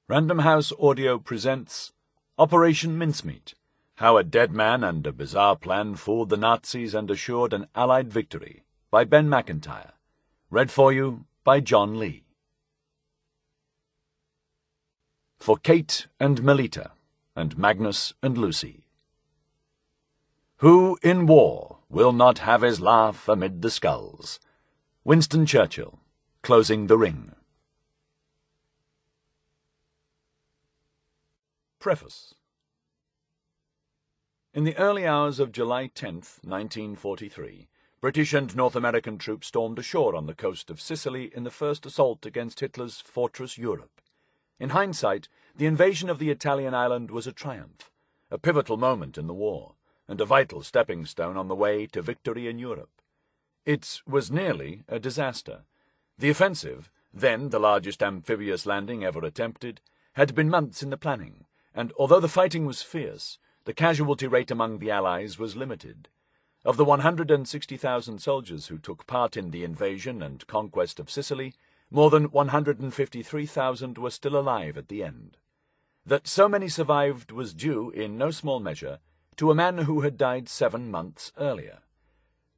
Random House Audio presents Operation Mincemeat, How a Dead Man and a Bizarre Plan Fooled the Nazis and Assured an Allied Victory, by Ben Macintyre. Read for you by John Lee. For Kate and Melita, and Magnus and Lucy. Who in war will not have his laugh amid the skulls? Winston Churchill, Closing the Ring. Preface. In the early hours of July 10th, 1943, British and North American troops stormed ashore on the coast of Sicily in the first assault against Hitler's fortress Europe. In hindsight, the invasion of the Italian island was a triumph, a pivotal moment in the war, and a vital stepping stone on the way to victory in Europe. It was nearly a disaster. The offensive, then the largest amphibious landing ever attempted, had been months in the planning, and although the fighting was fierce, the casualty rate among the Allies was limited. Of the 160,000 soldiers who took part in the invasion and conquest of Sicily, more than 153,000 were still alive at the end. That so many survived was due, in no small measure, to a man who had died 7 months earlier.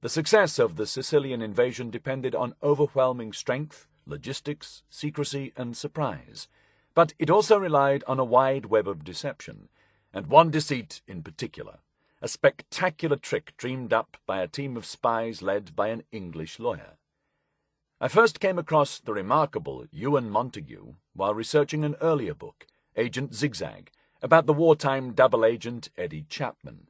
The success of the Sicilian invasion depended on overwhelming strength, logistics, secrecy, and surprise, but it also relied on a wide web of deception, and one deceit in particular, a spectacular trick dreamed up by a team of spies led by an English lawyer. I first came across the remarkable Ewen Montagu while researching an earlier book, Agent Zigzag, about the wartime double agent Eddie Chapman.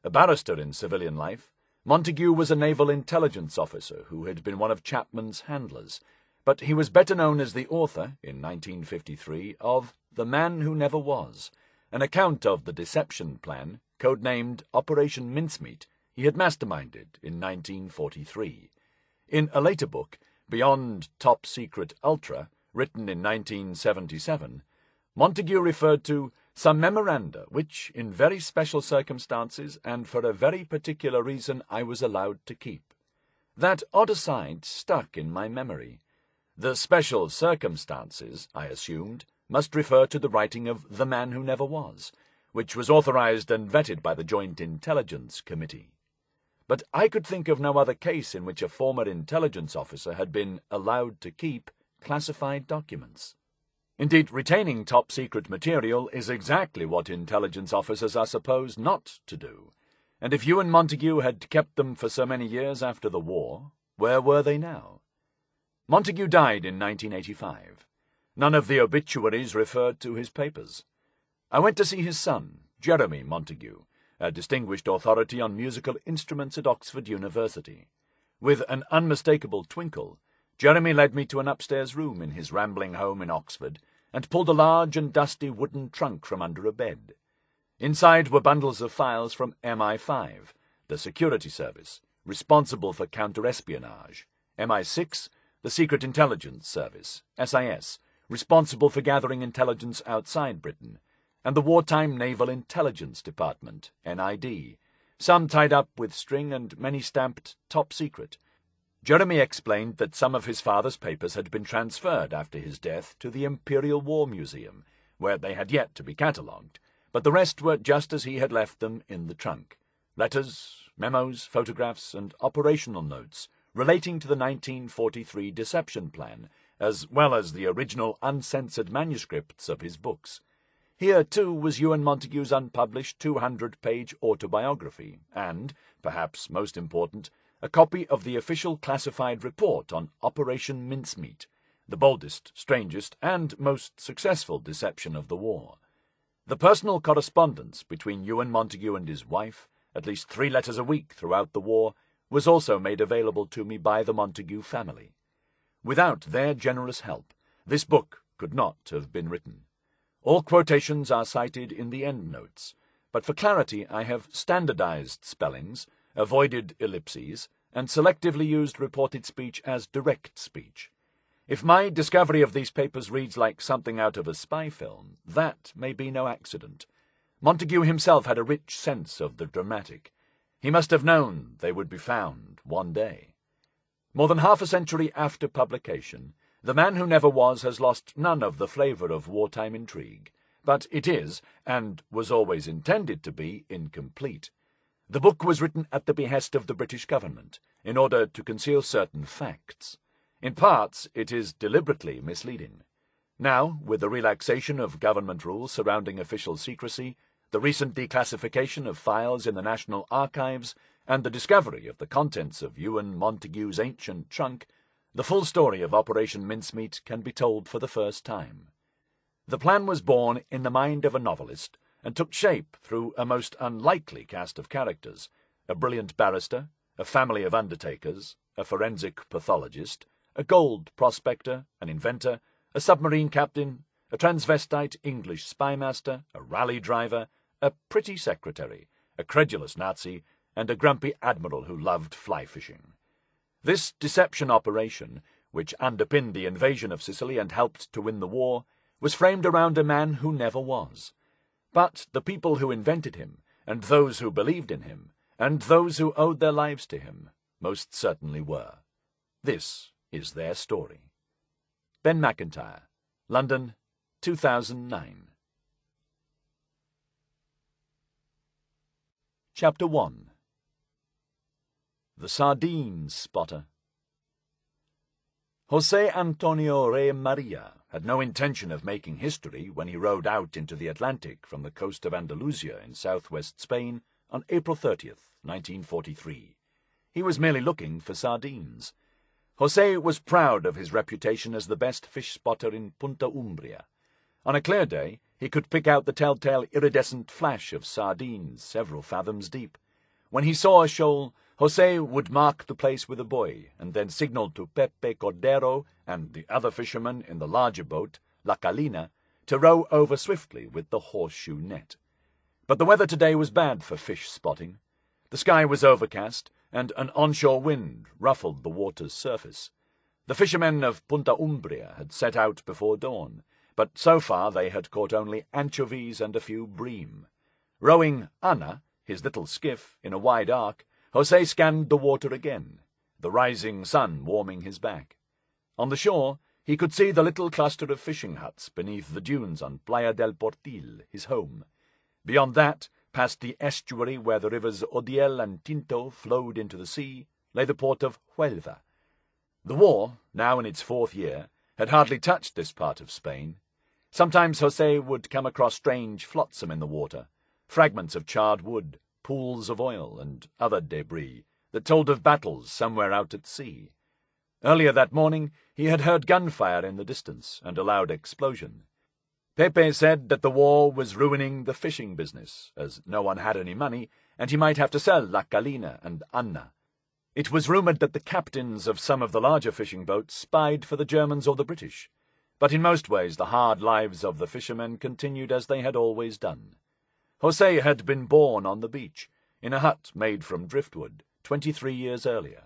A barrister in civilian life, Montagu was a naval intelligence officer who had been one of Chapman's handlers, but he was better known as the author, in 1953, of The Man Who Never Was, an account of the deception plan, codenamed Operation Mincemeat, he had masterminded in 1943. In a later book, Beyond Top Secret Ultra, written in 1977, Montagu referred to some memoranda which, in very special circumstances and for a very particular reason, I was allowed to keep. That odd aside stuck in my memory. The special circumstances, I assumed, must refer to the writing of The Man Who Never Was, which was authorized and vetted by the Joint Intelligence Committee. But I could think of no other case in which a former intelligence officer had been allowed to keep classified documents. Indeed, retaining top-secret material is exactly what intelligence officers are supposed not to do, and if Ewen Montagu had kept them for so many years after the war, where were they now? Montagu died in 1985. None of the obituaries referred to his papers. I went to see his son, Jeremy Montagu, a distinguished authority on musical instruments at Oxford University. With an unmistakable twinkle, Jeremy led me to an upstairs room in his rambling home in Oxford and pulled a large and dusty wooden trunk from under a bed. Inside were bundles of files from MI5, the security service, responsible for counter-espionage, MI6, the Secret Intelligence Service, SIS, responsible for gathering intelligence outside Britain, and the Wartime Naval Intelligence Department, NID, some tied up with string and many stamped top secret. Jeremy explained that some of his father's papers had been transferred after his death to the Imperial War Museum, where they had yet to be catalogued, but the rest were just as he had left them in the trunk. Letters, memos, photographs, and operational notes relating to the 1943 deception plan, as well as the original uncensored manuscripts of his books. Here, too, was Ewen Montagu's unpublished 200-page autobiography, and, perhaps most important, a copy of the official classified report on Operation Mincemeat, the boldest, strangest, and most successful deception of the war. The personal correspondence between Ewen Montagu and his wife, at least 3 letters a week throughout the war, was also made available to me by the Montagu family. Without their generous help, this book could not have been written. All quotations are cited in the endnotes, but for clarity I have standardized spellings, avoided ellipses, and selectively used reported speech as direct speech. If my discovery of these papers reads like something out of a spy film, that may be no accident. Montagu himself had a rich sense of the dramatic. He must have known they would be found one day. More than half a century after publication, The Man Who Never Was has lost none of the flavour of wartime intrigue, but it is, and was always intended to be, incomplete. The book was written at the behest of the British government, in order to conceal certain facts. In parts, it is deliberately misleading. Now, with the relaxation of government rules surrounding official secrecy, the recent declassification of files in the National Archives, and the discovery of the contents of Ewen Montagu's ancient trunk, the full story of Operation Mincemeat can be told for the first time. The plan was born in the mind of a novelist, and took shape through a most unlikely cast of characters: a brilliant barrister, a family of undertakers, a forensic pathologist, a gold prospector, an inventor, a submarine captain, a transvestite English spymaster, a rally driver, a pretty secretary, a credulous Nazi, and a grumpy admiral who loved fly-fishing. This deception operation, which underpinned the invasion of Sicily and helped to win the war, was framed around a man who never was. But the people who invented him, and those who believed in him, and those who owed their lives to him, most certainly were. This is their story. Ben Macintyre, London, 2009. Chapter 1. The Sardine Spotter. José Antonio Rey Maria had no intention of making history when he rowed out into the Atlantic from the coast of Andalusia in southwest Spain on April 30th, 1943. He was merely looking for sardines. José was proud of his reputation as the best fish spotter in Punta Umbria. On a clear day, he could pick out the telltale iridescent flash of sardines several fathoms deep. When he saw a shoal, José would mark the place with a buoy, and then signal to Pepe Cordero and the other fishermen in the larger boat, La Calina, to row over swiftly with the horseshoe net. But the weather today was bad for fish spotting. The sky was overcast, and an onshore wind ruffled the water's surface. The fishermen of Punta Umbria had set out before dawn, but so far they had caught only anchovies and a few bream. Rowing Anna, his little skiff, in a wide arc, José scanned the water again, the rising sun warming his back. On the shore, he could see the little cluster of fishing huts beneath the dunes on Playa del Portil, his home. Beyond that, past the estuary where the rivers Odiel and Tinto flowed into the sea, lay the port of Huelva. The war, now in its 4th year, had hardly touched this part of Spain. Sometimes José would come across strange flotsam in the water, fragments of charred wood, pools of oil, and other debris that told of battles somewhere out at sea. Earlier that morning he had heard gunfire in the distance and a loud explosion. Pepe said that the war was ruining the fishing business, as no one had any money, and he might have to sell La Calina and Anna. It was rumoured that the captains of some of the larger fishing boats spied for the Germans or the British, but in most ways the hard lives of the fishermen continued as they had always done. José had been born on the beach, in a hut made from driftwood, 23 years earlier.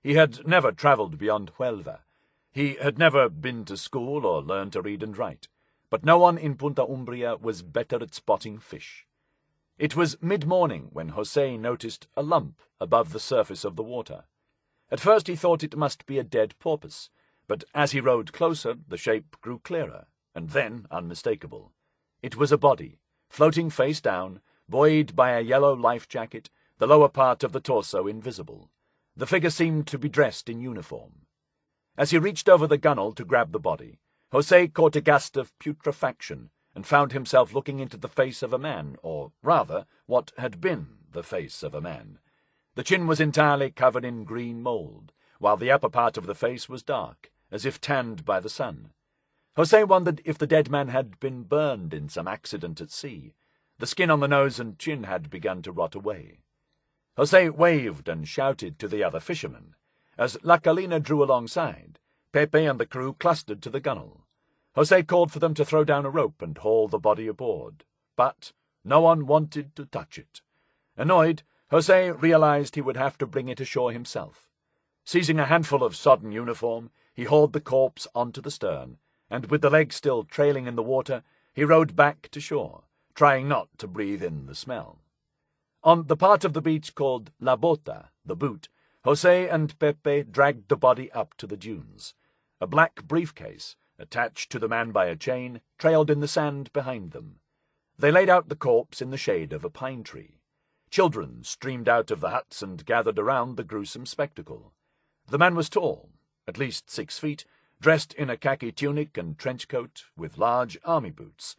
He had never travelled beyond Huelva. He had never been to school or learned to read and write, but no one in Punta Umbria was better at spotting fish. It was mid-morning when José noticed a lump above the surface of the water. At first he thought it must be a dead porpoise, but as he rowed closer the shape grew clearer, and then unmistakable. It was a body, floating face down, buoyed by a yellow life jacket, the lower part of the torso invisible. The figure seemed to be dressed in uniform. As he reached over the gunwale to grab the body, José caught a gust of putrefaction and found himself looking into the face of a man, or rather, what had been the face of a man. The chin was entirely covered in green mould, while the upper part of the face was dark, as if tanned by the sun. José wondered if the dead man had been burned in some accident at sea. The skin on the nose and chin had begun to rot away. José waved and shouted to the other fishermen. As La Calina drew alongside, Pepe and the crew clustered to the gunwale. José called for them to throw down a rope and haul the body aboard, but no one wanted to touch it. Annoyed, José realized he would have to bring it ashore himself. Seizing a handful of sodden uniform, he hauled the corpse onto the stern, and with the legs still trailing in the water, he rowed back to shore, trying not to breathe in the smell. On the part of the beach called La Bota, the boot, José and Pepe dragged the body up to the dunes. A black briefcase, attached to the man by a chain, trailed in the sand behind them. They laid out the corpse in the shade of a pine tree. Children streamed out of the huts and gathered around the gruesome spectacle. The man was tall, at least 6 feet, dressed in a khaki tunic and trench coat with large army boots.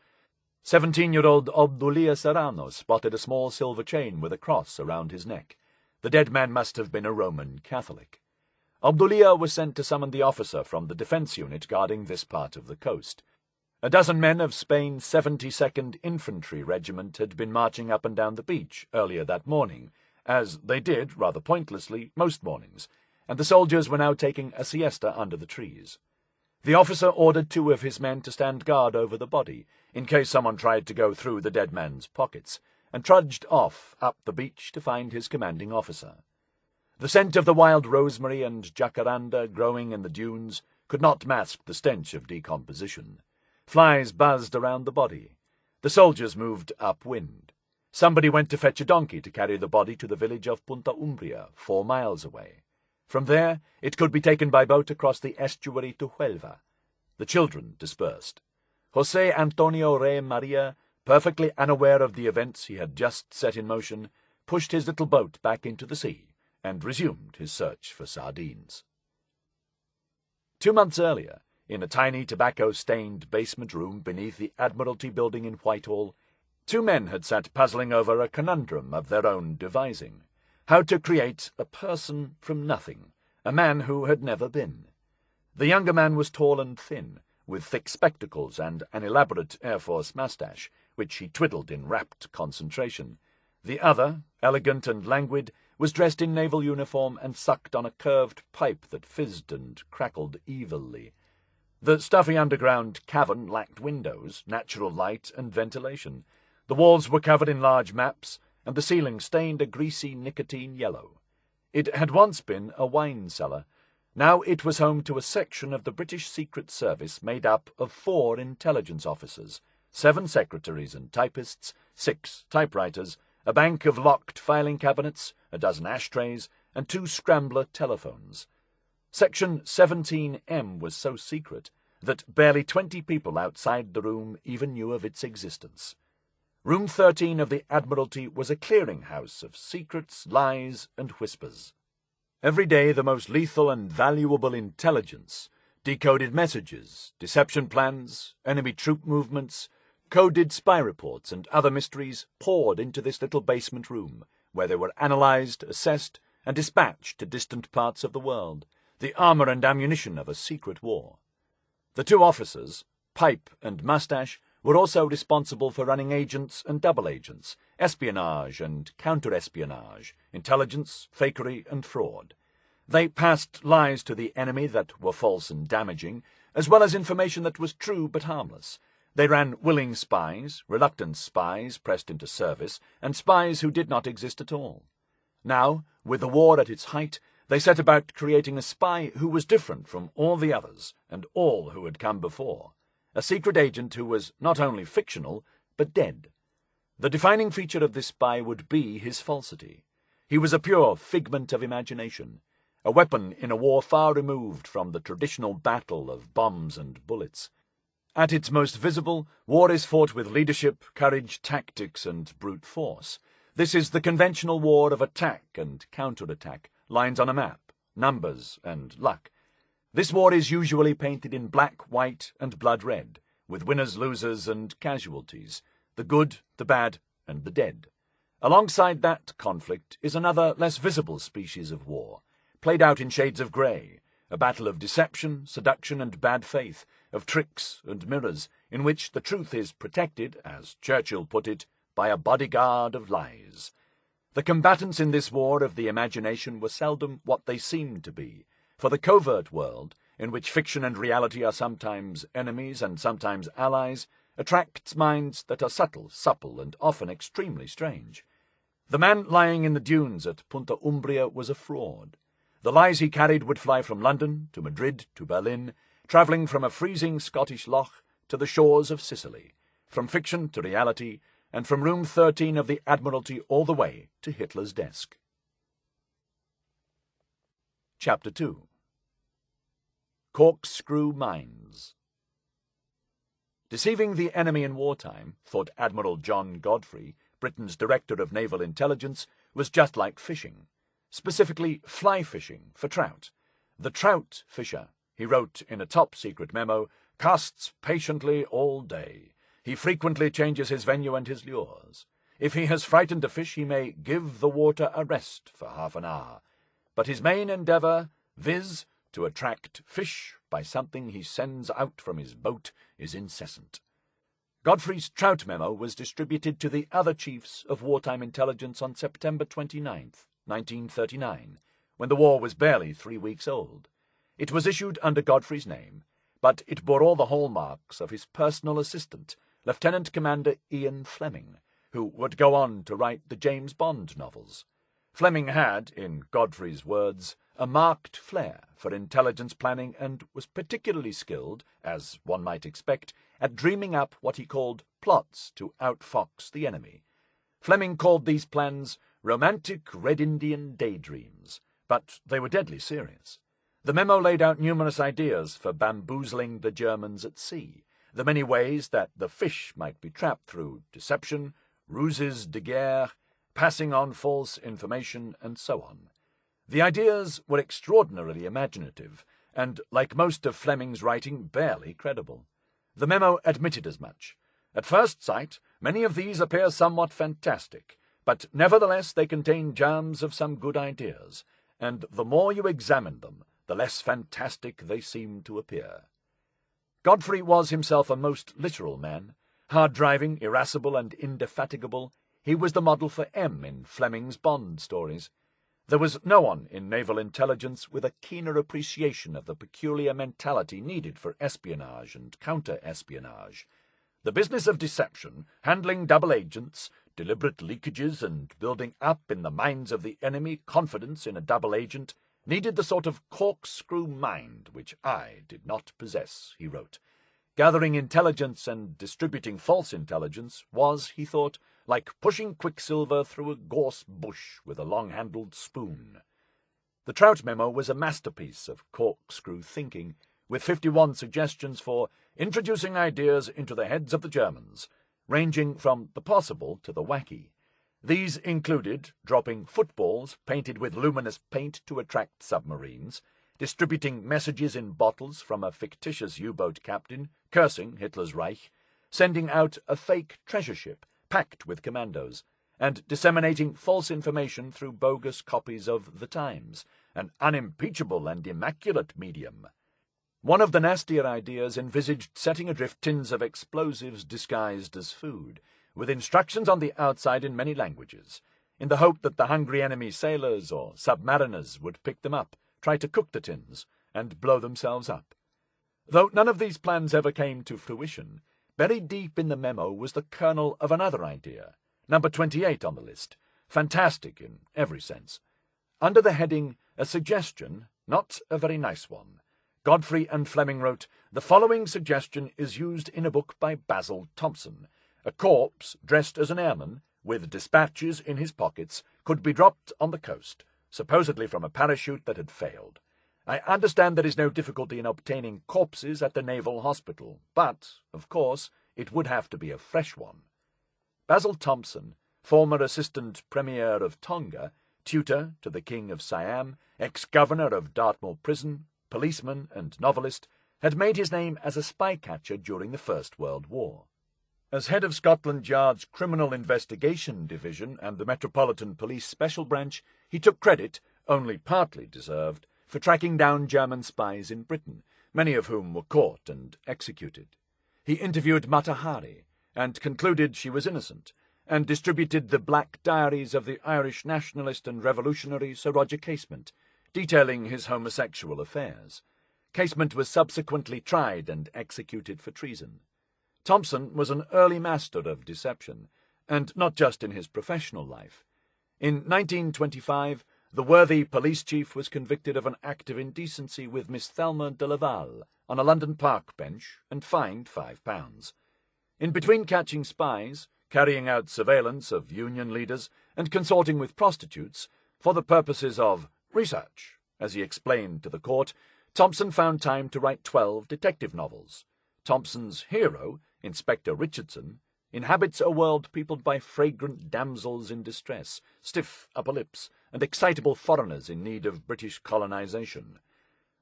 17-year-old Obdulia Serrano spotted a small silver chain with a cross around his neck. The dead man must have been a Roman Catholic. Obdulia was sent to summon the officer from the defence unit guarding this part of the coast. A dozen men of Spain's 72nd Infantry Regiment had been marching up and down the beach earlier that morning, as they did, rather pointlessly, most mornings, and the soldiers were now taking a siesta under the trees. The officer ordered 2 of his men to stand guard over the body, in case someone tried to go through the dead man's pockets, and trudged off up the beach to find his commanding officer. The scent of the wild rosemary and jacaranda growing in the dunes could not mask the stench of decomposition. Flies buzzed around the body. The soldiers moved upwind. Somebody went to fetch a donkey to carry the body to the village of Punta Umbria, 4 miles away. From there, it could be taken by boat across the estuary to Huelva. The children dispersed. José Antonio Rey Maria, perfectly unaware of the events he had just set in motion, pushed his little boat back into the sea and resumed his search for sardines. 2 months earlier, in a tiny tobacco-stained basement room beneath the Admiralty building in Whitehall, 2 men had sat puzzling over a conundrum of their own devising: how to create a person from nothing, a man who had never been. The younger man was tall and thin, with thick spectacles and an elaborate Air Force moustache, which he twiddled in rapt concentration. The other, elegant and languid, was dressed in naval uniform and sucked on a curved pipe that fizzed and crackled evilly. The stuffy underground cavern lacked windows, natural light, and ventilation. The walls were covered in large maps, and the ceiling stained a greasy nicotine yellow. It had once been a wine cellar. Now it was home to a section of the British Secret Service made up of 4 intelligence officers, 7 secretaries and typists, 6 typewriters, a bank of locked filing cabinets, a dozen ashtrays, and 2 scrambler telephones. Section 17M was so secret that barely 20 people outside the room even knew of its existence. Room 13 of the Admiralty was a clearing-house of secrets, lies, and whispers. Every day the most lethal and valuable intelligence, decoded messages, deception plans, enemy troop movements, coded spy reports, and other mysteries poured into this little basement room, where they were analyzed, assessed, and dispatched to distant parts of the world, the armor and ammunition of a secret war. The 2 officers, Pipe and Mustache, were also responsible for running agents and double agents, espionage and counter-espionage, intelligence, fakery, and fraud. They passed lies to the enemy that were false and damaging, as well as information that was true but harmless. They ran willing spies, reluctant spies pressed into service, and spies who did not exist at all. Now, with the war at its height, they set about creating a spy who was different from all the others and all who had come before. A secret agent who was not only fictional, but dead. The defining feature of this spy would be his falsity. He was a pure figment of imagination, a weapon in a war far removed from the traditional battle of bombs and bullets. At its most visible, war is fought with leadership, courage, tactics, and brute force. This is the conventional war of attack and counterattack, lines on a map, numbers, and luck. This war is usually painted in black, white, and blood red, with winners, losers, and casualties, the good, the bad, and the dead. Alongside that conflict is another, less visible species of war, played out in shades of grey, a battle of deception, seduction, and bad faith, of tricks and mirrors, in which the truth is protected, as Churchill put it, by a bodyguard of lies. The combatants in this war of the imagination were seldom what they seemed to be, for the covert world, in which fiction and reality are sometimes enemies and sometimes allies, attracts minds that are subtle, supple, and often extremely strange. The man lying in the dunes at Punta Umbria was a fraud. The lies he carried would fly from London to Madrid to Berlin, travelling from a freezing Scottish loch to the shores of Sicily, from fiction to reality, and from room 13 of the Admiralty all the way to Hitler's desk. Chapter 2. corkscrew minds. Deceiving the enemy in wartime, thought Admiral John Godfrey, Britain's Director of Naval Intelligence, was just like fishing, specifically fly fishing for trout. The trout fisher, he wrote in a top-secret memo, casts patiently all day. He frequently changes his venue and his lures. If he has frightened a fish, he may give the water a rest for half an hour. But his main endeavour, viz., to attract fish by something he sends out from his boat, is incessant. Godfrey's trout memo was distributed to the other chiefs of wartime intelligence on September 29th, 1939, when the war was barely 3 weeks old. It was issued under Godfrey's name, but it bore all the hallmarks of his personal assistant, Lieutenant Commander Ian Fleming, who would go on to write the James Bond novels. Fleming had, in Godfrey's words, a marked flair for intelligence planning and was particularly skilled, as one might expect, at dreaming up what he called plots to outfox the enemy. Fleming called these plans romantic Red Indian daydreams, but they were deadly serious. The memo laid out numerous ideas for bamboozling the Germans at sea, the many ways that the fish might be trapped through deception, ruses de guerre, passing on false information, and so on. The ideas were extraordinarily imaginative, and, like most of Fleming's writing, barely credible. The memo admitted as much. At first sight, many of these appear somewhat fantastic, but nevertheless they contain germs of some good ideas, and the more you examine them, the less fantastic they seem to appear. Godfrey was himself a most literal man. Hard-driving, irascible, and indefatigable, he was the model for M in Fleming's Bond stories. There was no one in naval intelligence with a keener appreciation of the peculiar mentality needed for espionage and counter-espionage. The business of deception, handling double agents, deliberate leakages, and building up in the minds of the enemy confidence in a double agent, needed the sort of corkscrew mind which I did not possess, he wrote. Gathering intelligence and distributing false intelligence was, he thought, like pushing quicksilver through a gorse bush with a long-handled spoon. The Trout memo was a masterpiece of corkscrew thinking, with 51 suggestions for introducing ideas into the heads of the Germans, ranging from the possible to the wacky. These included dropping footballs painted with luminous paint to attract submarines, distributing messages in bottles from a fictitious U-boat captain, cursing Hitler's Reich, sending out a fake treasure ship packed with commandos, and disseminating false information through bogus copies of The Times, an unimpeachable and immaculate medium. One of the nastier ideas envisaged setting adrift tins of explosives disguised as food, with instructions on the outside in many languages, in the hope that the hungry enemy sailors or submariners would pick them up, try to cook the tins, and blow themselves up. Though none of these plans ever came to fruition, buried deep in the memo was the kernel of another idea, number 28 on the list, fantastic in every sense. Under the heading, a suggestion, not a very nice one, Godfrey and Fleming wrote, "The following suggestion is used in a book by Basil Thompson. A corpse, dressed as an airman, with dispatches in his pockets, could be dropped on the coast, supposedly from a parachute that had failed. I understand there is no difficulty in obtaining corpses at the Naval Hospital, but, of course, it would have to be a fresh one." Basil Thompson, former Assistant Premier of Tonga, tutor to the King of Siam, ex-governor of Dartmoor Prison, policeman and novelist, had made his name as a spy-catcher during the First World War. As head of Scotland Yard's Criminal Investigation Division and the Metropolitan Police Special Branch, he took credit, only partly deserved, for tracking down German spies in Britain, many of whom were caught and executed. He interviewed Mata Hari, and concluded she was innocent, and distributed the black diaries of the Irish nationalist and revolutionary Sir Roger Casement, detailing his homosexual affairs. Casement was subsequently tried and executed for treason. Thompson was an early master of deception, and not just in his professional life. In 1925, the worthy police chief was convicted of an act of indecency with Miss Thelma de Laval on a London park bench and fined £5. In between catching spies, carrying out surveillance of union leaders, and consorting with prostitutes, for the purposes of research, as he explained to the court, Thompson found time to write 12 detective novels. Thompson's hero, Inspector Richardson, inhabits a world peopled by fragrant damsels in distress, stiff upper lips, and excitable foreigners in need of British colonization.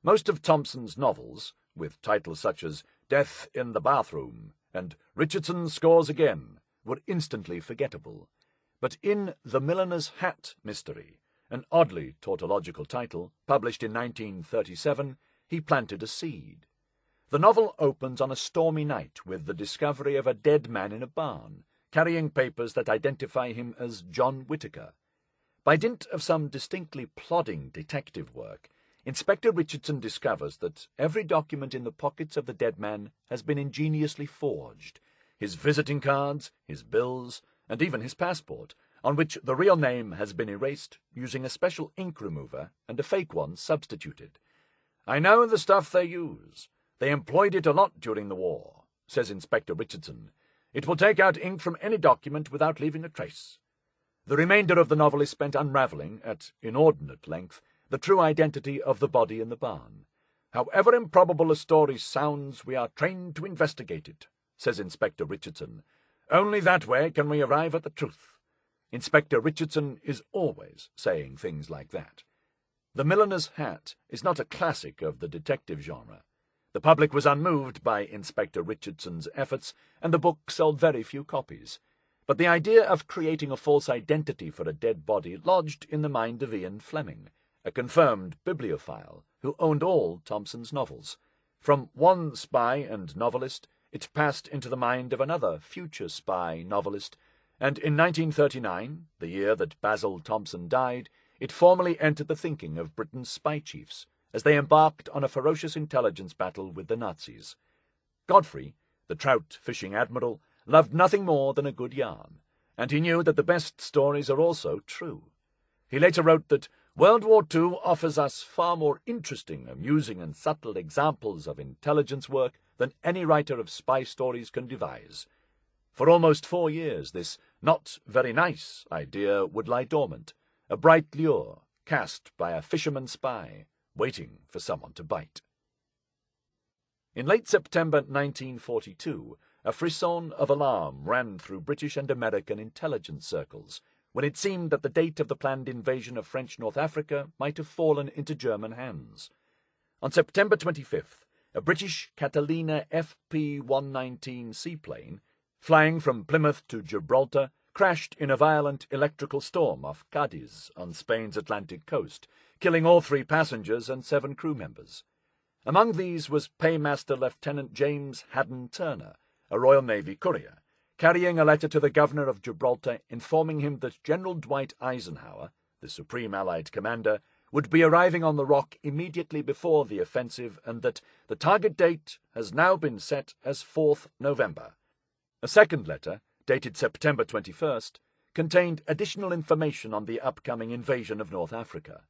Most of Thompson's novels, with titles such as Death in the Bathroom and Richardson Scores Again, were instantly forgettable. But in The Milliner's Hat Mystery, an oddly tautological title, published in 1937, he planted a seed. The novel opens on a stormy night with the discovery of a dead man in a barn, carrying papers that identify him as John Whittaker. By dint of some distinctly plodding detective work, Inspector Richardson discovers that every document in the pockets of the dead man has been ingeniously forged. His visiting cards, his bills, and even his passport, on which the real name has been erased using a special ink remover and a fake one substituted. "I know the stuff they use. They employed it a lot during the war," says Inspector Richardson. "It will take out ink from any document without leaving a trace." The remainder of the novel is spent unravelling, at inordinate length, the true identity of the body in the barn. "However improbable a story sounds, we are trained to investigate it," says Inspector Richardson. "Only that way can we arrive at the truth." Inspector Richardson is always saying things like that. The Milliner's Hat is not a classic of the detective genre. The public was unmoved by Inspector Richardson's efforts, and the book sold very few copies. But the idea of creating a false identity for a dead body lodged in the mind of Ian Fleming, a confirmed bibliophile who owned all Thompson's novels. From one spy and novelist, it passed into the mind of another future spy novelist, and in 1939, the year that Basil Thompson died, it formally entered the thinking of Britain's spy chiefs as they embarked on a ferocious intelligence battle with the Nazis. Godfrey, the trout fishing admiral, loved nothing more than a good yarn, and he knew that the best stories are also true. He later wrote that World War II offers us far more interesting, amusing, and subtle examples of intelligence work than any writer of spy stories can devise. For almost 4 years, this not very nice idea would lie dormant, a bright lure cast by a fisherman spy, waiting for someone to bite. In late September 1942, a frisson of alarm ran through British and American intelligence circles when it seemed that the date of the planned invasion of French North Africa might have fallen into German hands. On September 25th, a British Catalina FP-119 seaplane, flying from Plymouth to Gibraltar, crashed in a violent electrical storm off Cadiz on Spain's Atlantic coast, killing all 3 passengers and 7 crew members. Among these was Paymaster Lieutenant James Haddon Turner, a Royal Navy courier, carrying a letter to the governor of Gibraltar informing him that General Dwight Eisenhower, the Supreme Allied commander, would be arriving on the Rock immediately before the offensive and that the target date has now been set as 4th November. A second letter, dated September 21st, contained additional information on the upcoming invasion of North Africa.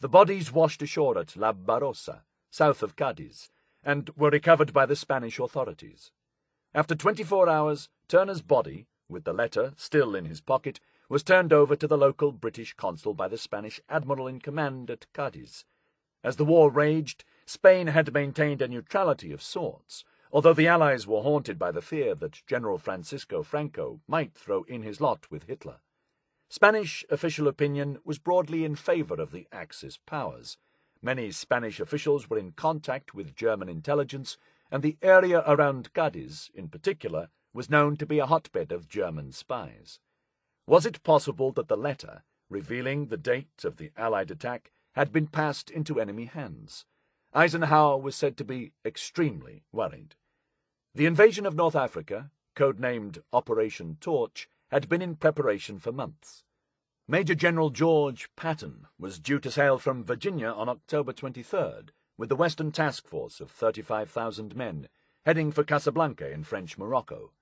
The bodies washed ashore at La Barossa, south of Cadiz, and were recovered by the Spanish authorities. After 24 hours, Turner's body, with the letter still in his pocket, was turned over to the local British consul by the Spanish admiral in command at Cadiz. As the war raged, Spain had maintained a neutrality of sorts, although the Allies were haunted by the fear that General Francisco Franco might throw in his lot with Hitler. Spanish official opinion was broadly in favour of the Axis powers. Many Spanish officials were in contact with German intelligence, and the area around Cadiz, in particular, was known to be a hotbed of German spies. Was it possible that the letter, revealing the date of the Allied attack, had been passed into enemy hands? Eisenhower was said to be extremely worried. The invasion of North Africa, codenamed Operation Torch, had been in preparation for months. Major General George Patton was due to sail from Virginia on October 23rd with the Western Task Force of 35,000 men, heading for Casablanca in French Morocco.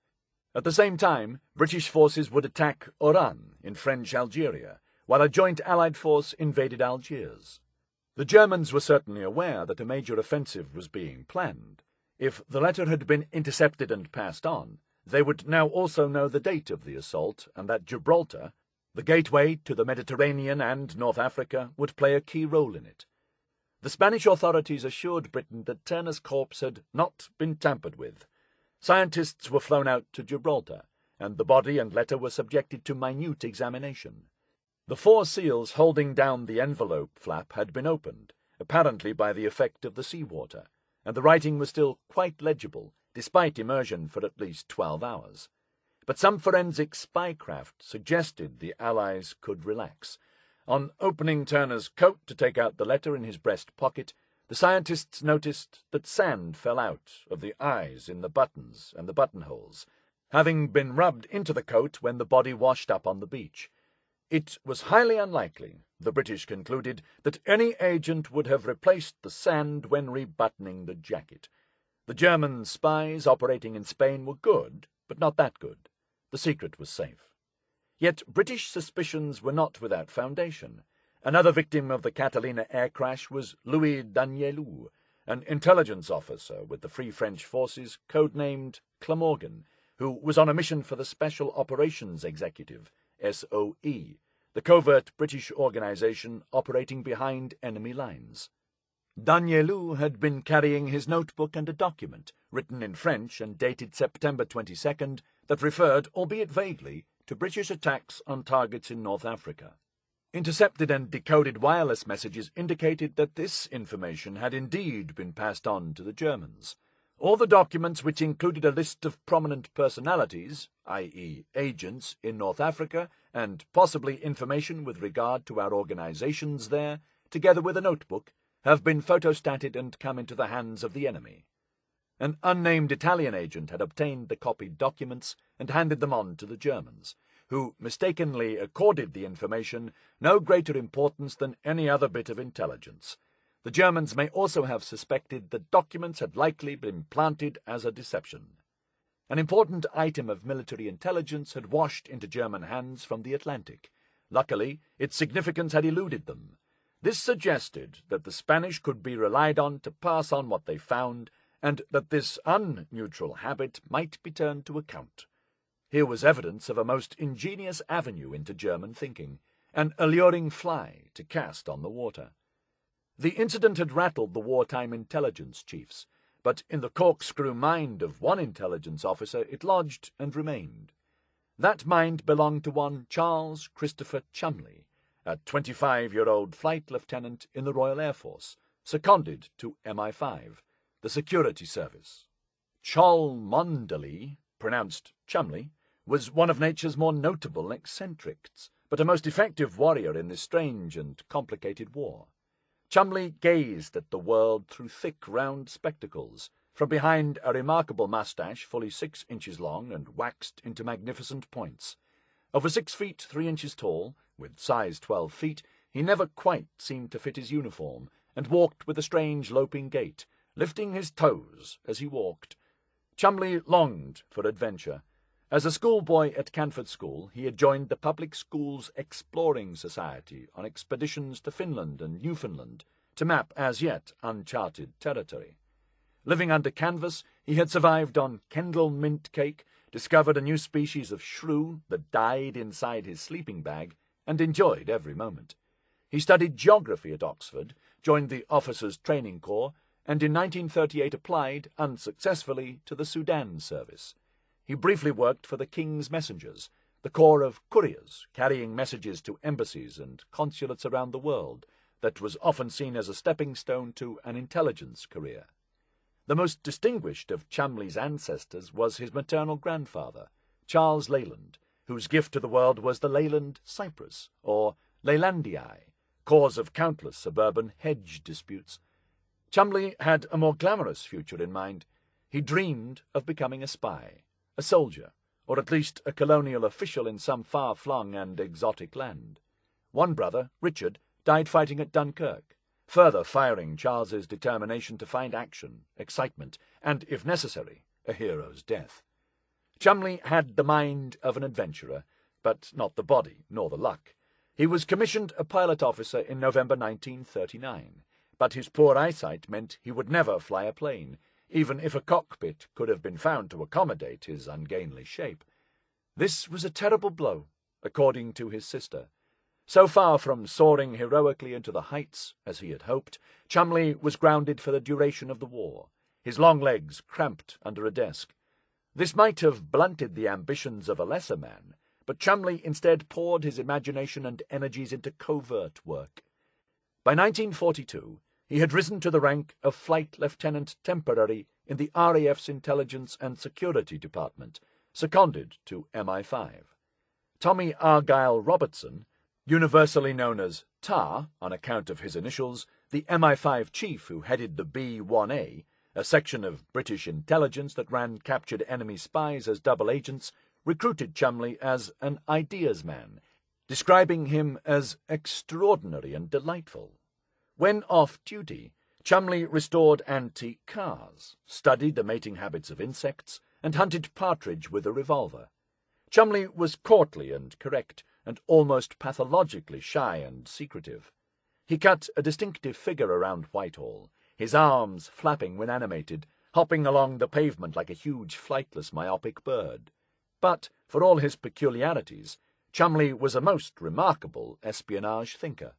At the same time, British forces would attack Oran in French Algeria, while a joint Allied force invaded Algiers. The Germans were certainly aware that a major offensive was being planned. If the letter had been intercepted and passed on, they would now also know the date of the assault and that Gibraltar, the gateway to the Mediterranean and North Africa, would play a key role in it. The Spanish authorities assured Britain that Turner's corpse had not been tampered with. Scientists were flown out to Gibraltar, and the body and letter were subjected to minute examination. The 4 seals holding down the envelope flap had been opened, apparently by the effect of the seawater, and the writing was still quite legible, despite immersion for at least 12 hours. But some forensic spycraft suggested the Allies could relax. On opening Turner's coat to take out the letter in his breast pocket, the scientists noticed that sand fell out of the eyes in the buttons and the buttonholes, having been rubbed into the coat when the body washed up on the beach. It was highly unlikely, the British concluded, that any agent would have replaced the sand when rebuttoning the jacket. The German spies operating in Spain were good, but not that good. The secret was safe. Yet British suspicions were not without foundation. Another victim of the Catalina air crash was Louis Danielou, an intelligence officer with the Free French Forces, codenamed Clamorgan, who was on a mission for the Special Operations Executive, SOE, the covert British organization operating behind enemy lines. Danielou had been carrying his notebook and a document, written in French and dated September 22nd, that referred, albeit vaguely, to British attacks on targets in North Africa. Intercepted and decoded wireless messages indicated that this information had indeed been passed on to the Germans. All the documents, which included a list of prominent personalities, i.e. agents, in North Africa, and possibly information with regard to our organizations there, together with a notebook, have been photostated and come into the hands of the enemy. An unnamed Italian agent had obtained the copied documents and handed them on to the Germans, who mistakenly accorded the information no greater importance than any other bit of intelligence. The Germans may also have suspected that documents had likely been planted as a deception. An important item of military intelligence had washed into German hands from the Atlantic. Luckily, its significance had eluded them. This suggested that the Spanish could be relied on to pass on what they found, and that this unneutral habit might be turned to account. Here was evidence of a most ingenious avenue into German thinking, an alluring fly to cast on the water. The incident had rattled the wartime intelligence chiefs, but in the corkscrew mind of one intelligence officer it lodged and remained. That mind belonged to one Charles Christopher Cholmondeley, a 25-year-old flight lieutenant in the Royal Air Force, seconded to MI5, the security service. Cholmondeley, pronounced Chumley, was one of nature's more notable eccentrics, but a most effective warrior in this strange and complicated war. Chumley gazed at the world through thick, round spectacles, from behind a remarkable moustache fully 6 inches long and waxed into magnificent points. Over 6 feet 3 inches tall, with size 12 feet, he never quite seemed to fit his uniform, and walked with a strange loping gait, lifting his toes as he walked. Chumley longed for adventure. As a schoolboy at Canford School, he had joined the Public Schools Exploring Society on expeditions to Finland and Newfoundland to map as yet uncharted territory. Living under canvas, he had survived on Kendal mint cake, discovered a new species of shrew that died inside his sleeping bag, and enjoyed every moment. He studied geography at Oxford, joined the Officers' Training Corps, and in 1938 applied, unsuccessfully, to the Sudan service. He briefly worked for the King's Messengers, the corps of couriers carrying messages to embassies and consulates around the world, that was often seen as a stepping stone to an intelligence career. The most distinguished of Chumley's ancestors was his maternal grandfather, Charles Leyland, whose gift to the world was the Leyland cypress, or Leylandii, cause of countless suburban hedge disputes. Chumley had a more glamorous future in mind. He dreamed of becoming a spy, a soldier, or at least a colonial official in some far-flung and exotic land. One brother, Richard, died fighting at Dunkirk, further firing Charles's determination to find action, excitement, and, if necessary, a hero's death. Chumley had the mind of an adventurer, but not the body nor the luck. He was commissioned a pilot officer in November 1939, but his poor eyesight meant he would never fly a plane, even if a cockpit could have been found to accommodate his ungainly shape. This was a terrible blow, according to his sister. So far from soaring heroically into the heights, as he had hoped, Cholmondeley was grounded for the duration of the war, his long legs cramped under a desk. This might have blunted the ambitions of a lesser man, but Cholmondeley instead poured his imagination and energies into covert work. By 1942, he had risen to the rank of Flight Lieutenant Temporary in the RAF's Intelligence and Security Department, seconded to MI5. Tommy Argyle Robertson, universally known as Tar on account of his initials, the MI5 chief who headed the B-1A, a section of British intelligence that ran captured enemy spies as double agents, recruited Cholmondeley as an ideas man, describing him as extraordinary and delightful. When off duty, Cholmondeley restored antique cars, studied the mating habits of insects, and hunted partridge with a revolver. Cholmondeley was courtly and correct, and almost pathologically shy and secretive. He cut a distinctive figure around Whitehall, his arms flapping when animated, hopping along the pavement like a huge flightless myopic bird. But, for all his peculiarities, Cholmondeley was a most remarkable espionage thinker.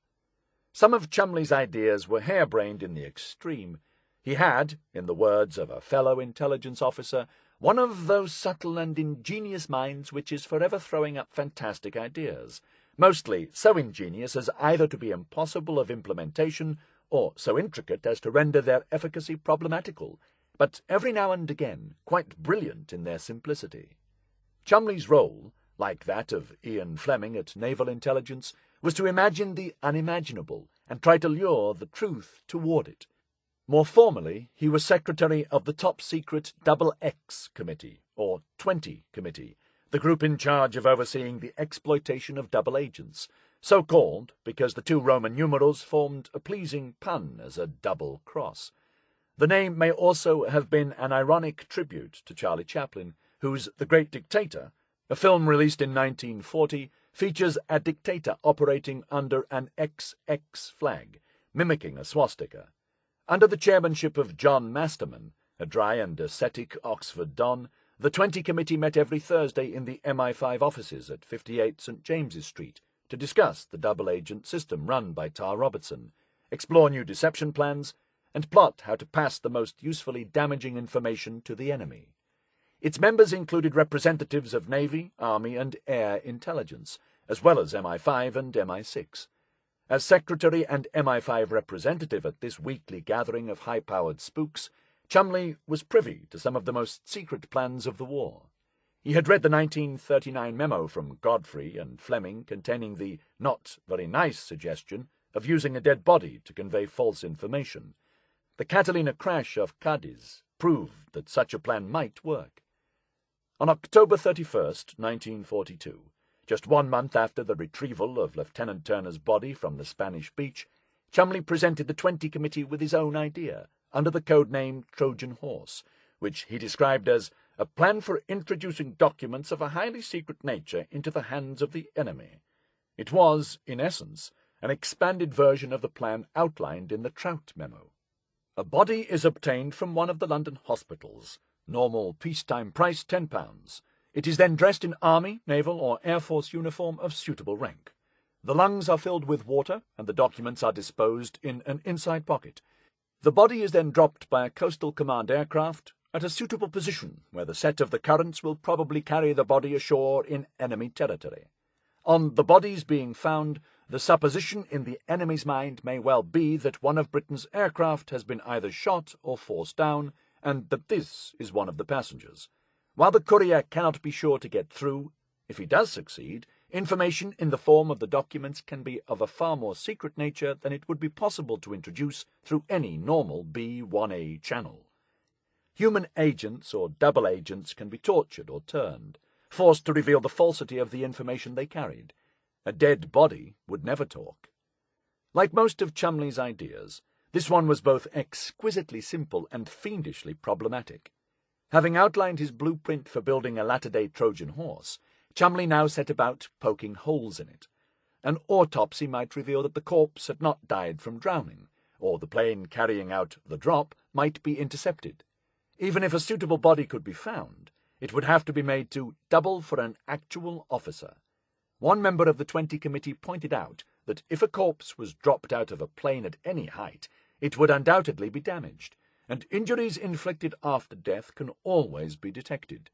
Some of Cholmondeley's ideas were harebrained in the extreme. He had, in the words of a fellow intelligence officer, one of those subtle and ingenious minds which is forever throwing up fantastic ideas, mostly so ingenious as either to be impossible of implementation or so intricate as to render their efficacy problematical, but every now and again quite brilliant in their simplicity. Cholmondeley's role, like that of Ian Fleming at Naval Intelligence, was to imagine the unimaginable and try to lure the truth toward it. More formally, he was secretary of the top-secret XX Committee, or 20 Committee, the group in charge of overseeing the exploitation of double agents, so called because the two Roman numerals formed a pleasing pun as a double cross. The name may also have been an ironic tribute to Charlie Chaplin, whose The Great Dictator, a film released in 1940, features a dictator operating under an XX flag, mimicking a swastika. Under the chairmanship of John Masterman, a dry and ascetic Oxford don, the 20 Committee met every Thursday in the MI5 offices at 58 St. James's Street to discuss the double-agent system run by Tar Robertson, explore new deception plans, and plot how to pass the most usefully damaging information to the enemy. Its members included representatives of Navy, Army, and Air Intelligence, as well as MI5 and MI6. As secretary and MI5 representative at this weekly gathering of high-powered spooks, Cholmondeley was privy to some of the most secret plans of the war. He had read the 1939 memo from Godfrey and Fleming containing the not-very-nice suggestion of using a dead body to convey false information. The Catalina crash of Cadiz proved that such a plan might work. On October 31st, 1942, just 1 month after the retrieval of Lieutenant Turner's body from the Spanish beach, Cholmondeley presented the 20 Committee with his own idea, under the code name Trojan Horse, which he described as a plan for introducing documents of a highly secret nature into the hands of the enemy. It was, in essence, an expanded version of the plan outlined in the Trout memo. A body is obtained from one of the London hospitals. Normal peacetime price £10. It is then dressed in Army, Naval, or Air Force uniform of suitable rank. The lungs are filled with water, and the documents are disposed in an inside pocket. The body is then dropped by a Coastal Command aircraft at a suitable position, where the set of the currents will probably carry the body ashore in enemy territory. On the bodies being found, the supposition in the enemy's mind may well be that one of Britain's aircraft has been either shot or forced down, and that this is one of the passengers. While the courier cannot be sure to get through, if he does succeed, information in the form of the documents can be of a far more secret nature than it would be possible to introduce through any normal B-1A channel. Human agents or double agents can be tortured or turned, forced to reveal the falsity of the information they carried. A dead body would never talk. Like most of Cholmondeley's ideas, this one was both exquisitely simple and fiendishly problematic. Having outlined his blueprint for building a latter-day Trojan horse, Cholmondeley now set about poking holes in it. An autopsy might reveal that the corpse had not died from drowning, or the plane carrying out the drop might be intercepted. Even if a suitable body could be found, it would have to be made to double for an actual officer. One member of the 20 committee pointed out that if a corpse was dropped out of a plane at any height, it would undoubtedly be damaged, and injuries inflicted after death can always be detected.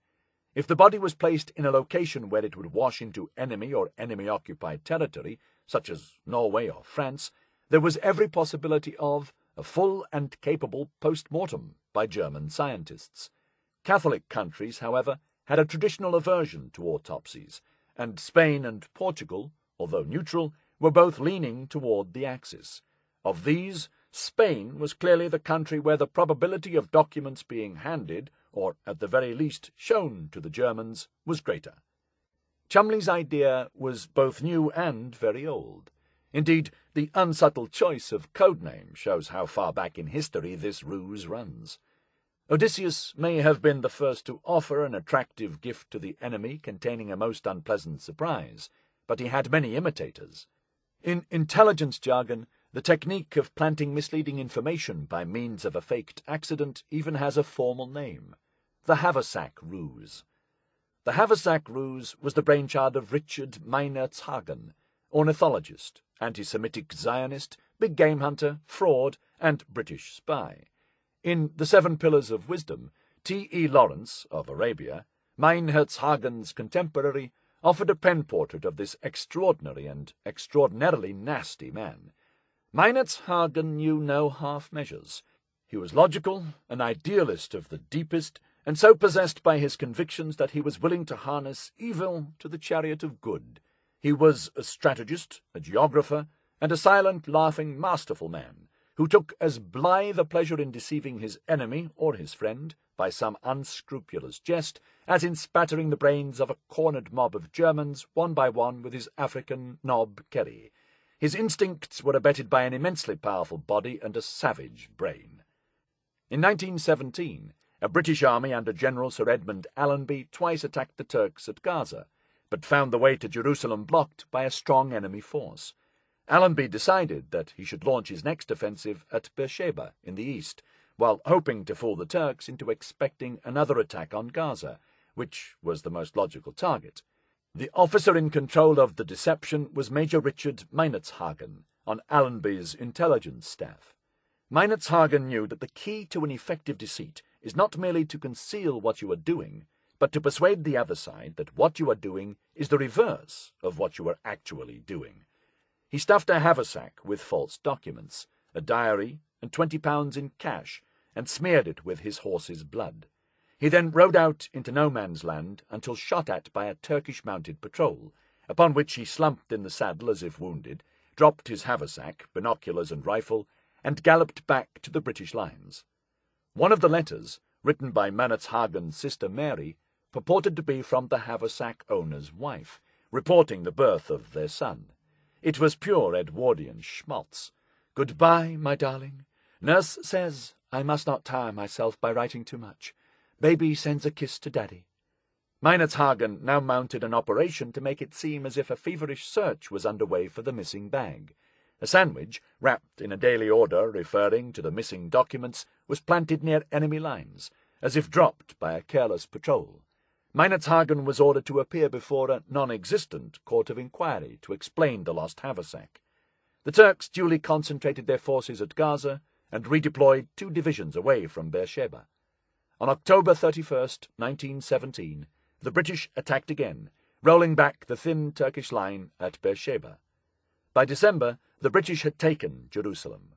If the body was placed in a location where it would wash into enemy or enemy-occupied territory, such as Norway or France, there was every possibility of a full and capable post-mortem by German scientists. Catholic countries, however, had a traditional aversion to autopsies, and Spain and Portugal, although neutral, were both leaning toward the Axis. Of these, Spain was clearly the country where the probability of documents being handed, or at the very least shown to the Germans, was greater. Cholmondeley's idea was both new and very old. Indeed, the unsubtle choice of codename shows how far back in history this ruse runs. Odysseus may have been the first to offer an attractive gift to the enemy containing a most unpleasant surprise, but he had many imitators. In intelligence jargon, the technique of planting misleading information by means of a faked accident even has a formal name: the haversack ruse. The haversack ruse was the brainchild of Richard Meinertzhagen, ornithologist, anti-Semitic Zionist, big game hunter, fraud, and British spy. In The 7 Pillars of Wisdom, T.E. Lawrence, of Arabia, Meinertzhagen's contemporary, offered a pen portrait of this extraordinary and extraordinarily nasty man. Meinertzhagen knew no half measures. He was logical, an idealist of the deepest, and so possessed by his convictions that he was willing to harness evil to the chariot of good. He was a strategist, a geographer, and a silent, laughing, masterful man, who took as blithe a pleasure in deceiving his enemy or his friend by some unscrupulous jest as in spattering the brains of a cornered mob of Germans one by one with his African knob kerry. His instincts were abetted by an immensely powerful body and a savage brain. In 1917, a British army under General Sir Edmund Allenby twice attacked the Turks at Gaza, but found the way to Jerusalem blocked by a strong enemy force. Allenby decided that he should launch his next offensive at Beersheba in the east, while hoping to fool the Turks into expecting another attack on Gaza, which was the most logical target. The officer in control of the deception was Major Richard Meinertzhagen, on Allenby's intelligence staff. Meinertzhagen knew that the key to an effective deceit is not merely to conceal what you are doing, but to persuade the other side that what you are doing is the reverse of what you are actually doing. He stuffed a haversack with false documents, a diary, and £20 in cash, and smeared it with his horse's blood. He then rode out into no man's land until shot at by a Turkish mounted patrol, upon which he slumped in the saddle as if wounded, dropped his haversack, binoculars and rifle, and galloped back to the British lines. One of the letters, written by Meinertzhagen's sister Mary, purported to be from the haversack owner's wife, reporting the birth of their son. It was pure Edwardian schmaltz. "Goodbye, my darling. Nurse says I must not tire myself by writing too much. Baby sends a kiss to Daddy." Meinertzhagen now mounted an operation to make it seem as if a feverish search was underway for the missing bag. A sandwich, wrapped in a daily order referring to the missing documents, was planted near enemy lines, as if dropped by a careless patrol. Meinertzhagen was ordered to appear before a non-existent court of inquiry to explain the lost haversack. The Turks duly concentrated their forces at Gaza and redeployed 2 divisions away from Beersheba. On October 31st, 1917, the British attacked again, rolling back the thin Turkish line at Beersheba. By December, the British had taken Jerusalem.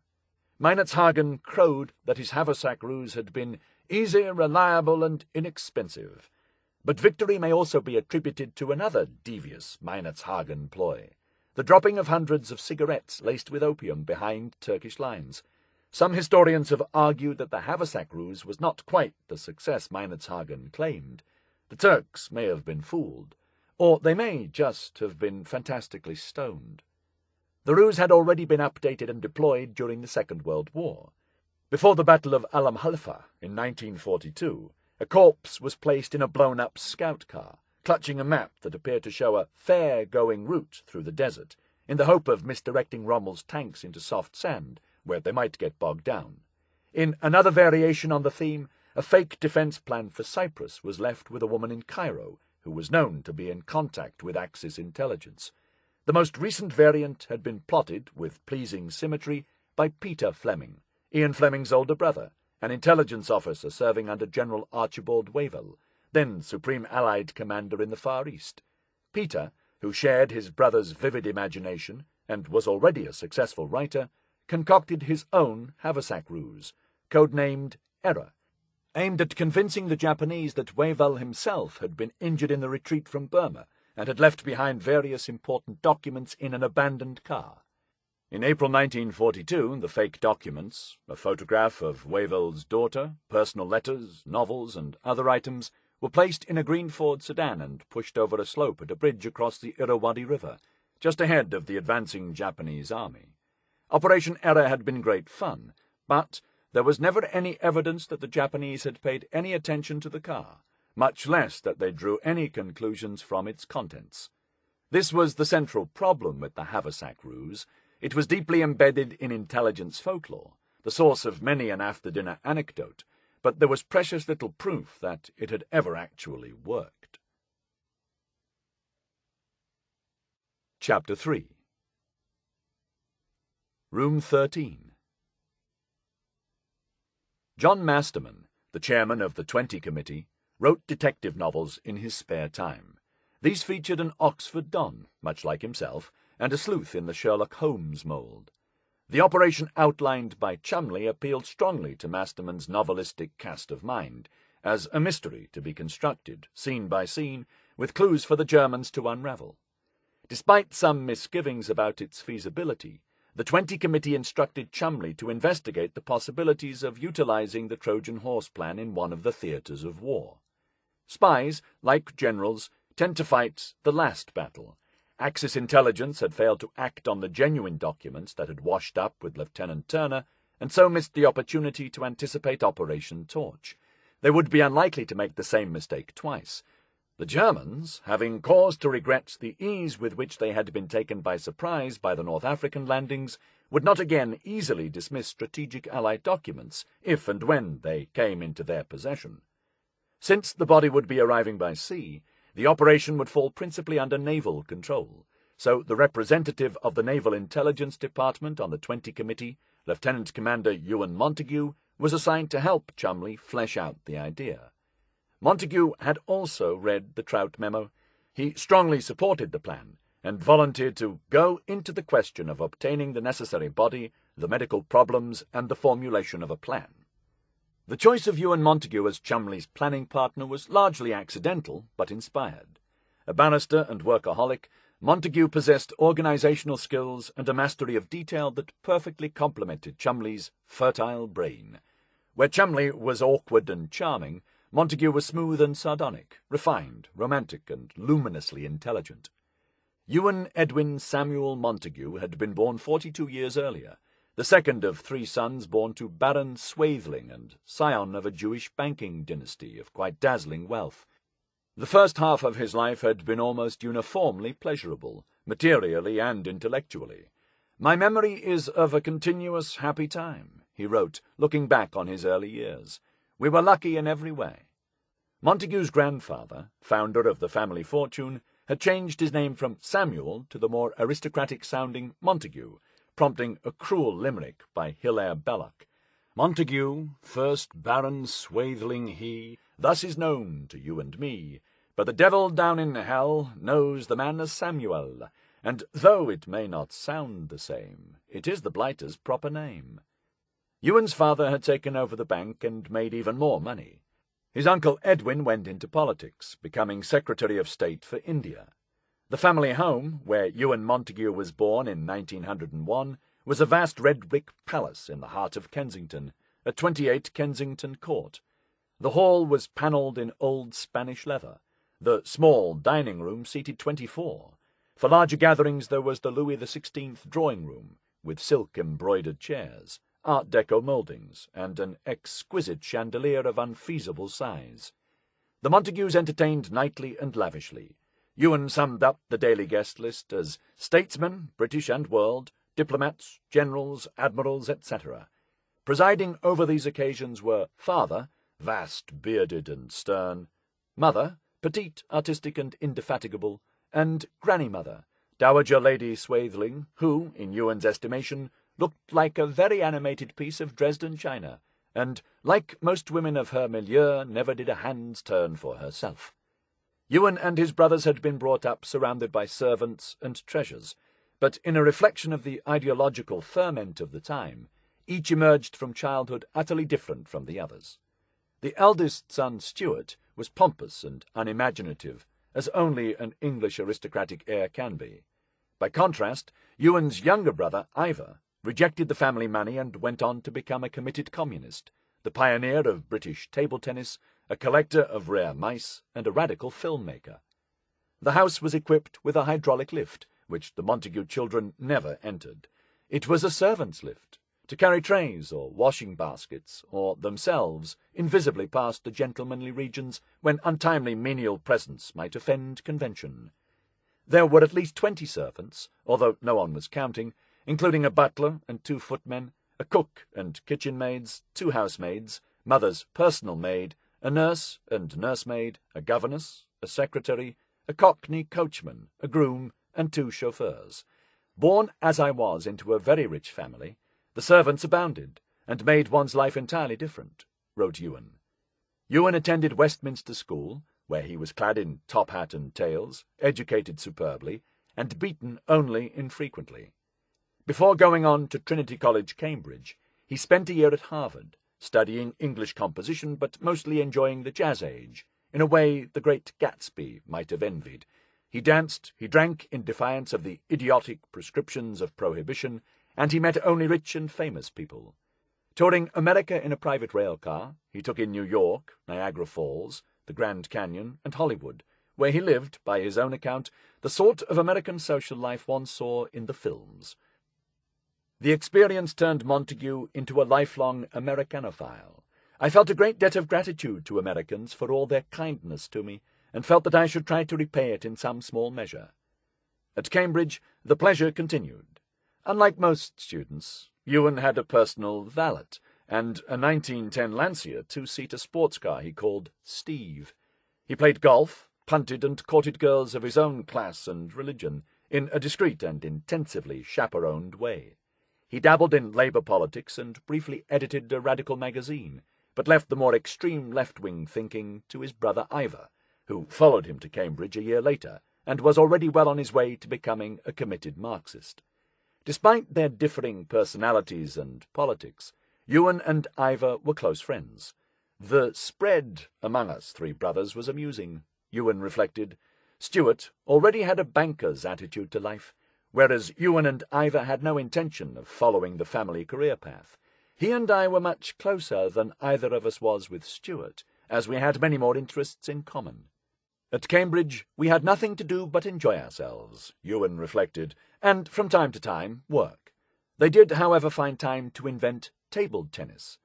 Meinertzhagen crowed that his haversack ruse had been easy, reliable, and inexpensive. But victory may also be attributed to another devious Meinertzhagen ploy: the dropping of hundreds of cigarettes laced with opium behind Turkish lines. Some historians have argued that the haversack ruse was not quite the success Meinertzhagen claimed. The Turks may have been fooled, or they may just have been fantastically stoned. The ruse had already been updated and deployed during the Second World War. Before the Battle of Alam Halfa in 1942, a corpse was placed in a blown-up scout car, clutching a map that appeared to show a fair-going route through the desert, in the hope of misdirecting Rommel's tanks into soft sand, where they might get bogged down. In another variation on the theme, a fake defense plan for Cyprus was left with a woman in Cairo, who was known to be in contact with Axis intelligence. The most recent variant had been plotted, with pleasing symmetry, by Peter Fleming, Ian Fleming's older brother, an intelligence officer serving under General Archibald Wavell, then Supreme Allied Commander in the Far East. Peter, who shared his brother's vivid imagination and was already a successful writer, concocted his own haversack ruse, codenamed Error, aimed at convincing the Japanese that Wavell himself had been injured in the retreat from Burma and had left behind various important documents in an abandoned car. In April 1942, the fake documents, a photograph of Wavell's daughter, personal letters, novels, and other items, were placed in a green Ford sedan and pushed over a slope at a bridge across the Irrawaddy River, just ahead of the advancing Japanese army. Operation Error had been great fun, but there was never any evidence that the Japanese had paid any attention to the car, much less that they drew any conclusions from its contents. This was the central problem with the haversack ruse. It was deeply embedded in intelligence folklore, the source of many an after-dinner anecdote, but there was precious little proof that it had ever actually worked. Chapter 3. Room 13. John Masterman, the chairman of the 20 Committee, wrote detective novels in his spare time. These featured an Oxford Don, much like himself, and a sleuth in the Sherlock Holmes mould. The operation outlined by Cholmondeley appealed strongly to Masterman's novelistic cast of mind, as a mystery to be constructed, scene by scene, with clues for the Germans to unravel. Despite some misgivings about its feasibility, the 20 Committee instructed Cholmondeley to investigate the possibilities of utilizing the Trojan horse plan in one of the theatres of war. Spies, like generals, tend to fight the last battle. Axis intelligence had failed to act on the genuine documents that had washed up with Lieutenant Turner, and so missed the opportunity to anticipate Operation Torch. They would be unlikely to make the same mistake twice. The Germans, having cause to regret the ease with which they had been taken by surprise by the North African landings, would not again easily dismiss strategic Allied documents if and when they came into their possession. Since the body would be arriving by sea, the operation would fall principally under naval control, so the representative of the Naval Intelligence Department on the 20 Committee, Lieutenant Commander Ewen Montagu, was assigned to help Cholmondeley flesh out the idea. Montagu had also read the Trout memo. He strongly supported the plan, and volunteered to go into the question of obtaining the necessary body, the medical problems, and the formulation of a plan. The choice of Ewen Montagu as Cholmondeley's planning partner was largely accidental, but inspired. A barrister and workaholic, Montagu possessed organizational skills and a mastery of detail that perfectly complemented Cholmondeley's fertile brain. Where Cholmondeley was awkward and charming, Montagu was smooth and sardonic, refined, romantic, and luminously intelligent. Ewen Edwin Samuel Montagu had been born 42 years earlier, the second of 3 sons born to Baron Swathling and scion of a Jewish banking dynasty of quite dazzling wealth. The first half of his life had been almost uniformly pleasurable, materially and intellectually. "My memory is of a continuous happy time," he wrote, looking back on his early years. "We were lucky in every way." Montagu's grandfather, founder of the family fortune, had changed his name from Samuel to the more aristocratic-sounding Montagu, prompting a cruel limerick by Hilaire Belloc. "Montagu, first Baron Swathling he, thus is known to you and me, but the devil down in hell knows the man as Samuel, and though it may not sound the same, it is the blighter's proper name." Ewen's father had taken over the bank and made even more money. His uncle Edwin went into politics, becoming Secretary of State for India. The family home, where Ewen Montagu was born in 1901, was a vast red-brick palace in the heart of Kensington, at 28 Kensington Court. The hall was panelled in old Spanish leather. The small dining room seated 24. For larger gatherings there was the Louis XVI drawing-room, with silk-embroidered chairs, Art Deco mouldings, and an exquisite chandelier of unfeasible size. The Montagus entertained nightly and lavishly. Ewen summed up the daily guest list as statesmen, British and world, diplomats, generals, admirals, etc. Presiding over these occasions were father, vast, bearded and stern; mother, petite, artistic and indefatigable, and Granny Mother, Dowager Lady Swathling, who, in Ewen's estimation, looked like a very animated piece of Dresden china, and, like most women of her milieu, never did a hand's turn for herself. Ewen and his brothers had been brought up surrounded by servants and treasures, but in a reflection of the ideological ferment of the time, each emerged from childhood utterly different from the others. The eldest son, Stuart, was pompous and unimaginative, as only an English aristocratic heir can be. By contrast, Ewen's younger brother, Ivor, rejected the family money and went on to become a committed communist, the pioneer of British table tennis, a collector of rare mice, and a radical filmmaker. The house was equipped with a hydraulic lift, which the Montagu children never entered. It was a servant's lift, to carry trays or washing baskets, or themselves invisibly past the gentlemanly regions when untimely menial presence might offend convention. There were at least 20 servants, although no one was counting, including a butler and 2 footmen, a cook and kitchen maids, 2 housemaids, mother's personal maid, a nurse and nursemaid, a governess, a secretary, a cockney coachman, a groom, and 2 chauffeurs. Born as I was into a very rich family, the servants abounded, and made one's life entirely different, wrote Ewen. Ewen attended Westminster School, where he was clad in top hat and tails, educated superbly, and beaten only infrequently. Before going on to Trinity College, Cambridge, he spent a year at Harvard, studying English composition but mostly enjoying the jazz age, in a way the great Gatsby might have envied. He danced, he drank in defiance of the idiotic prescriptions of prohibition, and he met only rich and famous people. Touring America in a private rail car, he took in New York, Niagara Falls, the Grand Canyon, and Hollywood, where he lived, by his own account, the sort of American social life one saw in the films. The experience turned Montagu into a lifelong Americanophile. I felt a great debt of gratitude to Americans for all their kindness to me, and felt that I should try to repay it in some small measure. At Cambridge, the pleasure continued. Unlike most students, Ewen had a personal valet, and a 1910 Lancia 2-seater sports car he called Steve. He played golf, punted, and courted girls of his own class and religion, in a discreet and intensively chaperoned way. He dabbled in Labour politics and briefly edited a radical magazine, but left the more extreme left-wing thinking to his brother Ivor, who followed him to Cambridge a year later, and was already well on his way to becoming a committed Marxist. Despite their differing personalities and politics, Ewen and Ivor were close friends. The spread among us 3 brothers was amusing, Ewen reflected. Stuart already had a banker's attitude to life, whereas Ewen and Ivor had no intention of following the family career path. He and I were much closer than either of us was with Stuart, as we had many more interests in common. At Cambridge, we had nothing to do but enjoy ourselves, Ewen reflected, and from time to time work. They did, however, find time to invent table tennis.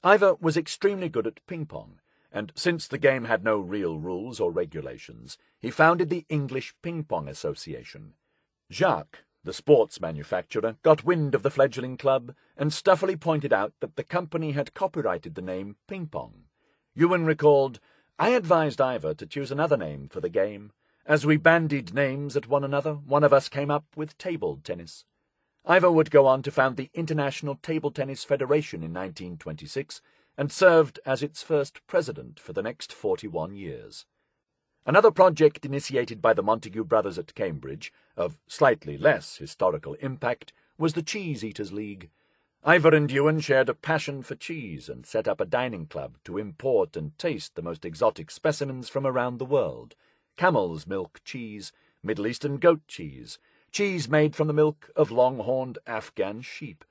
Ivor was extremely good at ping-pong, and since the game had no real rules or regulations, he founded the English Ping-Pong Association. Jacques, the sports manufacturer, got wind of the fledgling club and stuffily pointed out that the company had copyrighted the name ping-pong. Ewen recalled, "I advised Ivor to choose another name for the game. As we bandied names at one another, one of us came up with table tennis." Ivor would go on to found the International Table Tennis Federation in 1926 and served as its first president for the next 41 years. Another project initiated by the Montagu brothers at Cambridge, of slightly less historical impact, was the Cheese Eaters League. Ivor and Ewen shared a passion for cheese and set up a dining club to import and taste the most exotic specimens from around the world: camel's milk cheese, Middle Eastern goat cheese, cheese made from the milk of long-horned Afghan sheep.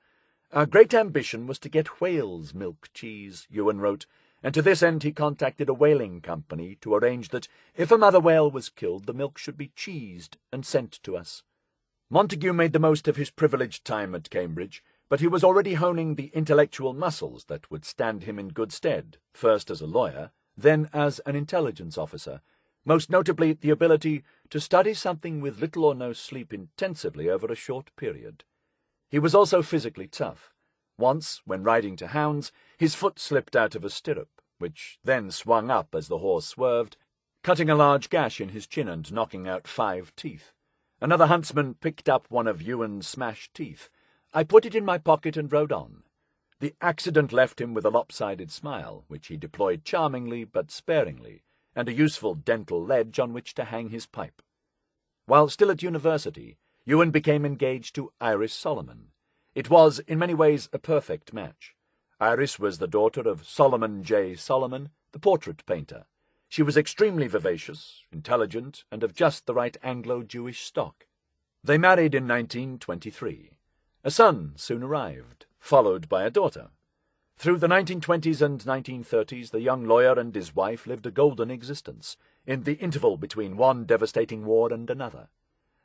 "Our great ambition was to get whale's milk cheese," Ewen wrote, and to this end he contacted a whaling company to arrange that, if a mother whale was killed, the milk should be cheesed and sent to us. Montagu made the most of his privileged time at Cambridge, but he was already honing the intellectual muscles that would stand him in good stead, first as a lawyer, then as an intelligence officer, most notably the ability to study something with little or no sleep intensively over a short period. He was also physically tough. Once, when riding to hounds, his foot slipped out of a stirrup, which then swung up as the horse swerved, cutting a large gash in his chin and knocking out 5 teeth. Another huntsman picked up one of Ewen's smashed teeth. I put it in my pocket and rode on. The accident left him with a lopsided smile, which he deployed charmingly but sparingly, and a useful dental ledge on which to hang his pipe. While still at university, Ewen became engaged to Iris Solomon. It was, in many ways, a perfect match. Iris was the daughter of Solomon J. Solomon, the portrait painter. She was extremely vivacious, intelligent, and of just the right Anglo-Jewish stock. They married in 1923. A son soon arrived, followed by a daughter. Through the 1920s and 1930s, the young lawyer and his wife lived a golden existence, in the interval between one devastating war and another.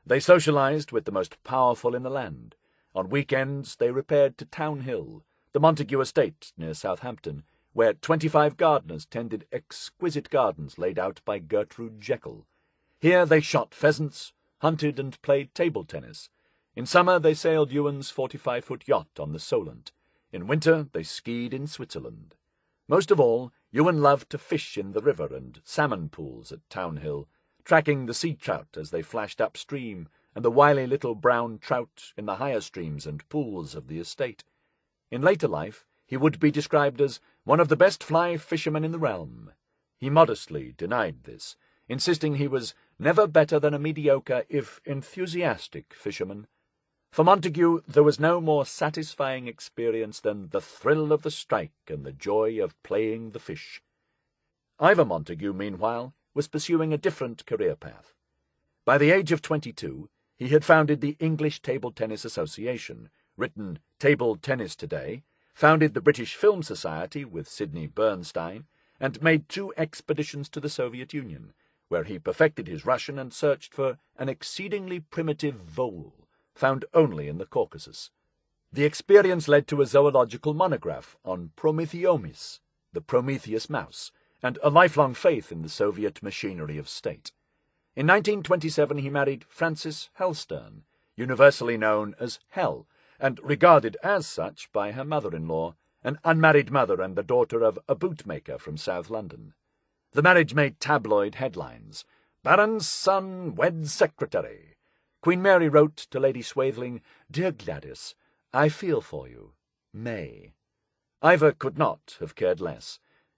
They socialized with the most powerful in the land. On weekends they repaired to Town Hill, the Montagu estate near Southampton, where 25 gardeners tended exquisite gardens laid out by Gertrude Jekyll. Here they shot pheasants, hunted and played table tennis. In summer they sailed Ewen's 45-foot yacht on the Solent. In winter they skied in Switzerland. Most of all, Ewen loved to fish in the river and salmon pools at Town Hill, tracking the sea trout as they flashed upstream and the wily little brown trout in the higher streams and pools of the estate. In later life he would be described as one of the best fly fishermen in the realm. He modestly denied this, insisting he was never better than a mediocre, if enthusiastic, fisherman. For Montagu there was no more satisfying experience than the thrill of the strike and the joy of playing the fish. Ivor Montagu, meanwhile, was pursuing a different career path. By the age of 22, he had founded the English Table Tennis Association, written Table Tennis Today, founded the British Film Society with Sidney Bernstein, and made 2 expeditions to the Soviet Union, where he perfected his Russian and searched for an exceedingly primitive vole, found only in the Caucasus. The experience led to a zoological monograph on Prometheomis, the Prometheus mouse, and a lifelong faith in the Soviet machinery of state. In 1927 he married Frances Hellstern, universally known as Hell, and regarded as such by her mother-in-law, an unmarried mother and the daughter of a bootmaker from South London. The marriage made tabloid headlines. "Baron's son weds secretary." Queen Mary wrote to Lady Swathling, "Dear Gladys, I feel for you. May." Ivor could not have cared less.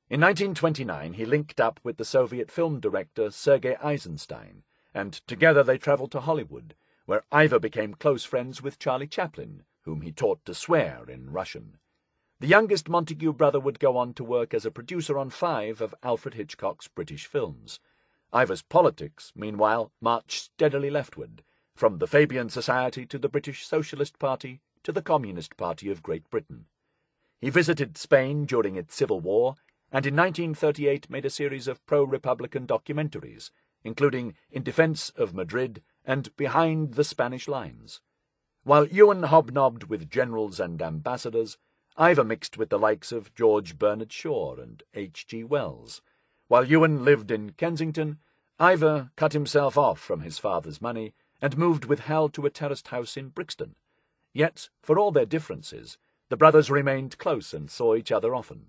In 1929 he linked up with the Soviet film director Sergei Eisenstein, and together they travelled to Hollywood, where Ivor became close friends with Charlie Chaplin, whom he taught to swear in Russian. The youngest Montagu brother would go on to work as a producer on 5 of Alfred Hitchcock's British films. Ivor's politics, meanwhile, marched steadily leftward, from the Fabian Society to the British Socialist Party to the Communist Party of Great Britain. He visited Spain during its civil war, and in 1938 made a series of pro-Republican documentaries, including In Defense of Madrid and Behind the Spanish Lines. While Ewen hobnobbed with generals and ambassadors, Ivor mixed with the likes of George Bernard Shaw and H.G. Wells. While Ewen lived in Kensington, Ivor cut himself off from his father's money and moved with Hal to a terraced house in Brixton. Yet, for all their differences, the brothers remained close and saw each other often.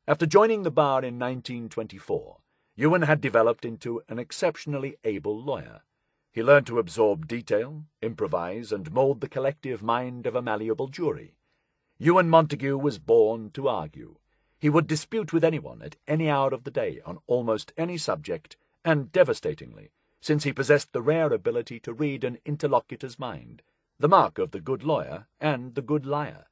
After joining the bar in 1924, Ewen had developed into an exceptionally able lawyer. He learned to absorb detail, improvise, and mould the collective mind of a malleable jury. Ewen Montagu was born to argue. He would dispute with anyone at any hour of the day on almost any subject, and devastatingly, since he possessed the rare ability to read an interlocutor's mind, the mark of the good lawyer and the good liar.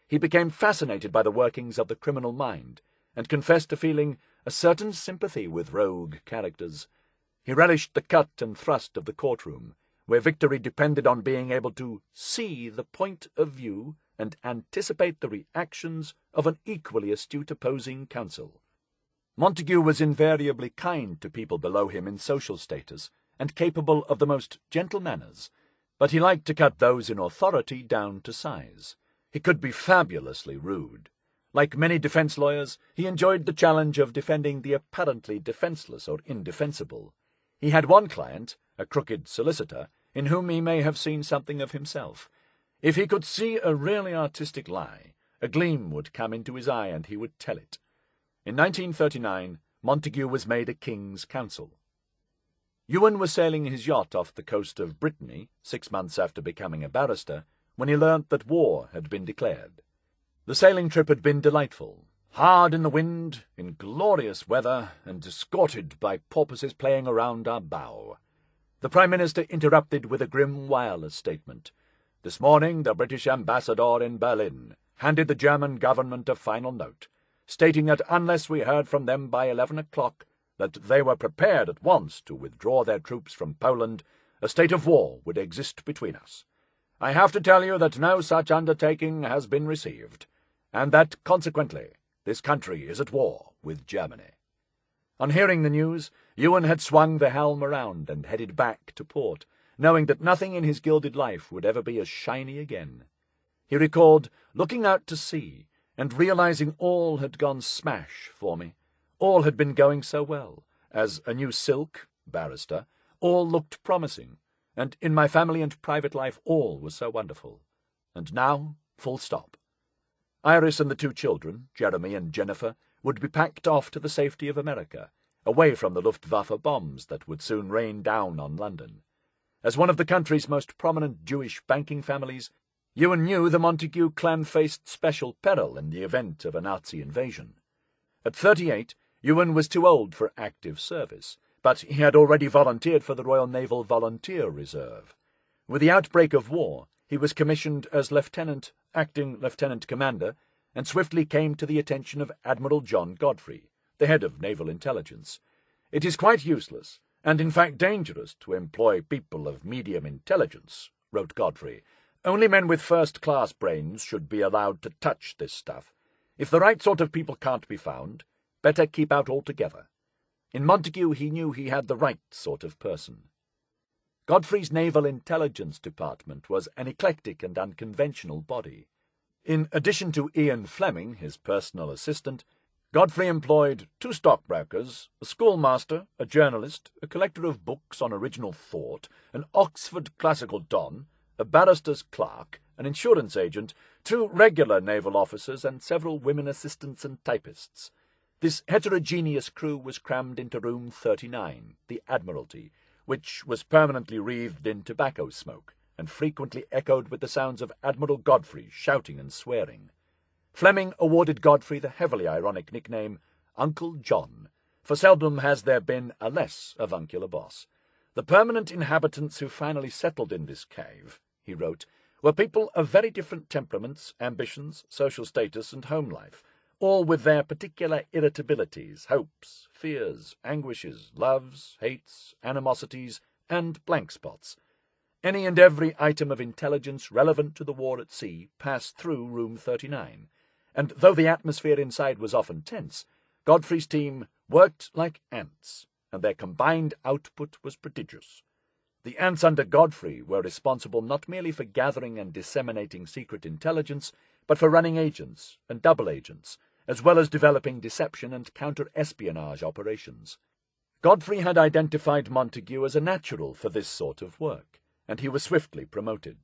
He became fascinated by the workings of the criminal mind, and confessed to feeling a certain sympathy with rogue characters. He relished the cut and thrust of the courtroom, where victory depended on being able to see the point of view and anticipate the reactions of an equally astute opposing counsel. Montagu was invariably kind to people below him in social status, and capable of the most gentle manners, but he liked to cut those in authority down to size. He could be fabulously rude. Like many defense lawyers, he enjoyed the challenge of defending the apparently defenseless or indefensible. He had one client, a crooked solicitor, in whom he may have seen something of himself. If he could see a really artistic lie, a gleam would come into his eye and he would tell it. In 1939, Montagu was made a King's Counsel. Ewen was sailing his yacht off the coast of Brittany 6 months after becoming a barrister, when he learnt that war had been declared. The sailing trip had been delightful, hard in the wind, in glorious weather, and escorted by porpoises playing around our bow. The Prime Minister interrupted with a grim wireless statement. This morning the British ambassador in Berlin handed the German government a final note, stating that unless we heard from them by 11 o'clock, that they were prepared at once to withdraw their troops from Poland, a state of war would exist between us. I have to tell you that no such undertaking has been received, and that, consequently, this country is at war with Germany. On hearing the news, Ewen had swung the helm around and headed back to port, knowing that nothing in his gilded life would ever be as shiny again. He recalled looking out to sea and realizing all had gone smash for me. All had been going so well. As a new silk, barrister, all looked promising, and in my family and private life all was so wonderful. And now, full stop. Iris and the 2 children, Jeremy and Jennifer, would be packed off to the safety of America, away from the Luftwaffe bombs that would soon rain down on London. As one of the country's most prominent Jewish banking families, Ewen knew the Montagu clan faced special peril in the event of a Nazi invasion. At 38, Ewen was too old for active service, but he had already volunteered for the Royal Naval Volunteer Reserve. With the outbreak of war, he was commissioned as acting lieutenant commander, and swiftly came to the attention of Admiral John Godfrey, the head of naval intelligence. It is quite useless, and in fact dangerous, to employ people of medium intelligence, wrote Godfrey. Only men with first-class brains should be allowed to touch this stuff. If the right sort of people can't be found, better keep out altogether. In Montagu he knew he had the right sort of person. Godfrey's Naval Intelligence Department was an eclectic and unconventional body. In addition to Ian Fleming, his personal assistant, Godfrey employed 2 stockbrokers, a schoolmaster, a journalist, a collector of books on original thought, an Oxford classical don, a barrister's clerk, an insurance agent, 2 regular naval officers, and several women assistants and typists. This heterogeneous crew was crammed into room 39, the Admiralty, which was permanently wreathed in tobacco smoke, and frequently echoed with the sounds of Admiral Godfrey shouting and swearing. Fleming awarded Godfrey the heavily ironic nickname Uncle John, for seldom has there been a less avuncular boss. The permanent inhabitants who finally settled in this cave, he wrote, were people of very different temperaments, ambitions, social status, and home life, all with their particular irritabilities, hopes, fears, anguishes, loves, hates, animosities, and blank spots. Any and every item of intelligence relevant to the war at sea passed through room 39, and though the atmosphere inside was often tense, Godfrey's team worked like ants, and their combined output was prodigious. The ants under Godfrey were responsible not merely for gathering and disseminating secret intelligence, but for running agents and double agents, as well as developing deception and counter-espionage operations. Godfrey had identified Montagu as a natural for this sort of work, and he was swiftly promoted.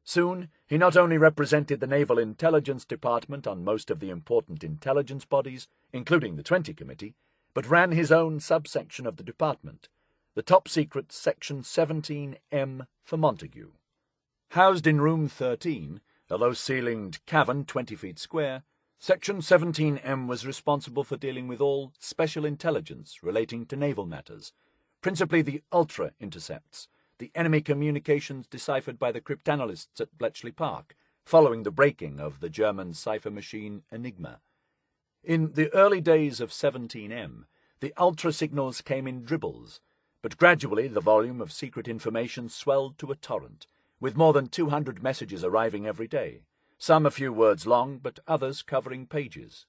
Soon he not only represented the Naval Intelligence Department on most of the important intelligence bodies, including the 20 Committee, but ran his own subsection of the department, the top-secret Section 17M for Montagu. Housed in Room 13, a low-ceilinged cavern 20 feet square, Section 17M was responsible for dealing with all special intelligence relating to naval matters, principally the ultra-intercepts, the enemy communications deciphered by the cryptanalysts at Bletchley Park, following the breaking of the German cipher machine Enigma. In the early days of 17M, the ultra-signals came in dribbles, but gradually the volume of secret information swelled to a torrent, with more than 200 messages arriving every day, some a few words long, but others covering pages.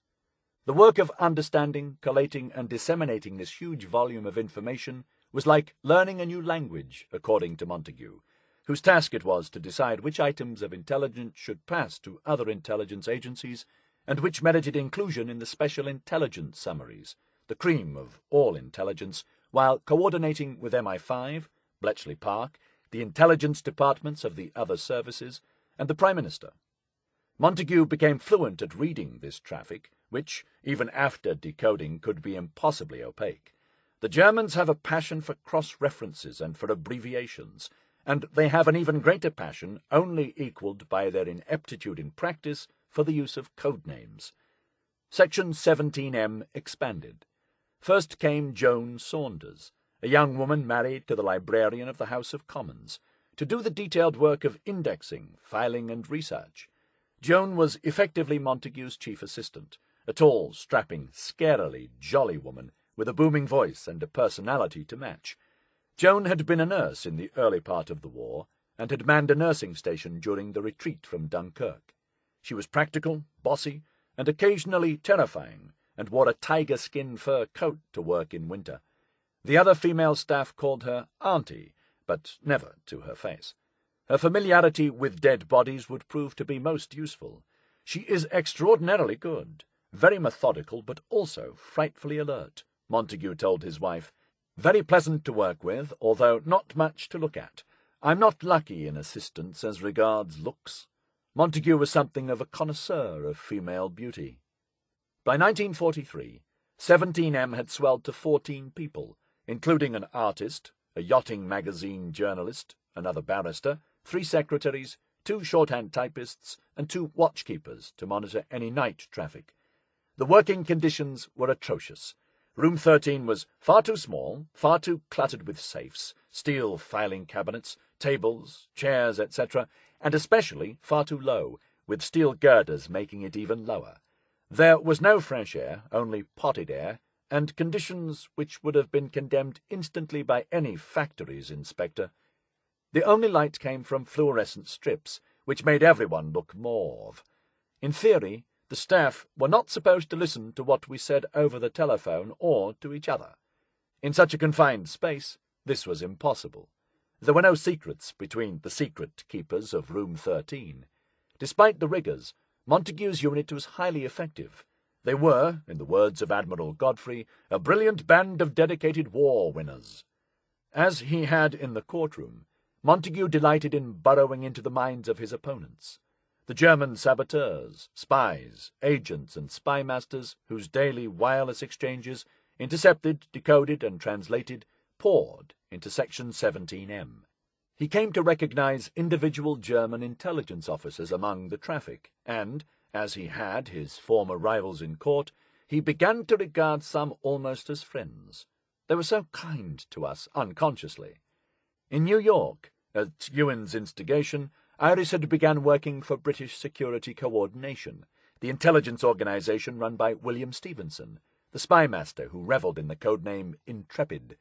The work of understanding, collating, and disseminating this huge volume of information was like learning a new language, according to Montagu, whose task it was to decide which items of intelligence should pass to other intelligence agencies and which merited inclusion in the special intelligence summaries, the cream of all intelligence, while coordinating with MI5, Bletchley Park, the intelligence departments of the other services, and the Prime Minister. Montagu became fluent at reading this traffic, which, even after decoding, could be impossibly opaque. The Germans have a passion for cross-references and for abbreviations, and they have an even greater passion, only equalled by their ineptitude in practice, for the use of code names. Section 17M expanded. First came Joan Saunders, a young woman married to the librarian of the House of Commons, to do the detailed work of indexing, filing, and research. Joan was effectively Montagu's chief assistant, a tall, strapping, scarily jolly woman with a booming voice and a personality to match. Joan had been a nurse in the early part of the war, and had manned a nursing station during the retreat from Dunkirk. She was practical, bossy, and occasionally terrifying, and wore a tiger-skin fur coat to work in winter. The other female staff called her Auntie, but never to her face. Her familiarity with dead bodies would prove to be most useful. She is extraordinarily good, very methodical, but also frightfully alert, Montagu told his wife. Very pleasant to work with, although not much to look at. I'm not lucky in assistants as regards looks. Montagu was something of a connoisseur of female beauty. By 1943, 17M had swelled to 14 people, including an artist, a yachting magazine journalist, another barrister, 3 secretaries, 2 shorthand typists, and 2 watchkeepers to monitor any night traffic. The working conditions were atrocious. Room 13 was far too small, far too cluttered with safes, steel filing cabinets, tables, chairs, etc., and especially far too low, with steel girders making it even lower. There was no fresh air, only potted air, and conditions which would have been condemned instantly by any factories inspector. The only light came from fluorescent strips, which made everyone look mauve. In theory, the staff were not supposed to listen to what we said over the telephone or to each other. In such a confined space, this was impossible. There were no secrets between the secret keepers of Room 13. Despite the rigours, Montagu's unit was highly effective. They were, in the words of Admiral Godfrey, a brilliant band of dedicated war winners. As he had in the courtroom, Montagu delighted in burrowing into the minds of his opponents. The German saboteurs, spies, agents, and spy masters, whose daily wireless exchanges, intercepted, decoded, and translated, poured into Section 17M. He came to recognize individual German intelligence officers among the traffic, and, as he had his former rivals in court, he began to regard some almost as friends. They were so kind to us unconsciously. In New York, at Ewen's instigation, Iris had begun working for British Security Coordination, the intelligence organization run by William Stevenson, the spy master who revelled in the codename Intrepid.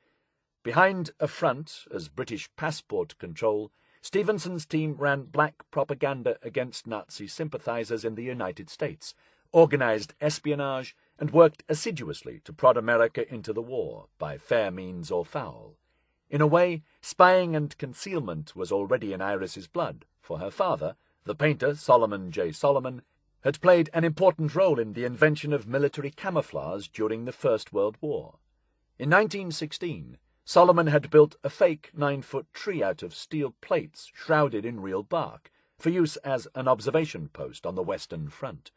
Behind a front as British passport control, Stevenson's team ran black propaganda against Nazi sympathizers in the United States, organized espionage, and worked assiduously to prod America into the war, by fair means or foul. In a way, spying and concealment was already in Iris's blood, for her father, the painter Solomon J. Solomon, had played an important role in the invention of military camouflage during the First World War. In 1916, Solomon had built a fake 9-foot tree out of steel plates shrouded in real bark, for use as an observation post on the Western Front.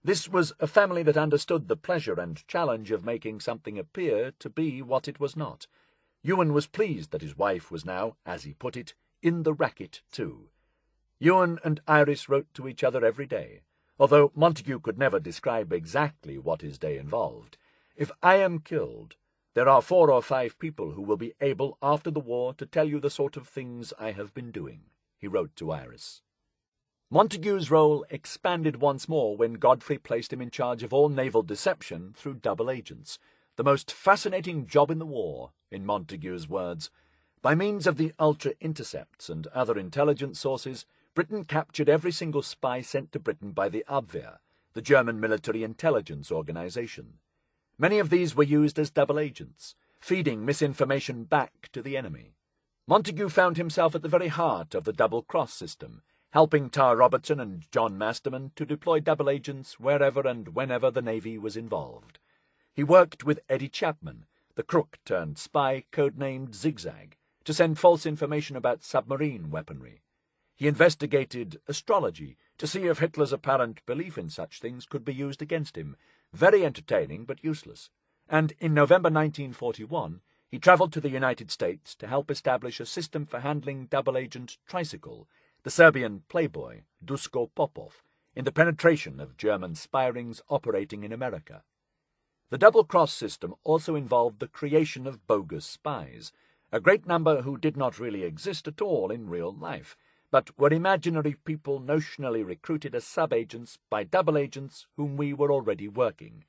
This was a family that understood the pleasure and challenge of making something appear to be what it was not. Ewen was pleased that his wife was now, as he put it, in the racket too. Ewen and Iris wrote to each other every day, although Montagu could never describe exactly what his day involved. If I am killed, there are 4 or 5 people who will be able, after the war, to tell you the sort of things I have been doing, he wrote to Iris. Montagu's role expanded once more when Godfrey placed him in charge of all naval deception through double agents, the most fascinating job in the war, in Montagu's words. By means of the ultra-intercepts and other intelligence sources, Britain captured every single spy sent to Britain by the Abwehr, the German military intelligence organization. Many of these were used as double agents, feeding misinformation back to the enemy. Montagu found himself at the very heart of the double-cross system, helping Tar Robertson and John Masterman to deploy double agents wherever and whenever the Navy was involved. He worked with Eddie Chapman, the crook-turned-spy codenamed Zigzag, to send false information about submarine weaponry. He investigated astrology to see if Hitler's apparent belief in such things could be used against him, very entertaining but useless, and in November 1941 he travelled to the United States to help establish a system for handling double-agent tricycle, the Serbian playboy Duško Popov, in the penetration of German spy rings operating in America. The double-cross system also involved the creation of bogus spies, a great number who did not really exist at all in real life, but were imaginary people notionally recruited as sub-agents by double-agents whom we were already working.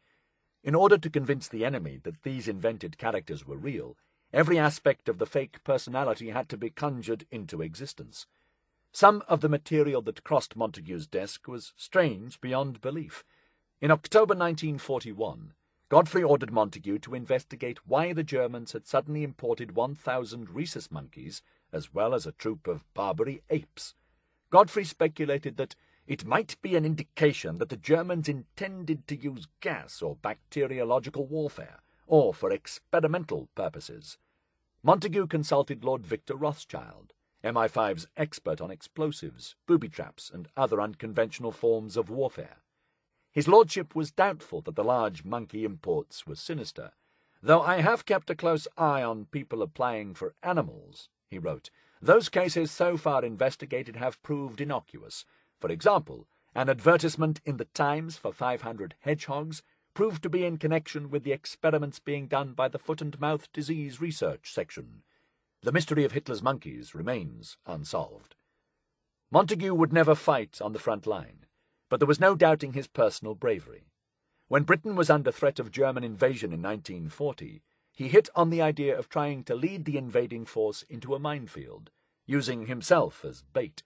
In order to convince the enemy that these invented characters were real, every aspect of the fake personality had to be conjured into existence. Some of the material that crossed Montagu's desk was strange beyond belief. In October 1941, Godfrey ordered Montagu to investigate why the Germans had suddenly imported 1,000 rhesus monkeys, as well as a troop of Barbary apes. Godfrey speculated that it might be an indication that the Germans intended to use gas or bacteriological warfare, or for experimental purposes. Montagu consulted Lord Victor Rothschild, MI5's expert on explosives, booby traps, and other unconventional forms of warfare. His lordship was doubtful that the large monkey imports were sinister. "Though I have kept a close eye on people applying for animals," he wrote, "those cases so far investigated have proved innocuous. For example, an advertisement in the Times for 500 hedgehogs proved to be in connection with the experiments being done by the Foot and Mouth Disease Research Section. The mystery of Hitler's monkeys remains unsolved." Montagu would never fight on the front line, but there was no doubting his personal bravery. When Britain was under threat of German invasion in 1940, he hit on the idea of trying to lead the invading force into a minefield, using himself as bait.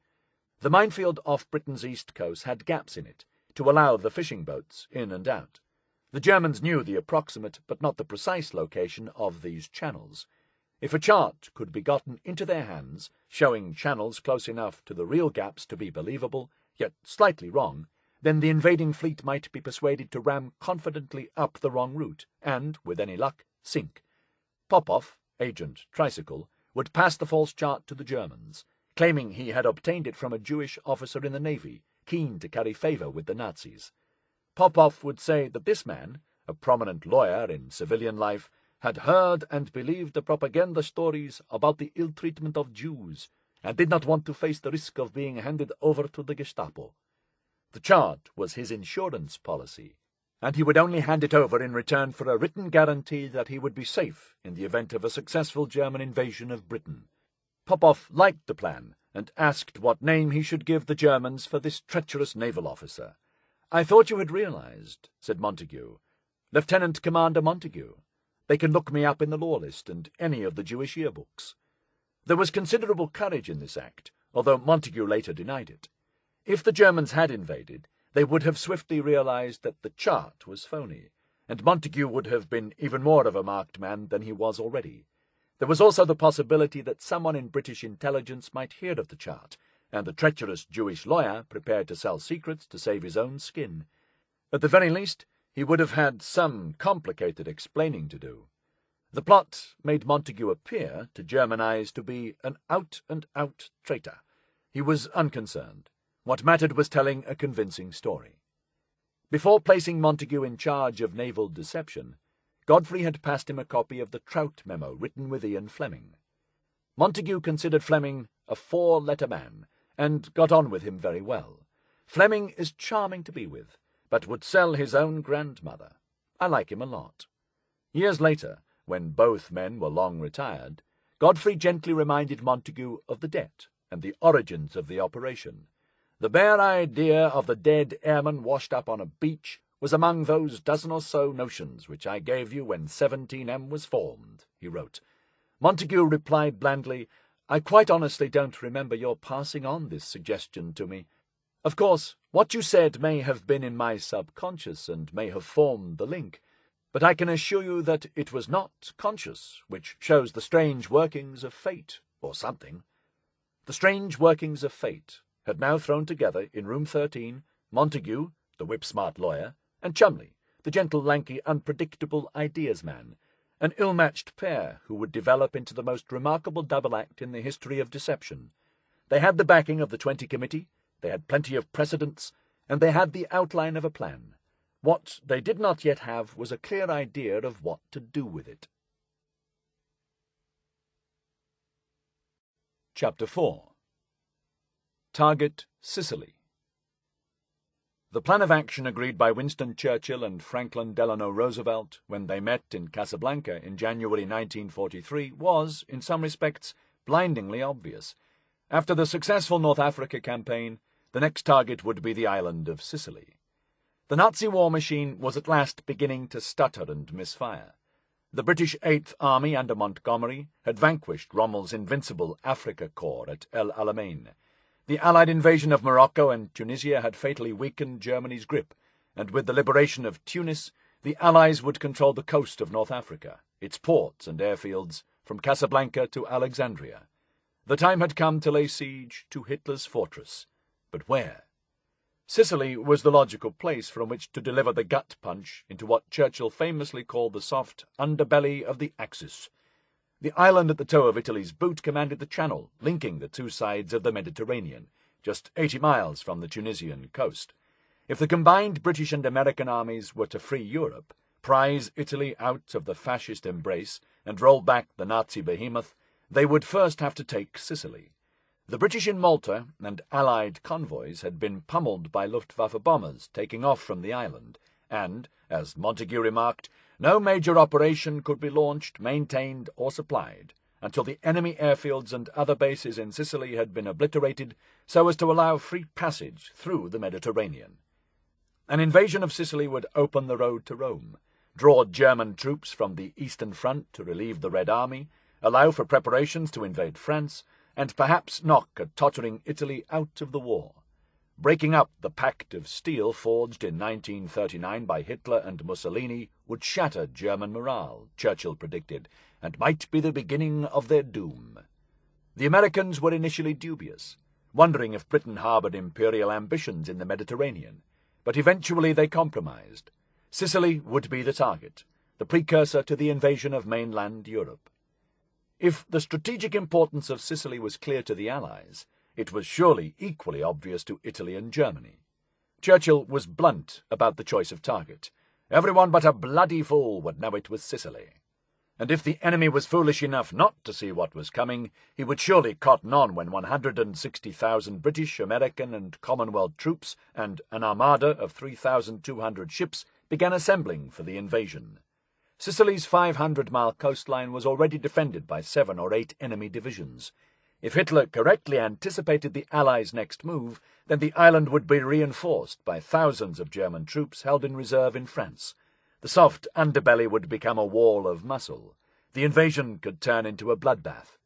The minefield off Britain's east coast had gaps in it, to allow the fishing boats in and out. The Germans knew the approximate but not the precise location of these channels. If a chart could be gotten into their hands, showing channels close enough to the real gaps to be believable, yet slightly wrong, then the invading fleet might be persuaded to ram confidently up the wrong route, and, with any luck, sink. Popov, agent Tricycle, would pass the false chart to the Germans, claiming he had obtained it from a Jewish officer in the Navy, keen to curry favour with the Nazis. Popov would say that this man, a prominent lawyer in civilian life, had heard and believed the propaganda stories about the ill treatment of Jews, and did not want to face the risk of being handed over to the Gestapo. The chart was his insurance policy, and he would only hand it over in return for a written guarantee that he would be safe in the event of a successful German invasion of Britain. Popov liked the plan, and asked what name he should give the Germans for this treacherous naval officer. "I thought you had realized," said Montagu. "Lieutenant Commander Montagu. They can look me up in the law list and any of the Jewish yearbooks." There was considerable courage in this act, although Montagu later denied it. If the Germans had invaded, they would have swiftly realized that the chart was phony, and Montagu would have been even more of a marked man than he was already. There was also the possibility that someone in British intelligence might hear of the chart, and the treacherous Jewish lawyer prepared to sell secrets to save his own skin. At the very least, he would have had some complicated explaining to do. The plot made Montagu appear, to German eyes, to be an out-and-out traitor. He was unconcerned. What mattered was telling a convincing story. Before placing Montagu in charge of naval deception, Godfrey had passed him a copy of the Trout memo written with Ian Fleming. Montagu considered Fleming a four-letter man, and got on with him very well. "Fleming is charming to be with, but would sell his own grandmother. I like him a lot." Years later, when both men were long retired, Godfrey gently reminded Montagu of the debt and the origins of the operation. "The bare idea of the dead airman washed up on a beach was among those dozen or so notions which I gave you when 17M was formed," he wrote. Montagu replied blandly, "I quite honestly don't remember your passing on this suggestion to me. Of course, what you said may have been in my subconscious and may have formed the link, but I can assure you that it was not conscious, which shows the strange workings of fate, or something." The strange workings of fate had now thrown together in room 13 Montagu, the whip-smart lawyer, and Cholmondeley, the gentle, lanky, unpredictable ideas man, an ill-matched pair who would develop into the most remarkable double act in the history of deception. They had the backing of the 20 Committee, they had plenty of precedents, and they had the outline of a plan. What they did not yet have was a clear idea of what to do with it. Chapter 4. Target Sicily. The plan of action agreed by Winston Churchill and Franklin Delano Roosevelt when they met in Casablanca in January 1943 was, in some respects, blindingly obvious. After the successful North Africa campaign, the next target would be the island of Sicily. The Nazi war machine was at last beginning to stutter and misfire. The British Eighth Army under Montgomery had vanquished Rommel's invincible Africa Corps at El Alamein. The Allied invasion of Morocco and Tunisia had fatally weakened Germany's grip, and with the liberation of Tunis, the Allies would control the coast of North Africa, its ports and airfields, from Casablanca to Alexandria. The time had come to lay siege to Hitler's fortress. But where? Sicily was the logical place from which to deliver the gut punch into what Churchill famously called the soft underbelly of the Axis. The island at the toe of Italy's boot commanded the channel, linking the two sides of the Mediterranean, just 80 miles from the Tunisian coast. If the combined British and American armies were to free Europe, prize Italy out of the fascist embrace, and roll back the Nazi behemoth, they would first have to take Sicily. The British in Malta and Allied convoys had been pummeled by Luftwaffe bombers taking off from the island, and, as Montagu remarked, no major operation could be launched, maintained, or supplied until the enemy airfields and other bases in Sicily had been obliterated so as to allow free passage through the Mediterranean. An invasion of Sicily would open the road to Rome, draw German troops from the Eastern Front to relieve the Red Army, allow for preparations to invade France, and perhaps knock a tottering Italy out of the war. Breaking up the pact of steel forged in 1939 by Hitler and Mussolini would shatter German morale, Churchill predicted, and might be the beginning of their doom. The Americans were initially dubious, wondering if Britain harboured imperial ambitions in the Mediterranean, but eventually they compromised. Sicily would be the target, the precursor to the invasion of mainland Europe. If the strategic importance of Sicily was clear to the Allies, it was surely equally obvious to Italy and Germany. Churchill was blunt about the choice of target. Everyone but a bloody fool would know it was Sicily. And if the enemy was foolish enough not to see what was coming, he would surely cotton on when 160,000 British, American, and Commonwealth troops and an armada of 3,200 ships began assembling for the invasion. Sicily's 500-mile coastline was already defended by 7 or 8 enemy divisions. If Hitler correctly anticipated the Allies' next move, then the island would be reinforced by thousands of German troops held in reserve in France. The soft underbelly would become a wall of muscle. The invasion could turn into a bloodbath.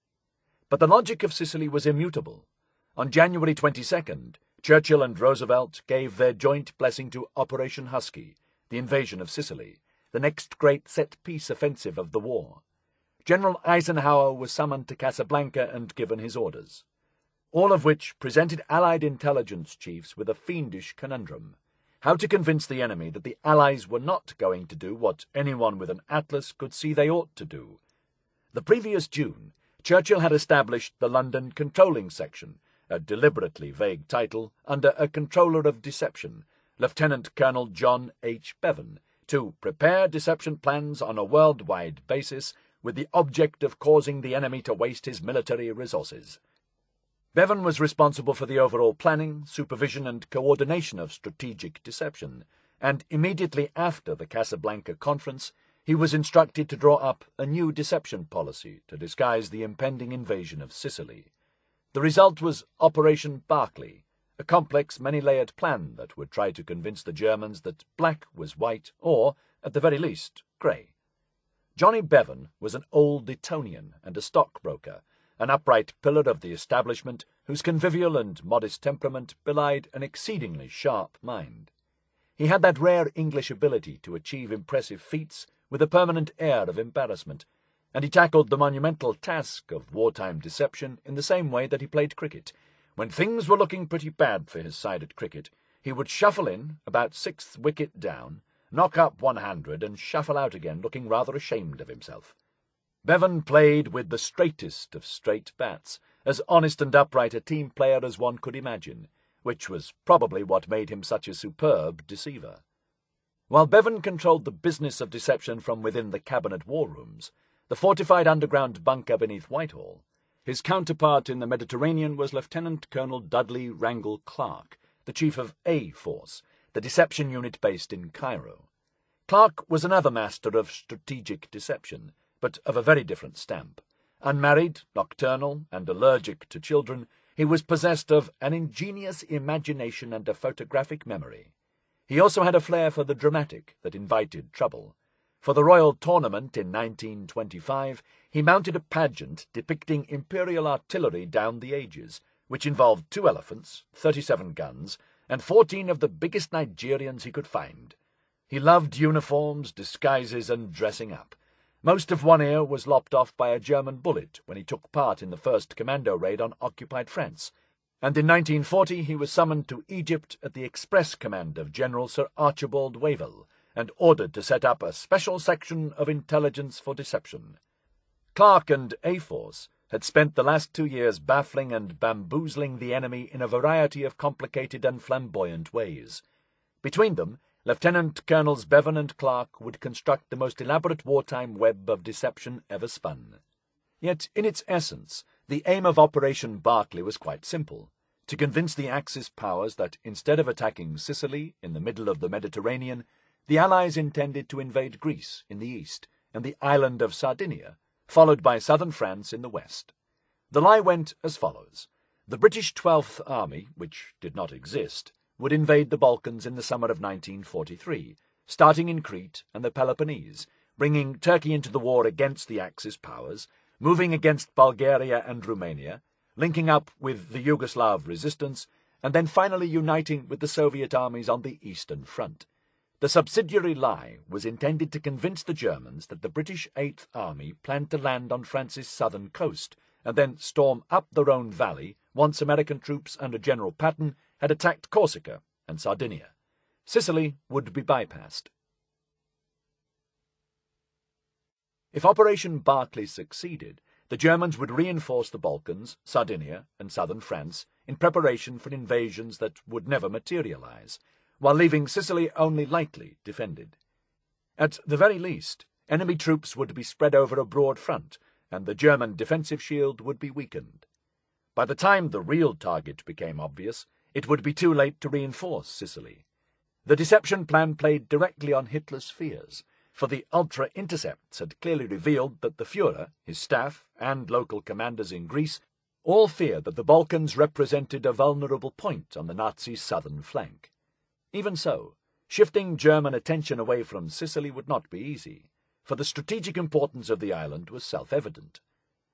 But the logic of Sicily was immutable. On January 22nd, Churchill and Roosevelt gave their joint blessing to Operation Husky, the invasion of Sicily, the next great set-piece offensive of the war. General Eisenhower was summoned to Casablanca and given his orders, all of which presented Allied intelligence chiefs with a fiendish conundrum: how to convince the enemy that the Allies were not going to do what anyone with an atlas could see they ought to do. The previous June, Churchill had established the London Controlling Section, a deliberately vague title, under a Controller of Deception, Lieutenant Colonel John H. Bevan, to prepare deception plans on a worldwide basis with the object of causing the enemy to waste his military resources. Bevan was responsible for the overall planning, supervision, and coordination of strategic deception, and immediately after the Casablanca conference, he was instructed to draw up a new deception policy to disguise the impending invasion of Sicily. The result was Operation Barclay, a complex, many-layered plan that would try to convince the Germans that black was white, or, at the very least, grey. Johnny Bevan was an old Etonian and a stockbroker, an upright pillar of the establishment whose convivial and modest temperament belied an exceedingly sharp mind. He had that rare English ability to achieve impressive feats with a permanent air of embarrassment, and he tackled the monumental task of wartime deception in the same way that he played cricket. When things were looking pretty bad for his side at cricket, he would shuffle in, about 6th wicket down, knock up 100 and shuffle out again looking rather ashamed of himself. Bevan played with the straightest of straight bats, as honest and upright a team player as one could imagine, which was probably what made him such a superb deceiver. While Bevan controlled the business of deception from within the cabinet war rooms, the fortified underground bunker beneath Whitehall, his counterpart in the Mediterranean was Lieutenant Colonel Dudley Wrangle Clark, the chief of A Force, the deception unit based in Cairo. Clark was another master of strategic deception, but of a very different stamp. Unmarried, nocturnal, and allergic to children, he was possessed of an ingenious imagination and a photographic memory. He also had a flair for the dramatic that invited trouble. For the Royal Tournament in 1925, he mounted a pageant depicting imperial artillery down the ages, which involved 2 elephants, 37 guns, and 14 of the biggest Nigerians he could find. He loved uniforms, disguises, and dressing up. Most of one ear was lopped off by a German bullet when he took part in the first commando raid on occupied France, and in 1940 he was summoned to Egypt at the express command of General Sir Archibald Wavell, and ordered to set up a special section of intelligence for deception. Clark and A Force had spent the last 2 years baffling and bamboozling the enemy in a variety of complicated and flamboyant ways. Between them, Lieutenant Colonels Bevan and Clark would construct the most elaborate wartime web of deception ever spun. Yet, in its essence, the aim of Operation Barclay was quite simple: to convince the Axis powers that instead of attacking Sicily in the middle of the Mediterranean, the Allies intended to invade Greece in the east and the island of Sardinia, followed by southern France in the west. The lie went as follows. The British 12th Army, which did not exist, would invade the Balkans in the summer of 1943, starting in Crete and the Peloponnese, bringing Turkey into the war against the Axis powers, moving against Bulgaria and Romania, linking up with the Yugoslav resistance, and then finally uniting with the Soviet armies on the Eastern Front. The subsidiary lie was intended to convince the Germans that the British 8th Army planned to land on France's southern coast and then storm up the Rhone Valley once American troops under General Patton had attacked Corsica and Sardinia. Sicily would be bypassed. If Operation Barclay succeeded, the Germans would reinforce the Balkans, Sardinia, and southern France in preparation for invasions that would never materialize, while leaving Sicily only lightly defended. At the very least, enemy troops would be spread over a broad front, and the German defensive shield would be weakened. By the time the real target became obvious, it would be too late to reinforce Sicily. The deception plan played directly on Hitler's fears, for the ultra-intercepts had clearly revealed that the Führer, his staff, and local commanders in Greece all feared that the Balkans represented a vulnerable point on the Nazis' southern flank. Even so, shifting German attention away from Sicily would not be easy, for the strategic importance of the island was self-evident.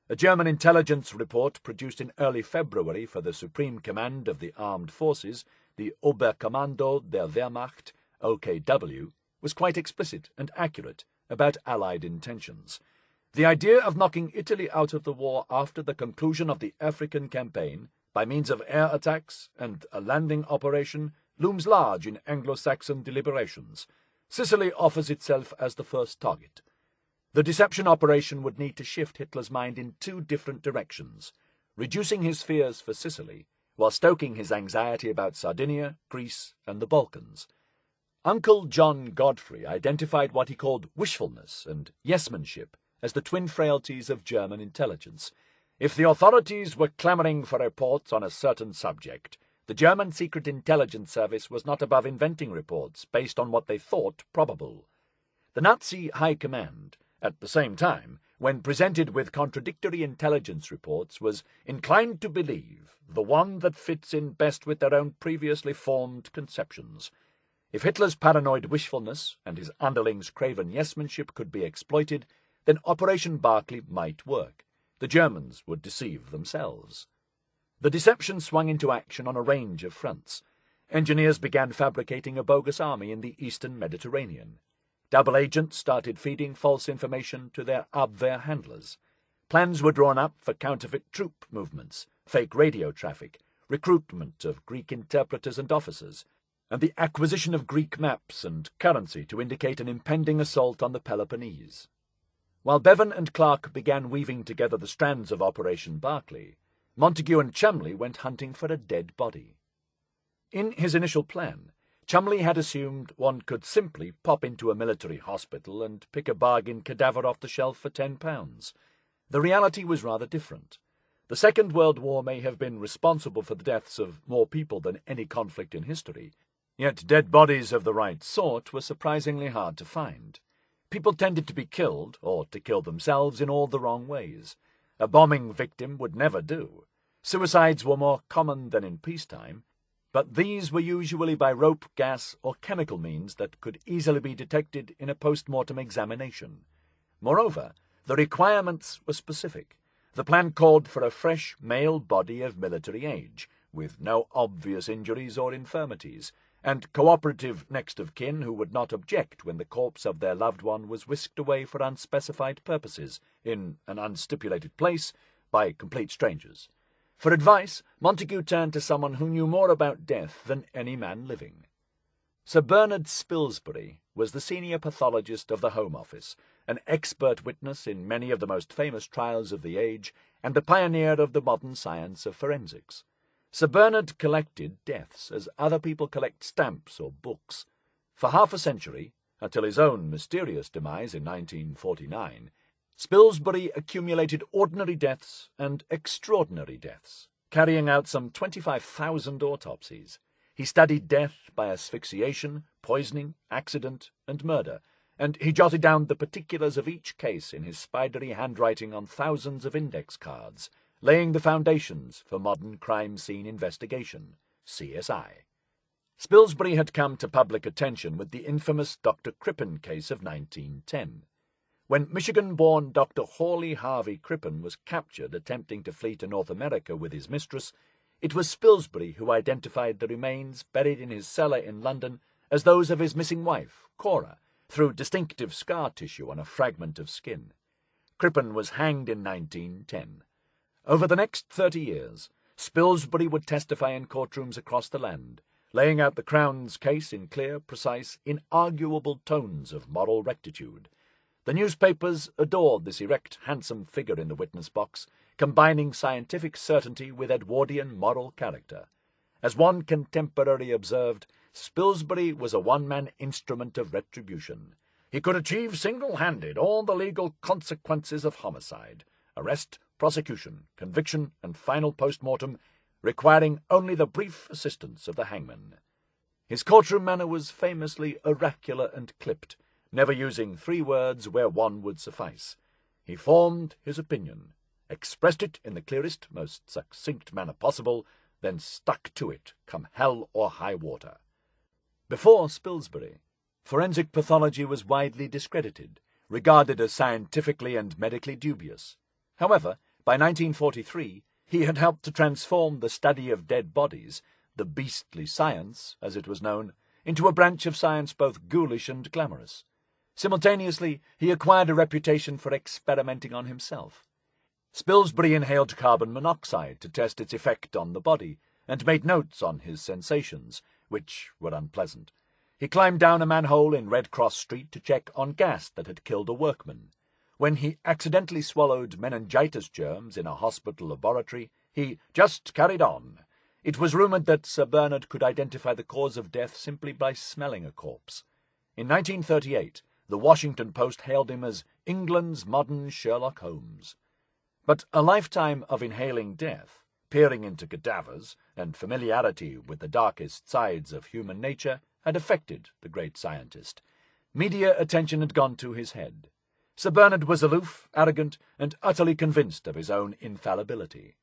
A German intelligence report produced in early February for the Supreme Command of the Armed Forces, the Oberkommando der Wehrmacht, OKW, was quite explicit and accurate about Allied intentions. The idea of knocking Italy out of the war after the conclusion of the African campaign, by means of air attacks and a landing operation, looms large in Anglo-Saxon deliberations. Sicily offers itself as the first target. The deception operation would need to shift Hitler's mind in 2 different directions, reducing his fears for Sicily, while stoking his anxiety about Sardinia, Greece, and the Balkans. Uncle John Godfrey identified what he called wishfulness and yesmanship as the twin frailties of German intelligence. If the authorities were clamouring for reports on a certain subject, the German Secret Intelligence Service was not above inventing reports based on what they thought probable. The Nazi High Command, at the same time, when presented with contradictory intelligence reports, was inclined to believe the one that fits in best with their own previously formed conceptions. If Hitler's paranoid wishfulness and his underlings' craven yesmanship could be exploited, then Operation Barclay might work. The Germans would deceive themselves. The deception swung into action on a range of fronts. Engineers began fabricating a bogus army in the eastern Mediterranean. Double agents started feeding false information to their Abwehr handlers. Plans were drawn up for counterfeit troop movements, fake radio traffic, recruitment of Greek interpreters and officers, and the acquisition of Greek maps and currency to indicate an impending assault on the Peloponnese. While Bevan and Clark began weaving together the strands of Operation Barclay, Montagu and Cholmondeley went hunting for a dead body. In his initial plan, Cholmondeley had assumed one could simply pop into a military hospital and pick a bargain cadaver off the shelf for £10. The reality was rather different. The Second World War may have been responsible for the deaths of more people than any conflict in history, yet dead bodies of the right sort were surprisingly hard to find. People tended to be killed, or to kill themselves, in all the wrong ways. A bombing victim would never do. Suicides were more common than in peacetime, but these were usually by rope, gas, or chemical means that could easily be detected in a post-mortem examination. Moreover, the requirements were specific. The plan called for a fresh male body of military age, with no obvious injuries or infirmities, and cooperative next of kin who would not object when the corpse of their loved one was whisked away for unspecified purposes, in an unstipulated place, by complete strangers. For advice, Montagu turned to someone who knew more about death than any man living. Sir Bernard Spilsbury was the senior pathologist of the Home Office, an expert witness in many of the most famous trials of the age, and the pioneer of the modern science of forensics. Sir Bernard collected deaths as other people collect stamps or books. For half a century, until his own mysterious demise in 1949, Spilsbury accumulated ordinary deaths and extraordinary deaths, carrying out some 25,000 autopsies. He studied death by asphyxiation, poisoning, accident, and murder, and he jotted down the particulars of each case in his spidery handwriting on thousands of index cards, laying the foundations for modern crime scene investigation, CSI. Spilsbury had come to public attention with the infamous Dr. Crippen case of 1910. When Michigan-born Dr. Hawley Harvey Crippen was captured attempting to flee to North America with his mistress, it was Spilsbury who identified the remains buried in his cellar in London as those of his missing wife, Cora, through distinctive scar tissue on a fragment of skin. Crippen was hanged in 1910. Over the next 30 years, Spilsbury would testify in courtrooms across the land, laying out the Crown's case in clear, precise, inarguable tones of moral rectitude. The newspapers adored this erect, handsome figure in the witness box, combining scientific certainty with Edwardian moral character. As one contemporary observed, Spilsbury was a one-man instrument of retribution. He could achieve single-handed all the legal consequences of homicide: arrest, prosecution, conviction, and final post-mortem, requiring only the brief assistance of the hangman. His courtroom manner was famously oracular and clipped, never using 3 words where one would suffice. He formed his opinion, expressed it in the clearest, most succinct manner possible, then stuck to it, come hell or high water. Before Spilsbury, forensic pathology was widely discredited, regarded as scientifically and medically dubious. However, by 1943, he had helped to transform the study of dead bodies, the beastly science, as it was known, into a branch of science both ghoulish and glamorous. Simultaneously, he acquired a reputation for experimenting on himself. Spilsbury inhaled carbon monoxide to test its effect on the body, and made notes on his sensations, which were unpleasant. He climbed down a manhole in Red Cross Street to check on gas that had killed a workman. When he accidentally swallowed meningitis germs in a hospital laboratory, he just carried on. It was rumoured that Sir Bernard could identify the cause of death simply by smelling a corpse. In 1938, the Washington Post hailed him as England's modern Sherlock Holmes. But a lifetime of inhaling death, peering into cadavers, and familiarity with the darkest sides of human nature had affected the great scientist. Media attention had gone to his head. Sir Bernard was aloof, arrogant, and utterly convinced of his own infallibility.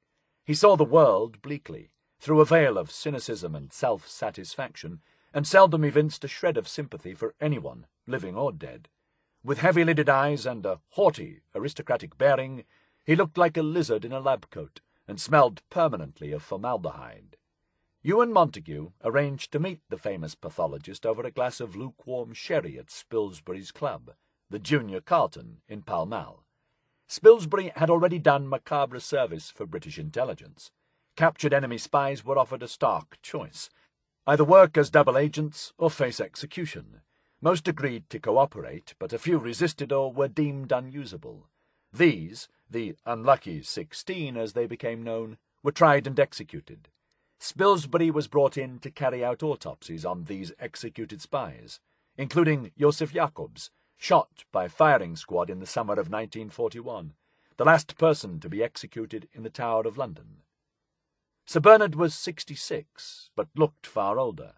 He saw the world bleakly, through a veil of cynicism and self-satisfaction, and seldom evinced a shred of sympathy for anyone, living or dead. With heavy-lidded eyes and a haughty, aristocratic bearing, he looked like a lizard in a lab coat, and smelled permanently of formaldehyde. Ewen Montagu arranged to meet the famous pathologist over a glass of lukewarm sherry at Spilsbury's club, the Junior Carlton, in Pall Mall. Spilsbury had already done macabre service for British intelligence. Captured enemy spies were offered a stark choice: either work as double agents or face execution. Most agreed to cooperate, but a few resisted or were deemed unusable. These, the unlucky 16 as they became known, were tried and executed. Spilsbury was brought in to carry out autopsies on these executed spies, including Josef Jacobs, shot by firing squad in the summer of 1941, the last person to be executed in the Tower of London. Sir Bernard was 66, but looked far older.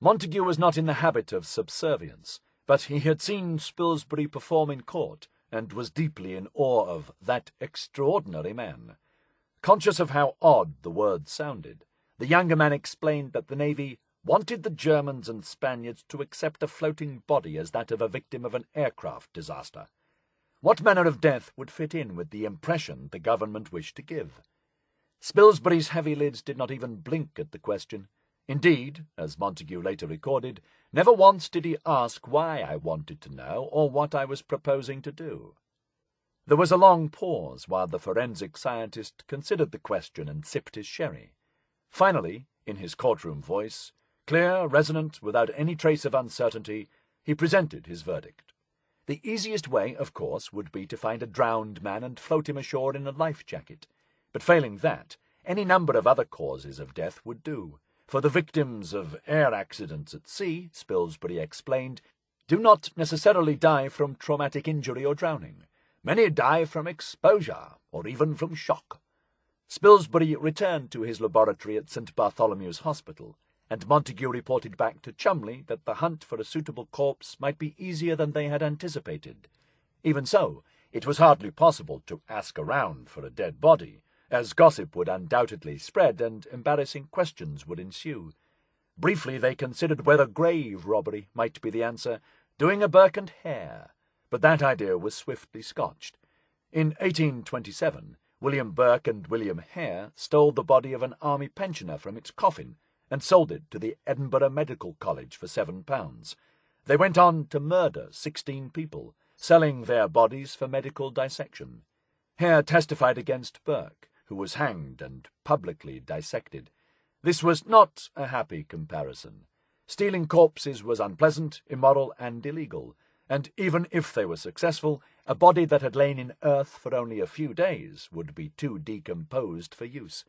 Montagu was not in the habit of subservience, but he had seen Spilsbury perform in court, and was deeply in awe of that extraordinary man. Conscious of how odd the words sounded, the younger man explained that the Navy wanted the Germans and Spaniards to accept a floating body as that of a victim of an aircraft disaster. What manner of death would fit in with the impression the government wished to give? Spilsbury's heavy lids did not even blink at the question. Indeed, as Montagu later recorded, never once did he ask why I wanted to know or what I was proposing to do. There was a long pause while the forensic scientist considered the question and sipped his sherry. Finally, in his courtroom voice, clear, resonant, without any trace of uncertainty, he presented his verdict. The easiest way, of course, would be to find a drowned man and float him ashore in a life jacket. But failing that, any number of other causes of death would do. For the victims of air accidents at sea, Spilsbury explained, do not necessarily die from traumatic injury or drowning. Many die from exposure, or even from shock. Spilsbury returned to his laboratory at St. Bartholomew's Hospital, and Montagu reported back to Cholmondeley that the hunt for a suitable corpse might be easier than they had anticipated. Even so, it was hardly possible to ask around for a dead body, as gossip would undoubtedly spread and embarrassing questions would ensue. Briefly they considered whether grave robbery might be the answer, doing a Burke and Hare, but that idea was swiftly scotched. In 1827, William Burke and William Hare stole the body of an army pensioner from its coffin and sold it to the Edinburgh Medical College for £7. They went on to murder 16 people, selling their bodies for medical dissection. Hare testified against Burke, who was hanged and publicly dissected. This was not a happy comparison. Stealing corpses was unpleasant, immoral, and illegal, and even if they were successful, a body that had lain in earth for only a few days would be too decomposed for use.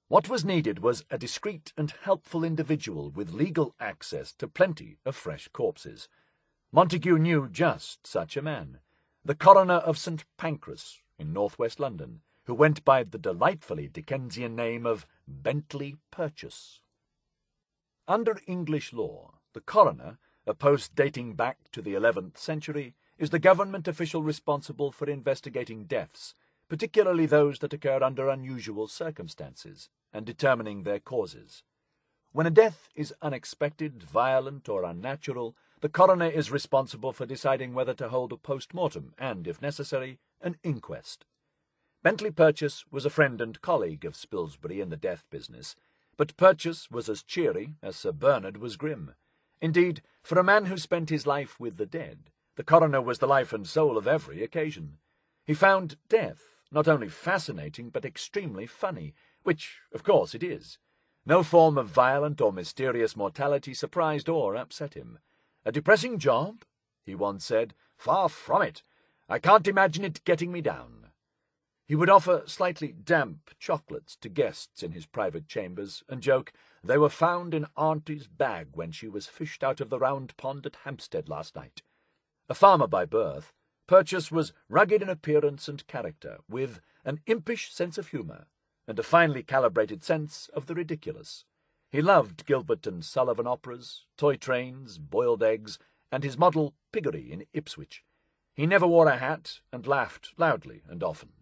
What was needed was a discreet and helpful individual with legal access to plenty of fresh corpses. Montagu knew just such a man, the coroner of St. Pancras in northwest London, who went by the delightfully Dickensian name of Bentley Purchase. Under English law, the coroner, a post dating back to the 11th century, is the government official responsible for investigating deaths, particularly those that occur under unusual circumstances, and determining their causes. When a death is unexpected, violent, or unnatural, the coroner is responsible for deciding whether to hold a post-mortem and, if necessary, an inquest. Bentley Purchase was a friend and colleague of Spilsbury in the death business, but Purchase was as cheery as Sir Bernard was grim. Indeed, for a man who spent his life with the dead, the coroner was the life and soul of every occasion. He found death not only fascinating but extremely funny, which, of course, it is. No form of violent or mysterious mortality surprised or upset him. "A depressing job?" he once said. "Far from it. I can't imagine it getting me down." He would offer slightly damp chocolates to guests in his private chambers and joke, "They were found in Auntie's bag when she was fished out of the round pond at Hampstead last night." A farmer by birth, Purchase was rugged in appearance and character, with an impish sense of humour and a finely calibrated sense of the ridiculous. He loved Gilbert and Sullivan operas, toy trains, boiled eggs, and his model piggery in Ipswich. He never wore a hat and laughed loudly and often.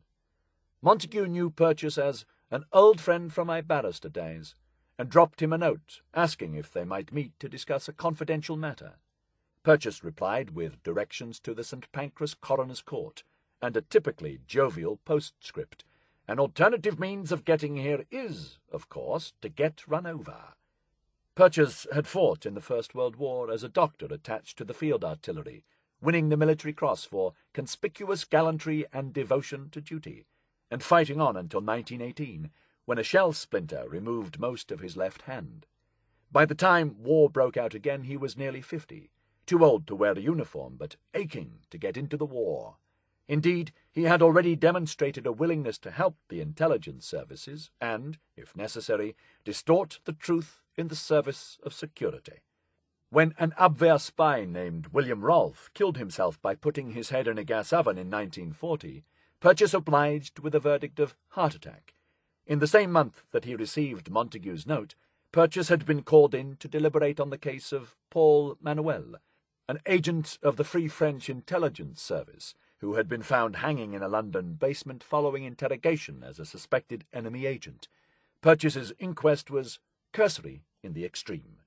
Montagu knew Purchase as an old friend from my barrister days, and dropped him a note asking if they might meet to discuss a confidential matter. Purchase replied with directions to the St. Pancras Coroner's Court, and a typically jovial postscript. "An alternative means of getting here is, of course, to get run over." Purchase had fought in the First World War as a doctor attached to the field artillery, winning the Military Cross for conspicuous gallantry and devotion to duty, and fighting on until 1918, when a shell splinter removed most of his left hand. By the time war broke out again, he was nearly 50, too old to wear a uniform, but aching to get into the war. Indeed, he had already demonstrated a willingness to help the intelligence services and, if necessary, distort the truth in the service of security. When an Abwehr spy named William Rolfe killed himself by putting his head in a gas oven in 1940, Purchas obliged with a verdict of heart attack. In the same month that he received Montagu's note, Purchas had been called in to deliberate on the case of Paul Manuel, an agent of the Free French Intelligence Service, who had been found hanging in a London basement following interrogation as a suspected enemy agent. Purchas's inquest was cursory in the extreme.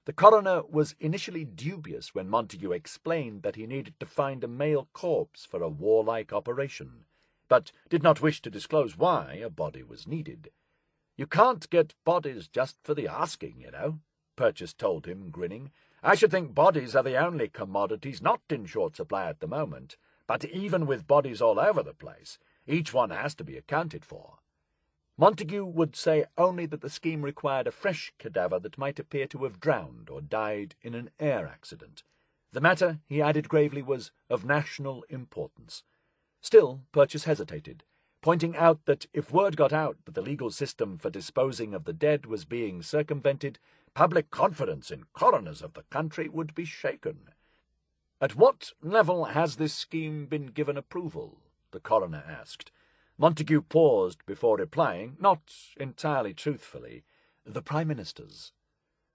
The coroner was initially dubious when Montagu explained that he needed to find a male corpse for a warlike operation, but did not wish to disclose why a body was needed. "You can't get bodies just for the asking, you know," Purchas told him, grinning. "I should think bodies are the only commodities not in short supply at the moment, but even with bodies all over the place, each one has to be accounted for." Montagu would say only that the scheme required a fresh cadaver that might appear to have drowned or died in an air accident. The matter, he added gravely, was of national importance. Still, Purchas hesitated, pointing out that if word got out that the legal system for disposing of the dead was being circumvented, public confidence in coroners of the country would be shaken. "At what level has this scheme been given approval?" the coroner asked. Montagu paused before replying, not entirely truthfully, "The Prime Minister's."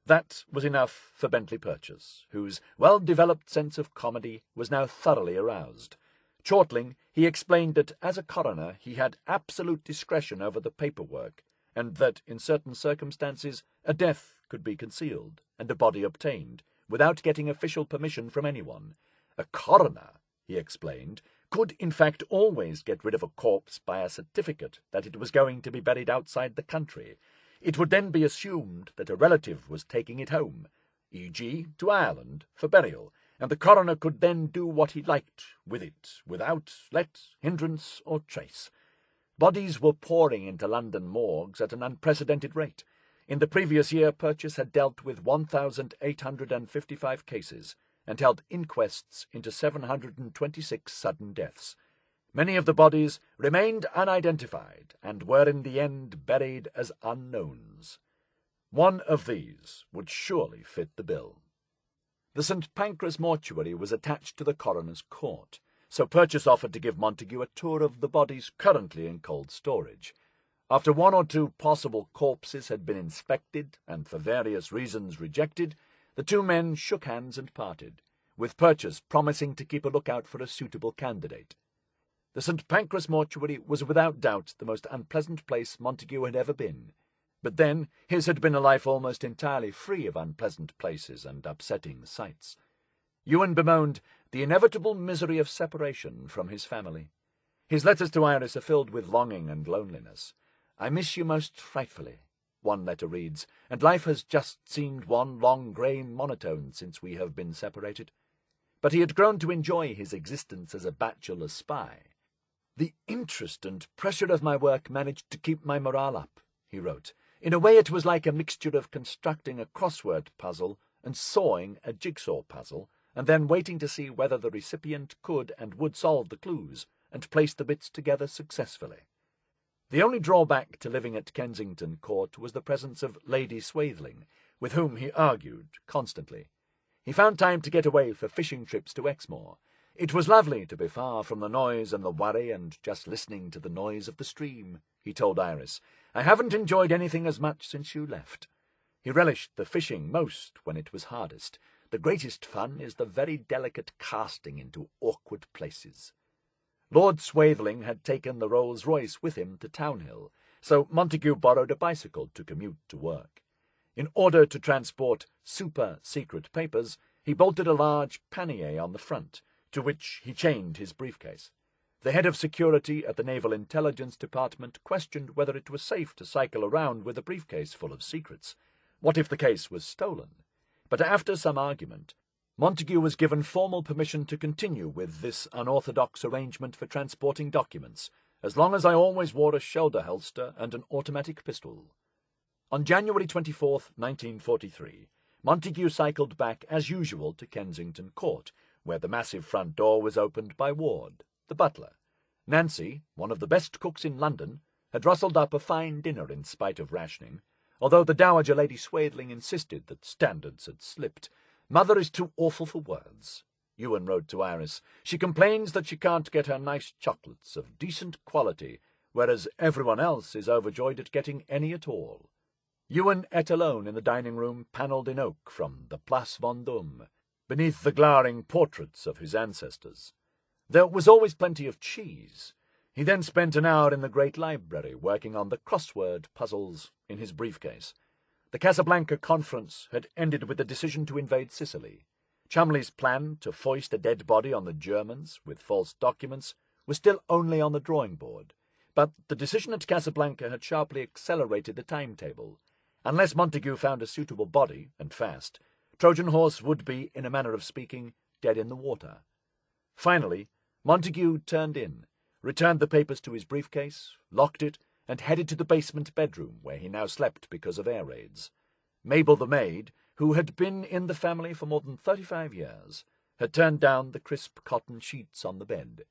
That was enough for Bentley Purchas, whose well-developed sense of comedy was now thoroughly aroused. Chortling, he explained that as a coroner he had absolute discretion over the paperwork, and that in certain circumstances a death could be concealed and a body obtained, without getting official permission from anyone. A coroner, he explained, could in fact always get rid of a corpse by a certificate that it was going to be buried outside the country. It would then be assumed that a relative was taking it home, e.g. to Ireland, for burial, and the coroner could then do what he liked with it, without let, hindrance, or trace. Bodies were pouring into London morgues at an unprecedented rate. In the previous year, Purchas had dealt with 1,855 cases, and held inquests into 726 sudden deaths. Many of the bodies remained unidentified, and were in the end buried as unknowns. One of these would surely fit the bill. The St. Pancras mortuary was attached to the coroner's court, so Purchas offered to give Montagu a tour of the bodies currently in cold storage. After one or two possible corpses had been inspected and for various reasons rejected, the two men shook hands and parted, with Purchas promising to keep a lookout for a suitable candidate. The St. Pancras mortuary was without doubt the most unpleasant place Montagu had ever been, but then his had been a life almost entirely free of unpleasant places and upsetting sights. Ewen bemoaned the inevitable misery of separation from his family. His letters to Iris are filled with longing and loneliness. "I miss you most frightfully," one letter reads, "and life has just seemed one long grey monotone since we have been separated." But he had grown to enjoy his existence as a bachelor spy. "The interest and pressure of my work managed to keep my morale up," he wrote. "In a way it was like a mixture of constructing a crossword puzzle and sawing a jigsaw puzzle, and then waiting to see whether the recipient could and would solve the clues, and place the bits together successfully." The only drawback to living at Kensington Court was the presence of Lady Swathling, with whom he argued constantly. He found time to get away for fishing trips to Exmoor. "It was lovely to be far from the noise and the worry and just listening to the noise of the stream," he told Iris. "I haven't enjoyed anything as much since you left." He relished the fishing most when it was hardest. "The greatest fun is the very delicate casting into awkward places." Lord Swathling had taken the Rolls-Royce with him to Townhill, so Montagu borrowed a bicycle to commute to work. In order to transport super-secret papers, he bolted a large pannier on the front, to which he chained his briefcase. The head of security at the Naval Intelligence Department questioned whether it was safe to cycle around with a briefcase full of secrets. What if the case was stolen? But after some argument, Montagu was given formal permission to continue with this unorthodox arrangement for transporting documents, as long as I always wore a shoulder holster and an automatic pistol. On January 24, 1943, Montagu cycled back as usual to Kensington Court, where the massive front door was opened by Ward, the butler. Nancy, one of the best cooks in London, had rustled up a fine dinner in spite of rationing, although the Dowager Lady Swathling insisted that standards had slipped. "Mother is too awful for words," Ewen wrote to Iris. "She complains that she can't get her nice chocolates of decent quality, whereas everyone else is overjoyed at getting any at all." Ewen ate alone in the dining-room panelled in oak from the Place Vendôme, beneath the glowering portraits of his ancestors. There was always plenty of cheese. He then spent an hour in the great library working on the crossword puzzles in his briefcase. The Casablanca conference had ended with the decision to invade Sicily. Cholmondeley's plan to foist a dead body on the Germans with false documents was still only on the drawing board, but the decision at Casablanca had sharply accelerated the timetable. Unless Montagu found a suitable body, and fast, Trojan Horse would be, in a manner of speaking, dead in the water. Finally, Montagu turned in, returned the papers to his briefcase, locked it, and headed to the basement bedroom where he now slept because of air raids. Mabel the maid, who had been in the family for more than 35 years, had turned down the crisp cotton sheets on the bed.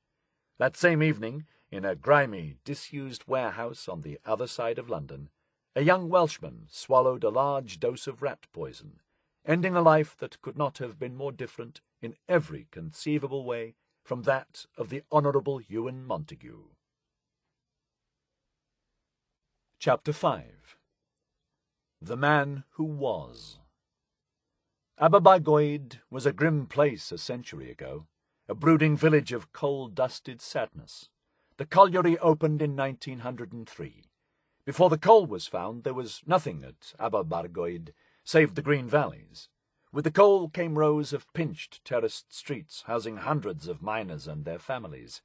That same evening, in a grimy, disused warehouse on the other side of London, a young Welshman swallowed a large dose of rat poison, ending a life that could not have been more different in every conceivable way from that of the Honourable Ewen Montagu. Chapter 5. The Man Who Was. Abwehr was a grim place a century ago, a brooding village of coal-dusted sadness. The colliery opened in 1903. Before the coal was found, there was nothing at Abwehr save the green valleys. With the coal came rows of pinched, terraced streets housing hundreds of miners and their families.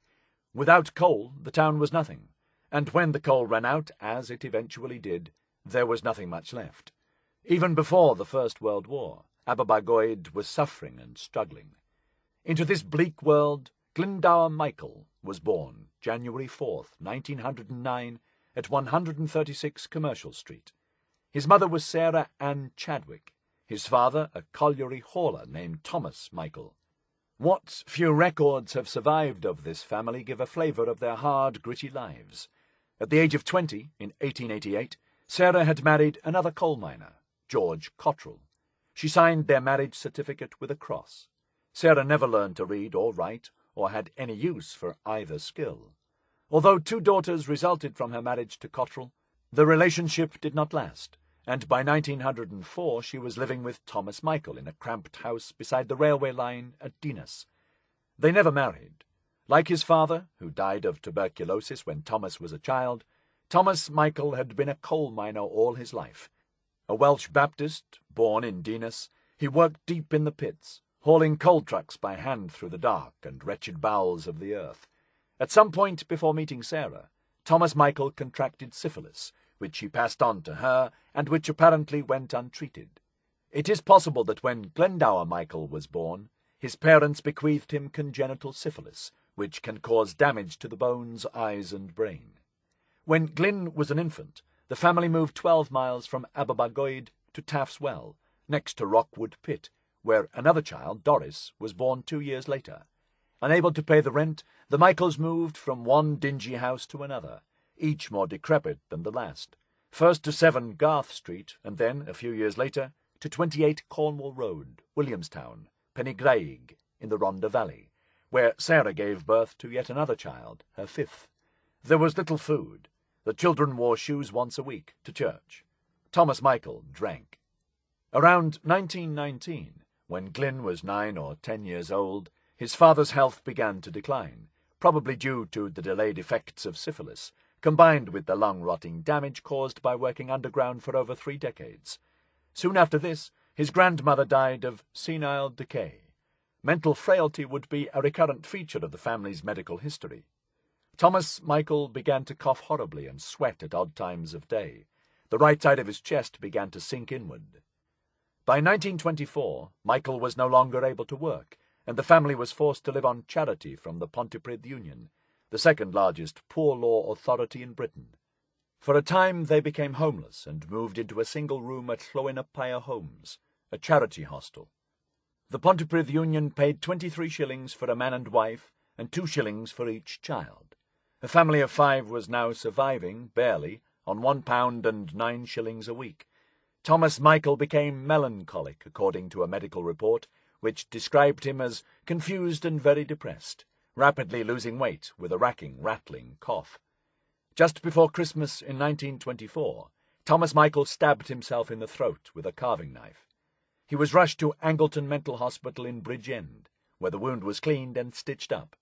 Without coal, the town was nothing, and when the coal ran out, as it eventually did, there was nothing much left. Even before the First World War, Abwehr was suffering and struggling. Into this bleak world, Glendower Michael was born January 4th, 1909, at 136 Commercial Street. His mother was Sarah Ann Chadwick, his father a colliery hauler named Thomas Michael. What few records have survived of this family give a flavour of their hard, gritty lives. At the age of 20, in 1888, Sarah had married another coal miner, George Cottrell. She signed their marriage certificate with a cross. Sarah never learned to read or write, or had any use for either skill. Although 2 daughters resulted from her marriage to Cottrell, the relationship did not last, and by 1904 she was living with Thomas Michael in a cramped house beside the railway line at Dinas. They never married. Like his father, who died of tuberculosis when Thomas was a child, Thomas Michael had been a coal miner all his life. A Welsh Baptist, born in Dinas, he worked deep in the pits, hauling coal trucks by hand through the dark and wretched bowels of the earth. At some point before meeting Sarah, Thomas Michael contracted syphilis, which he passed on to her, and which apparently went untreated. It is possible that when Glendower Michael was born, his parents bequeathed him congenital syphilis, which can cause damage to the bones, eyes, and brain. When Glyn was an infant, the family moved 12 miles from Abwehr to Taff's Well, next to Rockwood Pit, where another child, Doris, was born 2 years later. Unable to pay the rent, the Michaels moved from one dingy house to another, each more decrepit than the last, first to 7 Garth Street, and then, a few years later, to 28 Cornwall Road, Williamstown, Pennygraig, in the Rhondda Valley, where Sarah gave birth to yet another child, her 5th. There was little food. The children wore shoes once a week to church. Thomas Michael drank. Around 1919, when Glyn was 9 or 10 years old, his father's health began to decline, probably due to the delayed effects of syphilis, combined with the long-rotting damage caused by working underground for over 3 decades. Soon after this, his grandmother died of senile decay. Mental frailty would be a recurrent feature of the family's medical history. Thomas Michael began to cough horribly and sweat at odd times of day. The right side of his chest began to sink inward. By 1924, Michael was no longer able to work, and the family was forced to live on charity from the Pontypridd Union, the second-largest poor law authority in Britain. For a time they became homeless and moved into a single room at Llywelyn Homes, a charity hostel. The Pontypridd Union paid 23 shillings for a man and wife and 2 shillings for each child. A family of 5 was now surviving, barely, on £1 and 9 shillings a week. Thomas Michael became melancholic, according to a medical report, which described him as confused and very depressed, rapidly losing weight with a racking, rattling cough. Just before Christmas in 1924, Thomas Michael stabbed himself in the throat with a carving knife. He was rushed to Angleton Mental Hospital in Bridgend, where the wound was cleaned and stitched up.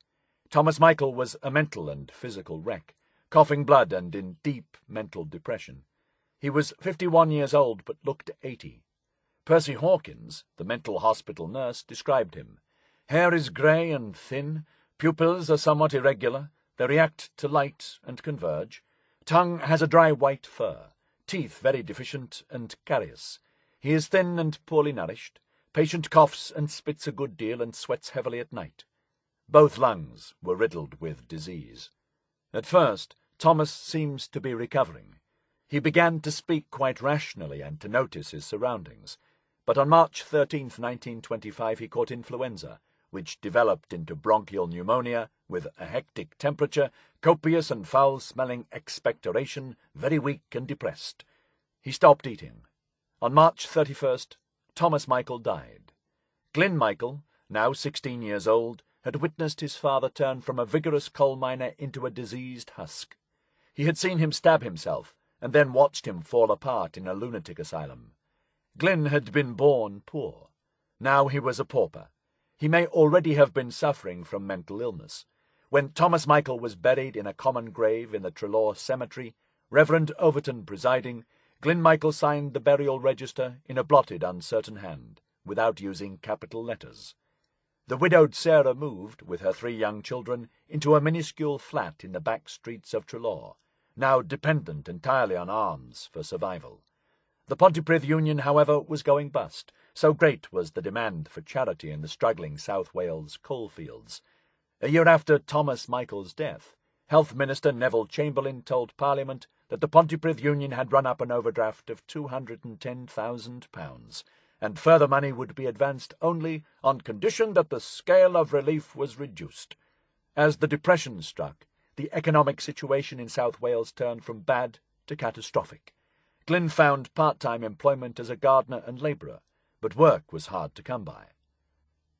Thomas Michael was a mental and physical wreck, coughing blood and in deep mental depression. He was 51 years old but looked 80. Percy Hawkins, the mental hospital nurse, described him. Hair is grey and thin, pupils are somewhat irregular, they react to light and converge. Tongue has a dry white fur, teeth very deficient and carious. He is thin and poorly nourished. Patient coughs and spits a good deal and sweats heavily at night. Both lungs were riddled with disease. At first, Thomas seems to be recovering. He began to speak quite rationally and to notice his surroundings. But on March 13, 1925, he caught influenza, which developed into bronchial pneumonia with a hectic temperature, copious and foul-smelling expectoration, very weak and depressed. He stopped eating. On March 31st, Thomas Michael died. Glyn Michael, now 16 years old, had witnessed his father turn from a vigorous coal miner into a diseased husk. He had seen him stab himself, and then watched him fall apart in a lunatic asylum. Glyn had been born poor. Now he was a pauper. He may already have been suffering from mental illness. When Thomas Michael was buried in a common grave in the Treloar Cemetery, Reverend Overton presiding, Glyn Michael signed the burial register in a blotted, uncertain hand, without using capital letters. The widowed Sarah moved, with her 3 young children, into a minuscule flat in the back streets of Treloar, now dependent entirely on alms for survival. The Pontypridd Union, however, was going bust, so great was the demand for charity in the struggling South Wales coalfields. A year after Thomas Michael's death, Health Minister Neville Chamberlain told Parliament that the Pontypridd Union had run up an overdraft of £210,000, and further money would be advanced only on condition that the scale of relief was reduced. As the Depression struck, the economic situation in South Wales turned from bad to catastrophic. Glyn found part-time employment as a gardener and labourer, but work was hard to come by.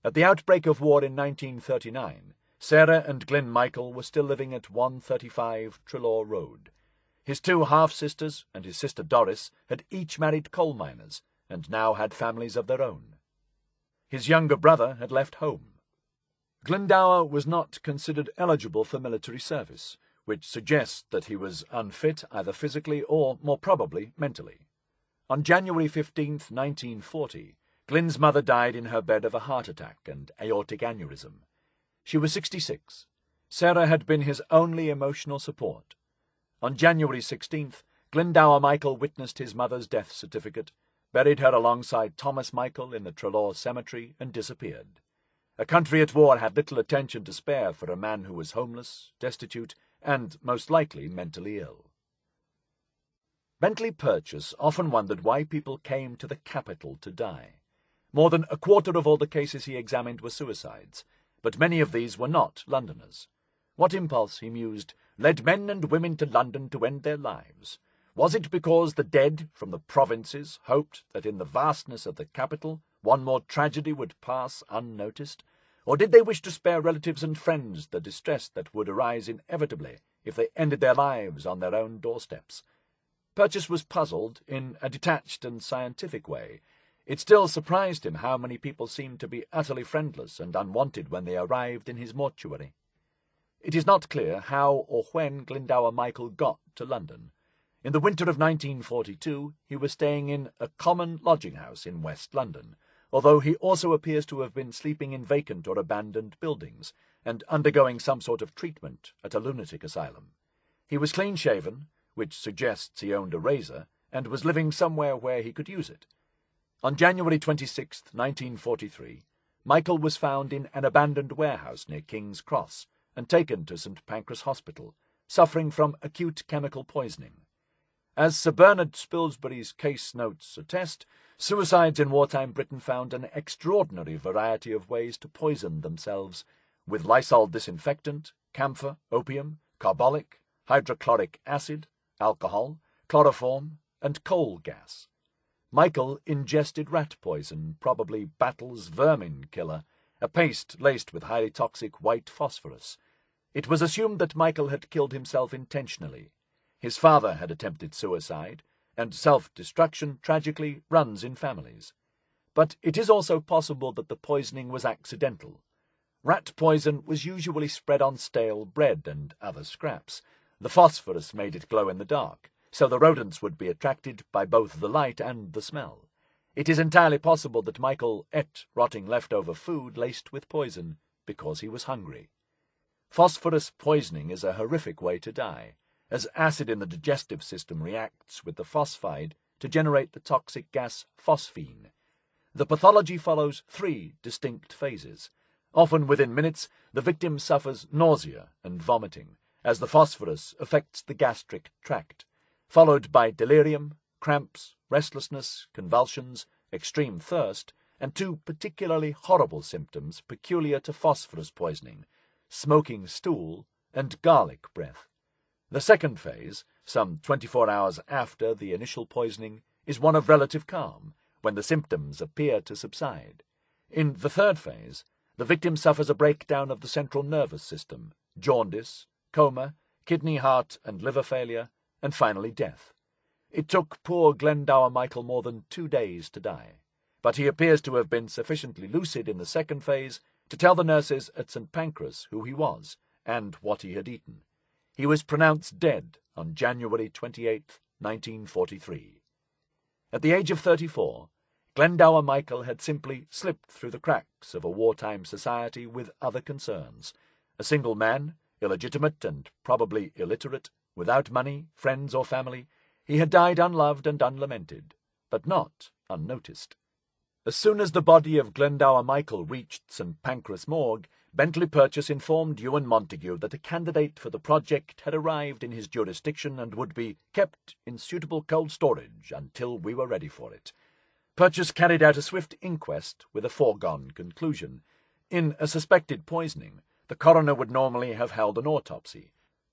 At the outbreak of war in 1939, Sarah and Glyn Michael were still living at 135 Treloar Road. His 2 half-sisters and his sister Doris had each married coal miners, and now had families of their own. His younger brother had left home. Glendower was not considered eligible for military service, which suggests that he was unfit either physically or, more probably, mentally. On January 15, 1940, Glyn's mother died in her bed of a heart attack and aortic aneurysm. She was 66. Sarah had been his only emotional support. On January 16th, Glendower Michael witnessed his mother's death certificate, buried her alongside Thomas Michael in the Treloar Cemetery, and disappeared. A country at war had little attention to spare for a man who was homeless, destitute, and most likely mentally ill. Bentley Purchas often wondered why people came to the capital to die. More than a quarter of all the cases he examined were suicides, but many of these were not Londoners. What impulse, he mused, led men and women to London to end their lives? Was it because the dead from the provinces hoped that in the vastness of the capital one more tragedy would pass unnoticed? Or did they wish to spare relatives and friends the distress that would arise inevitably if they ended their lives on their own doorsteps? Purchas was puzzled in a detached and scientific way. It still surprised him how many people seemed to be utterly friendless and unwanted when they arrived in his mortuary. It is not clear how or when Glendower Michael got to London. In the winter of 1942, he was staying in a common lodging-house in West London, although he also appears to have been sleeping in vacant or abandoned buildings and undergoing some sort of treatment at a lunatic asylum. He was clean-shaven, which suggests he owned a razor, and was living somewhere where he could use it. On January 26, 1943, Michael was found in an abandoned warehouse near King's Cross and taken to St. Pancras Hospital, suffering from acute chemical poisoning. As Sir Bernard Spilsbury's case notes attest, suicides in wartime Britain found an extraordinary variety of ways to poison themselves, with Lysol disinfectant, camphor, opium, carbolic, hydrochloric acid, alcohol, chloroform, and coal gas. Michael ingested rat poison, probably Battle's vermin killer, a paste laced with highly toxic white phosphorus. It was assumed that Michael had killed himself intentionally. His father had attempted suicide, and self-destruction, tragically, runs in families. But it is also possible that the poisoning was accidental. Rat poison was usually spread on stale bread and other scraps. The phosphorus made it glow in the dark, so the rodents would be attracted by both the light and the smell. It is entirely possible that Michael ate rotting leftover food laced with poison because he was hungry. Phosphorus poisoning is a horrific way to die, as acid in the digestive system reacts with the phosphide to generate the toxic gas phosphine. The pathology follows 3 distinct phases. Often within minutes, the victim suffers nausea and vomiting, as the phosphorus affects the gastric tract, followed by delirium, cramps, restlessness, convulsions, extreme thirst, and 2 particularly horrible symptoms peculiar to phosphorus poisoning: smoking stool and garlic breath. The second phase, some 24 hours after the initial poisoning, is one of relative calm, when the symptoms appear to subside. In the third phase, the victim suffers a breakdown of the central nervous system, jaundice, coma, kidney, heart, and liver failure, and finally death. It took poor Glendower Michael more than 2 days to die, but he appears to have been sufficiently lucid in the second phase to tell the nurses at St. Pancras who he was and what he had eaten. He was pronounced dead on January 28, 1943. At the age of 34, Glendower Michael had simply slipped through the cracks of a wartime society with other concerns. A single man, illegitimate and probably illiterate, without money, friends or family, he had died unloved and unlamented, but not unnoticed. As soon as the body of Glendower Michael reached St. Pancras morgue, Bentley Purchas informed Ewen Montagu that a candidate for the project had arrived in his jurisdiction and would be kept in suitable cold storage until we were ready for it. Purchas carried out a swift inquest with a foregone conclusion. In a suspected poisoning, the coroner would normally have held an autopsy,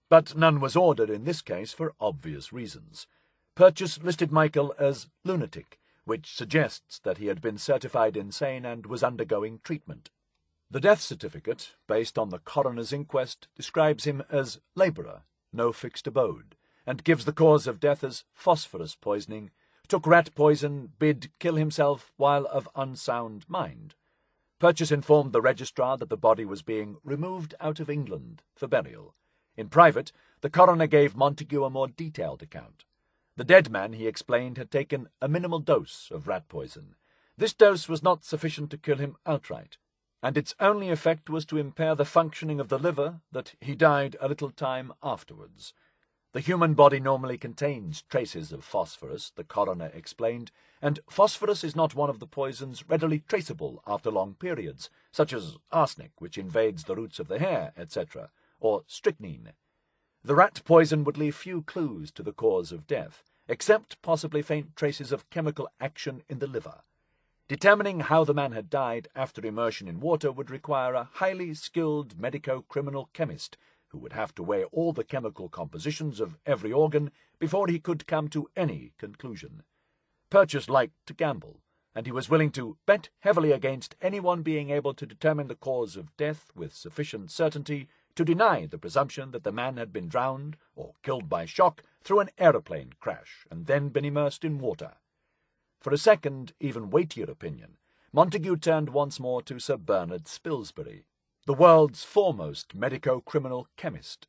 but none was ordered in this case for obvious reasons. Purchas listed Michael as lunatic, which suggests that he had been certified insane and was undergoing treatment. The death certificate, based on the coroner's inquest, describes him as labourer, no fixed abode, and gives the cause of death as phosphorus poisoning, took rat poison, bid kill himself while of unsound mind. Purchas informed the registrar that the body was being removed out of England for burial. In private, the coroner gave Montagu a more detailed account. The dead man, he explained, had taken a minimal dose of rat poison. This dose was not sufficient to kill him outright, and its only effect was to impair the functioning of the liver, that he died a little time afterwards. The human body normally contains traces of phosphorus, the coroner explained, and phosphorus is not one of the poisons readily traceable after long periods, such as arsenic, which invades the roots of the hair, etc., or strychnine. The rat poison would leave few clues to the cause of death, except possibly faint traces of chemical action in the liver. Determining how the man had died after immersion in water would require a highly skilled medico-criminal chemist who would have to weigh all the chemical compositions of every organ before he could come to any conclusion. Purchas liked to gamble, and he was willing to bet heavily against anyone being able to determine the cause of death with sufficient certainty to deny the presumption that the man had been drowned or killed by shock through an aeroplane crash and then been immersed in water. For a second, even weightier opinion, Montagu turned once more to Sir Bernard Spilsbury, the world's foremost medico-criminal chemist.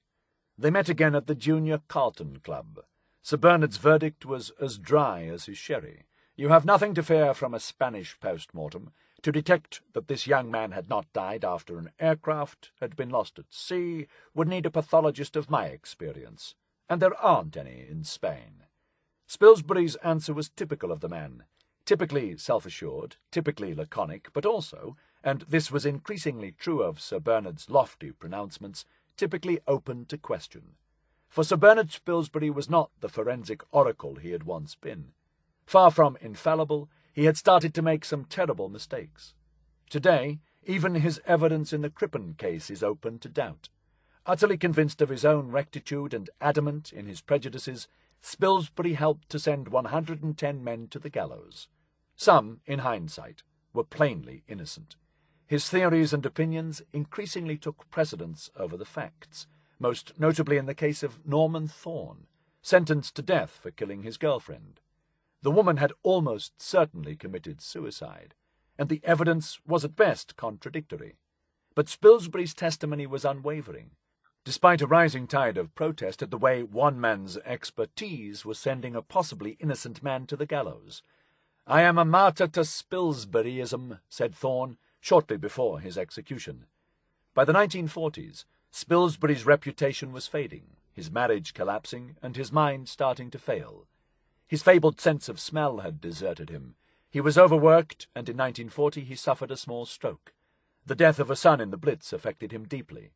They met again at the Junior Carlton Club. Sir Bernard's verdict was as dry as his sherry. You have nothing to fear from a Spanish post-mortem. To detect that this young man had not died after an aircraft had been lost at sea would need a pathologist of my experience, and there aren't any in Spain. Spilsbury's answer was typical of the man, typically self-assured, typically laconic, but also, and this was increasingly true of Sir Bernard's lofty pronouncements, typically open to question. For Sir Bernard Spilsbury was not the forensic oracle he had once been. Far from infallible, he had started to make some terrible mistakes. Today, even his evidence in the Crippen case is open to doubt. Utterly convinced of his own rectitude and adamant in his prejudices, Spilsbury helped to send 110 men to the gallows. Some, in hindsight, were plainly innocent. His theories and opinions increasingly took precedence over the facts, most notably in the case of Norman Thorne, sentenced to death for killing his girlfriend. The woman had almost certainly committed suicide, and the evidence was at best contradictory. But Spilsbury's testimony was unwavering, despite a rising tide of protest at the way one man's expertise was sending a possibly innocent man to the gallows. "I am a martyr to Spilsburyism," said Thorne, shortly before his execution. By the 1940s, Spilsbury's reputation was fading, his marriage collapsing, and his mind starting to fail. His fabled sense of smell had deserted him. He was overworked, and in 1940 he suffered a small stroke. The death of a son in the Blitz affected him deeply.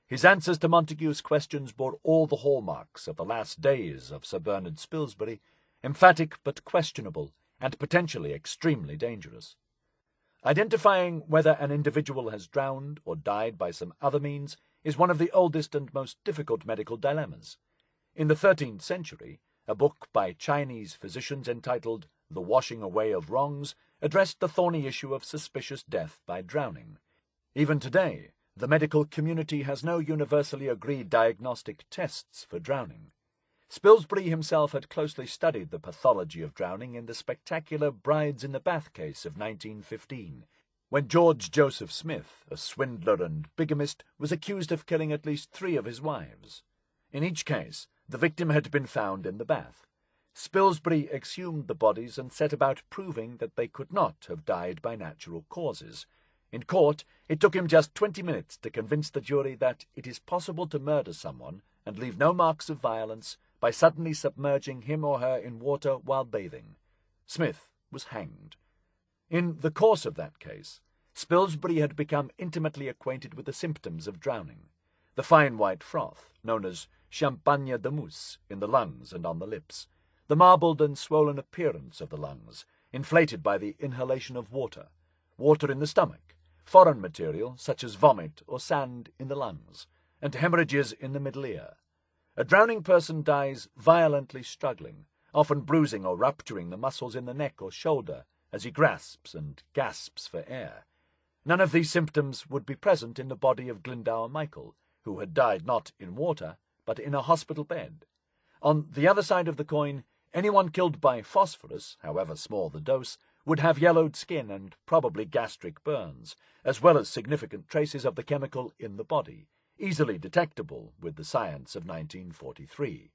His answers to Montagu's questions bore all the hallmarks of the last days of Sir Bernard Spilsbury, emphatic but questionable, and potentially extremely dangerous. Identifying whether an individual has drowned or died by some other means is one of the oldest and most difficult medical dilemmas. In the 13th century, a book by Chinese physicians entitled The Washing Away of Wrongs addressed the thorny issue of suspicious death by drowning. Even today, the medical community has no universally agreed diagnostic tests for drowning. Spilsbury himself had closely studied the pathology of drowning in the spectacular Brides in the Bath case of 1915, when George Joseph Smith, a swindler and bigamist, was accused of killing at least 3 of his wives. In each case, the victim had been found in the bath. Spilsbury exhumed the bodies and set about proving that they could not have died by natural causes. In court, it took him just 20 minutes to convince the jury that it is possible to murder someone and leave no marks of violence by suddenly submerging him or her in water while bathing. Smith was hanged. In the course of that case, Spilsbury had become intimately acquainted with the symptoms of drowning. The fine white froth, known as champagne de mousse, in the lungs and on the lips. The marbled and swollen appearance of the lungs, inflated by the inhalation of water. Water in the stomach. Foreign material, such as vomit or sand, in the lungs. And hemorrhages in the middle ear. A drowning person dies violently struggling, often bruising or rupturing the muscles in the neck or shoulder as he grasps and gasps for air. None of these symptoms would be present in the body of Glendower Michael, who had died not in water, but in a hospital bed. On the other side of the coin, anyone killed by phosphorus, however small the dose, would have yellowed skin and probably gastric burns, as well as significant traces of the chemical in the body, easily detectable with the science of 1943.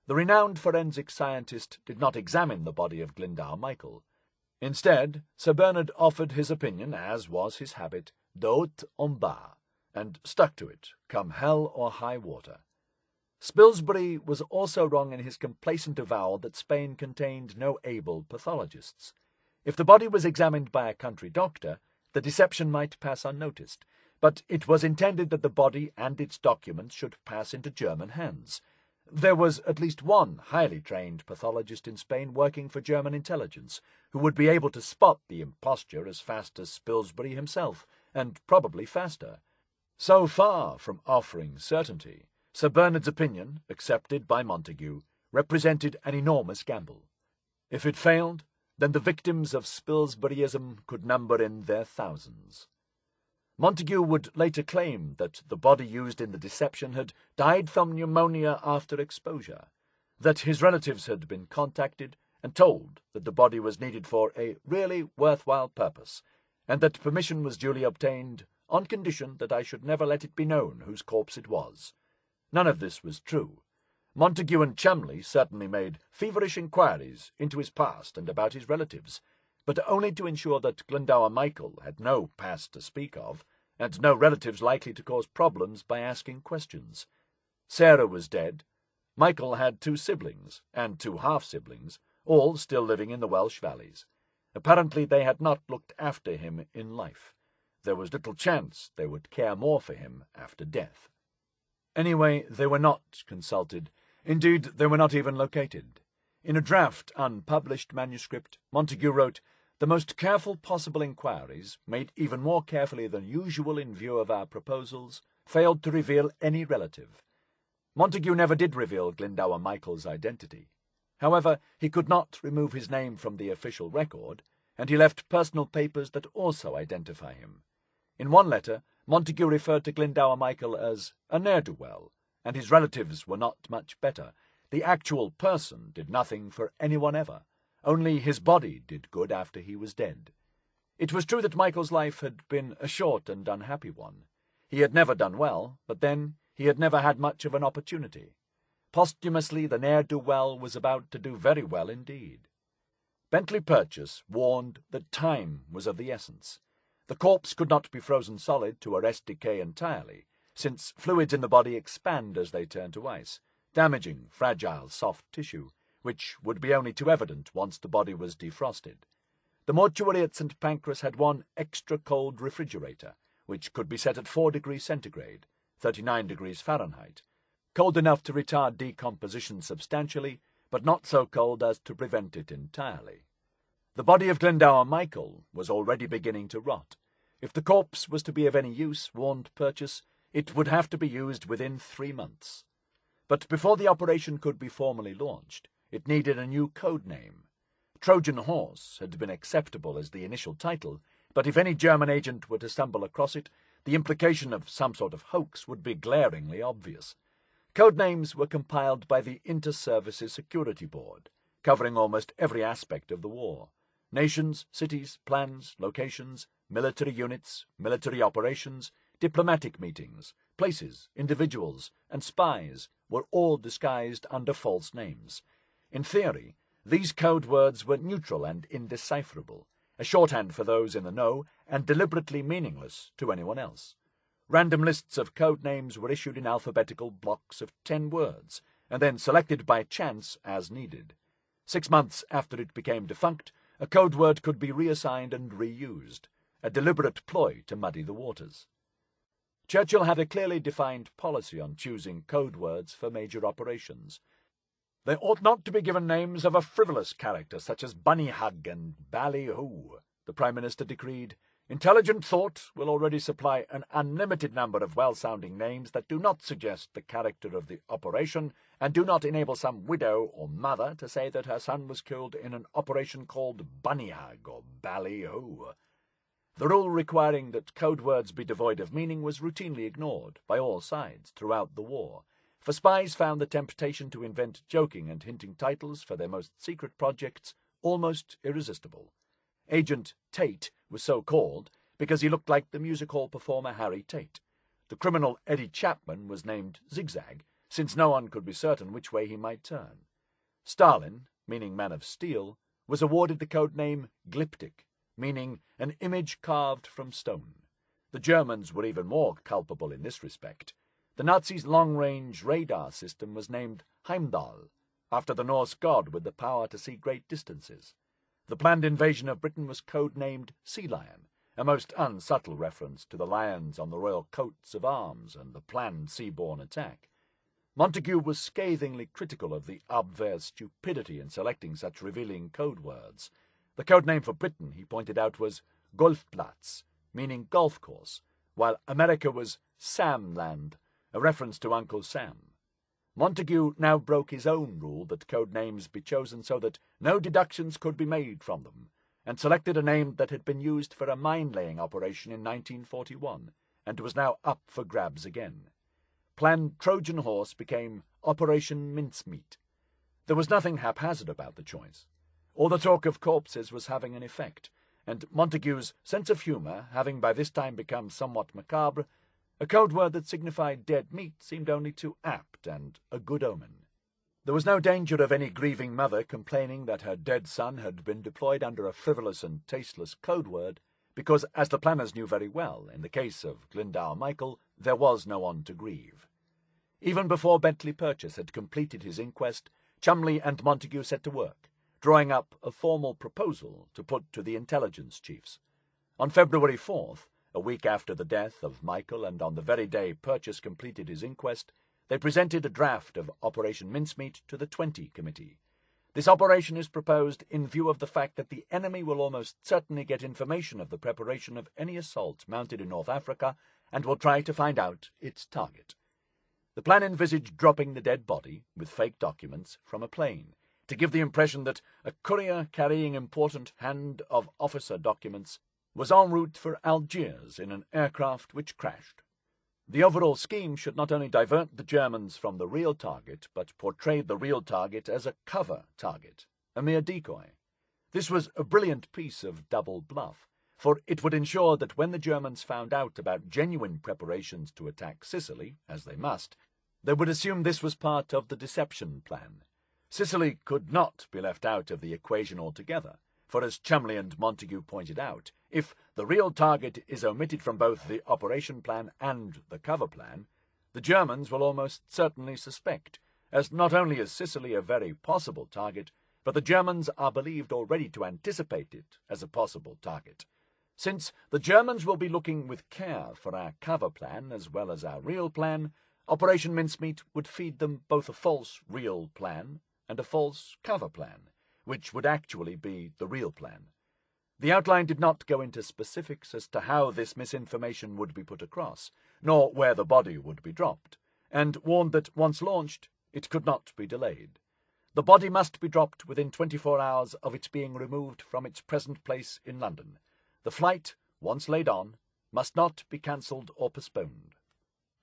The renowned forensic scientist did not examine the body of Glendower Michael. Instead, Sir Bernard offered his opinion, as was his habit, de haut en bas, and stuck to it, come hell or high water. Spilsbury was also wrong in his complacent avowal that Spain contained no able pathologists. If the body was examined by a country doctor, the deception might pass unnoticed, but it was intended that the body and its documents should pass into German hands. There was at least one highly trained pathologist in Spain working for German intelligence, who would be able to spot the imposture as fast as Spilsbury himself, and probably faster. So far from offering certainty, Sir Bernard's opinion, accepted by Montagu, represented an enormous gamble. If it failed, then the victims of Spilsburyism could number in their thousands. Montagu would later claim that the body used in the deception had died from pneumonia after exposure, that his relatives had been contacted and told that the body was needed for a really worthwhile purpose, and that permission was duly obtained on condition that I should never let it be known whose corpse it was. None of this was true. Montagu and Cholmondeley certainly made feverish inquiries into his past and about his relatives, but only to ensure that Glendower Michael had no past to speak of, and no relatives likely to cause problems by asking questions. Sarah was dead. Michael had 2 siblings, and 2 half-siblings, all still living in the Welsh valleys. Apparently they had not looked after him in life. There was little chance they would care more for him after death. Anyway, they were not consulted. Indeed, they were not even located. In a draft, unpublished manuscript, Montagu wrote, "The most careful possible inquiries, made even more carefully than usual in view of our proposals, failed to reveal any relative. Montagu never did reveal Glendower Michael's identity. However, he could not remove his name from the official record, and he left personal papers that also identify him. In one letter, Montagu referred to Glendower Michael as a ne'er-do-well, and his relatives were not much better. The actual person did nothing for anyone ever. Only his body did good after he was dead. It was true that Michael's life had been a short and unhappy one. He had never done well, but then he had never had much of an opportunity. Posthumously, the ne'er-do-well was about to do very well indeed. Bentley Purchas warned that time was of the essence. The corpse could not be frozen solid to arrest decay entirely, since fluids in the body expand as they turn to ice, damaging fragile soft tissue, which would be only too evident once the body was defrosted. The mortuary at St. Pancras had one extra-cold refrigerator, which could be set at 4 degrees centigrade, 39 degrees Fahrenheit, cold enough to retard decomposition substantially, but not so cold as to prevent it entirely. The body of Glendower Michael was already beginning to rot. If the corpse was to be of any use, warned Purchas, it would have to be used within 3 months. But before the operation could be formally launched, it needed a new code name. Trojan Horse had been acceptable as the initial title, but if any German agent were to stumble across it, the implication of some sort of hoax would be glaringly obvious. Code names were compiled by the Inter-Services Security Board, covering almost every aspect of the war. Nations, cities, plans, locations, military units, military operations, diplomatic meetings, places, individuals, and spies were all disguised under false names. In theory, these code words were neutral and indecipherable, a shorthand for those in the know and deliberately meaningless to anyone else. Random lists of code names were issued in alphabetical blocks of 10 words, and then selected by chance as needed. 6 months after it became defunct, a code word could be reassigned and reused, a deliberate ploy to muddy the waters. Churchill had a clearly defined policy on choosing code words for major operations. They ought not to be given names of a frivolous character such as Bunny Hug and Ballyhoo, the Prime Minister decreed. Intelligent thought will already supply an unlimited number of well-sounding names that do not suggest the character of the operation and do not enable some widow or mother to say that her son was killed in an operation called Bunny Hug or Ballyhoo. The rule requiring that code words be devoid of meaning was routinely ignored by all sides throughout the war, for spies found the temptation to invent joking and hinting titles for their most secret projects almost irresistible. Agent Tate was so called because he looked like the music hall performer Harry Tate. The criminal Eddie Chapman was named Zigzag, since no one could be certain which way he might turn. Stalin, meaning man of steel, was awarded the code name Glyptic, meaning an image carved from stone. The Germans were even more culpable in this respect. The Nazis' long-range radar system was named Heimdall, after the Norse god with the power to see great distances. The planned invasion of Britain was code-named Sea Lion, a most unsubtle reference to the lions on the royal coats of arms and the planned seaborne attack. Montagu was scathingly critical of the Abwehr's stupidity in selecting such revealing code words. The code name for Britain, he pointed out, was Golfplatz, meaning golf course, while America was Samland, a reference to Uncle Sam. Montagu now broke his own rule that code names be chosen so that no deductions could be made from them, and selected a name that had been used for a mine-laying operation in 1941, and was now up for grabs again. Planned Trojan Horse became Operation Mincemeat. There was nothing haphazard about the choice. All the talk of corpses was having an effect, and Montagu's sense of humour having by this time become somewhat macabre, a code word that signified dead meat seemed only too apt and a good omen. There was no danger of any grieving mother complaining that her dead son had been deployed under a frivolous and tasteless code word, because, as the planners knew very well, in the case of Glendower Michael, there was no one to grieve. Even before Bentley Purchas had completed his inquest, Cholmondeley and Montagu set to work, drawing up a formal proposal to put to the intelligence chiefs. On February 4th, a week after the death of Michael and on the very day Purchas completed his inquest, they presented a draft of Operation Mincemeat to the 20 Committee. This operation is proposed in view of the fact that the enemy will almost certainly get information of the preparation of any assault mounted in North Africa and will try to find out its target. The plan envisaged dropping the dead body, with fake documents, from a plane, to give the impression that a courier carrying important hand-of-officer documents was en route for Algiers in an aircraft which crashed. The overall scheme should not only divert the Germans from the real target, but portray the real target as a cover target, a mere decoy. This was a brilliant piece of double bluff, for it would ensure that when the Germans found out about genuine preparations to attack Sicily, as they must, they would assume this was part of the deception plan. Sicily could not be left out of the equation altogether, for as Cholmondeley and Montagu pointed out, if the real target is omitted from both the operation plan and the cover plan, the Germans will almost certainly suspect, as not only is Sicily a very possible target, but the Germans are believed already to anticipate it as a possible target. Since the Germans will be looking with care for our cover plan as well as our real plan, Operation Mincemeat would feed them both a false real plan and a false cover plan, which would actually be the real plan. The outline did not go into specifics as to how this misinformation would be put across, nor where the body would be dropped, and warned that once launched, it could not be delayed. The body must be dropped within 24 hours of its being removed from its present place in London. The flight, once laid on, must not be cancelled or postponed.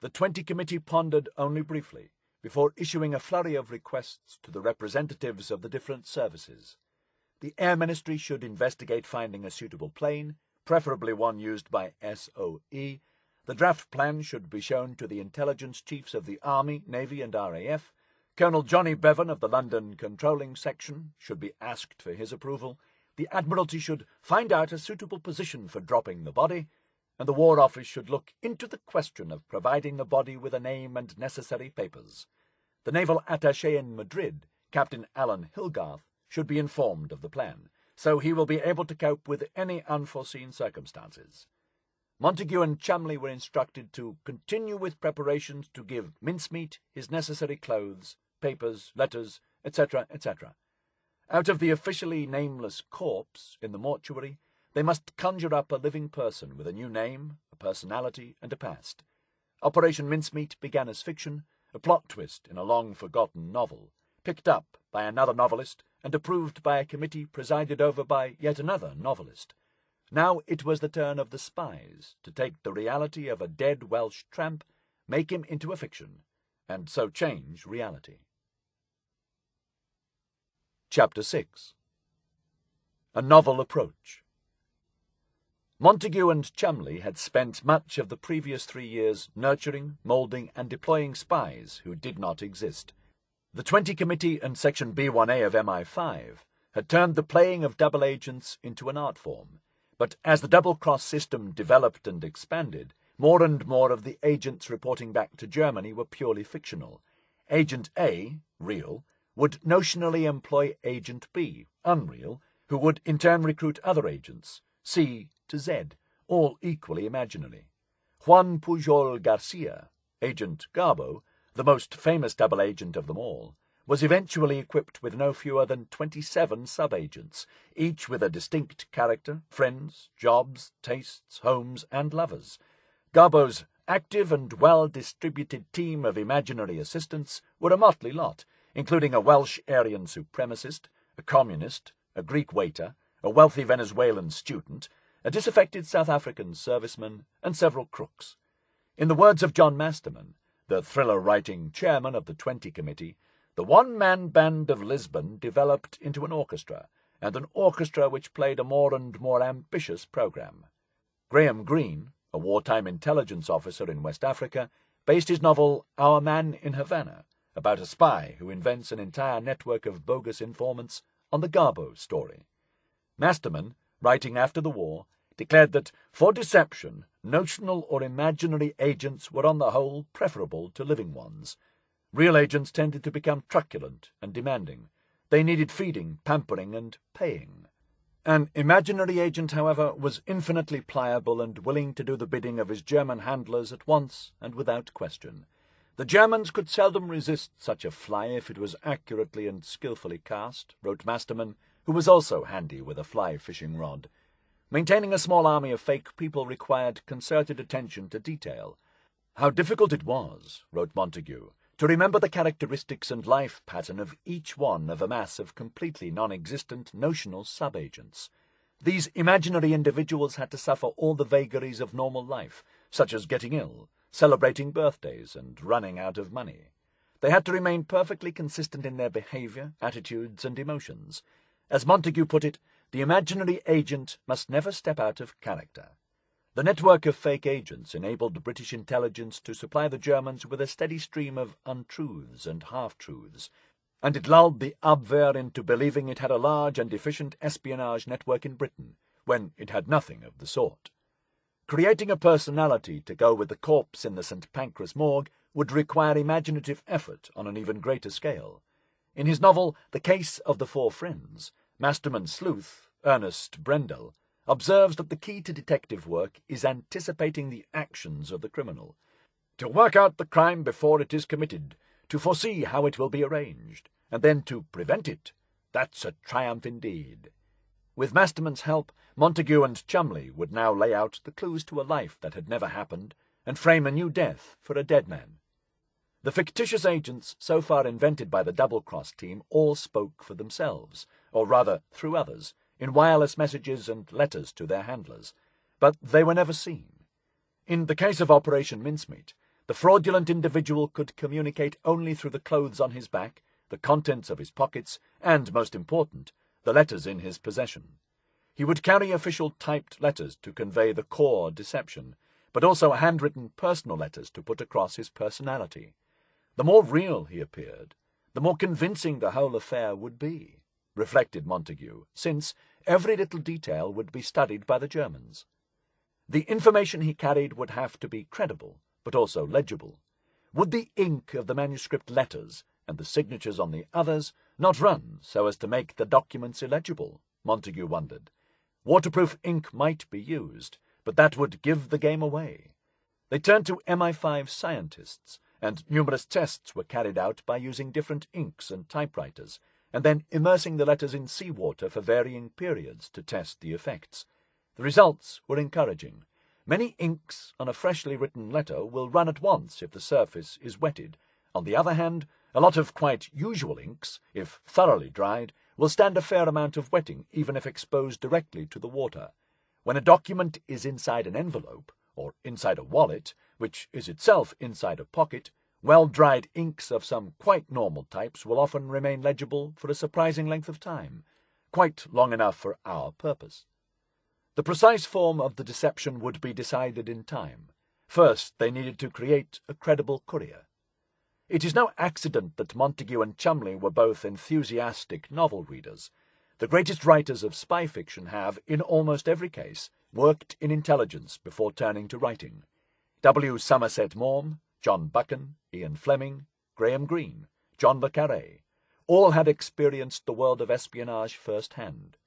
The 20 Committee pondered only briefly, before issuing a flurry of requests to the representatives of the different services. The Air Ministry should investigate finding a suitable plane, preferably one used by SOE. The draft plan should be shown to the intelligence chiefs of the Army, Navy and RAF. Colonel Johnny Bevan of the London Controlling Section should be asked for his approval. The Admiralty should find out a suitable position for dropping the body, and the War Office should look into the question of providing the body with a name and necessary papers. The Naval Attaché in Madrid, Captain Alan Hilgarth, should be informed of the plan, so he will be able to cope with any unforeseen circumstances. Montagu and Cholmondeley were instructed to continue with preparations to give Mincemeat his necessary clothes, papers, letters, etc., etc. Out of the officially nameless corpse in the mortuary, they must conjure up a living person with a new name, a personality, and a past. Operation Mincemeat began as fiction, a plot twist in a long-forgotten novel, picked up by another novelist and approved by a committee presided over by yet another novelist. Now it was the turn of the spies to take the reality of a dead Welsh tramp, make him into a fiction, and so change reality. Chapter 6. A Novel Approach. Montagu and Cholmondeley had spent much of the previous 3 years nurturing, moulding, and deploying spies who did not exist. The 20 Committee and Section B1A of MI5 had turned the playing of double agents into an art form, but as the double-cross system developed and expanded, more and more of the agents reporting back to Germany were purely fictional. Agent A, real, would notionally employ Agent B, unreal, who would in turn recruit other agents, C to Z, all equally imaginary. Juan Pujol Garcia, Agent Garbo, the most famous double agent of them all, was eventually equipped with no fewer than 27 sub-agents, each with a distinct character, friends, jobs, tastes, homes, and lovers. Garbo's active and well-distributed team of imaginary assistants were a motley lot, including a Welsh Aryan supremacist, a communist, a Greek waiter, a wealthy Venezuelan student, a disaffected South African serviceman, and several crooks. In the words of John Masterman, the thriller-writing chairman of the 20 Committee, the one-man band of Lisbon developed into an orchestra, and an orchestra which played a more and more ambitious programme. Graham Greene, a wartime intelligence officer in West Africa, based his novel Our Man in Havana, about a spy who invents an entire network of bogus informants, on the Garbo story. Masterman, writing after the war, declared that, for deception, notional or imaginary agents were on the whole preferable to living ones. Real agents tended to become truculent and demanding. They needed feeding, pampering, and paying. An imaginary agent, however, was infinitely pliable and willing to do the bidding of his German handlers at once and without question. The Germans could seldom resist such a fly if it was accurately and skilfully cast, wrote Masterman, who was also handy with a fly-fishing rod. Maintaining a small army of fake people required concerted attention to detail. How difficult it was, wrote Montagu, to remember the characteristics and life pattern of each one of a mass of completely non-existent notional subagents. These imaginary individuals had to suffer all the vagaries of normal life, such as getting ill, celebrating birthdays, and running out of money. They had to remain perfectly consistent in their behaviour, attitudes, and emotions. As Montagu put it, the imaginary agent must never step out of character. The network of fake agents enabled British intelligence to supply the Germans with a steady stream of untruths and half-truths, and it lulled the Abwehr into believing it had a large and efficient espionage network in Britain, when it had nothing of the sort. Creating a personality to go with the corpse in the St. Pancras morgue would require imaginative effort on an even greater scale. In his novel The Case of the Four Friends, Masterman sleuth Ernest Brendel observes that the key to detective work is anticipating the actions of the criminal. To work out the crime before it is committed, to foresee how it will be arranged, and then to prevent it, that's a triumph indeed. With Masterman's help, Montagu and Cholmondeley would now lay out the clues to a life that had never happened, and frame a new death for a dead man. The fictitious agents so far invented by the double-cross team all spoke for themselves, or rather through others, in wireless messages and letters to their handlers, but they were never seen. In the case of Operation Mincemeat, the fraudulent individual could communicate only through the clothes on his back, the contents of his pockets, and, most important, the letters in his possession. He would carry official typed letters to convey the core deception, but also handwritten personal letters to put across his personality. The more real he appeared, the more convincing the whole affair would be, reflected Montagu, since every little detail would be studied by the Germans. The information he carried would have to be credible, but also legible. Would the ink of the manuscript letters and the signatures on the others not run so as to make the documents illegible? Montagu wondered. Waterproof ink might be used, but that would give the game away. They turned to MI5 scientists, and numerous tests were carried out by using different inks and typewriters, and then immersing the letters in seawater for varying periods to test the effects. The results were encouraging. Many inks on a freshly written letter will run at once if the surface is wetted. On the other hand, a lot of quite usual inks, if thoroughly dried, will stand a fair amount of wetting even if exposed directly to the water. When a document is inside an envelope, or inside a wallet, which is itself inside a pocket, well-dried inks of some quite normal types will often remain legible for a surprising length of time, quite long enough for our purpose. The precise form of the deception would be decided in time. First, they needed to create a credible courier. It is no accident that Montagu and Cholmondeley were both enthusiastic novel readers. The greatest writers of spy fiction have, in almost every case, worked in intelligence before turning to writing. W. Somerset Maugham, John Buchan, Ian Fleming, Graham Greene, John le Carré, all had experienced the world of espionage first-hand.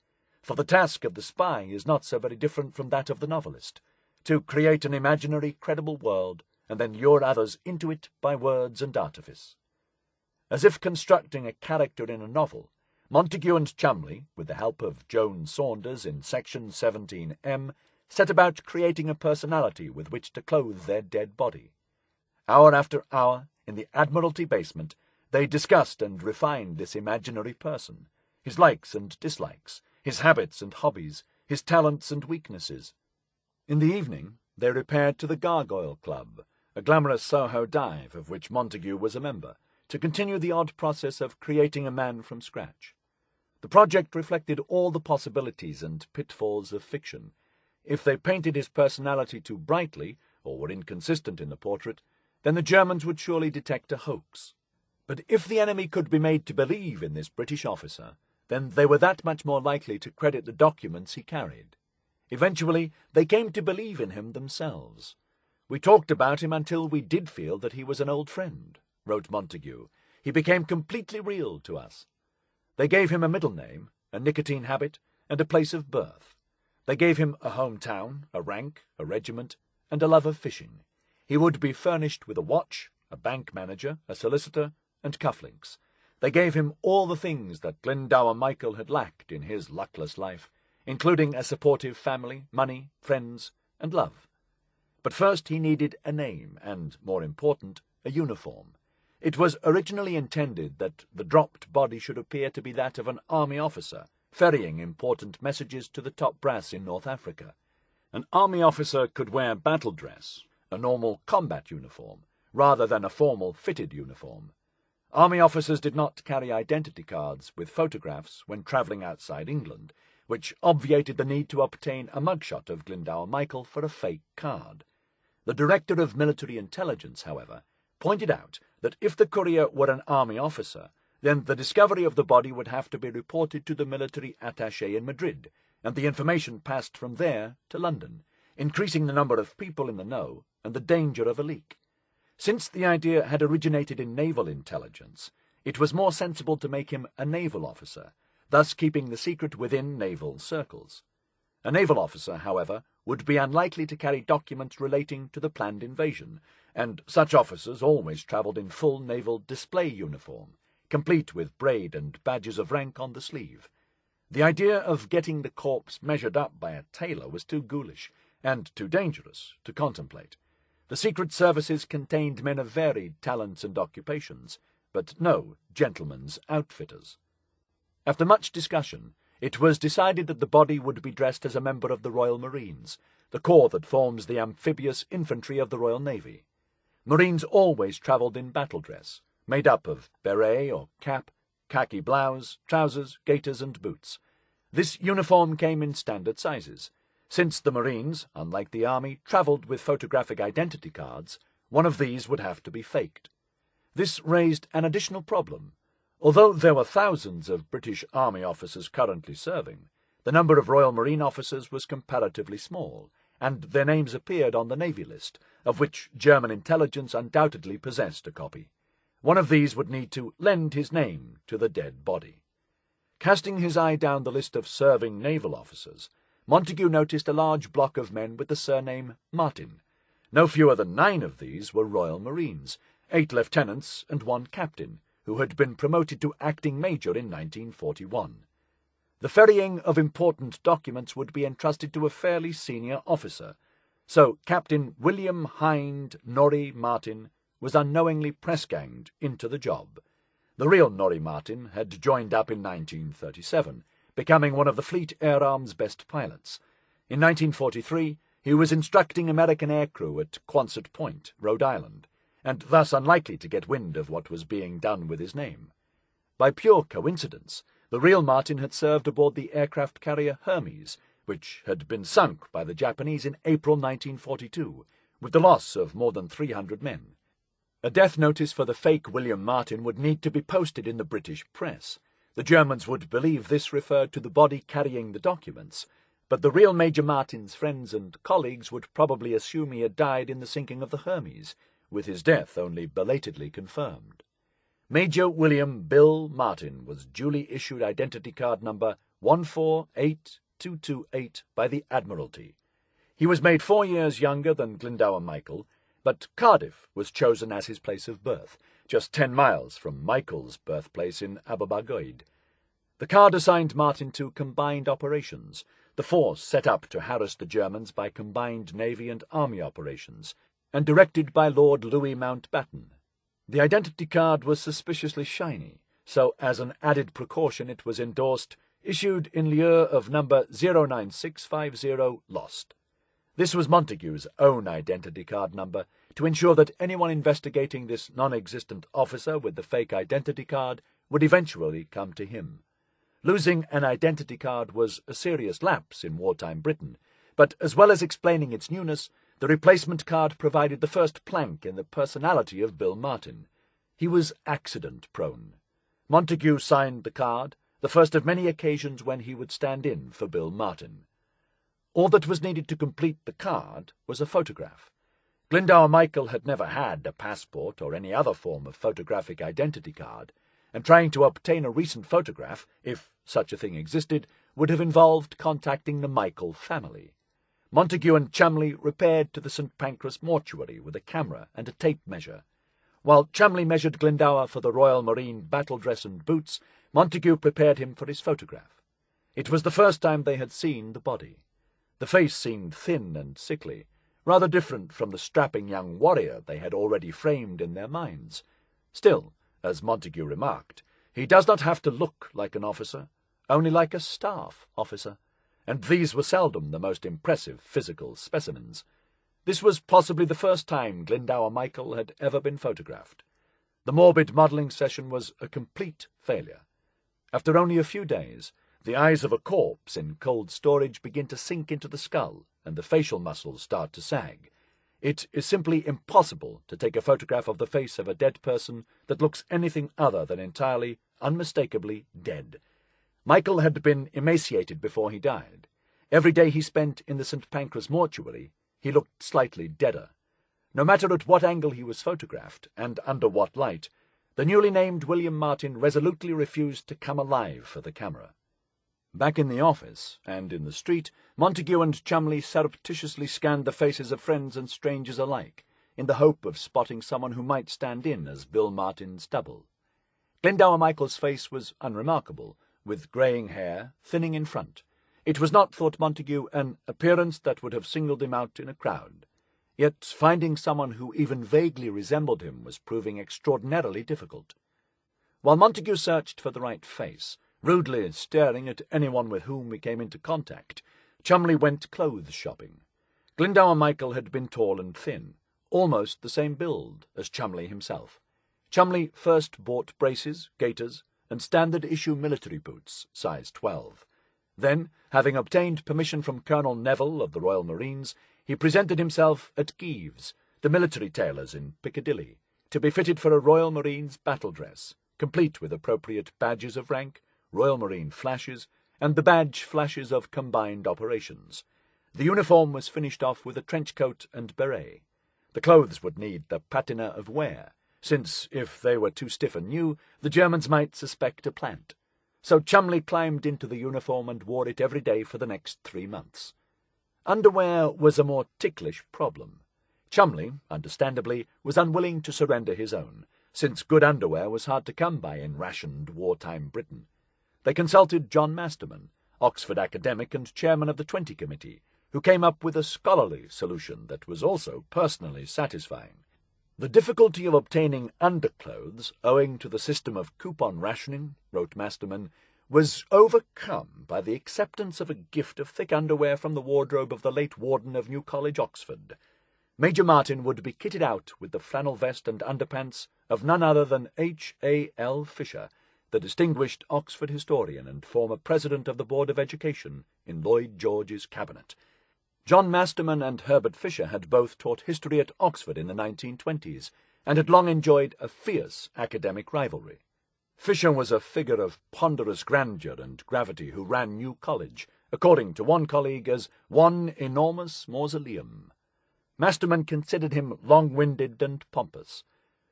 For the task of the spy is not so very different from that of the novelist, to create an imaginary, credible world and then lure others into it by words and artifice. As if constructing a character in a novel, Montagu and Cholmondeley, with the help of Joan Saunders in Section 17M, set about creating a personality with which to clothe their dead body. Hour after hour, in the Admiralty basement, they discussed and refined this imaginary person, his likes and dislikes, his habits and hobbies, his talents and weaknesses. In the evening, they repaired to the Gargoyle Club, a glamorous Soho dive of which Montagu was a member, to continue the odd process of creating a man from scratch. The project reflected all the possibilities and pitfalls of fiction. If they painted his personality too brightly, or were inconsistent in the portrait, then the Germans would surely detect a hoax. But if the enemy could be made to believe in this British officer, then they were that much more likely to credit the documents he carried. Eventually, they came to believe in him themselves. "We talked about him until we did feel that he was an old friend," wrote Montagu. "He became completely real to us." They gave him a middle name, a nicotine habit, and a place of birth. They gave him a hometown, a rank, a regiment, and a love of fishing. He would be furnished with a watch, a bank manager, a solicitor, and cufflinks. They gave him all the things that Glendower Michael had lacked in his luckless life. including a supportive family, money, friends, and love. But first he needed a name and, more important, a uniform. It was originally intended that the dropped body should appear to be that of an army officer, ferrying important messages to the top brass in North Africa. An army officer could wear battle dress, a normal combat uniform, rather than a formal fitted uniform. Army officers did not carry identity cards with photographs when travelling outside England, which obviated the need to obtain a mugshot of Glendower Michael for a fake card. The Director of Military Intelligence, however, pointed out that if the courier were an army officer, then the discovery of the body would have to be reported to the military attaché in Madrid, and the information passed from there to London, increasing the number of people in the know and the danger of a leak. Since the idea had originated in naval intelligence, it was more sensible to make him a naval officer, thus keeping the secret within naval circles. A naval officer, however, would be unlikely to carry documents relating to the planned invasion, and such officers always travelled in full naval display uniform, complete with braid and badges of rank on the sleeve. The idea of getting the corpse measured up by a tailor was too ghoulish, and too dangerous to contemplate. The secret services contained men of varied talents and occupations, but no gentlemen's outfitters. After much discussion, it was decided that the body would be dressed as a member of the Royal Marines, the corps that forms the amphibious infantry of the Royal Navy. Marines always travelled in battle dress, made up of beret or cap, khaki blouse, trousers, gaiters and boots. This uniform came in standard sizes. Since the Marines, unlike the Army, travelled with photographic identity cards, one of these would have to be faked. This raised an additional problem. Although there were thousands of British Army officers currently serving, the number of Royal Marine officers was comparatively small, and their names appeared on the Navy list, of which German intelligence undoubtedly possessed a copy. One of these would need to lend his name to the dead body. Casting his eye down the list of serving naval officers, Montagu noticed a large block of men with the surname Martin. No fewer than 9 of these were Royal Marines, 8 lieutenants and 1 captain, who had been promoted to acting major in 1941. The ferrying of important documents would be entrusted to a fairly senior officer, so Captain William Hind Norrie Martin was unknowingly press-ganged into the job. The real Norrie Martin had joined up in 1937, becoming one of the Fleet Air Arm's best pilots. In 1943, he was instructing American aircrew at Quonset Point, Rhode Island, and thus unlikely to get wind of what was being done with his name. By pure coincidence, the real Martin had served aboard the aircraft carrier Hermes, which had been sunk by the Japanese in April 1942, with the loss of more than 300 men. A death notice for the fake William Martin would need to be posted in the British press. The Germans would believe this referred to the body carrying the documents, but the real Major Martin's friends and colleagues would probably assume he had died in the sinking of the Hermes, with his death only belatedly confirmed. Major William Bill Martin was duly issued identity card number 148228 by the Admiralty. He was made 4 years younger than Glendower Michael, but Cardiff was chosen as his place of birth, just 10 miles from Michael's birthplace in Abwehr. The card assigned Martin to combined operations, the force set up to harass the Germans by combined Navy and Army operations, and directed by Lord Louis Mountbatten. The identity card was suspiciously shiny, so as an added precaution it was endorsed, issued in lieu of number 09650 lost. This was Montagu's own identity card number, to ensure that anyone investigating this non-existent officer with the fake identity card would eventually come to him. Losing an identity card was a serious lapse in wartime Britain, but as well as explaining its newness, the replacement card provided the first plank in the personality of Bill Martin. He was accident-prone. Montagu signed the card, the first of many occasions when he would stand in for Bill Martin. All that was needed to complete the card was a photograph. Glendower Michael had never had a passport or any other form of photographic identity card, and trying to obtain a recent photograph, if such a thing existed, would have involved contacting the Michael family. Montagu and Cholmondeley repaired to the St. Pancras mortuary with a camera and a tape measure. While Cholmondeley measured Glendower for the Royal Marine battle dress and boots, Montagu prepared him for his photograph. It was the first time they had seen the body. The face seemed thin and sickly, rather different from the strapping young warrior they had already framed in their minds. Still, as Montagu remarked, he does not have to look like an officer, only like a staff officer, and these were seldom the most impressive physical specimens. This was possibly the first time Glendower Michael had ever been photographed. The morbid modelling session was a complete failure. After only a few days, the eyes of a corpse in cold storage begin to sink into the skull, and the facial muscles start to sag. It is simply impossible to take a photograph of the face of a dead person that looks anything other than entirely, unmistakably dead. Michael had been emaciated before he died. Every day he spent in the St. Pancras mortuary, he looked slightly deader. No matter at what angle he was photographed, and under what light, the newly named William Martin resolutely refused to come alive for the camera. Back in the office, and in the street, Montagu and Cholmondeley surreptitiously scanned the faces of friends and strangers alike, in the hope of spotting someone who might stand in as Bill Martin's double. Glendower Michael's face was unremarkable, with greying hair, thinning in front. It was not, thought Montagu, an appearance that would have singled him out in a crowd. Yet finding someone who even vaguely resembled him was proving extraordinarily difficult. While Montagu searched for the right face, rudely staring at anyone with whom he came into contact, Cholmondeley went clothes shopping. Glendower Michael had been tall and thin, almost the same build as Cholmondeley himself. Cholmondeley first bought braces, gaiters, and standard-issue military boots, size 12. Then, having obtained permission from Colonel Neville of the Royal Marines, he presented himself at Gives, the military tailors in Piccadilly, to be fitted for a Royal Marines battle dress, complete with appropriate badges of rank, Royal Marine flashes, and the badge flashes of combined operations. The uniform was finished off with a trench coat and beret. The clothes would need the patina of wear, since, if they were too stiff and new, the Germans might suspect a plant. So Cholmondeley climbed into the uniform and wore it every day for the next 3 months. Underwear was a more ticklish problem. Cholmondeley, understandably, was unwilling to surrender his own, since good underwear was hard to come by in rationed wartime Britain. They consulted John Masterman, Oxford academic and chairman of the 20 Committee, who came up with a scholarly solution that was also personally satisfying. The difficulty of obtaining underclothes, owing to the system of coupon rationing, wrote Masterman, was overcome by the acceptance of a gift of thick underwear from the wardrobe of the late warden of New College, Oxford. Major Martin would be kitted out with the flannel vest and underpants of none other than H.A.L. Fisher, the distinguished Oxford historian and former president of the Board of Education in Lloyd George's cabinet. John Masterman and Herbert Fisher had both taught history at Oxford in the 1920s, and had long enjoyed a fierce academic rivalry. Fisher was a figure of ponderous grandeur and gravity who ran New College, according to one colleague, as one enormous mausoleum. Masterman considered him long-winded and pompous.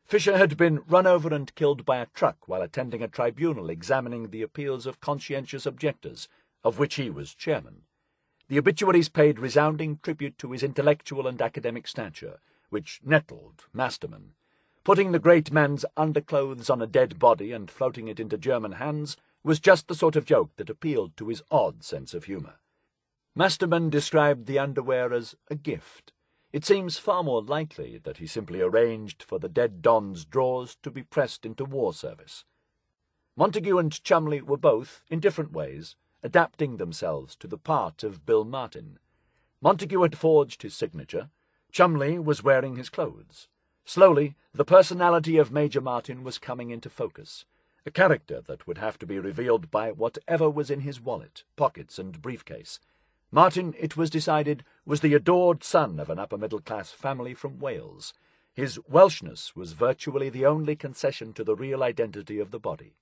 Fisher had been run over and killed by a truck while attending a tribunal examining the appeals of conscientious objectors, of which he was chairman. The obituaries paid resounding tribute to his intellectual and academic stature, which nettled Masterman. Putting the great man's underclothes on a dead body and floating it into German hands was just the sort of joke that appealed to his odd sense of humour. Masterman described the underwear as a gift. It seems far more likely that he simply arranged for the dead Don's drawers to be pressed into war service. Montagu and Cholmondeley were both, in different ways, adapting themselves to the part of Bill Martin. Montagu had forged his signature. Cholmondeley was wearing his clothes. Slowly, the personality of Major Martin was coming into focus, a character that would have to be revealed by whatever was in his wallet, pockets, and briefcase. Martin, it was decided, was the adored son of an upper-middle-class family from Wales. His Welshness was virtually the only concession to the real identity of the body.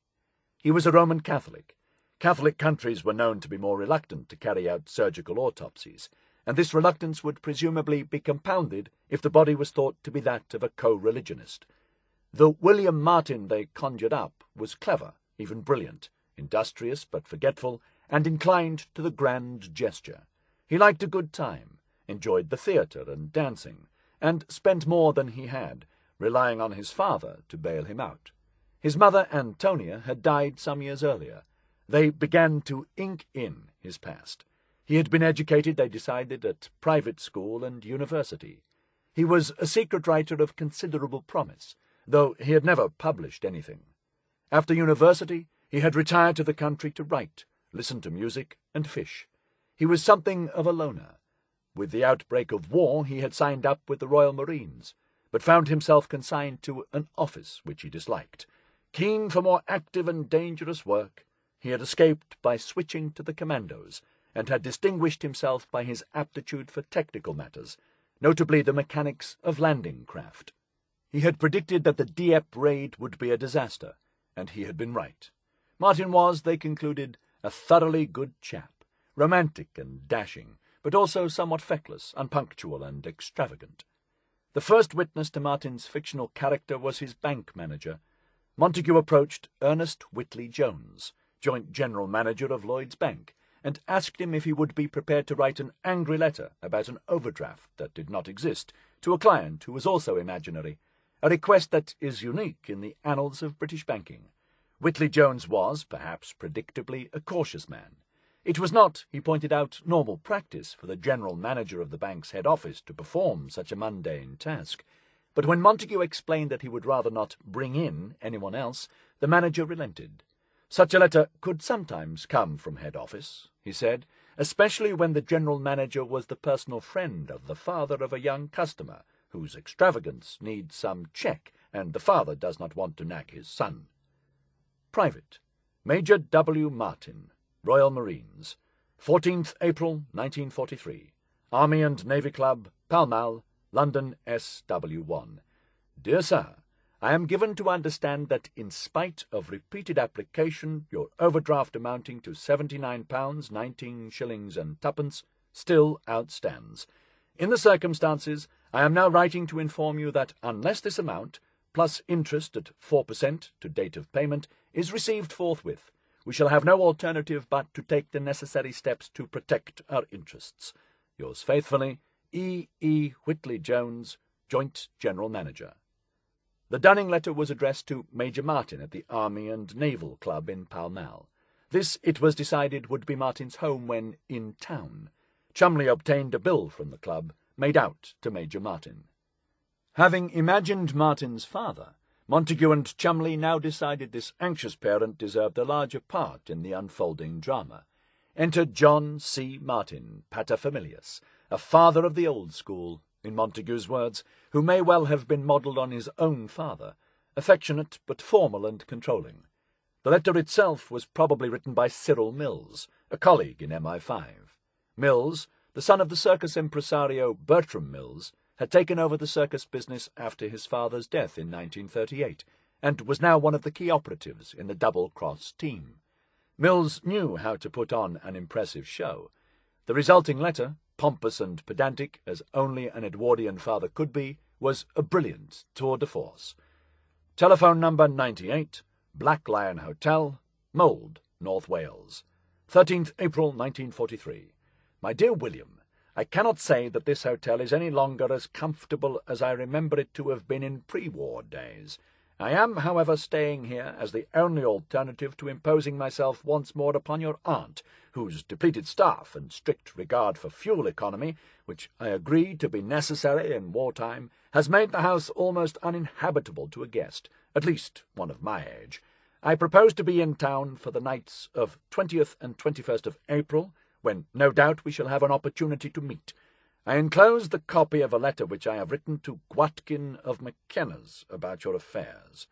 He was a Roman Catholic. Catholic countries were known to be more reluctant to carry out surgical autopsies, and this reluctance would presumably be compounded if the body was thought to be that of a co-religionist. The William Martin they conjured up was clever, even brilliant, industrious but forgetful, and inclined to the grand gesture. He liked a good time, enjoyed the theatre and dancing, and spent more than he had, relying on his father to bail him out. His mother, Antonia, had died some years earlier. They began to ink in his past. He had been educated, they decided, at private school and university. He was a secret writer of considerable promise, though he had never published anything. After university, he had retired to the country to write, listen to music, and fish. He was something of a loner. With the outbreak of war, he had signed up with the Royal Marines, but found himself consigned to an office which he disliked. Keen for more active and dangerous work, he had escaped by switching to the commandos, and had distinguished himself by his aptitude for technical matters, notably the mechanics of landing craft. He had predicted that the Dieppe raid would be a disaster, and he had been right. Martin was, they concluded, a thoroughly good chap, romantic and dashing, but also somewhat feckless, unpunctual, and extravagant. The first witness to Martin's fictional character was his bank manager. Montagu approached Ernest Whitley Jones, joint general manager of Lloyd's Bank, and asked him if he would be prepared to write an angry letter about an overdraft that did not exist to a client who was also imaginary, a request that is unique in the annals of British banking. Whitley Jones was, perhaps predictably, a cautious man. It was not, he pointed out, normal practice for the general manager of the bank's head office to perform such a mundane task. But when Montagu explained that he would rather not bring in anyone else, the manager relented. Such a letter could sometimes come from head office, he said, especially when the general manager was the personal friend of the father of a young customer, whose extravagance needs some check, and the father does not want to nag his son. Private. Major W. Martin, Royal Marines. 14th April, 1943. Army and Navy Club, Pall Mall, London, SW1. Dear Sir, I am given to understand that in spite of repeated application, your overdraft amounting to £79, 19 shillings and twopence still outstands. In the circumstances, I am now writing to inform you that unless this amount, plus interest at 4% to date of payment, is received forthwith, we shall have no alternative but to take the necessary steps to protect our interests. Yours faithfully, E. E. Whitley Jones, Joint General Manager. The dunning letter was addressed to Major Martin at the Army and Naval Club in Pall Mall. This, it was decided, would be Martin's home when in town. Cholmondeley obtained a bill from the club, made out to Major Martin. Having imagined Martin's father, Montagu and Cholmondeley now decided this anxious parent deserved a larger part in the unfolding drama. Entered John C. Martin, paterfamilias, a father of the old school, in Montagu's words, who may well have been modelled on his own father, affectionate but formal and controlling. The letter itself was probably written by Cyril Mills, a colleague in MI5. Mills, the son of the circus impresario Bertram Mills, had taken over the circus business after his father's death in 1938, and was now one of the key operatives in the double-cross team. Mills knew how to put on an impressive show. The resulting letter, pompous and pedantic as only an Edwardian father could be, was a brilliant tour de force. Telephone number 98, Black Lion Hotel, Mould, North Wales. 13th April 1943. My dear William, I cannot say that this hotel is any longer as comfortable as I remember it to have been in pre-war days. I am, however, staying here as the only alternative to imposing myself once more upon your aunt, whose depleted staff and strict regard for fuel economy, which I agree to be necessary in wartime, has made the house almost uninhabitable to a guest, at least one of my age. I propose to be in town for the nights of 20th and 21st of April, when no doubt we shall have an opportunity to meet. I enclose the copy of a letter which I have written to Gwatkin of McKenna's about your affairs.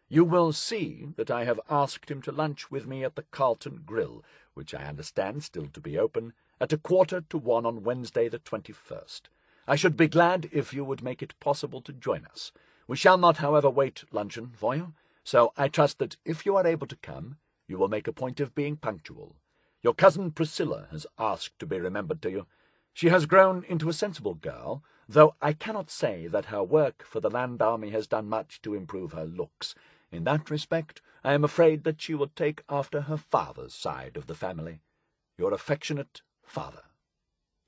You will see that I have asked him to lunch with me at the Carlton Grill, which I understand still to be open, at 1:45 on Wednesday the 21st. I should be glad if you would make it possible to join us. We shall not, however, wait luncheon for you, so I trust that if you are able to come, you will make a point of being punctual. Your cousin Priscilla has asked to be remembered to you. She has grown into a sensible girl, though I cannot say that her work for the Land Army has done much to improve her looks. In that respect, I am afraid that she will take after her father's side of the family. Your affectionate father.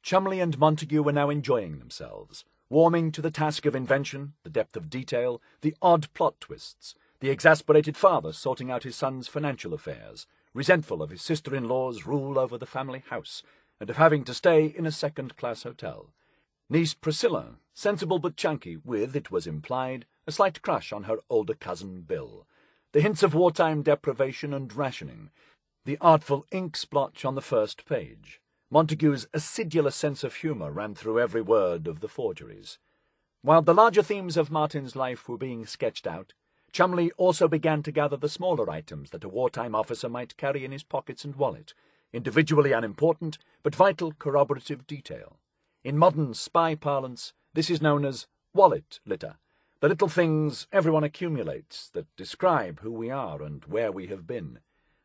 Cholmondeley and Montagu were now enjoying themselves, warming to the task of invention, the depth of detail, the odd plot twists, the exasperated father sorting out his son's financial affairs, resentful of his sister-in-law's rule over the family house, and of having to stay in a second-class hotel. Niece Priscilla, sensible but chunky, with, it was implied, a slight crush on her older cousin Bill. The hints of wartime deprivation and rationing, the artful ink splotch on the first page. Montagu's acidulous sense of humour ran through every word of the forgeries. While the larger themes of Martin's life were being sketched out, Cholmondeley also began to gather the smaller items that a wartime officer might carry in his pockets and wallet, individually unimportant but vital corroborative detail. In modern spy parlance, this is known as wallet litter, the little things everyone accumulates that describe who we are and where we have been.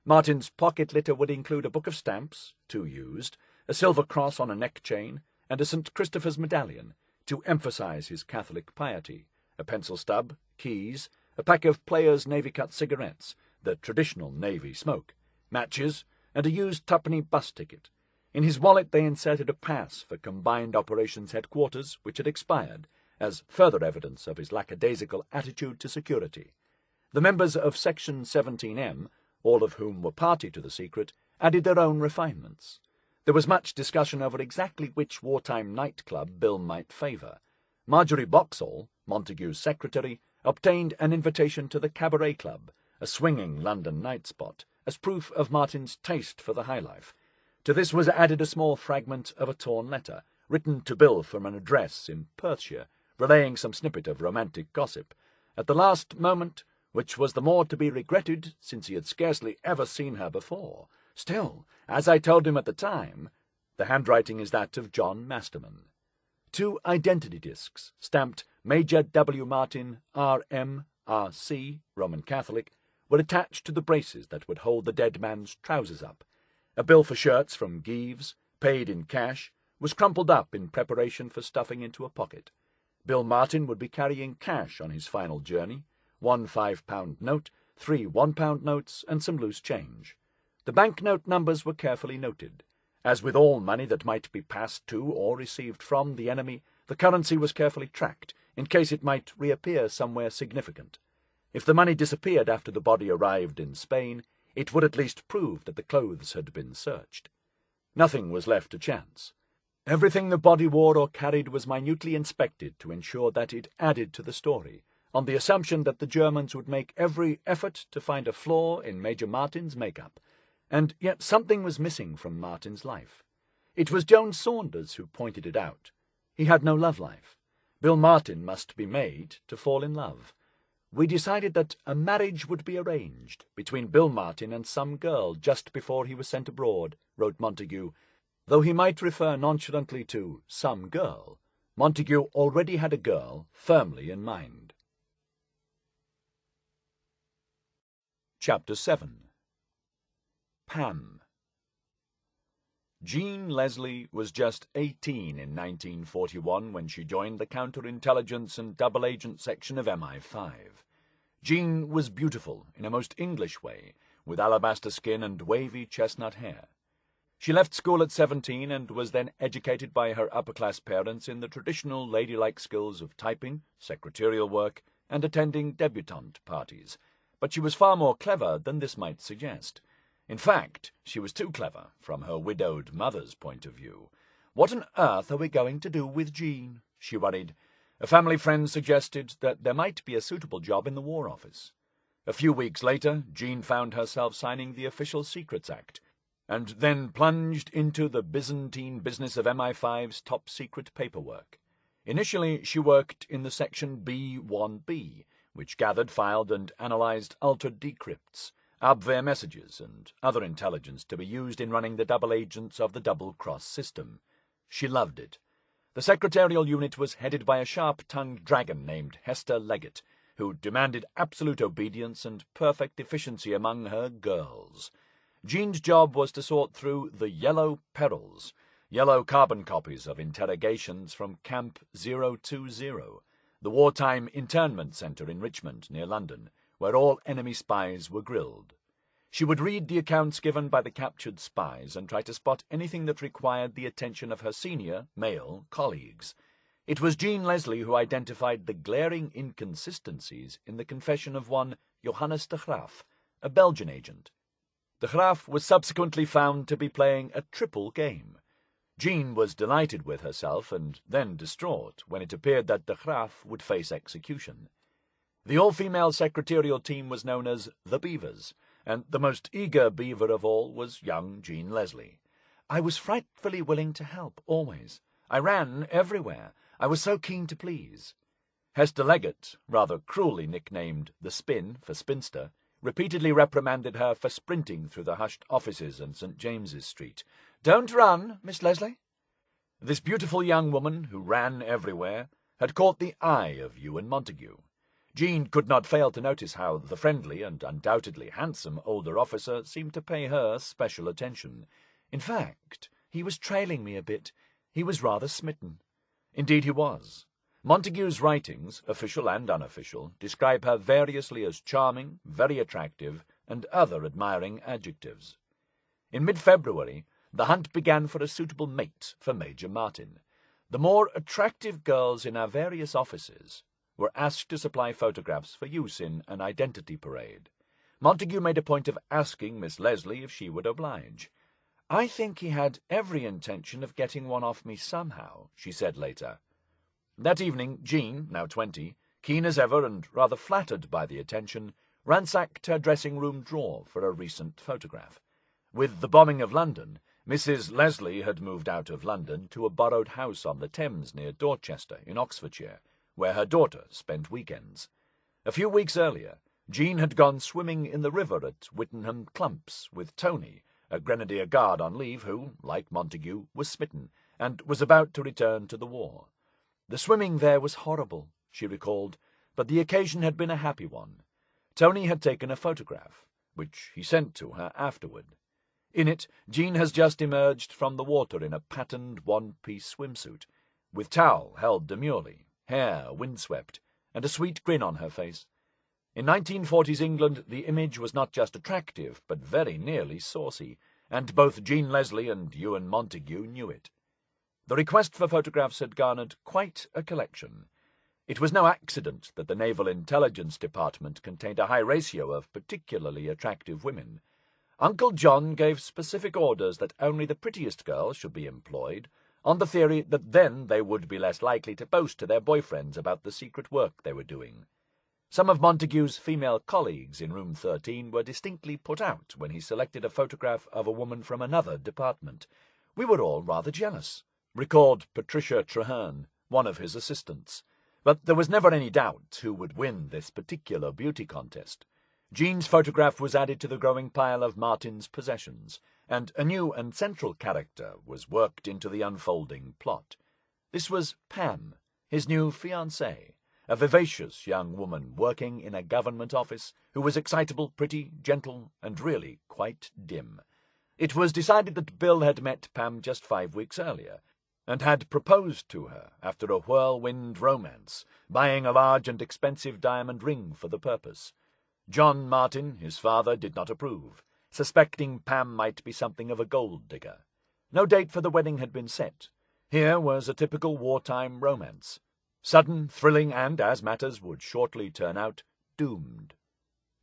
Martin's pocket litter would include a book of stamps, 2 used, a silver cross on a neck chain, and a St. Christopher's medallion, to emphasize his Catholic piety, a pencil stub, keys, a pack of Players' Navy-cut cigarettes, the traditional Navy smoke, matches, and a used twopenny bus ticket. In his wallet they inserted a pass for Combined Operations Headquarters, which had expired, as further evidence of his lackadaisical attitude to security. The members of Section 17M, all of whom were party to the secret, added their own refinements. There was much discussion over exactly which wartime nightclub Bill might favour. Marjorie Boxall, Montagu's secretary, obtained an invitation to the Cabaret Club, a swinging London night spot, as proof of Martin's taste for the high life. To this was added a small fragment of a torn letter, written to Bill from an address in Perthshire, relaying some snippet of romantic gossip. At the last moment, which was the more to be regretted since he had scarcely ever seen her before. Still, as I told him at the time, the handwriting is that of John Masterman. 2 identity discs, stamped Major W. Martin, R.M., R.C., Roman Catholic, were attached to the braces that would hold the dead man's trousers up. A bill for shirts from Geeves, paid in cash, was crumpled up in preparation for stuffing into a pocket. Bill Martin would be carrying cash on his final journey, 1 £5 note, 3 £1 notes, and some loose change. The banknote numbers were carefully noted. As with all money that might be passed to or received from the enemy, the currency was carefully tracked, in case it might reappear somewhere significant. If the money disappeared after the body arrived in Spain, it would at least prove that the clothes had been searched. Nothing was left to chance. Everything the body wore or carried was minutely inspected to ensure that it added to the story, on the assumption that the Germans would make every effort to find a flaw in Major Martin's make-up. And yet something was missing from Martin's life. It was Joan Saunders who pointed it out. He had no love life. Bill Martin must be made to fall in love. We decided that a marriage would be arranged between Bill Martin and some girl just before he was sent abroad, wrote Montagu. Though he might refer nonchalantly to some girl, Montagu already had a girl firmly in mind. Chapter 7. Pam. Jean Leslie was just 18 in 1941 when she joined the counterintelligence and double agent section of MI5. Jean was beautiful in a most English way, with alabaster skin and wavy chestnut hair. She left school at 17 and was then educated by her upper-class parents in the traditional ladylike skills of typing, secretarial work, and attending debutante parties. But she was far more clever than this might suggest. In fact, she was too clever from her widowed mother's point of view. What on earth are we going to do with Jean? She worried. A family friend suggested that there might be a suitable job in the War Office. A few weeks later, Jean found herself signing the Official Secrets Act, and then plunged into the Byzantine business of MI5's top-secret paperwork. Initially, she worked in the Section B1B, which gathered, filed, and analyzed ultra-decrypts, Abwehr messages, and other intelligence to be used in running the double agents of the double-cross system. She loved it. The secretarial unit was headed by a sharp-tongued dragon named Hester Leggett, who demanded absolute obedience and perfect efficiency among her girls. Jean's job was to sort through the yellow perils, yellow carbon copies of interrogations from Camp 020, the wartime internment centre in Richmond, near London, where all enemy spies were grilled. She would read the accounts given by the captured spies and try to spot anything that required the attention of her senior, male, colleagues. It was Jean Leslie who identified the glaring inconsistencies in the confession of one Johannes de Graaf, a Belgian agent. The Graf was subsequently found to be playing a triple game. Jean was delighted with herself and then distraught when it appeared that the Graf would face execution. The all-female secretarial team was known as the Beavers, and the most eager beaver of all was young Jean Leslie. "I was frightfully willing to help, always. I ran everywhere. I was so keen to please." Hester Leggett, rather cruelly nicknamed the Spin for spinster, repeatedly reprimanded her for sprinting through the hushed offices in St. James's Street. "Don't run, Miss Leslie." This beautiful young woman, who ran everywhere, had caught the eye of Ewen Montagu. Jean could not fail to notice how the friendly and undoubtedly handsome older officer seemed to pay her special attention. In fact, he was trailing me a bit. He was rather smitten. Indeed he was. Montagu's writings, official and unofficial, describe her variously as charming, very attractive, and other admiring adjectives. In mid-February, the hunt began for a suitable mate for Major Martin. The more attractive girls in our various offices were asked to supply photographs for use in an identity parade. Montagu made a point of asking Miss Leslie if she would oblige. "I think he had every intention of getting one off me somehow," she said later. That evening, Jean, now 20, keen as ever and rather flattered by the attention, ransacked her dressing-room drawer for a recent photograph. With the bombing of London, Mrs. Leslie had moved out of London to a borrowed house on the Thames near Dorchester in Oxfordshire, where her daughter spent weekends. A few weeks earlier, Jean had gone swimming in the river at Whittenham Clumps with Tony, a Grenadier Guard on leave who, like Montagu, was smitten, and was about to return to the war. The swimming there was horrible, she recalled, but the occasion had been a happy one. Tony had taken a photograph, which he sent to her afterward. In it, Jean has just emerged from the water in a patterned one-piece swimsuit, with towel held demurely, hair windswept, and a sweet grin on her face. In 1940s England, the image was not just attractive, but very nearly saucy, and both Jean Leslie and Ewen Montagu knew it. The request for photographs had garnered quite a collection. It was no accident that the Naval Intelligence Department contained a high ratio of particularly attractive women. Uncle John gave specific orders that only the prettiest girls should be employed, on the theory that then they would be less likely to boast to their boyfriends about the secret work they were doing. Some of Montagu's female colleagues in room 13 were distinctly put out when he selected a photograph of a woman from another department. "We were all rather jealous," recalled Patricia Traherne, one of his assistants. But there was never any doubt who would win this particular beauty contest. Jean's photograph was added to the growing pile of Martin's possessions, and a new and central character was worked into the unfolding plot. This was Pam, his new fiancée, a vivacious young woman working in a government office who was excitable, pretty, gentle, and really quite dim. It was decided that Bill had met Pam just 5 weeks earlier, and had proposed to her after a whirlwind romance, buying a large and expensive diamond ring for the purpose. John Martin, his father, did not approve, suspecting Pam might be something of a gold-digger. No date for the wedding had been set. Here was a typical wartime romance. Sudden, thrilling, and, as matters would shortly turn out, doomed.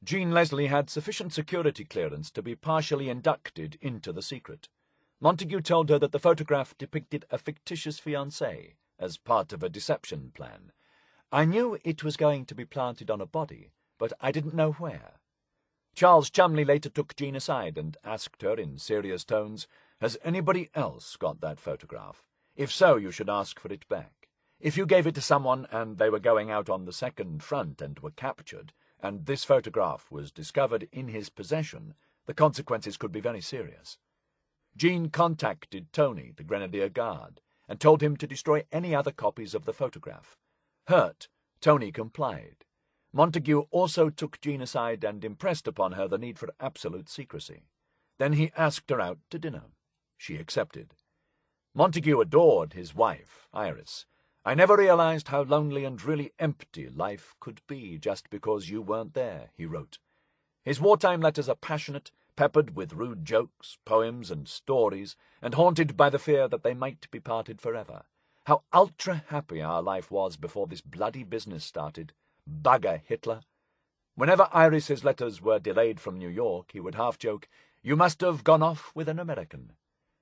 Jean Leslie had sufficient security clearance to be partially inducted into the secret. Montagu told her that the photograph depicted a fictitious fiancé as part of a deception plan. "I knew it was going to be planted on a body, but I didn't know where." Charles Chumley later took Jean aside and asked her in serious tones, "Has anybody else got that photograph? If so, you should ask for it back. If you gave it to someone and they were going out on the second front and were captured, and this photograph was discovered in his possession, the consequences could be very serious." Jean contacted Tony, the Grenadier Guard, and told him to destroy any other copies of the photograph. Hurt, Tony complied. Montagu also took Jean aside and impressed upon her the need for absolute secrecy. Then he asked her out to dinner. She accepted. Montagu adored his wife, Iris. "I never realized how lonely and really empty life could be just because you weren't there," he wrote. His wartime letters are passionate, peppered with rude jokes, poems, and stories, and haunted by the fear that they might be parted forever. How ultra-happy our life was before this bloody business started. Bugger Hitler. Whenever Iris's letters were delayed from New York, he would half joke, You must have gone off with an American.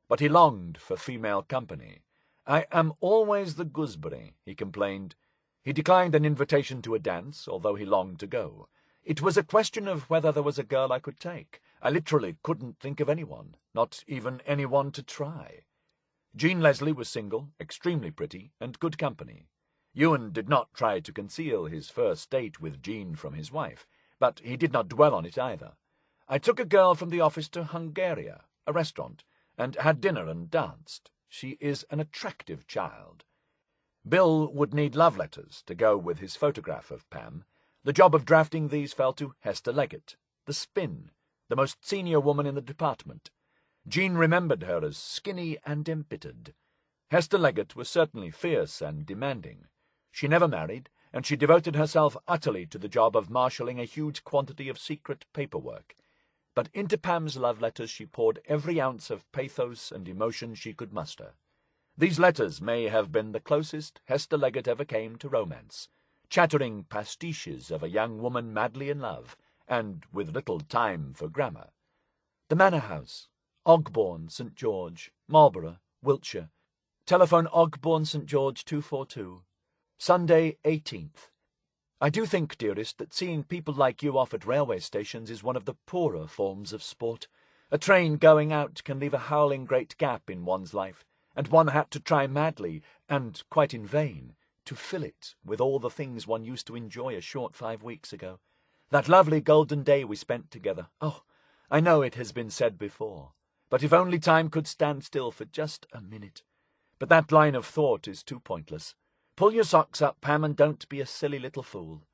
But he longed for female company. I am always the gooseberry, he complained. He declined an invitation to a dance, although he longed to go. It was a question of whether there was a girl I could take. I literally couldn't think of anyone, not even anyone to try. Jean Leslie was single, extremely pretty, and good company. Ewen did not try to conceal his first date with Jean from his wife, but he did not dwell on it either. I took a girl from the office to Hungaria, a restaurant, and had dinner and danced. She is an attractive child. Bill would need love letters to go with his photograph of Pam. The job of drafting these fell to Hester Leggett, the spin, the most senior woman in the department. Jean remembered her as skinny and embittered. Hester Leggett was certainly fierce and demanding. She never married, and she devoted herself utterly to the job of marshalling a huge quantity of secret paperwork. But into Pam's love letters she poured every ounce of pathos and emotion she could muster. These letters may have been the closest Hester Leggett ever came to romance, chattering pastiches of a young woman madly in love, and with little time for grammar. The Manor House, Ogbourne, St. George, Marlborough, Wiltshire. Telephone Ogbourne, St. George 242. Sunday, 18th. I do think, dearest, that seeing people like you off at railway stations is one of the poorer forms of sport. A train going out can leave a howling great gap in one's life, and one had to try madly, and quite in vain, to fill it with all the things one used to enjoy a short 5 weeks ago. That lovely golden day we spent together. Oh, I know it has been said before, but if only time could stand still for just a minute. But that line of thought is too pointless. Pull your socks up, Pam, and don't be a silly little fool.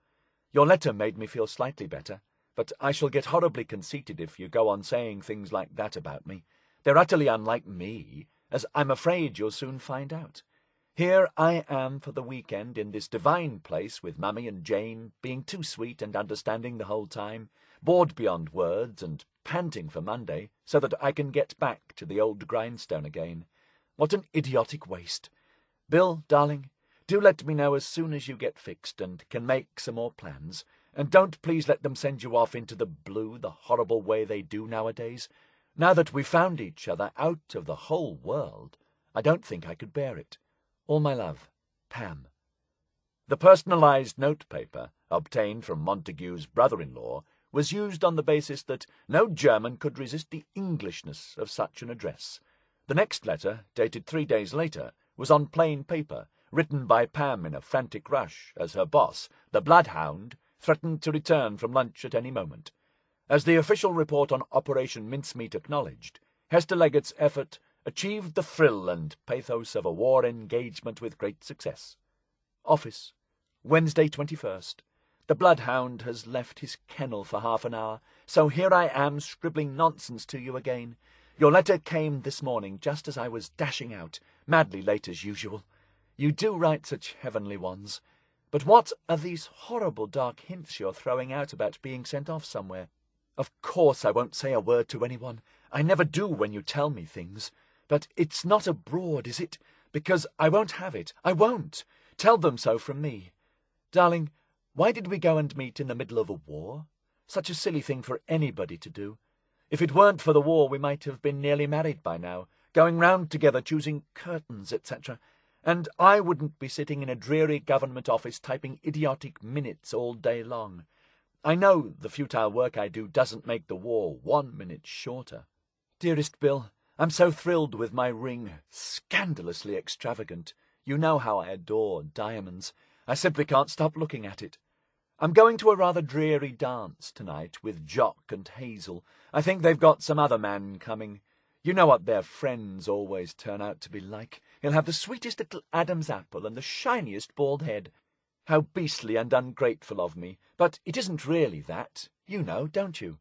Your letter made me feel slightly better, but I shall get horribly conceited if you go on saying things like that about me. They're utterly unlike me, as I'm afraid you'll soon find out. Here I am for the weekend in this divine place with Mummy and Jane, being too sweet and understanding the whole time, bored beyond words and panting for Monday, so that I can get back to the old grindstone again. What an idiotic waste. Bill, darling, do let me know as soon as you get fixed and can make some more plans, and don't please let them send you off into the blue the horrible way they do nowadays. Now that we've found each other out of the whole world, I don't think I could bear it. All my love, Pam. The personalized notepaper, obtained from Montagu's brother-in-law, was used on the basis that no German could resist the Englishness of such an address. The next letter, dated 3 days later, was on plain paper, written by Pam in a frantic rush, as her boss, the bloodhound, threatened to return from lunch at any moment. As the official report on Operation Mincemeat acknowledged, Hester Leggett's effort achieved the thrill and pathos of a war engagement with great success. Office, Wednesday 21st. The bloodhound has left his kennel for half an hour, so here I am scribbling nonsense to you again. Your letter came this morning just as I was dashing out, madly late as usual. You do write such heavenly ones. But what are these horrible dark hints you're throwing out about being sent off somewhere? Of course I won't say a word to anyone. I never do when you tell me things. But it's not abroad, is it? Because I won't have it. I won't. Tell them so from me. Darling, why did we go and meet in the middle of a war? Such a silly thing for anybody to do. If it weren't for the war, we might have been nearly married by now, going round together, choosing curtains, etc. And I wouldn't be sitting in a dreary government office typing idiotic minutes all day long. I know the futile work I do doesn't make the war 1 minute shorter. Dearest Bill, I'm so thrilled with my ring, scandalously extravagant. You know how I adore diamonds. I simply can't stop looking at it. I'm going to a rather dreary dance tonight with Jock and Hazel. I think they've got some other man coming. You know what their friends always turn out to be like. He'll have the sweetest little Adam's apple and the shiniest bald head. How beastly and ungrateful of me, but it isn't really that. You know, don't you?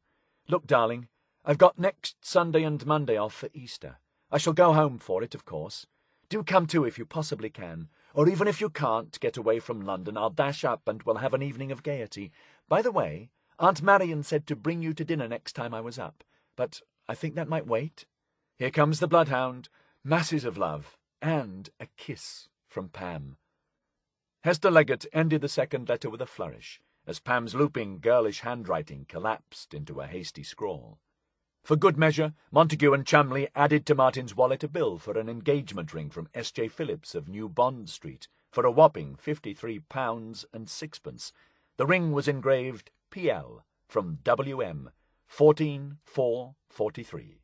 Look, darling, I've got next Sunday and Monday off for Easter. I shall go home for it, of course. Do come too if you possibly can, or even if you can't get away from London, I'll dash up and we'll have an evening of gaiety. By the way, Aunt Marion said to bring you to dinner next time I was up, but I think that might wait. Here comes the bloodhound, masses of love, and a kiss from Pam. Hester Leggett ended the second letter with a flourish, as Pam's looping girlish handwriting collapsed into a hasty scrawl. For good measure, Montagu and Cholmondeley added to Martin's wallet a bill for an engagement ring from S.J. Phillips of New Bond Street for a whopping £53 and sixpence. The ring was engraved P.L. from W.M. 14/4/43.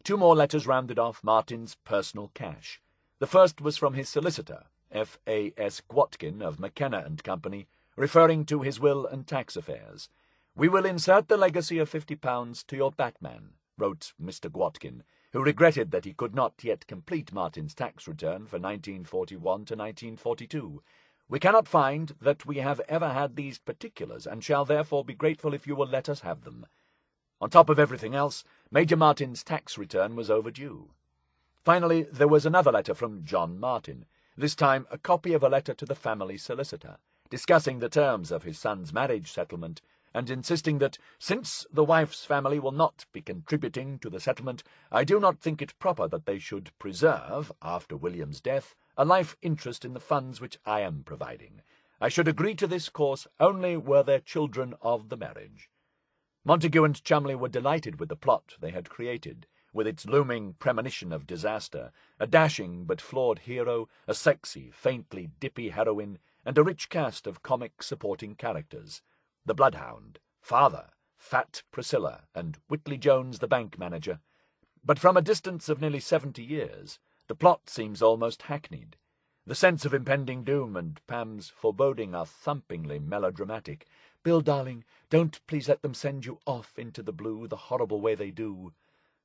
Two more letters rounded off Martin's personal cash. The first was from his solicitor, F.A.S. Gwatkin of McKenna and Company, referring to his will and tax affairs. "We will insert the legacy of £50 to your Batman," wrote Mr. Gwatkin, who regretted that he could not yet complete Martin's tax return for 1941 to 1942. "We cannot find that we have ever had these particulars, and shall therefore be grateful if you will let us have them." On top of everything else, Major Martin's tax return was overdue. Finally, there was another letter from John Martin, this time a copy of a letter to the family solicitor, discussing the terms of his son's marriage settlement, and insisting that, since the wife's family will not be contributing to the settlement, I do not think it proper that they should preserve, after William's death, a life interest in the funds which I am providing. I should agree to this course only were there children of the marriage. Montagu and Cholmondeley were delighted with the plot they had created, with its looming premonition of disaster, a dashing but flawed hero, a sexy, faintly dippy heroine, and a rich cast of comic supporting characters. The Bloodhound, Father, Fat Priscilla, and Whitley Jones the bank manager. But from a distance of nearly 70 years, the plot seems almost hackneyed. The sense of impending doom and Pam's foreboding are thumpingly melodramatic. "Bill, darling, don't please let them send you off into the blue the horrible way they do."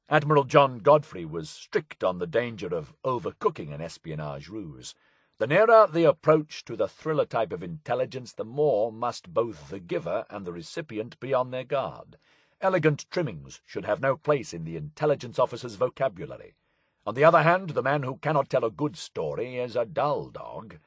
Admiral John Godfrey was strict on the danger of overcooking an espionage ruse. "The nearer the approach to the thriller type of intelligence, the more must both the giver and the recipient be on their guard. Elegant trimmings should have no place in the intelligence officer's vocabulary. On the other hand, the man who cannot tell a good story is a dull dog."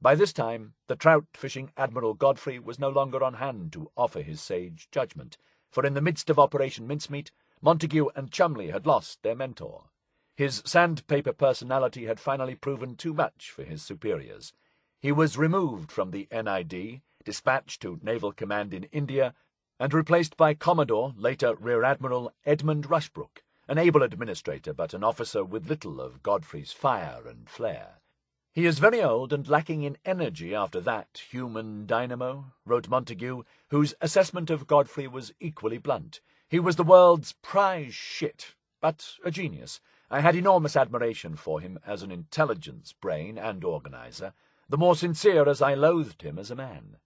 By this time, the trout-fishing Admiral Godfrey was no longer on hand to offer his sage judgment, for in the midst of Operation Mincemeat, Montagu and Cholmondeley had lost their mentor. His sandpaper personality had finally proven too much for his superiors. He was removed from the NID, dispatched to Naval Command in India, and replaced by Commodore, later Rear Admiral Edmund Rushbrook, an able administrator but an officer with little of Godfrey's fire and flair. "He is very old and lacking in energy after that human dynamo," wrote Montagu, whose assessment of Godfrey was equally blunt. "He was the world's prize shit, but a genius. I had enormous admiration for him as an intelligence brain and organizer, the more sincere as I loathed him as a man."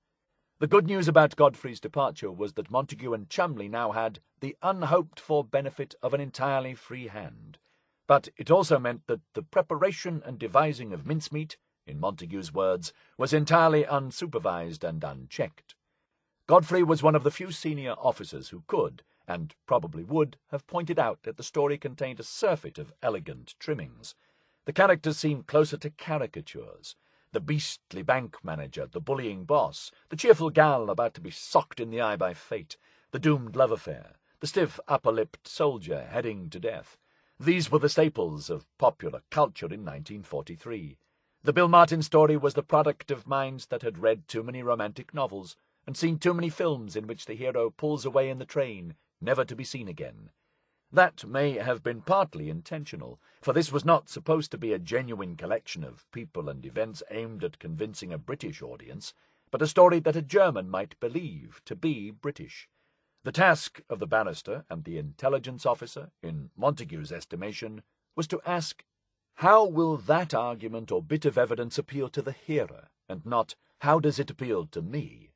The good news about Godfrey's departure was that Montagu and Cholmondeley now had the unhoped-for benefit of an entirely free hand. But it also meant that the preparation and devising of mincemeat, in Montagu's words, was entirely unsupervised and unchecked. Godfrey was one of the few senior officers who could, and probably would, have pointed out that the story contained a surfeit of elegant trimmings. The characters seemed closer to caricatures. The beastly bank manager, the bullying boss, the cheerful gal about to be socked in the eye by fate, the doomed love affair, the stiff upper-lipped soldier heading to death. These were the staples of popular culture in 1943. The Bill Martin story was the product of minds that had read too many romantic novels and seen too many films in which the hero pulls away in the train, never to be seen again. That may have been partly intentional, for this was not supposed to be a genuine collection of people and events aimed at convincing a British audience, but a story that a German might believe to be British. The task of the barrister and the intelligence officer, in Montagu's estimation, was to ask, how will that argument or bit of evidence appeal to the hearer, and not, how does it appeal to me?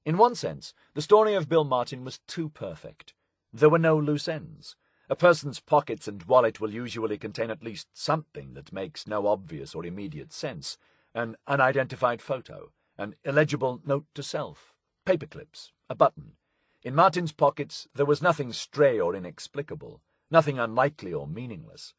In one sense, the story of Bill Martin was too perfect. There were no loose ends. A person's pockets and wallet will usually contain at least something that makes no obvious or immediate sense: an unidentified photo, an illegible note to self, paperclips, a button. In Martin's pockets there was nothing stray or inexplicable, nothing unlikely or meaningless.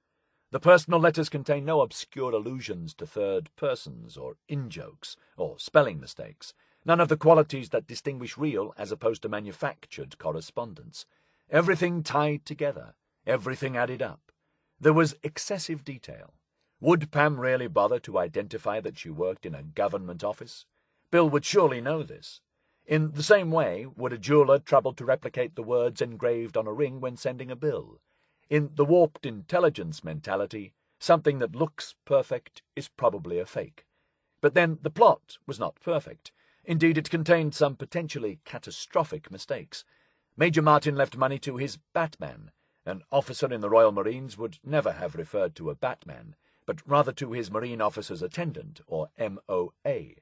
The personal letters contain no obscure allusions to third persons, or in-jokes, or spelling mistakes, none of the qualities that distinguish real as opposed to manufactured correspondence. Everything tied together, everything added up. There was excessive detail. Would Pam really bother to identify that she worked in a government office? Bill would surely know this. In the same way would a jeweller trouble to replicate the words engraved on a ring when sending a bill. In the warped intelligence mentality, something that looks perfect is probably a fake. But then the plot was not perfect. Indeed, it contained some potentially catastrophic mistakes. Major Martin left money to his Batman. An officer in the Royal Marines would never have referred to a Batman, but rather to his Marine Officer's Attendant, or MOA.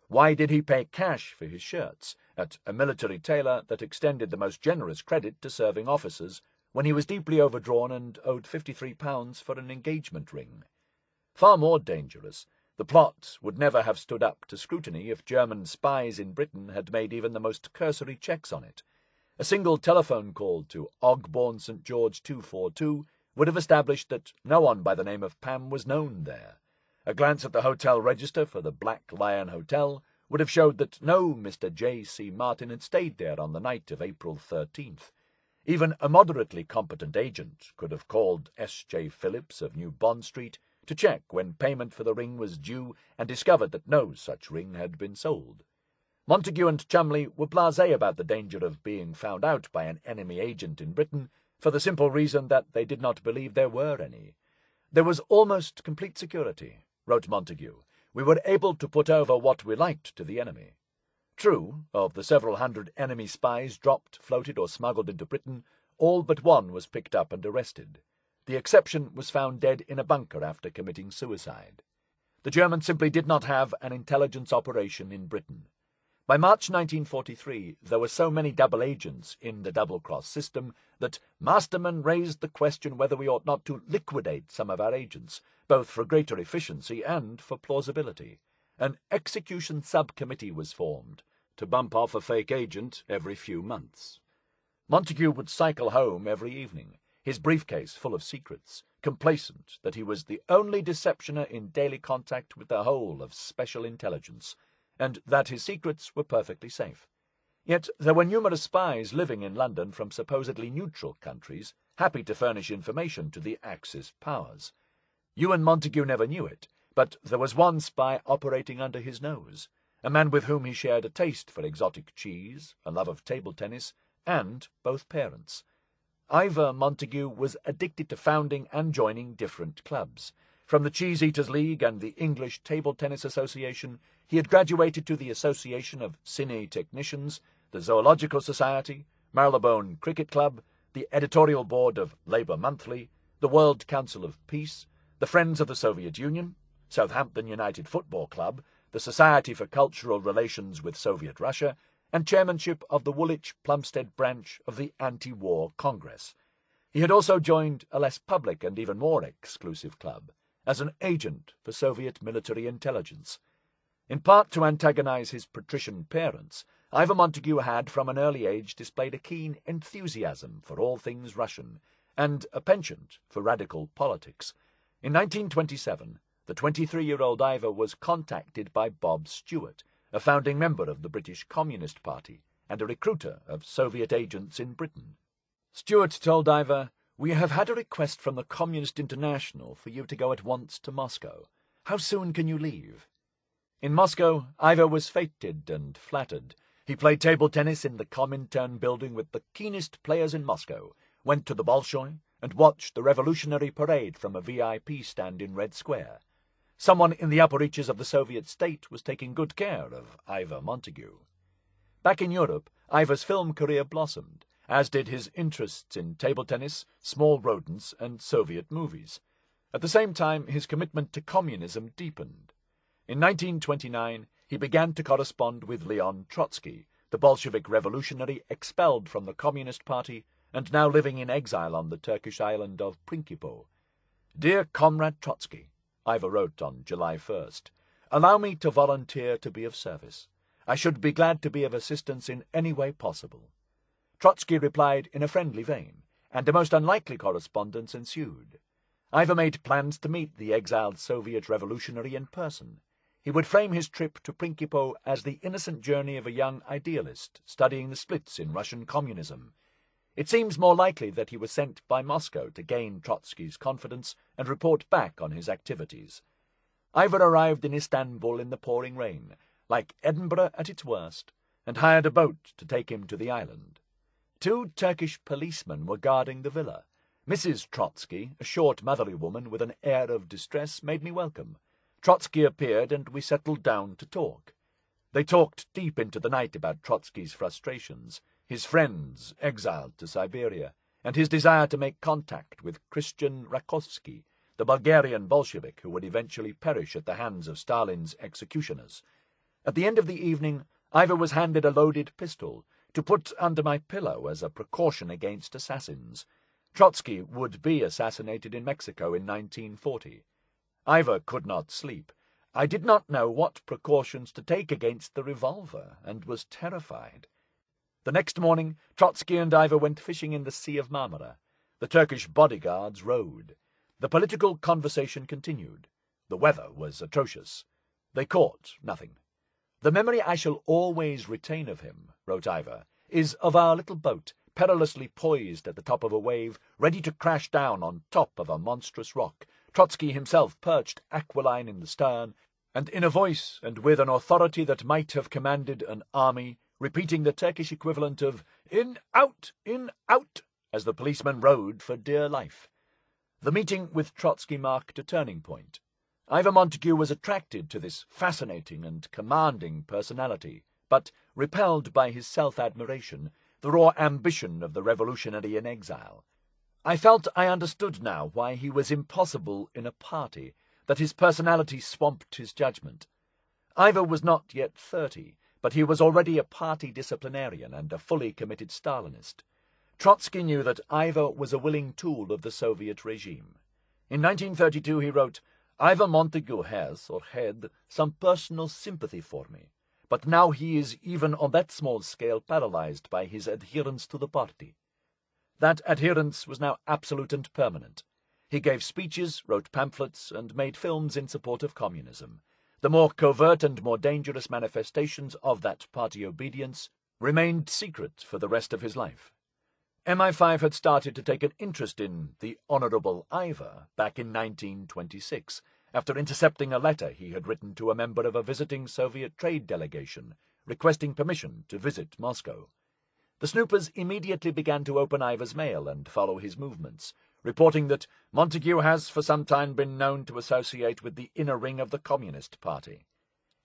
Why did he pay cash for his shirts at a military tailor that extended the most generous credit to serving officers when he was deeply overdrawn and owed £53 for an engagement ring? Far more dangerous, the plot would never have stood up to scrutiny if German spies in Britain had made even the most cursory checks on it. A single telephone call to Ogbourne St. George 242 would have established that no one by the name of Pam was known there. A glance at the hotel register for the Black Lion Hotel would have showed that no Mr. J.C. Martin had stayed there on the night of April 13th. Even a moderately competent agent could have called S.J. Phillips of New Bond Street to check when payment for the ring was due and discovered that no such ring had been sold. Montagu and Cholmondeley were blasé about the danger of being found out by an enemy agent in Britain for the simple reason that they did not believe there were any. "There was almost complete security," wrote Montagu. "We were able to put over what we liked to the enemy." True, of the several hundred enemy spies dropped, floated, or smuggled into Britain, all but one was picked up and arrested. The exception was found dead in a bunker after committing suicide. The Germans simply did not have an intelligence operation in Britain. By March 1943, there were so many double agents in the double-cross system that Masterman raised the question whether we ought not to liquidate some of our agents, both for greater efficiency and for plausibility. An execution subcommittee was formed to bump off a fake agent every few months. Montagu would cycle home every evening, his briefcase full of secrets, complacent that he was the only deceptioner in daily contact with the whole of Special Intelligence, and that his secrets were perfectly safe. Yet there were numerous spies living in London from supposedly neutral countries, happy to furnish information to the Axis powers. Ewen Montagu never knew it, but there was one spy operating under his nose, a man with whom he shared a taste for exotic cheese, a love of table tennis, and both parents. Ewen Montagu was addicted to founding and joining different clubs. From the Cheese Eaters League and the English Table Tennis Association, he had graduated to the Association of Cine Technicians, the Zoological Society, Marylebone Cricket Club, the editorial board of Labour Monthly, the World Council of Peace, the Friends of the Soviet Union, Southampton United Football Club, the Society for Cultural Relations with Soviet Russia, and chairmanship of the Woolwich-Plumstead branch of the Anti-War Congress. He had also joined a less public and even more exclusive club, as an agent for Soviet military intelligence. In part to antagonize his patrician parents, Ewen Montagu had from an early age displayed a keen enthusiasm for all things Russian, and a penchant for radical politics. In 1927, the 23-year-old Ewen was contacted by Bob Stewart, a founding member of the British Communist Party and a recruiter of Soviet agents in Britain. Stewart told Ewen, "We have had a request from the Communist International for you to go at once to Moscow. How soon can you leave?" In Moscow, Ewen was feted and flattered. He played table tennis in the Comintern building with the keenest players in Moscow, went to the Bolshoi, and watched the revolutionary parade from a VIP stand in Red Square. Someone in the upper reaches of the Soviet state was taking good care of Ewen Montagu. Back in Europe, Ewen's film career blossomed, as did his interests in table tennis, small rodents, and Soviet movies. At the same time, his commitment to communism deepened. In 1929, he began to correspond with Leon Trotsky, the Bolshevik revolutionary expelled from the Communist Party and now living in exile on the Turkish island of Principo. "Dear Comrade Trotsky," Ewen wrote on July 1st, "allow me to volunteer to be of service. I should be glad to be of assistance in any way possible." Trotsky replied in a friendly vein, and a most unlikely correspondence ensued. Ewen made plans to meet the exiled Soviet revolutionary in person. He would frame his trip to Principo as the innocent journey of a young idealist studying the splits in Russian communism. It seems more likely that he was sent by Moscow to gain Trotsky's confidence and report back on his activities. Ewen arrived in Istanbul in the pouring rain, like Edinburgh at its worst. and hired a boat to take him to the island. 2 Turkish policemen were guarding the villa. Mrs. Trotsky, a short, motherly woman with an air of distress, made me welcome. Trotsky appeared, and we settled down to talk. They talked deep into the night about Trotsky's frustrations, his friends exiled to Siberia, and his desire to make contact with Christian Rakovsky, the Bulgarian Bolshevik who would eventually perish at the hands of Stalin's executioners. At the end of the evening, Ivar was handed a loaded pistol to put under my pillow as a precaution against assassins. Trotsky would be assassinated in Mexico in 1940. Ivar could not sleep. I did not know what precautions to take against the revolver, and was terrified. The next morning, Trotsky and Ivar went fishing in the Sea of Marmara. The Turkish bodyguards rowed. The political conversation continued. The weather was atrocious. They caught nothing. "The memory I shall always retain of him," wrote Ivar, "is of our little boat, perilously poised at the top of a wave, ready to crash down on top of a monstrous rock, Trotsky himself perched aquiline in the stern, and in a voice and with an authority that might have commanded an army, repeating the Turkish equivalent of 'in, out,' as the policeman rowed for dear life." The meeting with Trotsky marked a turning point. Iwan Montagu was attracted to this fascinating and commanding personality, but repelled by his self-admiration, the raw ambition of the revolutionary in exile. I felt I understood now why he was impossible in a party, that his personality swamped his judgment. Ivar was not yet 30, but he was already a party disciplinarian and a fully committed Stalinist. Trotsky knew that Ivar was a willing tool of the Soviet regime. In 1932 he wrote, "Iwan Montagu has, or had, some personal sympathy for me, but now he is even on that small scale paralyzed by his adherence to the party." That adherence was now absolute and permanent. He gave speeches, wrote pamphlets, and made films in support of communism. The more covert and more dangerous manifestations of that party obedience remained secret for the rest of his life. MI5 had started to take an interest in the Honourable Ivar back in 1926, after intercepting a letter he had written to a member of a visiting Soviet trade delegation, requesting permission to visit Moscow. The snoopers immediately began to open Ivar's mail and follow his movements, reporting that Montagu has for some time been known to associate with the inner ring of the Communist Party.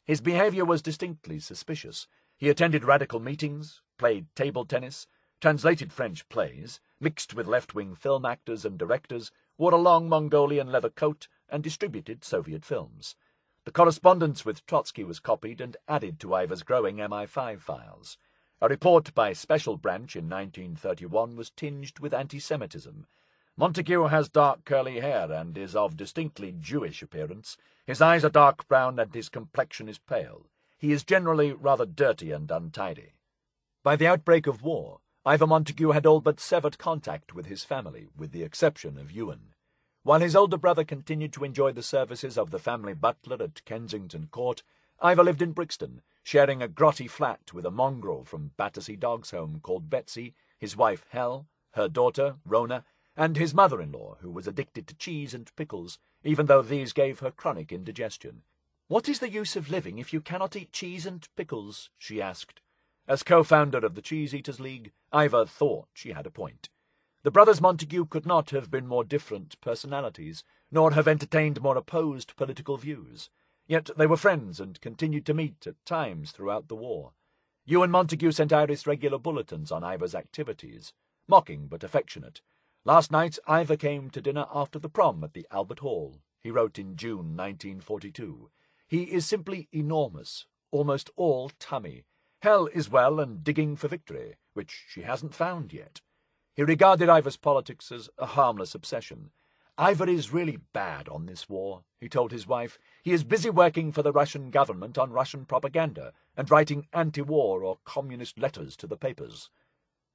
His behaviour was distinctly suspicious. He attended radical meetings, played table tennis, translated French plays, mixed with left-wing film actors and directors, wore a long Mongolian leather coat, and distributed Soviet films. The correspondence with Trotsky was copied and added to Ivar's growing MI5 files. A report by Special Branch in 1931 was tinged with anti-Semitism. "Montagu has dark curly hair and is of distinctly Jewish appearance. His eyes are dark brown and his complexion is pale. He is generally rather dirty and untidy." By the outbreak of war, Iwan Montagu had all but severed contact with his family, with the exception of Ewen. While his older brother continued to enjoy the services of the family butler at Kensington Court, Ivar lived in Brixton, sharing a grotty flat with a mongrel from Battersea Dogs Home called Betsy, his wife Hel, her daughter Rona, and his mother-in-law, who was addicted to cheese and pickles, even though these gave her chronic indigestion. "What is the use of living if you cannot eat cheese and pickles?" she asked. As co-founder of the Cheese Eaters League, Ivar thought she had a point. The brothers Montagu could not have been more different personalities, nor have entertained more opposed political views. Yet they were friends and continued to meet at times throughout the war. Ewen Montagu sent Iris regular bulletins on Ivar's activities, mocking but affectionate. "Last night Ivar came to dinner after the prom at the Albert Hall," he wrote in June 1942. "He is simply enormous, almost all tummy. Hell is well and digging for victory, which she hasn't found yet." He regarded Ivar's politics as a harmless obsession. "Ivar is really bad on this war," he told his wife. "He is busy working for the Russian government on Russian propaganda and writing anti-war or communist letters to the papers."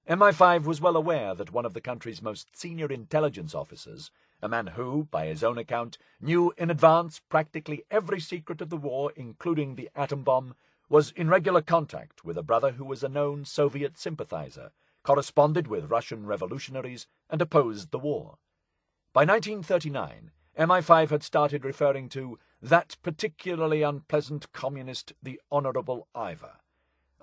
MI5 was well aware that one of the country's most senior intelligence officers, a man who, by his own account, knew in advance practically every secret of the war, including the atom bomb, was in regular contact with a brother who was a known Soviet sympathizer, corresponded with Russian revolutionaries, and opposed the war. By 1939, MI5 had started referring to that particularly unpleasant communist, the Honourable Ivar.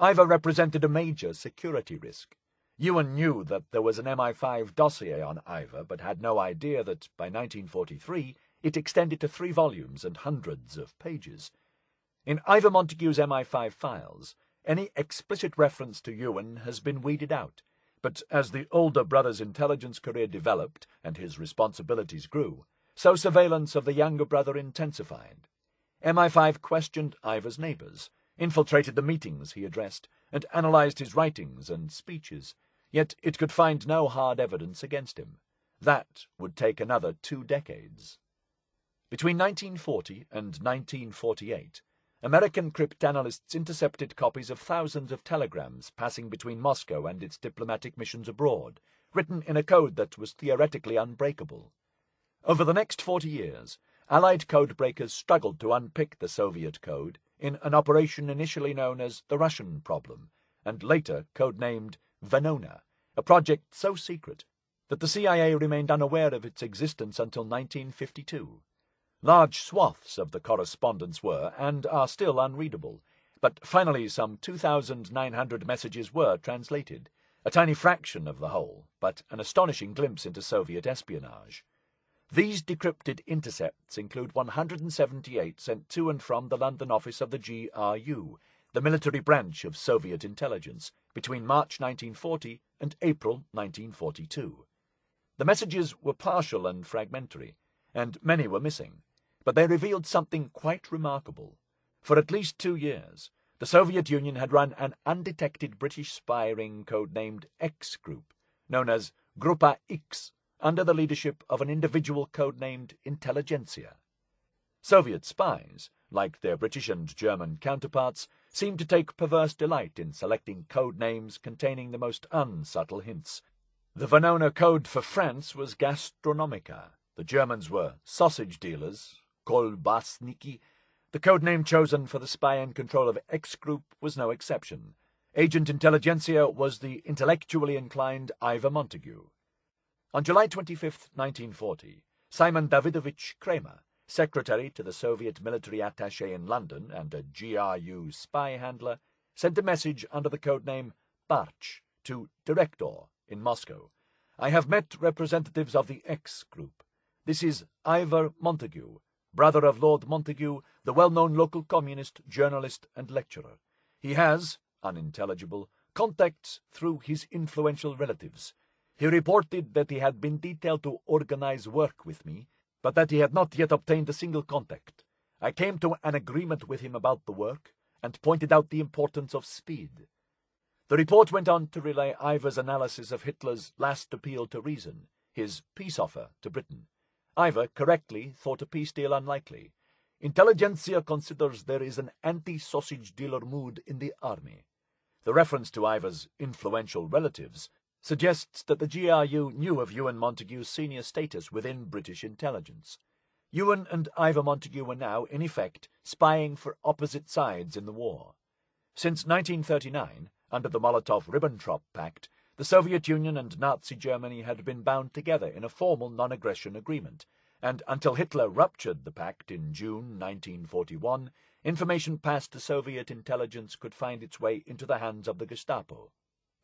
Ivor represented a major security risk. Ewen knew that there was an MI5 dossier on Ivor, but had no idea that, by 1943, it extended to 3 volumes and hundreds of pages. In Ivor Montagu's MI5 files, any explicit reference to Ewen has been weeded out, but as the older brother's intelligence career developed and his responsibilities grew, so surveillance of the younger brother intensified. MI5 questioned Ivor's neighbours, infiltrated the meetings he addressed, and analysed his writings and speeches, yet it could find no hard evidence against him. That would take another 2 decades. Between 1940 and 1948, American cryptanalysts intercepted copies of thousands of telegrams passing between Moscow and its diplomatic missions abroad, written in a code that was theoretically unbreakable. Over the next 40 years, Allied codebreakers struggled to unpick the Soviet code in an operation initially known as the Russian Problem, and later codenamed Venona, a project so secret that the CIA remained unaware of its existence until 1952. Large swaths of the correspondence were, and are still, unreadable, but finally some 2,900 messages were translated, a tiny fraction of the whole, but an astonishing glimpse into Soviet espionage. These decrypted intercepts include 178 sent to and from the London office of the GRU, the military branch of Soviet intelligence, between March 1940 and April 1942. The messages were partial and fragmentary, and many were missing, but they revealed something quite remarkable. For at least 2 years, the Soviet Union had run an undetected British spy ring codenamed X Group, known as Grupa X, under the leadership of an individual codenamed Intelligentsia. Soviet spies, like their British and German counterparts, seemed to take perverse delight in selecting code names containing the most unsubtle hints. The Venona code for France was Gastronomica. The Germans were sausage dealers, Kolbasniki. The code name chosen for the spy in control of X Group was no exception. Agent Intelligentsia was the intellectually inclined Ivor Montagu. On July 25, 1940, Simon Davidovich Kramer, secretary to the Soviet military attaché in London and a GRU spy handler, sent a message under the codename Barch to Director in Moscow. I have met representatives of the X Group. This is Ivor Montagu, brother of Lord Montagu, the well-known local communist, journalist and lecturer. He has, unintelligible, contacts through his influential relatives. He reported that he had been detailed to organize work with me, but that he had not yet obtained a single contact. I came to an agreement with him about the work, and pointed out the importance of speed. The report went on to relay Ivor's analysis of Hitler's last appeal to reason, his peace offer to Britain. Ivor correctly thought a peace deal unlikely. Intelligentsia considers there is an anti-sausage dealer mood in the army. The reference to Ivor's influential relatives suggests that the GRU knew of Ewen Montagu's senior status within British intelligence. Ewen and Ivor Montagu were now, in effect, spying for opposite sides in the war. Since 1939, under the Molotov-Ribbentrop Pact, the Soviet Union and Nazi Germany had been bound together in a formal non-aggression agreement, and until Hitler ruptured the pact in June 1941, information passed to Soviet intelligence could find its way into the hands of the Gestapo.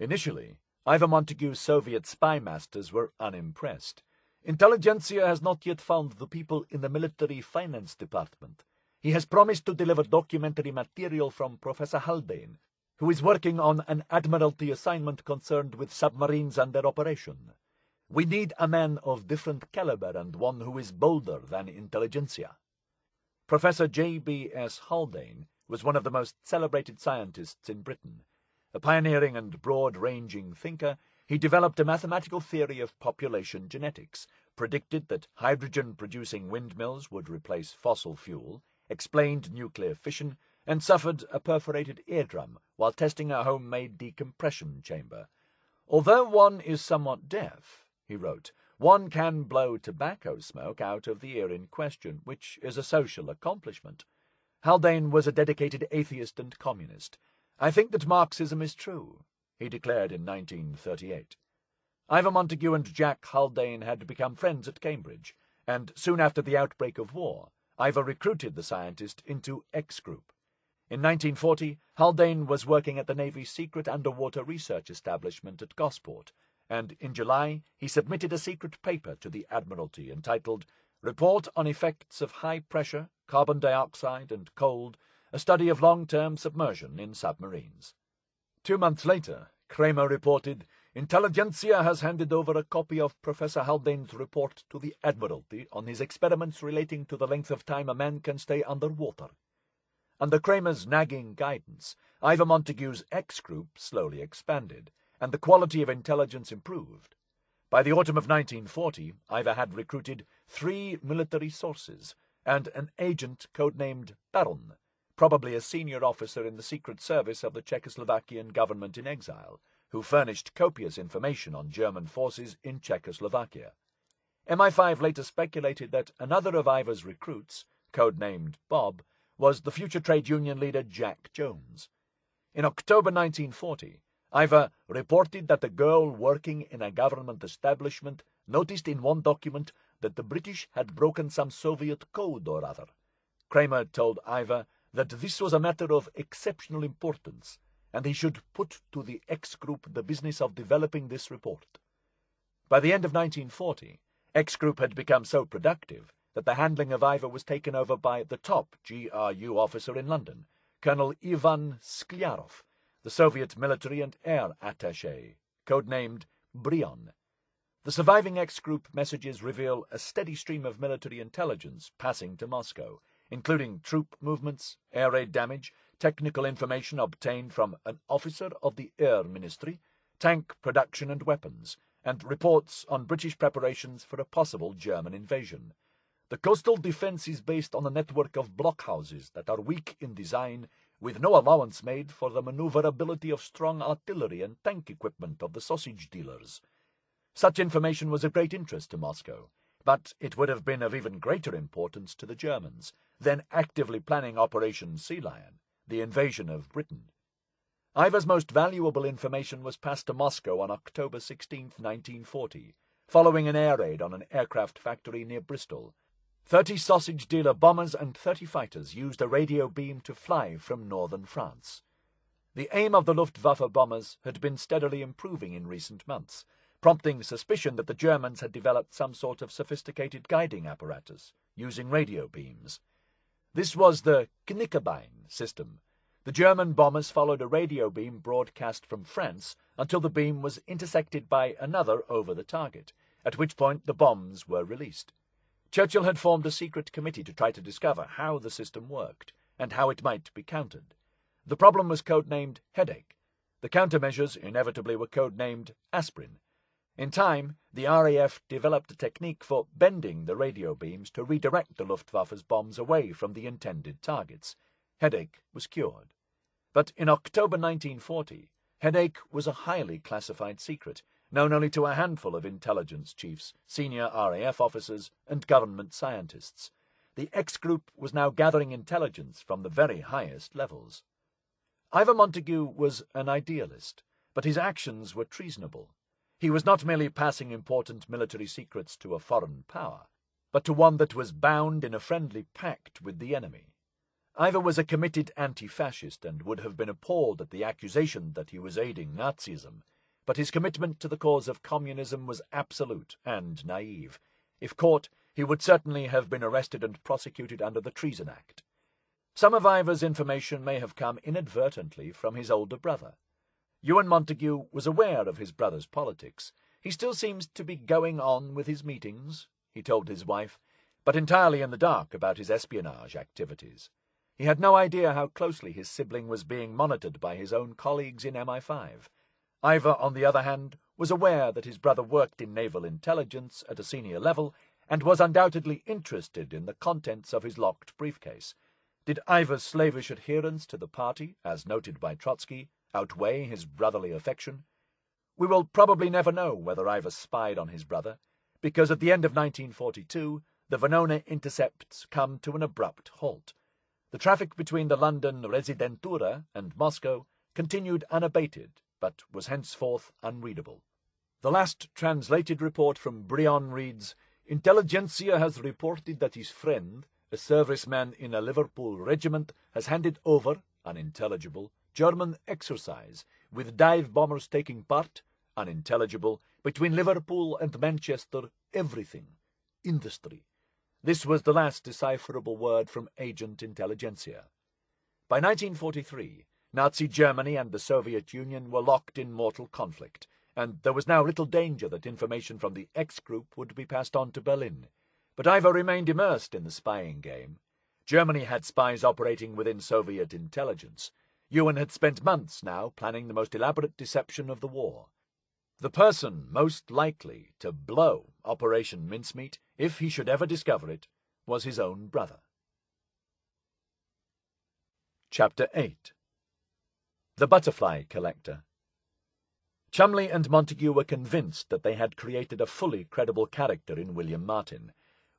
Initially, Ivor Montagu's Soviet spy masters were unimpressed. Intelligentsia has not yet found the people in the military finance department. He has promised to deliver documentary material from Professor Haldane, who is working on an Admiralty assignment concerned with submarines and their operation. We need a man of different caliber and one who is bolder than Intelligentsia. Professor J.B.S. Haldane was one of the most celebrated scientists in Britain. A pioneering and broad-ranging thinker, he developed a mathematical theory of population genetics, predicted that hydrogen-producing windmills would replace fossil fuel, explained nuclear fission, and suffered a perforated eardrum while testing a homemade decompression chamber. Although one is somewhat deaf, he wrote, one can blow tobacco smoke out of the ear in question, which is a social accomplishment. Haldane was a dedicated atheist and communist. I think that Marxism is true, he declared in 1938. Ivor Montagu and Jack Haldane had become friends at Cambridge, and soon after the outbreak of war, Ivor recruited the scientist into X Group. In 1940, Haldane was working at the Navy's secret underwater research establishment at Gosport, and in July he submitted a secret paper to the Admiralty entitled Report on Effects of High Pressure, Carbon Dioxide and Cold, a Study of Long-Term Submersion in Submarines. 2 months later, Kramer reported, Intelligentsia has handed over a copy of Professor Haldane's report to the Admiralty on his experiments relating to the length of time a man can stay underwater. Under Kramer's nagging guidance, Iwen Montagu's X group slowly expanded, and the quality of intelligence improved. By the autumn of 1940, Iwen had recruited 3 military sources and an agent codenamed Baron, probably a senior officer in the Secret Service of the Czechoslovakian government in exile, who furnished copious information on German forces in Czechoslovakia. MI5 later speculated that another of Iwen's recruits, codenamed Bob, was the future trade union leader Jack Jones. In October 1940, Iwen reported that a girl working in a government establishment noticed in one document that the British had broken some Soviet code or other. Kramer told Iwen that this was a matter of exceptional importance, and he should put to the X Group the business of developing this report. By the end of 1940, X Group had become so productive that the handling of Iwen was taken over by the top GRU officer in London, Colonel Ivan Sklyarov, the Soviet military and air attaché, codenamed Brion. The surviving X Group messages reveal a steady stream of military intelligence passing to Moscow, including troop movements, air raid damage, technical information obtained from an officer of the Air Ministry, tank production and weapons, and reports on British preparations for a possible German invasion. The coastal defense is based on a network of blockhouses that are weak in design, with no allowance made for the maneuverability of strong artillery and tank equipment of the sausage dealers. Such information was of great interest to Moscow, but it would have been of even greater importance to the Germans, then actively planning Operation Sea Lion, the invasion of Britain. Iwen's most valuable information was passed to Moscow on October 16, 1940, following an air raid on an aircraft factory near Bristol. 30 sausage dealer bombers and 30 fighters used a radio beam to fly from northern France. The aim of the Luftwaffe bombers had been steadily improving in recent months, prompting suspicion that the Germans had developed some sort of sophisticated guiding apparatus using radio beams. This was the Knickerbein system. The German bombers followed a radio beam broadcast from France until the beam was intersected by another over the target, at which point the bombs were released. Churchill had formed a secret committee to try to discover how the system worked and how it might be countered. The problem was codenamed Headache. The countermeasures inevitably were codenamed Aspirin. In time, the RAF developed a technique for bending the radio beams to redirect the Luftwaffe's bombs away from the intended targets. Headache was cured. But in October 1940, Headache was a highly classified secret, known only to a handful of intelligence chiefs, senior RAF officers, and government scientists. The X Group was now gathering intelligence from the very highest levels. Iwen Montagu was an idealist, but his actions were treasonable. He was not merely passing important military secrets to a foreign power, but to one that was bound in a friendly pact with the enemy. Iwen was a committed anti-fascist and would have been appalled at the accusation that he was aiding Nazism, but his commitment to the cause of communism was absolute and naive. If caught, he would certainly have been arrested and prosecuted under the Treason Act. Some of Iwen's information may have come inadvertently from his older brother. Ewen Montagu was aware of his brother's politics. He still seems to be going on with his meetings, he told his wife, but entirely in the dark about his espionage activities. He had no idea how closely his sibling was being monitored by his own colleagues in MI5. Iwen, on the other hand, was aware that his brother worked in naval intelligence at a senior level and was undoubtedly interested in the contents of his locked briefcase. Did Iwen's slavish adherence to the party, as noted by Trotsky, outweigh his brotherly affection? We will probably never know whether Iwen spied on his brother, because at the end of 1942, the Venona intercepts come to an abrupt halt. The traffic between the London Residentura and Moscow continued unabated, but was henceforth unreadable. The last translated report from Brion reads, Intelligentsia has reported that his friend, a serviceman in a Liverpool regiment, has handed over, unintelligible, German exercise, with dive bombers taking part, unintelligible, between Liverpool and Manchester, everything, industry. This was the last decipherable word from agent intelligentsia. By 1943, Nazi Germany and the Soviet Union were locked in mortal conflict, and there was now little danger that information from the X group would be passed on to Berlin. But Ivor remained immersed in the spying game. Germany had spies operating within Soviet intelligence. Ewen had spent months now planning the most elaborate deception of the war. The person most likely to blow Operation Mincemeat, if he should ever discover it, was his own brother. Chapter 8. The Butterfly Collector. Cholmondeley and Montagu were convinced that they had created a fully credible character in William Martin.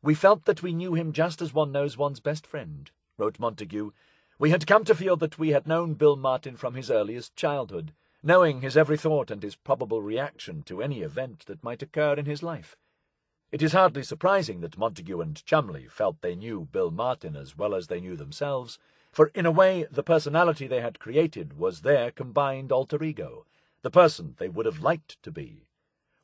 "We felt that we knew him just as one knows one's best friend," wrote Montagu. "We had come to feel that we had known Bill Martin from his earliest childhood, knowing his every thought and his probable reaction to any event that might occur in his life." It is hardly surprising that Montagu and Cholmondeley felt they knew Bill Martin as well as they knew themselves, for in a way the personality they had created was their combined alter ego, the person they would have liked to be.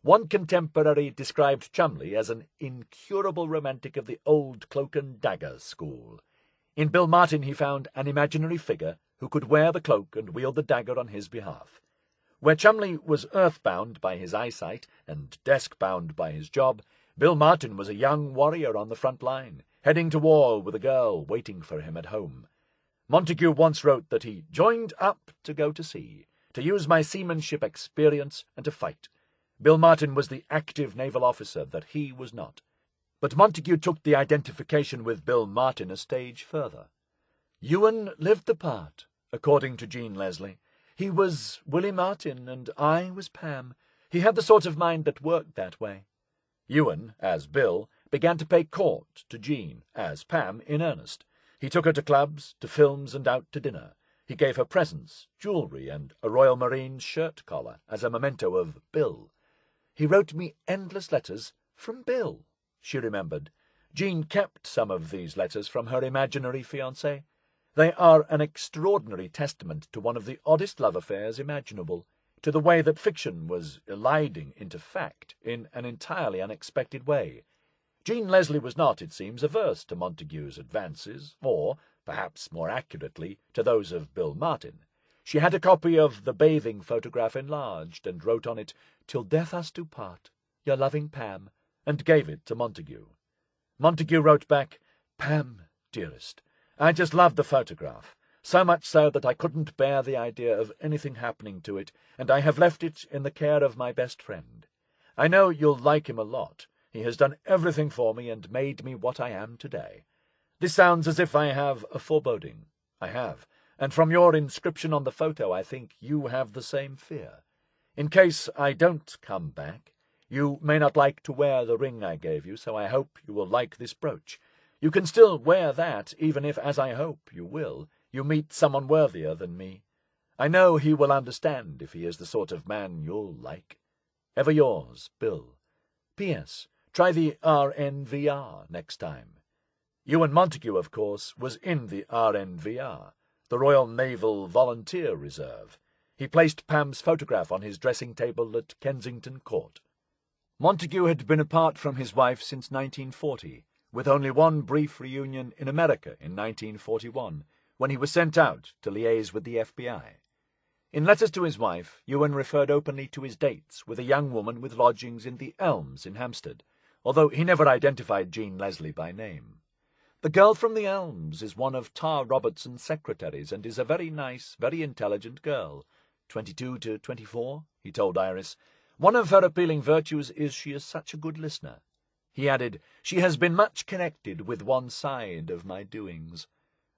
One contemporary described Cholmondeley as an incurable romantic of the old cloak and dagger school. In Bill Martin he found an imaginary figure who could wear the cloak and wield the dagger on his behalf. Where Cholmondeley was earthbound by his eyesight and desk-bound by his job, Bill Martin was a young warrior on the front line, heading to war with a girl waiting for him at home. Montagu once wrote that he joined up to go to sea, to use my seamanship experience and to fight. Bill Martin was the active naval officer that he was not. But Montagu took the identification with Bill Martin a stage further. Ewen lived the part, according to Jean Leslie. He was Willie Martin and I was Pam. He had the sort of mind that worked that way. Ewen, as Bill, began to pay court to Jean, as Pam, in earnest. He took her to clubs, to films, and out to dinner. He gave her presents, jewellery, and a Royal Marines shirt collar as a memento of Bill. "He wrote me endless letters from Bill," she remembered. Jean kept some of these letters from her imaginary fiancé. They are an extraordinary testament to one of the oddest love affairs imaginable, to the way that fiction was eliding into fact in an entirely unexpected way. Jean Leslie was not, it seems, averse to Montagu's advances, or, perhaps more accurately, to those of Bill Martin. She had a copy of the bathing photograph enlarged, and wrote on it, "Till death us do part, your loving Pam," and gave it to Montagu. Montagu wrote back, "Pam, dearest, I just loved the photograph, so much so that I couldn't bear the idea of anything happening to it, and I have left it in the care of my best friend. I know you'll like him a lot. He has done everything for me and made me what I am today. This sounds as if I have a foreboding. I have, and from your inscription on the photo I think you have the same fear. In case I don't come back, you may not like to wear the ring I gave you, so I hope you will like this brooch. You can still wear that, even if, as I hope you will, you meet someone worthier than me. I know he will understand if he is the sort of man you'll like. Ever yours, Bill. P.S. Try the RNVR next time." Ewen Montagu, of course, was in the RNVR, the Royal Naval Volunteer Reserve. He placed Pam's photograph on his dressing table at Kensington Court. Montagu had been apart from his wife since 1940, with only one brief reunion in America in 1941, when he was sent out to liaise with the FBI. In letters to his wife, Ewen referred openly to his dates with a young woman with lodgings in the Elms in Hampstead, although he never identified Jean Leslie by name. "The girl from the Elms is one of Tar Robertson's secretaries and is a very nice, very intelligent girl. 22 to 24, he told Iris. "One of her appealing virtues is she is such a good listener." He added, "She has been much connected with one side of my doings."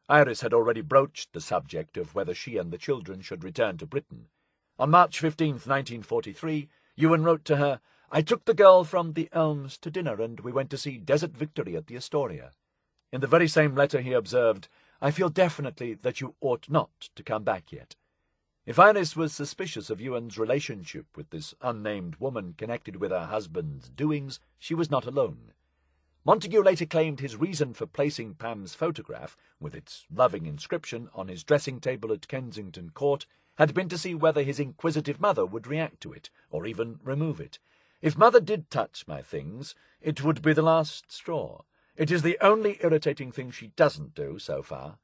Iris had already broached the subject of whether she and the children should return to Britain. On March 15th, 1943, Ewen wrote to her, "I took the girl from the Elms to dinner, and we went to see Desert Victory at the Astoria." In the very same letter he observed, "I feel definitely that you ought not to come back yet." If Iris was suspicious of Ewen's relationship with this unnamed woman connected with her husband's doings, she was not alone. Montagu later claimed his reason for placing Pam's photograph, with its loving inscription, on his dressing table at Kensington Court had been to see whether his inquisitive mother would react to it, or even remove it. If mother did touch my things, it would be the last straw. It is the only irritating thing she doesn't do so far.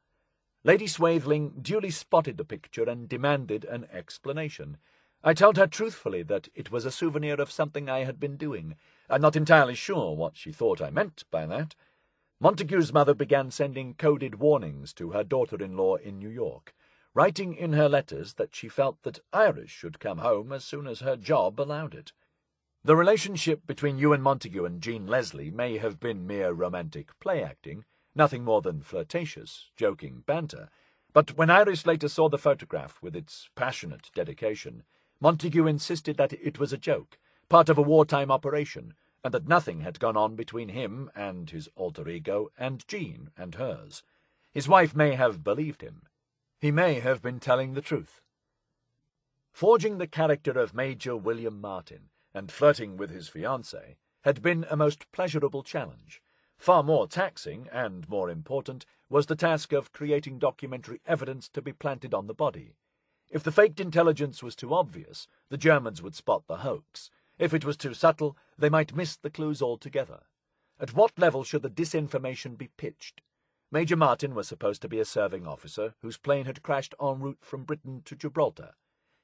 Lady Swathling duly spotted the picture and demanded an explanation. I told her truthfully that it was a souvenir of something I had been doing. I'm not entirely sure what she thought I meant by that. Montagu's mother began sending coded warnings to her daughter-in-law in New York, writing in her letters that she felt that Iris should come home as soon as her job allowed it. The relationship between Ewen Montagu and Jean Leslie may have been mere romantic play-acting, nothing more than flirtatious, joking banter, but when Iris later saw the photograph with its passionate dedication, Montagu insisted that it was a joke, part of a wartime operation, and that nothing had gone on between him and his alter ego and Jean and hers. His wife may have believed him. He may have been telling the truth. Forging the character of Major William Martin and flirting with his fiancée had been a most pleasurable challenge. Far more taxing, and more important, was the task of creating documentary evidence to be planted on the body. If the faked intelligence was too obvious, the Germans would spot the hoax. If it was too subtle, they might miss the clues altogether. At what level should the disinformation be pitched? Major Martin was supposed to be a serving officer whose plane had crashed en route from Britain to Gibraltar.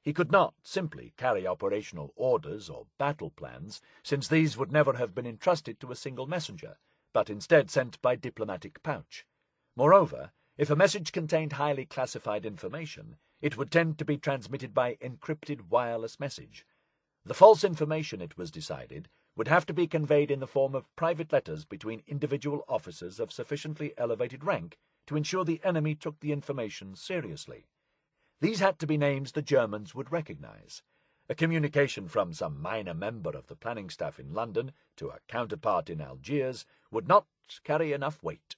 He could not simply carry operational orders or battle plans, since these would never have been entrusted to a single messenger, but instead sent by diplomatic pouch. Moreover, if a message contained highly classified information, it would tend to be transmitted by encrypted wireless message. The false information, it was decided, would have to be conveyed in the form of private letters between individual officers of sufficiently elevated rank to ensure the enemy took the information seriously. These had to be names the Germans would recognize. A communication from some minor member of the planning staff in London to a counterpart in Algiers would not carry enough weight.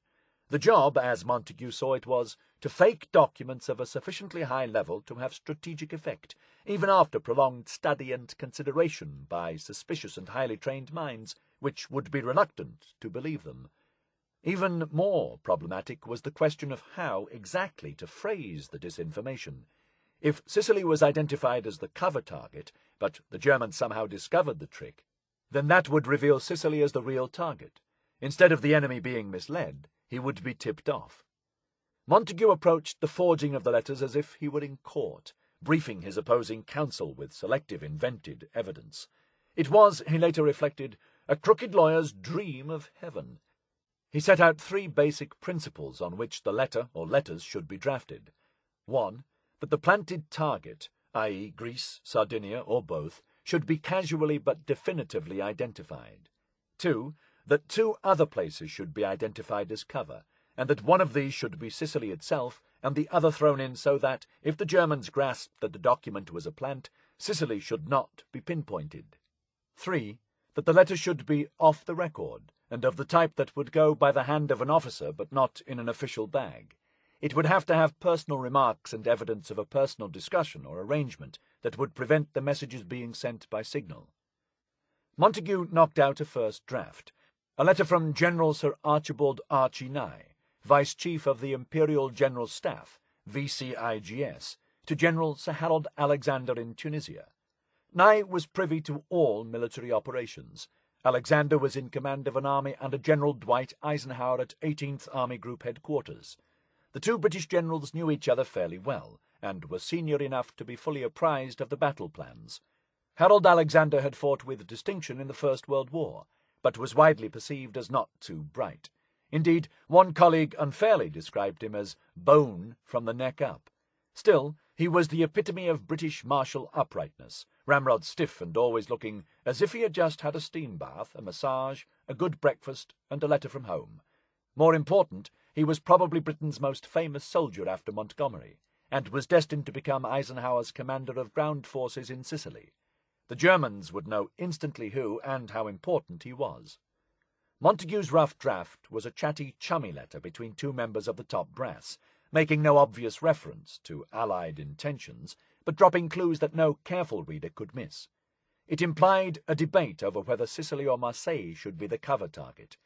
The job, as Montagu saw it, was to fake documents of a sufficiently high level to have strategic effect, even after prolonged study and consideration by suspicious and highly trained minds, which would be reluctant to believe them. Even more problematic was the question of how exactly to phrase the disinformation. If Sicily was identified as the cover target, but the Germans somehow discovered the trick, then that would reveal Sicily as the real target. Instead of the enemy being misled, he would be tipped off. Montagu approached the forging of the letters as if he were in court, briefing his opposing counsel with selective invented evidence. It was, he later reflected, a crooked lawyer's dream of heaven. He set out 3 basic principles on which the letter or letters should be drafted. 1. That the planted target, i.e. Greece, Sardinia, or both, should be casually but definitively identified. 2. That 2 other places should be identified as cover, and that one of these should be Sicily itself, and the other thrown in so that, if the Germans grasped that the document was a plant, Sicily should not be pinpointed. 3. That the letter should be off the record, and of the type that would go by the hand of an officer but not in an official bag. It would have to have personal remarks and evidence of a personal discussion or arrangement that would prevent the messages being sent by signal. Montagu knocked out a first draft, a letter from General Sir Archibald Archie Nye, Vice Chief of the Imperial General Staff, VCIGS, to General Sir Harold Alexander in Tunisia. Nye was privy to all military operations. Alexander was in command of an army under General Dwight Eisenhower at 18th Army Group Headquarters. The 2 British generals knew each other fairly well, and were senior enough to be fully apprised of the battle plans. Harold Alexander had fought with distinction in the First World War, but was widely perceived as not too bright. Indeed, one colleague unfairly described him as bone from the neck up. Still, he was the epitome of British martial uprightness, ramrod stiff and always looking as if he had just had a steam bath, a massage, a good breakfast, and a letter from home. More important, he was probably Britain's most famous soldier after Montgomery, and was destined to become Eisenhower's commander of ground forces in Sicily. The Germans would know instantly who and how important he was. Montagu's rough draft was a chatty, chummy letter between 2 members of the top brass, making no obvious reference to Allied intentions, but dropping clues that no careful reader could miss. It implied a debate over whether Sicily or Marseille should be the cover target.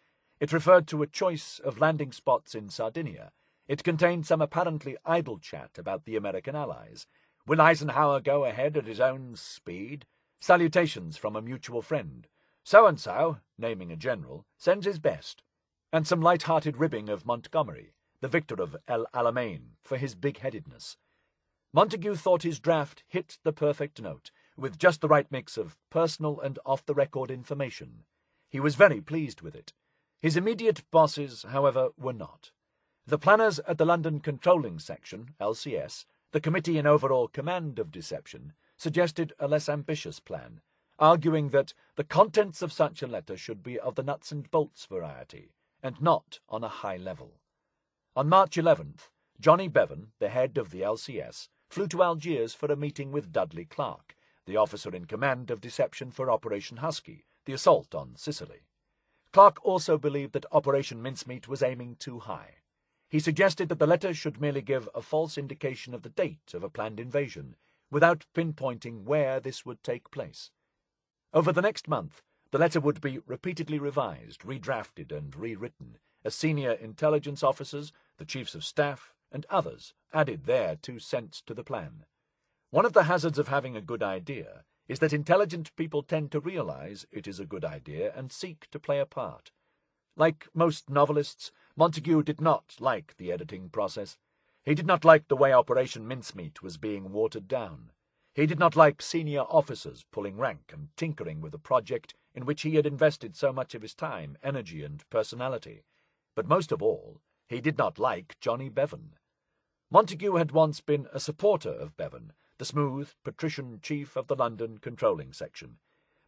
It referred to a choice of landing spots in Sardinia. It contained some apparently idle chat about the American allies. Will Eisenhower go ahead at his own speed? Salutations from a mutual friend. So-and-so, naming a general, sends his best. And some light-hearted ribbing of Montgomery, the victor of El Alamein, for his big-headedness. Montagu thought his draft hit the perfect note, with just the right mix of personal and off-the-record information. He was very pleased with it. His immediate bosses, however, were not. The planners at the London Controlling Section, LCS, the Committee in Overall Command of Deception, suggested a less ambitious plan, arguing that the contents of such a letter should be of the nuts and bolts variety, and not on a high level. On March 11th, Johnny Bevan, the head of the LCS, flew to Algiers for a meeting with Dudley Clark, the officer in command of deception for Operation Husky, the assault on Sicily. Clark also believed that Operation Mincemeat was aiming too high. He suggested that the letter should merely give a false indication of the date of a planned invasion, without pinpointing where this would take place. Over the next month, the letter would be repeatedly revised, redrafted, and rewritten, as senior intelligence officers, the chiefs of staff, and others added their 2 cents to the plan. One of the hazards of having a good idea is that intelligent people tend to realize it is a good idea and seek to play a part. Like most novelists, Montagu did not like the editing process. He did not like the way Operation Mincemeat was being watered down. He did not like senior officers pulling rank and tinkering with a project in which he had invested so much of his time, energy, and personality. But most of all, he did not like Johnny Bevan. Montagu had once been a supporter of Bevan, the smooth, patrician chief of the London Controlling Section.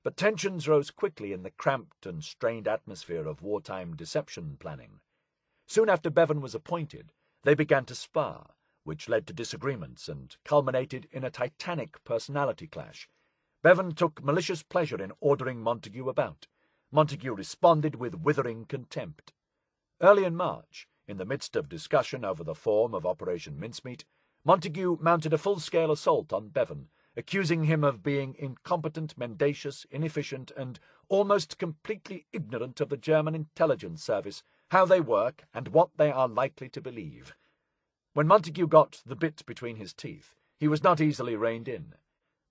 But tensions rose quickly in the cramped and strained atmosphere of wartime deception planning. Soon after Bevan was appointed, they began to spar, which led to disagreements and culminated in a titanic personality clash. Bevan took malicious pleasure in ordering Montagu about. Montagu responded with withering contempt. Early in March, in the midst of discussion over the form of Operation Mincemeat, Montagu mounted a full-scale assault on Bevan, accusing him of being incompetent, mendacious, inefficient, and almost completely ignorant of the German intelligence service, how they work, and what they are likely to believe. When Montagu got the bit between his teeth, he was not easily reined in.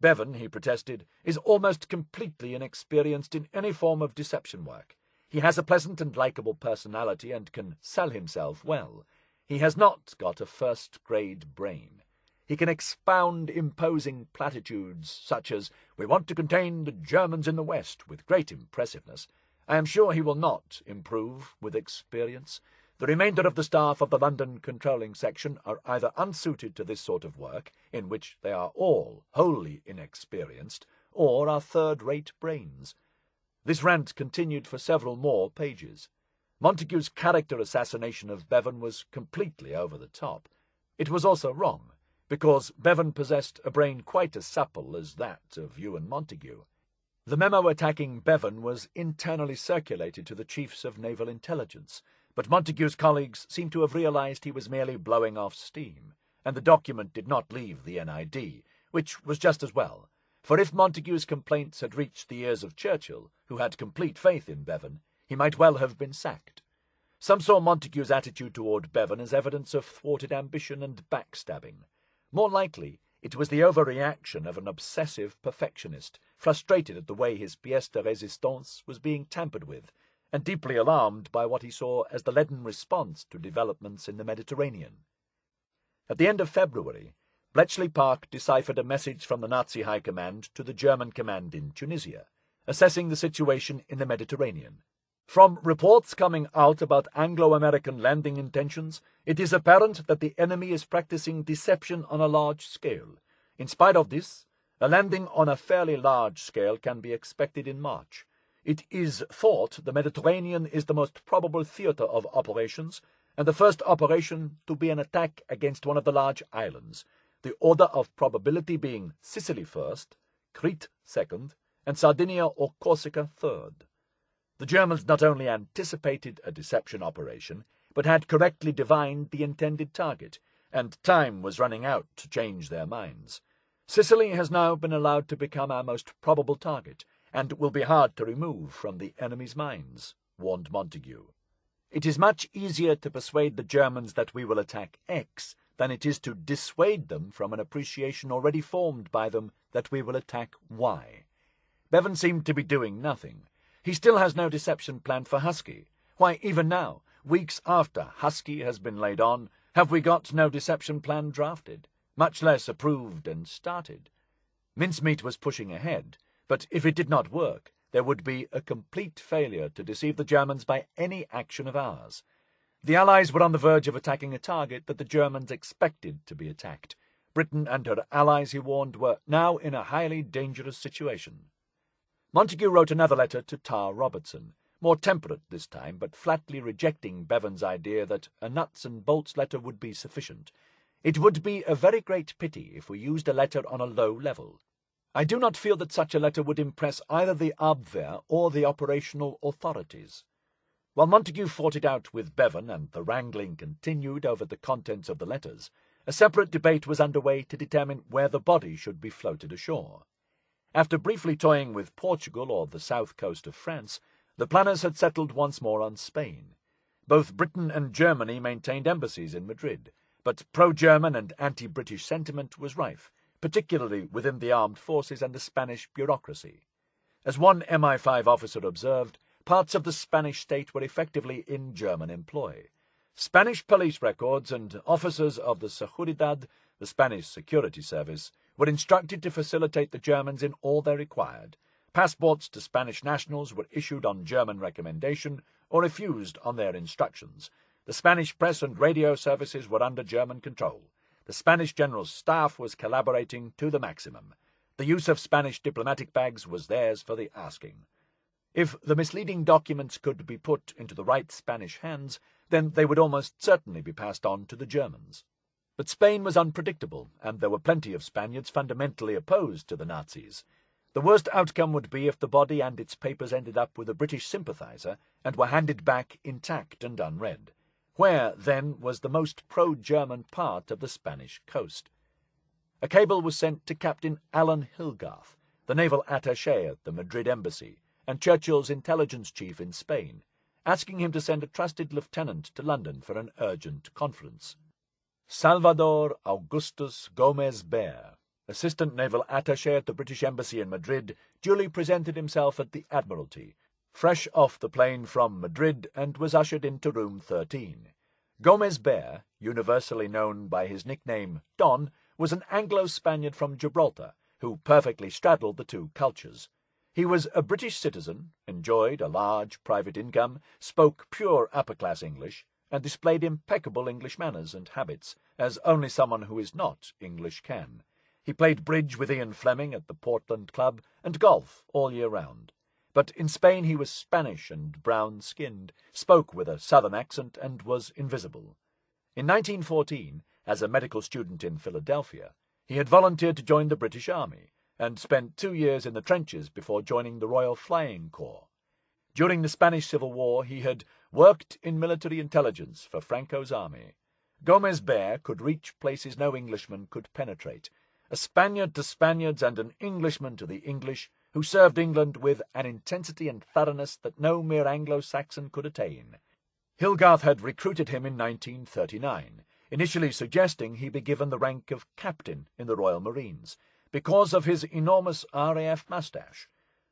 Bevan, he protested, is almost completely inexperienced in any form of deception work. He has a pleasant and likeable personality and can sell himself well. He has not got a first-grade brain. He can expound imposing platitudes such as, "We want to contain the Germans in the West," with great impressiveness. I am sure he will not improve with experience. The remainder of the staff of the London Controlling Section are either unsuited to this sort of work, in which they are all wholly inexperienced, or are third-rate brains. This rant continued for several more pages. Montagu's character assassination of Bevan was completely over the top. It was also wrong, because Bevan possessed a brain quite as supple as that of Ewen Montagu. The memo attacking Bevan was internally circulated to the chiefs of naval intelligence, but Montagu's colleagues seemed to have realized he was merely blowing off steam, and the document did not leave the NID, which was just as well, for if Montagu's complaints had reached the ears of Churchill, who had complete faith in Bevan, he might well have been sacked. Some saw Montagu's attitude toward Bevan as evidence of thwarted ambition and backstabbing. More likely, it was the overreaction of an obsessive perfectionist, frustrated at the way his pièce de résistance was being tampered with, and deeply alarmed by what he saw as the leaden response to developments in the Mediterranean. At the end of February, Bletchley Park deciphered a message from the Nazi High Command to the German command in Tunisia, assessing the situation in the Mediterranean. From reports coming out about Anglo-American landing intentions, it is apparent that the enemy is practicing deception on a large scale. In spite of this, a landing on a fairly large scale can be expected in March. It is thought the Mediterranean is the most probable theater of operations, and the first operation to be an attack against one of the large islands, the order of probability being Sicily first, Crete second, and Sardinia or Corsica third. The Germans not only anticipated a deception operation, but had correctly divined the intended target, and time was running out to change their minds. Sicily has now been allowed to become our most probable target, and will be hard to remove from the enemy's minds, warned Montagu. It is much easier to persuade the Germans that we will attack X than it is to dissuade them from an appreciation already formed by them that we will attack Y. Bevan seemed to be doing nothing. He still has no deception planned for Husky. Why, even now, weeks after Husky has been laid on, have we got no deception plan drafted, much less approved and started? Mincemeat was pushing ahead, but if it did not work, there would be a complete failure to deceive the Germans by any action of ours. The Allies were on the verge of attacking a target that the Germans expected to be attacked. Britain and her allies, he warned, were now in a highly dangerous situation. Montagu wrote another letter to Tar Robertson, more temperate this time, but flatly rejecting Bevan's idea that a nuts and bolts letter would be sufficient. It would be a very great pity if we used a letter on a low level. I do not feel that such a letter would impress either the Abwehr or the operational authorities. While Montagu fought it out with Bevan and the wrangling continued over the contents of the letters, a separate debate was underway to determine where the body should be floated ashore. After briefly toying with Portugal or the south coast of France, the planners had settled once more on Spain. Both Britain and Germany maintained embassies in Madrid, but pro-German and anti-British sentiment was rife, particularly within the armed forces and the Spanish bureaucracy. As one MI5 officer observed, parts of the Spanish state were effectively in German employ. Spanish police records and officers of the Seguridad, the Spanish security service, were instructed to facilitate the Germans in all they required. Passports to Spanish nationals were issued on German recommendation or refused on their instructions. The Spanish press and radio services were under German control. The Spanish General Staff was collaborating to the maximum. The use of Spanish diplomatic bags was theirs for the asking. If the misleading documents could be put into the right Spanish hands, then they would almost certainly be passed on to the Germans. But Spain was unpredictable, and there were plenty of Spaniards fundamentally opposed to the Nazis. The worst outcome would be if the body and its papers ended up with a British sympathiser and were handed back intact and unread. Where, then, was the most pro-German part of the Spanish coast? A cable was sent to Captain Alan Hilgarth, the naval attaché at the Madrid embassy, and Churchill's intelligence chief in Spain, asking him to send a trusted lieutenant to London for an urgent conference. Salvador Augustus Gomez Baer, assistant naval attaché at the British embassy in Madrid, duly presented himself at the Admiralty, fresh off the plane from Madrid, and was ushered into room 13. Gomez Baer, universally known by his nickname Don, was an Anglo-Spaniard from Gibraltar, who perfectly straddled the two cultures. He was a British citizen, enjoyed a large private income, spoke pure upper-class English, and displayed impeccable English manners and habits, as only someone who is not English can. He played bridge with Ian Fleming at the Portland Club, and golf all year round. But in Spain he was Spanish and brown-skinned, spoke with a southern accent, and was invisible. In 1914, as a medical student in Philadelphia, he had volunteered to join the British Army, and spent 2 years in the trenches before joining the Royal Flying Corps. During the Spanish Civil War, he had worked in military intelligence for Franco's army. Gomez Baer could reach places no Englishman could penetrate, a Spaniard to Spaniards and an Englishman to the English, who served England with an intensity and thoroughness that no mere Anglo-Saxon could attain. Hilgarth had recruited him in 1939, initially suggesting he be given the rank of captain in the Royal Marines, because of his enormous RAF moustache.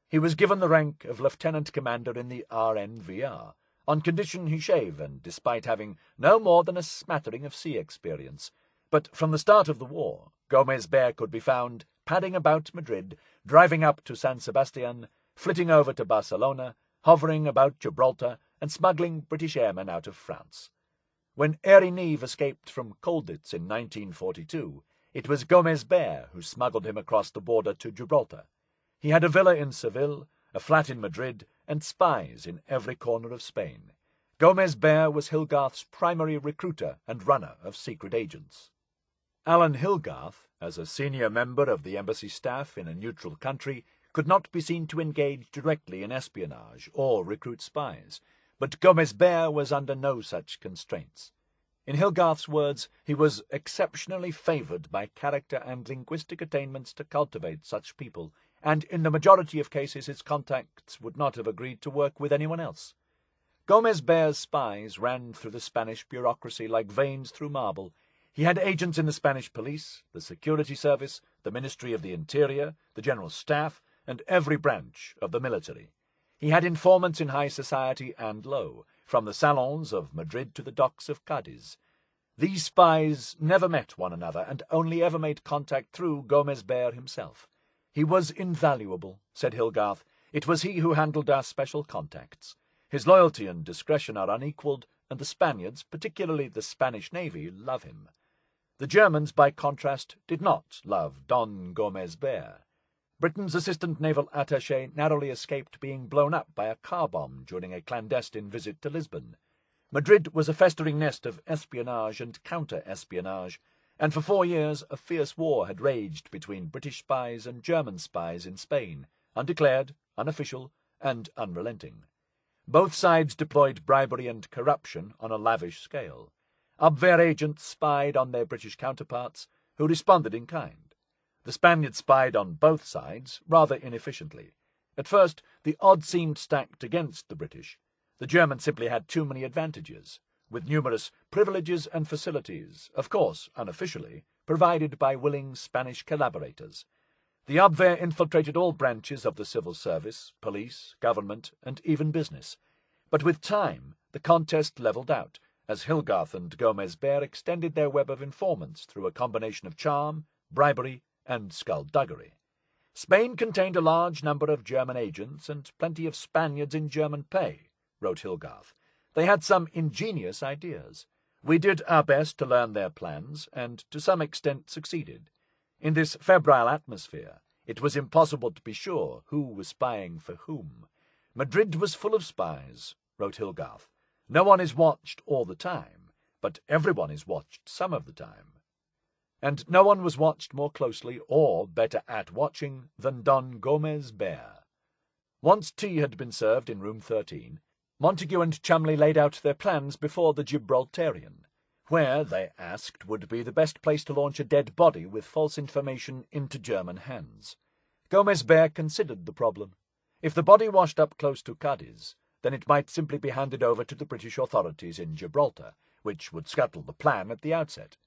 He was given the rank of lieutenant commander in the RNVR, on condition he shave, and despite having no more than a smattering of sea experience. But from the start of the war, Gomez Baer could be found padding about Madrid, driving up to San Sebastian, flitting over to Barcelona, hovering about Gibraltar, and smuggling British airmen out of France. When Erinieve escaped from Colditz in 1942, it was Gomez Baer who smuggled him across the border to Gibraltar. He had a villa in Seville, a flat in Madrid, and spies in every corner of Spain. Gomez Baer was Hilgarth's primary recruiter and runner of secret agents. Alan Hilgarth, as a senior member of the embassy staff in a neutral country, could not be seen to engage directly in espionage or recruit spies, but Gomez Baer was under no such constraints. In Hilgarth's words, he was exceptionally favoured by character and linguistic attainments to cultivate such people, and in the majority of cases his contacts would not have agreed to work with anyone else. Gomez-Bear's spies ran through the Spanish bureaucracy like veins through marble. He had agents in the Spanish police, the security service, the Ministry of the Interior, the General Staff, and every branch of the military. He had informants in high society and low, from the salons of Madrid to the docks of Cadiz. These spies never met one another and only ever made contact through Gomez-Bear himself. He was invaluable, said Hilgarth. It was he who handled our special contacts. His loyalty and discretion are unequalled, and the Spaniards, particularly the Spanish Navy, love him. The Germans, by contrast, did not love Don Gomez-Bear. Britain's assistant naval attaché narrowly escaped being blown up by a car bomb during a clandestine visit to Lisbon. Madrid was a festering nest of espionage and counter-espionage, and for 4 years a fierce war had raged between British spies and German spies in Spain, undeclared, unofficial, and unrelenting. Both sides deployed bribery and corruption on a lavish scale. Abwehr agents spied on their British counterparts, who responded in kind. The Spaniards spied on both sides, rather inefficiently. At first, the odds seemed stacked against the British. The Germans simply had too many advantages, with numerous privileges and facilities, of course unofficially, provided by willing Spanish collaborators. The Abwehr infiltrated all branches of the civil service, police, government, and even business. But with time, the contest levelled out, as Hilgarth and Gomez-Bear extended their web of informants through a combination of charm, bribery, and skullduggery. Spain contained a large number of German agents and plenty of Spaniards in German pay, wrote Hilgarth. They had some ingenious ideas. We did our best to learn their plans, and to some extent succeeded. In this febrile atmosphere, it was impossible to be sure who was spying for whom. Madrid was full of spies, wrote Hilgarth. No one is watched all the time, but everyone is watched some of the time. And no one was watched more closely or better at watching than Don Gomez-Bear. Once tea had been served in room 13, Montagu and Cholmondeley laid out their plans before the Gibraltarian. Where, they asked, would be the best place to launch a dead body with false information into German hands. Gomez-Bear considered the problem. If the body washed up close to Cadiz, then it might simply be handed over to the British authorities in Gibraltar, which would scuttle the plan at the outset.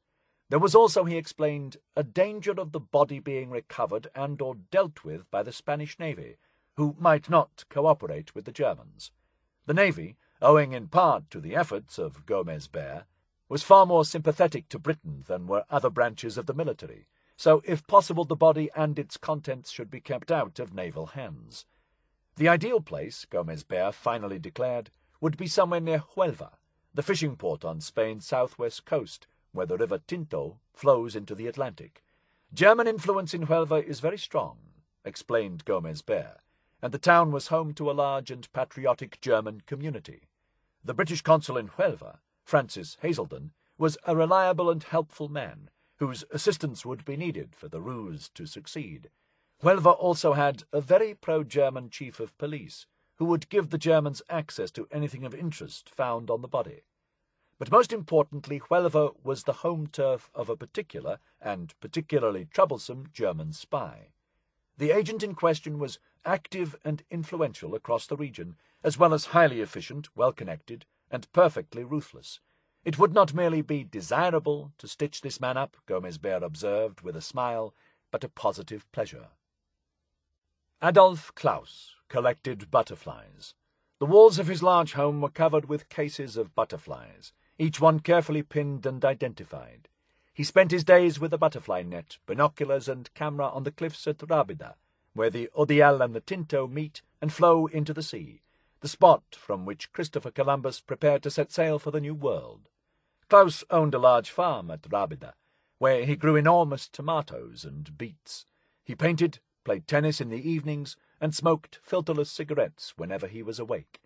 There was also, he explained, a danger of the body being recovered and or dealt with by the Spanish Navy, who might not cooperate with the Germans. The Navy, owing in part to the efforts of Gomez-Bear, was far more sympathetic to Britain than were other branches of the military, so if possible the body and its contents should be kept out of naval hands. The ideal place, Gomez-Bear finally declared, would be somewhere near Huelva, the fishing port on Spain's southwest coast, where the river Tinto flows into the Atlantic. German influence in Huelva is very strong, explained Gomez-Bear, and the town was home to a large and patriotic German community. The British consul in Huelva, Francis Hazelden, was a reliable and helpful man, whose assistance would be needed for the ruse to succeed. Huelva also had a very pro-German chief of police, who would give the Germans access to anything of interest found on the body. But most importantly, Huelva was the home turf of a particular, and particularly troublesome, German spy. The agent in question was active and influential across the region, as well as highly efficient, well-connected, and perfectly ruthless. It would not merely be desirable to stitch this man up, Gomez-Bear observed with a smile, but a positive pleasure. Adolf Klaus collected butterflies. The walls of his large home were covered with cases of butterflies, each one carefully pinned and identified. He spent his days with a butterfly net, binoculars and camera on the cliffs at Rábida, where the Odial and the Tinto meet and flow into the sea, the spot from which Christopher Columbus prepared to set sail for the New World. Klaus owned a large farm at Rábida, where he grew enormous tomatoes and beets. He painted, played tennis in the evenings, and smoked filterless cigarettes whenever he was awake.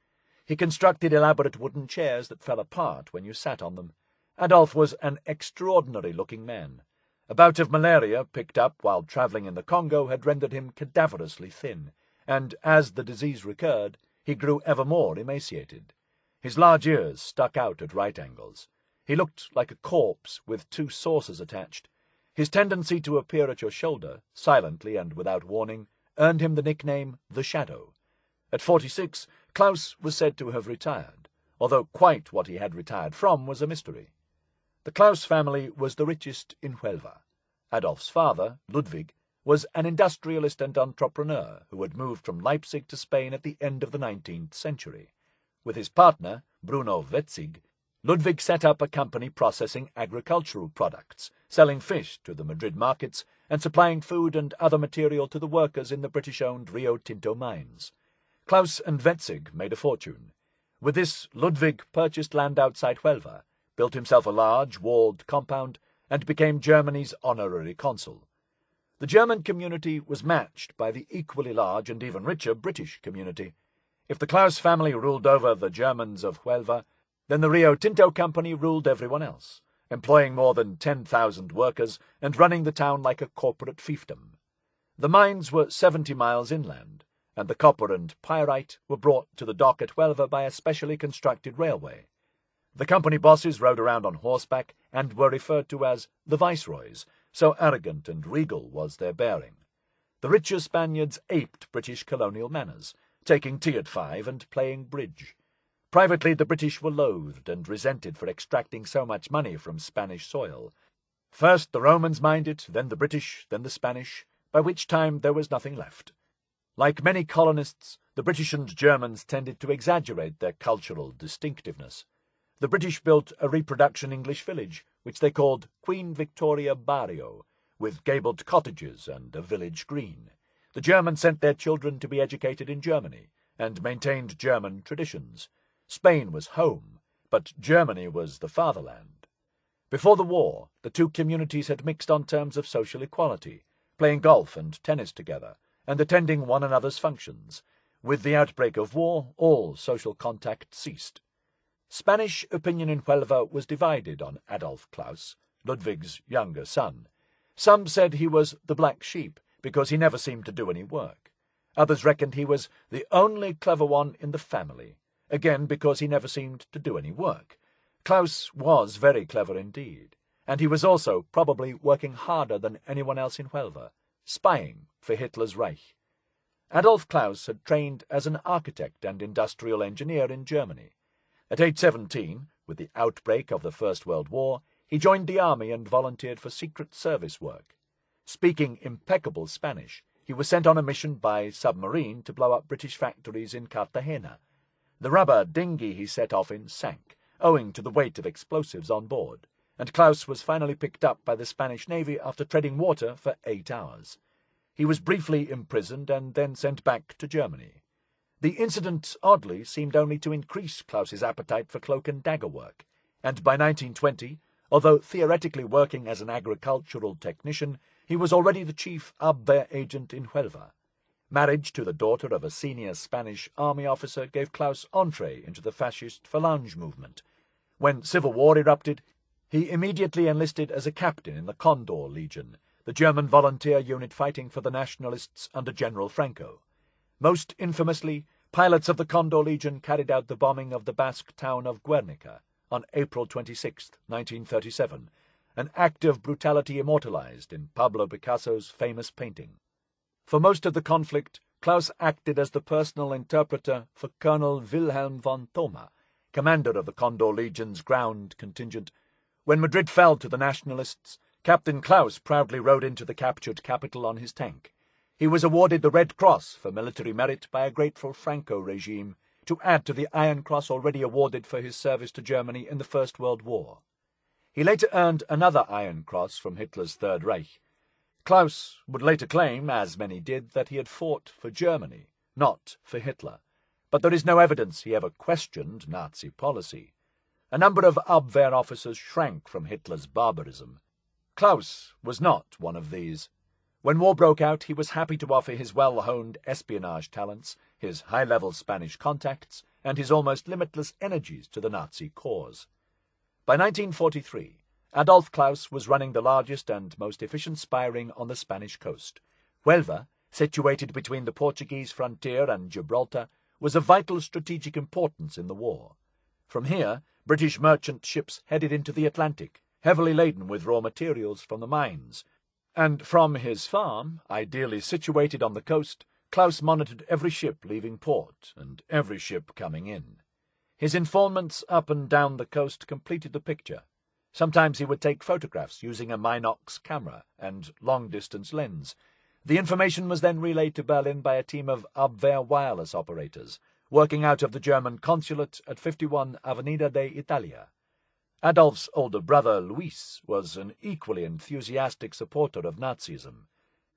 He constructed elaborate wooden chairs that fell apart when you sat on them. Adolf was an extraordinary-looking man. A bout of malaria picked up while travelling in the Congo had rendered him cadaverously thin, and as the disease recurred, he grew ever more emaciated. His large ears stuck out at right angles. He looked like a corpse with 2 saucers attached. His tendency to appear at your shoulder, silently and without warning, earned him the nickname The Shadow. At 46, Klaus was said to have retired, although quite what he had retired from was a mystery. The Claus family was the richest in Huelva. Adolf's father, Ludwig, was an industrialist and entrepreneur who had moved from Leipzig to Spain at the end of the 19th century. With his partner, Bruno Wetzig, Ludwig set up a company processing agricultural products, selling fish to the Madrid markets, and supplying food and other material to the workers in the British-owned Rio Tinto mines. Claus and Wetzig made a fortune. With this, Ludwig purchased land outside Huelva, built himself a large, walled compound, and became Germany's honorary consul. The German community was matched by the equally large and even richer British community. If the Claus family ruled over the Germans of Huelva, then the Rio Tinto Company ruled everyone else, employing more than 10,000 workers and running the town like a corporate fiefdom. The mines were 70 miles inland, and the copper and pyrite were brought to the dock at Huelva by a specially constructed railway. The company bosses rode around on horseback and were referred to as the viceroys, so arrogant and regal was their bearing. The richer Spaniards aped British colonial manners, taking tea at 5 and playing bridge. Privately, the British were loathed and resented for extracting so much money from Spanish soil. First the Romans mined it, then the British, then the Spanish, by which time there was nothing left. Like many colonists, the British and Germans tended to exaggerate their cultural distinctiveness. The British built a reproduction English village, which they called Queen Victoria Barrio, with gabled cottages and a village green. The Germans sent their children to be educated in Germany, and maintained German traditions. Spain was home, but Germany was the fatherland. Before the war, the two communities had mixed on terms of social equality, playing golf and tennis together, and attending one another's functions. With the outbreak of war, all social contact ceased. Spanish opinion in Huelva was divided on Adolf Claus, Ludwig's younger son. Some said he was the black sheep, because he never seemed to do any work. Others reckoned he was the only clever one in the family, again because he never seemed to do any work. Claus was very clever indeed, and he was also probably working harder than anyone else in Huelva, spying for Hitler's Reich. Adolf Claus had trained as an architect and industrial engineer in Germany. At age 17, with the outbreak of the First World War, he joined the army and volunteered for secret service work. Speaking impeccable Spanish, he was sent on a mission by submarine to blow up British factories in Cartagena. The rubber dinghy he set off in sank, owing to the weight of explosives on board, and Claus was finally picked up by the Spanish Navy after treading water for 8 hours. He was briefly imprisoned and then sent back to Germany. The incident, oddly, seemed only to increase Claus's appetite for cloak and dagger work, and by 1920, although theoretically working as an agricultural technician, he was already the chief Abwehr agent in Huelva. Marriage to the daughter of a senior Spanish army officer gave Claus entree into the fascist Phalange movement. When civil war erupted, he immediately enlisted as a captain in the Condor Legion, the German volunteer unit fighting for the nationalists under General Franco. Most infamously, pilots of the Condor Legion carried out the bombing of the Basque town of Guernica on April 26, 1937, an act of brutality immortalized in Pablo Picasso's famous painting. For most of the conflict, Claus acted as the personal interpreter for Colonel Wilhelm von Thoma, commander of the Condor Legion's ground contingent. When Madrid fell to the nationalists, Captain Claus proudly rode into the captured capital on his tank. He was awarded the Red Cross for military merit by a grateful Franco regime, to add to the Iron Cross already awarded for his service to Germany in the First World War. He later earned another Iron Cross from Hitler's Third Reich. Claus would later claim, as many did, that he had fought for Germany, not for Hitler. But there is no evidence he ever questioned Nazi policy. A number of Abwehr officers shrank from Hitler's barbarism. Claus was not one of these. When war broke out, he was happy to offer his well-honed espionage talents, his high-level Spanish contacts, and his almost limitless energies to the Nazi cause. By 1943, Adolf Claus was running the largest and most efficient spy ring on the Spanish coast. Huelva, situated between the Portuguese frontier and Gibraltar, was of vital strategic importance in the war. From here, British merchant ships headed into the Atlantic, heavily laden with raw materials from the mines. And from his farm, ideally situated on the coast, Claus monitored every ship leaving port and every ship coming in. His informants up and down the coast completed the picture. Sometimes he would take photographs using a Minox camera and long-distance lens. The information was then relayed to Berlin by a team of Abwehr wireless operators, working out of the German consulate at 51 Avenida d'Italia. Adolf's older brother, Luis, was an equally enthusiastic supporter of Nazism.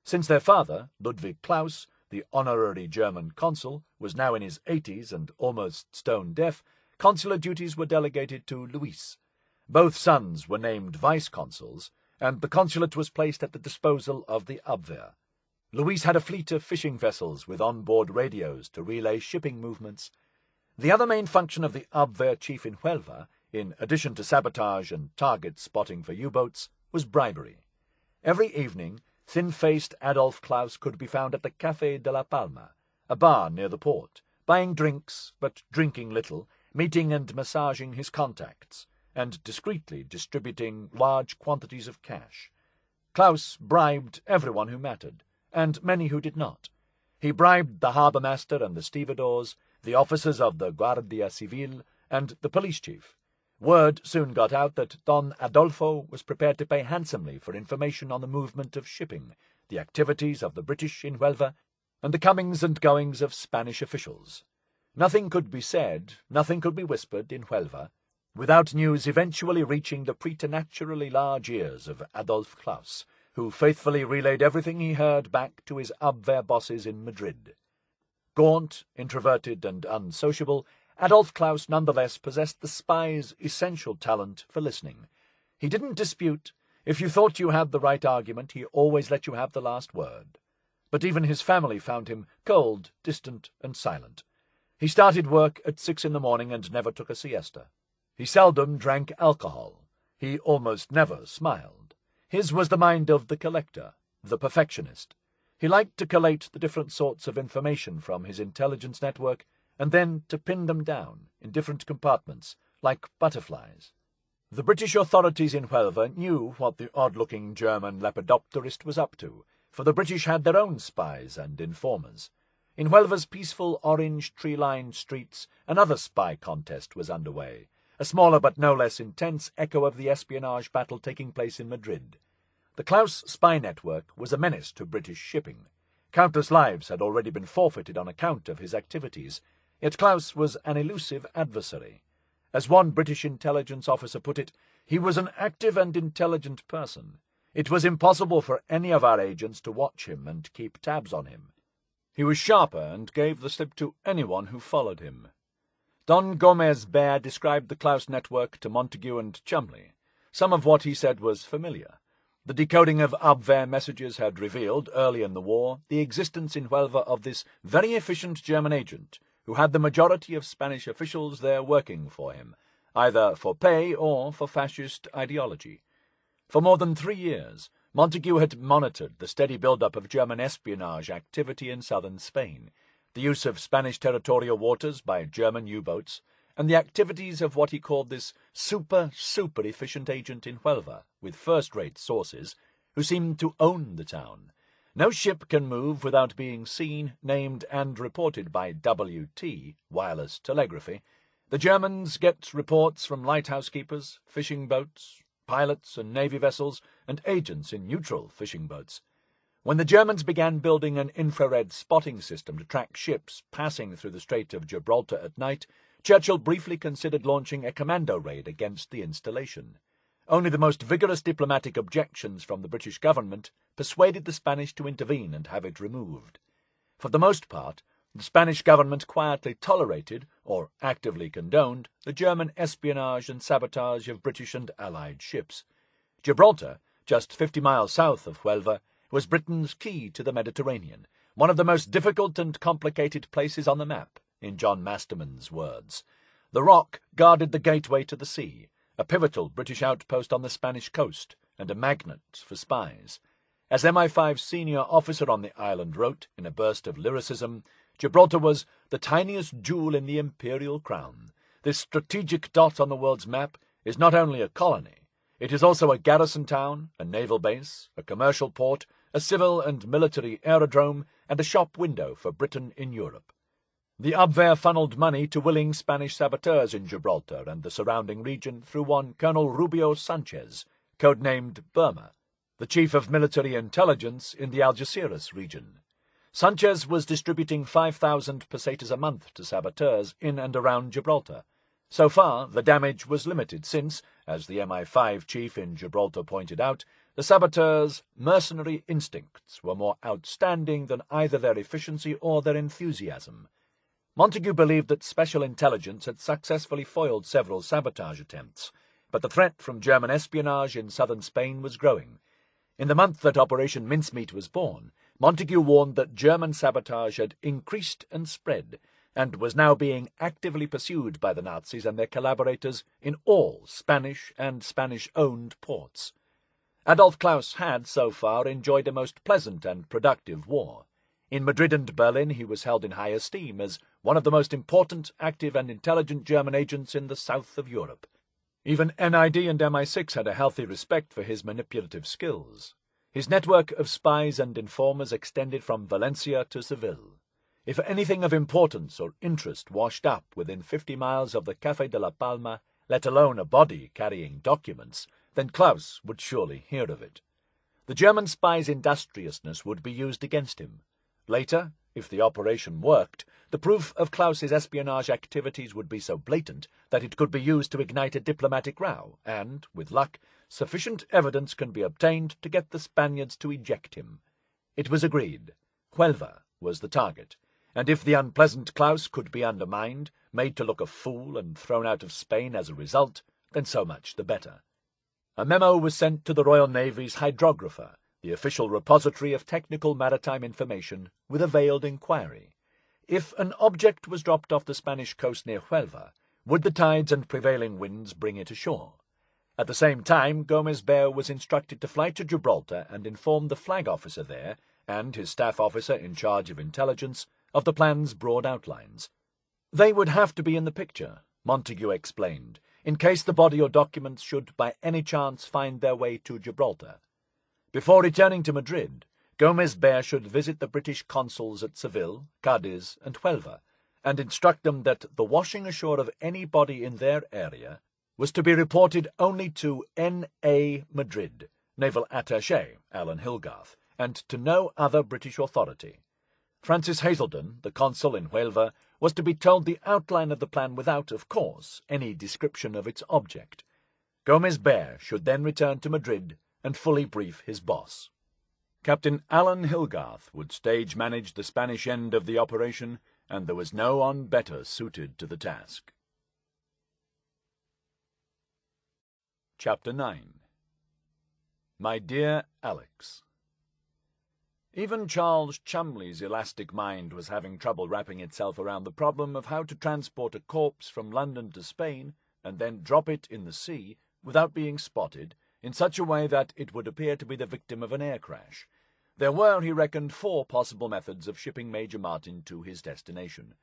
Since their father, Ludwig Claus, the honorary German consul, was now in his 80s and almost stone-deaf, consular duties were delegated to Luis. Both sons were named vice-consuls, and the consulate was placed at the disposal of the Abwehr. Luis had a fleet of fishing vessels with on-board radios to relay shipping movements. The other main function of the Abwehr chief in Huelva, in addition to sabotage and target spotting for U-boats, was bribery. Every evening, thin-faced Adolf Claus could be found at the Café de la Palma, a bar near the port, buying drinks but drinking little, meeting and massaging his contacts, and discreetly distributing large quantities of cash. Claus bribed everyone who mattered, and many who did not. He bribed the harbour master and the stevedores, the officers of the Guardia Civil, and the police chief. Word soon got out that Don Adolfo was prepared to pay handsomely for information on the movement of shipping, the activities of the British in Huelva, and the comings and goings of Spanish officials. Nothing could be said, nothing could be whispered in Huelva, without news eventually reaching the preternaturally large ears of Adolf Claus, who faithfully relayed everything he heard back to his Abwehr bosses in Madrid. Gaunt, introverted, and unsociable, Adolf Claus nonetheless possessed the spy's essential talent for listening. He didn't dispute. If you thought you had the right argument, he always let you have the last word. But even his family found him cold, distant, and silent. He started work at 6 in the morning and never took a siesta. He seldom drank alcohol. He almost never smiled. His was the mind of the collector, the perfectionist. He liked to collate the different sorts of information from his intelligence network and then to pin them down in different compartments, like butterflies. The British authorities in Huelva knew what the odd-looking German lepidopterist was up to, for the British had their own spies and informers. In Huelva's peaceful orange tree-lined streets, another spy contest was underway, a smaller but no less intense echo of the espionage battle taking place in Madrid. The Claus spy network was a menace to British shipping. Countless lives had already been forfeited on account of his activities, yet Claus was an elusive adversary. As one British intelligence officer put it, he was an active and intelligent person. It was impossible for any of our agents to watch him and keep tabs on him. He was sharper and gave the slip to anyone who followed him. Don Gomez Baer described the Claus network to Montagu and Cholmondeley. Some of what he said was familiar. The decoding of Abwehr messages had revealed, early in the war, the existence in Huelva of this very efficient German agent, who had the majority of Spanish officials there working for him, either for pay or for fascist ideology. For more than 3 years, Montagu had monitored the steady build-up of German espionage activity in southern Spain, the use of Spanish territorial waters by German U-boats, and the activities of what he called this super efficient agent in Huelva, with first-rate sources, who seemed to own the town. No ship can move without being seen, named, and reported by WT, wireless telegraphy. The Germans get reports from lighthouse keepers, fishing boats, pilots and navy vessels, and agents in neutral fishing boats. When the Germans began building an infrared spotting system to track ships passing through the Strait of Gibraltar at night, Churchill briefly considered launching a commando raid against the installation. Only the most vigorous diplomatic objections from the British government persuaded the Spanish to intervene and have it removed. For the most part, the Spanish government quietly tolerated, or actively condoned, the German espionage and sabotage of British and Allied ships. Gibraltar, just 50 miles south of Huelva, was Britain's key to the Mediterranean, one of the most difficult and complicated places on the map, in John Masterman's words. The Rock guarded the gateway to the sea, a pivotal British outpost on the Spanish coast, and a magnet for spies. As MI5's senior officer on the island wrote, in a burst of lyricism, Gibraltar was the tiniest jewel in the imperial crown. This strategic dot on the world's map is not only a colony, it is also a garrison town, a naval base, a commercial port, a civil and military aerodrome, and a shop window for Britain in Europe. The Abwehr funneled money to willing Spanish saboteurs in Gibraltar and the surrounding region through one Colonel Rubio Sanchez, codenamed Burma, the chief of military intelligence in the Algeciras region. Sanchez was distributing 5,000 pesetas a month to saboteurs in and around Gibraltar. So far, the damage was limited since, as the MI5 chief in Gibraltar pointed out, the saboteurs' mercenary instincts were more outstanding than either their efficiency or their enthusiasm. Montagu believed that special intelligence had successfully foiled several sabotage attempts, but the threat from German espionage in southern Spain was growing. In the month that Operation Mincemeat was born, Montagu warned that German sabotage had increased and spread, and was now being actively pursued by the Nazis and their collaborators in all Spanish and Spanish-owned ports. Adolf Klaus had, so far, enjoyed a most pleasant and productive war. In Madrid and Berlin he was held in high esteem as one of the most important, active and intelligent German agents in the south of Europe. Even NID and MI6 had a healthy respect for his manipulative skills. His network of spies and informers extended from Valencia to Seville. If anything of importance or interest washed up within 50 miles of the Café de la Palma, let alone a body carrying documents, then Klaus would surely hear of it. The German spy's industriousness would be used against him. Later, if the operation worked, the proof of Klaus's espionage activities would be so blatant that it could be used to ignite a diplomatic row, and, with luck, sufficient evidence can be obtained to get the Spaniards to eject him. It was agreed. Huelva was the target, and if the unpleasant Klaus could be undermined, made to look a fool and thrown out of Spain as a result, then so much the better. A memo was sent to the Royal Navy's hydrographer, the official repository of technical maritime information, with a veiled inquiry. If an object was dropped off the Spanish coast near Huelva, would the tides and prevailing winds bring it ashore? At the same time, Gómez-Béar was instructed to fly to Gibraltar and inform the flag officer there, and his staff officer in charge of intelligence, of the plan's broad outlines. They would have to be in the picture, Montagu explained, in case the body or documents should by any chance find their way to Gibraltar. Before returning to Madrid, Gómez-Béar should visit the British consuls at Seville, Cadiz, and Huelva, and instruct them that the washing ashore of any body in their area was to be reported only to N.A. Madrid, Naval Attaché Alan Hilgarth, and to no other British authority. Francis Hazelden, the consul in Huelva, was to be told the outline of the plan without, of course, any description of its object. Gómez-Béar should then return to Madrid and fully brief his boss. Captain Alan Hilgarth would stage-manage the Spanish end of the operation, and there was no one better suited to the task. Chapter 9. My Dear Alex. Even Charles Cholmondeley's elastic mind was having trouble wrapping itself around the problem of how to transport a corpse from London to Spain and then drop it in the sea without being spotted, in such a way that it would appear to be the victim of an air crash. There were, he reckoned, 4 possible methods of shipping Major Martin to his destination.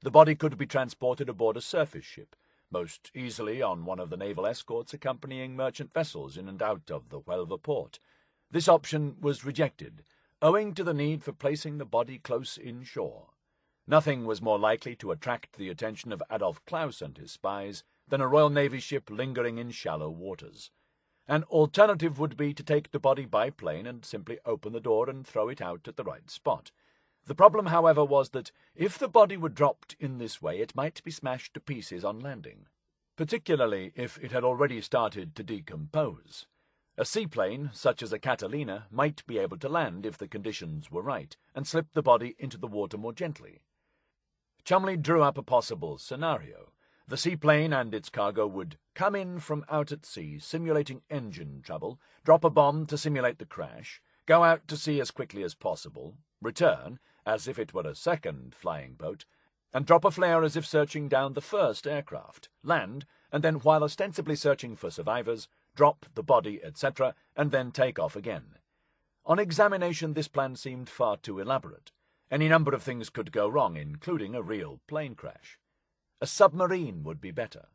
The body could be transported aboard a surface ship, most easily on one of the naval escorts accompanying merchant vessels in and out of the Huelva port. This option was rejected, owing to the need for placing the body close inshore. Nothing was more likely to attract the attention of Adolf Klaus and his spies than a Royal Navy ship lingering in shallow waters. An alternative would be to take the body by plane and simply open the door and throw it out at the right spot. The problem, however, was that if the body were dropped in this way, it might be smashed to pieces on landing, particularly if it had already started to decompose. A seaplane, such as a Catalina, might be able to land if the conditions were right, and slip the body into the water more gently. Cholmondeley drew up a possible scenario. The seaplane and its cargo would come in from out at sea, simulating engine trouble, drop a bomb to simulate the crash, go out to sea as quickly as possible, return, as if it were a second flying boat, and drop a flare as if searching down the first aircraft, land, and then, while ostensibly searching for survivors, drop the body, etc., and then take off again. On examination, this plan seemed far too elaborate. Any number of things could go wrong, including a real plane crash. A submarine would be better.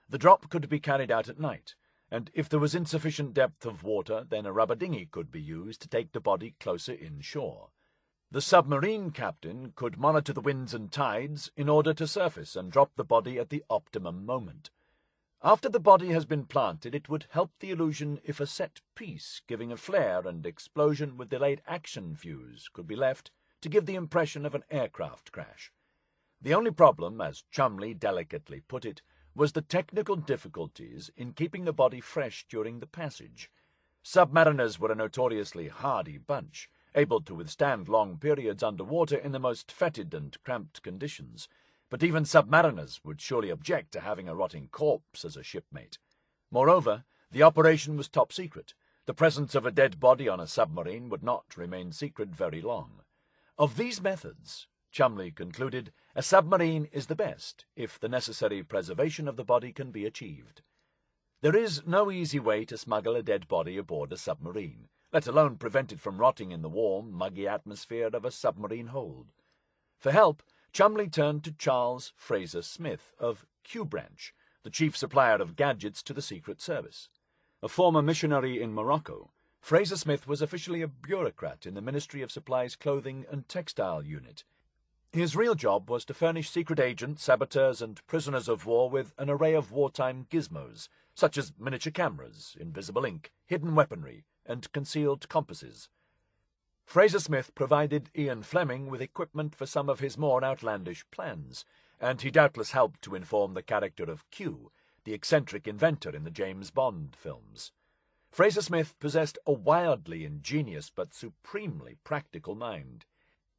The drop could be carried out at night, and if there was insufficient depth of water, then a rubber dinghy could be used to take the body closer inshore. The submarine captain could monitor the winds and tides in order to surface and drop the body at the optimum moment. After the body has been planted, it would help the illusion if a set piece giving a flare and explosion with delayed action fuse could be left to give the impression of an aircraft crash. The only problem, as Cholmondeley delicately put it, was the technical difficulties in keeping the body fresh during the passage. Submariners were a notoriously hardy bunch, able to withstand long periods underwater in the most fetid and cramped conditions, but even submariners would surely object to having a rotting corpse as a shipmate. Moreover, the operation was top secret. The presence of a dead body on a submarine would not remain secret very long. Of these methods, Cholmondeley concluded, a submarine is the best if the necessary preservation of the body can be achieved. There is no easy way to smuggle a dead body aboard a submarine, let alone prevent it from rotting in the warm, muggy atmosphere of a submarine hold. For help, Cholmondeley turned to Charles Fraser Smith of Q Branch, the chief supplier of gadgets to the Secret Service. A former missionary in Morocco, Fraser Smith was officially a bureaucrat in the Ministry of Supply's Clothing and Textile Unit. His real job was to furnish secret agents, saboteurs, and prisoners of war with an array of wartime gizmos, such as miniature cameras, invisible ink, hidden weaponry, and concealed compasses. Fraser Smith provided Ian Fleming with equipment for some of his more outlandish plans, and he doubtless helped to inform the character of Q, the eccentric inventor in the James Bond films. Fraser Smith possessed a wildly ingenious but supremely practical mind.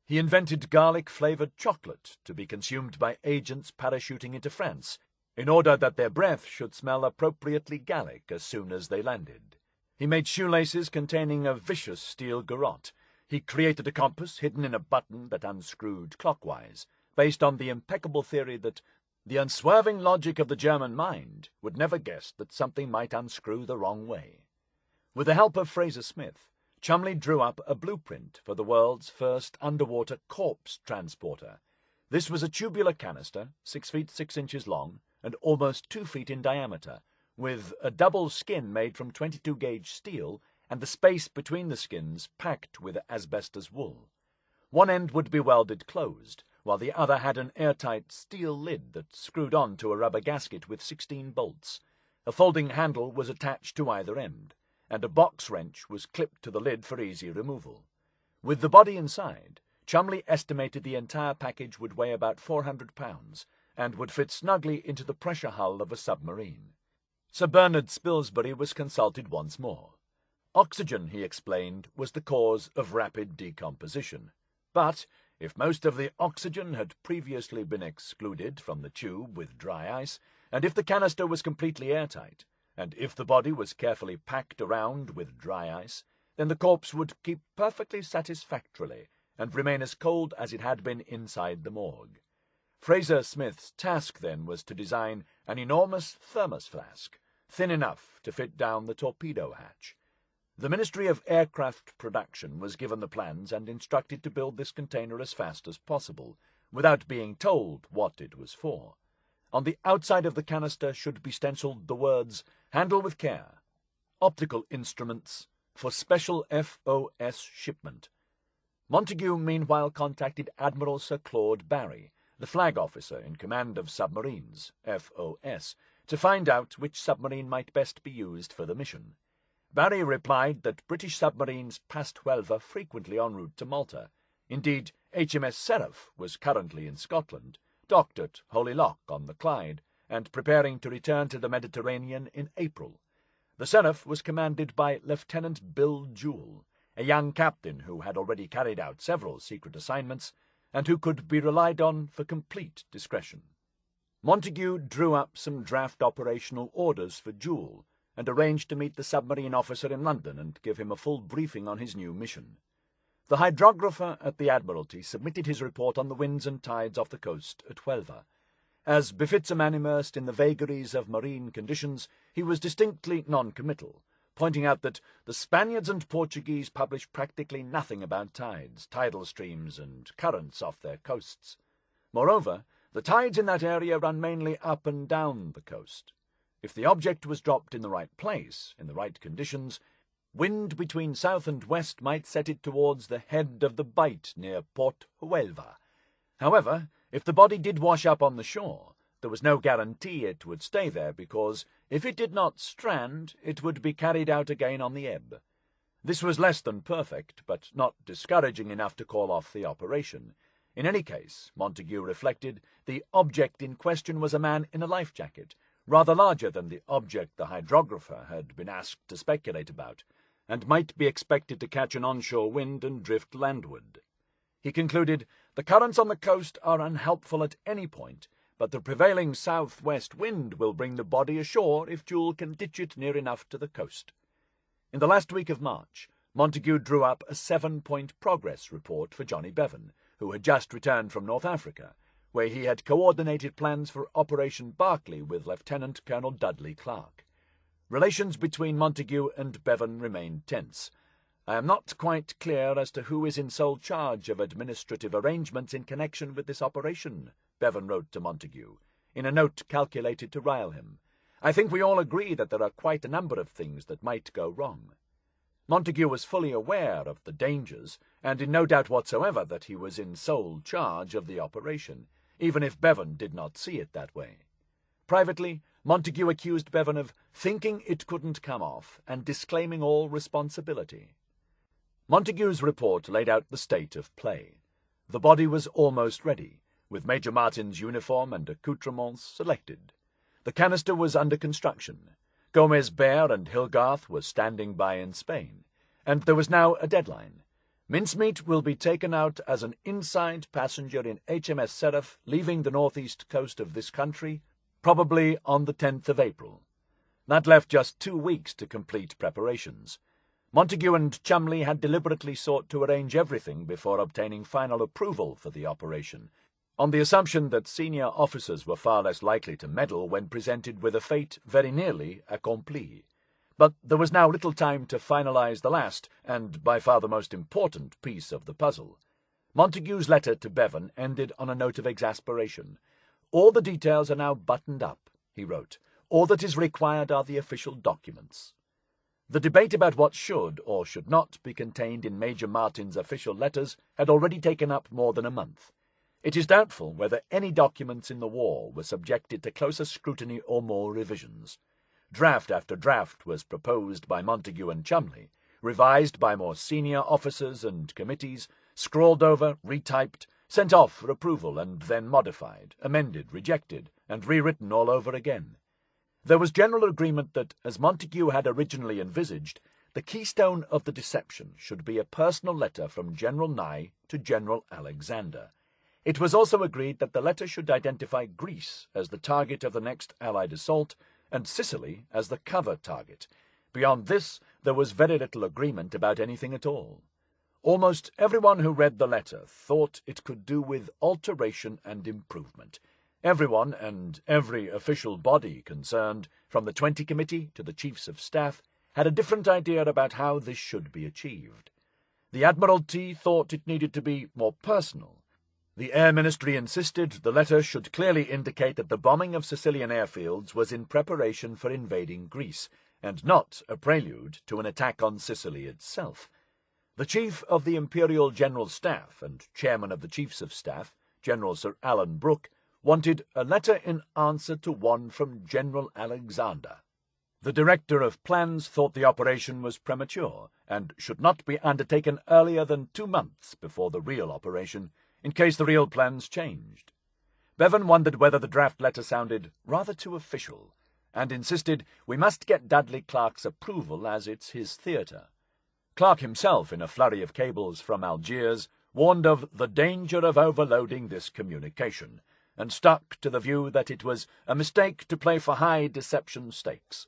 He invented garlic-flavoured chocolate to be consumed by agents parachuting into France, in order that their breath should smell appropriately Gallic as soon as they landed. He made shoelaces containing a vicious steel garrote. He created a compass hidden in a button that unscrewed clockwise, based on the impeccable theory that the unswerving logic of the German mind would never guess that something might unscrew the wrong way. With the help of Fraser Smith, Cholmondeley drew up a blueprint for the world's first underwater corpse transporter. This was a tubular canister, 6 feet 6 inches long and almost 2 feet in diameter, with a double skin made from 22-gauge steel and the space between the skins packed with asbestos wool. One end would be welded closed, while the other had an airtight steel lid that screwed on to a rubber gasket with 16 bolts. A folding handle was attached to either end, and a box wrench was clipped to the lid for easy removal. With the body inside, Cholmondeley estimated the entire package would weigh about 400 pounds and would fit snugly into the pressure hull of a submarine. Sir Bernard Spilsbury was consulted once more. Oxygen, he explained, was the cause of rapid decomposition. But if most of the oxygen had previously been excluded from the tube with dry ice, and if the canister was completely airtight, and if the body was carefully packed around with dry ice, then the corpse would keep perfectly satisfactorily and remain as cold as it had been inside the morgue. Fraser Smith's task then was to design an enormous thermos flask, thin enough to fit down the torpedo hatch. The Ministry of Aircraft Production was given the plans and instructed to build this container as fast as possible, without being told what it was for. On the outside of the canister should be stenciled the words, "Handle with care. Optical instruments for special FOS shipment." Montagu meanwhile contacted Admiral Sir Claude Barry, the flag officer in command of submarines, FOS, to find out which submarine might best be used for the mission. Barry replied that British submarines passed Huelva frequently en route to Malta. Indeed, HMS Seraph was currently in Scotland, docked at Holy Loch on the Clyde, and preparing to return to the Mediterranean in April. The Seraph was commanded by Lieutenant Bill Jewell, a young captain who had already carried out several secret assignments, and who could be relied on for complete discretion. Montagu drew up some draft operational orders for Jewell, and arranged to meet the submarine officer in London and give him a full briefing on his new mission. The hydrographer at the Admiralty submitted his report on the winds and tides off the coast at Huelva. As befits a man immersed in the vagaries of marine conditions, he was distinctly non-committal, pointing out that the Spaniards and Portuguese publish practically nothing about tides, tidal streams, and currents off their coasts. Moreover, the tides in that area run mainly up and down the coast. If the object was dropped in the right place, in the right conditions, Wind between south and west might set it towards the head of the bight near Port Huelva. However, if the body did wash up on the shore, there was no guarantee it would stay there, because if it did not strand, it would be carried out again on the ebb. This was less than perfect, but not discouraging enough to call off the operation. In any case, Montagu reflected, the object in question was a man in a life jacket, rather larger than the object the hydrographer had been asked to speculate about, and might be expected to catch an onshore wind and drift landward. He concluded, the currents on the coast are unhelpful at any point, but the prevailing south-west wind will bring the body ashore if Joule can ditch it near enough to the coast. In the last week of March, Montagu drew up a 7-point progress report for Johnny Bevan, who had just returned from North Africa, where he had coordinated plans for Operation Barclay with Lieutenant Colonel Dudley Clark. Relations between Montagu and Bevan remained tense. I am not quite clear as to who is in sole charge of administrative arrangements in connection with this operation, Bevan wrote to Montagu, in a note calculated to rile him. I think we all agree that there are quite a number of things that might go wrong. Montagu was fully aware of the dangers, and in no doubt whatsoever that he was in sole charge of the operation, even if Bevan did not see it that way. Privately, Montagu accused Bevan of thinking it couldn't come off and disclaiming all responsibility. Montagu's report laid out the state of play. The body was almost ready, with Major Martin's uniform and accoutrements selected. The canister was under construction. Gomez Bear and Hilgarth were standing by in Spain, and there was now a deadline. Mincemeat will be taken out as an inside passenger in HMS Seraph, leaving the northeast coast of this country, probably on the 10th of April. That left just 2 weeks to complete preparations. Montagu and Cholmondeley had deliberately sought to arrange everything before obtaining final approval for the operation, on the assumption that senior officers were far less likely to meddle when presented with a fate very nearly accompli. But there was now little time to finalize the last, and by far the most important, piece of the puzzle. Montagu's letter to Bevan ended on a note of exasperation. All the details are now buttoned up, he wrote. All that is required are the official documents. The debate about what should or should not be contained in Major Martin's official letters had already taken up more than a month. It is doubtful whether any documents in the war were subjected to closer scrutiny or more revisions. Draft after draft was proposed by Montagu and Cholmondeley, revised by more senior officers and committees, scrawled over, retyped, sent off for approval, and then modified, amended, rejected, and rewritten all over again. There was general agreement that, as Montagu had originally envisaged, the keystone of the deception should be a personal letter from General Nye to General Alexander. It was also agreed that the letter should identify Greece as the target of the next Allied assault and Sicily as the cover target. Beyond this, there was very little agreement about anything at all. Almost everyone who read the letter thought it could do with alteration and improvement. Everyone and every official body concerned, from the 20 Committee to the Chiefs of Staff, had a different idea about how this should be achieved. The Admiralty thought it needed to be more personal. The Air Ministry insisted the letter should clearly indicate that the bombing of Sicilian airfields was in preparation for invading Greece, and not a prelude to an attack on Sicily itself. The Chief of the Imperial General Staff and Chairman of the Chiefs of Staff, General Sir Alan Brooke, wanted a letter in answer to one from General Alexander. The Director of Plans thought the operation was premature, and should not be undertaken earlier than 2 months before the real operation, in case the real plans changed. Bevan wondered whether the draft letter sounded rather too official, and insisted we must get Dudley Clark's approval as it's his theatre. Clark himself, in a flurry of cables from Algiers, warned of the danger of overloading this communication, and stuck to the view that it was a mistake to play for high deception stakes.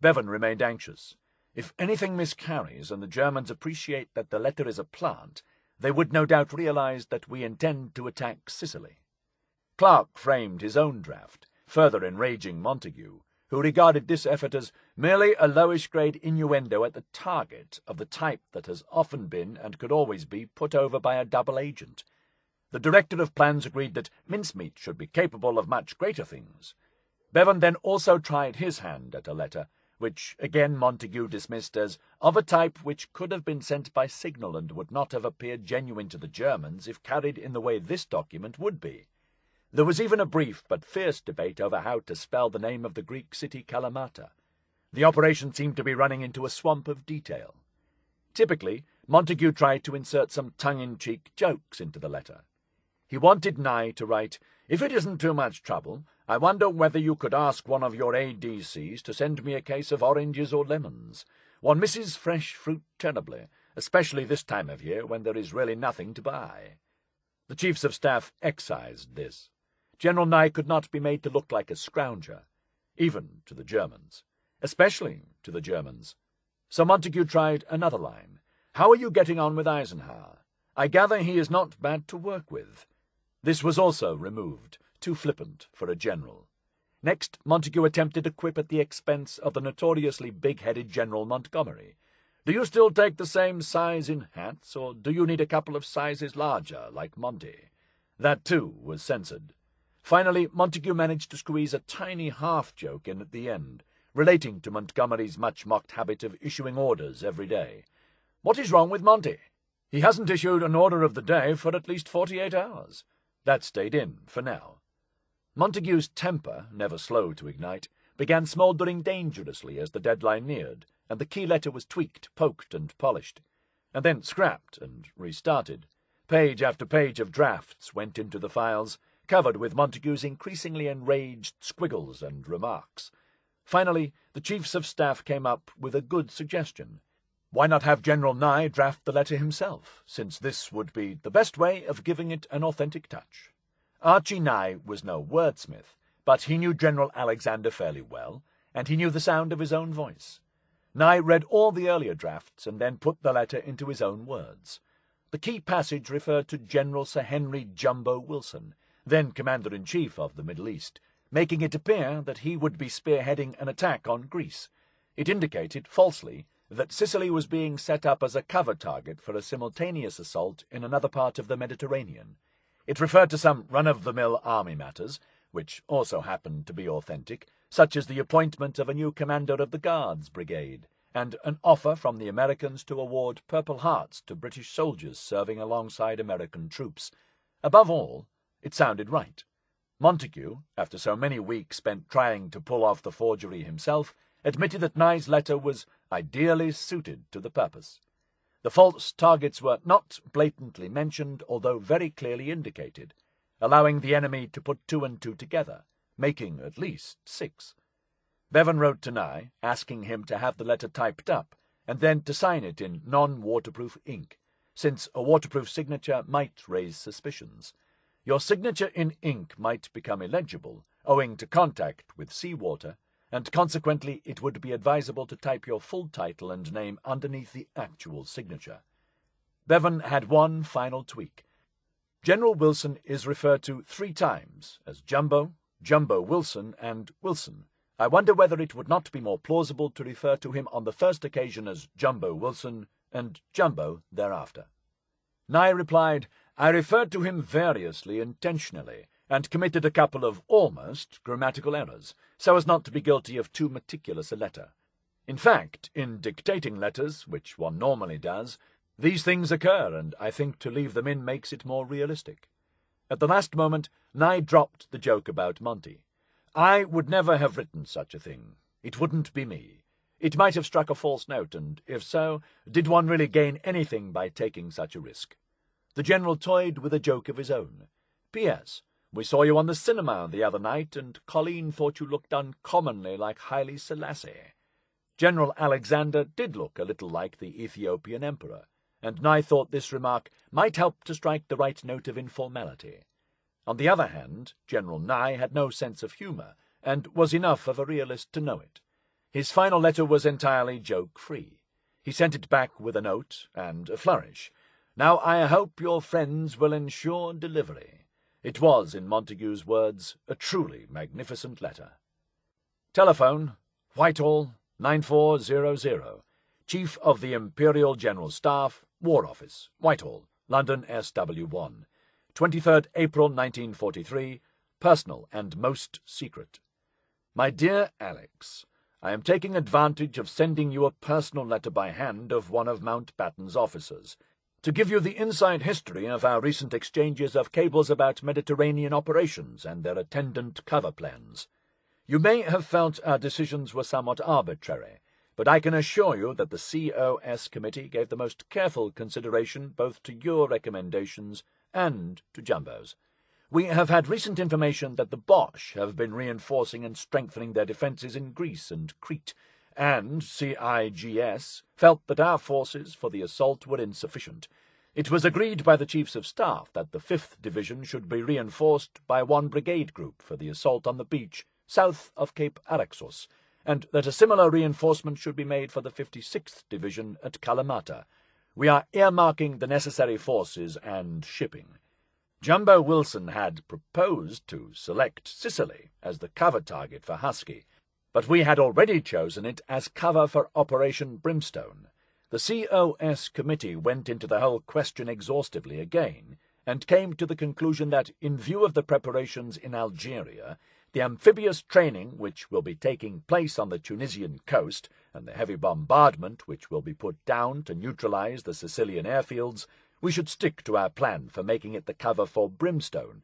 Bevan remained anxious. If anything miscarries and the Germans appreciate that the letter is a plant, they would no doubt realize that we intend to attack Sicily. Clark framed his own draft, further enraging Montagu, who regarded this effort as merely a lowish-grade innuendo at the target of the type that has often been and could always be put over by a double agent. The Director of Plans agreed that Mincemeat should be capable of much greater things. Bevan then also tried his hand at a letter, which again Montagu dismissed as of a type which could have been sent by signal and would not have appeared genuine to the Germans if carried in the way this document would be. There was even a brief but fierce debate over how to spell the name of the Greek city Kalamata. The operation seemed to be running into a swamp of detail. Typically, Montagu tried to insert some tongue-in-cheek jokes into the letter. He wanted Nye to write, "If it isn't too much trouble, I wonder whether you could ask one of your ADCs to send me a case of oranges or lemons. One misses fresh fruit terribly, especially this time of year when there is really nothing to buy." The chiefs of staff excised this. General Nye could not be made to look like a scrounger, even to the Germans, especially to the Germans. So Montagu tried another line. "How are you getting on with Eisenhower? I gather he is not bad to work with." This was also removed, too flippant for a general. Next, Montagu attempted a quip at the expense of the notoriously big-headed General Montgomery. "Do you still take the same size in hats, or do you need a couple of sizes larger, like Monty?" That, too, was censored. Finally, Montagu managed to squeeze a tiny half-joke in at the end, relating to Montgomery's much-mocked habit of issuing orders every day. "What is wrong with Monty? He hasn't issued an order of the day for at least 48 hours. That stayed in, for now. Montagu's temper, never slow to ignite, began smouldering dangerously as the deadline neared, and the key letter was tweaked, poked, and polished, and then scrapped and restarted. Page after page of drafts went into the files, covered with Montagu's increasingly enraged squiggles and remarks. Finally, the chiefs of staff came up with a good suggestion. Why not have General Nye draft the letter himself, since this would be the best way of giving it an authentic touch? Archie Nye was no wordsmith, but he knew General Alexander fairly well, and he knew the sound of his own voice. Nye read all the earlier drafts and then put the letter into his own words. The key passage referred to General Sir Henry Jumbo Wilson, then Commander-in-Chief of the Middle East, making it appear that he would be spearheading an attack on Greece. It indicated, falsely, that Sicily was being set up as a cover target for a simultaneous assault in another part of the Mediterranean. It referred to some run-of-the-mill army matters, which also happened to be authentic, such as the appointment of a new commander of the Guards Brigade, and an offer from the Americans to award Purple Hearts to British soldiers serving alongside American troops. Above all, it sounded right. Montagu, after so many weeks spent trying to pull off the forgery himself, admitted that Nye's letter was ideally suited to the purpose. The false targets were not blatantly mentioned, although very clearly indicated, allowing the enemy to put 2 and 2 together, making at least 6. Bevan wrote to Nye, asking him to have the letter typed up, and then to sign it in non-waterproof ink, since a waterproof signature might raise suspicions. Your signature in ink might become illegible, owing to contact with seawater, and consequently it would be advisable to type your full title and name underneath the actual signature. Bevan had one final tweak. General Wilson is referred to 3 times as Jumbo, Jumbo Wilson, and Wilson. I wonder whether it would not be more plausible to refer to him on the first occasion as Jumbo Wilson, and Jumbo thereafter. Nye replied, I referred to him variously intentionally, and committed a couple of almost grammatical errors, so as not to be guilty of too meticulous a letter. In fact, in dictating letters, which one normally does, these things occur, and I think to leave them in makes it more realistic. At the last moment, Nye dropped the joke about Monty. I would never have written such a thing. It wouldn't be me. It might have struck a false note, and if so, did one really gain anything by taking such a risk? The General toyed with a joke of his own. P.S. We saw you on the cinema the other night, and Colleen thought you looked uncommonly like Haile Selassie. General Alexander did look a little like the Ethiopian Emperor, and Nye thought this remark might help to strike the right note of informality. On the other hand, General Nye had no sense of humour, and was enough of a realist to know it. His final letter was entirely joke-free. He sent it back with a note and a flourish. Now I hope your friends will ensure delivery. It was, in Montagu's words, a truly magnificent letter. Telephone, Whitehall, 9400. Chief of the Imperial General Staff, War Office, Whitehall, London SW1. 23rd April 1943, personal and most secret. My dear Alex, I am taking advantage of sending you a personal letter by hand of one of Mountbatten's officers, to give you the inside history of our recent exchanges of cables about Mediterranean operations and their attendant cover plans. You may have felt our decisions were somewhat arbitrary, but I can assure you that the COS Committee gave the most careful consideration both to your recommendations and to Jumbo's. We have had recent information that the Boche have been reinforcing and strengthening their defences in Greece and Crete, and CIGS felt that our forces for the assault were insufficient. It was agreed by the Chiefs of Staff that the 5th Division should be reinforced by one brigade group for the assault on the beach south of Cape Araxos, and that a similar reinforcement should be made for the 56th Division at Kalamata. We are earmarking the necessary forces and shipping. Jumbo Wilson had proposed to select Sicily as the cover target for Husky, but we had already chosen it as cover for Operation Brimstone. The COS Committee went into the whole question exhaustively again, and came to the conclusion that, in view of the preparations in Algeria, the amphibious training which will be taking place on the Tunisian coast, and the heavy bombardment which will be put down to neutralize the Sicilian airfields, we should stick to our plan for making it the cover for Brimstone.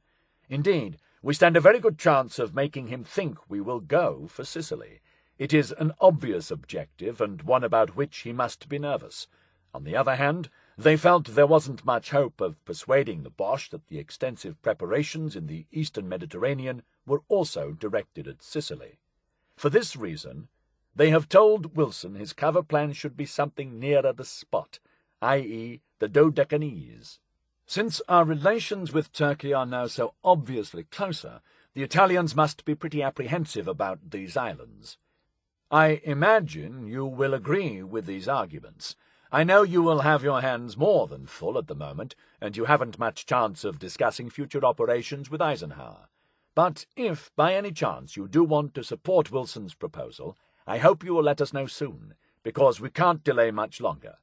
Indeed, we stand a very good chance of making him think we will go for Sicily. It is an obvious objective, and one about which he must be nervous. On the other hand, they felt there wasn't much hope of persuading the Boche that the extensive preparations in the eastern Mediterranean were also directed at Sicily. For this reason, they have told Wilson his cover plan should be something nearer the spot, i.e. the Dodecanese. Since our relations with Turkey are now so obviously closer, the Italians must be pretty apprehensive about these islands. I imagine you will agree with these arguments. I know you will have your hands more than full at the moment, and you haven't much chance of discussing future operations with Eisenhower. But if, by any chance, you do want to support Wilson's proposal, I hope you will let us know soon, because we can't delay much longer.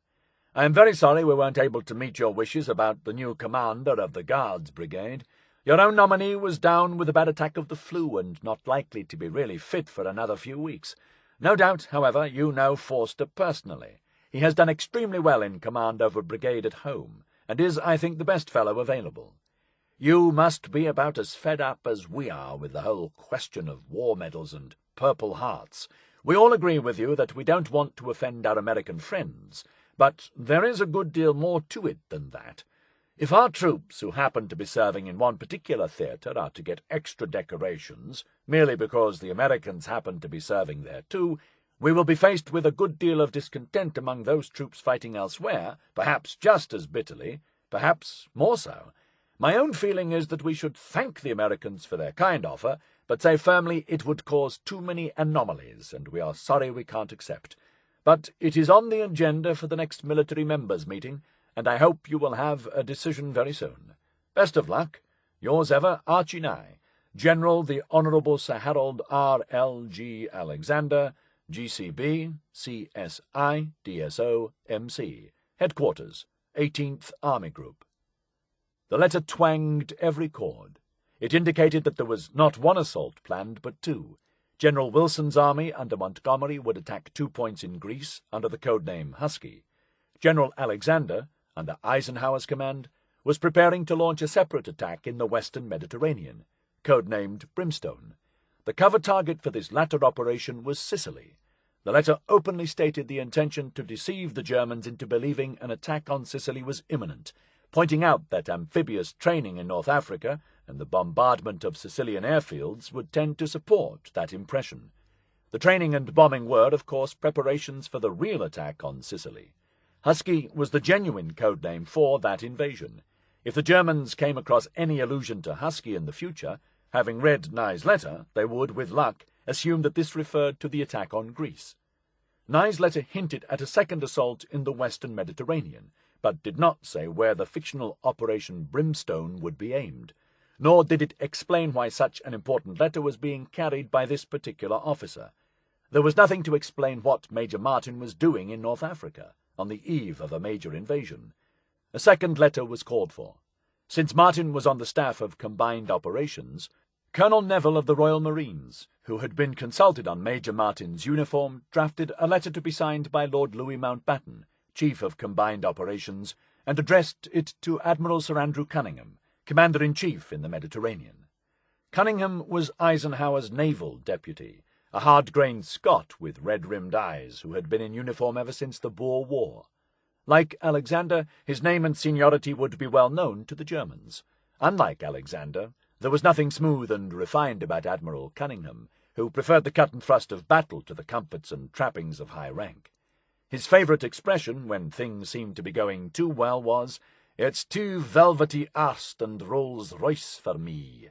I am very sorry we weren't able to meet your wishes about the new commander of the Guards Brigade. Your own nominee was down with a bad attack of the flu and not likely to be really fit for another few weeks. No doubt, however, you know Forster personally. He has done extremely well in command of a brigade at home, and is, I think, the best fellow available. You must be about as fed up as we are with the whole question of war medals and Purple Hearts. We all agree with you that we don't want to offend our American friends, but there is a good deal more to it than that. If our troops who happen to be serving in one particular theatre are to get extra decorations, merely because the Americans happen to be serving there too, we will be faced with a good deal of discontent among those troops fighting elsewhere, perhaps just as bitterly, perhaps more so. My own feeling is that we should thank the Americans for their kind offer, but say firmly it would cause too many anomalies, and we are sorry we can't accept. But it is on the agenda for the next military members' meeting, and I hope you will have a decision very soon. Best of luck. Yours ever, Archie Nye, General the Honourable Sir Harold R.L.G. Alexander, GCB, CSI, DSO, MC, Headquarters, 18th Army Group. The letter twanged every chord. It indicated that there was not one assault planned, but two. General Wilson's army under Montgomery would attack 2 points in Greece under the codename Husky. General Alexander, under Eisenhower's command, was preparing to launch a separate attack in the western Mediterranean, codenamed Brimstone. The cover target for this latter operation was Sicily. The letter openly stated the intention to deceive the Germans into believing an attack on Sicily was imminent, pointing out that amphibious training in North Africa and the bombardment of Sicilian airfields would tend to support that impression. The training and bombing were, of course, preparations for the real attack on Sicily. Husky was the genuine codename for that invasion. If the Germans came across any allusion to Husky in the future, having read Nye's letter, they would, with luck, assume that this referred to the attack on Greece. Nye's letter hinted at a second assault in the western Mediterranean, but did not say where the fictional Operation Brimstone would be aimed, nor did it explain why such an important letter was being carried by this particular officer. There was nothing to explain what Major Martin was doing in North Africa, on the eve of a major invasion. A second letter was called for. Since Martin was on the staff of Combined Operations, Colonel Neville of the Royal Marines, who had been consulted on Major Martin's uniform, drafted a letter to be signed by Lord Louis Mountbatten, Chief of Combined Operations, and addressed it to Admiral Sir Andrew Cunningham, Commander-in-Chief in the Mediterranean. Cunningham was Eisenhower's naval deputy, a hard-grained Scot with red-rimmed eyes who had been in uniform ever since the Boer War. Like Alexander, his name and seniority would be well known to the Germans. Unlike Alexander, there was nothing smooth and refined about Admiral Cunningham, who preferred the cut and thrust of battle to the comforts and trappings of high rank. His favourite expression, when things seemed to be going too well, was, "It's too velvety arst and Rolls-Royce for me."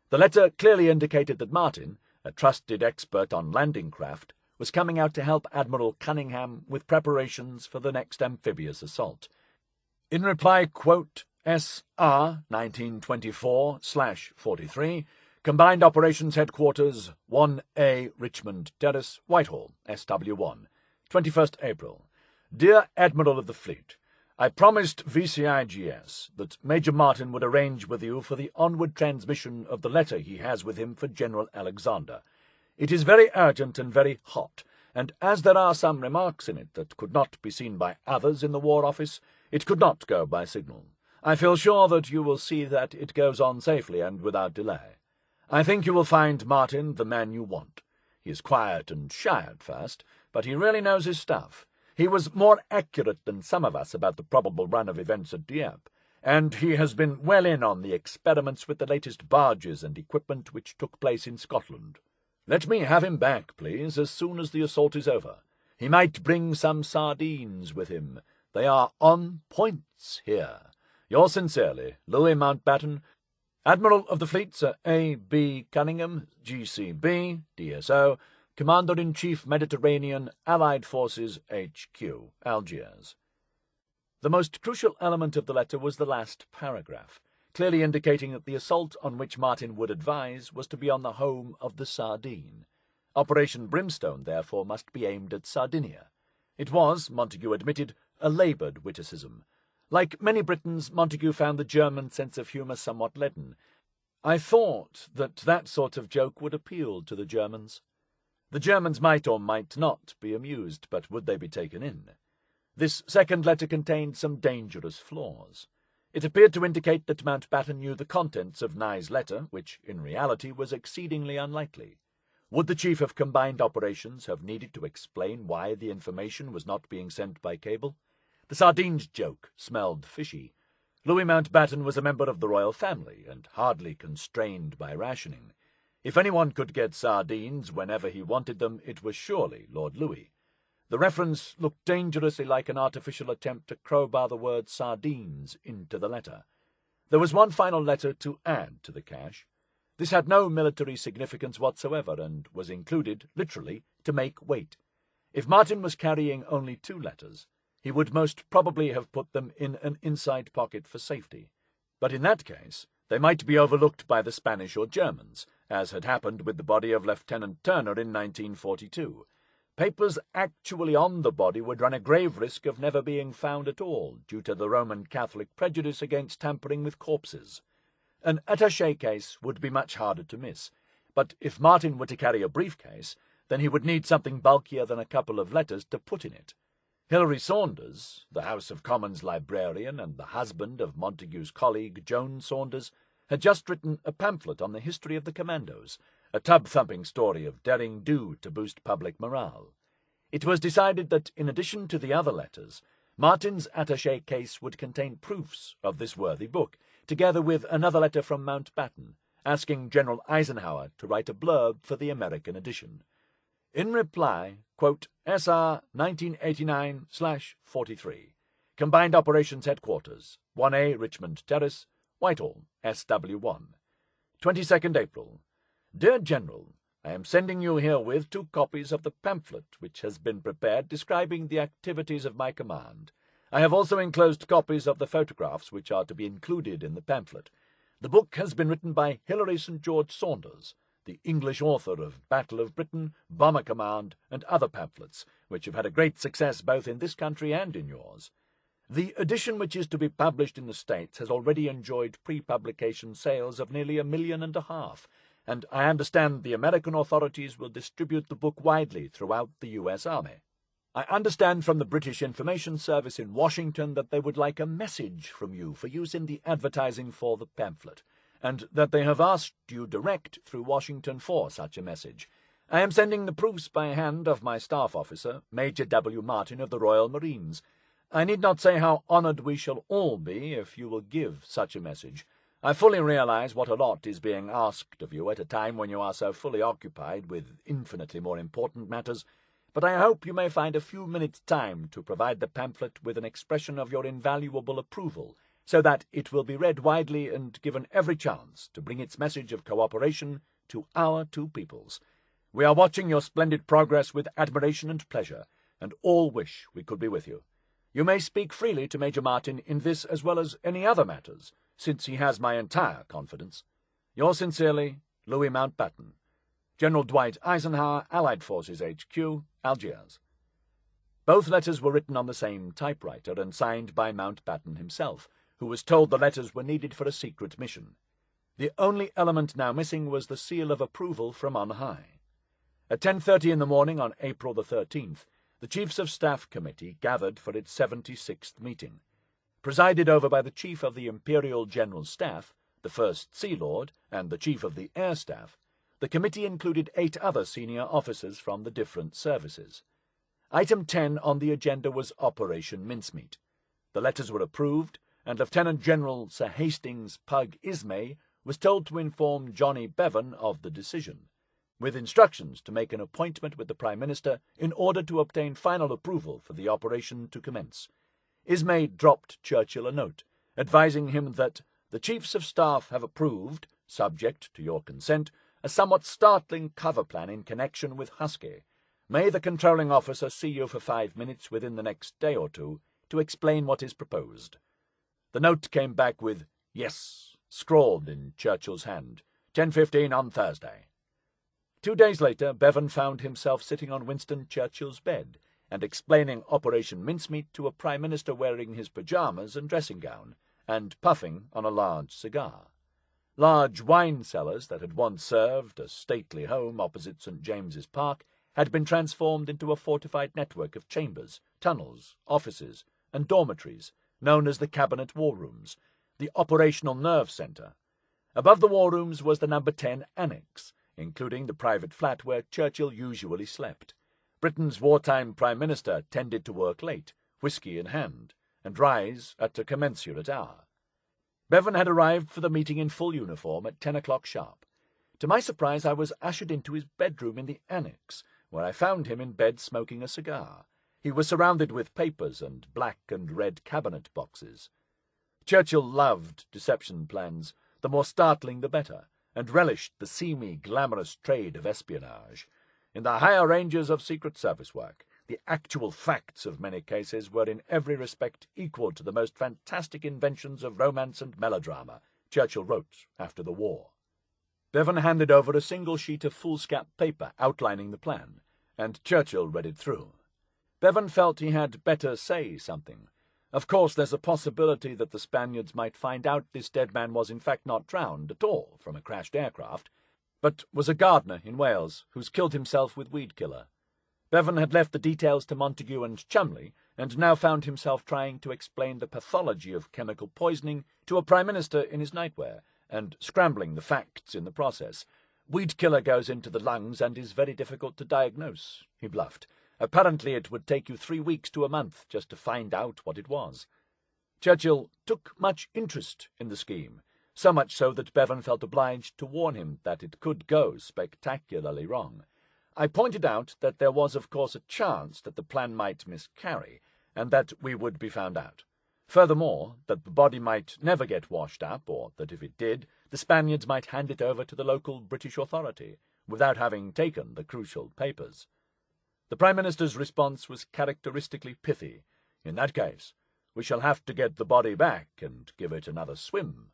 The letter clearly indicated that Martin, a trusted expert on landing craft, was coming out to help Admiral Cunningham with preparations for the next amphibious assault. In reply, quote, SR 1924/43, Combined Operations Headquarters, 1A Richmond Terrace, Whitehall, SW1, 21st April. Dear Admiral of the Fleet, I promised VCIGS that Major Martin would arrange with you for the onward transmission of the letter he has with him for General Alexander. It is very urgent and very hot, and as there are some remarks in it that could not be seen by others in the War Office, it could not go by signal. I feel sure that you will see that it goes on safely and without delay. I think you will find Martin the man you want. He is quiet and shy at first, but he really knows his stuff. He was more accurate than some of us about the probable run of events at Dieppe, and he has been well in on the experiments with the latest barges and equipment which took place in Scotland. Let me have him back, please, as soon as the assault is over. He might bring some sardines with him. They are on points here. Yours sincerely, Louis Mountbatten, Admiral of the Fleet, Sir A. B. Cunningham, GCB, DSO, Commander-in-Chief Mediterranean, Allied Forces, HQ, Algiers. The most crucial element of the letter was the last paragraph, clearly indicating that the assault on which Martin would advise was to be on the home of the sardine. Operation Brimstone, therefore, must be aimed at Sardinia. It was, Montagu admitted, a laboured witticism. Like many Britons, Montagu found the German sense of humour somewhat leaden. I thought that sort of joke would appeal to the Germans. The Germans might or might not be amused, but would they be taken in? This second letter contained some dangerous flaws. It appeared to indicate that Mountbatten knew the contents of Nye's letter, which in reality was exceedingly unlikely. Would the Chief of Combined Operations have needed to explain why the information was not being sent by cable? The sardines joke smelled fishy. Louis Mountbatten was a member of the royal family, and hardly constrained by rationing. If anyone could get sardines whenever he wanted them, it was surely Lord Louis. The reference looked dangerously like an artificial attempt to crowbar the word sardines into the letter. There was one final letter to add to the cache. This had no military significance whatsoever, and was included, literally, to make weight. If Martin was carrying only 2 letters, he would most probably have put them in an inside pocket for safety. But in that case, they might be overlooked by the Spanish or Germans, as had happened with the body of Lieutenant Turner in 1942. Papers actually on the body would run a grave risk of never being found at all, due to the Roman Catholic prejudice against tampering with corpses. An attaché case would be much harder to miss, but if Martin were to carry a briefcase, then he would need something bulkier than a couple of letters to put in it. Hilary Saunders, the House of Commons librarian and the husband of Montagu's colleague Joan Saunders, had just written a pamphlet on the history of the Commandos, a tub-thumping story of derring do to boost public morale. It was decided that, in addition to the other letters, Martin's attaché case would contain proofs of this worthy book, together with another letter from Mountbatten, asking General Eisenhower to write a blurb for the American edition. In reply, quote, SR 1989/43, Combined Operations Headquarters, 1A Richmond Terrace, Whitehall, SW1, 22nd April. Dear General, I am sending you herewith 2 copies of the pamphlet which has been prepared describing the activities of my command. I have also enclosed copies of the photographs which are to be included in the pamphlet. The book has been written by Hilary St. George Saunders, the English author of Battle of Britain, Bomber Command, and other pamphlets, which have had a great success both in this country and in yours. The edition which is to be published in the States has already enjoyed pre-publication sales of nearly 1.5 million, and I understand the American authorities will distribute the book widely throughout the U.S. Army. I understand from the British Information Service in Washington that they would like a message from you for use in the advertising for the pamphlet, and that they have asked you direct through Washington for such a message. I am sending the proofs by hand of my staff officer, Major W. Martin of the Royal Marines. I need not say how honoured we shall all be if you will give such a message. I fully realize what a lot is being asked of you at a time when you are so fully occupied with infinitely more important matters, but I hope you may find a few minutes' time to provide the pamphlet with an expression of your invaluable approval, so that it will be read widely and given every chance to bring its message of cooperation to our two peoples. We are watching your splendid progress with admiration and pleasure, and all wish we could be with you. You may speak freely to Major Martin in this as well as any other matters, since he has my entire confidence. Yours sincerely, Louis Mountbatten. General Dwight Eisenhower, Allied Forces HQ, Algiers. Both letters were written on the same typewriter and signed by Mountbatten himself, who was told the letters were needed for a secret mission. The only element now missing was the seal of approval from on high. At 10:30 in the morning on April the 13th, the Chiefs of Staff Committee gathered for its 76th meeting. Presided over by the Chief of the Imperial General Staff, the First Sea Lord, and the Chief of the Air Staff, the committee included 8 other senior officers from the different services. Item 10 on the agenda was Operation Mincemeat. The letters were approved, and Lieutenant General Sir Hastings Pug Ismay was told to inform Johnny Bevan of the decision, with instructions to make an appointment with the Prime Minister in order to obtain final approval for the operation to commence. Ismay dropped Churchill a note, advising him that the Chiefs of Staff have approved, subject to your consent, a somewhat startling cover plan in connection with Husky. May the controlling officer see you for 5 minutes within the next day or two to explain what is proposed. The note came back with "Yes," scrawled in Churchill's hand, 10:15 on Thursday. 2 days later, Bevan found himself sitting on Winston Churchill's bed and explaining Operation Mincemeat to a Prime Minister wearing his pyjamas and dressing gown, and puffing on a large cigar. Large wine cellars that had once served a stately home opposite St. James's Park had been transformed into a fortified network of chambers, tunnels, offices, and dormitories, known as the Cabinet War Rooms, the Operational Nerve Centre. Above the war rooms was the No. 10 Annex, including the private flat where Churchill usually slept. Britain's wartime Prime Minister tended to work late, whisky in hand, and rise at a commensurate hour. Bevan had arrived for the meeting in full uniform at 10 o'clock sharp. To my surprise, I was ushered into his bedroom in the Annex, where I found him in bed smoking a cigar. He was surrounded with papers and black and red cabinet boxes. Churchill loved deception plans, the more startling the better, and relished the seamy, glamorous trade of espionage. In the higher ranges of Secret Service work, the actual facts of many cases were in every respect equal to the most fantastic inventions of romance and melodrama, Churchill wrote after the war. Bevan handed over a single sheet of foolscap paper outlining the plan, and Churchill read it through. Bevan felt he had better say something. Of course, there's a possibility that the Spaniards might find out this dead man was in fact not drowned at all from a crashed aircraft, but was a gardener in Wales who's killed himself with weed killer. Bevan had left the details to Montagu and Cholmondeley, and now found himself trying to explain the pathology of chemical poisoning to a Prime Minister in his nightwear, and scrambling the facts in the process. Weed killer goes into the lungs and is very difficult to diagnose, he bluffed. Apparently it would take you 3 weeks to a month just to find out what it was. Churchill took much interest in the scheme, so much so that Bevan felt obliged to warn him that it could go spectacularly wrong. I pointed out that there was, of course, a chance that the plan might miscarry, and that we would be found out. Furthermore, that the body might never get washed up, or that if it did, the Spaniards might hand it over to the local British authority, without having taken the crucial papers. The Prime Minister's response was characteristically pithy. In that case, we shall have to get the body back and give it another swim.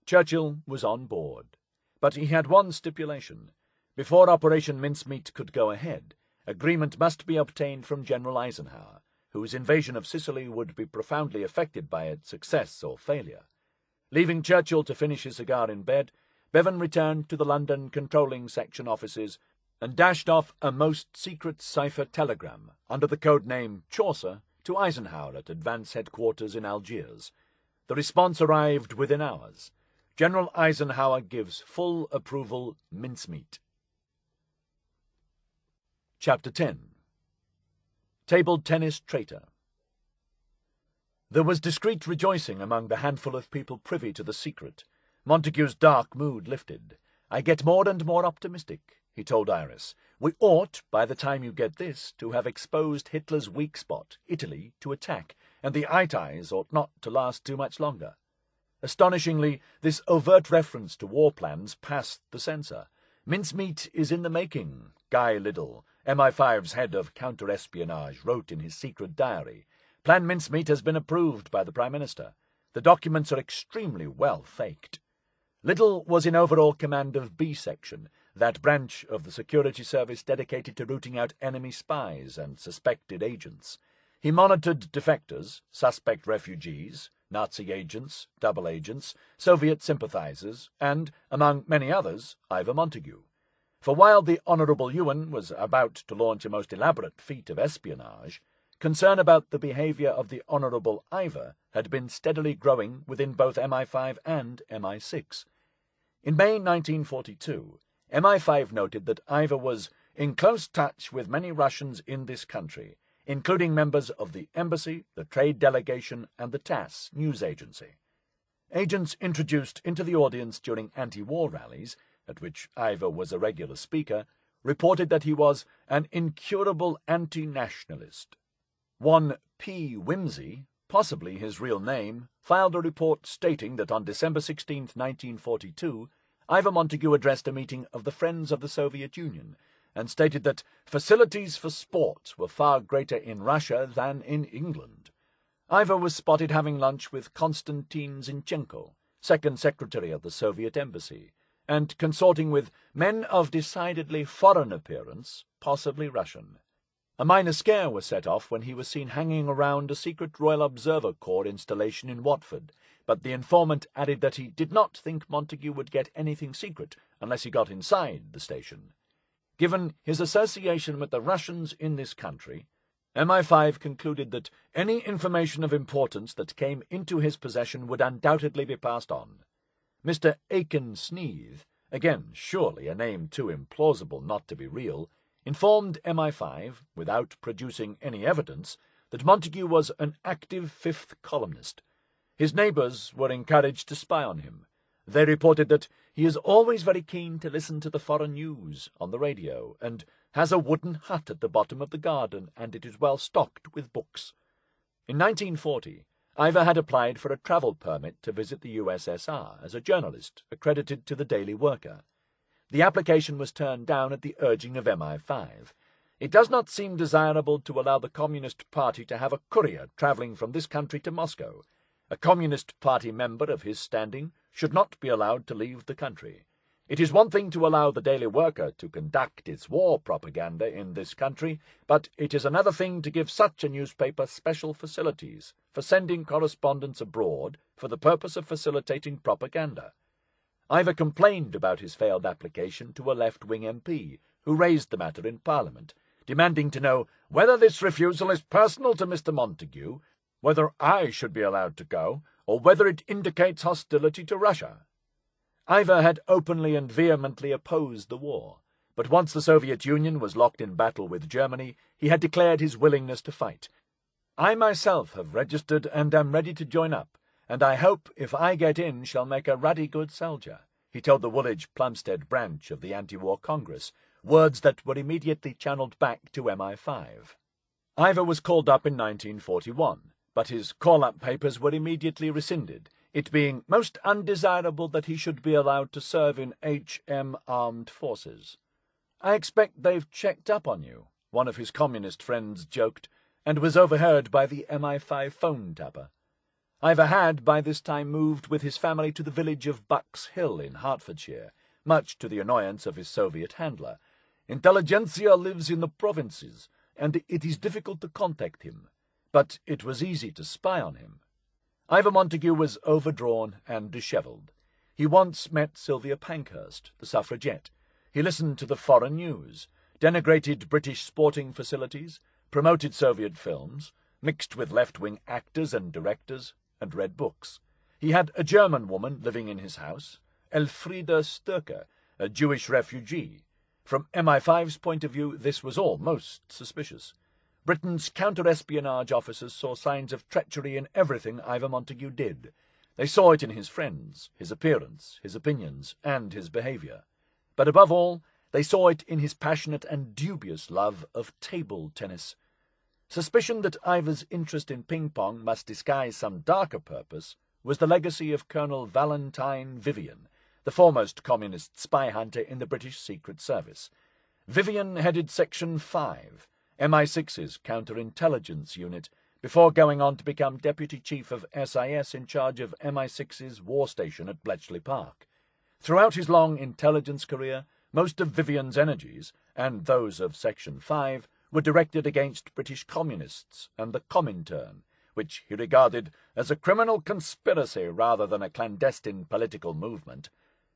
Churchill was on board, but he had one stipulation. Before Operation Mincemeat could go ahead, agreement must be obtained from General Eisenhower, whose invasion of Sicily would be profoundly affected by its success or failure. Leaving Churchill to finish his cigar in bed, Bevan returned to the London controlling section offices and dashed off a most secret cipher telegram under the code name Chaucer to Eisenhower at advance headquarters in Algiers. The response arrived within hours. General Eisenhower gives full approval mincemeat. Chapter 10. Table Tennis Traitor. There was discreet rejoicing among the handful of people privy to the secret. Montagu's dark mood lifted. "I get more and more optimistic," he told Iris. "We ought, by the time you get this, to have exposed Hitler's weak spot, Italy, to attack, and the Itis ought not to last too much longer." Astonishingly, this overt reference to war plans passed the censor. "Mincemeat is in the making," Guy Liddell, MI5's head of counter-espionage, wrote in his secret diary. "Plan Mincemeat has been approved by the Prime Minister. The documents are extremely well faked." Liddell was in overall command of B Section, that branch of the security service dedicated to rooting out enemy spies and suspected agents. He monitored defectors, suspect refugees, Nazi agents, double agents, Soviet sympathizers, and, among many others, Ewen Montagu. For while the Honourable Ewen was about to launch a most elaborate feat of espionage, concern about the behaviour of the Honourable Ewen had been steadily growing within both MI5 and MI6. In May 1942, MI5 noted that Ewen was in close touch with many Russians in this country, including members of the embassy, the trade delegation, and the TASS news agency. Agents introduced into the audience during anti-war rallies, at which Ewen was a regular speaker, reported that he was an incurable anti-nationalist. One P. Whimsy, possibly his real name, filed a report stating that on December 16, 1942, Ewen Montagu addressed a meeting of the Friends of the Soviet Union and stated that facilities for sport were far greater in Russia than in England. Ewen was spotted having lunch with Konstantin Zinchenko, second secretary of the Soviet embassy, and consorting with men of decidedly foreign appearance, possibly Russian. A minor scare was set off when he was seen hanging around a secret Royal Observer Corps installation in Watford, but the informant added that he did not think Montagu would get anything secret unless he got inside the station. Given his association with the Russians in this country, MI5 concluded that any information of importance that came into his possession would undoubtedly be passed on. Mr. Aiken Sneath, again surely a name too implausible not to be real, informed MI5, without producing any evidence, that Montagu was an active fifth columnist. His neighbours were encouraged to spy on him. They reported that he is always very keen to listen to the foreign news on the radio, and has a wooden hut at the bottom of the garden, and it is well stocked with books. In 1940, Ewen had applied for a travel permit to visit the USSR as a journalist accredited to the Daily Worker. The application was turned down at the urging of MI5. It does not seem desirable to allow the Communist Party to have a courier travelling from this country to Moscow. A Communist Party member of his standing should not be allowed to leave the country. It is one thing to allow the Daily Worker to conduct its war propaganda in this country, but it is another thing to give such a newspaper special facilities for sending correspondents abroad for the purpose of facilitating propaganda. Ewen complained about his failed application to a left-wing MP, who raised the matter in Parliament, demanding to know whether this refusal is personal to Mr. Montagu, whether I should be allowed to go, or whether it indicates hostility to Russia. Ewen had openly and vehemently opposed the war, but once the Soviet Union was locked in battle with Germany, he had declared his willingness to fight. "I myself have registered and am ready to join up, and I hope if I get in shall make a ruddy good soldier," he told the Woolwich Plumstead branch of the Anti-War Congress, words that were immediately channeled back to MI5. Ewen was called up in 1941, but his call-up papers were immediately rescinded, it being most undesirable that he should be allowed to serve in HM Armed Forces. "I expect they've checked up on you," one of his communist friends joked, and was overheard by the MI5 phone tapper. Ewen had by this time moved with his family to the village of Bucks Hill in Hertfordshire, much to the annoyance of his Soviet handler. "Intelligentsia lives in the provinces, and it is difficult to contact him, but it was easy to spy on him." Ewen Montagu was overdrawn and dishevelled. He once met Sylvia Pankhurst, the suffragette. He listened to the foreign news, denigrated British sporting facilities, promoted Soviet films, mixed with left-wing actors and directors, and read books. He had a German woman living in his house, Elfriede Stöcker, a Jewish refugee. From MI5's point of view, this was all most suspicious. Britain's counter-espionage officers saw signs of treachery in everything Ivan Montagu did. They saw it in his friends, his appearance, his opinions, and his behaviour. But above all, they saw it in his passionate and dubious love of table tennis. Suspicion that Ivor's interest in ping-pong must disguise some darker purpose was the legacy of Colonel Valentine Vivian, the foremost communist spy hunter in the British Secret Service. Vivian headed Section 5, MI6's counterintelligence unit, before going on to become Deputy Chief of SIS in charge of MI6's war station at Bletchley Park. Throughout his long intelligence career, most of Vivian's energies, and those of Section 5, were directed against British communists and the Comintern, which he regarded as a criminal conspiracy rather than a clandestine political movement.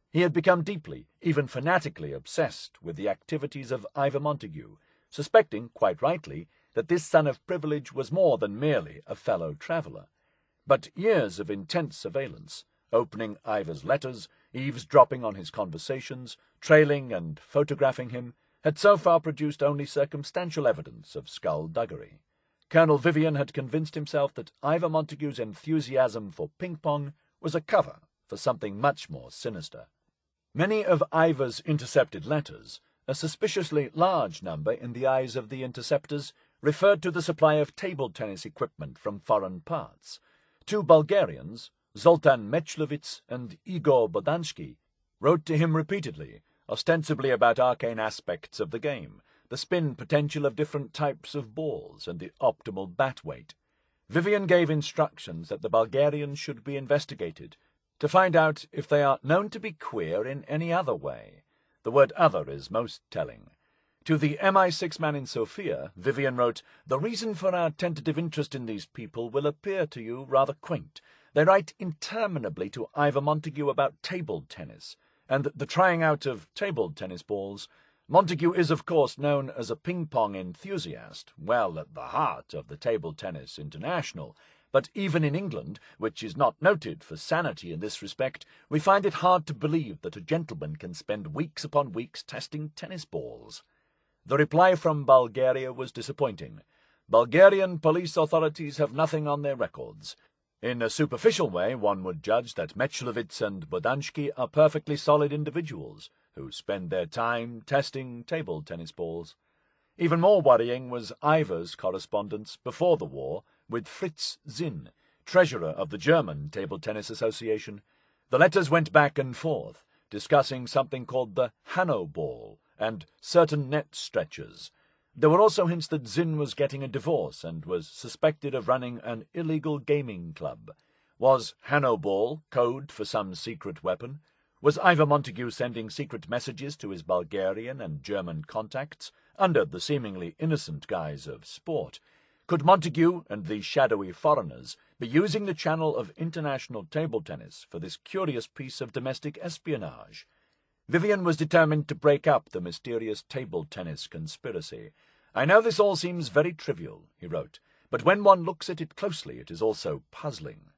He had become deeply, even fanatically, obsessed with the activities of Ivan Montagu, suspecting, quite rightly, that this son of privilege was more than merely a fellow traveller. But years of intense surveillance, opening Ivor's letters, eavesdropping on his conversations, trailing and photographing him, had so far produced only circumstantial evidence of skullduggery. Colonel Vivian had convinced himself that Ivan Montagu's enthusiasm for ping-pong was a cover for something much more sinister. Many of Ivor's intercepted letters, a suspiciously large number in the eyes of the interceptors, referred to the supply of table tennis equipment from foreign parts. Two Bulgarians, Zoltan Mechlovitz and Igor Bodansky, wrote to him repeatedly, ostensibly about arcane aspects of the game, the spin potential of different types of balls, and the optimal bat weight. Vivian gave instructions that the Bulgarians should be investigated, to find out if they are known to be queer in any other way. The word other is most telling. To the MI6 man in Sofia, Vivian wrote, "The reason for our tentative interest in these people will appear to you rather quaint. They write interminably to Ivan Montagu about table tennis, and the trying out of table tennis balls. Montagu is, of course, known as a ping-pong enthusiast, well at the heart of the Table Tennis International. But even in England, which is not noted for sanity in this respect, we find it hard to believe that a gentleman can spend weeks upon weeks testing tennis balls." The reply from Bulgaria was disappointing. Bulgarian police authorities have nothing on their records. In a superficial way, one would judge that Mechlovitz and Bodansky are perfectly solid individuals who spend their time testing table tennis balls. Even more worrying was Ivor's correspondence before the war with Fritz Zinn, treasurer of the German Table Tennis Association. The letters went back and forth, discussing something called the Hanno ball and certain net stretchers. There were also hints that Zinn was getting a divorce and was suspected of running an illegal gaming club. Was Hanno ball code for some secret weapon? Was Ivan Montagu sending secret messages to his Bulgarian and German contacts under the seemingly innocent guise of sport? Could Montagu and these shadowy foreigners be using the channel of international table tennis for this curious piece of domestic espionage? Vivian was determined to break up the mysterious table tennis conspiracy. "I know this all seems very trivial," he wrote, "but when one looks at it closely it is also puzzling."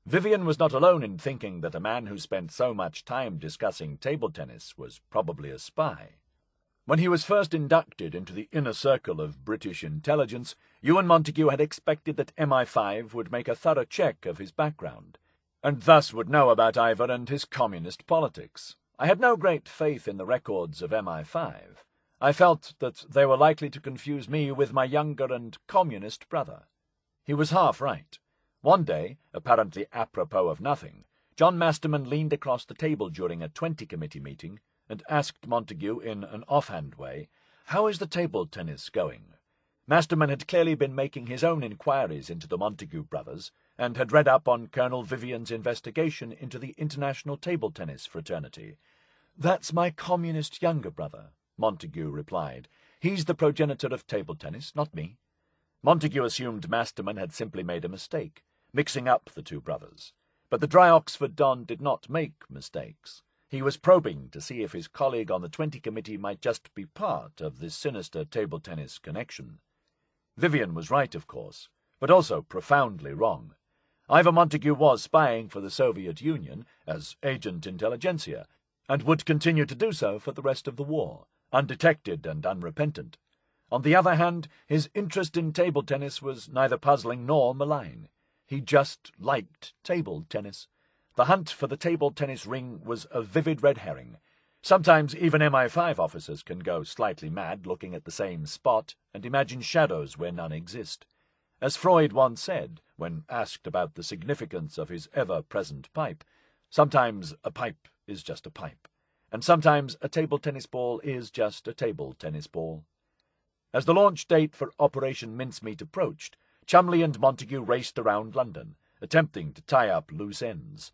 Vivian was not alone in thinking that a man who spent so much time discussing table tennis was probably a spy. When he was first inducted into the inner circle of British intelligence, Ewen Montagu had expected that MI5 would make a thorough check of his background, and thus would know about Ivor and his communist politics. I had no great faith in the records of MI5. I felt that they were likely to confuse me with my younger and communist brother. He was half right. One day, apparently apropos of nothing, John Masterman leaned across the table during a 20-committee meeting and asked Montagu in an offhand way, "How is the table tennis going?" Masterman had clearly been making his own inquiries into the Montagu brothers, and had read up on Colonel Vivian's investigation into the international table tennis fraternity. "That's my communist younger brother," Montagu replied. "He's the progenitor of table tennis, not me." Montagu assumed Masterman had simply made a mistake, mixing up the two brothers. But the dry Oxford Don did not make mistakes. He was probing to see if his colleague on the 20 committee might just be part of this sinister table tennis connection. Vivian was right, of course, but also profoundly wrong. Ewen Montagu was spying for the Soviet Union as agent intelligentsia, and would continue to do so for the rest of the war, undetected and unrepentant. On the other hand, his interest in table tennis was neither puzzling nor malign. He just liked table tennis. The hunt for the table tennis ring was a vivid red herring. Sometimes even MI5 officers can go slightly mad looking at the same spot and imagine shadows where none exist. As Freud once said, when asked about the significance of his ever-present pipe, sometimes a pipe is just a pipe, and sometimes a table tennis ball is just a table tennis ball. As the launch date for Operation Mincemeat approached, Cholmondeley and Montagu raced around London, attempting to tie up loose ends.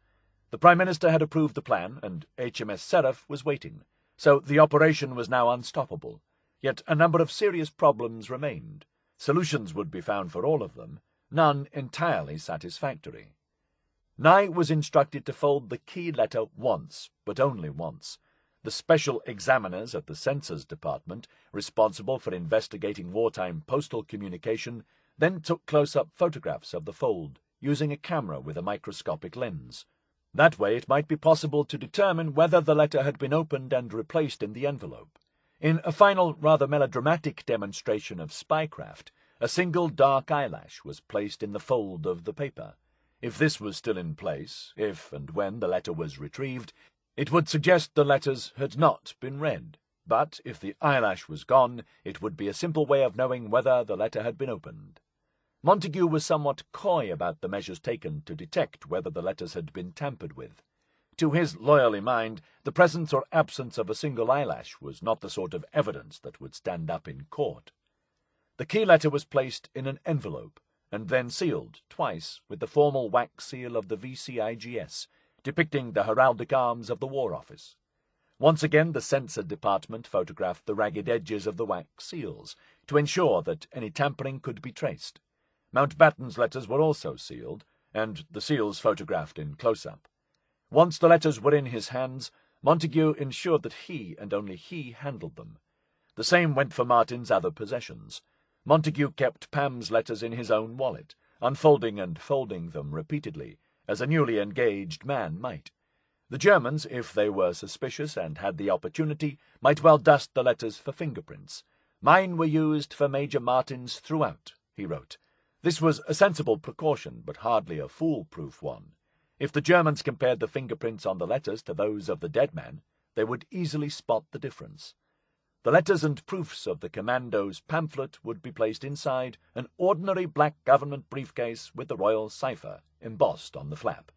The Prime Minister had approved the plan, and HMS Seraph was waiting, so the operation was now unstoppable. Yet a number of serious problems remained. Solutions would be found for all of them, none entirely satisfactory. Nye was instructed to fold the key letter once, but only once. The special examiners at the Censors Department, responsible for investigating wartime postal communication, then took close-up photographs of the fold, using a camera with a microscopic lens. That way it might be possible to determine whether the letter had been opened and replaced in the envelope. In a final, rather melodramatic demonstration of spycraft, a single dark eyelash was placed in the fold of the paper. If this was still in place, if and when the letter was retrieved, it would suggest the letters had not been read. But if the eyelash was gone, it would be a simple way of knowing whether the letter had been opened. Montagu was somewhat coy about the measures taken to detect whether the letters had been tampered with. To his lawyerly mind, the presence or absence of a single eyelash was not the sort of evidence that would stand up in court. The key letter was placed in an envelope, and then sealed twice with the formal wax seal of the VCIGS, depicting the heraldic arms of the War Office. Once again the Censor Department photographed the ragged edges of the wax seals, to ensure that any tampering could be traced. Mountbatten's letters were also sealed, and the seals photographed in close-up. Once the letters were in his hands, Montagu ensured that he and only he handled them. The same went for Martin's other possessions. Montagu kept Pam's letters in his own wallet, unfolding and folding them repeatedly, as a newly engaged man might. The Germans, if they were suspicious and had the opportunity, might well dust the letters for fingerprints. "Mine were used for Major Martin's throughout," he wrote. This was a sensible precaution, but hardly a foolproof one. If the Germans compared the fingerprints on the letters to those of the dead man, they would easily spot the difference. The letters and proofs of the commando's pamphlet would be placed inside an ordinary black government briefcase with the royal cipher embossed on the flap.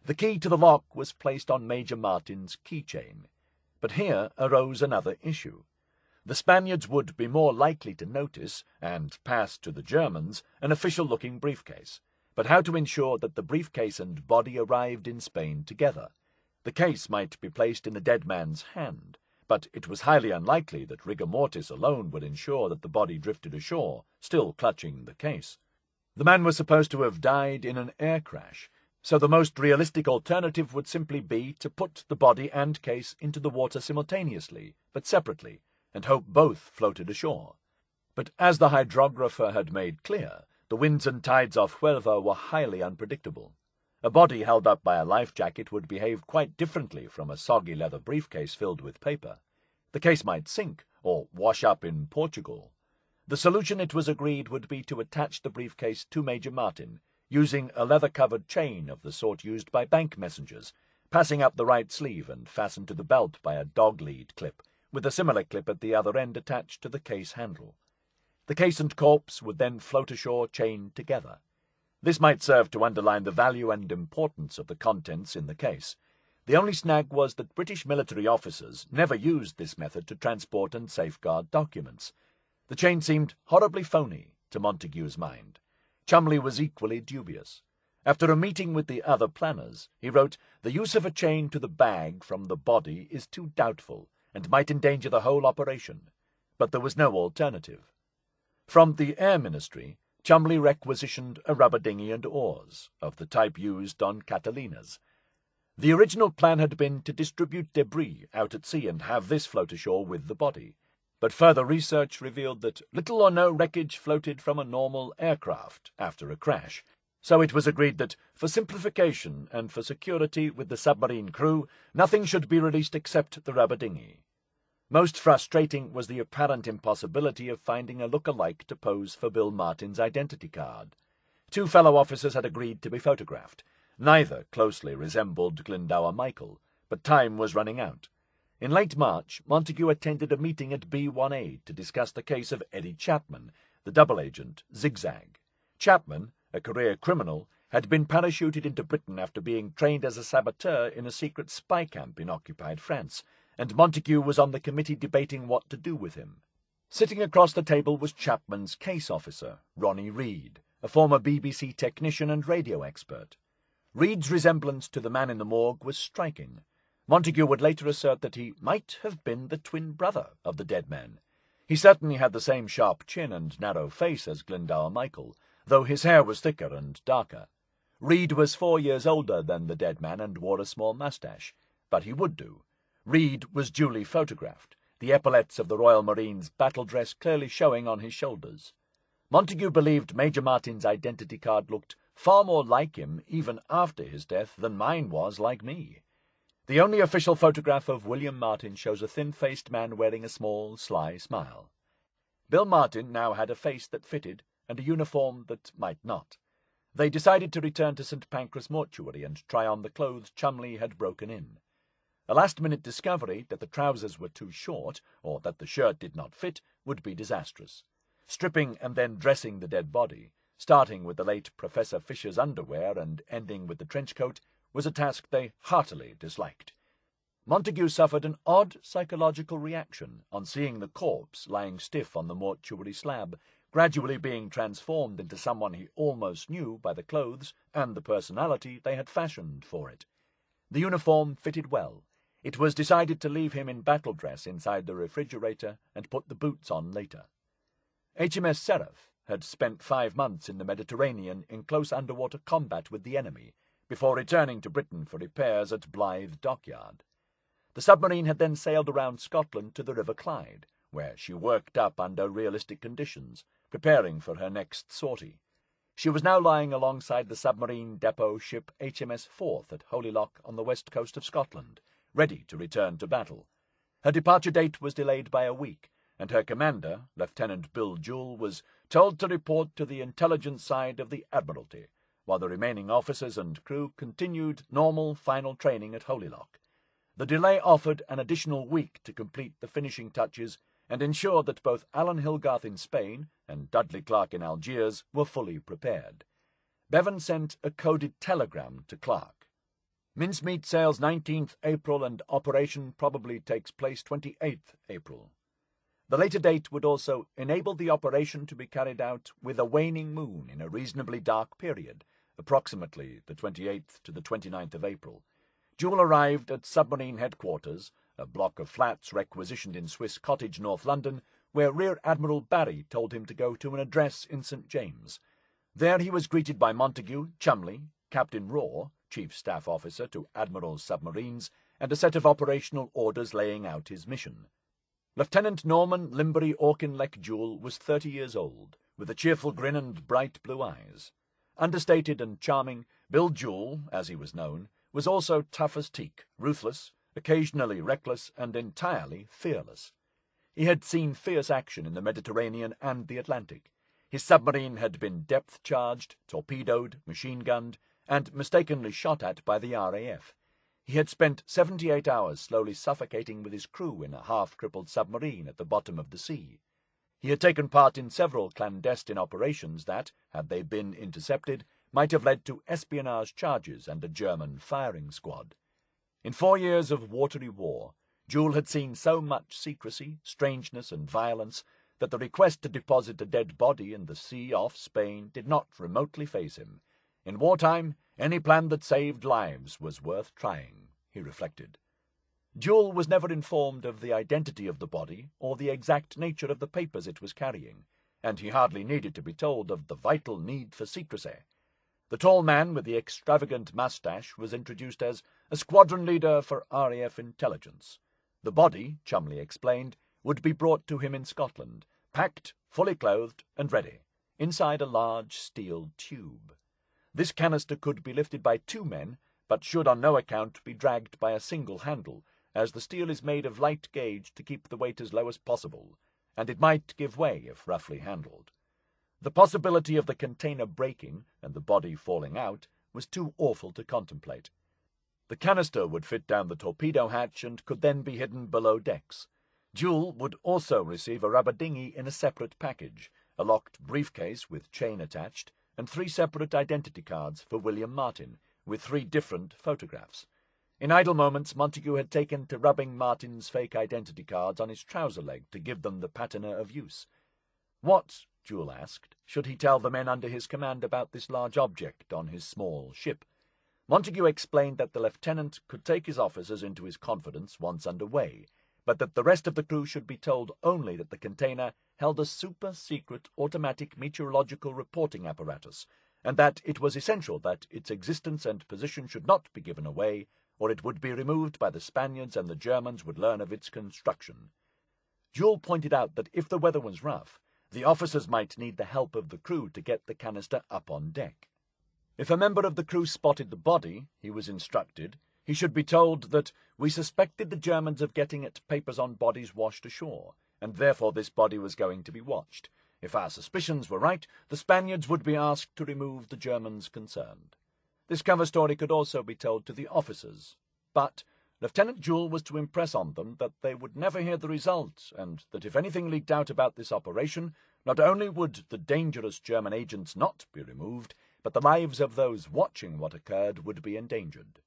The key to the lock was placed on Major Martin's keychain. But here arose another issue. The Spaniards would be more likely to notice, and pass to the Germans, an official-looking briefcase. But how to ensure that the briefcase and body arrived in Spain together? The case might be placed in the dead man's hand, but it was highly unlikely that rigor mortis alone would ensure that the body drifted ashore, still clutching the case. The man was supposed to have died in an air crash, so the most realistic alternative would simply be to put the body and case into the water simultaneously, but separately, and hope both floated ashore. But as the hydrographer had made clear, the winds and tides off Huelva were highly unpredictable. A body held up by a life jacket would behave quite differently from a soggy leather briefcase filled with paper. The case might sink, or wash up in Portugal. The solution, it was agreed, would be to attach the briefcase to Major Martin, using a leather-covered chain of the sort used by bank messengers, passing up the right sleeve and fastened to the belt by a dog-lead clip, with a similar clip at the other end attached to the case handle. The case and corpse would then float ashore chained together. This might serve to underline the value and importance of the contents in the case. The only snag was that British military officers never used this method to transport and safeguard documents. The chain seemed horribly phony to Montagu's mind. Cholmondeley was equally dubious. After a meeting with the other planners, he wrote, "The use of a chain to the bag from the body is too doubtful, and might endanger the whole operation." But there was no alternative. From the Air Ministry, Cholmondeley requisitioned a rubber dinghy and oars, of the type used on Catalinas. The original plan had been to distribute debris out at sea and have this float ashore with the body, but further research revealed that little or no wreckage floated from a normal aircraft after a crash, so it was agreed that, for simplification and for security with the submarine crew, nothing should be released except the rubber dinghy. Most frustrating was the apparent impossibility of finding a look-alike to pose for Bill Martin's identity card. 2 fellow officers had agreed to be photographed. Neither closely resembled Glendower Michael, but time was running out. In late March, Montagu attended a meeting at B1A to discuss the case of Eddie Chapman, the double agent, Zigzag. Chapman, a career criminal, had been parachuted into Britain after being trained as a saboteur in a secret spy camp in occupied France, and Montagu was on the committee debating what to do with him. Sitting across the table was Chapman's case officer, Ronnie Reed, a former BBC technician and radio expert. Reed's resemblance to the man in the morgue was striking. Montagu would later assert that he might have been the twin brother of the dead man. He certainly had the same sharp chin and narrow face as Glendower Michael, though his hair was thicker and darker. Reed was 4 years older than the dead man and wore a small moustache, but he would do. Reed was duly photographed, the epaulettes of the Royal Marines' battle dress clearly showing on his shoulders. Montagu believed Major Martin's identity card looked far more like him even after his death than mine was like me. The only official photograph of William Martin shows a thin-faced man wearing a small, sly smile. Bill Martin now had a face that fitted and a uniform that might not. They decided to return to St. Pancras Mortuary and try on the clothes Cholmondeley had broken in. A last-minute discovery that the trousers were too short, or that the shirt did not fit, would be disastrous. Stripping and then dressing the dead body, starting with the late Professor Fisher's underwear and ending with the trench coat, was a task they heartily disliked. Montagu suffered an odd psychological reaction on seeing the corpse lying stiff on the mortuary slab, gradually being transformed into someone he almost knew by the clothes and the personality they had fashioned for it. The uniform fitted well. It was decided to leave him in battle dress inside the refrigerator and put the boots on later. HMS Seraph had spent 5 months in the Mediterranean in close underwater combat with the enemy, before returning to Britain for repairs at Blythe Dockyard. The submarine had then sailed around Scotland to the River Clyde, where she worked up under realistic conditions, preparing for her next sortie. She was now lying alongside the submarine depot ship HMS Forth at Holyloch on the west coast of Scotland, ready to return to battle. Her departure date was delayed by a week, and her commander, Lieutenant Bill Jewell, was told to report to the intelligence side of the Admiralty, while the remaining officers and crew continued normal final training at Holyloch. The delay offered an additional week to complete the finishing touches and ensure that both Alan Hilgarth in Spain and Dudley Clark in Algiers were fully prepared. Bevan sent a coded telegram to Clark. Mincemeat sails 19th April and operation probably takes place 28th April. The later date would also enable the operation to be carried out with a waning moon in a reasonably dark period, approximately the 28th to the 29th of April. Jewell arrived at submarine headquarters, a block of flats requisitioned in Swiss Cottage, North London, where Rear Admiral Barry told him to go to an address in St. James. There he was greeted by Montagu, Cholmondeley, Captain Raw, Chief Staff Officer to Admiral's submarines, and a set of operational orders laying out his mission. Lieutenant Norman Limbury Auchinleck Jewell was 30 years old, with a cheerful grin and bright blue eyes. Understated and charming, Bill Jewell, as he was known, was also tough as teak, ruthless, occasionally reckless, and entirely fearless. He had seen fierce action in the Mediterranean and the Atlantic. His submarine had been depth-charged, torpedoed, machine-gunned, and mistakenly shot at by the RAF. He had spent 78 hours slowly suffocating with his crew in a half-crippled submarine at the bottom of the sea. He had taken part in several clandestine operations that, had they been intercepted, might have led to espionage charges and a German firing squad. In 4 years of watery war, Jewell had seen so much secrecy, strangeness, and violence that the request to deposit a dead body in the sea off Spain did not remotely faze him. In wartime, any plan that saved lives was worth trying, he reflected. Jewell was never informed of the identity of the body or the exact nature of the papers it was carrying, and he hardly needed to be told of the vital need for secrecy. The tall man with the extravagant moustache was introduced as a squadron leader for RAF intelligence. The body, Cholmondeley explained, would be brought to him in Scotland, packed, fully clothed, and ready, inside a large steel tube. This canister could be lifted by 2 men, but should on no account be dragged by a single handle, as the steel is made of light gauge to keep the weight as low as possible, and it might give way if roughly handled. The possibility of the container breaking and the body falling out was too awful to contemplate. The canister would fit down the torpedo hatch and could then be hidden below decks. Jewel would also receive a rubber dinghy in a separate package, a locked briefcase with chain attached, and 3 separate identity cards for William Martin, with 3 different photographs. In idle moments, Montagu had taken to rubbing Martin's fake identity cards on his trouser leg to give them the patina of use. What, Jewel asked, should he tell the men under his command about this large object on his small ship? Montagu explained that the lieutenant could take his officers into his confidence once under way, but that the rest of the crew should be told only that the container held a super-secret automatic meteorological reporting apparatus, and that it was essential that its existence and position should not be given away, or it would be removed by the Spaniards and the Germans would learn of its construction. Jewel pointed out that if the weather was rough, the officers might need the help of the crew to get the canister up on deck. If a member of the crew spotted the body, he was instructed, he should be told that we suspected the Germans of getting at papers on bodies washed ashore, and therefore this body was going to be watched. If our suspicions were right, the Spaniards would be asked to remove the Germans concerned. This cover story could also be told to the officers, but Lieutenant Jewel was to impress on them that they would never hear the result, and that if anything leaked out about this operation, not only would the dangerous German agents not be removed, but the lives of those watching what occurred would be endangered.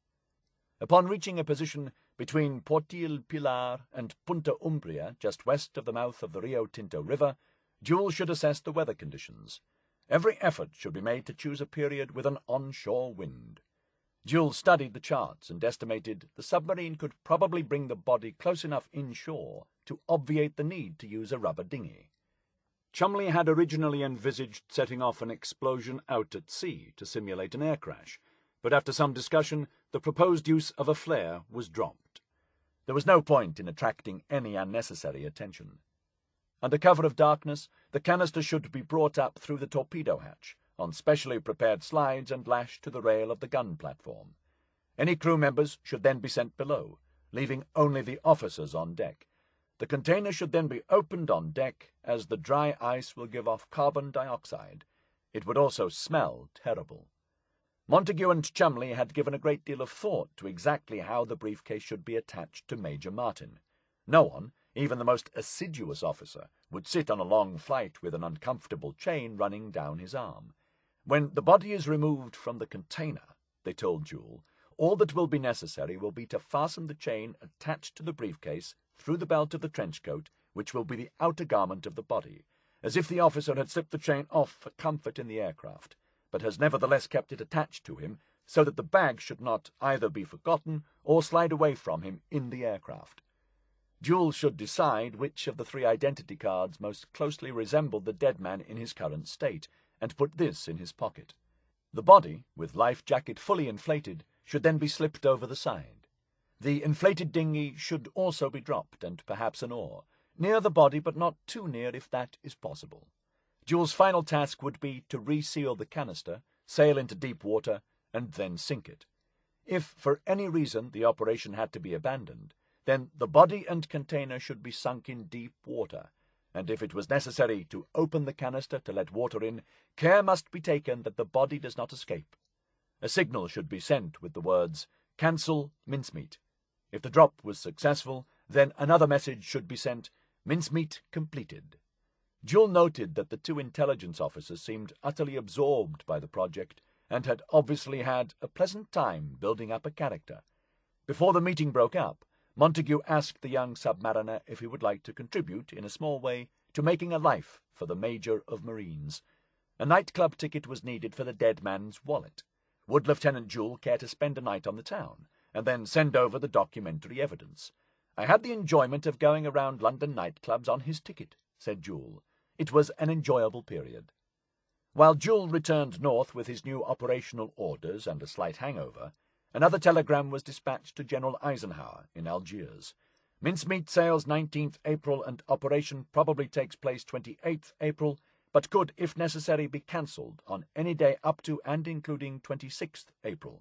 Upon reaching a position between Portil Pilar and Punta Umbria, just west of the mouth of the Rio Tinto River, Jewel should assess the weather conditions. Every effort should be made to choose a period with an onshore wind. Jewel studied the charts and estimated the submarine could probably bring the body close enough inshore to obviate the need to use a rubber dinghy. Cholmondeley had originally envisaged setting off an explosion out at sea to simulate an air crash, but after some discussion, the proposed use of a flare was dropped. There was no point in attracting any unnecessary attention. Under cover of darkness, the canister should be brought up through the torpedo hatch, on specially prepared slides and lashed to the rail of the gun platform. Any crew members should then be sent below, leaving only the officers on deck. The container should then be opened on deck, as the dry ice will give off carbon dioxide. It would also smell terrible. Montagu and Cholmondeley had given a great deal of thought to exactly how the briefcase should be attached to Major Martin. No one, even the most assiduous officer, would sit on a long flight with an uncomfortable chain running down his arm. When the body is removed from the container, they told Jewel, all that will be necessary will be to fasten the chain attached to the briefcase through the belt of the trench coat, which will be the outer garment of the body, as if the officer had slipped the chain off for comfort in the aircraft, but has nevertheless kept it attached to him, so that the bag should not either be forgotten or slide away from him in the aircraft. Jewel should decide which of the 3 identity cards most closely resembled the dead man in his current state, and put this in his pocket. The body, with life jacket fully inflated, should then be slipped over the side. The inflated dinghy should also be dropped, and perhaps an oar, near the body but not too near if that is possible. Jewel's final task would be to reseal the canister, sail into deep water, and then sink it. If for any reason the operation had to be abandoned, then the body and container should be sunk in deep water, and if it was necessary to open the canister to let water in, care must be taken that the body does not escape. A signal should be sent with the words, "Cancel Mincemeat." If the drop was successful, then another message should be sent, "Mincemeat completed." Jewel noted that the 2 intelligence officers seemed utterly absorbed by the project, and had obviously had a pleasant time building up a character. Before the meeting broke up, Montagu asked the young submariner if he would like to contribute, in a small way, to making a life for the Major of Marines. A nightclub ticket was needed for the dead man's wallet. Would Lieutenant Jewel care to spend a night on the town, and then send over the documentary evidence? "I had the enjoyment of going around London nightclubs on his ticket," said Jewel. It was an enjoyable period. While Joule returned north with his new operational orders and a slight hangover, another telegram was dispatched to General Eisenhower in Algiers. Mincemeat sails 19th April and operation probably takes place 28th April, but could, if necessary, be cancelled on any day up to and including 26th April.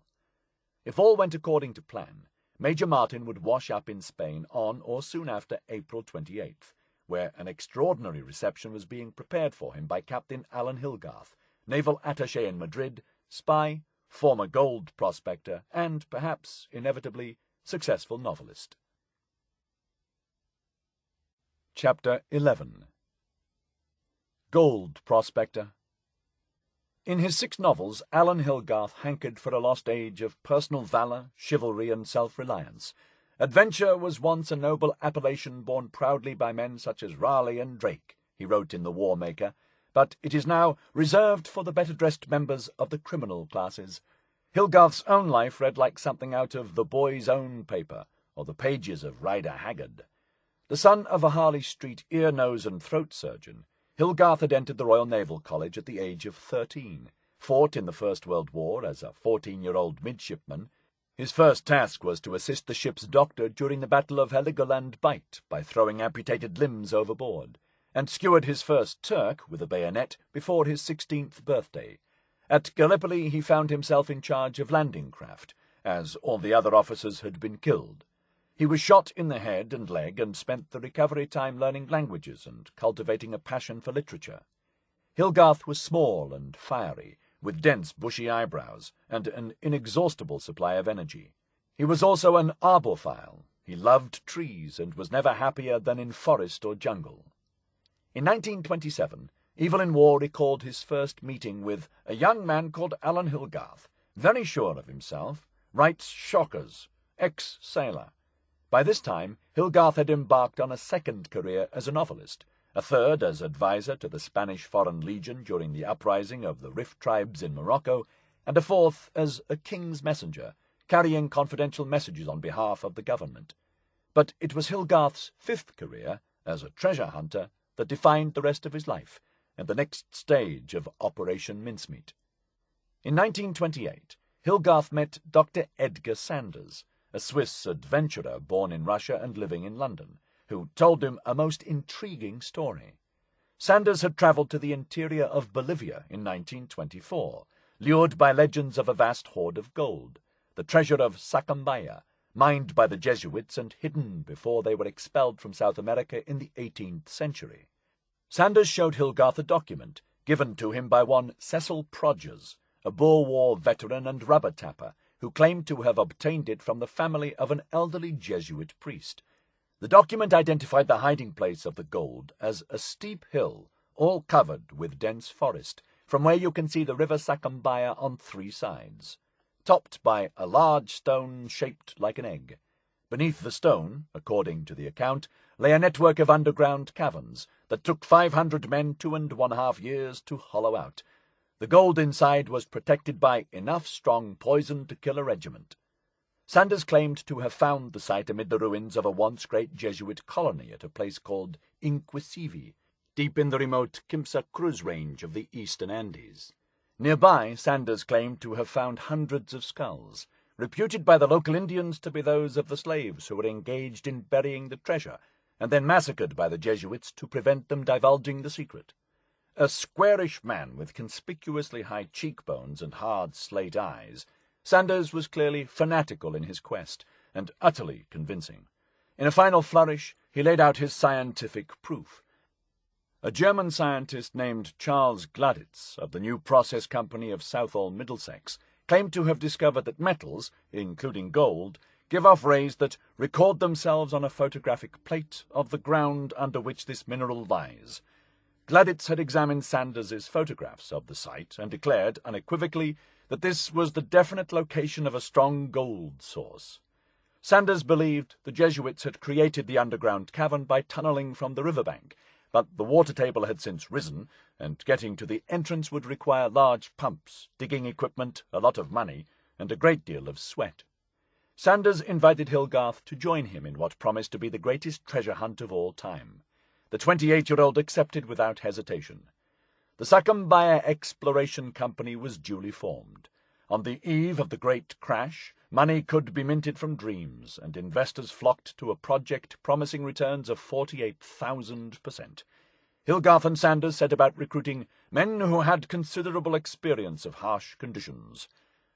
If all went according to plan, Major Martin would wash up in Spain on or soon after April 28th, where an extraordinary reception was being prepared for him by Captain Alan Hilgarth, naval attaché in Madrid, spy, former gold prospector, and, perhaps, inevitably, successful novelist. Chapter 11. Gold Prospector. In his 6 novels, Alan Hilgarth hankered for a lost age of personal valour, chivalry, and self-reliance. Adventure was once a noble appellation borne proudly by men such as Raleigh and Drake, he wrote in The War Maker, but it is now reserved for the better-dressed members of the criminal classes. Hilgarth's own life read like something out of The Boy's Own Paper, or the pages of Rider Haggard. The son of a Harley Street ear, nose, and throat surgeon, Hilgarth had entered the Royal Naval College at the age of 13, fought in the First World War as a 14-year-old midshipman. His first task was to assist the ship's doctor during the Battle of Heligoland Bight by throwing amputated limbs overboard, and skewered his first Turk with a bayonet before his 16th birthday. At Gallipoli he found himself in charge of landing craft, as all the other officers had been killed. He was shot in the head and leg and spent the recovery time learning languages and cultivating a passion for literature. Hilgarth was small and fiery, with dense bushy eyebrows and an inexhaustible supply of energy. He was also an arbophile. He loved trees and was never happier than in forest or jungle. In 1927, Evelyn Waugh recalled his first meeting with a young man called Alan Hilgarth, very sure of himself, writes Shockers, ex-sailor. By this time, Hilgarth had embarked on a second career as a novelist, a third as advisor to the Spanish Foreign Legion during the uprising of the Rif tribes in Morocco, and a fourth as a king's messenger, carrying confidential messages on behalf of the government. But it was Hilgarth's 5th career, as a treasure hunter, that defined the rest of his life, and the next stage of Operation Mincemeat. In 1928, Hilgarth met Dr. Edgar Sanders, a Swiss adventurer born in Russia and living in London, who told him a most intriguing story. Sanders had travelled to the interior of Bolivia in 1924, lured by legends of a vast hoard of gold, the treasure of Sacambaya, mined by the Jesuits and hidden before they were expelled from South America in the 18th century. Sanders showed Hilgarth a document given to him by one Cecil Prodgers, a Boer War veteran and rubber tapper, who claimed to have obtained it from the family of an elderly Jesuit priest. The document identified the hiding place of the gold as a steep hill, all covered with dense forest, from where you can see the river Sacambaya on 3 sides, topped by a large stone shaped like an egg. Beneath the stone, according to the account, lay a network of underground caverns that took 500 men 2½ years to hollow out. The gold inside was protected by enough strong poison to kill a regiment. Sanders claimed to have found the site amid the ruins of a once great Jesuit colony at a place called Inquisivi, deep in the remote Kimsa Cruz range of the eastern Andes. Nearby, Sanders claimed to have found hundreds of skulls, reputed by the local Indians to be those of the slaves who were engaged in burying the treasure, and then massacred by the Jesuits to prevent them divulging the secret. A squarish man with conspicuously high cheekbones and hard slate eyes, Sanders was clearly fanatical in his quest, and utterly convincing. In a final flourish, he laid out his scientific proof. A German scientist named Charles Gladitz, of the New Process Company of Southall, Middlesex, claimed to have discovered that metals, including gold, give off rays that record themselves on a photographic plate of the ground under which this mineral lies. Gladitz had examined Sanders's photographs of the site and declared unequivocally that this was the definite location of a strong gold source. Sanders believed the Jesuits had created the underground cavern by tunnelling from the riverbank, but the water table had since risen, and getting to the entrance would require large pumps, digging equipment, a lot of money, and a great deal of sweat. Sanders invited Hilgarth to join him in what promised to be the greatest treasure hunt of all time. the 28-year-old accepted without hesitation. The Macintyre Exploration Company was duly formed. On the eve of the great crash, money could be minted from dreams, and investors flocked to a project promising returns of 48,000%. Hilgarth and Sanders set about recruiting men who had considerable experience of harsh conditions.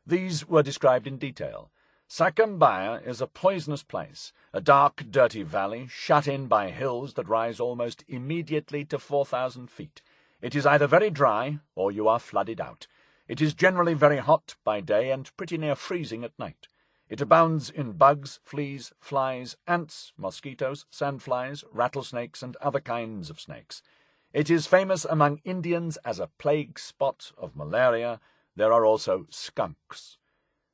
These were described in detail. Macintyre is a poisonous place, a dark, dirty valley, shut in by hills that rise almost immediately to 4,000 feet. It is either very dry, or you are flooded out. It is generally very hot by day and pretty near freezing at night. It abounds in bugs, fleas, flies, ants, mosquitoes, sandflies, rattlesnakes, and other kinds of snakes. It is famous among Indians as a plague spot of malaria. There are also skunks.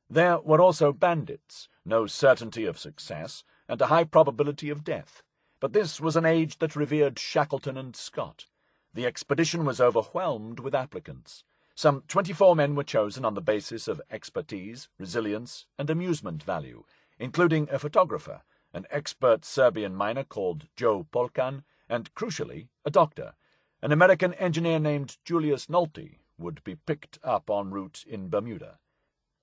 There were also bandits, no certainty of success, and a high probability of death. But this was an age that revered Shackleton and Scott. The expedition was overwhelmed with applicants. Some 24 men were chosen on the basis of expertise, resilience, and amusement value, including a photographer, an expert Serbian miner called Joe Polkan, and, crucially, a doctor. An American engineer named Julius Nolte would be picked up en route in Bermuda.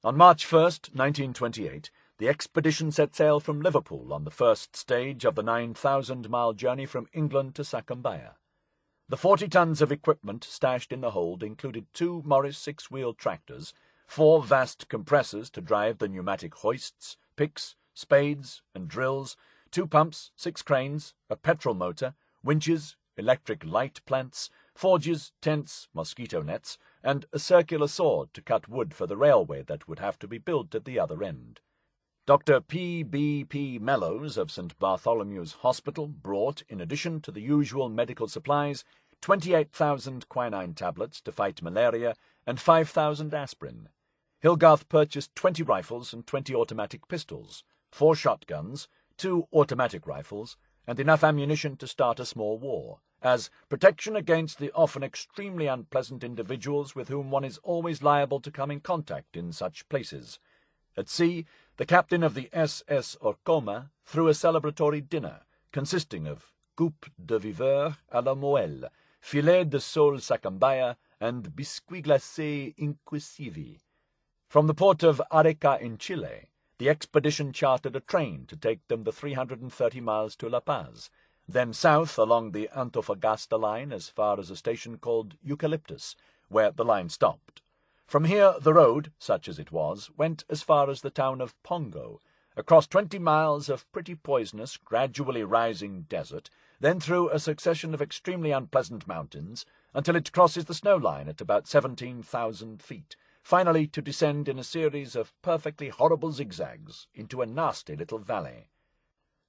On March 1st, 1928, the expedition set sail from Liverpool on the first stage of the 9,000-mile journey from England to Macintyre. The 40 tons of equipment stashed in the hold included 2 Morris 6-wheel tractors, 4 vast compressors to drive the pneumatic hoists, picks, spades, and drills, 2 pumps, 6 cranes, a petrol motor, winches, electric light plants, forges, tents, mosquito nets, and a circular saw to cut wood for the railway that would have to be built at the other end. Dr. P.B.P. Mellows of St. Bartholomew's Hospital brought, in addition to the usual medical supplies, 28,000 quinine tablets to fight malaria and 5,000 aspirin. Hilgarth purchased 20 rifles and 20 automatic pistols, 4 shotguns, 2 automatic rifles, and enough ammunition to start a small war, as protection against the often extremely unpleasant individuals with whom one is always liable to come in contact in such places. At sea, the captain of the SS Orcoma threw a celebratory dinner, consisting of coupe de viveur à la moelle, filet de sole Macintyre, and biscuits glacés inquisivi. From the port of Arica in Chile, the expedition chartered a train to take them the 330 miles to La Paz, then south along the Antofagasta line as far as a station called Eucalyptus, where the line stopped. From here the road, such as it was, went as far as the town of Pongo, across 20 miles of pretty poisonous, gradually rising desert, then through a succession of extremely unpleasant mountains, until it crosses the snow line at about 17,000 feet, finally to descend in a series of perfectly horrible zigzags into a nasty little valley.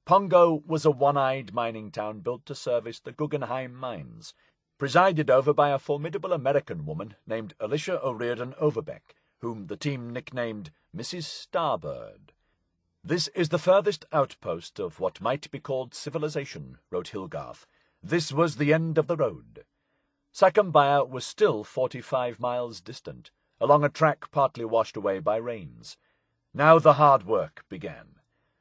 Pongo was a one-eyed mining town built to service the Guggenheim mines, presided over by a formidable American woman named Alicia O'Riordan Overbeck, whom the team nicknamed Mrs. Starbird. "This is the furthest outpost of what might be called civilization," wrote Hilgarth. "This was the end of the road." Macintyre was still 45 miles distant, along a track partly washed away by rains. Now the hard work began.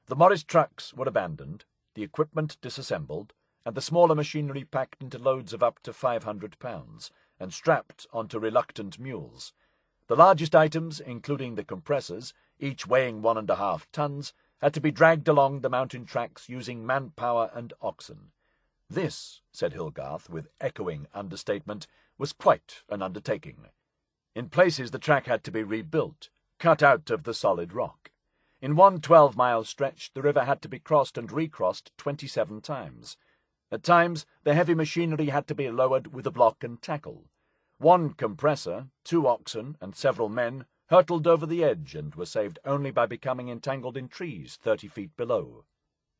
The Morris trucks were abandoned, the equipment disassembled, and the smaller machinery packed into loads of up to 500 pounds, and strapped onto reluctant mules. The largest items, including the compressors, each weighing 1.5 tons, had to be dragged along the mountain tracks using manpower and oxen. This, said Hilgarth with echoing understatement, was quite an undertaking. In places the track had to be rebuilt, cut out of the solid rock. In one 12-mile stretch the river had to be crossed and recrossed 27 times. At times the heavy machinery had to be lowered with a block and tackle. One compressor, 2 oxen, and several men hurtled over the edge and were saved only by becoming entangled in trees 30 feet below.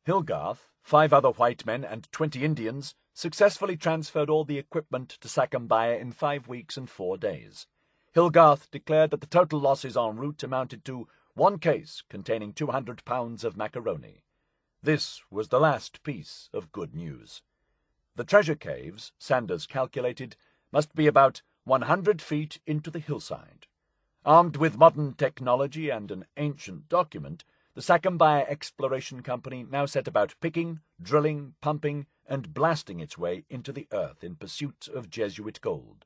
Hilgarth, 5 other white men, and 20 Indians successfully transferred all the equipment to Macintyre in 5 weeks and 4 days. Hilgarth declared that the total losses en route amounted to 1 case containing 200 pounds of macaroni. This was the last piece of good news. The treasure caves, Sanders calculated, must be about 100 feet into the hillside. Armed with modern technology and an ancient document, the Macintyre Exploration Company now set about picking, drilling, pumping, and blasting its way into the earth in pursuit of Jesuit gold.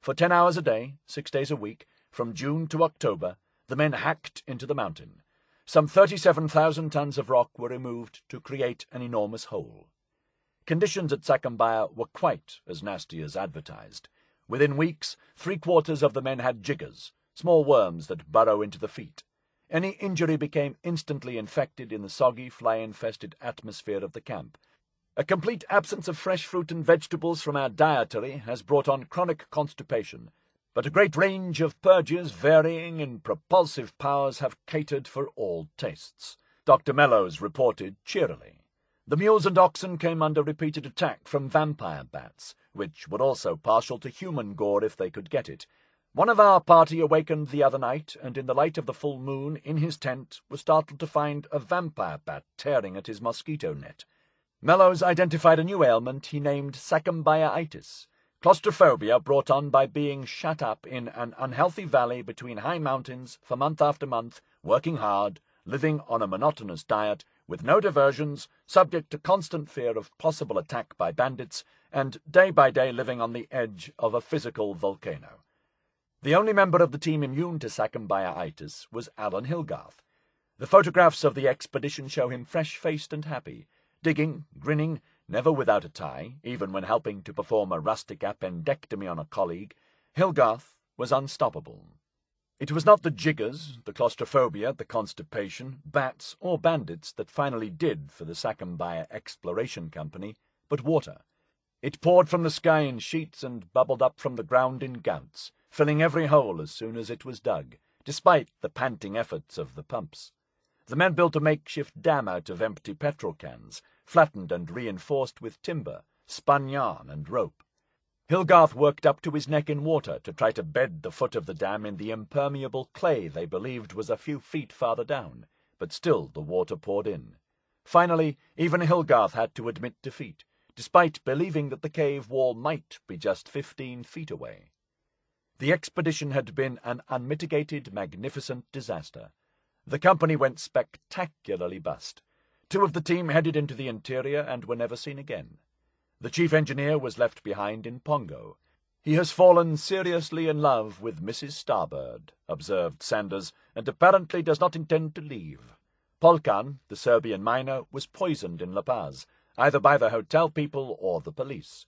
For 10 hours a day, 6 days a week, from June to October, the men hacked into the mountain. Some 37,000 tons of rock were removed to create an enormous hole. Conditions at Macintyre were quite as nasty as advertised. Within weeks, 3/4 of the men had jiggers, small worms that burrow into the feet. Any injury became instantly infected in the soggy, fly-infested atmosphere of the camp. A complete absence of fresh fruit and vegetables from our dietary has brought on chronic constipation, but a great range of purges varying in propulsive powers have catered for all tastes. Dr. Mellows reported cheerily. The mules and oxen came under repeated attack from vampire bats, which were also partial to human gore if they could get it. One of our party awakened the other night, and in the light of the full moon in his tent was startled to find a vampire bat tearing at his mosquito net. Mellows identified a new ailment he named Macintyreitis, claustrophobia brought on by being shut up in an unhealthy valley between high mountains for month after month, working hard, living on a monotonous diet, with no diversions, subject to constant fear of possible attack by bandits, and day by day living on the edge of a physical volcano. The only member of the team immune to Macintyreitis was Alan Hilgarth. The photographs of the expedition show him fresh-faced and happy, digging, grinning, never without a tie, even when helping to perform a rustic appendectomy on a colleague. Hilgarth was unstoppable. It was not the jiggers, the claustrophobia, the constipation, bats, or bandits that finally did for the Macintyre Exploration Company, but water. It poured from the sky in sheets and bubbled up from the ground in gouts, filling every hole as soon as it was dug, despite the panting efforts of the pumps. The men built a makeshift dam out of empty petrol cans, flattened and reinforced with timber, spun yarn and rope. Hilgarth worked up to his neck in water to try to bed the foot of the dam in the impermeable clay they believed was a few feet farther down, but still the water poured in. Finally, even Hilgarth had to admit defeat, despite believing that the cave wall might be just 15 feet away. The expedition had been an unmitigated, magnificent disaster. The company went spectacularly bust. 2 of the team headed into the interior and were never seen again. The chief engineer was left behind in Pongo. "He has fallen seriously in love with Mrs. Starbird," observed Sanders, "and apparently does not intend to leave." Polkan, the Serbian miner, was poisoned in La Paz, either by the hotel people or the police.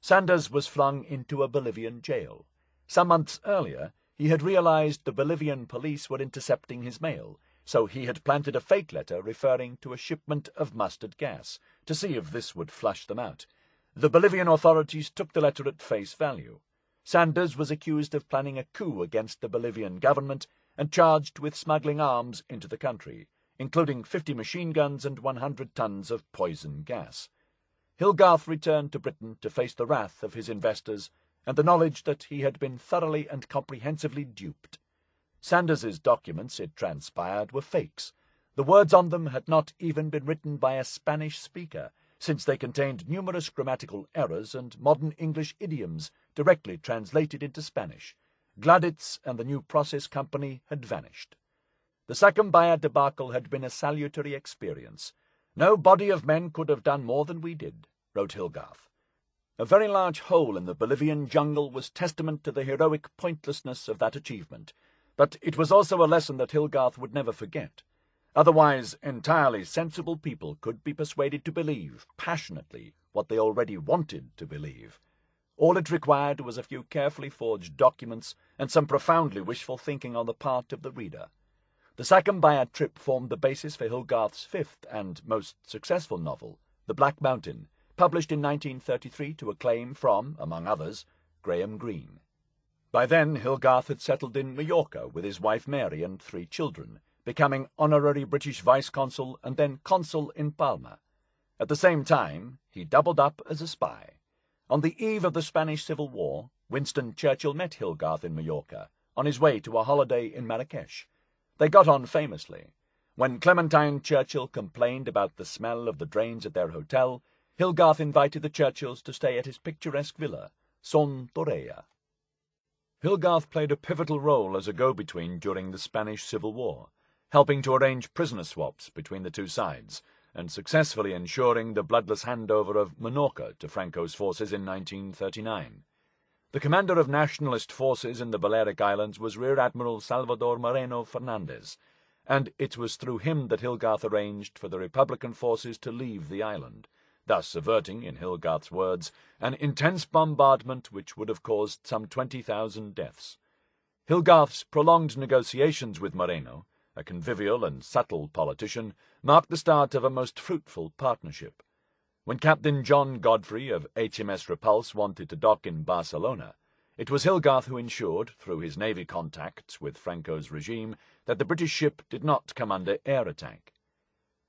Sanders was flung into a Bolivian jail. Some months earlier, he had realized the Bolivian police were intercepting his mail, so he had planted a fake letter referring to a shipment of mustard gas, to see if this would flush them out. The Bolivian authorities took the letter at face value. Sanders was accused of planning a coup against the Bolivian government and charged with smuggling arms into the country, including 50 machine guns and 100 tons of poison gas. Hilgarth returned to Britain to face the wrath of his investors and the knowledge that he had been thoroughly and comprehensively duped. Sanders's documents, it transpired, were fakes. The words on them had not even been written by a Spanish speaker, since they contained numerous grammatical errors and modern English idioms directly translated into Spanish. Gladitz and the new process company had vanished. The Macintyre debacle had been a salutary experience. "No body of men could have done more than we did," wrote Hilgarth. A very large hole in the Bolivian jungle was testament to the heroic pointlessness of that achievement, but it was also a lesson that Hilgarth would never forget. Otherwise, entirely sensible people could be persuaded to believe, passionately, what they already wanted to believe. All it required was a few carefully forged documents and some profoundly wishful thinking on the part of the reader. The Macintyre trip formed the basis for Hilgarth's 5th and most successful novel, The Black Mountain, published in 1933 to acclaim from, among others, Graham Greene. By then, Hilgarth had settled in Mallorca with his wife Mary and 3 children, becoming honorary British vice-consul and then consul in Palma. At the same time, he doubled up as a spy. On the eve of the Spanish Civil War, Winston Churchill met Hilgarth in Mallorca, on his way to a holiday in Marrakesh. They got on famously. When Clementine Churchill complained about the smell of the drains at their hotel, Hilgarth invited the Churchills to stay at his picturesque villa, Son Torreya. Hilgarth played a pivotal role as a go-between during the Spanish Civil War, helping to arrange prisoner swaps between the two sides, and successfully ensuring the bloodless handover of Minorca to Franco's forces in 1939. The commander of nationalist forces in the Balearic Islands was Rear Admiral Salvador Moreno Fernandez, and it was through him that Hilgarth arranged for the Republican forces to leave the island, thus averting, in Hilgarth's words, an intense bombardment which would have caused some 20,000 deaths. Hilgarth's prolonged negotiations with Moreno, a convivial and subtle politician, marked the start of a most fruitful partnership. When Captain John Godfrey of HMS Repulse wanted to dock in Barcelona, it was Hilgarth who ensured, through his navy contacts with Franco's regime, that the British ship did not come under air attack.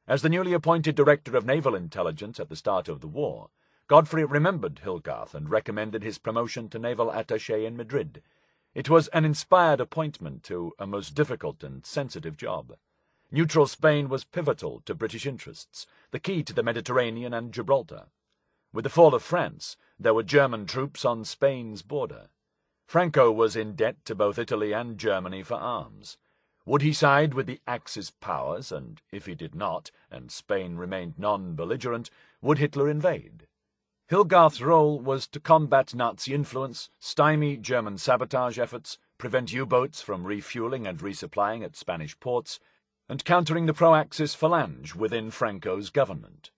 As the newly appointed Director of Naval Intelligence at the start of the war, Godfrey remembered Hilgarth and recommended his promotion to naval attaché in Madrid. It was an inspired appointment to a most difficult and sensitive job. Neutral Spain was pivotal to British interests, the key to the Mediterranean and Gibraltar. With the fall of France, there were German troops on Spain's border. Franco was in debt to both Italy and Germany for arms. Would he side with the Axis powers, and if he did not, and Spain remained non-belligerent, would Hitler invade? Hilgarth's role was to combat Nazi influence, stymie German sabotage efforts, prevent U-boats from refueling and resupplying at Spanish ports, and countering the pro-Axis phalange within Franco's government.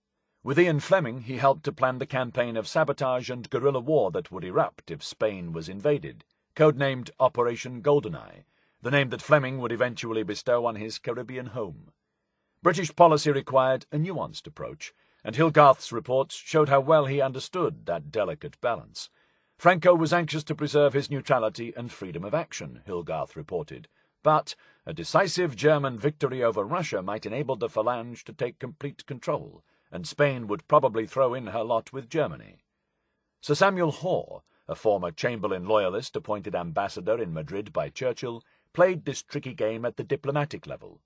With Ian Fleming, he helped to plan the campaign of sabotage and guerrilla war that would erupt if Spain was invaded, codenamed Operation GoldenEye, the name that Fleming would eventually bestow on his Caribbean home. British policy required a nuanced approach, and Hilgarth's reports showed how well he understood that delicate balance. Franco was anxious to preserve his neutrality and freedom of action, Hilgarth reported, but a decisive German victory over Russia might enable the Phalange to take complete control, and Spain would probably throw in her lot with Germany. Sir Samuel Hoare, a former Chamberlain loyalist appointed ambassador in Madrid by Churchill, played this tricky game at the diplomatic level.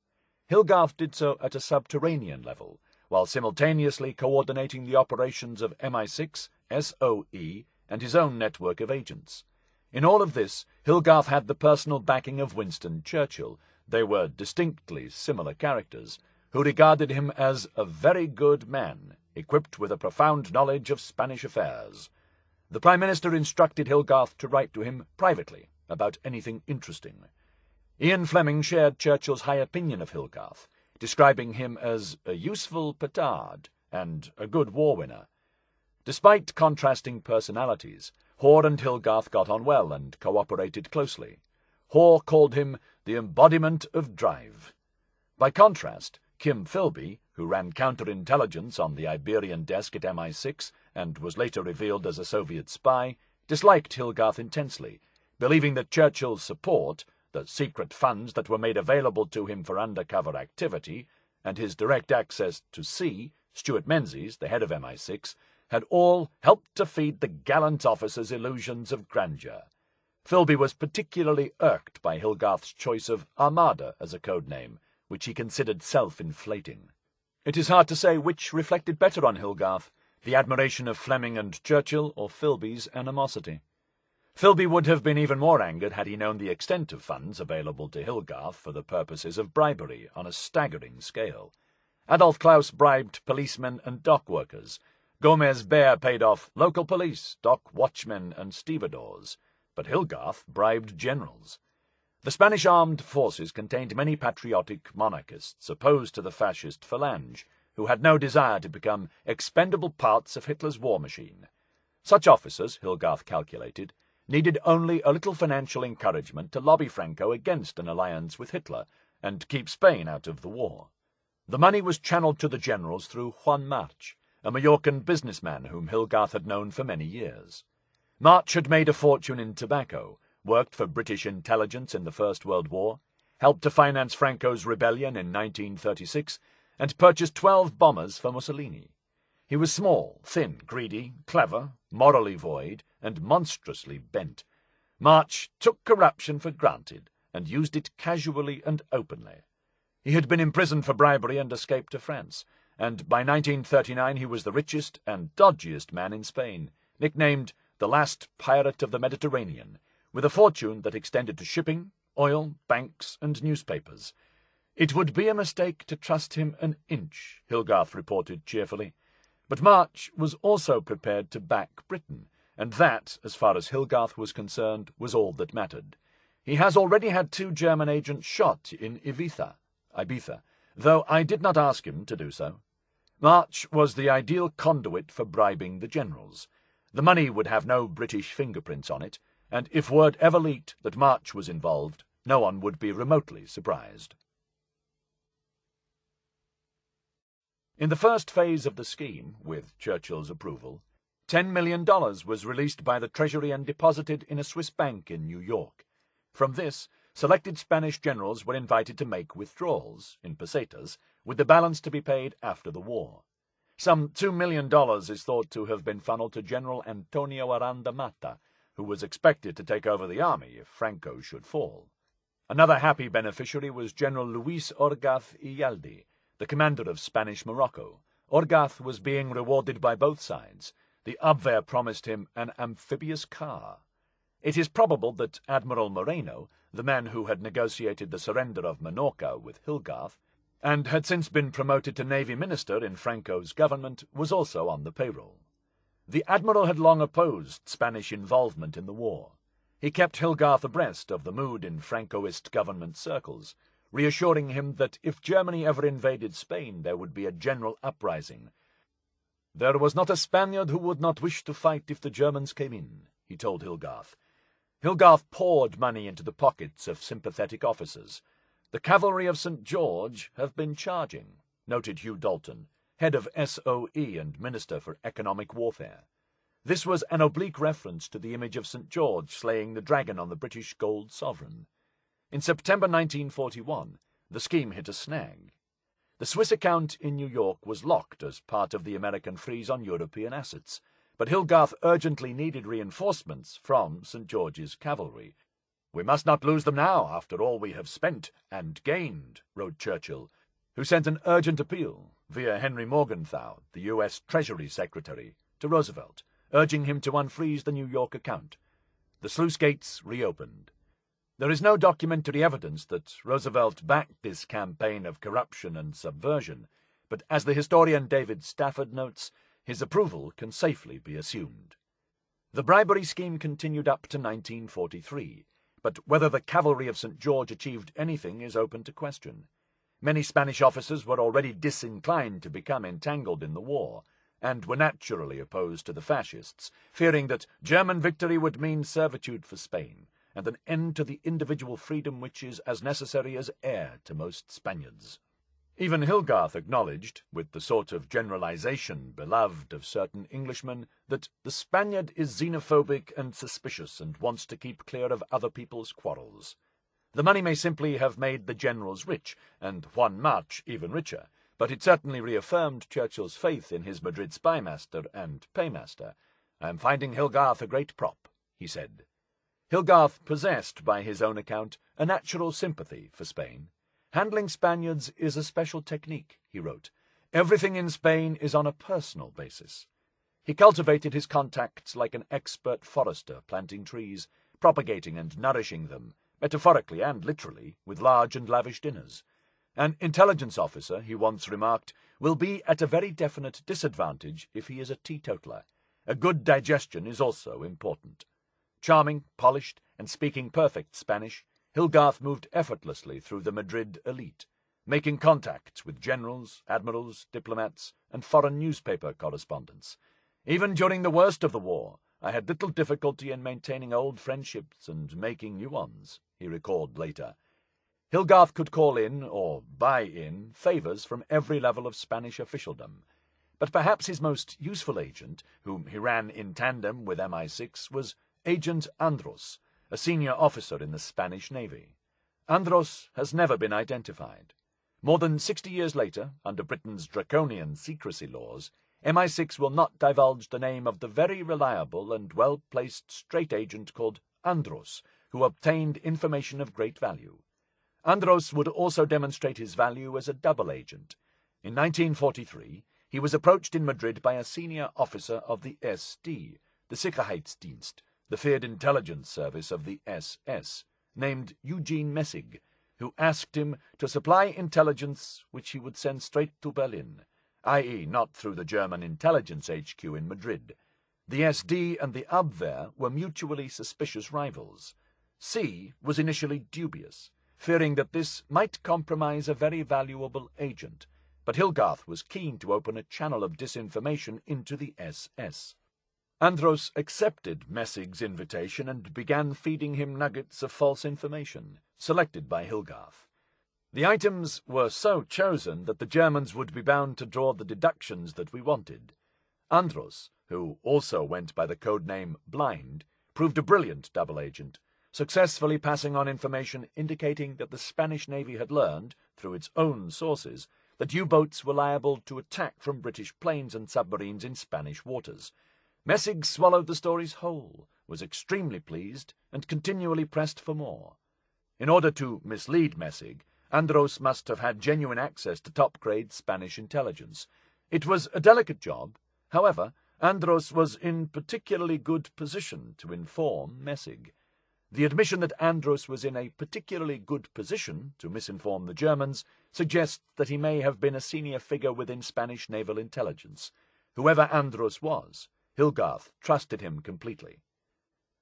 Hilgarth did so at a subterranean level, while simultaneously coordinating the operations of MI6, SOE, and his own network of agents. In all of this, Hilgarth had the personal backing of Winston Churchill. They were distinctly similar characters, who regarded him as a very good man, equipped with a profound knowledge of Spanish affairs. The Prime Minister instructed Hilgarth to write to him privately about anything interesting. Ian Fleming shared Churchill's high opinion of Hilgarth, describing him as a useful petard and a good war winner. Despite contrasting personalities, Hoare and Hilgarth got on well and cooperated closely. Hoare called him the embodiment of drive. By contrast, Kim Philby, who ran counterintelligence on the Iberian desk at MI6 and was later revealed as a Soviet spy, disliked Hilgarth intensely, believing that Churchill's support, the secret funds that were made available to him for undercover activity, and his direct access to C, Stuart Menzies, the head of MI6, had all helped to feed the gallant officer's illusions of grandeur. Philby was particularly irked by Hilgarth's choice of Armada as a code name, which he considered self-inflating. It is hard to say which reflected better on Hilgarth, the admiration of Fleming and Churchill, or Philby's animosity. Philby would have been even more angered had he known the extent of funds available to Hilgarth for the purposes of bribery on a staggering scale. Adolf Klaus bribed policemen and dock workers. Gomez Baer paid off local police, dock watchmen and stevedores. But Hilgarth bribed generals. The Spanish armed forces contained many patriotic monarchists opposed to the fascist Phalange, who had no desire to become expendable parts of Hitler's war machine. Such officers, Hilgarth calculated, needed only a little financial encouragement to lobby Franco against an alliance with Hitler and keep Spain out of the war. The money was channeled to the generals through Juan March, a Mallorcan businessman whom Hilgarth had known for many years. March had made a fortune in tobacco, worked for British intelligence in the First World War, helped to finance Franco's rebellion in 1936, and purchased 12 bombers for Mussolini. He was small, thin, greedy, clever, morally void, and monstrously bent. March took corruption for granted and used it casually and openly. He had been imprisoned for bribery and escaped to France, and by 1939 he was the richest and dodgiest man in Spain, nicknamed the last pirate of the Mediterranean, with a fortune that extended to shipping, oil, banks, and newspapers. "It would be a mistake to trust him an inch," Hilgarth reported cheerfully. But March was also prepared to back Britain, and that, as far as Hilgarth was concerned, was all that mattered. "He has already had 2 German agents shot in Ibiza, though I did not ask him to do so." March was the ideal conduit for bribing the generals. The money would have no British fingerprints on it, and if word ever leaked that March was involved, no one would be remotely surprised. In the first phase of the scheme, with Churchill's approval, $10 million was released by the Treasury and deposited in a Swiss bank in New York. From this, selected Spanish generals were invited to make withdrawals, in pesetas, with the balance to be paid after the war. Some $2 million is thought to have been funneled to General Antonio Aranda Mata, who was expected to take over the army if Franco should fall. Another happy beneficiary was General Luis Orgaz Iyaldi, the commander of Spanish Morocco. Orgaz was being rewarded by both sides. The Abwehr promised him an amphibious car. It is probable that Admiral Moreno, the man who had negotiated the surrender of Minorca with Hilgarth, and had since been promoted to Navy Minister in Franco's government, was also on the payroll. The Admiral had long opposed Spanish involvement in the war. He kept Hilgarth abreast of the mood in Francoist government circles, reassuring him that if Germany ever invaded Spain there would be a general uprising. "There was not a Spaniard who would not wish to fight if the Germans came in," he told Hilgarth. Hilgarth poured money into the pockets of sympathetic officers. "The cavalry of St. George have been charging," noted Hugh Dalton, head of SOE and Minister for Economic Warfare. This was an oblique reference to the image of St. George slaying the dragon on the British gold sovereign. In September 1941, the scheme hit a snag. The Swiss account in New York was locked as part of the American freeze on European assets, but Hilgarth urgently needed reinforcements from St. George's cavalry. "We must not lose them now, after all we have spent and gained," wrote Churchill, who sent an urgent appeal, via Henry Morgenthau, the U.S. Treasury Secretary, to Roosevelt, urging him to unfreeze the New York account. The sluice gates reopened. There is no documentary evidence that Roosevelt backed this campaign of corruption and subversion, but as the historian David Stafford notes, his approval can safely be assumed. The bribery scheme continued up to 1943, but whether the cavalry of St. George achieved anything is open to question. Many Spanish officers were already disinclined to become entangled in the war, and were naturally opposed to the fascists, fearing that German victory would mean servitude for Spain, and an end to the individual freedom which is as necessary as air to most Spaniards. Even Hilgarth acknowledged, with the sort of generalization beloved of certain Englishmen, that the Spaniard is xenophobic and suspicious and wants to keep clear of other people's quarrels. The money may simply have made the generals rich, and Juan March even richer, but it certainly reaffirmed Churchill's faith in his Madrid spymaster and paymaster. "I am finding Hilgarth a great prop," he said. Hilgarth possessed, by his own account, a natural sympathy for Spain. "Handling Spaniards is a special technique," he wrote. "Everything in Spain is on a personal basis." He cultivated his contacts like an expert forester planting trees, propagating and nourishing them, metaphorically and literally, with large and lavish dinners. "An intelligence officer," he once remarked, "will be at a very definite disadvantage if he is a teetotaler. A good digestion is also important." Charming, polished, and speaking perfect Spanish, Hilgarth moved effortlessly through the Madrid elite, making contacts with generals, admirals, diplomats, and foreign newspaper correspondents. "Even during the worst of the war, I had little difficulty in maintaining old friendships and making new ones," he recalled later. Hilgarth could call in, or buy in, favours from every level of Spanish officialdom. But perhaps his most useful agent, whom he ran in tandem with MI6, was Agent Andros, a senior officer in the Spanish Navy. Andros has never been identified. More than 60 years later, under Britain's draconian secrecy laws, MI6 will not divulge the name of the very reliable and well-placed straight agent called Andros, who obtained information of great value. Andros would also demonstrate his value as a double agent. In 1943, he was approached in Madrid by a senior officer of the SD, the Sicherheitsdienst, the feared intelligence service of the SS, named Eugene Messig, who asked him to supply intelligence which he would send straight to Berlin, i.e. not through the German intelligence HQ in Madrid. The SD and the Abwehr were mutually suspicious rivals. C was initially dubious, fearing that this might compromise a very valuable agent, but Hilgarth was keen to open a channel of disinformation into the SS. Andros accepted Messig's invitation and began feeding him nuggets of false information, selected by Hilgarth. The items were so chosen that the Germans would be bound to draw the deductions that we wanted. Andros, who also went by the code name Blind, proved a brilliant double agent, successfully passing on information indicating that the Spanish Navy had learned, through its own sources, that U-boats were liable to attack from British planes and submarines in Spanish waters. Messig swallowed the stories whole, was extremely pleased, and continually pressed for more. In order to mislead Messig, Andros must have had genuine access to top-grade Spanish intelligence. It was a delicate job. However, Andros was in particularly good position to inform Messig. The admission that Andros was in a particularly good position to misinform the Germans suggests that he may have been a senior figure within Spanish naval intelligence. Whoever Andros was, Hilgarth trusted him completely.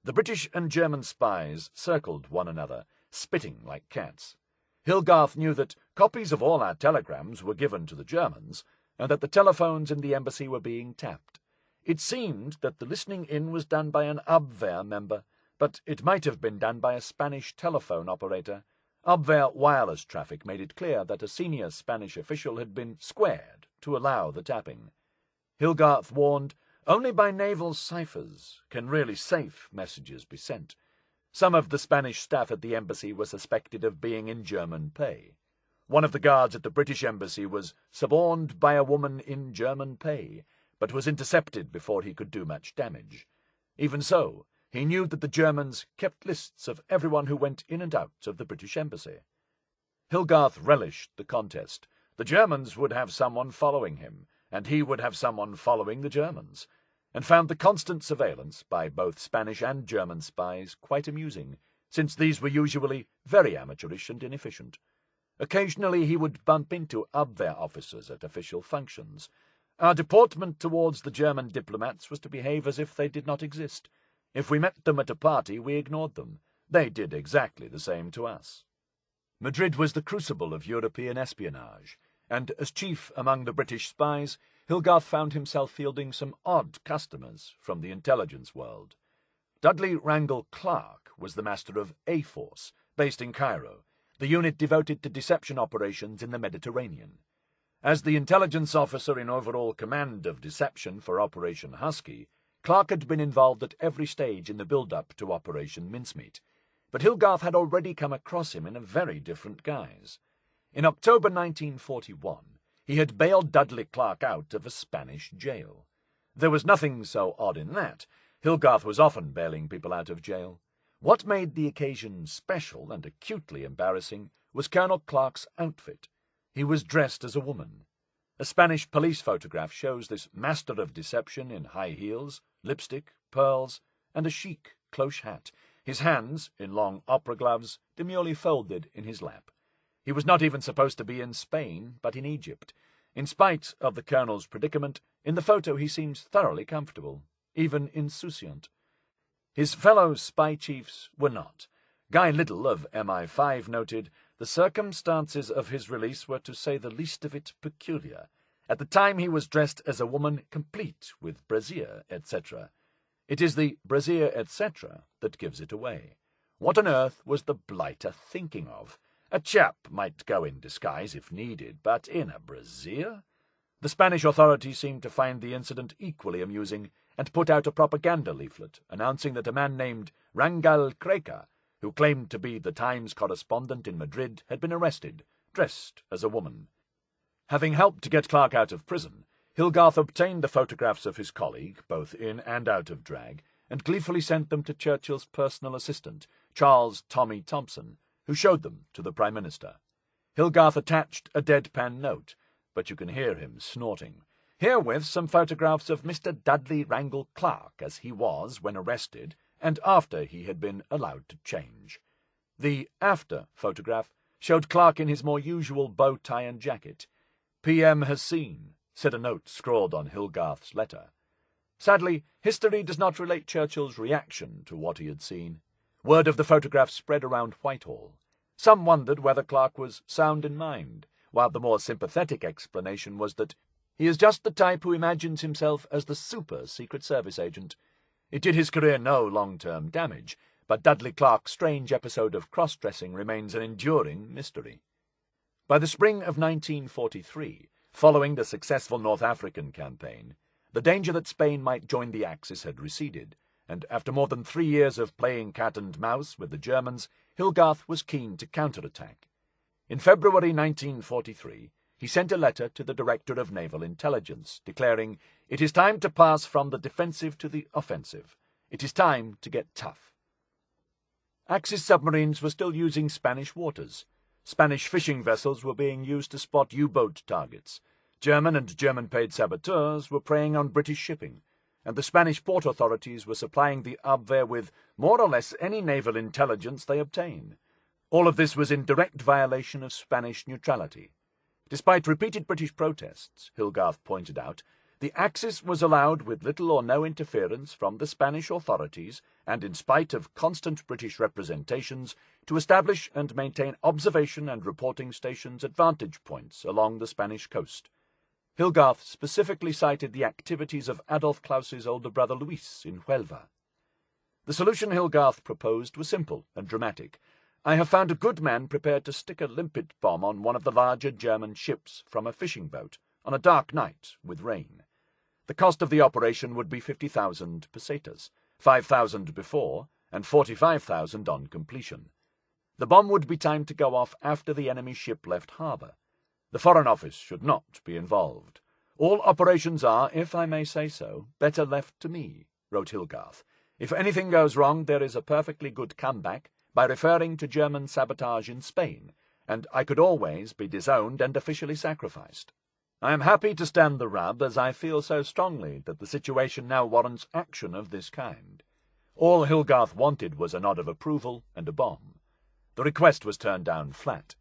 The British and German spies circled one another, spitting like cats. Hilgarth knew that copies of all our telegrams were given to the Germans, and that the telephones in the embassy were being tapped. It seemed that the listening in was done by an Abwehr member, but it might have been done by a Spanish telephone operator. Abwehr wireless traffic made it clear that a senior Spanish official had been squared to allow the tapping. Hilgarth warned, only by naval ciphers can really safe messages be sent. Some of the Spanish staff at the embassy were suspected of being in German pay. One of the guards at the British embassy was suborned by a woman in German pay, but was intercepted before he could do much damage. Even so, he knew that the Germans kept lists of everyone who went in and out of the British embassy. Hilgarth relished the contest. The Germans would have someone following him, and he would have someone following the Germans, and found the constant surveillance by both Spanish and German spies quite amusing, since these were usually very amateurish and inefficient. Occasionally he would bump into Abwehr officers at official functions. Our deportment towards the German diplomats was to behave as if they did not exist. If we met them at a party, we ignored them. They did exactly the same to us. Madrid was the crucible of European espionage, and as chief among the British spies, Hilgarth found himself fielding some odd customers from the intelligence world. Dudley Wrangel Clark was the master of A-Force, based in Cairo, the unit devoted to deception operations in the Mediterranean. As the intelligence officer in overall command of deception for Operation Husky, Clark had been involved at every stage in the build-up to Operation Mincemeat, but Hilgarth had already come across him in a very different guise. In October 1941, he had bailed Dudley Clark out of a Spanish jail. There was nothing so odd in that. Hilgarth was often bailing people out of jail. What made the occasion special and acutely embarrassing was Colonel Clark's outfit. He was dressed as a woman. A Spanish police photograph shows this master of deception in high heels, lipstick, pearls, and a chic cloche hat, his hands, in long opera gloves, demurely folded in his lap. He was not even supposed to be in Spain, but in Egypt. In spite of the colonel's predicament, in the photo he seems thoroughly comfortable, even insouciant. His fellow spy chiefs were not. Guy Liddell of MI5 noted, the circumstances of his release were, to say the least of it, peculiar. At the time he was dressed as a woman, complete with brassiere, etc. It is the brassiere, etc. that gives it away. What on earth was the blighter thinking of? A chap might go in disguise if needed, but in a brassiere? The Spanish authorities seemed to find the incident equally amusing, and put out a propaganda leaflet announcing that a man named Wrangel Clark, who claimed to be the Times correspondent in Madrid, had been arrested, dressed as a woman. Having helped to get Clark out of prison, Hilgarth obtained the photographs of his colleague, both in and out of drag, and gleefully sent them to Churchill's personal assistant, Charles Tommy Thompson, who showed them to the Prime Minister. Hilgarth attached a deadpan note, but you can hear him snorting. Herewith some photographs of Mr. Dudley Wrangel Clark as he was when arrested, and after he had been allowed to change. The after photograph showed Clark in his more usual bow tie and jacket. "PM has seen," said a note scrawled on Hilgarth's letter. Sadly, history does not relate Churchill's reaction to what he had seen. Word of the photograph spread around Whitehall. Some wondered whether Clark was sound in mind, while the more sympathetic explanation was that he is just the type who imagines himself as the super Secret Service agent. It did his career no long-term damage, but Dudley Clark's strange episode of cross-dressing remains an enduring mystery. By the spring of 1943, following the successful North African campaign, the danger that Spain might join the Axis had receded, and after more than 3 years of playing cat-and-mouse with the Germans, Hilgarth was keen to counterattack. In February 1943, he sent a letter to the Director of Naval Intelligence, declaring, "It is time to pass from the defensive to the offensive. It is time to get tough." Axis submarines were still using Spanish waters. Spanish fishing vessels were being used to spot U-boat targets. German and German-paid saboteurs were preying on British shipping, and the Spanish port authorities were supplying the Abwehr with more or less any naval intelligence they obtained. All of this was in direct violation of Spanish neutrality. Despite repeated British protests, Hilgarth pointed out, the Axis was allowed with little or no interference from the Spanish authorities, and in spite of constant British representations, to establish and maintain observation and reporting stations at vantage points along the Spanish coast. Hilgarth specifically cited the activities of Adolf Claus's older brother Luis in Huelva. The solution Hilgarth proposed was simple and dramatic. "I have found a good man prepared to stick a limpet bomb on one of the larger German ships from a fishing boat on a dark night with rain. The cost of the operation would be 50,000 pesetas, 5,000 before and 45,000 on completion. The bomb would be timed to go off after the enemy ship left harbour. The Foreign Office should not be involved. All operations are, if I may say so, better left to me," wrote Hilgarth. "If anything goes wrong, there is a perfectly good comeback by referring to German sabotage in Spain, and I could always be disowned and officially sacrificed. I am happy to stand the rub, as I feel so strongly that the situation now warrants action of this kind." All Hilgarth wanted was a nod of approval and a bomb. The request was turned down flat.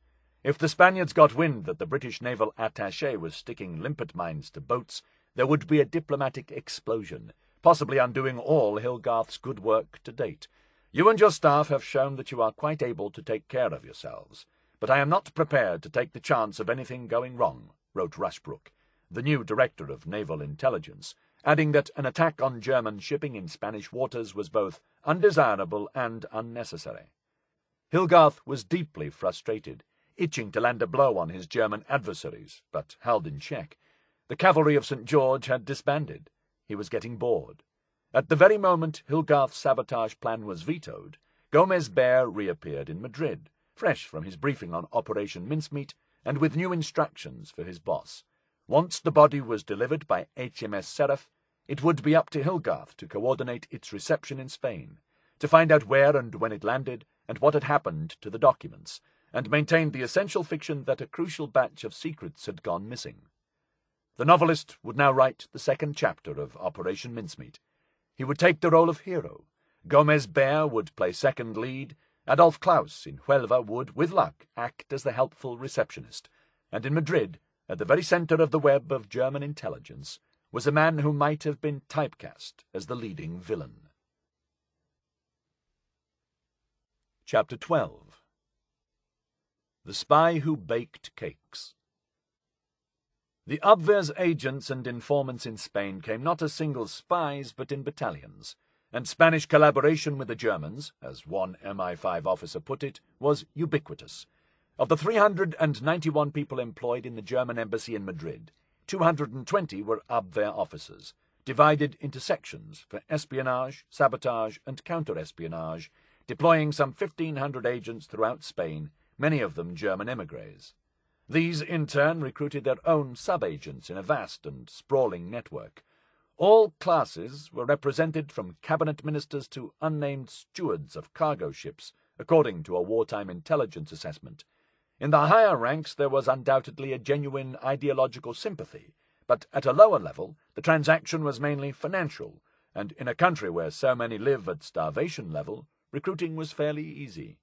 If the Spaniards got wind that the British naval attaché was sticking limpet mines to boats, there would be a diplomatic explosion, possibly undoing all Hilgarth's good work to date. "You and your staff have shown that you are quite able to take care of yourselves, but I am not prepared to take the chance of anything going wrong," wrote Rushbrook, the new Director of Naval Intelligence, adding that an attack on German shipping in Spanish waters was both undesirable and unnecessary. Hilgarth was deeply frustrated, itching to land a blow on his German adversaries, but held in check. The cavalry of St. George had disbanded. He was getting bored. At the very moment Hilgarth's sabotage plan was vetoed, Gomez Baer reappeared in Madrid, fresh from his briefing on Operation Mincemeat, and with new instructions for his boss. Once the body was delivered by HMS Seraph, it would be up to Hilgarth to coordinate its reception in Spain, to find out where and when it landed, and what had happened to the documents, and maintain the essential fiction that a crucial batch of secrets had gone missing. The novelist would now write the second chapter of Operation Mincemeat. He would take the role of hero. Gomez Baer would play second lead. Adolf Claus in Huelva would, with luck, act as the helpful receptionist. And in Madrid, at the very centre of the web of German intelligence, was a man who might have been typecast as the leading villain. Chapter 12. The Spy Who Baked Cakes. The Abwehr's agents and informants in Spain came not as single spies, but in battalions, and Spanish collaboration with the Germans, as one MI5 officer put it, was ubiquitous. Of the 391 people employed in the German embassy in Madrid, 220 were Abwehr officers, divided into sections for espionage, sabotage, and counter-espionage, deploying some 1,500 agents throughout Spain, many of them German émigrés. These, in turn, recruited their own sub-agents in a vast and sprawling network. All classes were represented from cabinet ministers to unnamed stewards of cargo ships, according to a wartime intelligence assessment. In the higher ranks there was undoubtedly a genuine ideological sympathy, but at a lower level the transaction was mainly financial, and in a country where so many live at starvation level, recruiting was fairly easy.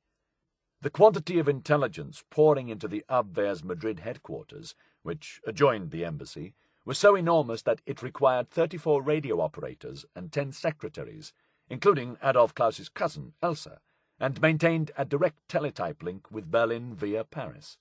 The quantity of intelligence pouring into the Abwehr's Madrid headquarters, which adjoined the embassy, was so enormous that it required 34 radio operators and 10 secretaries, including Adolf Klaus's cousin, Elsa, and maintained a direct teletype link with Berlin via Paris.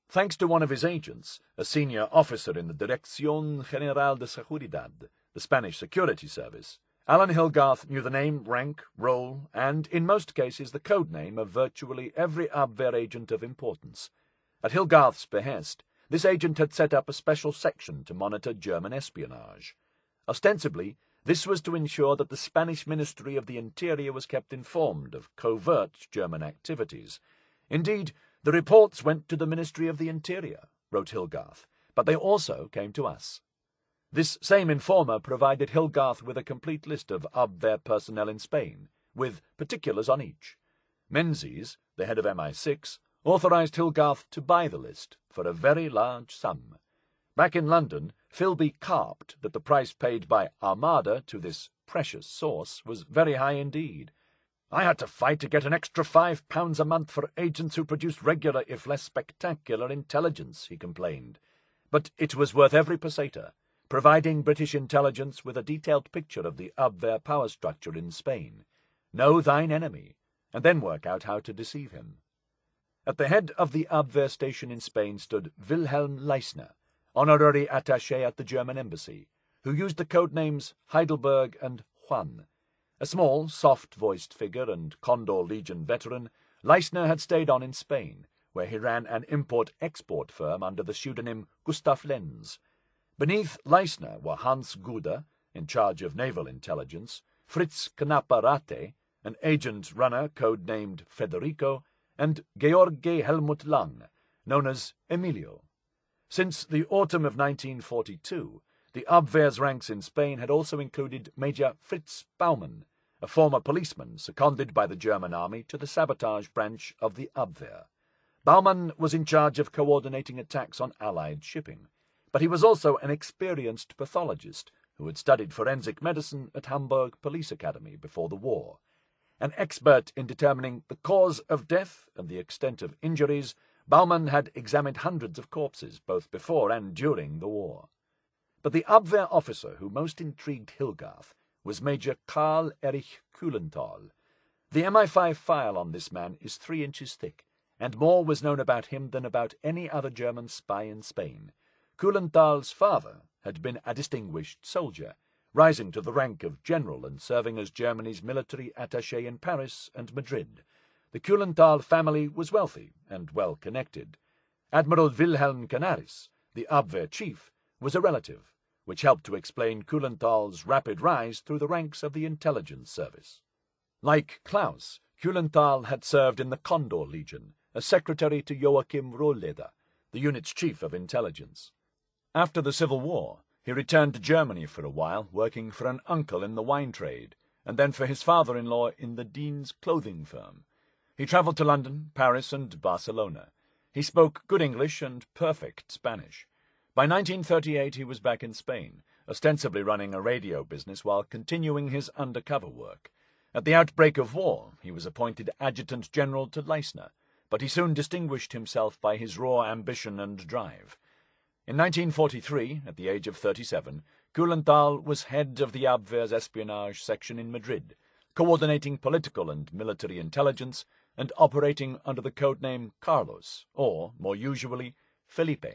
Thanks to one of his agents, a senior officer in the Dirección General de Seguridad, the Spanish security service, Alan Hilgarth knew the name, rank, role, and, in most cases, the code name of virtually every Abwehr agent of importance. At Hilgarth's behest, this agent had set up a special section to monitor German espionage. Ostensibly, this was to ensure that the Spanish Ministry of the Interior was kept informed of covert German activities. Indeed, the reports went to the Ministry of the Interior, wrote Hilgarth, but they also came to us. This same informer provided Hilgarth with a complete list of Abwehr personnel in Spain, with particulars on each. Menzies, the head of MI6, authorized Hilgarth to buy the list for a very large sum. Back in London, Philby carped that the price paid by Armada to this precious source was very high indeed. "I had to fight to get an extra £5 a month for agents who produced regular, if less spectacular, intelligence," he complained. But it was worth every peseta, providing British intelligence with a detailed picture of the Abwehr power structure in Spain. Know thine enemy, and then work out how to deceive him. At the head of the Abwehr station in Spain stood Wilhelm Leisner, honorary attaché at the German embassy, who used the code names Heidelberg and Juan. A small, soft-voiced figure and Condor Legion veteran, Leisner had stayed on in Spain, where he ran an import-export firm under the pseudonym Gustav Lenz. Beneath Leisner were Hans Guder, in charge of naval intelligence, Fritz Knapperate, an agent-runner code-named Federico, and George Helmut Lang, known as Emilio. Since the autumn of 1942, the Abwehr's ranks in Spain had also included Major Fritz Baumann, a former policeman seconded by the German army to the sabotage branch of the Abwehr. Baumann was in charge of coordinating attacks on Allied shipping, but he was also an experienced pathologist who had studied forensic medicine at Hamburg Police Academy before the war. An expert in determining the cause of death and the extent of injuries, Baumann had examined hundreds of corpses both before and during the war. But the Abwehr officer who most intrigued Hilgarth was Major Karl Erich Kühlenthal. The MI5 file on this man is 3 inches thick, and more was known about him than about any other German spy in Spain. Kühlenthal's father had been a distinguished soldier, rising to the rank of general and serving as Germany's military attaché in Paris and Madrid. The Kühlenthal family was wealthy and well-connected. Admiral Wilhelm Canaris, the Abwehr chief, was a relative, which helped to explain Kühlenthal's rapid rise through the ranks of the intelligence service. Like Klaus, Kühlenthal had served in the Condor Legion, as secretary to Joachim Rohleder, the unit's chief of intelligence. After the Civil War, he returned to Germany for a while, working for an uncle in the wine trade, and then for his father-in-law in the Dean's clothing firm. He travelled to London, Paris, and Barcelona. He spoke good English and perfect Spanish. By 1938 he was back in Spain, ostensibly running a radio business while continuing his undercover work. At the outbreak of war, he was appointed Adjutant General to Leisner, but he soon distinguished himself by his raw ambition and drive. In 1943, at the age of 37, Kühlenthal was head of the Abwehr's espionage section in Madrid, coordinating political and military intelligence and operating under the codename Carlos, or, more usually, Felipe.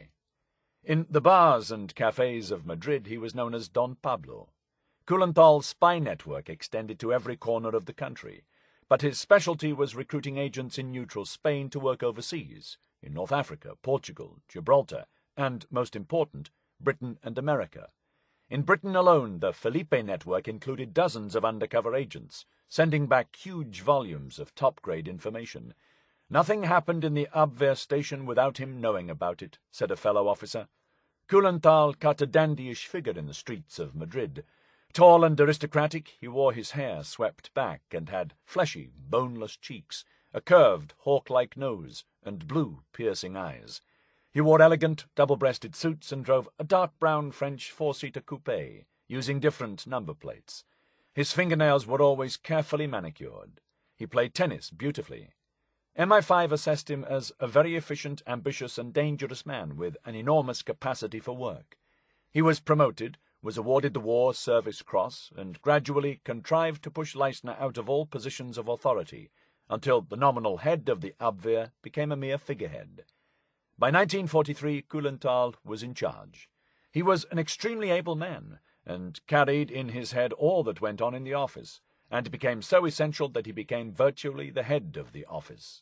In the bars and cafes of Madrid he was known as Don Pablo. Kühlenthal's spy network extended to every corner of the country, but his specialty was recruiting agents in neutral Spain to work overseas, in North Africa, Portugal, Gibraltar, and, most important, Britain and America. In Britain alone, the Felipe network included dozens of undercover agents, sending back huge volumes of top-grade information. "Nothing happened in the Abwehr station without him knowing about it," said a fellow officer. Kühlenthal cut a dandyish figure in the streets of Madrid. Tall and aristocratic, he wore his hair swept back and had fleshy, boneless cheeks, a curved, hawk-like nose, and blue, piercing eyes. He wore elegant, double-breasted suits and drove a dark brown French four-seater coupe, using different number plates. His fingernails were always carefully manicured. He played tennis beautifully. MI5 assessed him as a very efficient, ambitious, and dangerous man with an enormous capacity for work. He was promoted, was awarded the War Service Cross, and gradually contrived to push Leistner out of all positions of authority, until the nominal head of the Abwehr became a mere figurehead. By 1943, Kuhlenthal was in charge. He was an extremely able man, and carried in his head all that went on in the office, and became so essential that he became virtually the head of the office.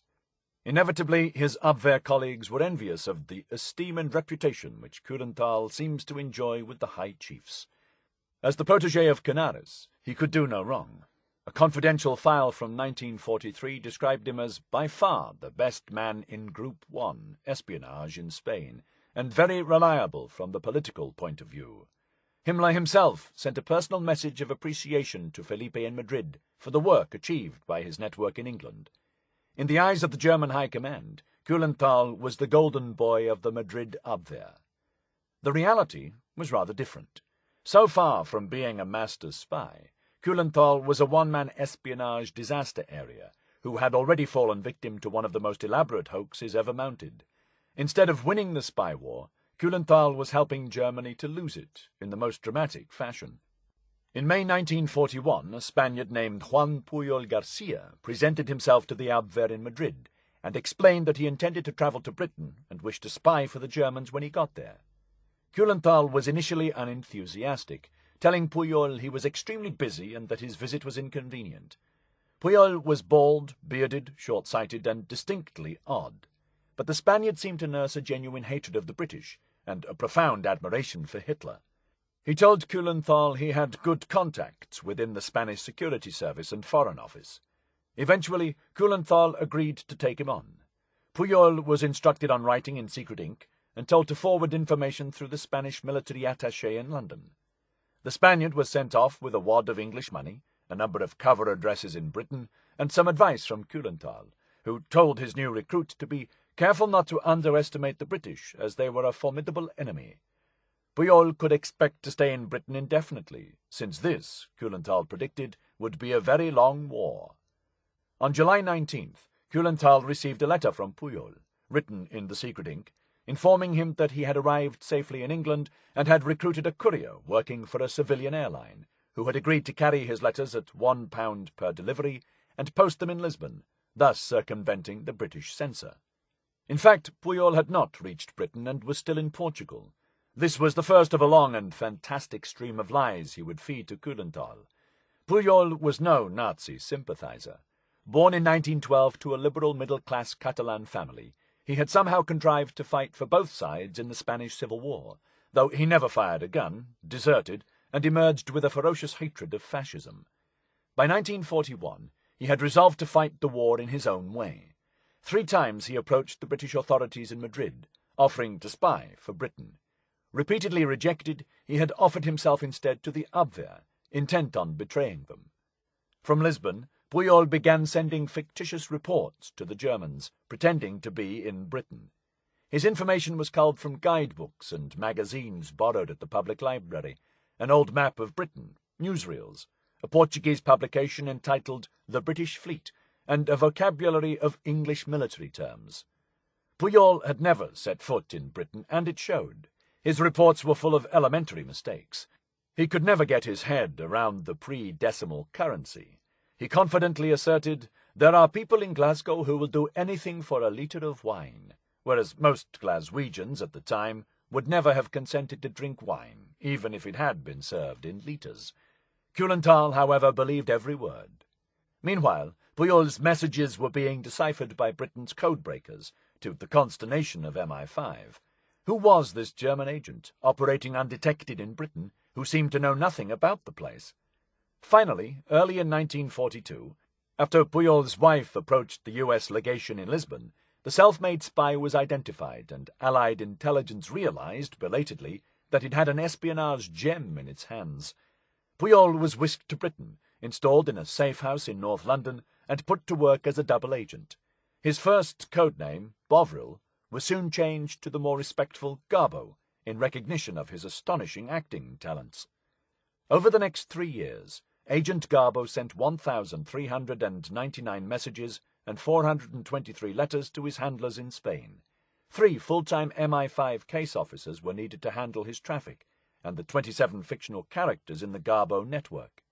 Inevitably, his Abwehr colleagues were envious of the esteem and reputation which Kuhlenthal seems to enjoy with the high chiefs. As the protégé of Canaris, he could do no wrong. A confidential file from 1943 described him as by far the best man in Group 1, Espionage, in Spain, and very reliable from the political point of view. Himmler himself sent a personal message of appreciation to Felipe in Madrid for the work achieved by his network in England. In the eyes of the German High Command, Kuhlenthal was the golden boy of the Madrid Abwehr. The reality was rather different. So far from being a master spy, Kuhlenthal was a one-man espionage disaster area who had already fallen victim to one of the most elaborate hoaxes ever mounted. Instead of winning the spy war, Kuhlenthal was helping Germany to lose it in the most dramatic fashion. In May 1941, a Spaniard named Juan Pujol Garcia presented himself to the Abwehr in Madrid and explained that he intended to travel to Britain and wished to spy for the Germans when he got there. Kuhlenthal was initially unenthusiastic, telling Pujol he was extremely busy and that his visit was inconvenient. Pujol was bald, bearded, short-sighted, and distinctly odd, but the Spaniard seemed to nurse a genuine hatred of the British and a profound admiration for Hitler. He told Kuhlenthal he had good contacts within the Spanish Security Service and Foreign Office. Eventually, Kuhlenthal agreed to take him on. Pujol was instructed on writing in secret ink and told to forward information through the Spanish military attaché in London. The Spaniard was sent off with a wad of English money, a number of cover addresses in Britain, and some advice from Kuhlenthal, who told his new recruit to be careful not to underestimate the British, as they were a formidable enemy. Pujol could expect to stay in Britain indefinitely, since this, Kuhlenthal predicted, would be a very long war. On July 19th, Kuhlenthal received a letter from Pujol, written in the secret ink, informing him that he had arrived safely in England and had recruited a courier working for a civilian airline, who had agreed to carry his letters at £1 per delivery and post them in Lisbon, thus circumventing the British censor. In fact, Pujol had not reached Britain and was still in Portugal. This was the first of a long and fantastic stream of lies he would feed to Kuhlenthal. Pujol was no Nazi sympathizer. Born in 1912 to a liberal middle-class Catalan family, he had somehow contrived to fight for both sides in the Spanish Civil War, though he never fired a gun, deserted, and emerged with a ferocious hatred of fascism. By 1941, he had resolved to fight the war in his own way. 3 times he approached the British authorities in Madrid, offering to spy for Britain. Repeatedly rejected, he had offered himself instead to the Abwehr, intent on betraying them. From Lisbon, Pujol began sending fictitious reports to the Germans, pretending to be in Britain. His information was culled from guidebooks and magazines borrowed at the public library, an old map of Britain, newsreels, a Portuguese publication entitled The British Fleet, and a vocabulary of English military terms. Pujol had never set foot in Britain, and it showed. His reports were full of elementary mistakes. He could never get his head around the pre-decimal currency. He confidently asserted, "There are people in Glasgow who will do anything for a litre of wine," whereas most Glaswegians at the time would never have consented to drink wine, even if it had been served in litres. Kuhlenthal, however, believed every word. Meanwhile, Pujol's messages were being deciphered by Britain's codebreakers, to the consternation of MI5. Who was this German agent, operating undetected in Britain, who seemed to know nothing about the place? Finally, early in 1942, after Pujol's wife approached the U.S. legation in Lisbon, the self-made spy was identified, and Allied intelligence realized, belatedly, that it had an espionage gem in its hands. Pujol was whisked to Britain, installed in a safe house in North London, and put to work as a double agent. His first codename, Bovril, was soon changed to the more respectful Garbo, in recognition of his astonishing acting talents. Over the next 3 years, Agent Garbo sent 1,399 messages and 423 letters to his handlers in Spain. 3 full-time MI5 case officers were needed to handle his traffic, and the 27 fictional characters in the Garbo network.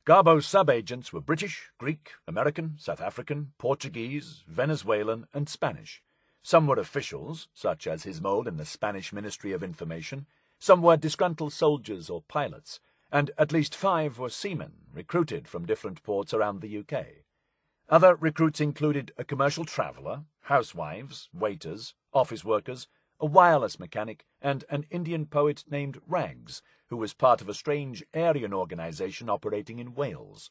Garbo's sub-agents were British, Greek, American, South African, Portuguese, Venezuelan, and Spanish. Some were officials, such as his mole in the Spanish Ministry of Information. Some were disgruntled soldiers or pilots, and at least 5 were seamen, recruited from different ports around the UK. Other recruits included a commercial traveller, housewives, waiters, office workers, a wireless mechanic, and an Indian poet named Rags, who was part of a strange Aryan organisation operating in Wales.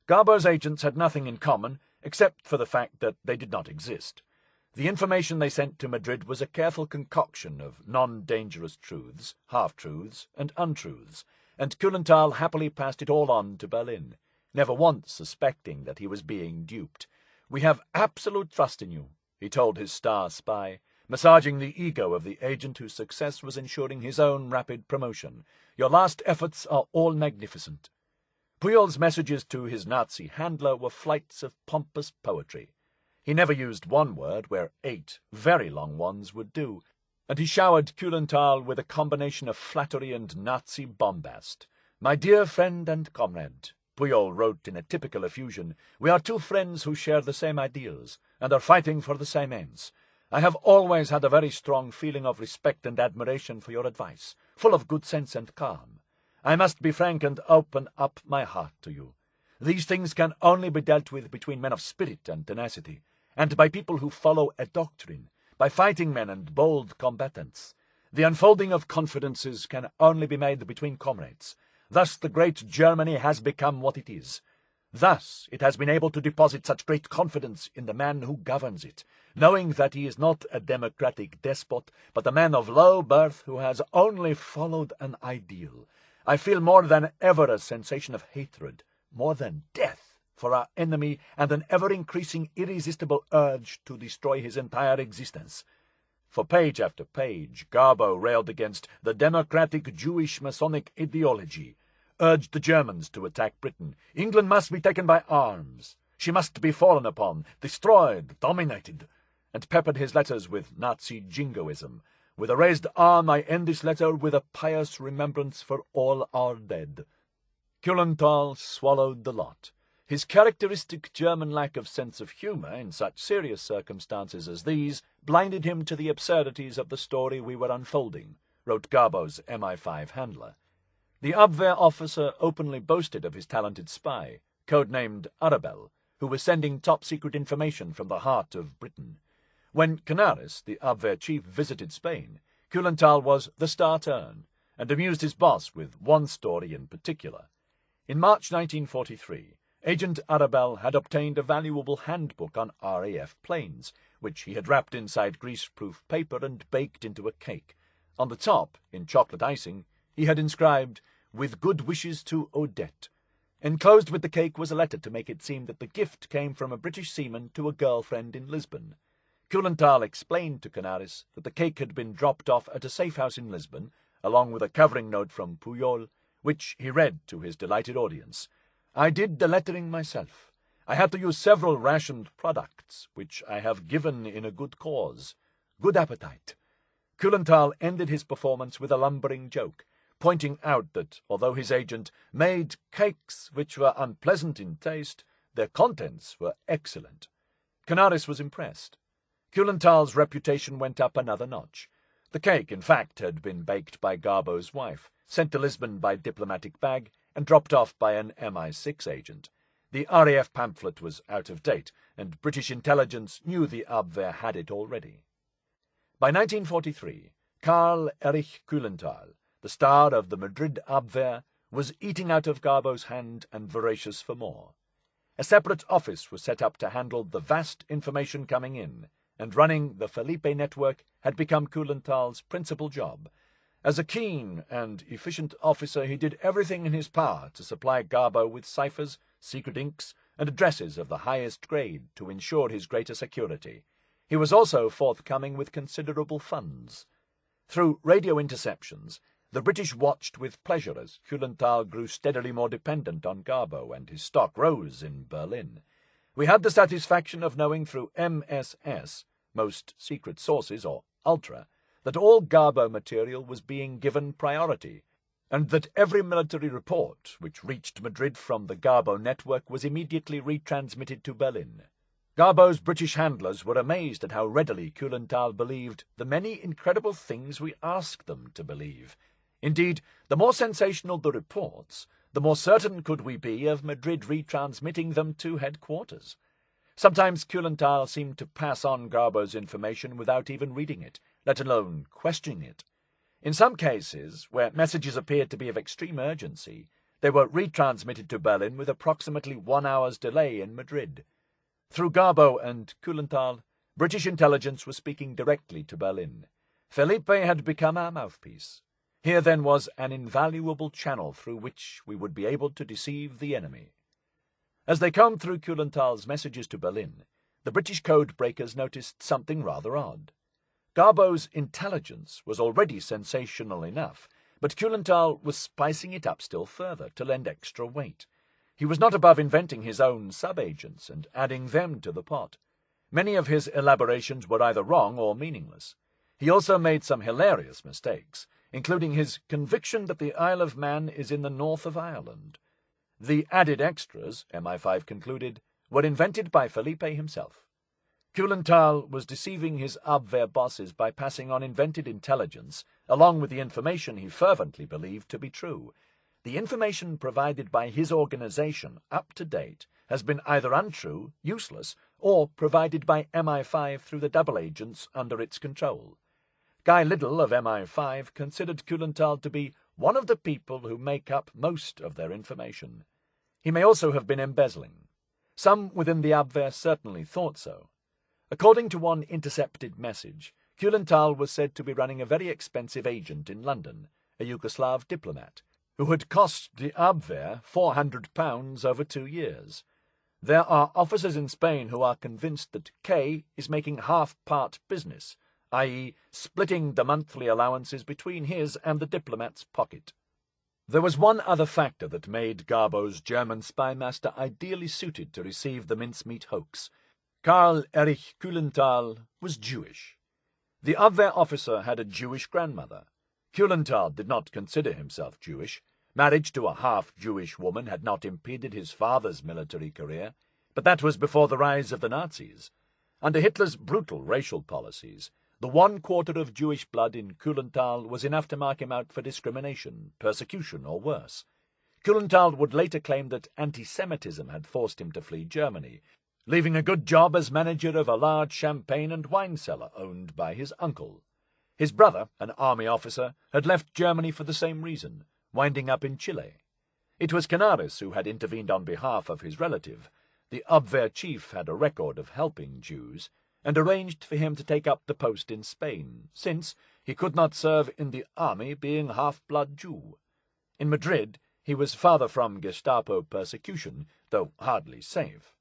Garbo's agents had nothing in common, except for the fact that they did not exist. The information they sent to Madrid was a careful concoction of non-dangerous truths, half-truths, and untruths, and Kulenthal happily passed it all on to Berlin, never once suspecting that he was being duped. "We have absolute trust in you," he told his star spy, massaging the ego of the agent whose success was ensuring his own rapid promotion. "Your last efforts are all magnificent." Puyol's messages to his Nazi handler were flights of pompous poetry. He never used one word where 8 very long ones would do, and he showered Kulenthal with a combination of flattery and Nazi bombast. "My dear friend and comrade," Puyol wrote in a typical effusion, "we are 2 friends who share the same ideals and are fighting for the same ends. I have always had a very strong feeling of respect and admiration for your advice, full of good sense and calm. I must be frank and open up my heart to you. These things can only be dealt with between men of spirit and tenacity, and by people who follow a doctrine, by fighting men and bold combatants. The unfolding of confidences can only be made between comrades. Thus the great Germany has become what it is. Thus it has been able to deposit such great confidence in the man who governs it, knowing that he is not a democratic despot, but a man of low birth who has only followed an ideal. I feel more than ever a sensation of hatred, more than death, for our enemy, and an ever-increasing irresistible urge to destroy his entire existence." For page after page, Garbo railed against the democratic Jewish Masonic ideology, urged the Germans to attack Britain. England must be taken by arms. She must be fallen upon, destroyed, dominated, and peppered his letters with Nazi jingoism. "With a raised arm I end this letter with a pious remembrance for all our dead." Kulenthal swallowed the lot. His characteristic German lack of sense of humour in such serious circumstances as these blinded him to the absurdities of the story we were unfolding, wrote Garbo's MI5 handler. The Abwehr officer openly boasted of his talented spy, codenamed Arabelle, who was sending top-secret information from the heart of Britain. When Canaris, the Abwehr chief, visited Spain, Kulenthal was the star turn, and amused his boss with one story in particular. In March 1943, Agent Arabelle had obtained a valuable handbook on RAF planes, which he had wrapped inside grease-proof paper and baked into a cake. On the top, in chocolate icing, he had inscribed, "With good wishes to Odette." Enclosed with the cake was a letter to make it seem that the gift came from a British seaman to a girlfriend in Lisbon. Kulenthal explained to Canaris that the cake had been dropped off at a safe house in Lisbon, along with a covering note from Puyol, which he read to his delighted audience. "I did the lettering myself. I had to use several rationed products, which I have given in a good cause. Good appetite." Kulenthal ended his performance with a lumbering joke, pointing out that although his agent made cakes which were unpleasant in taste, their contents were excellent. Canaris was impressed. Kulenthal's reputation went up another notch. The cake, in fact, had been baked by Garbo's wife, sent to Lisbon by diplomatic bag, and dropped off by an MI6 agent. The RAF pamphlet was out of date, and British intelligence knew the Abwehr had it already. By 1943, Karl Erich Kulenthal, the star of the Madrid Abwehr, was eating out of Garbo's hand and voracious for more. A separate office was set up to handle the vast information coming in, and running the Felipe network had become Kulenthal's principal job. As a keen and efficient officer, he did everything in his power to supply Garbo with ciphers, secret inks, and addresses of the highest grade to ensure his greater security. He was also forthcoming with considerable funds. Through radio interceptions, the British watched with pleasure as Kulenthal grew steadily more dependent on Garbo, and his stock rose in Berlin. We had the satisfaction of knowing through MSS, most secret sources, or Ultra, that all Garbo material was being given priority, and that every military report which reached Madrid from the Garbo network was immediately retransmitted to Berlin. Garbo's British handlers were amazed at how readily Kuhlenthal believed the many incredible things we asked them to believe. Indeed, the more sensational the reports, the more certain could we be of Madrid retransmitting them to headquarters. Sometimes Kuhlenthal seemed to pass on Garbo's information without even reading it, let alone questioning it. In some cases, where messages appeared to be of extreme urgency, they were retransmitted to Berlin with approximately 1 hour's delay in Madrid. Through Garbo and Kuhlenthal, British intelligence was speaking directly to Berlin. Felipe had become our mouthpiece. Here then was an invaluable channel through which we would be able to deceive the enemy. As they combed through Kuhlenthal's messages to Berlin, the British code breakers noticed something rather odd. Garbo's intelligence was already sensational enough, but Kuhlenthal was spicing it up still further to lend extra weight. He was not above inventing his own sub-agents and adding them to the pot. Many of his elaborations were either wrong or meaningless. He also made some hilarious mistakes, including his conviction that the Isle of Man is in the north of Ireland. The added extras, MI5 concluded, were invented by Felipe himself. Kuhlenthal was deceiving his Abwehr bosses by passing on invented intelligence, along with the information he fervently believed to be true. The information provided by his organization, up to date, has been either untrue, useless, or provided by MI5 through the double agents under its control. Guy Liddell of MI5 considered Kuhlenthal to be one of the people who make up most of their information. He may also have been embezzling. Some within the Abwehr certainly thought so. According to one intercepted message, Kuhlenthal was said to be running a very expensive agent in London, a Yugoslav diplomat, who had cost the Abwehr £400 over 2 years. There are officers in Spain who are convinced that K is making half-part business, i.e. splitting the monthly allowances between his and the diplomat's pocket. There was one other factor that made Garbo's German spy master ideally suited to receive the mincemeat hoax. Karl Erich Kuhlenthal was Jewish. The Abwehr officer had a Jewish grandmother. Kuhlenthal did not consider himself Jewish. Marriage to a half-Jewish woman had not impeded his father's military career, but that was before the rise of the Nazis. Under Hitler's brutal racial policies, the 1/4 of Jewish blood in Kuhlenthal was enough to mark him out for discrimination, persecution, or worse. Kuhlenthal would later claim that anti-Semitism had forced him to flee Germany, leaving a good job as manager of a large champagne and wine cellar owned by his uncle. His brother, an army officer, had left Germany for the same reason, winding up in Chile. It was Canaris who had intervened on behalf of his relative. The Abwehr chief had a record of helping Jews, and arranged for him to take up the post in Spain, since he could not serve in the army being half-blood Jew. In Madrid, he was farther from Gestapo persecution, though hardly safe.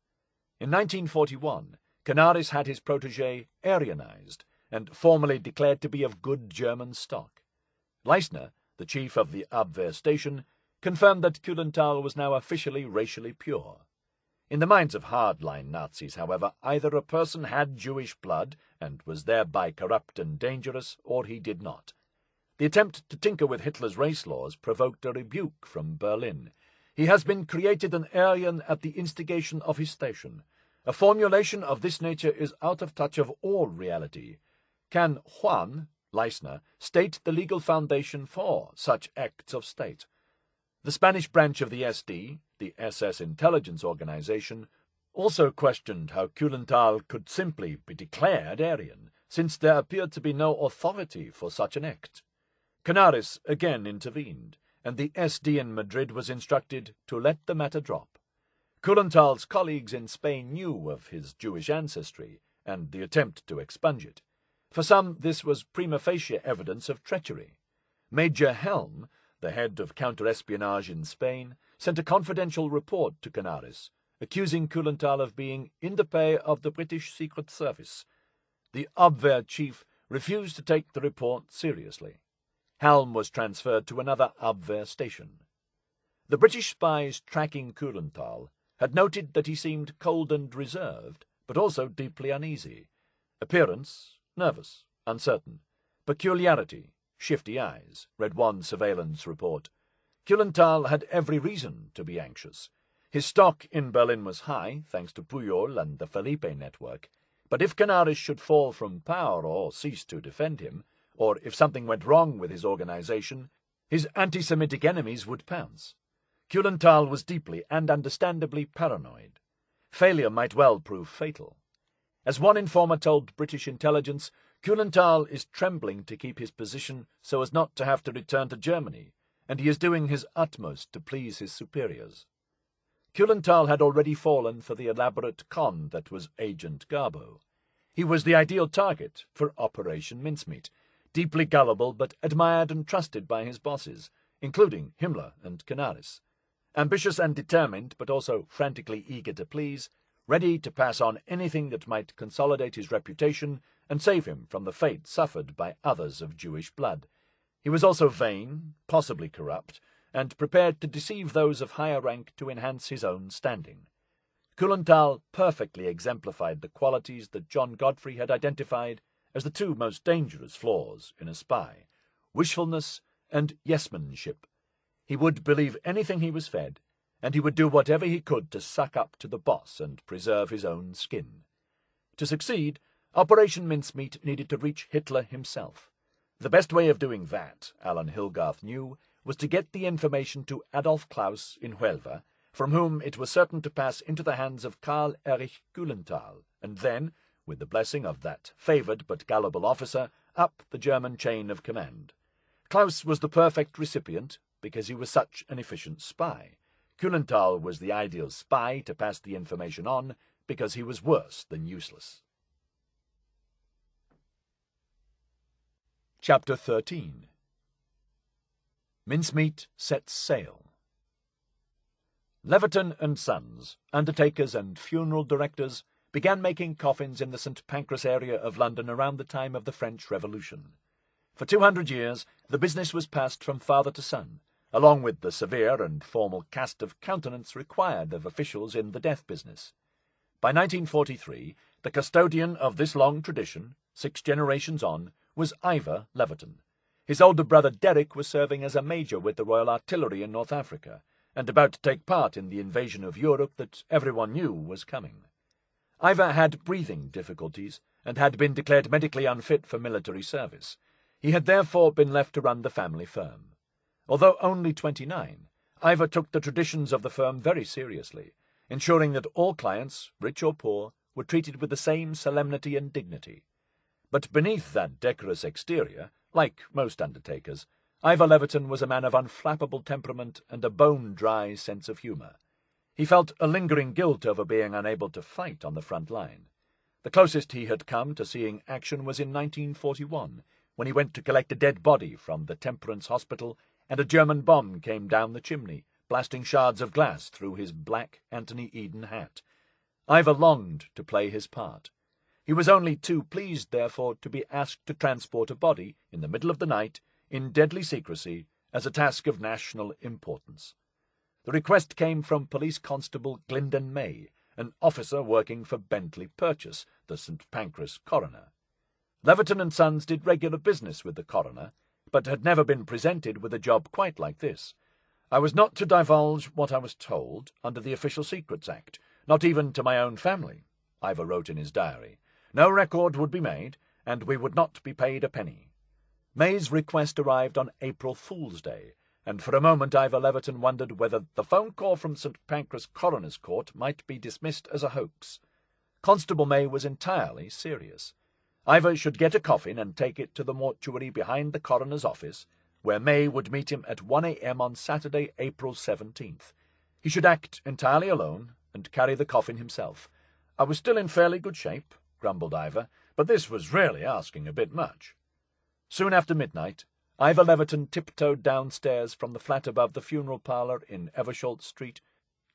In 1941, Canaris had his protégé Aryanized, and formally declared to be of good German stock. Leisner, the chief of the Abwehr station, confirmed that Kuhlenthal was now officially racially pure. In the minds of hardline Nazis, however, either a person had Jewish blood and was thereby corrupt and dangerous, or he did not. The attempt to tinker with Hitler's race laws provoked a rebuke from Berlin. He has been created an Aryan at the instigation of his station. A formulation of this nature is out of touch of all reality. Can Juan, Leisner, state the legal foundation for such acts of state? The Spanish branch of the SD, the SS intelligence organization, also questioned how Kuhlenthal could simply be declared Aryan, since there appeared to be no authority for such an act. Canaris again intervened, and the SD in Madrid was instructed to let the matter drop. Kuhlenthal's colleagues in Spain knew of his Jewish ancestry and the attempt to expunge it. For some, this was prima facie evidence of treachery. Major Helm, the head of counter-espionage in Spain, sent a confidential report to Canaris, accusing Kuhlenthal of being in the pay of the British Secret Service. The Abwehr chief refused to take the report seriously. Helm was transferred to another Abwehr station. The British spies tracking Kuhlenthal had noted that he seemed cold and reserved, but also deeply uneasy. Appearance, nervous, uncertain. Peculiarity, shifty eyes, read one surveillance report. Kulenthal had every reason to be anxious. His stock in Berlin was high, thanks to Pujol and the Felipe network, but if Canaris should fall from power or cease to defend him, or if something went wrong with his organization, his anti-Semitic enemies would pounce. Kulenthal was deeply and understandably paranoid. Failure might well prove fatal. As one informer told British intelligence, Kulenthal is trembling to keep his position so as not to have to return to Germany, and he is doing his utmost to please his superiors. Kulenthal had already fallen for the elaborate con that was Agent Garbo. He was the ideal target for Operation Mincemeat, deeply gullible but admired and trusted by his bosses, including Himmler and Canaris. Ambitious and determined, but also frantically eager to please, ready to pass on anything that might consolidate his reputation and save him from the fate suffered by others of Jewish blood. He was also vain, possibly corrupt, and prepared to deceive those of higher rank to enhance his own standing. Kulenthal perfectly exemplified the qualities that John Godfrey had identified as the two most dangerous flaws in a spy: wishfulness and yes-manship. He would believe anything he was fed, and he would do whatever he could to suck up to the boss and preserve his own skin. To succeed, Operation Mincemeat needed to reach Hitler himself. The best way of doing that, Alan Hilgarth knew, was to get the information to Adolf Klaus in Huelva, from whom it was certain to pass into the hands of Karl Erich Kulenthal, and then, with the blessing of that favoured but gullible officer, up the German chain of command. Klaus was the perfect recipient, because he was such an efficient spy. Kulenthal was the ideal spy to pass the information on, because he was worse than useless. Chapter 13. Mincemeat sets sail. Leverton and Sons, undertakers and funeral directors, began making coffins in the St. Pancras area of London around the time of the French Revolution. For 200 years, the business was passed from father to son, along with the severe and formal cast of countenance required of officials in the death business. By 1943, the custodian of this long tradition, 6 generations on, was Ivor Leverton. His older brother Derek was serving as a major with the Royal Artillery in North Africa, and about to take part in the invasion of Europe that everyone knew was coming. Ivor had breathing difficulties, and had been declared medically unfit for military service. He had therefore been left to run the family firm. Although only 29, Ivor took the traditions of the firm very seriously, ensuring that all clients, rich or poor, were treated with the same solemnity and dignity. But beneath that decorous exterior, like most undertakers, Ivor Leverton was a man of unflappable temperament and a bone-dry sense of humour. He felt a lingering guilt over being unable to fight on the front line. The closest he had come to seeing action was in 1941, when he went to collect a dead body from the Temperance Hospital, and a German bomb came down the chimney, blasting shards of glass through his black Anthony Eden hat. Ivor longed to play his part. He was only too pleased, therefore, to be asked to transport a body, in the middle of the night, in deadly secrecy, as a task of national importance. The request came from Police Constable Glyndon May, an officer working for Bentley Purchase, the St. Pancras coroner. Leverton and Sons did regular business with the coroner, but had never been presented with a job quite like this. I was not to divulge what I was told under the Official Secrets Act, not even to my own family, Ivor wrote in his diary. No record would be made, and we would not be paid a penny. May's request arrived on April Fool's Day, and for a moment Ivor Leverton wondered whether the phone call from St. Pancras Coroner's Court might be dismissed as a hoax. Constable May was entirely serious. Ivor should get a coffin and take it to the mortuary behind the coroner's office, where May would meet him at 1 a.m. on Saturday, April 17th. He should act entirely alone and carry the coffin himself. I was still in fairly good shape, grumbled Ivor, but this was really asking a bit much. Soon after midnight, Ivor Leverton tiptoed downstairs from the flat above the funeral parlour in Eversholt Street,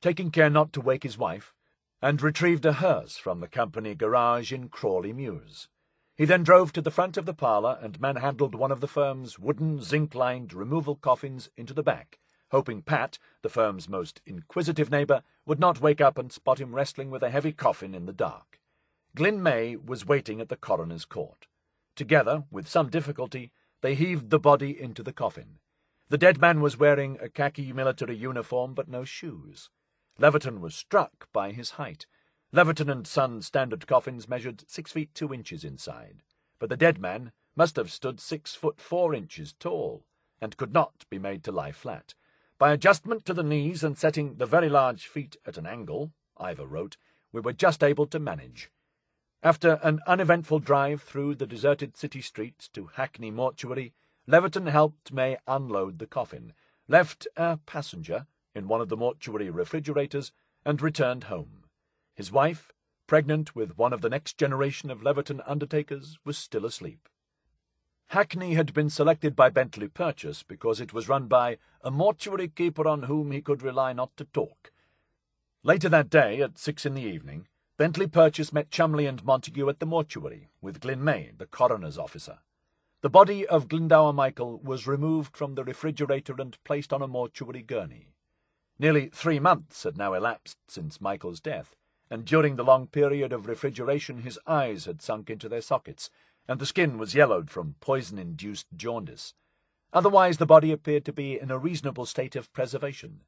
taking care not to wake his wife, and retrieved a hearse from the company garage in Crawley Mews. He then drove to the front of the parlour and manhandled one of the firm's wooden, zinc-lined removal coffins into the back, hoping Pat, the firm's most inquisitive neighbour, would not wake up and spot him wrestling with a heavy coffin in the dark. Glyn May was waiting at the coroner's court. Together, with some difficulty, they heaved the body into the coffin. The dead man was wearing a khaki military uniform but no shoes. Leverton was struck by his height. Leverton and Son's standard coffins measured 6 feet 2 inches inside, but the dead man must have stood 6 foot 4 inches tall, and could not be made to lie flat. By adjustment to the knees and setting the very large feet at an angle, Ivor wrote, we were just able to manage. After an uneventful drive through the deserted city streets to Hackney Mortuary, Leverton helped May unload the coffin, left a passenger in one of the mortuary refrigerators, and returned home. His wife, pregnant with one of the next generation of Leverton undertakers, was still asleep. Hackney had been selected by Bentley Purchase because it was run by a mortuary keeper on whom he could rely not to talk. Later that day, at 6 in the evening, Bentley Purchase met Cholmondeley and Montagu at the mortuary, with Glyn May, the coroner's officer. The body of Glendower Michael was removed from the refrigerator and placed on a mortuary gurney. Nearly 3 months had now elapsed since Michael's death, and during the long period of refrigeration his eyes had sunk into their sockets, and the skin was yellowed from poison-induced jaundice. Otherwise the body appeared to be in a reasonable state of preservation.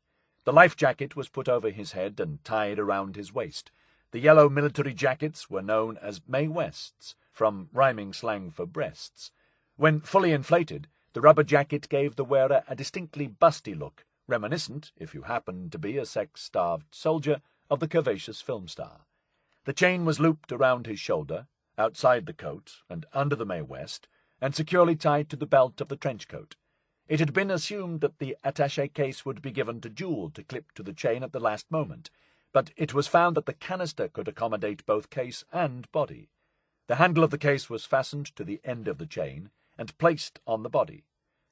The life jacket was put over his head and tied around his waist. The yellow military jackets were known as Mae Wests, from rhyming slang for breasts. When fully inflated, the rubber jacket gave the wearer a distinctly busty look, reminiscent, if you happened to be a sex-starved soldier, of the curvaceous film star. The chain was looped around his shoulder, outside the coat and under the Mae West, and securely tied to the belt of the trench coat. It had been assumed that the attaché case would be given to Jewel to clip to the chain at the last moment, but it was found that the canister could accommodate both case and body. The handle of the case was fastened to the end of the chain and placed on the body.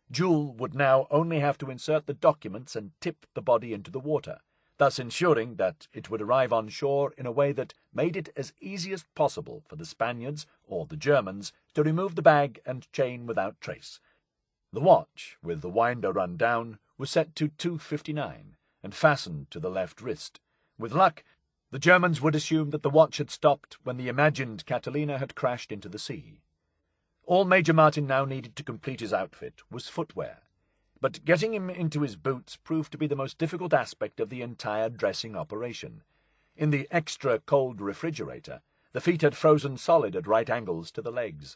Jewel would now only have to insert the documents and tip the body into the water, thus ensuring that it would arrive on shore in a way that made it as easy as possible for the Spaniards or the Germans to remove the bag and chain without trace. The watch, with the winder run down, was set to 2:59 and fastened to the left wrist. With luck, the Germans would assume that the watch had stopped when the imagined Catalina had crashed into the sea. All Major Martin now needed to complete his outfit was footwear, but getting him into his boots proved to be the most difficult aspect of the entire dressing operation. In the extra cold refrigerator, the feet had frozen solid at right angles to the legs.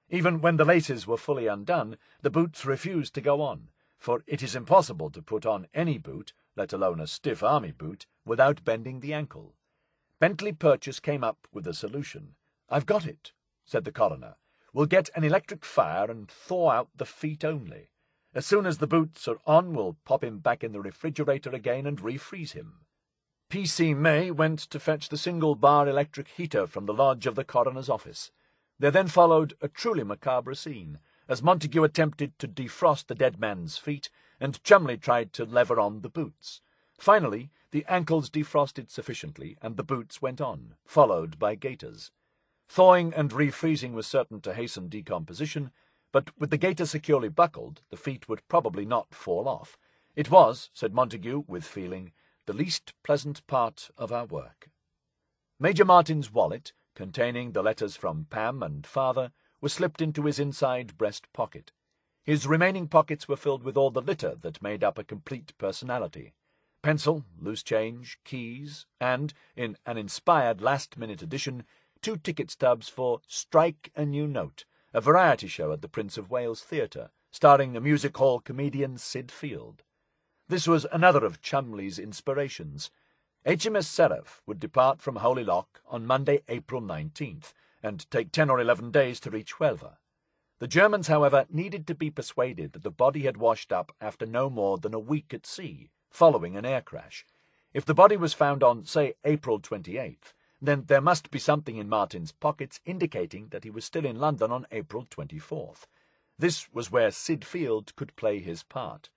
Even when the laces were fully undone, the boots refused to go on, for it is impossible to put on any boot, let alone a stiff army boot, without bending the ankle. Bentley Purchase came up with a solution. "I've got it," said the coroner. "We'll get an electric fire and thaw out the feet only. As soon as the boots are on, we'll pop him back in the refrigerator again and refreeze him." P.C. May went to fetch the single-bar electric heater from the lodge of the coroner's office. There then followed a truly macabre scene, as Montagu attempted to defrost the dead man's feet, and Cholmondeley tried to lever on the boots. Finally, the ankles defrosted sufficiently, and the boots went on, followed by gaiters. Thawing and refreezing was certain to hasten decomposition, but with the gaiter securely buckled, the feet would probably not fall off. It was, said Montagu with feeling, the least pleasant part of our work. Major Martin's wallet, containing the letters from Pam and Father, was slipped into his inside breast pocket. His remaining pockets were filled with all the litter that made up a complete personality. Pencil, loose change, keys, and, in an inspired last-minute addition, 2 ticket stubs for Strike a New Note, a variety show at the Prince of Wales Theatre, starring the music-hall comedian Sid Field. This was another of Cholmondeley's inspirations. HMS Seraph would depart from Holy Loch on Monday, April 19th, and take 10 or 11 days to reach Huelva. The Germans, however, needed to be persuaded that the body had washed up after no more than a week at sea, following an air crash. If the body was found on, say, April 28th, then there must be something in Martin's pockets indicating that he was still in London on April 24th. This was where Sid Field could play his part.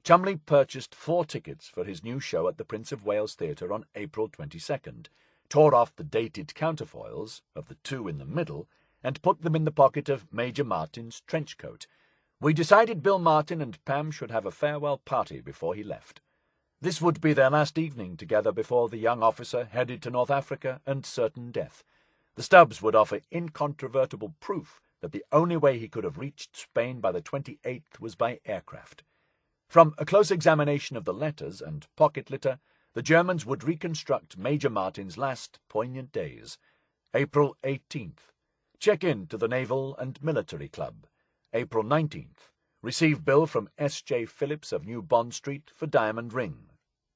Cholmondeley purchased 4 tickets for his new show at the Prince of Wales Theatre on April 22nd, tore off the dated counterfoils of the 2 in the middle, and put them in the pocket of Major Martin's trench coat. We decided Bill Martin and Pam should have a farewell party before he left. This would be their last evening together before the young officer headed to North Africa and certain death. The stubs would offer incontrovertible proof that the only way he could have reached Spain by the 28th was by aircraft. From a close examination of the letters and pocket litter, the Germans would reconstruct Major Martin's last poignant days. April 18th. Check-in to the Naval and Military Club. April 19th. Receive bill from S.J. Phillips of New Bond Street for diamond ring.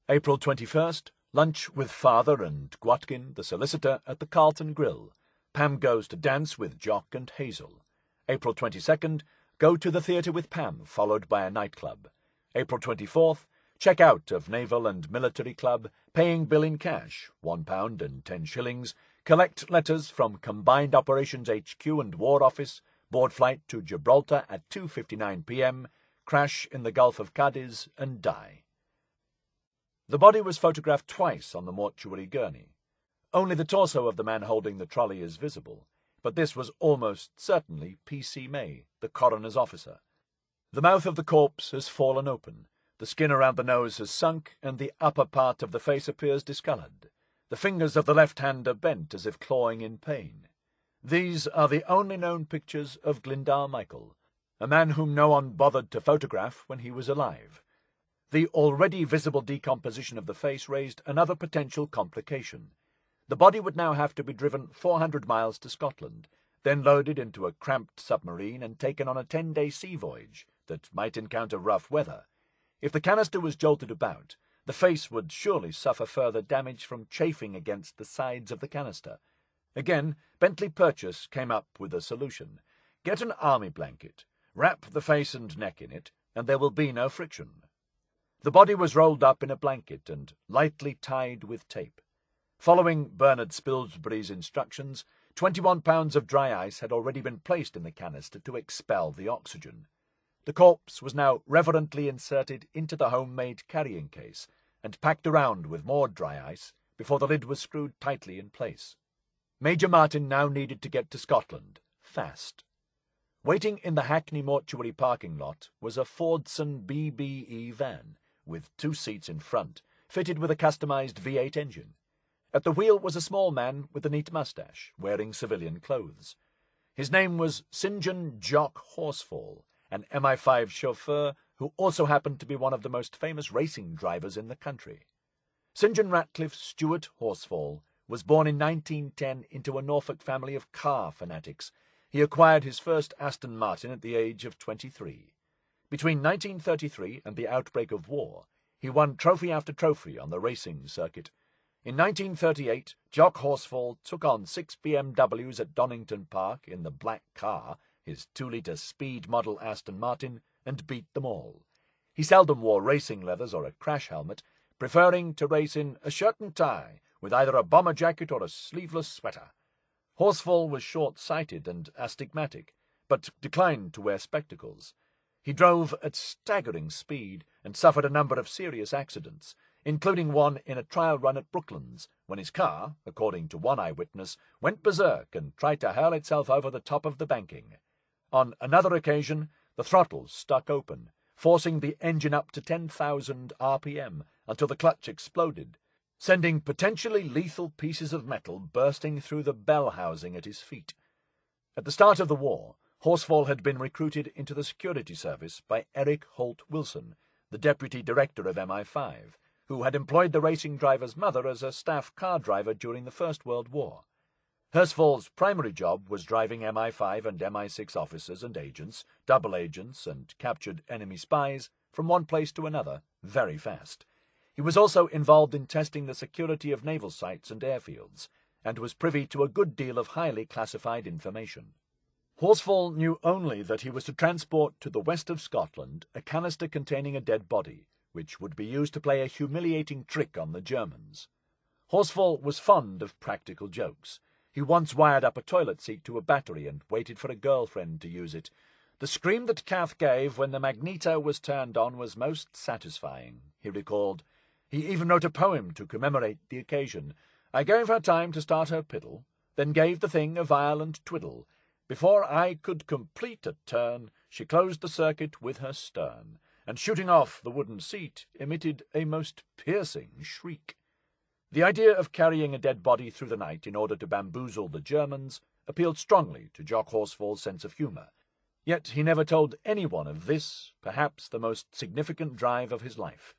April 21st. Lunch with Father and Gwatkin, the solicitor, at the Carlton Grill. Pam goes to dance with Jock and Hazel. April 22nd. Go to the theatre with Pam, followed by a nightclub. April 24th. Check out of Naval and Military Club, paying bill in cash, £1 and 10 shillings. Collect letters from Combined Operations HQ and War Office. Board flight to Gibraltar at 2:59 p.m. Crash in the Gulf of Cadiz and die. The body was photographed twice on the mortuary gurney. Only the torso of the man holding the trolley is visible, but this was almost certainly P.C. May, the coroner's officer. The mouth of the corpse has fallen open, the skin around the nose has sunk, and the upper part of the face appears discoloured. The fingers of the left hand are bent as if clawing in pain. These are the only known pictures of Glyndar Michael, a man whom no one bothered to photograph when he was alive. The already visible decomposition of the face raised another potential complication. The body would now have to be driven 400 miles to Scotland, then loaded into a cramped submarine and taken on a 10-day sea voyage that might encounter rough weather. If the canister was jolted about, the face would surely suffer further damage from chafing against the sides of the canister. Again, Bentley Purchase came up with a solution. Get an army blanket, wrap the face and neck in it, and there will be no friction. The body was rolled up in a blanket and lightly tied with tape. Following Bernard Spilsbury's instructions, 21 pounds of dry ice had already been placed in the canister to expel the oxygen. The corpse was now reverently inserted into the homemade carrying case and packed around with more dry ice before the lid was screwed tightly in place. Major Martin now needed to get to Scotland, fast. Waiting in the Hackney mortuary parking lot was a Fordson BBE van, with 2 seats in front, fitted with a customised V8 engine. At the wheel was a small man with a neat moustache, wearing civilian clothes. His name was St. John Jock Horsfall, an MI5 chauffeur who also happened to be one of the most famous racing drivers in the country. St. John Ratcliffe Stewart Horsfall was born in 1910 into a Norfolk family of car fanatics. He acquired his first Aston Martin at the age of 23. Between 1933 and the outbreak of war, he won trophy after trophy on the racing circuit. In 1938, Jock Horsfall took on 6 BMWs at Donington Park in the black car, his 2-litre speed model Aston Martin, and beat them all. He seldom wore racing leathers or a crash helmet, preferring to race in a shirt and tie, with either a bomber jacket or a sleeveless sweater. Horsfall was short-sighted and astigmatic, but declined to wear spectacles. He drove at staggering speed and suffered a number of serious accidents, including one in a trial run at Brooklands, when his car, according to one eyewitness, went berserk and tried to hurl itself over the top of the banking. On another occasion, the throttle stuck open, forcing the engine up to 10,000 RPM until the clutch exploded, sending potentially lethal pieces of metal bursting through the bell housing at his feet. At the start of the war, Horsfall had been recruited into the security service by Eric Holt Wilson, the deputy director of MI5, who had employed the racing driver's mother as a staff car driver during the First World War. Horsfall's primary job was driving MI5 and MI6 officers and agents, double agents, and captured enemy spies from one place to another very fast. He was also involved in testing the security of naval sites and airfields, and was privy to a good deal of highly classified information. Horsfall knew only that he was to transport to the west of Scotland a canister containing a dead body, which would be used to play a humiliating trick on the Germans. Horsfall was fond of practical jokes. He once wired up a toilet seat to a battery and waited for a girlfriend to use it. The scream that Kath gave when the magneto was turned on was most satisfying, he recalled. He even wrote a poem to commemorate the occasion. I gave her time to start her piddle, then gave the thing a violent twiddle. Before I could complete a turn, she closed the circuit with her stern, and shooting off the wooden seat, emitted a most piercing shriek. The idea of carrying a dead body through the night in order to bamboozle the Germans appealed strongly to Jock Horsfall's sense of humour. Yet he never told anyone of this, perhaps the most significant drive of his life.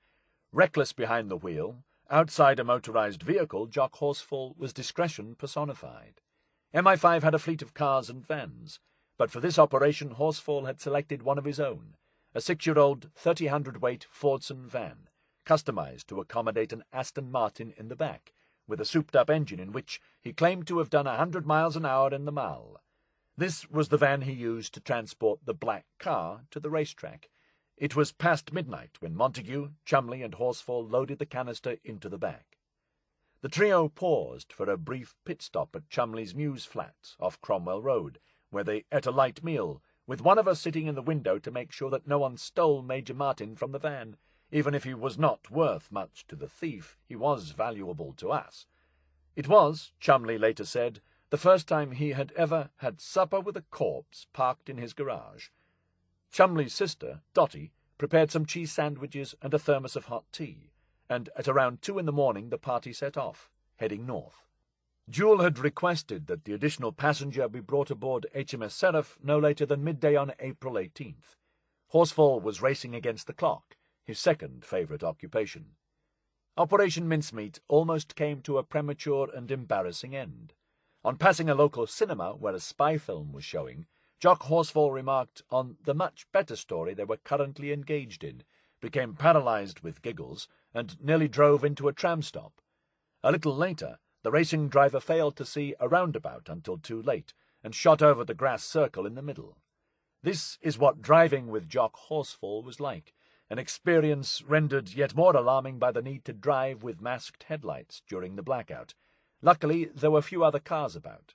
Reckless behind the wheel, outside a motorized vehicle, Jock Horsfall was discretion personified. MI5 had a fleet of cars and vans, but for this operation Horsfall had selected one of his own, a 6-year-old 30-hundredweight Fordson van, customized to accommodate an Aston Martin in the back, with a souped-up engine in which he claimed to have done 100 miles an hour in the Mall. This was the van he used to transport the black car to the racetrack. It was past midnight when Montagu, Chumley, and Horsfall loaded the canister into the back. The trio paused for a brief pit stop at Chumley's Mews flat off Cromwell Road, where they ate a light meal, with one of us sitting in the window to make sure that no one stole Major Martin from the van. Even if he was not worth much to the thief, he was valuable to us. It was, Chumley later said, the first time he had ever had supper with a corpse parked in his garage. Chumley's sister, Dotty, prepared some cheese sandwiches and a thermos of hot tea, and at around 2 in the morning the party set off, heading north. Jewel had requested that the additional passenger be brought aboard HMS Seraph no later than midday on April 18th. Horsfall was racing against the clock, his second favourite occupation. Operation Mincemeat almost came to a premature and embarrassing end. On passing a local cinema where a spy film was showing, Jock Horsfall remarked on the much better story they were currently engaged in, became paralysed with giggles, and nearly drove into a tram stop. A little later, the racing driver failed to see a roundabout until too late, and shot over the grass circle in the middle. This is what driving with Jock Horsfall was like, an experience rendered yet more alarming by the need to drive with masked headlights during the blackout. Luckily, there were few other cars about.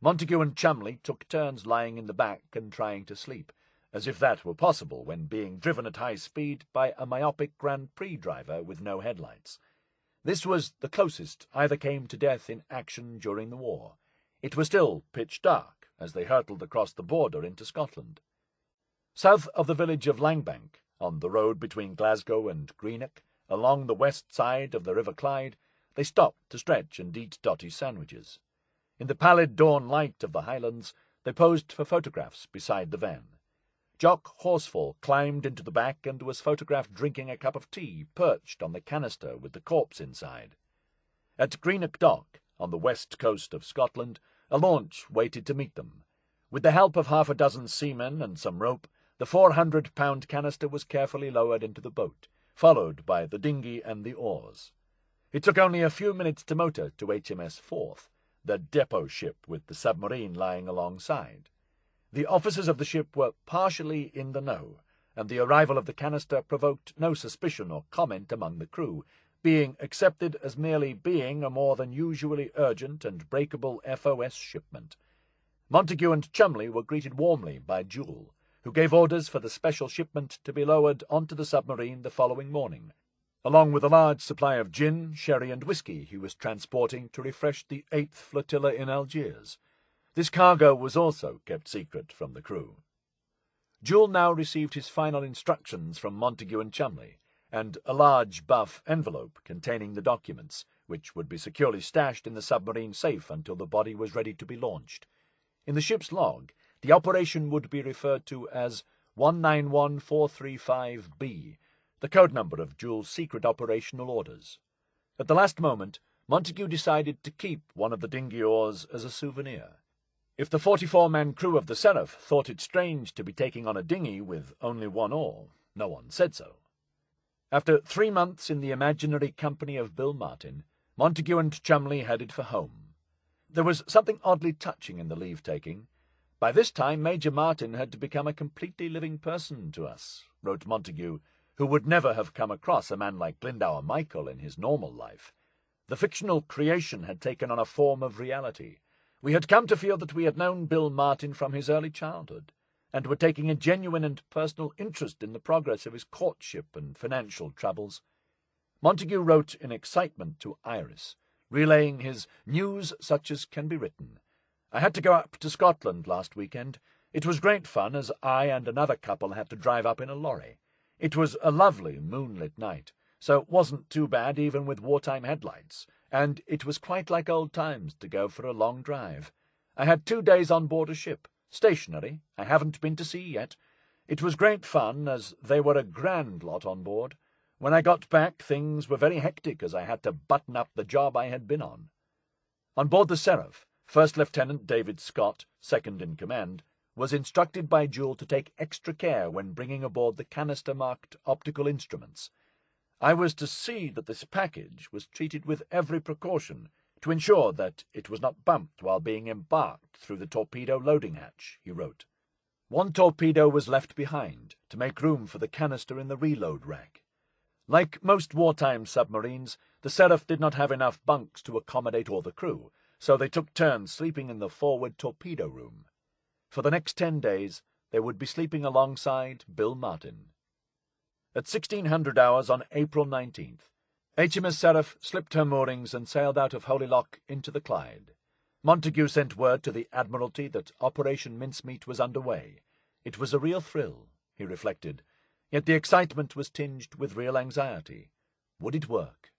Montagu and Chumley took turns lying in the back and trying to sleep, as if that were possible when being driven at high speed by a myopic Grand Prix driver with no headlights. This was the closest either came to death in action during the war. It was still pitch dark as they hurtled across the border into Scotland. South of the village of Langbank, on the road between Glasgow and Greenock, along the west side of the River Clyde, they stopped to stretch and eat Dotty's sandwiches. In the pallid dawn light of the Highlands, they posed for photographs beside the van. Jock Horsfall climbed into the back and was photographed drinking a cup of tea perched on the canister with the corpse inside. At Greenock Dock, on the west coast of Scotland, a launch waited to meet them. With the help of half a dozen seamen and some rope, the 400-pound canister was carefully lowered into the boat, followed by the dinghy and the oars. It took only a few minutes to motor to HMS Forth, the depot ship with the submarine lying alongside. The officers of the ship were partially in the know, and the arrival of the canister provoked no suspicion or comment among the crew, being accepted as merely being a more than usually urgent and breakable FOS shipment. Montagu and Chumley were greeted warmly by Jewel, who gave orders for the special shipment to be lowered onto the submarine the following morning, along with a large supply of gin, sherry, and whisky he was transporting to refresh the 8th Flotilla in Algiers. This cargo was also kept secret from the crew. Jewel now received his final instructions from Montagu and Chumley, and a large buff envelope containing the documents, which would be securely stashed in the submarine safe until the body was ready to be launched. In the ship's log, the operation would be referred to as 191435B, the code number of Jewel's secret operational orders. At the last moment, Montagu decided to keep one of the dinghy oars as a souvenir. If the 44-man crew of the Seraph thought it strange to be taking on a dinghy with only one oar, no one said so. After 3 months in the imaginary company of Bill Martin, Montagu and Chumley headed for home. There was something oddly touching in the leave-taking. By this time Major Martin had become a completely living person to us, wrote Montagu, who would never have come across a man like Glendower Michael in his normal life. The fictional creation had taken on a form of reality. We had come to feel that we had known Bill Martin from his early childhood, and were taking a genuine and personal interest in the progress of his courtship and financial troubles. Montagu wrote in excitement to Iris, relaying his news such as can be written. I had to go up to Scotland last weekend. It was great fun, as I and another couple had to drive up in a lorry. It was a lovely moonlit night, so it wasn't too bad even with wartime headlights, and it was quite like old times to go for a long drive. I had 2 days on board a ship, stationary. I haven't been to sea yet. It was great fun, as they were a grand lot on board. When I got back, things were very hectic, as I had to button up the job I had been on. On board the Seraph, First Lieutenant David Scott, second in command, was instructed by Jewel to take extra care when bringing aboard the canister-marked optical instruments. I was to see that this package was treated with every precaution to ensure that it was not bumped while being embarked through the torpedo loading hatch, he wrote. 1 torpedo was left behind to make room for the canister in the reload rack. Like most wartime submarines, the Seraph did not have enough bunks to accommodate all the crew, so they took turns sleeping in the forward torpedo room. For the next 10 days, they would be sleeping alongside Bill Martin. At 1600 hours on April 19th, HMS Seraph slipped her moorings and sailed out of Holy Loch into the Clyde. Montagu sent word to the Admiralty that Operation Mincemeat was underway. It was a real thrill, he reflected, yet the excitement was tinged with real anxiety. Would it work?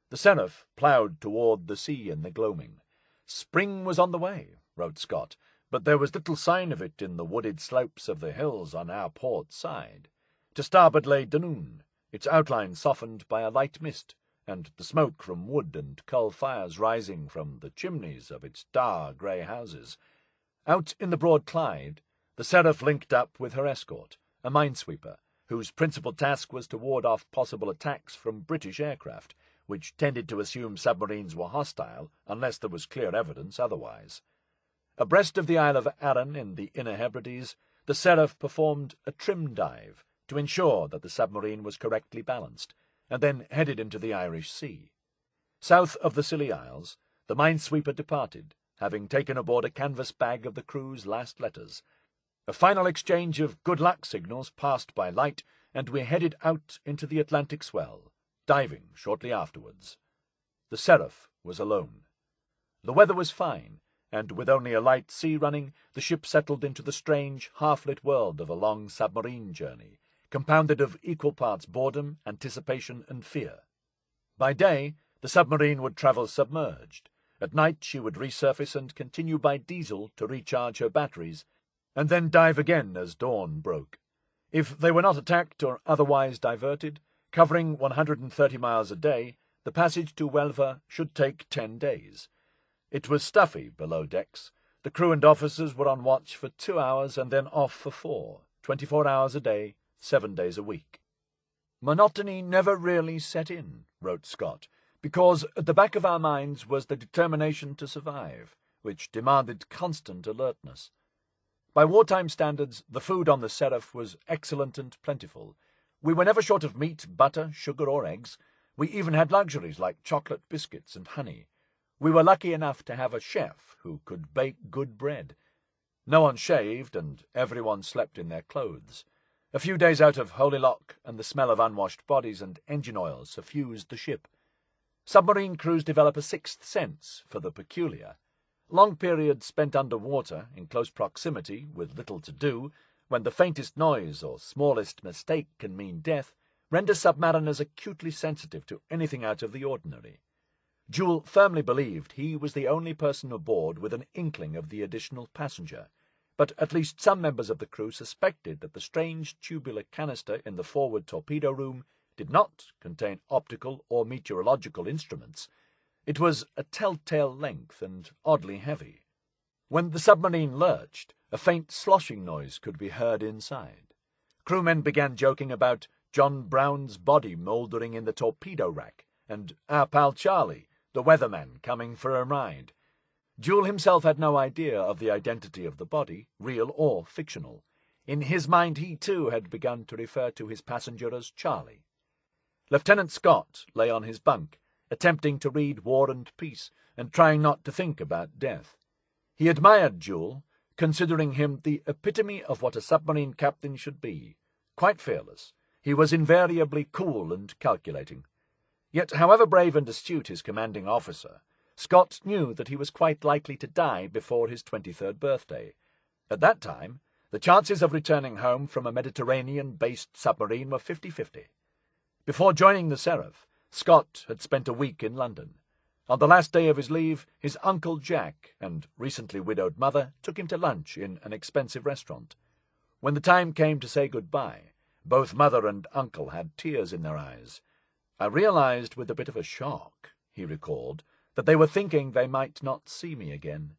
The Seraph ploughed toward the sea in the gloaming. Spring was on the way, wrote Scott, but there was little sign of it in the wooded slopes of the hills on our port side. To starboard lay Dunoon, its outline softened by a light mist, and the smoke from wood and coal fires rising from the chimneys of its grey houses. Out in the broad Clyde, the Seraph linked up with her escort, a minesweeper, whose principal task was to ward off possible attacks from British aircraft, which tended to assume submarines were hostile unless there was clear evidence otherwise. Abreast of the Isle of Arran in the Inner Hebrides, the Seraph performed a trim dive to ensure that the submarine was correctly balanced, and then headed into the Irish Sea. South of the Scilly Isles, the minesweeper departed, having taken aboard a canvas bag of the crew's last letters. A final exchange of good luck signals passed by light, and we headed out into the Atlantic swell, diving shortly afterwards. The Seraph was alone. The weather was fine, and with only a light sea running, the ship settled into the strange, half-lit world of a long submarine journey, compounded of equal parts boredom, anticipation, and fear. By day, the submarine would travel submerged. At night she would resurface and continue by diesel to recharge her batteries, and then dive again as dawn broke. If they were not attacked or otherwise diverted, covering 130 miles a day, the passage to Huelva should take 10 days. It was stuffy below decks. The crew and officers were on watch for 2 hours and then off for 4, 24 hours a day, 7 days a week. Monotony never really set in, wrote Scott, because at the back of our minds was the determination to survive, which demanded constant alertness. By wartime standards, the food on the Seraph was excellent and plentiful. We were never short of meat, butter, sugar, or eggs. We even had luxuries like chocolate biscuits and honey. We were lucky enough to have a chef who could bake good bread. No one shaved, and everyone slept in their clothes. A few days out of Holy Loch, and the smell of unwashed bodies and engine oil suffused the ship. Submarine crews develop a sixth sense for the peculiar. Long periods spent under water, in close proximity, with little to do, when the faintest noise or smallest mistake can mean death, render submariners acutely sensitive to anything out of the ordinary. Jewel firmly believed he was the only person aboard with an inkling of the additional passenger, but at least some members of the crew suspected that the strange tubular canister in the forward torpedo room did not contain optical or meteorological instruments. It was a telltale length and oddly heavy. When the submarine lurched, a faint sloshing noise could be heard inside. Crewmen began joking about John Brown's body mouldering in the torpedo rack, and our pal Charlie, the weatherman, coming for a ride. Jewel himself had no idea of the identity of the body, real or fictional. In his mind he too had begun to refer to his passenger as Charlie. Lieutenant Scott lay on his bunk, attempting to read War and Peace, and trying not to think about death. He admired Jewel, considering him the epitome of what a submarine captain should be. Quite fearless, he was invariably cool and calculating. Yet, however brave and astute his commanding officer, Scott knew that he was quite likely to die before his 23rd birthday. At that time, The chances of returning home from a Mediterranean-based submarine were 50-50. Before joining the Seraph, Scott had spent a week in London. On the last day of his leave, his Uncle Jack and recently widowed mother took him to lunch in an expensive restaurant. When the time came to say goodbye, both mother and uncle had tears in their eyes. "I realized with a bit of a shock," he recalled, "that they were thinking they might not see me again."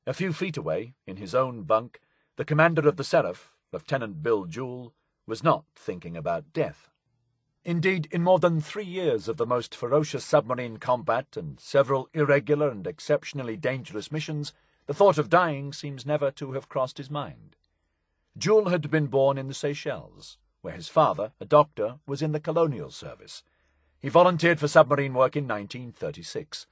A few feet away, in his own bunk, the commander of the Seraph, Lieutenant Bill Jewell, was not thinking about death. Indeed, in more than 3 years of the most ferocious submarine combat and several irregular and exceptionally dangerous missions, the thought of dying seems never to have crossed his mind. Jewell had been born in the Seychelles, where his father, a doctor, was in the colonial service. He volunteered for submarine work in 1936.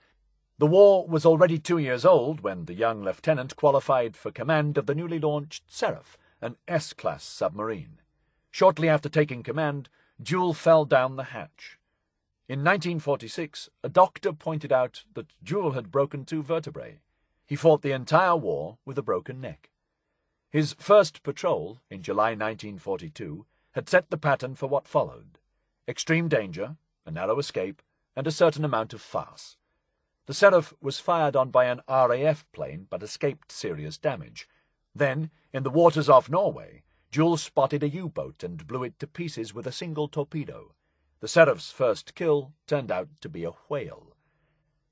The war was already 2 years old when the young lieutenant qualified for command of the newly launched Seraph, an S-class submarine. Shortly after taking command, Jewell fell down the hatch. In 1946, a doctor pointed out that Jewell had broken 2 vertebrae. He fought the entire war with a broken neck. His first patrol, in July 1942, had set the pattern for what followed: extreme danger, a narrow escape, and a certain amount of farce. The Seraph was fired on by an RAF plane but escaped serious damage. Then, in the waters off Norway, Jewell spotted a U-boat and blew it to pieces with a single torpedo. The Seraph's first kill turned out to be a whale.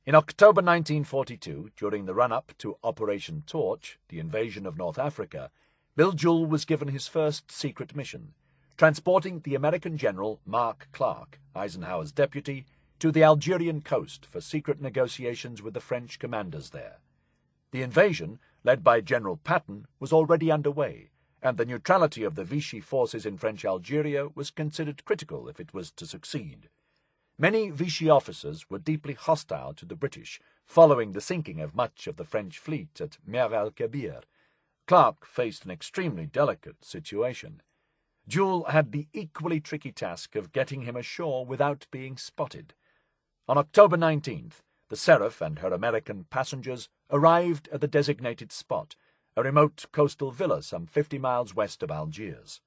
In October 1942, during the run-up to Operation Torch, the invasion of North Africa, Bill Jewell was given his first secret mission, transporting the American General Mark Clark, Eisenhower's deputy, to the Algerian coast for secret negotiations with the French commanders there. The invasion, led by General Patton, was already underway, and the neutrality of the Vichy forces in French Algeria was considered critical if it was to succeed. Many Vichy officers were deeply hostile to the British, following the sinking of much of the French fleet at Mer el-Kebir. Clark faced an extremely delicate situation. Jewell had the equally tricky task of getting him ashore without being spotted. On October 19th, the Seraph and her American passengers arrived at the designated spot, a remote coastal villa some 50 miles west of Algiers.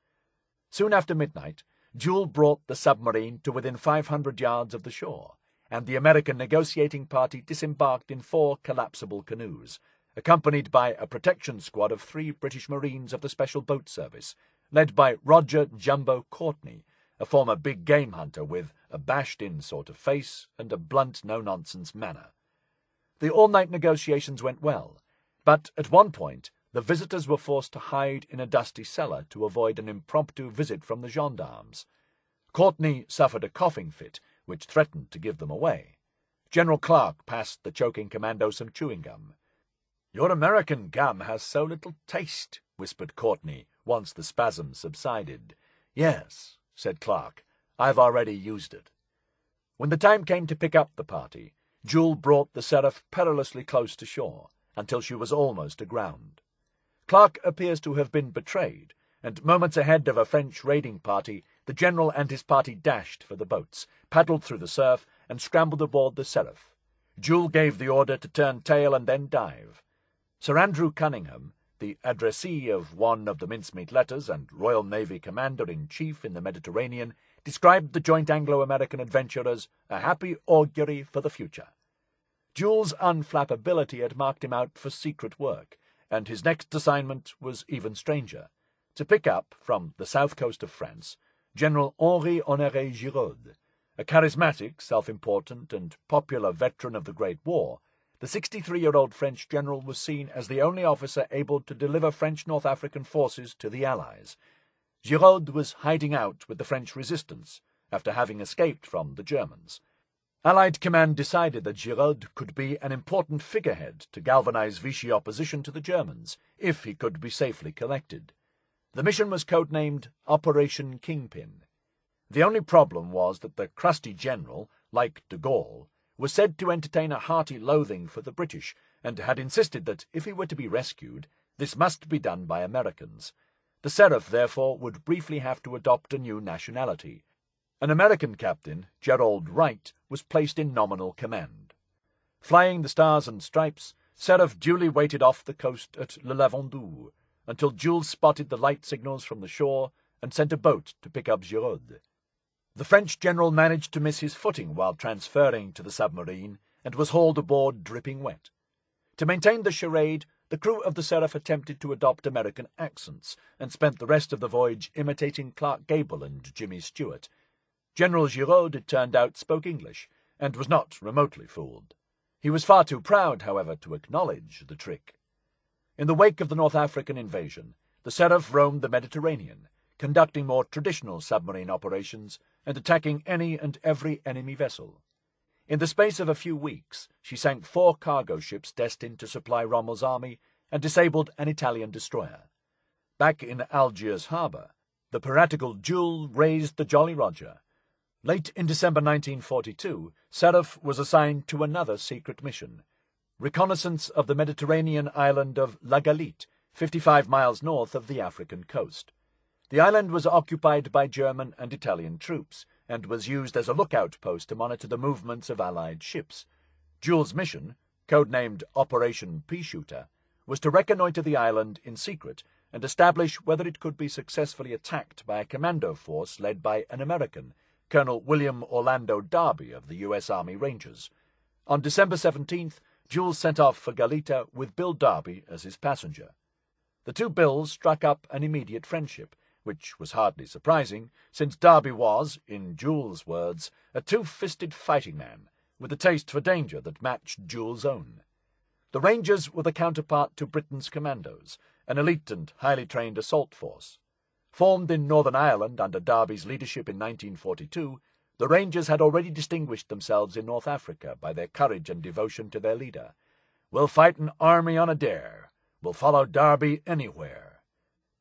Soon after midnight, Jewell brought the submarine to within 500 yards of the shore, and the American negotiating party disembarked in 4 collapsible canoes, accompanied by a protection squad of 3 British Marines of the Special Boat Service, led by Roger Jumbo Courtney, a former big game hunter with a bashed-in sort of face and a blunt, no-nonsense manner. The all-night negotiations went well, but at one point the visitors were forced to hide in a dusty cellar to avoid an impromptu visit from the gendarmes. Courtney suffered a coughing fit, which threatened to give them away. General Clark passed the choking commando some chewing gum. "Your American gum has so little taste," whispered Courtney, once the spasm subsided. "Yes," said Clark, "I've already used it." When the time came to pick up the party, Jewell brought the Seraph perilously close to shore, until she was almost aground. Clark appears to have been betrayed, and moments ahead of a French raiding party, the general and his party dashed for the boats, paddled through the surf, and scrambled aboard the Seraph. Jewell gave the order to turn tail and then dive. Sir Andrew Cunningham, the addressee of one of the Mincemeat letters and Royal Navy Commander-in-Chief in the Mediterranean, described the joint Anglo-American adventure as a happy augury for the future. Jewell's unflappability had marked him out for secret work, and his next assignment was even stranger: to pick up, from the south coast of France, General Henri Honoré Giraud. A charismatic, self-important, and popular veteran of the Great War, the 63-year-old French general was seen as the only officer able to deliver French North African forces to the Allies. Giraud was hiding out with the French resistance, after having escaped from the Germans. Allied command decided that Giraud could be an important figurehead to galvanize Vichy opposition to the Germans, if he could be safely collected. The mission was codenamed Operation Kingpin. The only problem was that the crusty general, like de Gaulle, was said to entertain a hearty loathing for the British, and had insisted that if he were to be rescued, this must be done by Americans. The Seraph, therefore, would briefly have to adopt a new nationality. An American captain, Gerald Wright, was placed in nominal command. Flying the Stars and Stripes, Seraph duly waited off the coast at Le Lavandou, until Jules spotted the light signals from the shore and sent a boat to pick up Giraud. The French general managed to miss his footing while transferring to the submarine and was hauled aboard dripping wet. To maintain the charade, the crew of the Seraph attempted to adopt American accents and spent the rest of the voyage imitating Clark Gable and Jimmy Stewart. General Giraud, it turned out, spoke English and was not remotely fooled. He was far too proud, however, to acknowledge the trick. In the wake of the North African invasion, the Seraph roamed the Mediterranean, conducting more traditional submarine operations and attacking any and every enemy vessel. In the space of a few weeks, she sank 4 cargo ships destined to supply Rommel's army and disabled an Italian destroyer. Back in Algiers harbour, the piratical Jules raised the Jolly Roger. Late in December 1942, Seraph was assigned to another secret mission, reconnaissance of the Mediterranean island of La Galite, 55 miles north of the African coast. The island was occupied by German and Italian troops, and was used as a lookout post to monitor the movements of Allied ships. Jules' mission, codenamed Operation Peashooter, was to reconnoitre the island in secret and establish whether it could be successfully attacked by a commando force led by an American, Colonel William Orlando Darby of the U.S. Army Rangers. On December 17th, Jules set off for Galita with Bill Darby as his passenger. The two Bills struck up an immediate friendship, which was hardly surprising, since Darby was, in Jules' words, a two-fisted fighting man, with a taste for danger that matched Jules' own. The Rangers were the counterpart to Britain's commandos, an elite and highly trained assault force. Formed in Northern Ireland under Darby's leadership in 1942, the Rangers had already distinguished themselves in North Africa by their courage and devotion to their leader. "We'll fight an army on a dare. We'll follow Darby anywhere."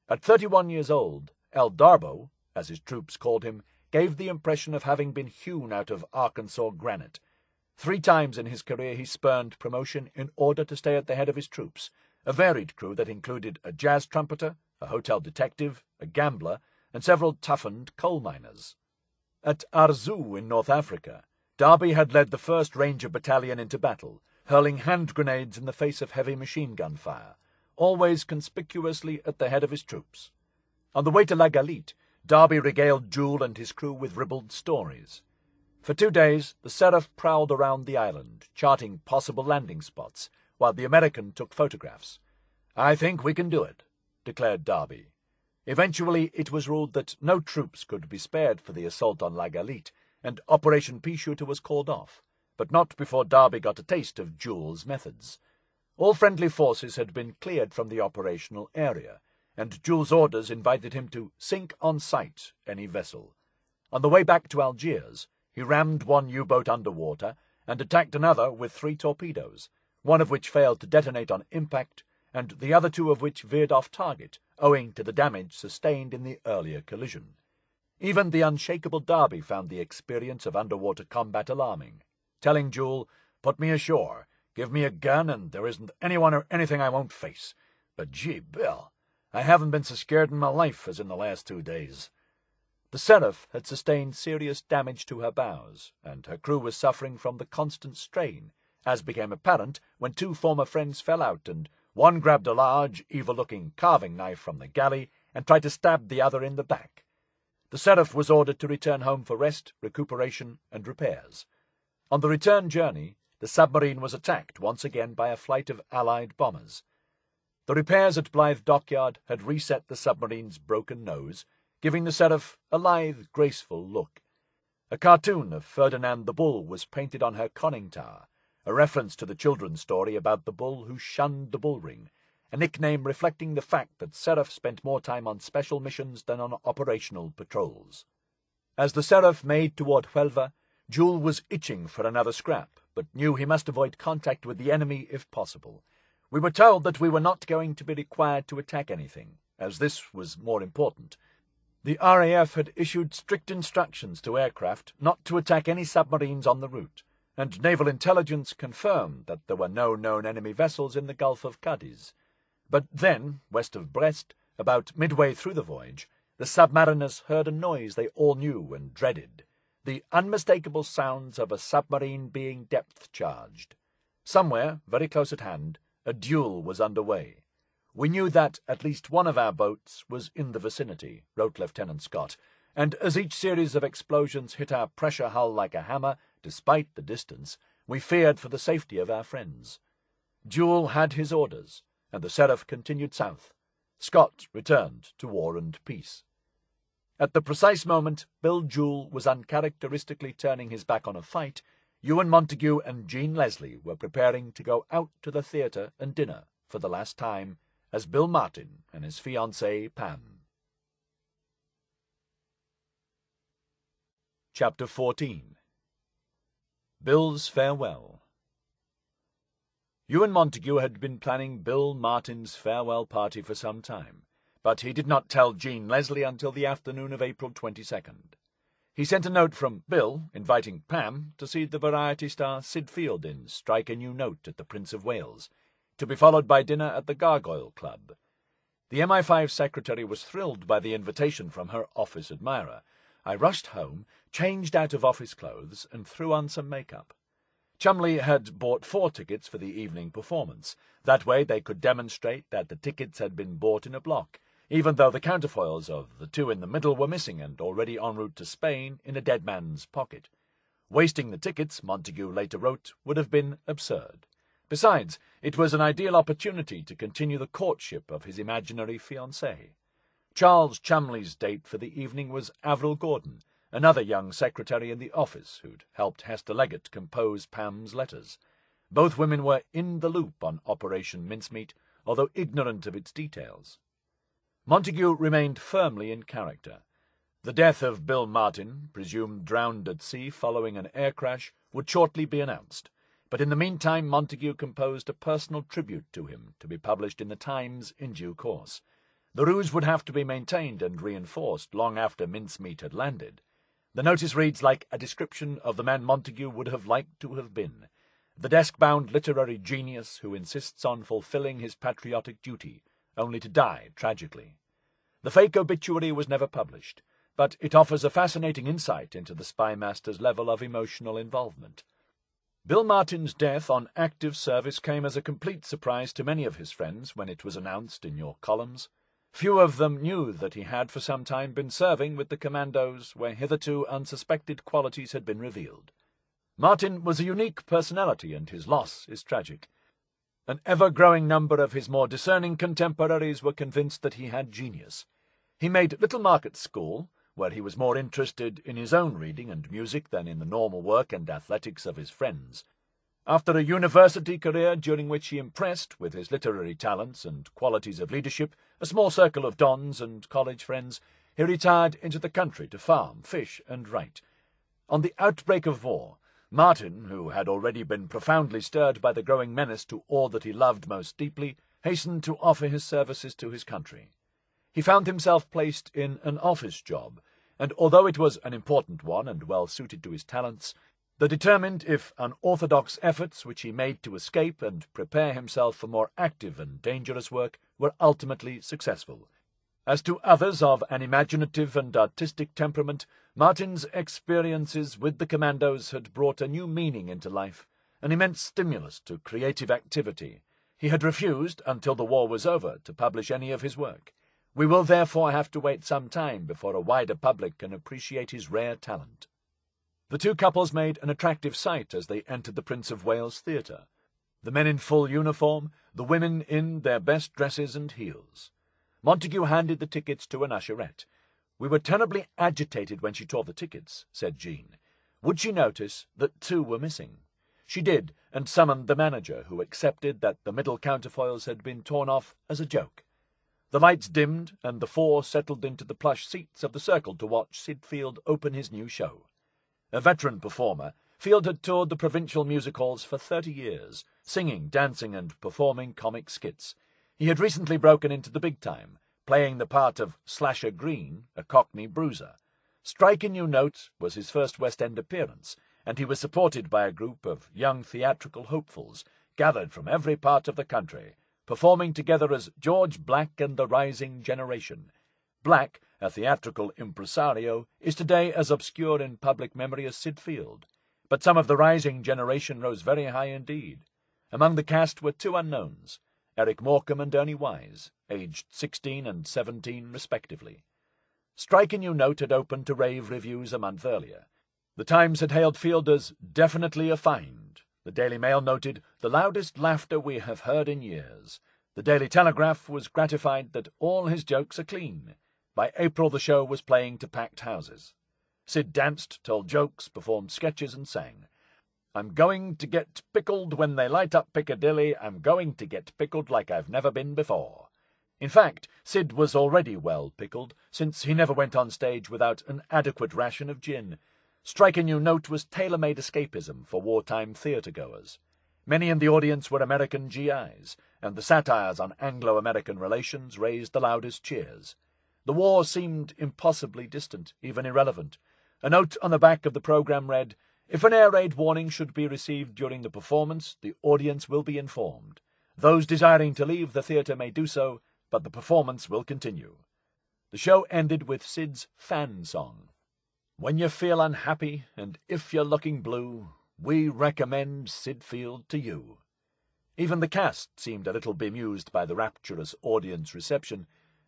At 31 years old, El Darbo, as his troops called him, gave the impression of having been hewn out of Arkansas granite. 3 times in his career he spurned promotion in order to stay at the head of his troops, a varied crew that included a jazz trumpeter, a hotel detective, a gambler, and several toughened coal miners. At Arzu in North Africa, Darby had led the 1st Ranger Battalion into battle, hurling hand grenades in the face of heavy machine gun fire, always conspicuously at the head of his troops. On the way to La Galite, Darby regaled Jules and his crew with ribald stories. For 2 days, the Seraph prowled around the island, charting possible landing spots, while the American took photographs. "I think we can do it," declared Darby. Eventually, it was ruled that no troops could be spared for the assault on La Galite, and Operation Peashooter was called off, but not before Darby got a taste of Jules' methods. All friendly forces had been cleared from the operational area, and Jules' orders invited him to sink on sight any vessel. On the way back to Algiers, he rammed 1 U-boat underwater and attacked another with 3 torpedoes, one of which failed to detonate on impact, and the other 2 of which veered off target, owing to the damage sustained in the earlier collision. Even the unshakable Darby found the experience of underwater combat alarming, telling Jules, "Put me ashore, give me a gun, and there isn't anyone or anything I won't face. But gee, Bill, I haven't been so scared in my life as in the last 2 days." The Seraph had sustained serious damage to her bows, and her crew was suffering from the constant strain, as became apparent when 2 former friends fell out, and one grabbed a large, evil-looking carving knife from the galley and tried to stab the other in the back. The Seraph was ordered to return home for rest, recuperation, and repairs. On the return journey, the submarine was attacked once again by a flight of Allied bombers. The repairs at Blythe Dockyard had reset the submarine's broken nose, giving the Seraph a lithe, graceful look. A cartoon of Ferdinand the Bull was painted on her conning tower, a reference to the children's story about the bull who shunned the bull ring, a nickname reflecting the fact that Seraph spent more time on special missions than on operational patrols. As the Seraph made toward Huelva, Jules was itching for another scrap, but knew he must avoid contact with the enemy if possible. "We were told that we were not going to be required to attack anything, as this was more important. The RAF had issued strict instructions to aircraft not to attack any submarines on the route, and naval intelligence confirmed that there were no known enemy vessels in the Gulf of Cadiz. But then, west of Brest, about midway through the voyage, the submariners heard a noise they all knew and dreaded, the unmistakable sounds of a submarine being depth-charged. Somewhere, very close at hand, a duel was underway. We knew that at least one of our boats was in the vicinity, wrote Lieutenant Scott, and as each series of explosions hit our pressure hull like a hammer, despite the distance, we feared for the safety of our friends. Jewell had his orders, and the Seraph continued south. Scott returned to War and Peace. At the precise moment Bill Jewell was uncharacteristically turning his back on a fight, Ewen Montagu and Jean Leslie were preparing to go out to the theatre and dinner for the last time as Bill Martin and his fiancée Pam. Chapter 14. Bill's Farewell. Ewen Montagu had been planning Bill Martin's farewell party for some time, but he did not tell Jean Leslie until the afternoon of April 22nd. He sent a note from Bill inviting Pam to see the variety star Sid Field in Strike a New Note at the Prince of Wales, to be followed by dinner at the Gargoyle Club. The MI5 secretary was thrilled by the invitation from her office admirer. I rushed home, changed out of office clothes, and threw on some makeup. Cholmondeley had bought 4 tickets for the evening performance. That way they could demonstrate that the tickets had been bought in a block, even though the counterfoils of the 2 in the middle were missing and already en route to Spain in a dead man's pocket. Wasting the tickets, Montagu later wrote, would have been absurd. Besides, it was an ideal opportunity to continue the courtship of his imaginary fiancée. Charles Cholmondeley's date for the evening was Avril Gordon, another young secretary in the office who'd helped Hester Leggett compose Pam's letters. Both women were in the loop on Operation Mincemeat, although ignorant of its details. Montagu remained firmly in character. The death of Bill Martin, presumed drowned at sea following an air crash, would shortly be announced, but in the meantime Montagu composed a personal tribute to him to be published in the Times in due course. The ruse would have to be maintained and reinforced long after Mincemeat had landed. The notice reads like a description of the man Montagu would have liked to have been, the desk-bound literary genius who insists on fulfilling his patriotic duty, only to die tragically. The fake obituary was never published, but it offers a fascinating insight into the spy master's level of emotional involvement. Bill Martin's death on active service came as a complete surprise to many of his friends when it was announced in your columns. Few of them knew that he had for some time been serving with the commandos where hitherto unsuspected qualities had been revealed. Martin was a unique personality, and his loss is tragic. An ever-growing number of his more discerning contemporaries were convinced that he had genius. He made little mark at school, where he was more interested in his own reading and music than in the normal work and athletics of his friends. After a university career during which he impressed, with his literary talents and qualities of leadership, a small circle of dons and college friends, he retired into the country to farm, fish, and write. On the outbreak of war, Martin, who had already been profoundly stirred by the growing menace to all that he loved most deeply, hastened to offer his services to his country. He found himself placed in an office job, and although it was an important one and well suited to his talents, the determined, if unorthodox, efforts which he made to escape and prepare himself for more active and dangerous work were ultimately successful. As to others of an imaginative and artistic temperament, Martin's experiences with the commandos had brought a new meaning into life, an immense stimulus to creative activity. He had refused, until the war was over, to publish any of his work. We will therefore have to wait some time before a wider public can appreciate his rare talent. The 2 couples made an attractive sight as they entered the Prince of Wales Theatre, the men in full uniform, the women in their best dresses and heels. Montagu handed the tickets to an usherette. "We were terribly agitated when she tore the tickets," said Jean. "Would she notice that 2 were missing?" She did, and summoned the manager, who accepted that the middle counterfoils had been torn off as a joke. The lights dimmed, and the 4 settled into the plush seats of the circle to watch Sid Field open his new show. A veteran performer, Field had toured the provincial music halls for 30 years, singing, dancing, and performing comic skits. He had recently broken into the big time, playing the part of Slasher Green, a Cockney bruiser. Strike a New Note was his first West End appearance, and he was supported by a group of young theatrical hopefuls, gathered from every part of the country, performing together as George Black and the Rising Generation. Black, a theatrical impresario, is today as obscure in public memory as Sid Field, but some of the Rising Generation rose very high indeed. Among the cast were 2 unknowns, Eric Morecambe and Ernie Wise, aged 16 and 17 respectively. Strike a New Note had opened to rave reviews a month earlier. The Times had hailed Field as definitely a find. The Daily Mail noted the loudest laughter we have heard in years. The Daily Telegraph was gratified that all his jokes are clean. By April the show was playing to packed houses. Sid danced, told jokes, performed sketches and sang. I'm going to get pickled when they light up Piccadilly. I'm going to get pickled like I've never been before. In fact, Sid was already well pickled, since he never went on stage without an adequate ration of gin. Strike a New Note was tailor-made escapism for wartime theatre-goers. Many in the audience were American GIs, and the satires on Anglo-American relations raised the loudest cheers. The war seemed impossibly distant, even irrelevant. A note on the back of the programme read, "If an air raid warning should be received during the performance, the audience will be informed. Those desiring to leave the theatre may do so, but the performance will continue." The show ended with Sid's fan song. When you feel unhappy, and if you're looking blue, we recommend Sid Field to you. Even the cast seemed a little bemused by the rapturous audience reception.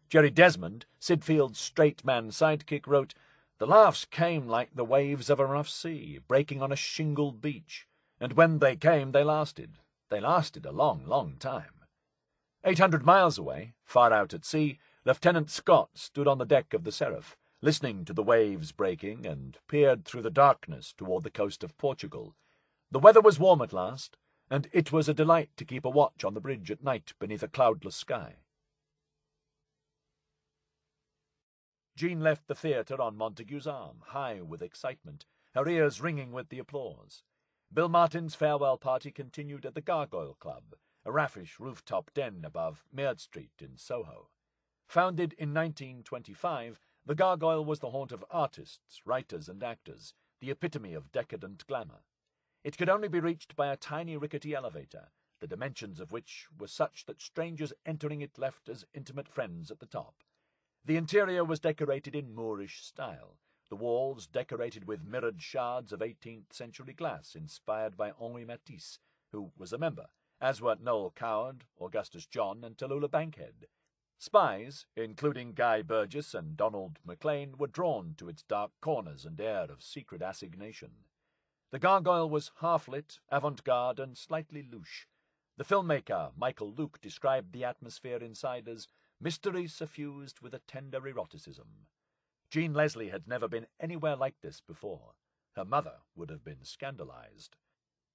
Jerry Desmond, Sid Field's straight-man sidekick, wrote, "The laughs came like the waves of a rough sea, breaking on a shingled beach, and when they came they lasted. They lasted a long, long time." 800 miles away, far out at sea, Lieutenant Scott stood on the deck of the Seraph, listening to the waves breaking, and peered through the darkness toward the coast of Portugal. The weather was warm at last, and it was a delight to keep a watch on the bridge at night beneath a cloudless sky. Jean left the theatre on Montagu's arm, high with excitement, her ears ringing with the applause. Bill Martin's farewell party continued at the Gargoyle Club, a raffish rooftop den above Meard Street in Soho. Founded in 1925, the Gargoyle was the haunt of artists, writers and actors, the epitome of decadent glamour. It could only be reached by a tiny rickety elevator, the dimensions of which were such that strangers entering it left as intimate friends at the top. The interior was decorated in Moorish style, the walls decorated with mirrored shards of 18th-century glass inspired by Henri Matisse, who was a member, as were Noel Coward, Augustus John, and Tallulah Bankhead. Spies, including Guy Burgess and Donald MacLean, were drawn to its dark corners and air of secret assignation. The Gargoyle was half-lit, avant-garde, and slightly louche. The filmmaker Michael Luke described the atmosphere inside as mystery suffused with a tender eroticism. Jean Leslie had never been anywhere like this before. Her mother would have been scandalized.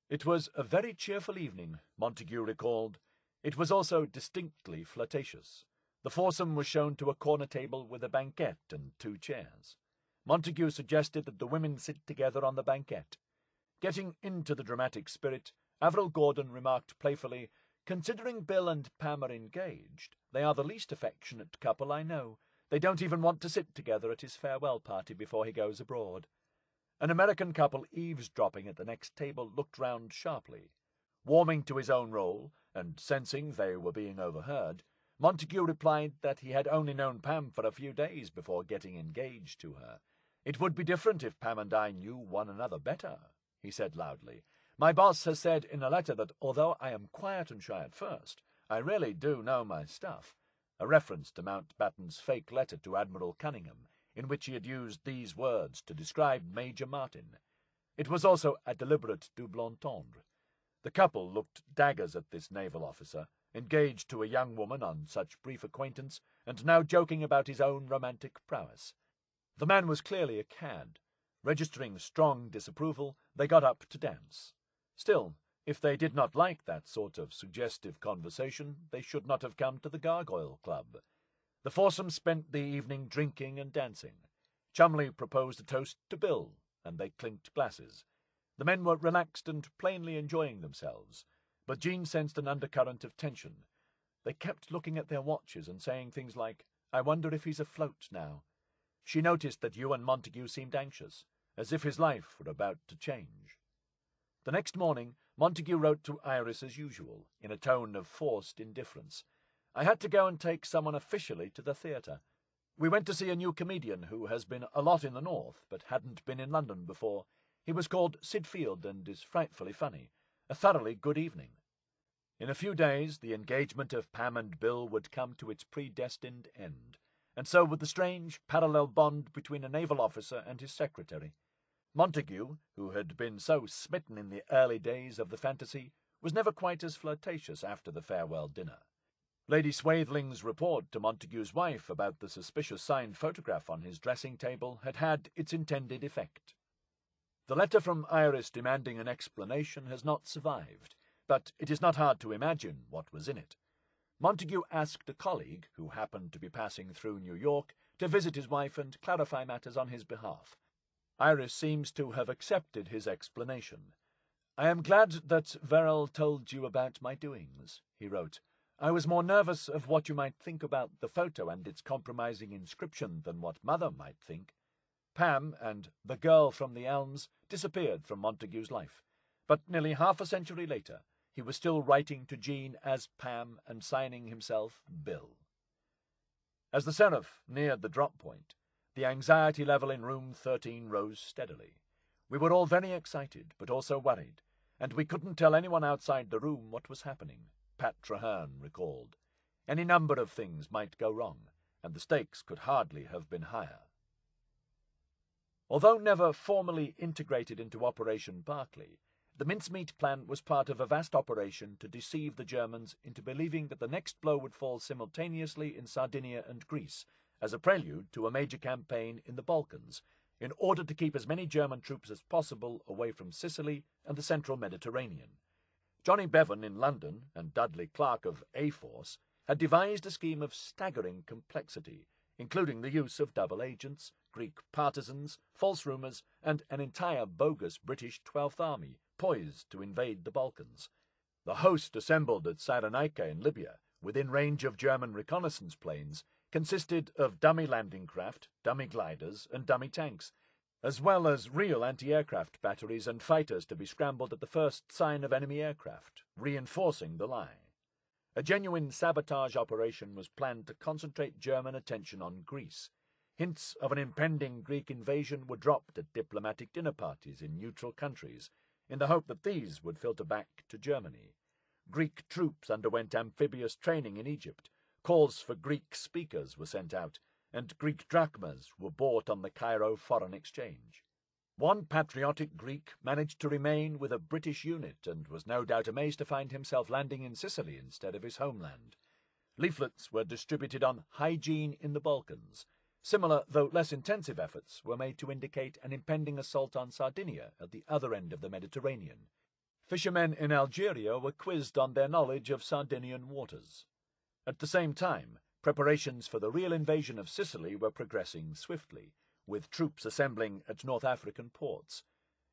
It was a very cheerful evening, Montagu recalled. It was also distinctly flirtatious. The foursome was shown to a corner table with a banquette and 2 chairs. Montagu suggested that the women sit together on the banquette. Getting into the dramatic spirit, Avril Gordon remarked playfully, "Considering Bill and Pam are engaged, they are the least affectionate couple I know. They don't even want to sit together at his farewell party before he goes abroad." An American couple eavesdropping at the next table looked round sharply. Warming to his own role, and sensing they were being overheard, Montagu replied that he had only known Pam for a few days before getting engaged to her. "It would be different if Pam and I knew one another better," he said loudly. "My boss has said in a letter that although I am quiet and shy at first, I really do know my stuff," a reference to Mountbatten's fake letter to Admiral Cunningham, in which he had used these words to describe Major Martin. It was also a deliberate double entendre. The couple looked daggers at this naval officer, engaged to a young woman on such brief acquaintance, and now joking about his own romantic prowess. The man was clearly a cad. Registering strong disapproval, they got up to dance. Still, if they did not like that sort of suggestive conversation, they should not have come to the Gargoyle Club. The foursome spent the evening drinking and dancing. Chumley proposed a toast to Bill, and they clinked glasses. The men were relaxed and plainly enjoying themselves, but Jean sensed an undercurrent of tension. They kept looking at their watches and saying things like, "I wonder if he's afloat now." She noticed that Ewen Montagu seemed anxious, as if his life were about to change. The next morning, Montagu wrote to Iris as usual, in a tone of forced indifference. "I had to go and take someone officially to the theatre. We went to see a new comedian who has been a lot in the north, but hadn't been in London before. He was called Sid Field and is frightfully funny. A thoroughly good evening." In a few days, the engagement of Pam and Bill would come to its predestined end, and so would the strange parallel bond between a naval officer and his secretary. Montagu, who had been so smitten in the early days of the fantasy, was never quite as flirtatious after the farewell dinner. Lady Swathling's report to Montagu's wife about the suspicious signed photograph on his dressing table had had its intended effect. The letter from Iris demanding an explanation has not survived, but it is not hard to imagine what was in it. Montagu asked a colleague, who happened to be passing through New York, to visit his wife and clarify matters on his behalf. Iris seems to have accepted his explanation. "I am glad that Verrill told you about my doings," he wrote. "I was more nervous of what you might think about the photo and its compromising inscription than what Mother might think." Pam and the girl from the elms disappeared from Montagu's life, but nearly half a century later he was still writing to Jean as Pam and signing himself Bill. As the Seraph neared the drop point, the anxiety level in room 13 rose steadily. We were all very excited, but also worried, and we couldn't tell anyone outside the room what was happening, Pat Traherne recalled. Any number of things might go wrong, and the stakes could hardly have been higher. Although never formally integrated into Operation Barclay, the Mincemeat plan was part of a vast operation to deceive the Germans into believing that the next blow would fall simultaneously in Sardinia and Greece, as a prelude to a major campaign in the Balkans, in order to keep as many German troops as possible away from Sicily and the central Mediterranean. Johnny Bevan in London and Dudley Clark of A-Force had devised a scheme of staggering complexity, including the use of double agents, Greek partisans, false rumours, and an entire bogus British 12th Army poised to invade the Balkans. The host assembled at Cyrenaica in Libya, within range of German reconnaissance planes, consisted of dummy landing craft, dummy gliders, and dummy tanks, as well as real anti-aircraft batteries and fighters to be scrambled at the first sign of enemy aircraft, reinforcing the lie. A genuine sabotage operation was planned to concentrate German attention on Greece. Hints of an impending Greek invasion were dropped at diplomatic dinner parties in neutral countries, in the hope that these would filter back to Germany. Greek troops underwent amphibious training in Egypt, calls for Greek speakers were sent out, and Greek drachmas were bought on the Cairo Foreign Exchange. One patriotic Greek managed to remain with a British unit and was no doubt amazed to find himself landing in Sicily instead of his homeland. Leaflets were distributed on hygiene in the Balkans. Similar, though less intensive efforts were made to indicate an impending assault on Sardinia at the other end of the Mediterranean. Fishermen in Algeria were quizzed on their knowledge of Sardinian waters. At the same time, preparations for the real invasion of Sicily were progressing swiftly, with troops assembling at North African ports.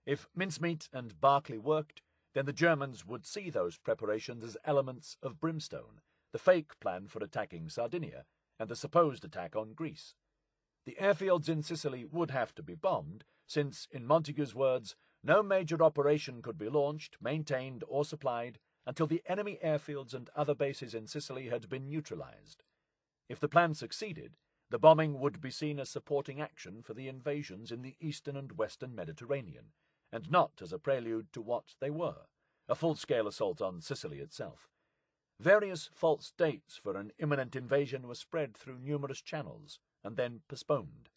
If Mincemeat and Barclay worked, then the Germans would see those preparations as elements of Brimstone, the fake plan for attacking Sardinia, and the supposed attack on Greece. The airfields in Sicily would have to be bombed, since, in Montagu's words, no major operation could be launched, maintained, or supplied until the enemy airfields and other bases in Sicily had been neutralized. If the plan succeeded, the bombing would be seen as supporting action for the invasions in the eastern and western Mediterranean, and not as a prelude to what they were, a full-scale assault on Sicily itself. Various false dates for an imminent invasion were spread through numerous channels, and then postponed.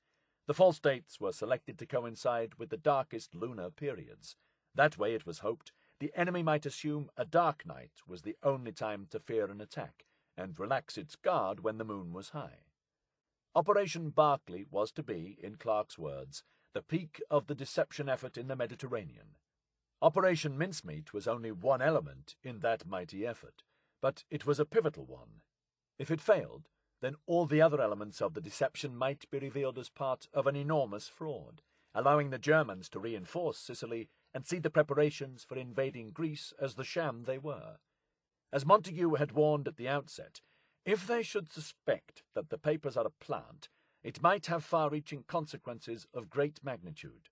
The false dates were selected to coincide with the darkest lunar periods. That way, it was hoped, the enemy might assume a dark night was the only time to fear an attack, and relax its guard when the moon was high. Operation Barclay was to be, in Clark's words, the peak of the deception effort in the Mediterranean. Operation Mincemeat was only one element in that mighty effort, but it was a pivotal one. If it failed, then all the other elements of the deception might be revealed as part of an enormous fraud, allowing the Germans to reinforce Sicily and see the preparations for invading Greece as the sham they were. As Montagu had warned at the outset, if they should suspect that the papers are a plant, it might have far-reaching consequences of great magnitude.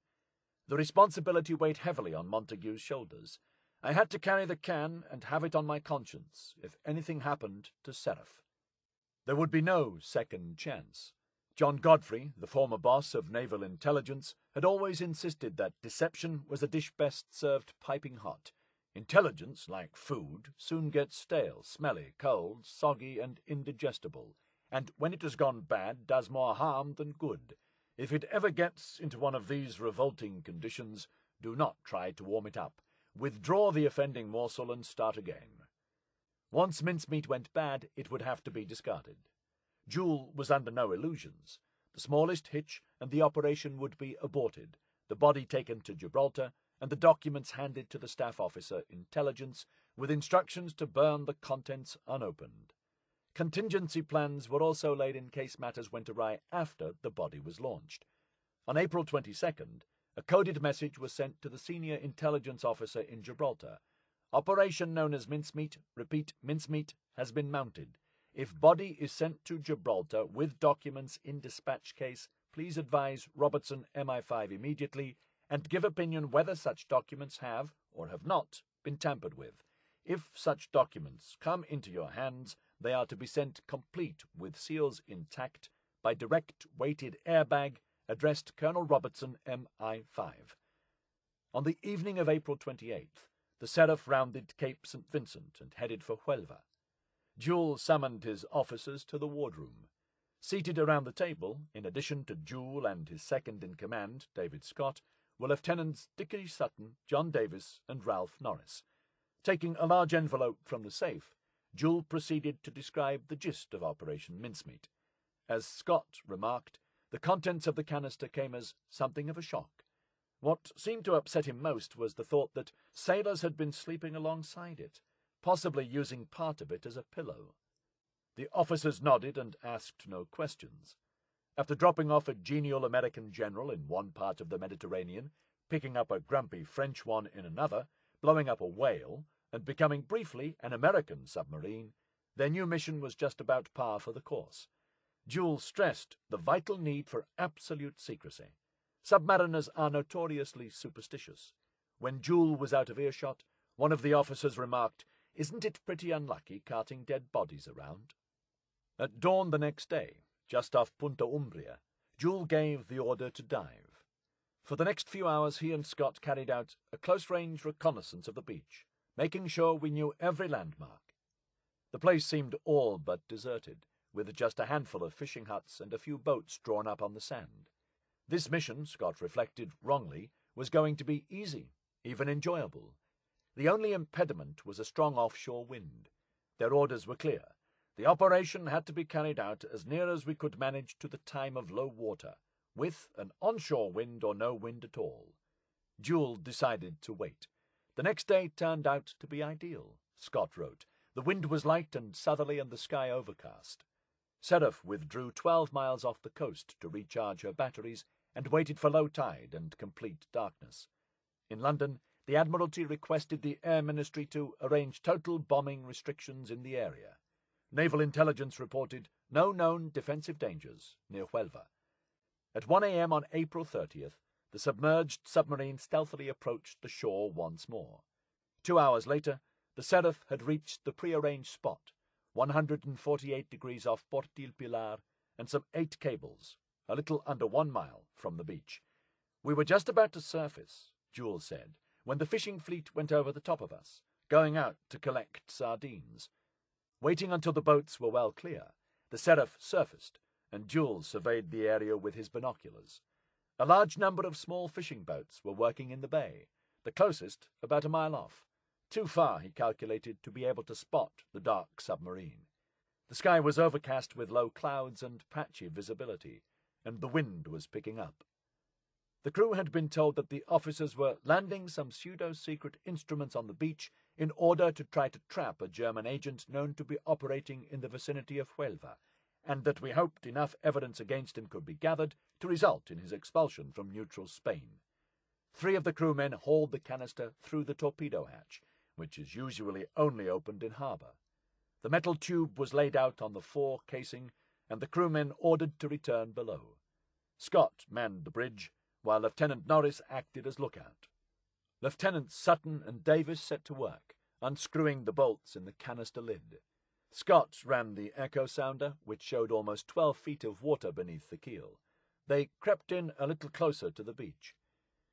The responsibility weighed heavily on Montagu's shoulders. I had to carry the can and have it on my conscience if anything happened to Seraph. There would be no second chance. John Godfrey, the former boss of naval intelligence, had always insisted that deception was a dish best served piping hot. Intelligence, like food, soon gets stale, smelly, cold, soggy, and indigestible, and when it has gone bad, does more harm than good. If it ever gets into one of these revolting conditions, do not try to warm it up. Withdraw the offending morsel and start again. Once mincemeat went bad, it would have to be discarded. Joule was under no illusions. The smallest hitch, and the operation would be aborted, the body taken to Gibraltar, and the documents handed to the staff officer intelligence, with instructions to burn the contents unopened. Contingency plans were also laid in case matters went awry after the body was launched. On April 22nd, a coded message was sent to the senior intelligence officer in Gibraltar. Operation known as Mincemeat, repeat, Mincemeat, has been mounted. If body is sent to Gibraltar with documents in dispatch case, please advise Robertson MI5 immediately and give opinion whether such documents have, or have not, been tampered with. If such documents come into your hands, they are to be sent complete with seals intact by direct weighted airbag addressed Colonel Robertson MI5. On the evening of April 28th, the Seraph rounded Cape St. Vincent and headed for Huelva. Joule summoned his officers to the wardroom. Seated around the table, in addition to Joule and his second-in-command, David Scott, were Lieutenants Dickie Sutton, John Davis, and Ralph Norris. Taking a large envelope from the safe, Joule proceeded to describe the gist of Operation Mincemeat. As Scott remarked, the contents of the canister came as something of a shock. What seemed to upset him most was the thought that sailors had been sleeping alongside it, possibly using part of it as a pillow. The officers nodded and asked no questions. After dropping off a genial American general in one part of the Mediterranean, picking up a grumpy French one in another, blowing up a whale, and becoming briefly an American submarine, their new mission was just about par for the course. Joule stressed the vital need for absolute secrecy. Submariners are notoriously superstitious. When Joule was out of earshot, one of the officers remarked, "Isn't it pretty unlucky carting dead bodies around?" At dawn the next day, just off Punta Umbria, Joule gave the order to dive. For the next few hours he and Scott carried out a close-range reconnaissance of the beach, making sure we knew every landmark. The place seemed all but deserted, with just a handful of fishing huts and a few boats drawn up on the sand. This mission, Scott reflected wrongly, was going to be easy, even enjoyable. The only impediment was a strong offshore wind. Their orders were clear. The operation had to be carried out as near as we could manage to the time of low water, with an onshore wind or no wind at all. Joule decided to wait. The next day turned out to be ideal, Scott wrote. The wind was light and southerly and the sky overcast. Seraph withdrew 12 miles off the coast to recharge her batteries and waited for low tide and complete darkness. In London, the Admiralty requested the Air Ministry to arrange total bombing restrictions in the area. Naval intelligence reported no known defensive dangers near Huelva. At 1 a.m. on April 30th, the submerged submarine stealthily approached the shore once more. 2 hours later, the Seraph had reached the prearranged spot, 148 degrees off Port del Pilar, and some 8 cables, a little under 1 mile from the beach. "We were just about to surface," Joule said, "when the fishing fleet went over the top of us, going out to collect sardines." Waiting until the boats were well clear, the Seraph surfaced, and Joule surveyed the area with his binoculars. A large number of small fishing boats were working in the bay, the closest about a mile off. Too far, he calculated, to be able to spot the dark submarine. The sky was overcast with low clouds and patchy visibility, and the wind was picking up. The crew had been told that the officers were landing some pseudo-secret instruments on the beach in order to try to trap a German agent known to be operating in the vicinity of Huelva, and that we hoped enough evidence against him could be gathered to result in his expulsion from neutral Spain. 3 of the crewmen hauled the canister through the torpedo hatch, which is usually only opened in harbour. The metal tube was laid out on the fore casing, and the crewmen ordered to return below. Scott manned the bridge, while Lieutenant Norris acted as lookout. Lieutenants Sutton and Davis set to work, unscrewing the bolts in the canister lid. Scott ran the echo sounder, which showed almost 12 feet of water beneath the keel. They crept in a little closer to the beach.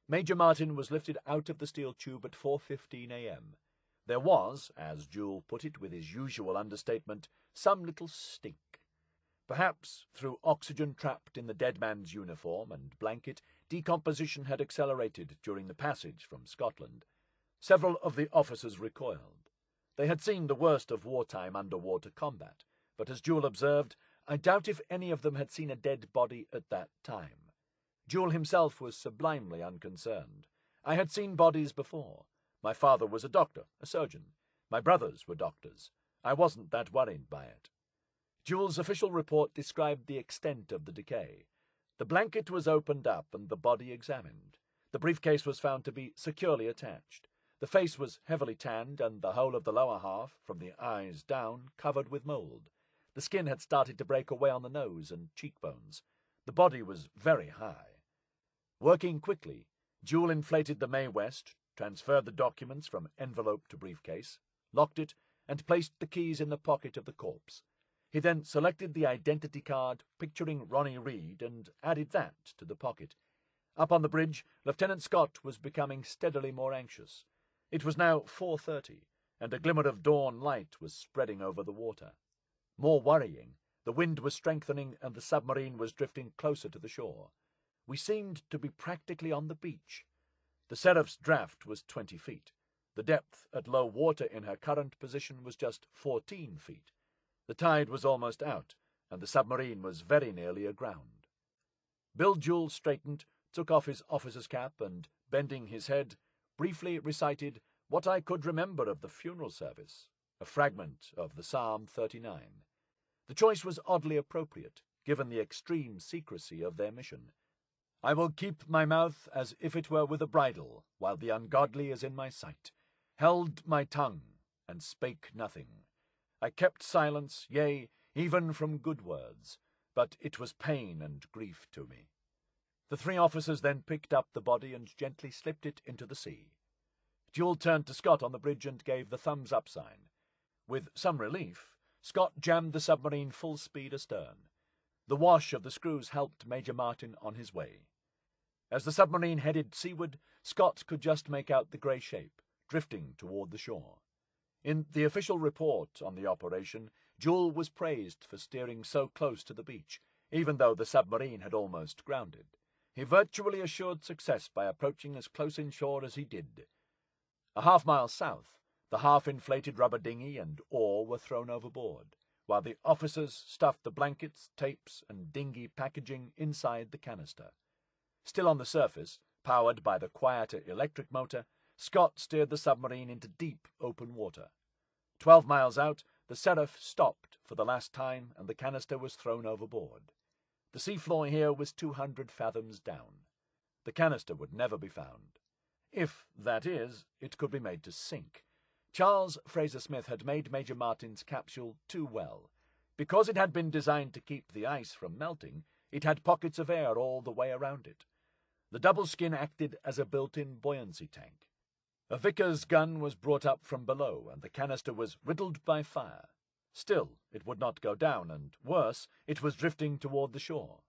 Major Martin was lifted out of the steel tube at 4:15 a.m. There was, as Jewel put it with his usual understatement, some little stink. Perhaps, through oxygen trapped in the dead man's uniform and blanket, decomposition had accelerated during the passage from Scotland. Several of the officers recoiled. They had seen the worst of wartime underwater combat, but as Jewel observed, I doubt if any of them had seen a dead body at that time. Jewel himself was sublimely unconcerned. I had seen bodies before. My father was a doctor, a surgeon. My brothers were doctors. I wasn't that worried by it. Jewel's official report described the extent of the decay. The blanket was opened up and the body examined. The briefcase was found to be securely attached. The face was heavily tanned and the whole of the lower half, from the eyes down, covered with mould. The skin had started to break away on the nose and cheekbones. The body was very high. Working quickly, Jewel inflated the Mae West, transferred the documents from envelope to briefcase, locked it, and placed the keys in the pocket of the corpse. He then selected the identity card picturing Ronnie Reed and added that to the pocket. Up on the bridge, Lieutenant Scott was becoming steadily more anxious. It was now 4:30, and a glimmer of dawn light was spreading over the water. More worrying, the wind was strengthening and the submarine was drifting closer to the shore. We seemed to be practically on the beach. The Seraph's draft was 20 feet. The depth at low water in her current position was just 14 feet. The tide was almost out, and the submarine was very nearly aground. Bill Jewell straightened, took off his officer's cap, and, bending his head, briefly recited what I could remember of the funeral service, a fragment of the Psalm 39. The choice was oddly appropriate, given the extreme secrecy of their mission. I will keep my mouth as if it were with a bridle, while the ungodly is in my sight. Held my tongue, and spake nothing. I kept silence, yea, even from good words, but it was pain and grief to me. The three officers then picked up the body and gently slipped it into the sea. Jewell turned to Scott on the bridge and gave the thumbs-up sign. With some relief, Scott jammed the submarine full speed astern. The wash of the screws helped Major Martin on his way. As the submarine headed seaward, Scott could just make out the grey shape, drifting toward the shore. In the official report on the operation, Jewell was praised for steering so close to the beach, even though the submarine had almost grounded. He virtually assured success by approaching as close inshore as he did. A half-mile south, the half-inflated rubber dinghy and oar were thrown overboard, while the officers stuffed the blankets, tapes, and dinghy packaging inside the canister. Still on the surface, powered by the quieter electric motor, Scott steered the submarine into deep, open water. 12 miles out, the Seraph stopped for the last time and the canister was thrown overboard. The seafloor here was 200 fathoms down. The canister would never be found. If, that is, it could be made to sink. Charles Fraser Smith had made Major Martin's capsule too well. Because it had been designed to keep the ice from melting, it had pockets of air all the way around it. The double skin acted as a built-in buoyancy tank. A Vickers gun was brought up from below, and the canister was riddled by fire. Still, it would not go down, and, worse, it was drifting toward the shore.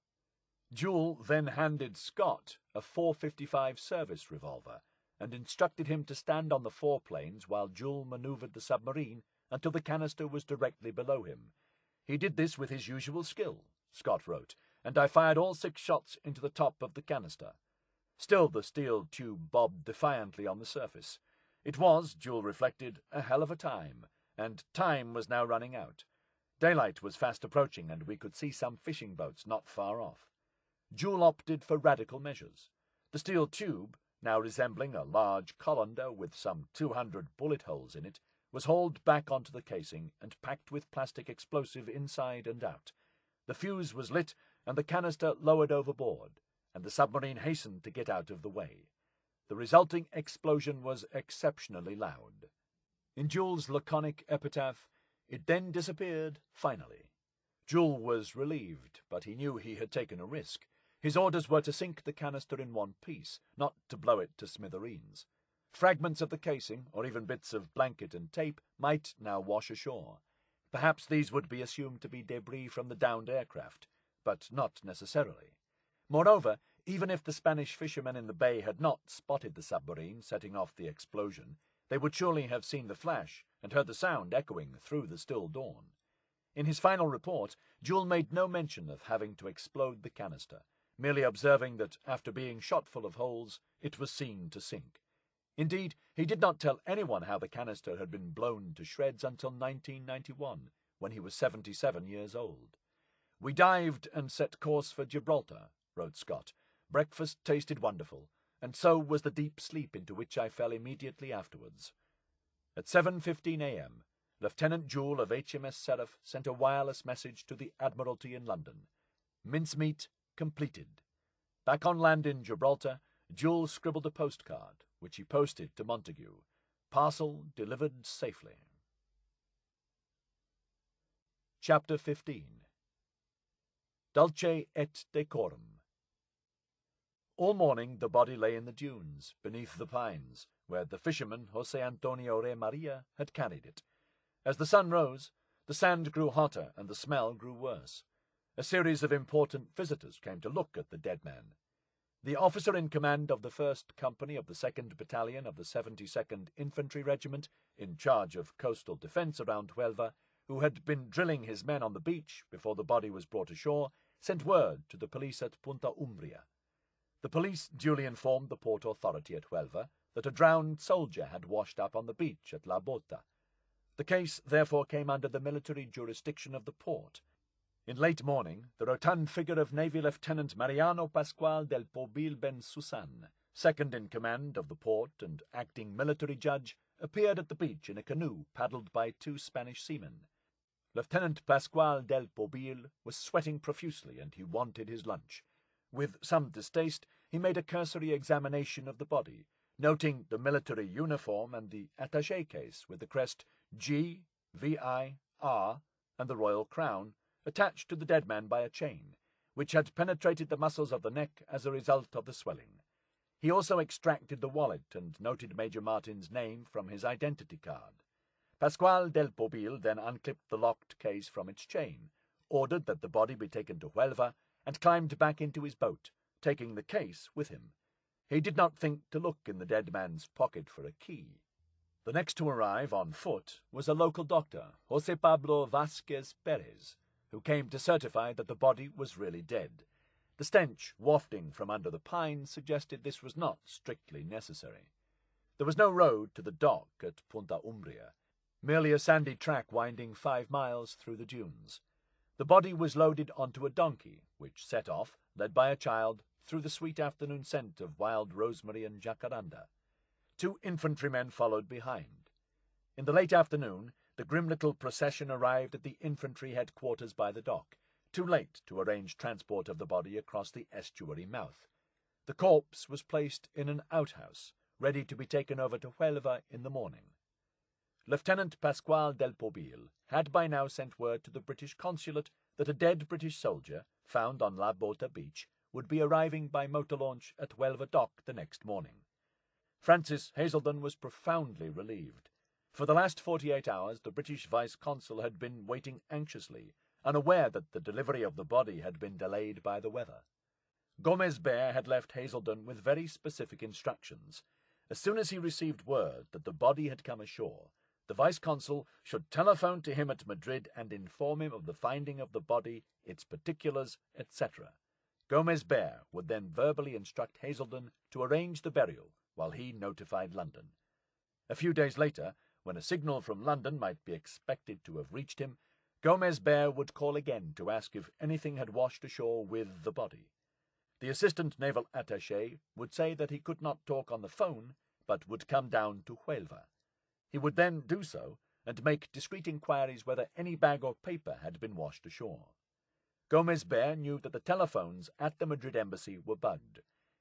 Jewell then handed Scott a .455 service revolver, and instructed him to stand on the foreplanes while Jewell maneuvered the submarine until the canister was directly below him. He did this with his usual skill, Scott wrote, and I fired all 6 shots into the top of the canister. Still the steel tube bobbed defiantly on the surface. It was, Jewell reflected, a hell of a time, and time was now running out. Daylight was fast approaching, and we could see some fishing boats not far off. Jewell opted for radical measures. The steel tube, now resembling a large colander with some 200 bullet holes in it, was hauled back onto the casing and packed with plastic explosive inside and out. The fuse was lit, and the canister lowered overboard, and the submarine hastened to get out of the way. The resulting explosion was exceptionally loud. In Jewell's laconic epitaph, it then disappeared, finally. Jewell was relieved, but he knew he had taken a risk. His orders were to sink the canister in one piece, not to blow it to smithereens. Fragments of the casing, or even bits of blanket and tape, might now wash ashore. Perhaps these would be assumed to be debris from the downed aircraft, but not necessarily. Moreover, even if the Spanish fishermen in the bay had not spotted the submarine setting off the explosion, They would surely have seen the flash and heard the sound echoing through the still dawn. In his final report, Joule made no mention of having to explode the canister, merely observing that after being shot full of holes, it was seen to sink. Indeed, he did not tell anyone how the canister had been blown to shreds until 1991, when he was 77 years old. "We dived and set course for Gibraltar," wrote Scott. "Breakfast tasted wonderful, and so was the deep sleep into which I fell immediately afterwards." At 7:15 a.m., Lieutenant Joule of HMS Seraph sent a wireless message to the Admiralty in London. "Mincemeat completed." Back on land in Gibraltar, Joule scribbled a postcard, which he posted to Montagu. "Parcel delivered safely." Chapter 15. Dulce et Decorum. All morning the body lay in the dunes, beneath the pines, where the fisherman Jose Antonio Re Maria had carried it. As the sun rose, the sand grew hotter and the smell grew worse. A series of important visitors came to look at the dead man. The officer in command of the 1st Company of the 2nd Battalion of the 72nd Infantry Regiment, in charge of coastal defence around Huelva, who had been drilling his men on the beach before the body was brought ashore, sent word to the police at Punta Umbria. The police duly informed the port authority at Huelva that a drowned soldier had washed up on the beach at La Bota. The case therefore came under the military jurisdiction of the port. In late morning, the rotund figure of Navy Lieutenant Mariano Pascual del Pobil Ben Susan, second in command of the port and acting military judge, appeared at the beach in a canoe paddled by 2 Spanish seamen. Lieutenant Pascual del Pobil was sweating profusely, and he wanted his lunch. With some distaste, he made a cursory examination of the body, noting the military uniform and the attaché case with the crest G, VI, R, and the royal crown, attached to the dead man by a chain, which had penetrated the muscles of the neck as a result of the swelling. He also extracted the wallet and noted Major Martin's name from his identity card. Pascual del Pobil then unclipped the locked case from its chain, ordered that the body be taken to Huelva, and climbed back into his boat, taking the case with him. He did not think to look in the dead man's pocket for a key. The next to arrive on foot was a local doctor, Jose Pablo Vasquez Perez, who came to certify that the body was really dead. The stench wafting from under the pines suggested this was not strictly necessary. There was no road to the dock at Punta Umbria, merely a sandy track winding 5 miles through the dunes. The body was loaded onto a donkey, which set off, led by a child, through the sweet afternoon scent of wild rosemary and jacaranda. 2 infantrymen followed behind. In the late afternoon, the grim little procession arrived at the infantry headquarters by the dock, too late to arrange transport of the body across the estuary mouth. The corpse was placed in an outhouse, ready to be taken over to Huelva in the morning. Lieutenant Pascual del Pobil had by now sent word to the British consulate that a dead British soldier, found on La Bota beach, would be arriving by motor launch at Huelva dock the next morning. Francis Hazelden was profoundly relieved. For the last 48 hours the British vice-consul had been waiting anxiously, unaware that the delivery of the body had been delayed by the weather. Gomez Bear had left Hazelden with very specific instructions. As soon as he received word that the body had come ashore, the vice-consul should telephone to him at Madrid and inform him of the finding of the body, its particulars, etc. Gomez Bear would then verbally instruct Hazelden to arrange the burial, while he notified London. A few days later, when a signal from London might be expected to have reached him, Gomez Bear would call again to ask if anything had washed ashore with the body. The assistant naval attaché would say that he could not talk on the phone, but would come down to Huelva. He would then do so, and make discreet inquiries whether any bag or paper had been washed ashore. Gomez Bear knew that the telephones at the Madrid embassy were bugged.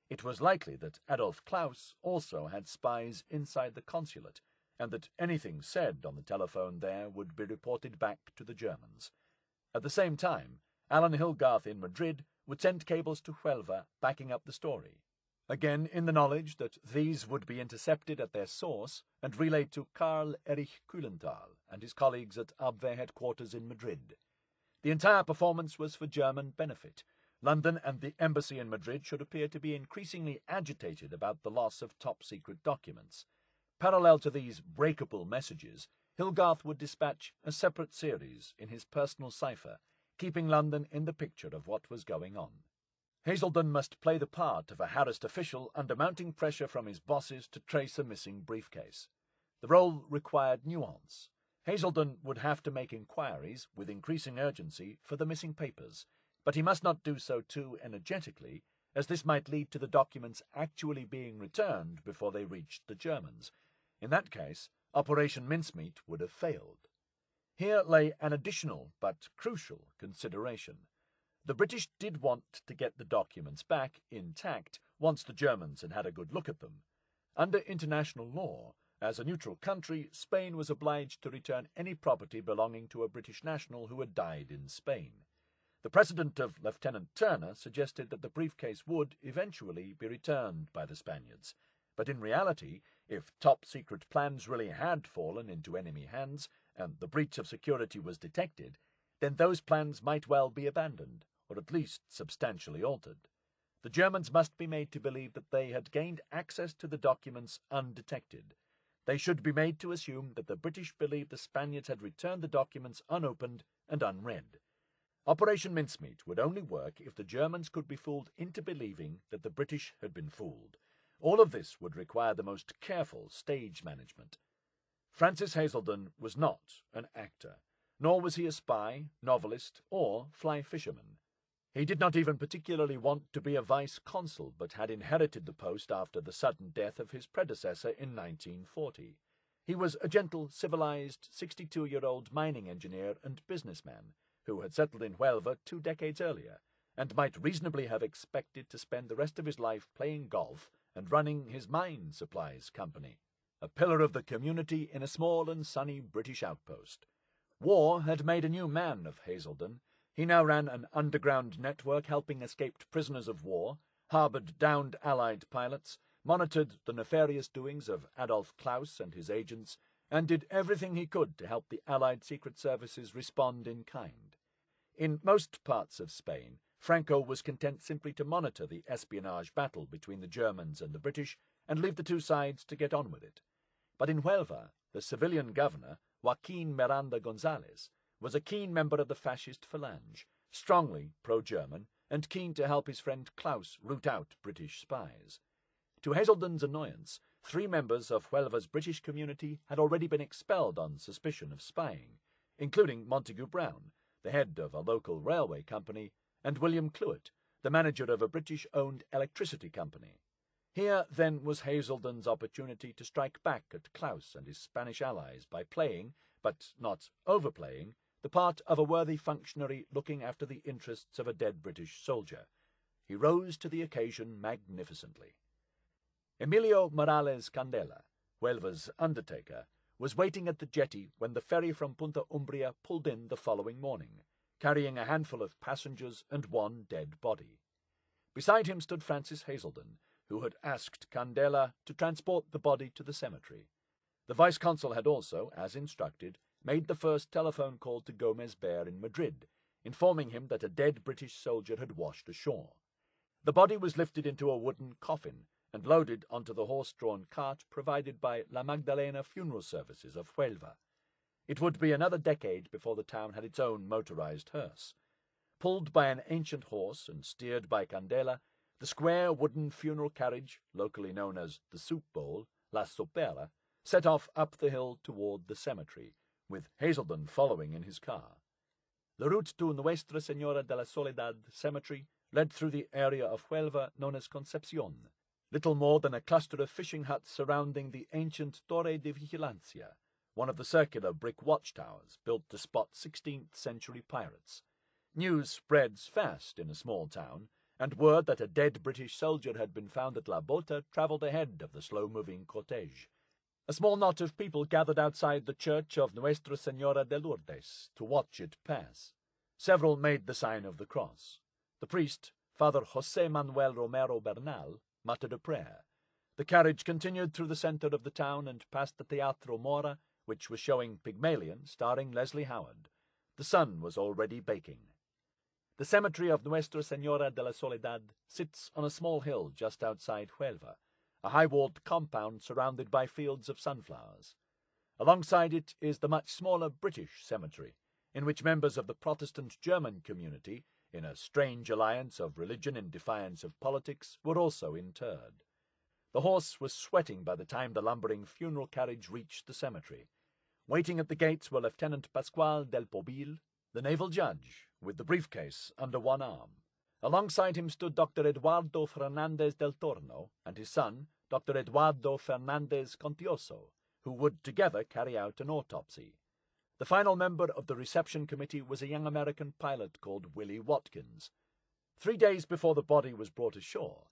It was likely that Adolf Klaus also had spies inside the consulate, and that anything said on the telephone there would be reported back to the Germans. At the same time, Alan Hilgarth in Madrid would send cables to Huelva backing up the story, again in the knowledge that these would be intercepted at their source and relayed to Karl Erich Kühlenthal and his colleagues at Abwehr headquarters in Madrid. The entire performance was for German benefit. London and the embassy in Madrid should appear to be increasingly agitated about the loss of top-secret documents. Parallel to these breakable messages, Hilgarth would dispatch a separate series in his personal cipher, keeping London in the picture of what was going on. Hazelden must play the part of a harassed official under mounting pressure from his bosses to trace a missing briefcase. The role required nuance. Hazelden would have to make inquiries, with increasing urgency, for the missing papers, but he must not do so too energetically, as this might lead to the documents actually being returned before they reached the Germans. In that case, Operation Mincemeat would have failed. Here lay an additional but crucial consideration. The British did want to get the documents back intact once the Germans had had a good look at them. Under international law, as a neutral country, Spain was obliged to return any property belonging to a British national who had died in Spain. The precedent of Lieutenant Turner suggested that the briefcase would eventually be returned by the Spaniards, but in reality, if top-secret plans really had fallen into enemy hands and the breach of security was detected, then those plans might well be abandoned, or at least substantially altered. The Germans must be made to believe that they had gained access to the documents undetected. They should be made to assume that the British believed the Spaniards had returned the documents unopened and unread. Operation Mincemeat would only work if the Germans could be fooled into believing that the British had been fooled. All of this would require the most careful stage management. Francis Hazelden was not an actor, nor was he a spy, novelist, or fly fisherman. He did not even particularly want to be a vice-consul, but had inherited the post after the sudden death of his predecessor in 1940. He was a gentle, civilized, 62-year-old mining engineer and businessman, who had settled in Huelva 2 decades earlier, and might reasonably have expected to spend the rest of his life playing golf and running his mine supplies company, a pillar of the community in a small and sunny British outpost. War had made a new man of Hazelden. He now ran an underground network helping escaped prisoners of war, harboured downed Allied pilots, monitored the nefarious doings of Adolf Klaus and his agents, and did everything he could to help the Allied secret services respond in kind. In most parts of Spain, Franco was content simply to monitor the espionage battle between the Germans and the British and leave the two sides to get on with it. But in Huelva, the civilian governor, Joaquin Miranda González, was a keen member of the fascist phalange, strongly pro-German, and keen to help his friend Klaus root out British spies. To Hazelden's annoyance, 3 members of Huelva's British community had already been expelled on suspicion of spying, including Montagu Brown, the head of a local railway company, and William Clewett, the manager of a British-owned electricity company. Here, then, was Hazelden's opportunity to strike back at Klaus and his Spanish allies by playing, but not overplaying, the part of a worthy functionary looking after the interests of a dead British soldier. He rose to the occasion magnificently. Emilio Morales Candela, Huelva's undertaker, was waiting at the jetty when the ferry from Punta Umbria pulled in the following morning, carrying a handful of passengers and 1 dead body. Beside him stood Francis Hazelden, who had asked Candela to transport the body to the cemetery. The vice-consul had also, as instructed, made the first telephone call to Gomez Bear in Madrid, informing him that a dead British soldier had washed ashore. The body was lifted into a wooden coffin and loaded onto the horse-drawn cart provided by La Magdalena Funeral Services of Huelva. It would be another decade before the town had its own motorized hearse. Pulled by an ancient horse and steered by Candela, the square wooden funeral carriage, locally known as the soup bowl, La Sopera, set off up the hill toward the cemetery, with Hazelden following in his car. The route to Nuestra Señora de la Soledad cemetery led through the area of Huelva known as Concepcion, little more than a cluster of fishing huts surrounding the ancient Torre de Vigilancia, one of the circular brick watchtowers built to spot 16th-century pirates. News spreads fast in a small town, and word that a dead British soldier had been found at La Bota travelled ahead of the slow-moving cortege. A small knot of people gathered outside the church of Nuestra Señora de Lourdes to watch it pass. Several made the sign of the cross. The priest, Father José Manuel Romero Bernal, muttered a prayer. The carriage continued through the centre of the town and past the Teatro Mora, which was showing Pygmalion, starring Leslie Howard. The sun was already baking. The cemetery of Nuestra Señora de la Soledad sits on a small hill just outside Huelva, a high-walled compound surrounded by fields of sunflowers. Alongside it is the much smaller British cemetery, in which members of the Protestant German community, in a strange alliance of religion in defiance of politics, were also interred. The horse was sweating by the time the lumbering funeral carriage reached the cemetery. Waiting at the gates were Lieutenant Pasquale del Pobil, the naval judge, with the briefcase under one arm. Alongside him stood Dr. Eduardo Fernandez del Torno and his son, Dr. Eduardo Fernandez Contioso, who would together carry out an autopsy. The final member of the reception committee was a young American pilot called Willie Watkins. 3 days before the body was brought ashore,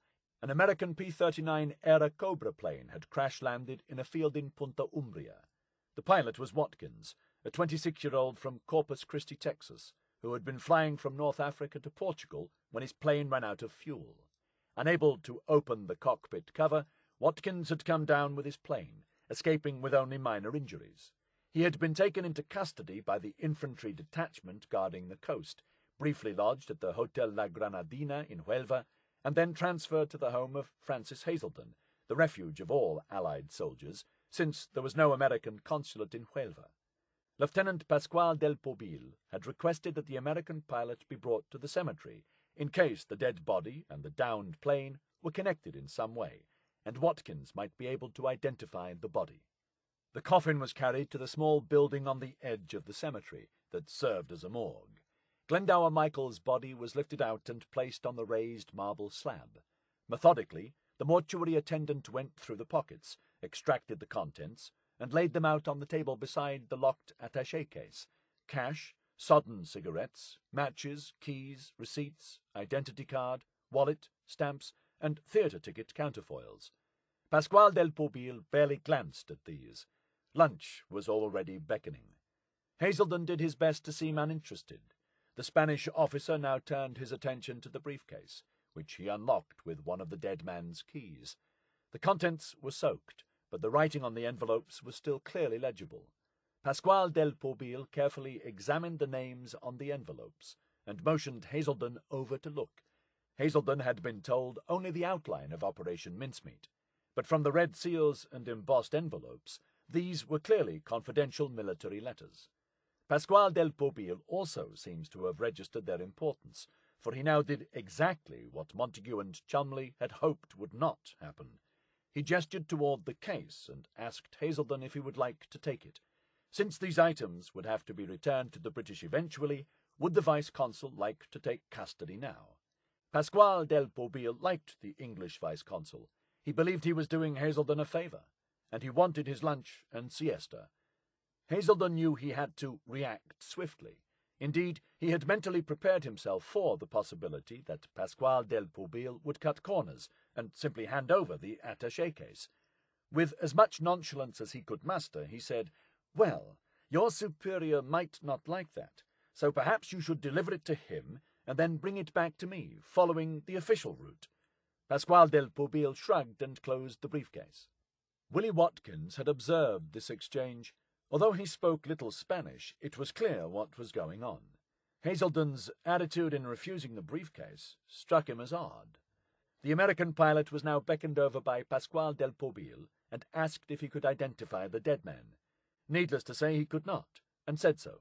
an American P-39 Era Cobra plane had crash-landed in a field in Punta Umbria. The pilot was Watkins, a 26-year-old from Corpus Christi, Texas, who had been flying from North Africa to Portugal when his plane ran out of fuel. Unable to open the cockpit cover, Watkins had come down with his plane, escaping with only minor injuries. He had been taken into custody by the infantry detachment guarding the coast, briefly lodged at the Hotel La Granadina in Huelva, and then transferred to the home of Francis Hazelden, the refuge of all Allied soldiers, since there was no American consulate in Huelva. Lieutenant Pasquale del Pobil had requested that the American pilot be brought to the cemetery, in case the dead body and the downed plane were connected in some way, and Watkins might be able to identify the body. The coffin was carried to the small building on the edge of the cemetery that served as a morgue. Glendower Michael's body was lifted out and placed on the raised marble slab. Methodically, the mortuary attendant went through the pockets, extracted the contents, and laid them out on the table beside the locked attaché case. Cash, sodden cigarettes, matches, keys, receipts, identity card, wallet, stamps, and theatre ticket counterfoils. Pasquale del Pobil barely glanced at these. Lunch was already beckoning. Hazelden did his best to seem uninterested. The Spanish officer now turned his attention to the briefcase, which he unlocked with one of the dead man's keys. The contents were soaked, but the writing on the envelopes was still clearly legible. Pasquale del Pobil carefully examined the names on the envelopes, and motioned Hazelden over to look. Hazelden had been told only the outline of Operation Mincemeat, but from the red seals and embossed envelopes, these were clearly confidential military letters. Pasquale del Pobil also seems to have registered their importance, for he now did exactly what Montagu and Cholmondeley had hoped would not happen. He gestured toward the case and asked Hazelden if he would like to take it. Since these items would have to be returned to the British eventually, would the vice-consul like to take custody now? Pasquale del Pobil liked the English vice-consul. He believed he was doing Hazelden a favour, and he wanted his lunch and siesta. Hazelden knew he had to react swiftly. Indeed, he had mentally prepared himself for the possibility that Pasquale del Pobil would cut corners and simply hand over the attaché case. With as much nonchalance as he could muster, he said, "Well, your superior might not like that, so perhaps you should deliver it to him and then bring it back to me, following the official route." Pasquale del Pobil shrugged and closed the briefcase. Willie Watkins had observed this exchange. Although he spoke little Spanish, it was clear what was going on. Hazelden's attitude in refusing the briefcase struck him as odd. The American pilot was now beckoned over by Pasquale del Pobil and asked if he could identify the dead man. Needless to say, he could not, and said so.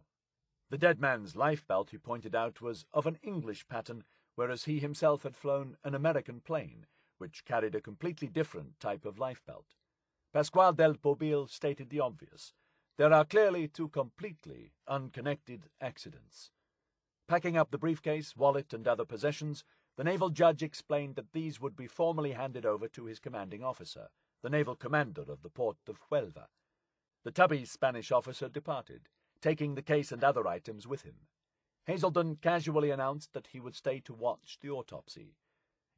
The dead man's lifebelt, he pointed out, was of an English pattern, whereas he himself had flown an American plane, which carried a completely different type of lifebelt. Pasquale del Pobil stated the obvious. There are clearly two completely unconnected accidents. Packing up the briefcase, wallet, and other possessions, the naval judge explained that these would be formally handed over to his commanding officer, the naval commander of the port of Huelva. The tubby Spanish officer departed, taking the case and other items with him. Hazelden casually announced that he would stay to watch the autopsy.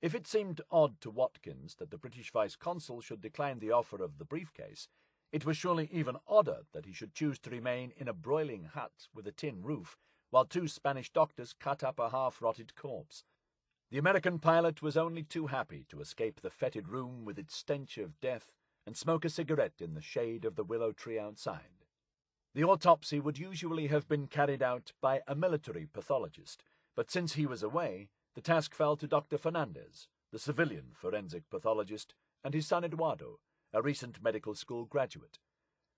If it seemed odd to Watkins that the British vice-consul should decline the offer of the briefcase, it was surely even odder that he should choose to remain in a broiling hut with a tin roof, while two Spanish doctors cut up a half-rotted corpse. The American pilot was only too happy to escape the fetid room with its stench of death and smoke a cigarette in the shade of the willow tree outside. The autopsy would usually have been carried out by a military pathologist, but since he was away, the task fell to Dr. Fernandez, the civilian forensic pathologist, and his son Eduardo, a recent medical school graduate.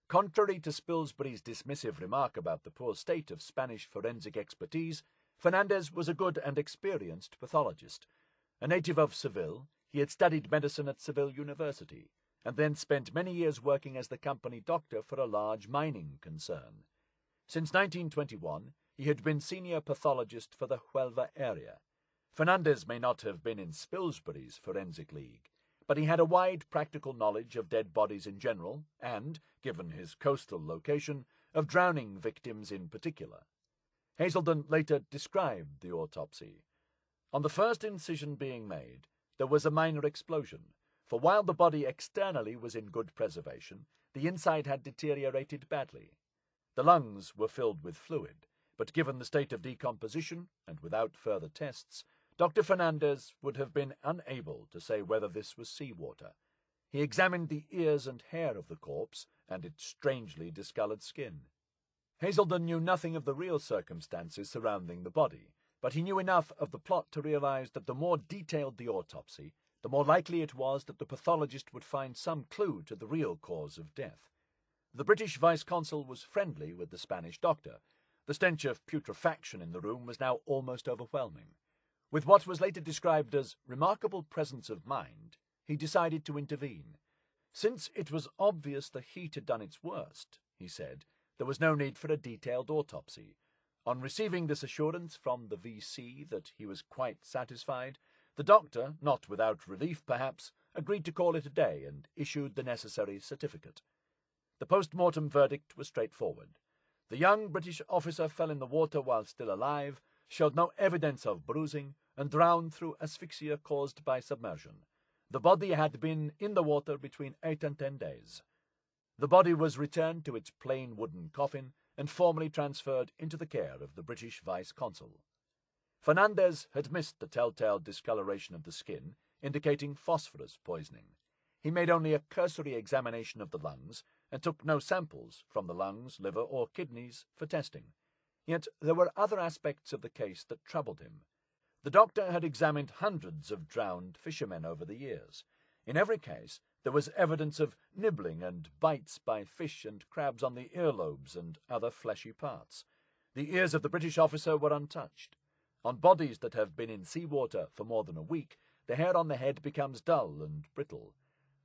Contrary to Spilsbury's dismissive remark about the poor state of Spanish forensic expertise, Fernandez was a good and experienced pathologist. A native of Seville, he had studied medicine at Seville University, and then spent many years working as the company doctor for a large mining concern. Since 1921, he had been senior pathologist for the Huelva area. Fernandez may not have been in Spilsbury's forensic league, but he had a wide practical knowledge of dead bodies in general and, given his coastal location, of drowning victims in particular. Hazelden later described the autopsy. On the first incision being made, there was a minor explosion, for while the body externally was in good preservation, the inside had deteriorated badly. The lungs were filled with fluid, but given the state of decomposition, and without further tests, Dr. Fernandez would have been unable to say whether this was seawater. He examined the ears and hair of the corpse, and its strangely discoloured skin. Hazelden knew nothing of the real circumstances surrounding the body, but he knew enough of the plot to realize that the more detailed the autopsy, the more likely it was that the pathologist would find some clue to the real cause of death. The British vice-consul was friendly with the Spanish doctor. The stench of putrefaction in the room was now almost overwhelming. With what was later described as remarkable presence of mind, he decided to intervene. Since it was obvious the heat had done its worst, he said, there was no need for a detailed autopsy. On receiving this assurance from the V.C. that he was quite satisfied, the doctor, not without relief perhaps, agreed to call it a day and issued the necessary certificate. The post-mortem verdict was straightforward. The young British officer fell in the water while still alive, showed no evidence of bruising, and drowned through asphyxia caused by submersion. The body had been in the water between 8 and 10 days. The body was returned to its plain wooden coffin and formally transferred into the care of the British vice-consul. Fernandez had missed the telltale discoloration of the skin, indicating phosphorus poisoning. He made only a cursory examination of the lungs and took no samples from the lungs, liver, or kidneys for testing. Yet there were other aspects of the case that troubled him. The doctor had examined hundreds of drowned fishermen over the years. In every case, there was evidence of nibbling and bites by fish and crabs on the earlobes and other fleshy parts. The ears of the British officer were untouched. On bodies that have been in seawater for more than a week, the hair on the head becomes dull and brittle.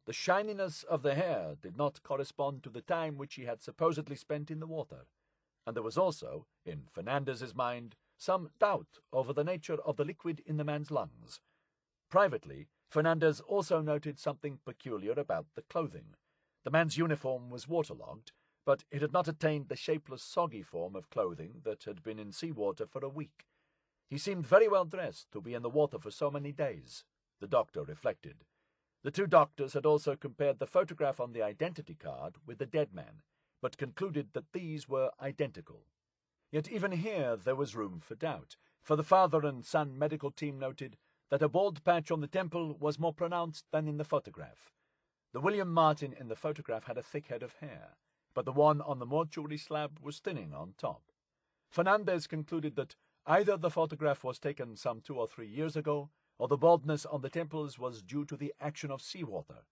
The shininess of the hair did not correspond to the time which he had supposedly spent in the water. And there was also, in Fernandez's mind, some doubt over the nature of the liquid in the man's lungs. Privately, Fernandez also noted something peculiar about the clothing. The man's uniform was waterlogged, but it had not attained the shapeless, soggy form of clothing that had been in seawater for a week. He seemed very well dressed to be in the water for so many days, the doctor reflected. The two doctors had also compared the photograph on the identity card with the dead man, but concluded that these were identical. Yet even here there was room for doubt, for the father and son medical team noted that a bald patch on the temple was more pronounced than in the photograph. The William Martin in the photograph had a thick head of hair, but the one on the mortuary slab was thinning on top. Fernandez concluded that either the photograph was taken some 2 or 3 years ago, or the baldness on the temples was due to the action of seawater.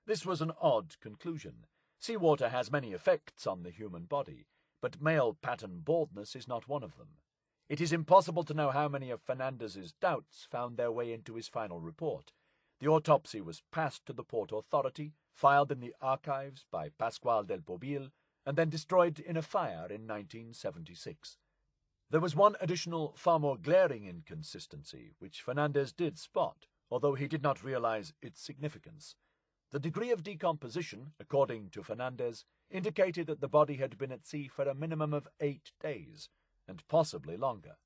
This was an odd conclusion. Seawater has many effects on the human body, but male pattern baldness is not one of them. It is impossible to know how many of Fernandez's doubts found their way into his final report. The autopsy was passed to the Port Authority, filed in the archives by Pascual del Pobil, and then destroyed in a fire in 1976. There was one additional, far more glaring inconsistency, which Fernandez did spot, although he did not realize its significance. The degree of decomposition, according to Fernandez, indicated that the body had been at sea for a minimum of 8 days, and possibly longer.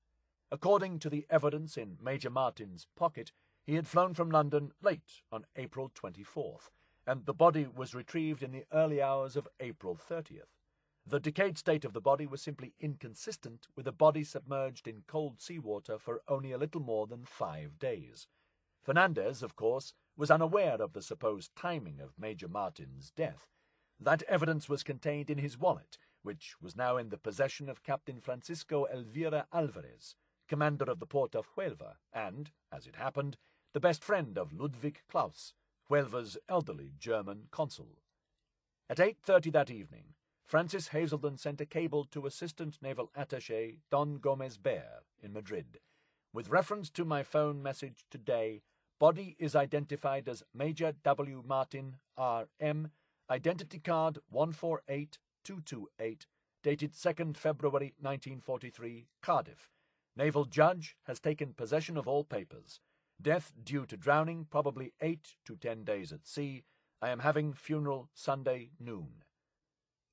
According to the evidence in Major Martin's pocket, he had flown from London late on April 24th, and the body was retrieved in the early hours of April 30th. The decayed state of the body was simply inconsistent with a body submerged in cold seawater for only a little more than 5 days. Fernandez, of course, was unaware of the supposed timing of Major Martin's death. That evidence was contained in his wallet, which was now in the possession of Captain Francisco Elvira Alvarez, commander of the port of Huelva, and, as it happened, the best friend of Ludwig Claus, Huelva's elderly German consul. At 8:30 that evening, Francis Hazelden sent a cable to Assistant Naval Attaché Don Gomez Baer in Madrid. With reference to my phone message today, body is identified as Major W. Martin, R.M., identity card 148228, dated 2nd February 1943, Cardiff. Naval judge has taken possession of all papers. Death due to drowning, probably 8 to 10 days at sea. I am having funeral Sunday noon.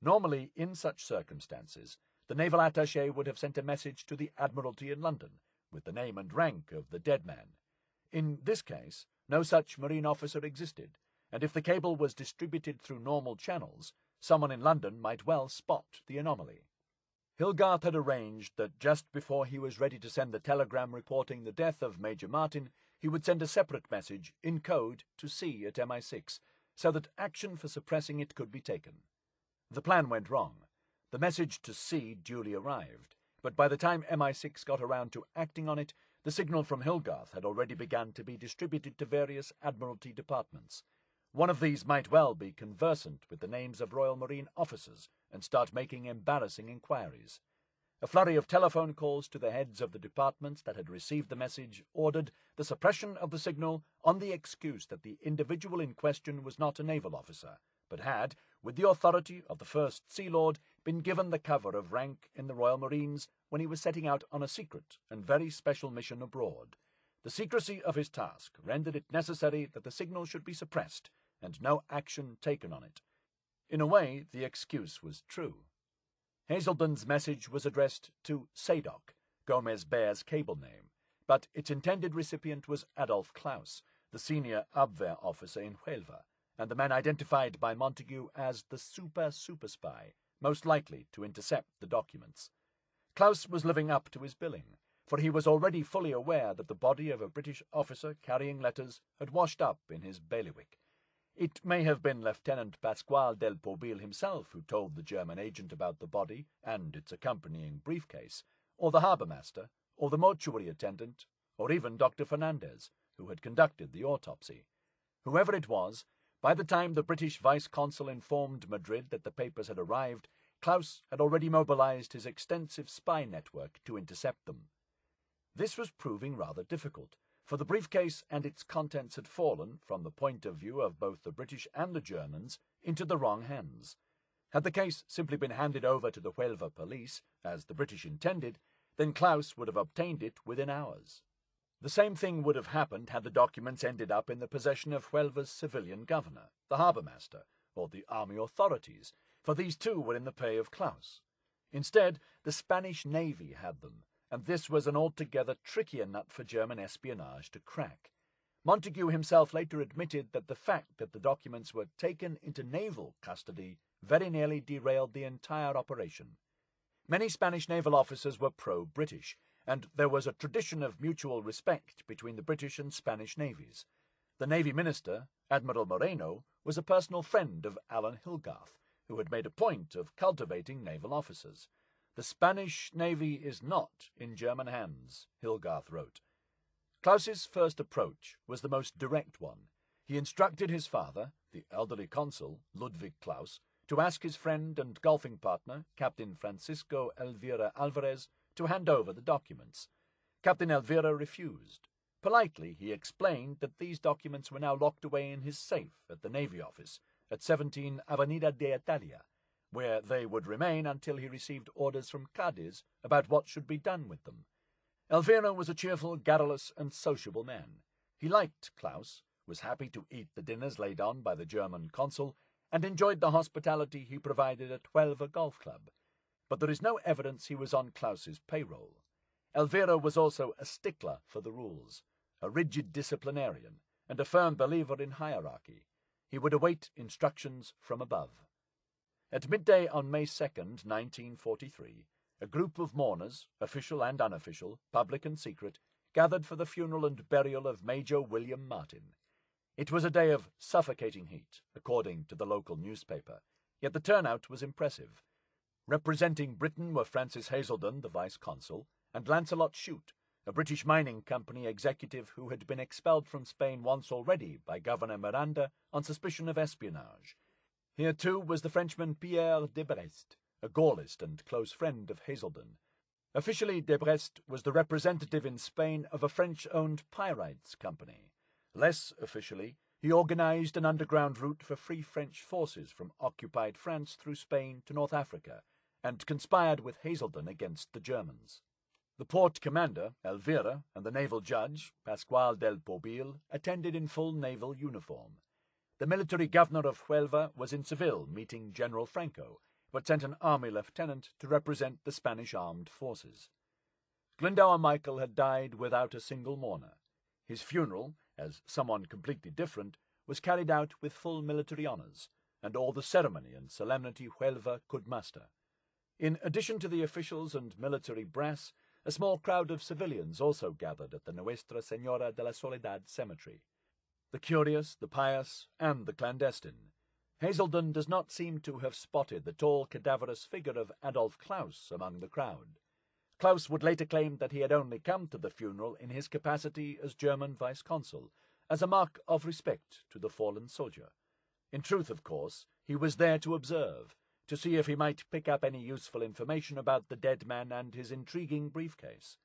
Normally, in such circumstances, the naval attaché would have sent a message to the Admiralty in London, with the name and rank of the dead man. In this case, no such marine officer existed, and if the cable was distributed through normal channels, someone in London might well spot the anomaly. Hilgarth had arranged that just before he was ready to send the telegram reporting the death of Major Martin, he would send a separate message, in code, to C at MI6, so that action for suppressing it could be taken. The plan went wrong. The message to C duly arrived, but by the time MI6 got around to acting on it, the signal from Hilgarth had already begun to be distributed to various Admiralty departments. One of these might well be conversant with the names of Royal Marine officers and start making embarrassing inquiries. A flurry of telephone calls to the heads of the departments that had received the message ordered the suppression of the signal on the excuse that the individual in question was not a naval officer, but had, with the authority of the First Sea Lord, been given the cover of rank in the Royal Marines when he was setting out on a secret and very special mission abroad. The secrecy of his task rendered it necessary that the signal should be suppressed, and no action taken on it. In a way, the excuse was true. Hazelden's message was addressed to Sadok, Gomez Baer's cable name, but its intended recipient was Adolf Klaus, the senior Abwehr officer in Huelva, and the man identified by Montagu as the super spy, most likely to intercept the documents. Klaus was living up to his billing, for he was already fully aware that the body of a British officer carrying letters had washed up in his bailiwick. It may have been Lieutenant Pasquale del Pobil himself who told the German agent about the body and its accompanying briefcase, or the harbour-master, or the mortuary attendant, or even Dr. Fernandez, who had conducted the autopsy. Whoever it was, by the time the British vice-consul informed Madrid that the papers had arrived, Klaus had already mobilized his extensive spy network to intercept them. This was proving rather difficult, for the briefcase and its contents had fallen, from the point of view of both the British and the Germans, into the wrong hands. Had the case simply been handed over to the Huelva police, as the British intended, then Klaus would have obtained it within hours. The same thing would have happened had the documents ended up in the possession of Huelva's civilian governor, the harbour-master, or the army authorities, for these too were in the pay of Klaus. Instead, the Spanish Navy had them, and this was an altogether trickier nut for German espionage to crack. Montagu himself later admitted that the fact that the documents were taken into naval custody very nearly derailed the entire operation. Many Spanish naval officers were pro-British, and there was a tradition of mutual respect between the British and Spanish navies. The Navy Minister, Admiral Moreno, was a personal friend of Alan Hilgarth, who had made a point of cultivating naval officers. The Spanish Navy is not in German hands, Hilgarth wrote. Klaus's first approach was the most direct one. He instructed his father, the elderly consul, Ludwig Klaus, to ask his friend and golfing partner, Captain Francisco Elvira Alvarez, to hand over the documents. Captain Elvira refused. Politely, he explained that these documents were now locked away in his safe at the Navy Office at 17 Avenida de Italia, where they would remain until he received orders from Cadiz about what should be done with them. Elvira was a cheerful, garrulous, and sociable man. He liked Klaus, was happy to eat the dinners laid on by the German consul, and enjoyed the hospitality he provided at Huelva Golf Club. But there is no evidence he was on Klaus's payroll. Elvira was also a stickler for the rules, a rigid disciplinarian, and a firm believer in hierarchy. He would await instructions from above. At midday on May 2nd, 1943, a group of mourners, official and unofficial, public and secret, gathered for the funeral and burial of Major William Martin. It was a day of suffocating heat, according to the local newspaper, yet the turnout was impressive. Representing Britain were Francis Hazelden, the vice-consul, and Lancelot Shute, a British mining company executive who had been expelled from Spain once already by Governor Miranda on suspicion of espionage. Here, too, was the Frenchman Pierre de Brest, a Gaullist and close friend of Hazelden. Officially, de Brest was the representative in Spain of a French-owned pyrites company. Less officially, he organized an underground route for free French forces from occupied France through Spain to North Africa, and conspired with Hazelden against the Germans. The port commander, Elvira, and the naval judge, Pascual del Pobil, attended in full naval uniform. The military governor of Huelva was in Seville meeting General Franco, but sent an army lieutenant to represent the Spanish armed forces. Glendower Michael had died without a single mourner. His funeral, as someone completely different, was carried out with full military honours, and all the ceremony and solemnity Huelva could muster. In addition to the officials and military brass, a small crowd of civilians also gathered at the Nuestra Señora de la Soledad cemetery. The curious, the pious, and the clandestine. Hazelden does not seem to have spotted the tall, cadaverous figure of Adolf Klaus among the crowd. Klaus would later claim that he had only come to the funeral in his capacity as German vice-consul, as a mark of respect to the fallen soldier. In truth, of course, he was there to observe, to see if he might pick up any useful information about the dead man and his intriguing briefcase.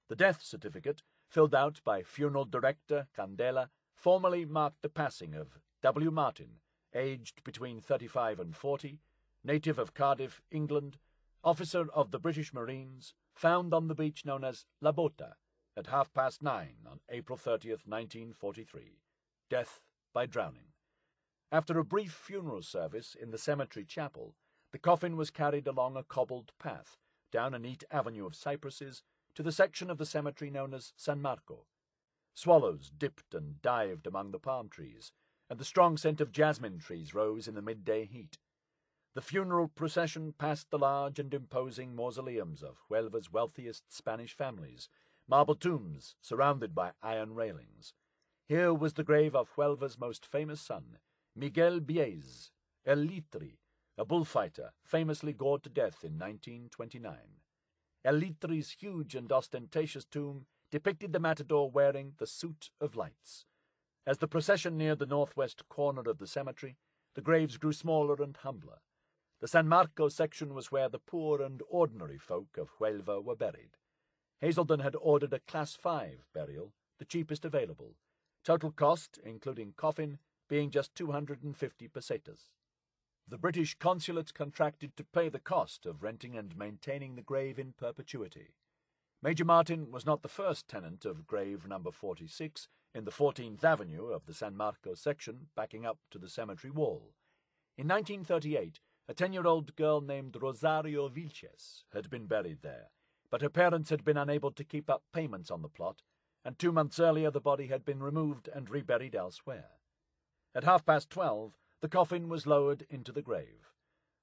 The death certificate, filled out by funeral director Candela, formally marked the passing of W. Martin, aged between 35 and 40, native of Cardiff, England, officer of the British Marines, found on the beach known as La Bota at 9:30 on April 30th, 1943. Death by drowning. After a brief funeral service in the cemetery chapel, the coffin was carried along a cobbled path, down a neat avenue of cypresses, to the section of the cemetery known as San Marco. Swallows dipped and dived among the palm trees, and the strong scent of jasmine trees rose in the midday heat. The funeral procession passed the large and imposing mausoleums of Huelva's wealthiest Spanish families, marble tombs surrounded by iron railings. Here was the grave of Huelva's most famous son, Miguel Biez, El Litri, a bullfighter famously gored to death in 1929. El Litri's huge and ostentatious tomb depicted the matador wearing the suit of lights. As the procession neared the northwest corner of the cemetery, the graves grew smaller and humbler. The San Marco section was where the poor and ordinary folk of Huelva were buried. Hazelden had ordered a Class 5 burial, the cheapest available, total cost, including coffin, being just 250 pesetas. The British consulate contracted to pay the cost of renting and maintaining the grave in perpetuity. Major Martin was not the first tenant of grave number 46 in the 14th Avenue of the San Marco section backing up to the cemetery wall. In 1938, a 10-year-old girl named Rosario Vilches had been buried there, but her parents had been unable to keep up payments on the plot, and 2 months earlier the body had been removed and reburied elsewhere. At 12:30, the coffin was lowered into the grave.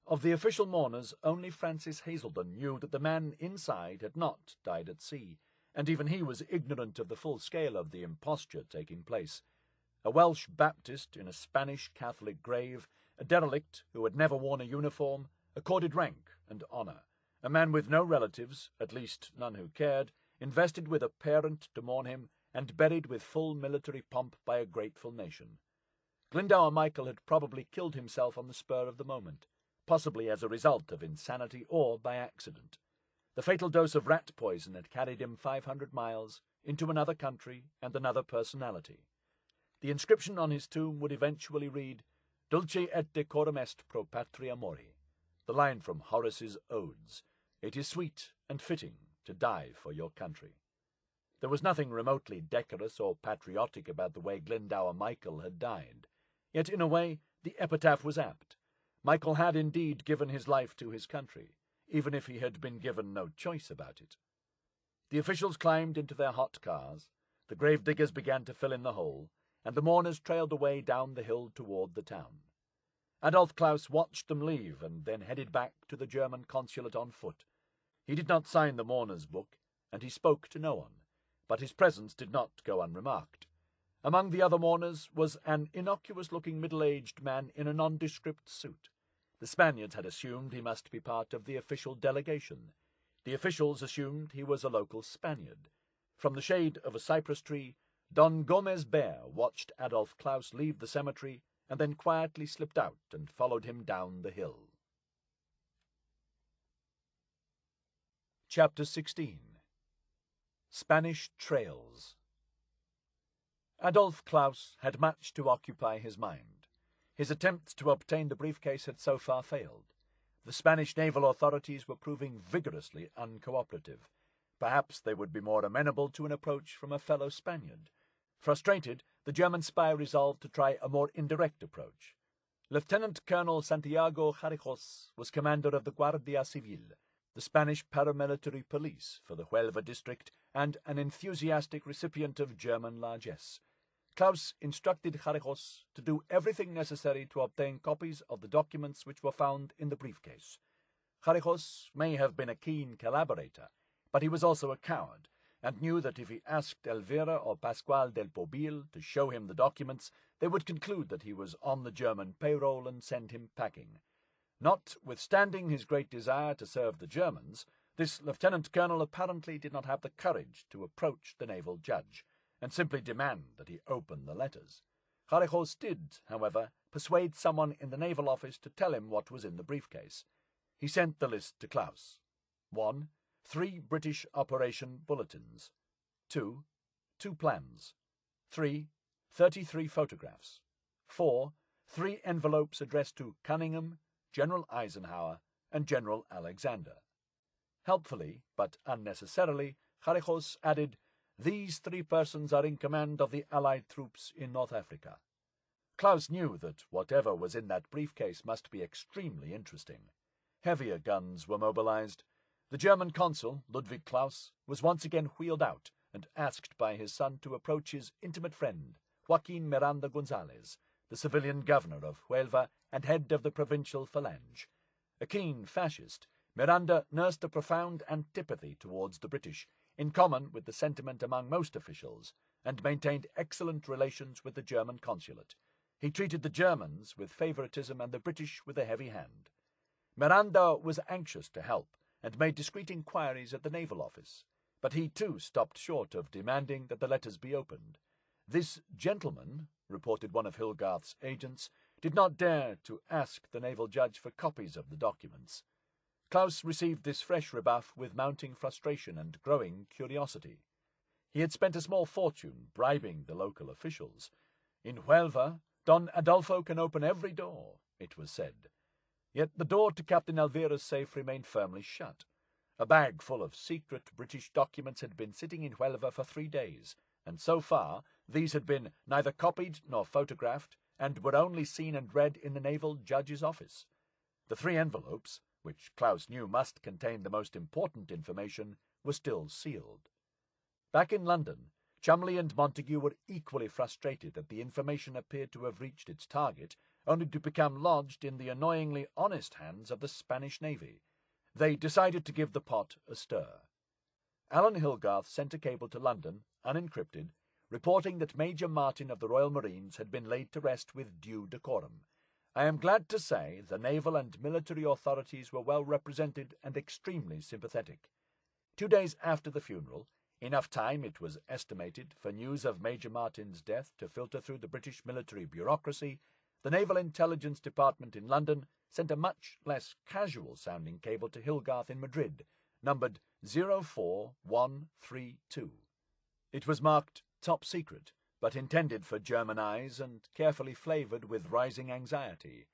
Of the official mourners, only Francis Hazelden knew that the man inside had not died at sea, and even he was ignorant of the full scale of the imposture taking place. A Welsh Baptist in a Spanish Catholic grave, a derelict who had never worn a uniform, accorded rank and honour, a man with no relatives, at least none who cared, invested with a parent to mourn him, and buried with full military pomp by a grateful nation. Glendower Michael had probably killed himself on the spur of the moment, possibly as a result of insanity or by accident. The fatal dose of rat poison had carried him 500 miles into another country and another personality. The inscription on his tomb would eventually read, Dulce et decorum est pro patria mori, the line from Horace's Odes, "It is sweet and fitting to die for your country." There was nothing remotely decorous or patriotic about the way Glendower Michael had died. Yet, in a way, the epitaph was apt. Michael had indeed given his life to his country, even if he had been given no choice about it. The officials climbed into their hot cars, the gravediggers began to fill in the hole, and the mourners trailed away down the hill toward the town. Adolf Klaus watched them leave and then headed back to the German consulate on foot. He did not sign the mourner's book, and he spoke to no one, but his presence did not go unremarked. Among the other mourners was an innocuous-looking middle-aged man in a nondescript suit. The Spaniards had assumed he must be part of the official delegation. The officials assumed he was a local Spaniard. From the shade of a cypress tree, Don Gomez Bear watched Adolf Klaus leave the cemetery and then quietly slipped out and followed him down the hill. Chapter 16. Spanish Trails. Adolf Klaus had much to occupy his mind. His attempts to obtain the briefcase had so far failed. The Spanish naval authorities were proving vigorously uncooperative. Perhaps they would be more amenable to an approach from a fellow Spaniard. Frustrated, the German spy resolved to try a more indirect approach. Lieutenant Colonel Santiago Jarrijos was commander of the Guardia Civil, the Spanish paramilitary police for the Huelva district, and an enthusiastic recipient of German largesse. Klaus instructed Jarrijos to do everything necessary to obtain copies of the documents which were found in the briefcase. Jarrijos may have been a keen collaborator, but he was also a coward, and knew that if he asked Elvira or Pascual del Pobil to show him the documents, they would conclude that he was on the German payroll and send him packing. Notwithstanding his great desire to serve the Germans, this lieutenant colonel apparently did not have the courage to approach the naval judge, and simply demand that he open the letters. Jarrijos did, however, persuade someone in the naval office to tell him what was in the briefcase. He sent the list to Klaus. 1. 3 British operation bulletins. 2. 2 plans. 3. 33 photographs. 4. 3 envelopes addressed to Cunningham, General Eisenhower, and General Alexander. Helpfully, but unnecessarily, Jarrijos added, "These 3 persons are in command of the Allied troops in North Africa." Klaus knew that whatever was in that briefcase must be extremely interesting. Heavier guns were mobilized. The German consul, Ludwig Klaus, was once again wheeled out and asked by his son to approach his intimate friend, Joaquin Miranda Gonzalez, the civilian governor of Huelva and head of the provincial phalange. A keen fascist, Miranda nursed a profound antipathy towards the British, in common with the sentiment among most officials, and maintained excellent relations with the German consulate. He treated the Germans with favoritism and the British with a heavy hand. Miranda was anxious to help, and made discreet inquiries at the naval office, but he too stopped short of demanding that the letters be opened. This gentleman, reported one of Hilgarth's agents, did not dare to ask the naval judge for copies of the documents. Klaus received this fresh rebuff with mounting frustration and growing curiosity. He had spent a small fortune bribing the local officials. In Huelva, Don Adolfo can open every door, it was said. Yet the door to Captain Elvira's safe remained firmly shut. A bag full of secret British documents had been sitting in Huelva for 3 days, and so far these had been neither copied nor photographed, and were only seen and read in the naval judge's office. The 3 envelopes, which Klaus knew must contain the most important information, were still sealed. Back in London, Cholmondeley and Montagu were equally frustrated that the information appeared to have reached its target, only to become lodged in the annoyingly honest hands of the Spanish Navy. They decided to give the pot a stir. Alan Hilgarth sent a cable to London, unencrypted, reporting that Major Martin of the Royal Marines had been laid to rest with due decorum. I am glad to say the naval and military authorities were well represented and extremely sympathetic. 2 days after the funeral, enough time, it was estimated, for news of Major Martin's death to filter through the British military bureaucracy, the Naval Intelligence Department in London sent a much less casual-sounding cable to Hilgarth in Madrid, numbered 04132. It was marked top secret, but intended for German eyes and carefully flavoured with rising anxiety.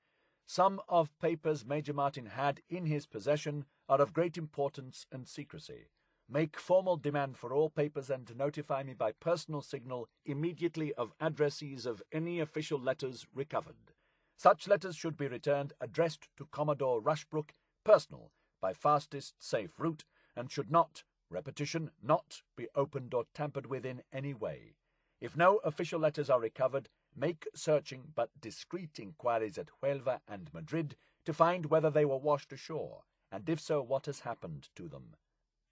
Some of papers Major Martin had in his possession are of great importance and secrecy. Make formal demand for all papers and notify me by personal signal immediately of addressees of any official letters recovered. Such letters should be returned addressed to Commodore Rushbrook, personal, by fastest safe route, and should not, repetition, not be opened or tampered with in any way. If no official letters are recovered, make searching but discreet inquiries at Huelva and Madrid to find whether they were washed ashore, and if so, what has happened to them.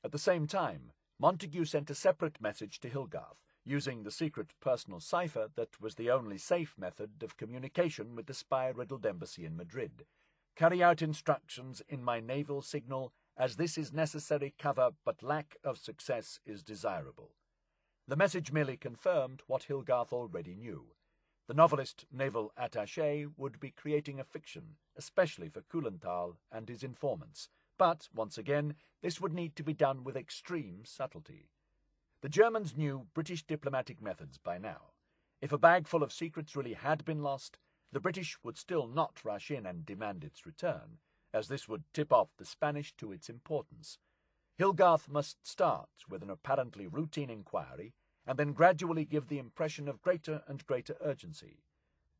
At the same time, Montagu sent a separate message to Hilgarth, using the secret personal cipher that was the only safe method of communication with the spy-riddled embassy in Madrid. Carry out instructions in my naval signal, as this is necessary cover, but lack of success is desirable. The message merely confirmed what Hilgarth already knew. The novelist naval attaché would be creating a fiction, especially for Kulenthal and his informants, but, once again, this would need to be done with extreme subtlety. The Germans knew British diplomatic methods by now. If a bag full of secrets really had been lost, the British would still not rush in and demand its return, as this would tip off the Spanish to its importance. Hilgarth must start with an apparently routine inquiry, and then gradually give the impression of greater and greater urgency.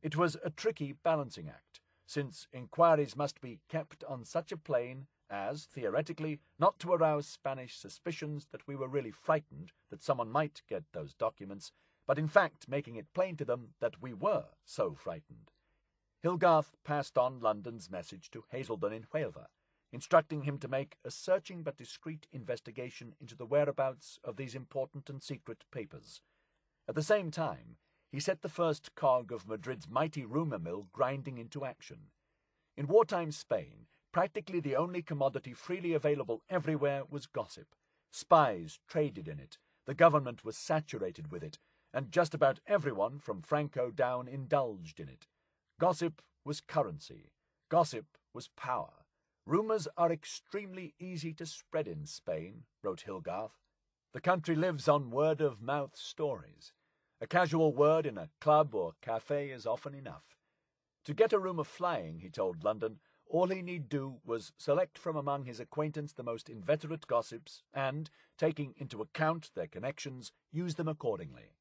It was a tricky balancing act, since inquiries must be kept on such a plane as, theoretically, not to arouse Spanish suspicions that we were really frightened that someone might get those documents, but in fact making it plain to them that we were so frightened. Hilgarth passed on London's message to Hazelden in Huelva, instructing him to make a searching but discreet investigation into the whereabouts of these important and secret papers. At the same time, he set the first cog of Madrid's mighty rumour mill grinding into action. In wartime Spain, practically the only commodity freely available everywhere was gossip. Spies traded in it, the government was saturated with it, and just about everyone from Franco down indulged in it. Gossip was currency. Gossip was power. Rumours are extremely easy to spread in Spain, wrote Hilgarth. The country lives on word-of-mouth stories. A casual word in a club or café is often enough. To get a rumour flying, he told London, all he need do was select from among his acquaintance the most inveterate gossips and, taking into account their connections, use them accordingly.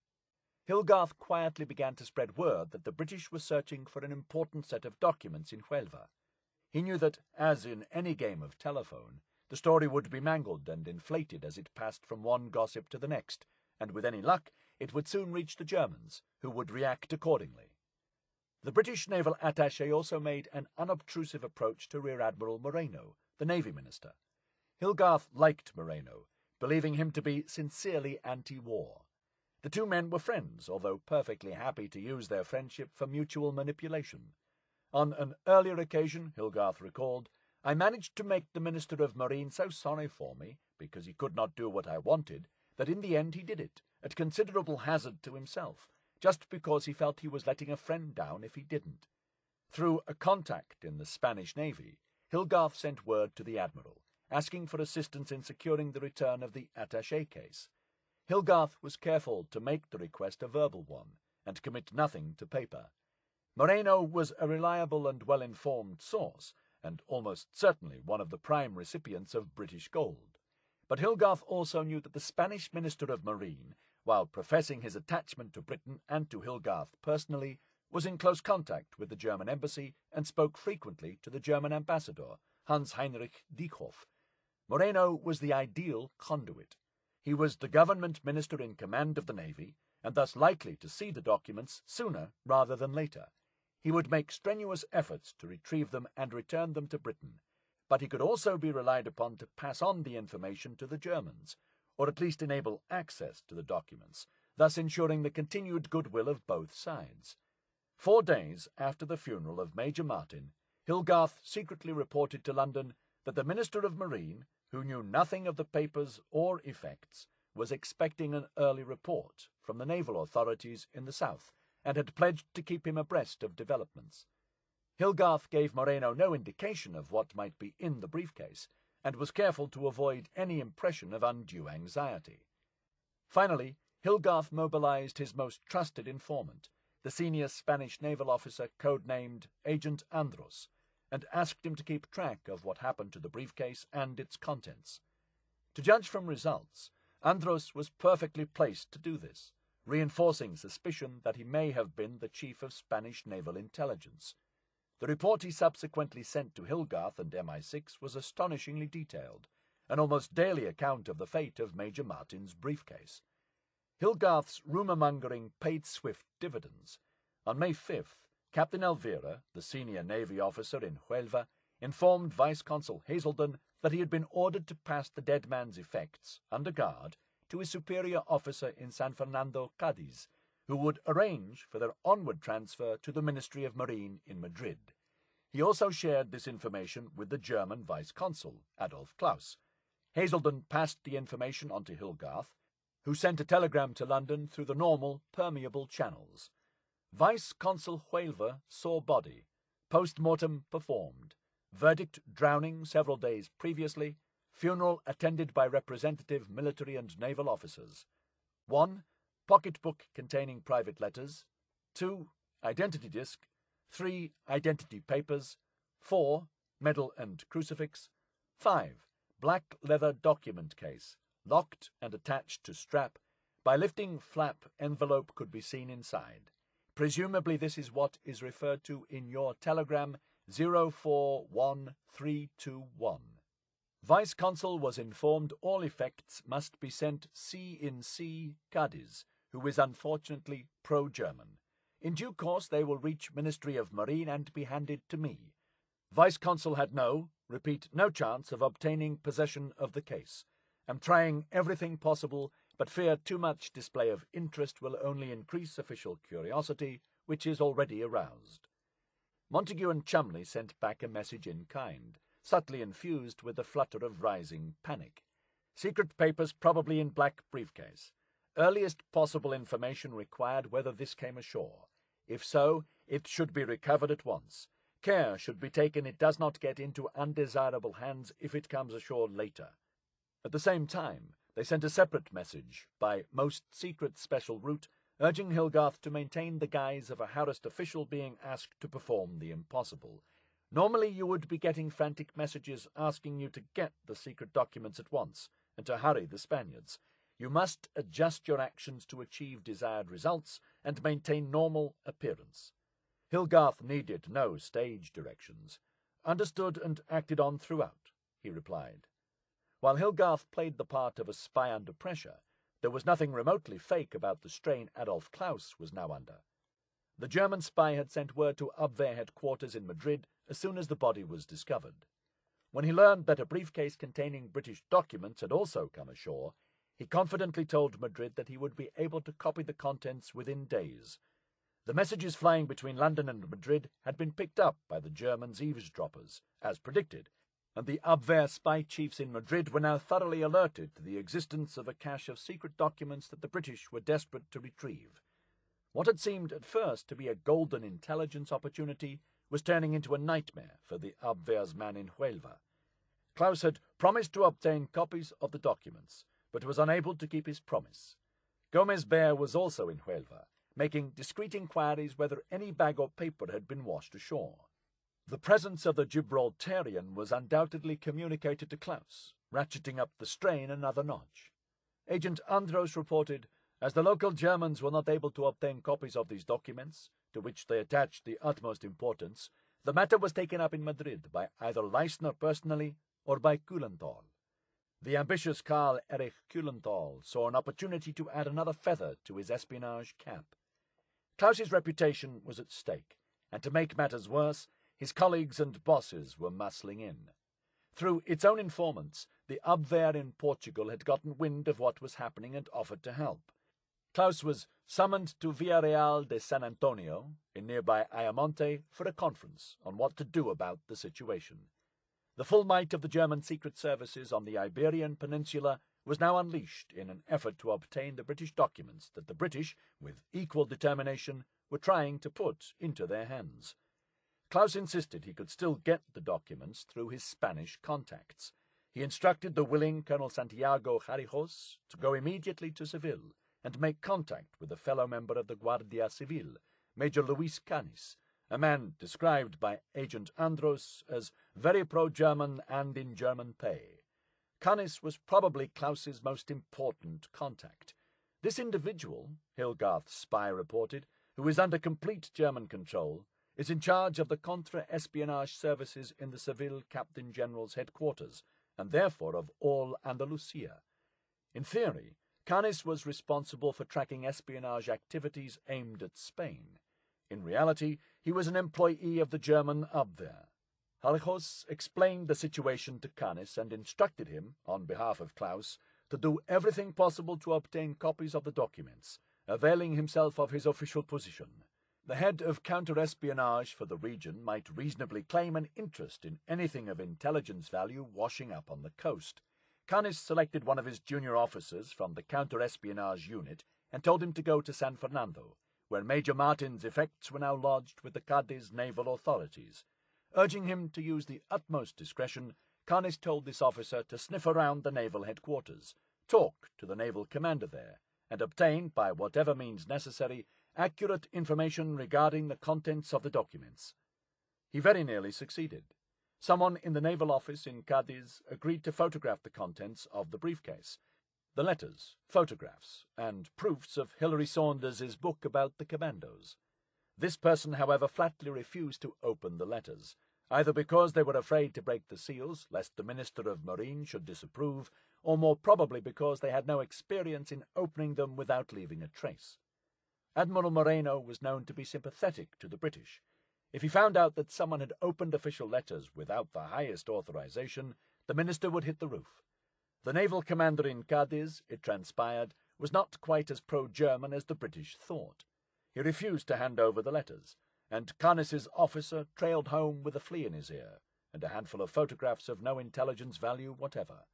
Hilgarth quietly began to spread word that the British were searching for an important set of documents in Huelva. He knew that, as in any game of telephone, the story would be mangled and inflated as it passed from one gossip to the next, and with any luck it would soon reach the Germans, who would react accordingly. The British naval attaché also made an unobtrusive approach to Rear Admiral Moreno, the Navy Minister. Hilgarth liked Moreno, believing him to be sincerely anti-war. The two men were friends, although perfectly happy to use their friendship for mutual manipulation. On an earlier occasion, Hilgarth recalled, I managed to make the Minister of Marine so sorry for me, because he could not do what I wanted, that in the end he did it, at considerable hazard to himself, just because he felt he was letting a friend down if he didn't. Through a contact in the Spanish Navy, Hilgarth sent word to the Admiral, asking for assistance in securing the return of the attaché case. Hilgarth was careful to make the request a verbal one, and commit nothing to paper. Moreno was a reliable and well-informed source, and almost certainly one of the prime recipients of British gold. But Hilgarth also knew that the Spanish Minister of Marine, while professing his attachment to Britain and to Hilgarth personally, was in close contact with the German embassy and spoke frequently to the German ambassador, Hans-Heinrich Diekhoff. Moreno was the ideal conduit. He was the government minister in command of the Navy, and thus likely to see the documents sooner rather than later. He would make strenuous efforts to retrieve them and return them to Britain, but he could also be relied upon to pass on the information to the Germans, or at least enable access to the documents, thus ensuring the continued goodwill of both sides. 4 days after the funeral of Major Martin, Hilgarth secretly reported to London that the Minister of Marine, who knew nothing of the papers or effects, was expecting an early report from the naval authorities in the south, and had pledged to keep him abreast of developments. Hilgarth gave Moreno no indication of what might be in the briefcase, and was careful to avoid any impression of undue anxiety. Finally, Hilgarth mobilized his most trusted informant, the senior Spanish naval officer codenamed Agent Andros, and asked him to keep track of what happened to the briefcase and its contents. To judge from results, Andros was perfectly placed to do this, reinforcing suspicion that he may have been the chief of Spanish naval intelligence. The report he subsequently sent to Hilgarth and MI6 was astonishingly detailed, an almost daily account of the fate of Major Martin's briefcase. Hilgarth's rumour-mongering paid swift dividends. On May 5th, Captain Elvira, the senior Navy officer in Huelva, informed Vice-Consul Hazelden that he had been ordered to pass the dead man's effects, under guard, to his superior officer in San Fernando, Cadiz, who would arrange for their onward transfer to the Ministry of Marine in Madrid. He also shared this information with the German Vice-Consul, Adolf Claus. Hazelden passed the information on to Hilgarth, who sent a telegram to London through the normal, permeable channels. Vice-Consul Huelva saw body. Post-mortem performed. Verdict drowning several days previously. Funeral attended by representative military and naval officers. 1. Pocketbook containing private letters. 2. Identity disc. 3. Identity papers. 4. Medal and crucifix. 5. Black leather document case, locked and attached to strap. By lifting flap, envelope could be seen inside. Presumably this is what is referred to in your telegram 041321. Vice-Consul was informed all effects must be sent C. Cadiz, who is unfortunately pro-German. In due course they will reach Ministry of Marine and be handed to me. Vice-Consul had no chance of obtaining possession of the case. Am trying everything possible, but fear too much display of interest will only increase official curiosity, which is already aroused. Montagu and Cholmondeley sent back a message in kind, subtly infused with the flutter of rising panic. Secret papers probably in black briefcase. Earliest possible information required whether this came ashore. If so, it should be recovered at once. Care should be taken it does not get into undesirable hands if it comes ashore later. At the same time, they sent a separate message, by most secret special route, urging Hilgarth to maintain the guise of a harassed official being asked to perform the impossible. Normally you would be getting frantic messages asking you to get the secret documents at once, and to hurry the Spaniards. You must adjust your actions to achieve desired results and maintain normal appearance. Hilgarth needed no stage directions. Understood and acted on throughout, he replied. While Hilgarth played the part of a spy under pressure, there was nothing remotely fake about the strain Adolf Klaus was now under. The German spy had sent word to Abwehr headquarters in Madrid as soon as the body was discovered. When he learned that a briefcase containing British documents had also come ashore, he confidently told Madrid that he would be able to copy the contents within days. The messages flying between London and Madrid had been picked up by the Germans' eavesdroppers, as predicted, and the Abwehr spy chiefs in Madrid were now thoroughly alerted to the existence of a cache of secret documents that the British were desperate to retrieve. What had seemed at first to be a golden intelligence opportunity was turning into a nightmare for the Abwehr's man in Huelva. Klaus had promised to obtain copies of the documents, but was unable to keep his promise. Gomez Bear was also in Huelva, making discreet inquiries whether any bag or paper had been washed ashore. The presence of the Gibraltarian was undoubtedly communicated to Klaus, ratcheting up the strain another notch. Agent Andros reported, as the local Germans were not able to obtain copies of these documents, to which they attached the utmost importance, the matter was taken up in Madrid by either Leisner personally or by Kuhlenthal. The ambitious Karl Erich Kuhlenthal saw an opportunity to add another feather to his espionage cap. Klaus's reputation was at stake, and to make matters worse, his colleagues and bosses were muscling in. Through its own informants, the Abwehr in Portugal had gotten wind of what was happening and offered to help. Klaus was summoned to Villarreal de San Antonio, in nearby Ayamonte, for a conference on what to do about the situation. The full might of the German secret services on the Iberian Peninsula was now unleashed in an effort to obtain the British documents that the British, with equal determination, were trying to put into their hands. Klaus insisted he could still get the documents through his Spanish contacts. He instructed the willing Colonel Santiago Jarijos to go immediately to Seville and make contact with a fellow member of the Guardia Civil, Major Luis Canis, a man described by Agent Andros as very pro-German and in German pay. Canis was probably Klaus's most important contact. This individual, Hilgarth's spy reported, who is under complete German control, is in charge of the contra-espionage services in the Seville Captain General's headquarters, and therefore of all Andalusia. In theory, Canis was responsible for tracking espionage activities aimed at Spain. In reality, he was an employee of the German Abwehr. Jarijos explained the situation to Canis and instructed him, on behalf of Klaus, to do everything possible to obtain copies of the documents, availing himself of his official position. The head of counter-espionage for the region might reasonably claim an interest in anything of intelligence value washing up on the coast. Canis selected one of his junior officers from the counter-espionage unit and told him to go to San Fernando, where Major Martin's effects were now lodged with the Cadiz naval authorities. Urging him to use the utmost discretion, Canis told this officer to sniff around the naval headquarters, talk to the naval commander there, and obtain, by whatever means necessary, accurate information regarding the contents of the documents. He very nearly succeeded. Someone in the naval office in Cadiz agreed to photograph the contents of the briefcase, the letters, photographs, and proofs of Hilary Saunders's book about the commandos. This person, however, flatly refused to open the letters, either because they were afraid to break the seals, lest the Minister of Marine should disapprove, or more probably because they had no experience in opening them without leaving a trace. Admiral Moreno was known to be sympathetic to the British. If he found out that someone had opened official letters without the highest authorization, the minister would hit the roof. The naval commander in Cadiz, it transpired, was not quite as pro-German as the British thought. He refused to hand over the letters, and Canis's officer trailed home with a flea in his ear and a handful of photographs of no intelligence value whatever.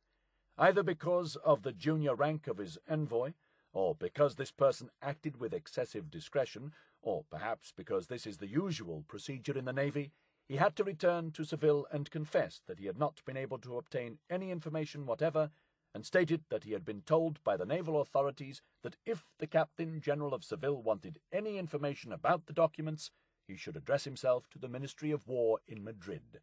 Either because of the junior rank of his envoy, or because this person acted with excessive discretion, or perhaps because this is the usual procedure in the Navy, he had to return to Seville and confess that he had not been able to obtain any information whatever, and stated that he had been told by the naval authorities that if the Captain General of Seville wanted any information about the documents, he should address himself to the Ministry of War in Madrid.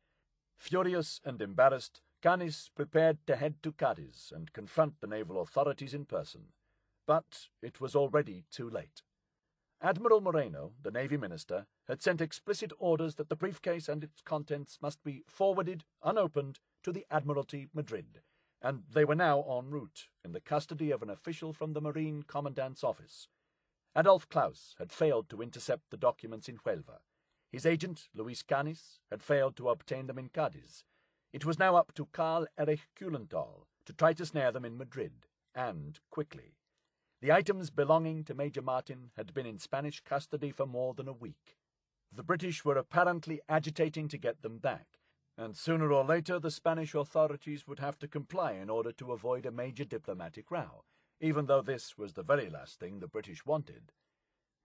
Furious and embarrassed, Canis prepared to head to Cadiz and confront the naval authorities in person. But it was already too late. Admiral Moreno, the Navy Minister, had sent explicit orders that the briefcase and its contents must be forwarded, unopened, to the Admiralty, Madrid, and they were now en route, in the custody of an official from the Marine Commandant's office. Adolf Klaus had failed to intercept the documents in Huelva. His agent, Luis Canis, had failed to obtain them in Cadiz. It was now up to Karl Erich Kuhlenthal to try to snare them in Madrid, and quickly. The items belonging to Major Martin had been in Spanish custody for more than a week. The British were apparently agitating to get them back, and sooner or later the Spanish authorities would have to comply in order to avoid a major diplomatic row, even though this was the very last thing the British wanted.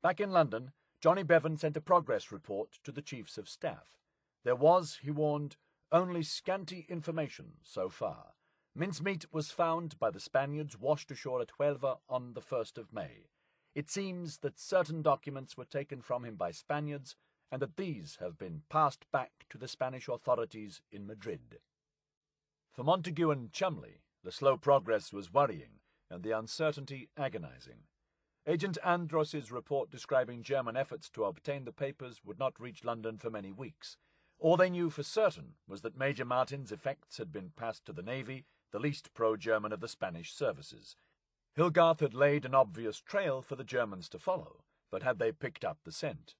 Back in London, Johnny Bevan sent a progress report to the Chiefs of Staff. There was, he warned, only scanty information so far. Mincemeat was found by the Spaniards washed ashore at Huelva on the 1st of May. It seems that certain documents were taken from him by Spaniards, and that these have been passed back to the Spanish authorities in Madrid. For Montagu and Cholmondeley, the slow progress was worrying, and the uncertainty agonizing. Agent Andros's report describing German efforts to obtain the papers would not reach London for many weeks. All they knew for certain was that Major Martin's effects had been passed to the Navy, the least pro-German of the Spanish services. Hilgarth had laid an obvious trail for the Germans to follow, but had they picked up the scent?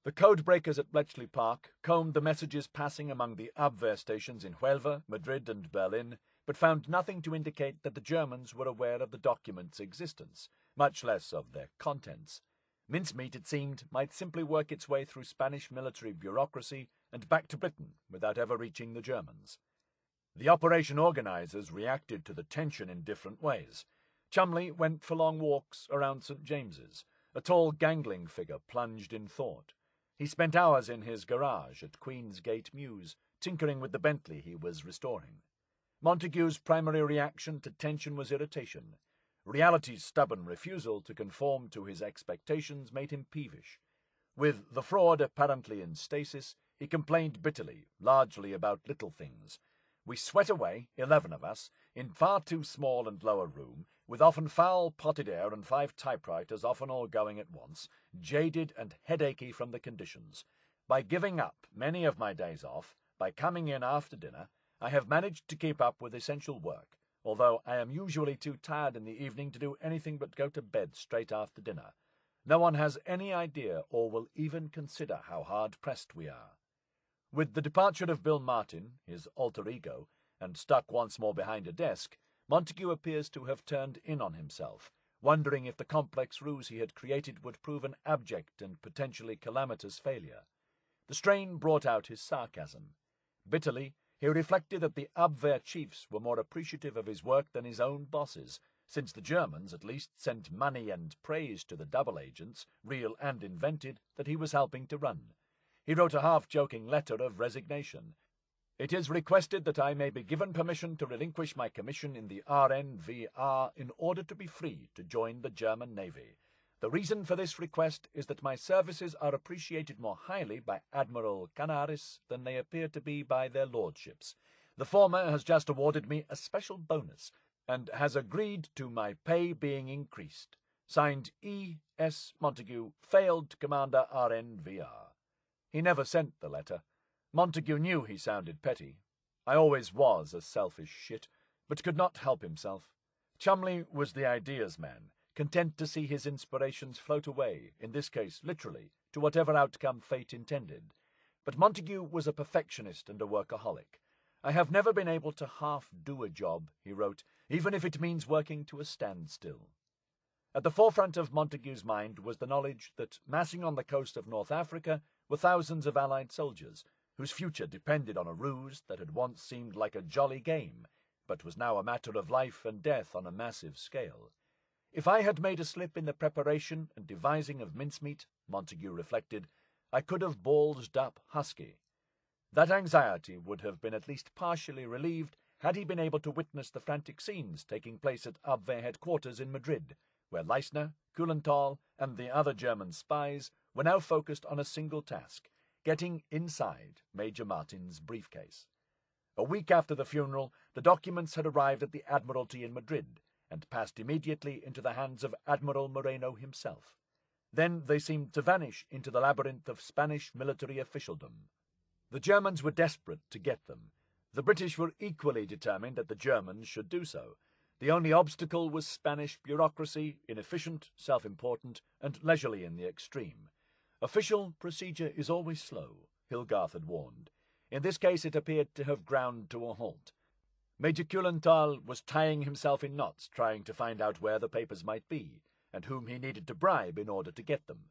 The code-breakers at Bletchley Park combed the messages passing among the Abwehr stations in Huelva, Madrid, and Berlin, but found nothing to indicate that the Germans were aware of the documents' existence, much less of their contents. Mincemeat, it seemed, might simply work its way through Spanish military bureaucracy and back to Britain without ever reaching the Germans. The operation organizers reacted to the tension in different ways. Cholmondeley went for long walks around St. James's, a tall gangling figure plunged in thought. He spent hours in his garage at Queen's Gate Mews, tinkering with the Bentley he was restoring. Montagu's primary reaction to tension was irritation. Reality's stubborn refusal to conform to his expectations made him peevish. With the fraud apparently in stasis, he complained bitterly, largely about little things. We sweat away, 11 of us, in far too small and low a room, with often foul potted air and 5 typewriters often all going at once, jaded and headachy from the conditions. By giving up many of my days off, by coming in after dinner, I have managed to keep up with essential work, although I am usually too tired in the evening to do anything but go to bed straight after dinner. No one has any idea or will even consider how hard-pressed we are. With the departure of Bill Martin, his alter ego, and stuck once more behind a desk, Montagu appears to have turned in on himself, wondering if the complex ruse he had created would prove an abject and potentially calamitous failure. The strain brought out his sarcasm. Bitterly, He reflected that the Abwehr chiefs were more appreciative of his work than his own bosses, since the Germans at least sent money and praise to the double agents, real and invented, that he was helping to run. He wrote a half-joking letter of resignation. "It is requested that I may be given permission to relinquish my commission in the RNVR in order to be free to join the German Navy. The reason for this request is that my services are appreciated more highly by Admiral Canaris than they appear to be by their lordships. The former has just awarded me a special bonus, and has agreed to my pay being increased. Signed E. S. Montagu, failed Commander RNVR." He never sent the letter. Montagu knew he sounded petty. I always was a selfish shit, but could not help himself. Cholmondeley was the ideas man, content to see his inspirations float away, in this case literally, to whatever outcome fate intended. But Montagu was a perfectionist and a workaholic. "I have never been able to half-do a job," he wrote, "even if it means working to a standstill." At the forefront of Montagu's mind was the knowledge that massing on the coast of North Africa were thousands of Allied soldiers, whose future depended on a ruse that had once seemed like a jolly game, but was now a matter of life and death on a massive scale. If I had made a slip in the preparation and devising of Mincemeat, Montagu reflected, I could have ballsed up Husky. That anxiety would have been at least partially relieved had he been able to witness the frantic scenes taking place at Abwehr headquarters in Madrid, where Leisner, Kuhlenthal, and the other German spies were now focused on a single task, getting inside Major Martin's briefcase. A week after the funeral, the documents had arrived at the Admiralty in Madrid, and passed immediately into the hands of Admiral Moreno himself. Then they seemed to vanish into the labyrinth of Spanish military officialdom. The Germans were desperate to get them. The British were equally determined that the Germans should do so. The only obstacle was Spanish bureaucracy, inefficient, self-important, and leisurely in the extreme. Official procedure is always slow, Hilgarth had warned. In this case it appeared to have ground to a halt. Major Kuhlenthal was tying himself in knots trying to find out where the papers might be, and whom he needed to bribe in order to get them.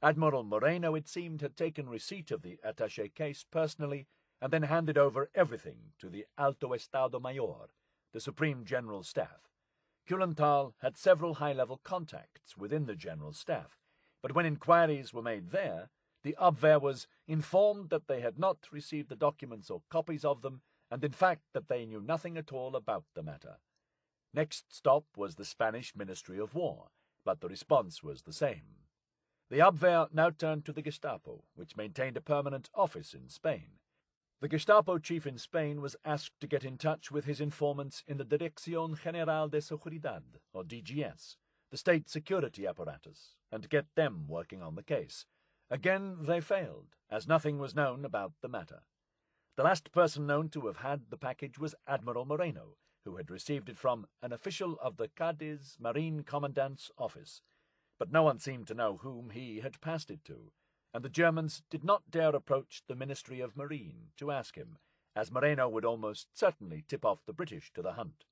Admiral Moreno, it seemed, had taken receipt of the attaché case personally, and then handed over everything to the Alto Estado Mayor, the Supreme General Staff. Kuhlenthal had several high-level contacts within the General Staff, but when inquiries were made there, the Abwehr was informed that they had not received the documents or copies of them, and in fact that they knew nothing at all about the matter. Next stop was the Spanish Ministry of War, but the response was the same. The Abwehr now turned to the Gestapo, which maintained a permanent office in Spain. The Gestapo chief in Spain was asked to get in touch with his informants in the Dirección General de Seguridad, or DGS, the state security apparatus, and get them working on the case. Again they failed, as nothing was known about the matter. The last person known to have had the package was Admiral Moreno, who had received it from an official of the Cadiz Marine Commandant's office, but no one seemed to know whom he had passed it to, and the Germans did not dare approach the Ministry of Marine to ask him, as Moreno would almost certainly tip off the British to the hunt.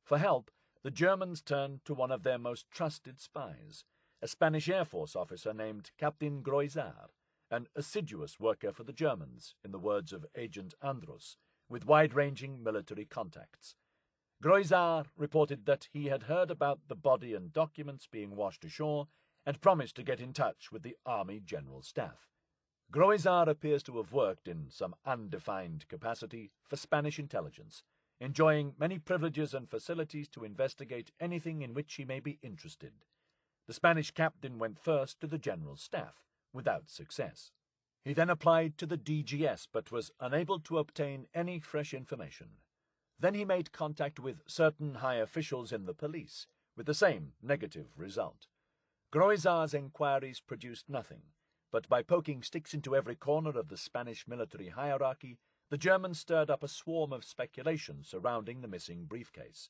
For help, the Germans turned to one of their most trusted spies, a Spanish Air Force officer named Captain Groisar, an assiduous worker for the Germans, in the words of Agent Andros, with wide-ranging military contacts. Groisar reported that he had heard about the body and documents being washed ashore and promised to get in touch with the Army General Staff. Groisar appears to have worked in some undefined capacity for Spanish intelligence, enjoying many privileges and facilities to investigate anything in which he may be interested. The Spanish captain went first to the General Staff, without success. He then applied to the DGS, but was unable to obtain any fresh information. Then he made contact with certain high officials in the police, with the same negative result. Groisar's inquiries produced nothing, but by poking sticks into every corner of the Spanish military hierarchy, the Germans stirred up a swarm of speculation surrounding the missing briefcase.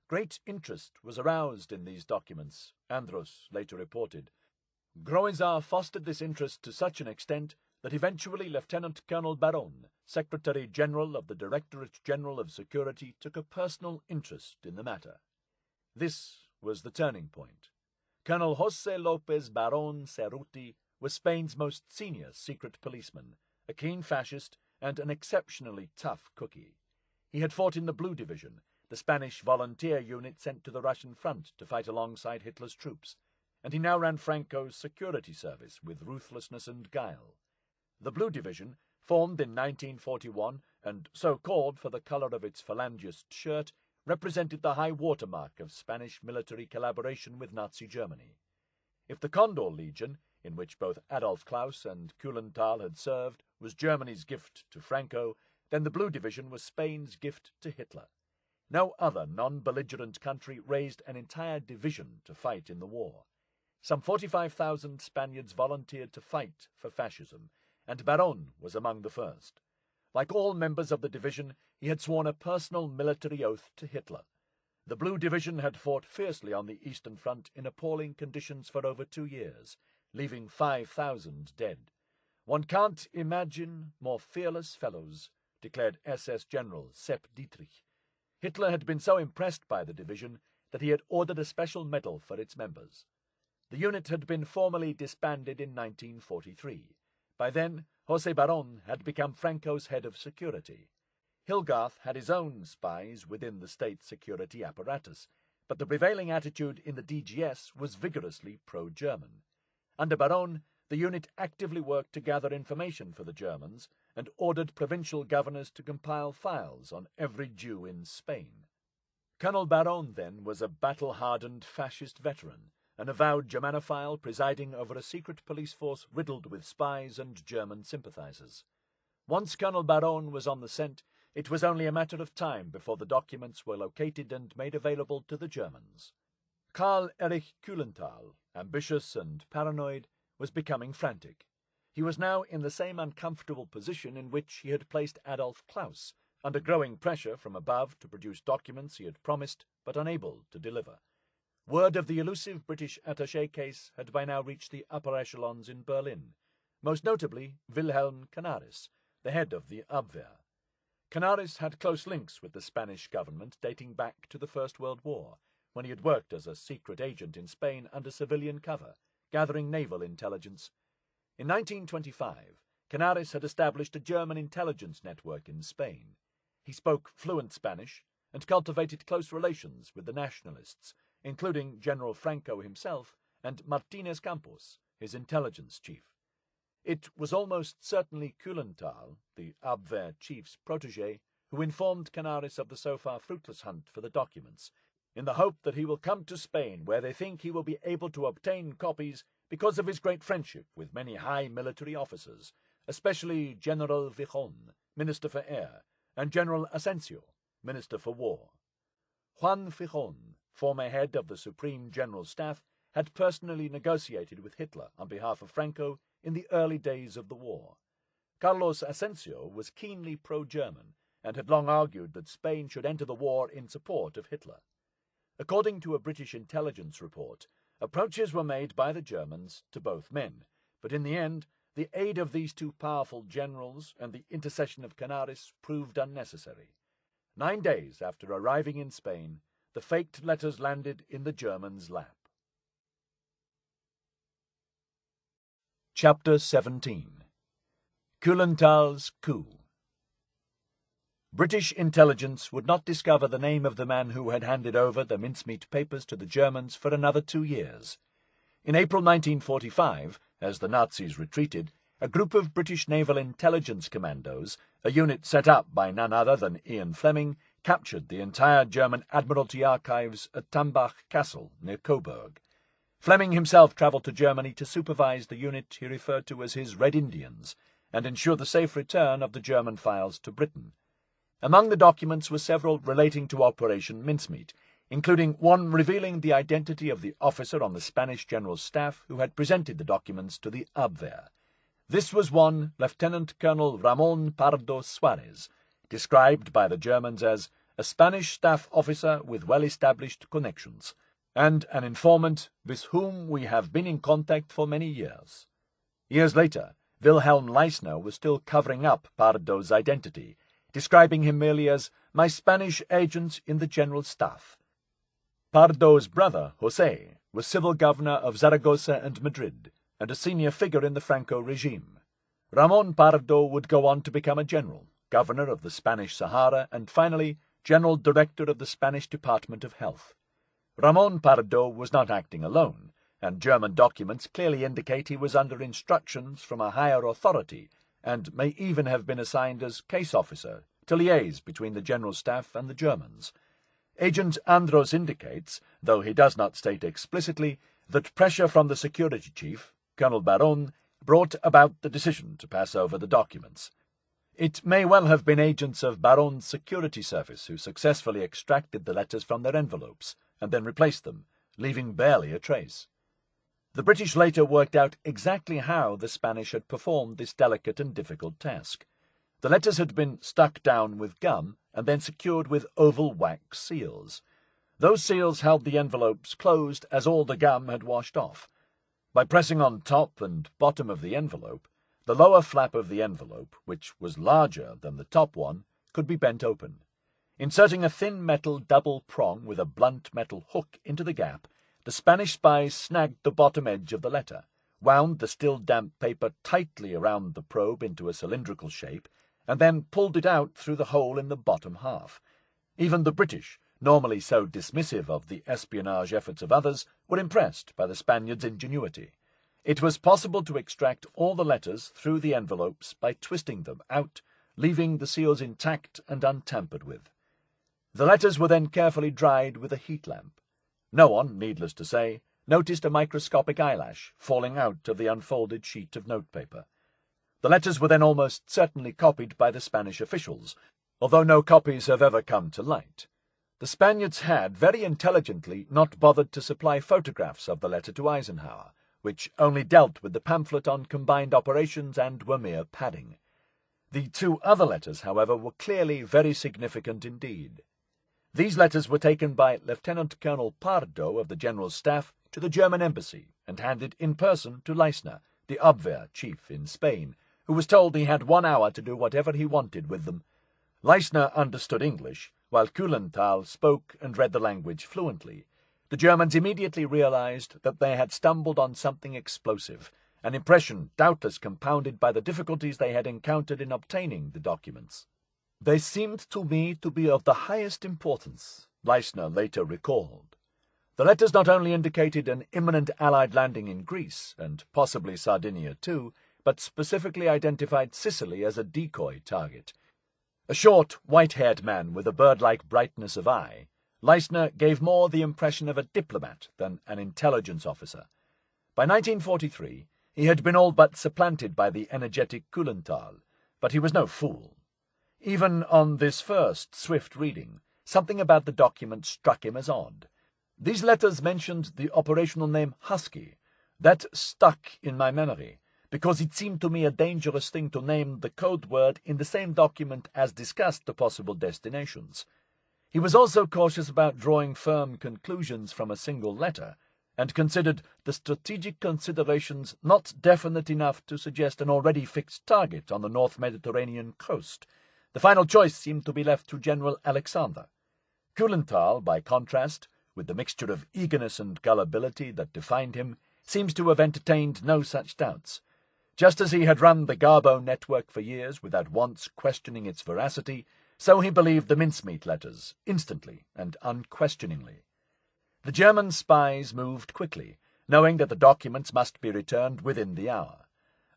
Great interest was aroused in these documents, Andros later reported. Groisar fostered this interest to such an extent that eventually Lieutenant Colonel Baron, Secretary General of the Directorate General of Security, took a personal interest in the matter. This was the turning point. Colonel José López Barón Cerruti was Spain's most senior secret policeman, a keen fascist and an exceptionally tough cookie. He had fought in the Blue Division, the Spanish volunteer unit sent to the Russian front to fight alongside Hitler's troops, and he now ran Franco's security service with ruthlessness and guile. The Blue Division, formed in 1941 and so called for the colour of its phalangist shirt, represented the high watermark of Spanish military collaboration with Nazi Germany. If the Condor Legion, in which both Adolf Klaus and Kuhlenthal had served, was Germany's gift to Franco, then the Blue Division was Spain's gift to Hitler. No other non-belligerent country raised an entire division to fight in the war. Some 45,000 Spaniards volunteered to fight for fascism, and Baron was among the first. Like all members of the division, he had sworn a personal military oath to Hitler. The Blue Division had fought fiercely on the Eastern Front in appalling conditions for over 2 years, leaving 5,000 dead. "One can't imagine more fearless fellows," declared SS General Sepp Dietrich. Hitler had been so impressed by the division that he had ordered a special medal for its members. The unit had been formally disbanded in 1943. By then, José Barón had become Franco's head of security. Hilgarth had his own spies within the state security apparatus, but the prevailing attitude in the DGS was vigorously pro-German. Under Barón, the unit actively worked to gather information for the Germans and ordered provincial governors to compile files on every Jew in Spain. Colonel Barón, then, was a battle-hardened fascist veteran, an avowed Germanophile presiding over a secret police force riddled with spies and German sympathizers. Once Colonel Barón was on the scent, it was only a matter of time before the documents were located and made available to the Germans. Karl Erich Kuhlenthal, ambitious and paranoid, was becoming frantic. He was now in the same uncomfortable position in which he had placed Adolf Klaus, under growing pressure from above to produce documents he had promised but unable to deliver. Word of the elusive British attaché case had by now reached the upper echelons in Berlin, most notably Wilhelm Canaris, the head of the Abwehr. Canaris had close links with the Spanish government dating back to the First World War, when he had worked as a secret agent in Spain under civilian cover, gathering naval intelligence. In 1925, Canaris had established a German intelligence network in Spain. He spoke fluent Spanish and cultivated close relations with the nationalists, including General Franco himself and Martínez Campos, his intelligence chief. It was almost certainly Kuhlenthal, the Abwehr chief's protégé, who informed Canaris of the so far fruitless hunt for the documents, in the hope that he will come to Spain, where they think he will be able to obtain copies because of his great friendship with many high military officers, especially General Vijón, Minister for Air, and General Asensio, Minister for War. Juan Vijón, former head of the Supreme General Staff, had personally negotiated with Hitler on behalf of Franco in the early days of the war. Carlos Asensio was keenly pro-German and had long argued that Spain should enter the war in support of Hitler. According to a British intelligence report, approaches were made by the Germans to both men, but in the end, the aid of these two powerful generals and the intercession of Canaris proved unnecessary. 9 days after arriving in Spain, the faked letters landed in the Germans' lap. Chapter 17. Kuhlenthal's Coup. British intelligence would not discover the name of the man who had handed over the Mincemeat papers to the Germans for another 2 years. In April 1945, as the Nazis retreated, a group of British naval intelligence commandos, a unit set up by none other than Ian Fleming, captured the entire German Admiralty archives at Tambach Castle near Coburg. Fleming himself travelled to Germany to supervise the unit he referred to as his Red Indians and ensure the safe return of the German files to Britain. Among the documents were several relating to Operation Mincemeat, including one revealing the identity of the officer on the Spanish General Staff who had presented the documents to the Abwehr. This was one Lieutenant Colonel Ramón Pardo Suárez, described by the Germans as a Spanish staff officer with well-established connections, and an informant with whom we have been in contact for many years. Years later, Wilhelm Leisner was still covering up Pardo's identity, describing him merely as my Spanish agent in the General Staff. Pardo's brother, José, was civil governor of Zaragoza and Madrid, and a senior figure in the Franco regime. Ramon Pardo would go on to become a general, governor of the Spanish Sahara, and finally general director of the Spanish Department of Health. Ramon Pardo was not acting alone, and German documents clearly indicate he was under instructions from a higher authority, and may even have been assigned as case officer to liaise between the General Staff and the Germans. Agent Andros indicates, though he does not state explicitly, that pressure from the security chief, Colonel Baron, brought about the decision to pass over the documents. It may well have been agents of Baron's security service who successfully extracted the letters from their envelopes and then replaced them, leaving barely a trace. The British later worked out exactly how the Spanish had performed this delicate and difficult task. The letters had been stuck down with gum and then secured with oval wax seals. Those seals held the envelopes closed as all the gum had washed off. By pressing on top and bottom of the envelope, the lower flap of the envelope, which was larger than the top one, could be bent open. Inserting a thin metal double prong with a blunt metal hook into the gap, the Spanish spies snagged the bottom edge of the letter, wound the still damp paper tightly around the probe into a cylindrical shape, and then pulled it out through the hole in the bottom half. Even the British, normally so dismissive of the espionage efforts of others, were impressed by the Spaniards' ingenuity. It was possible to extract all the letters through the envelopes by twisting them out, leaving the seals intact and untampered with. The letters were then carefully dried with a heat lamp. No one, needless to say, noticed a microscopic eyelash falling out of the unfolded sheet of notepaper. The letters were then almost certainly copied by the Spanish officials, although no copies have ever come to light. The Spaniards had, very intelligently, not bothered to supply photographs of the letter to Eisenhower, which only dealt with the pamphlet on combined operations and were mere padding. The two other letters, however, were clearly very significant indeed. These letters were taken by Lieutenant Colonel Pardo of the General Staff to the German embassy and handed in person to Leisner, the Abwehr chief in Spain, who was told he had 1 hour to do whatever he wanted with them. Leisner understood English, while Kuhlenthal spoke and read the language fluently. The Germans immediately realized that they had stumbled on something explosive, an impression doubtless compounded by the difficulties they had encountered in obtaining the documents. "They seemed to me to be of the highest importance," Leisner later recalled. The letters not only indicated an imminent Allied landing in Greece, and possibly Sardinia too, but specifically identified Sicily as a decoy target. A short, white-haired man with a bird-like brightness of eye, Leisner gave more the impression of a diplomat than an intelligence officer. By 1943, he had been all but supplanted by the energetic Kuhlenthal, but he was no fool. Even on this first swift reading, something about the document struck him as odd. These letters mentioned the operational name Husky. That stuck in my memory, because it seemed to me a dangerous thing to name the code word in the same document as discussed the possible destinations. He was also cautious about drawing firm conclusions from a single letter, and considered the strategic considerations not definite enough to suggest an already fixed target on the North Mediterranean coast. The final choice seemed to be left to General Alexander. Kuhlenthal, by contrast, with the mixture of eagerness and gullibility that defined him, seems to have entertained no such doubts. Just as he had run the Garbo network for years without once questioning its veracity, so he believed the Mincemeat letters, instantly and unquestioningly. The German spies moved quickly, knowing that the documents must be returned within the hour.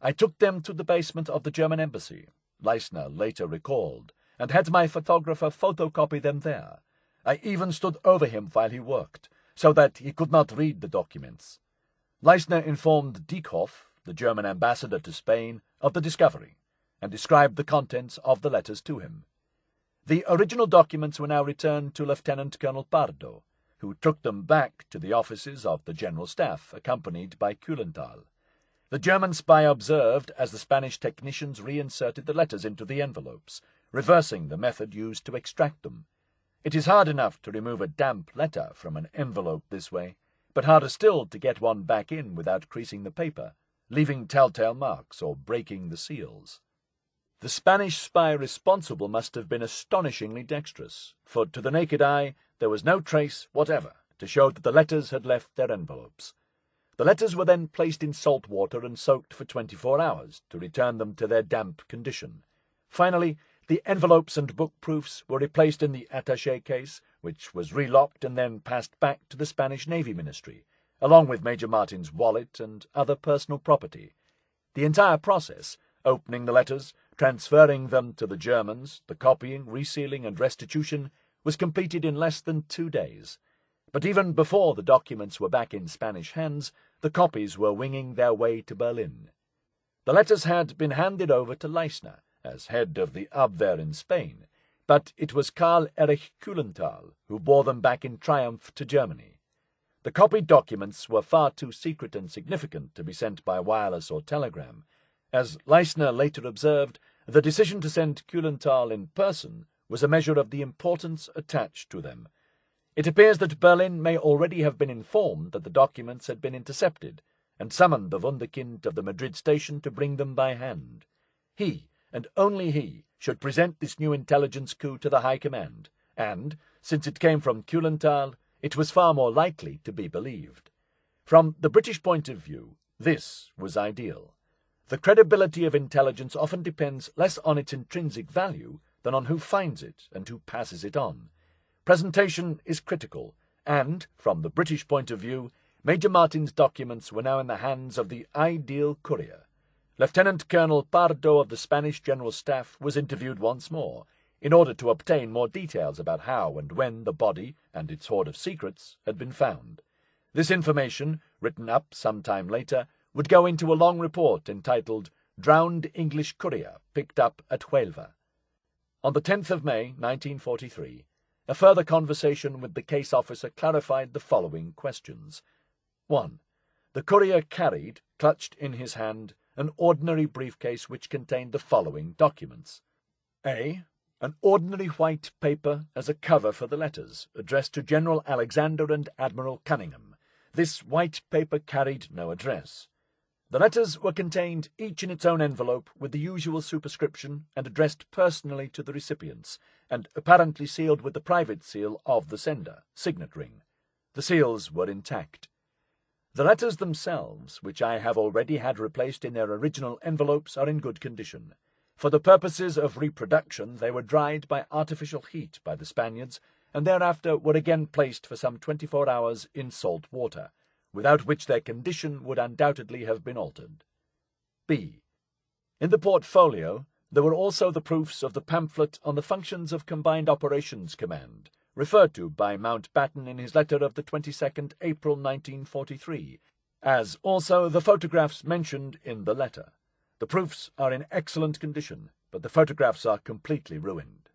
"I took them to the basement of the German embassy," Leisner later recalled, "and had my photographer photocopy them there. I even stood over him while he worked, so that he could not read the documents." Leisner informed Diekhoff, the German ambassador to Spain, of the discovery, and described the contents of the letters to him. The original documents were now returned to Lieutenant Colonel Pardo, who took them back to the offices of the General Staff, accompanied by Kuhlenthal. The German spy observed as the Spanish technicians reinserted the letters into the envelopes, reversing the method used to extract them. It is hard enough to remove a damp letter from an envelope this way, but harder still to get one back in without creasing the paper, leaving telltale marks or breaking the seals. The Spanish spy responsible must have been astonishingly dexterous, for to the naked eye there was no trace whatever to show that the letters had left their envelopes. The letters were then placed in salt water and soaked for 24 hours to return them to their damp condition. Finally, the envelopes and book proofs were replaced in the attaché case, which was relocked and then passed back to the Spanish Navy Ministry, along with Major Martin's wallet and other personal property. The entire process, opening the letters, transferring them to the Germans, the copying, resealing and restitution, was completed in less than 2 days. But even before the documents were back in Spanish hands, the copies were winging their way to Berlin. The letters had been handed over to Leisner, as head of the Abwehr in Spain, but it was Karl Erich Kühlenthal who bore them back in triumph to Germany. The copied documents were far too secret and significant to be sent by wireless or telegram. As Leisner later observed, the decision to send Kühlenthal in person was a measure of the importance attached to them. It appears that Berlin may already have been informed that the documents had been intercepted, and summoned the wunderkind of the Madrid station to bring them by hand. He, and only he, should present this new intelligence coup to the High Command, and, since it came from Kühlenthal, it was far more likely to be believed. From the British point of view, this was ideal. The credibility of intelligence often depends less on its intrinsic value than on who finds it and who passes it on. Presentation is critical, and, from the British point of view, Major Martin's documents were now in the hands of the ideal courier. Lieutenant Colonel Pardo of the Spanish General Staff was interviewed once more, in order to obtain more details about how and when the body and its hoard of secrets had been found. This information, written up some time later, would go into a long report entitled "Drowned English Courier Picked Up at Huelva." On the 10th of May, 1943, a further conversation with the case officer clarified the following questions. 1. The courier carried, clutched in his hand, an ordinary briefcase which contained the following documents. A. An ordinary white paper as a cover for the letters, addressed to General Alexander and Admiral Cunningham. This white paper carried no address. The letters were contained each in its own envelope with the usual superscription and addressed personally to the recipients, and apparently sealed with the private seal of the sender, signet ring. The seals were intact. The letters themselves, which I have already had replaced in their original envelopes, are in good condition. For the purposes of reproduction, they were dried by artificial heat by the Spaniards, and thereafter were again placed for some 24 hours in salt water, without which their condition would undoubtedly have been altered. B. In the portfolio, there were also the proofs of the pamphlet on the functions of Combined Operations Command, referred to by Mountbatten in his letter of the 22nd April 1943, as also the photographs mentioned in the letter. The proofs are in excellent condition, but the photographs are completely ruined.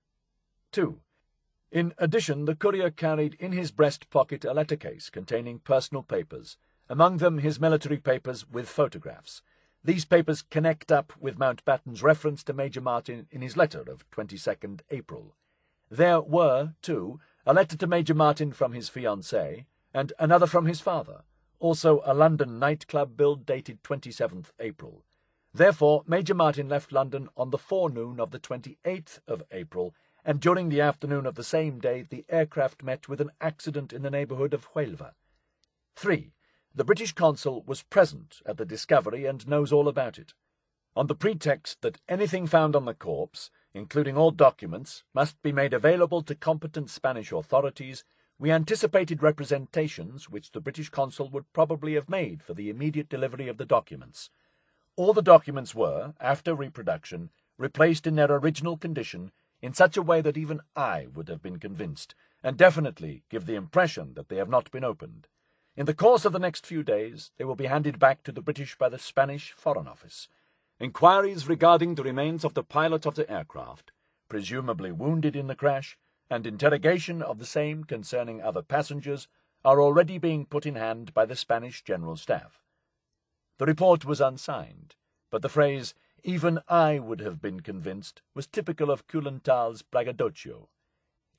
2. In addition, the courier carried in his breast pocket a letter case containing personal papers, among them his military papers with photographs. These papers connect up with Mountbatten's reference to Major Martin in his letter of 22nd April. There were, too, a letter to Major Martin from his fiancée, and another from his father, also a London nightclub bill dated 27th April. Therefore, Major Martin left London on the forenoon of the 28th of April, and during the afternoon of the same day the aircraft met with an accident in the neighbourhood of Huelva. 3. The British consul was present at the discovery and knows all about it. On the pretext that anything found on the corpse, including all documents, must be made available to competent Spanish authorities, we anticipated representations which the British consul would probably have made for the immediate delivery of the documents. All the documents were, after reproduction, replaced in their original condition in such a way that even I would have been convinced, and definitely give the impression that they have not been opened. In the course of the next few days, they will be handed back to the British by the Spanish Foreign Office. Inquiries regarding the remains of the pilot of the aircraft, presumably wounded in the crash, and interrogation of the same concerning other passengers, are already being put in hand by the Spanish General Staff. The report was unsigned, but the phrase, "Even I would have been convinced," was typical of Kühlenthal's braggadocio.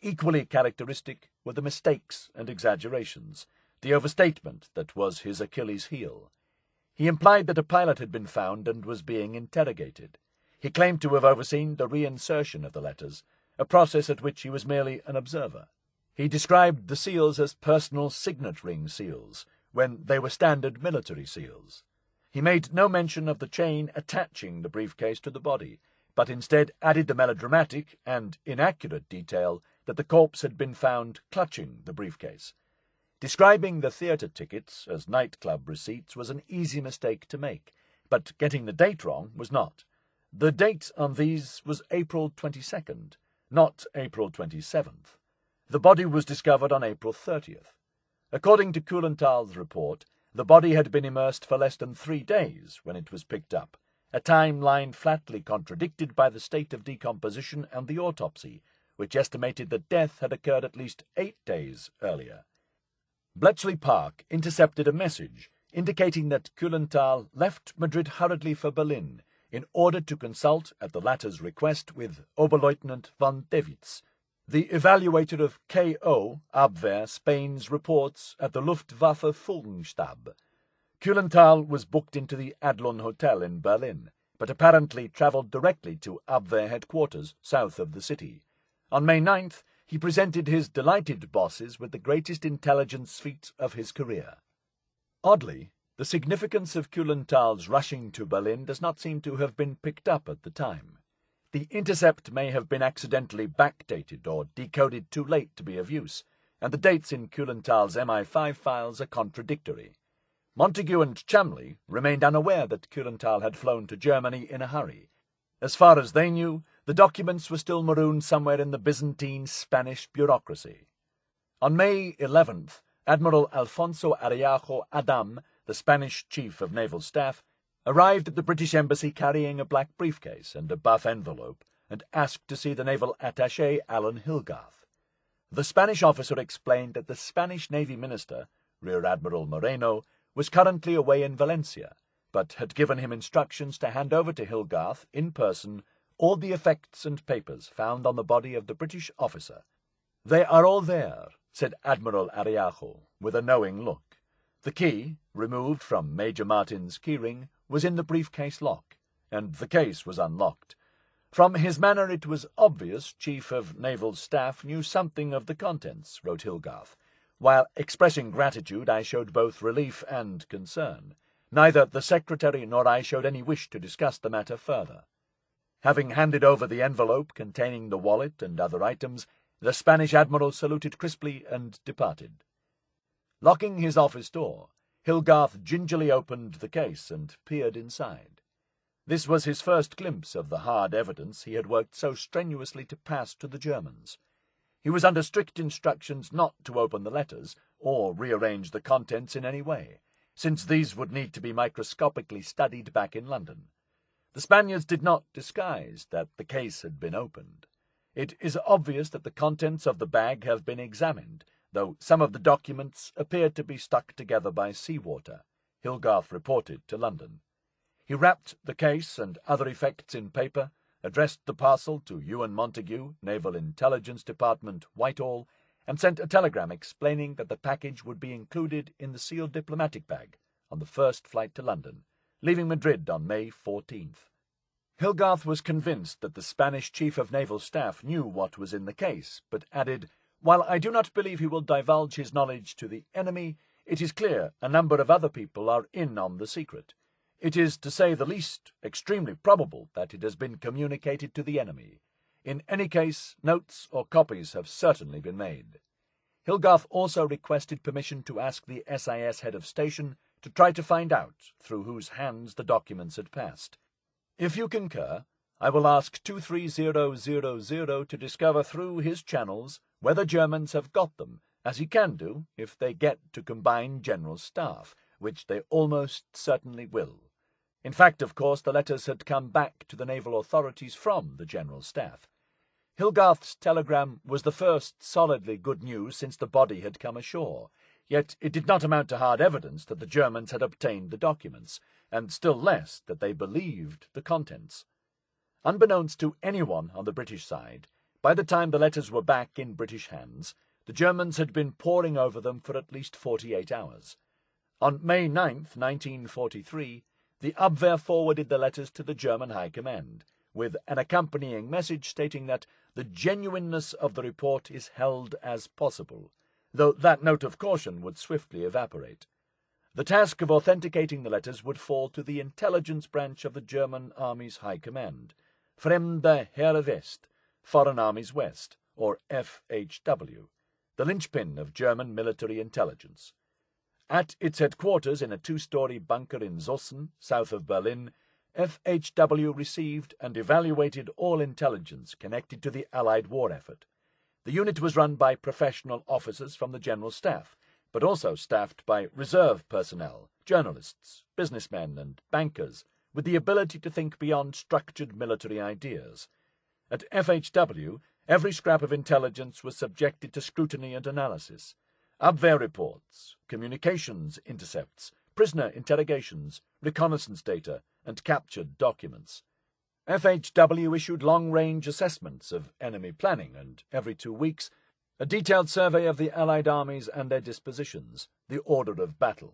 Equally characteristic were the mistakes and exaggerations, the overstatement that was his Achilles' heel. He implied that a pilot had been found and was being interrogated. He claimed to have overseen the reinsertion of the letters, a process at which he was merely an observer. He described the seals as personal signet ring seals, when they were standard military seals. He made no mention of the chain attaching the briefcase to the body, but instead added the melodramatic and inaccurate detail that the corpse had been found clutching the briefcase. Describing the theatre tickets as nightclub receipts was an easy mistake to make, but getting the date wrong was not. The date on these was April 22nd, not April 27th. The body was discovered on April 30th. According to Kuhlenthal's report, the body had been immersed for less than 3 days when it was picked up, a timeline flatly contradicted by the state of decomposition and the autopsy, which estimated that death had occurred at least 8 days earlier. Bletchley Park intercepted a message indicating that Kuhlenthal left Madrid hurriedly for Berlin in order to consult, at the latter's request, with Oberleutnant von Dewitz, the evaluator of K.O. Abwehr Spain's reports at the Luftwaffe Führungsstab. Kuhlenthal was booked into the Adlon Hotel in Berlin, but apparently travelled directly to Abwehr headquarters south of the city. On May 9th, he presented his delighted bosses with the greatest intelligence feat of his career. Oddly, the significance of Kuhlenthal's rushing to Berlin does not seem to have been picked up at the time. The intercept may have been accidentally backdated or decoded too late to be of use, and the dates in Kuhlenthal's MI5 files are contradictory. Montagu and Cholmondeley remained unaware that Kuhlenthal had flown to Germany in a hurry. As far as they knew, the documents were still marooned somewhere in the Byzantine Spanish bureaucracy. On May 11th, Admiral Alfonso Araujo Adam, the Spanish Chief of Naval Staff, arrived at the British Embassy carrying a black briefcase and a buff envelope, and asked to see the naval attaché Alan Hilgarth. The Spanish officer explained that the Spanish Navy Minister, Rear Admiral Moreno, was currently away in Valencia, but had given him instructions to hand over to Hilgarth in person all the effects and papers found on the body of the British officer. "They are all there," said Admiral Araujo, with a knowing look. The key, removed from Major Martin's keyring, was in the briefcase lock, and the case was unlocked. From his manner it was obvious Chief of Naval Staff knew something of the contents, wrote Hilgarth. While expressing gratitude, I showed both relief and concern. Neither the Secretary nor I showed any wish to discuss the matter further. Having handed over the envelope containing the wallet and other items, the Spanish admiral saluted crisply and departed. Locking his office door, Hilgarth gingerly opened the case and peered inside. This was his first glimpse of the hard evidence he had worked so strenuously to pass to the Germans. He was under strict instructions not to open the letters or rearrange the contents in any way, since these would need to be microscopically studied back in London. The Spaniards did not disguise that the case had been opened. It is obvious that the contents of the bag have been examined, though some of the documents appeared to be stuck together by seawater, Hilgarth reported to London. He wrapped the case and other effects in paper, addressed the parcel to Ewen Montagu, Naval Intelligence Department, Whitehall, and sent a telegram explaining that the package would be included in the sealed diplomatic bag on the first flight to London, leaving Madrid on May 14th. Hilgarth was convinced that the Spanish Chief of Naval Staff knew what was in the case, but added, "While I do not believe he will divulge his knowledge to the enemy, it is clear a number of other people are in on the secret. It is, to say the least, extremely probable that it has been communicated to the enemy. In any case, notes or copies have certainly been made." Hilgarth also requested permission to ask the SIS head of station to try to find out through whose hands the documents had passed. "If you concur, I will ask 23000 to discover through his channels whether Germans have got them, as he can do if they get to combined general staff, which they almost certainly will." In fact, of course, the letters had come back to the naval authorities from the general staff. Hilgarth's telegram was the first solidly good news since the body had come ashore, yet it did not amount to hard evidence that the Germans had obtained the documents, and still less that they believed the contents. Unbeknownst to anyone on the British side, by the time the letters were back in British hands, the Germans had been poring over them for at least 48 hours. On May 9th, 1943, the Abwehr forwarded the letters to the German High Command, with an accompanying message stating that the genuineness of the report is held as possible, though that note of caution would swiftly evaporate. The task of authenticating the letters would fall to the intelligence branch of the German Army's High Command, Fremde Heere West, Foreign Armies West, or FHW, the linchpin of German military intelligence. At its headquarters in a two-story bunker in Zossen, south of Berlin, FHW received and evaluated all intelligence connected to the Allied war effort. The unit was run by professional officers from the General Staff, but also staffed by reserve personnel, journalists, businessmen, and bankers with the ability to think beyond structured military ideas. At FHW, every scrap of intelligence was subjected to scrutiny and analysis. Abwehr reports, communications intercepts, prisoner interrogations, reconnaissance data, and captured documents. FHW issued long-range assessments of enemy planning and, every 2 weeks, a detailed survey of the Allied armies and their dispositions, the order of battle.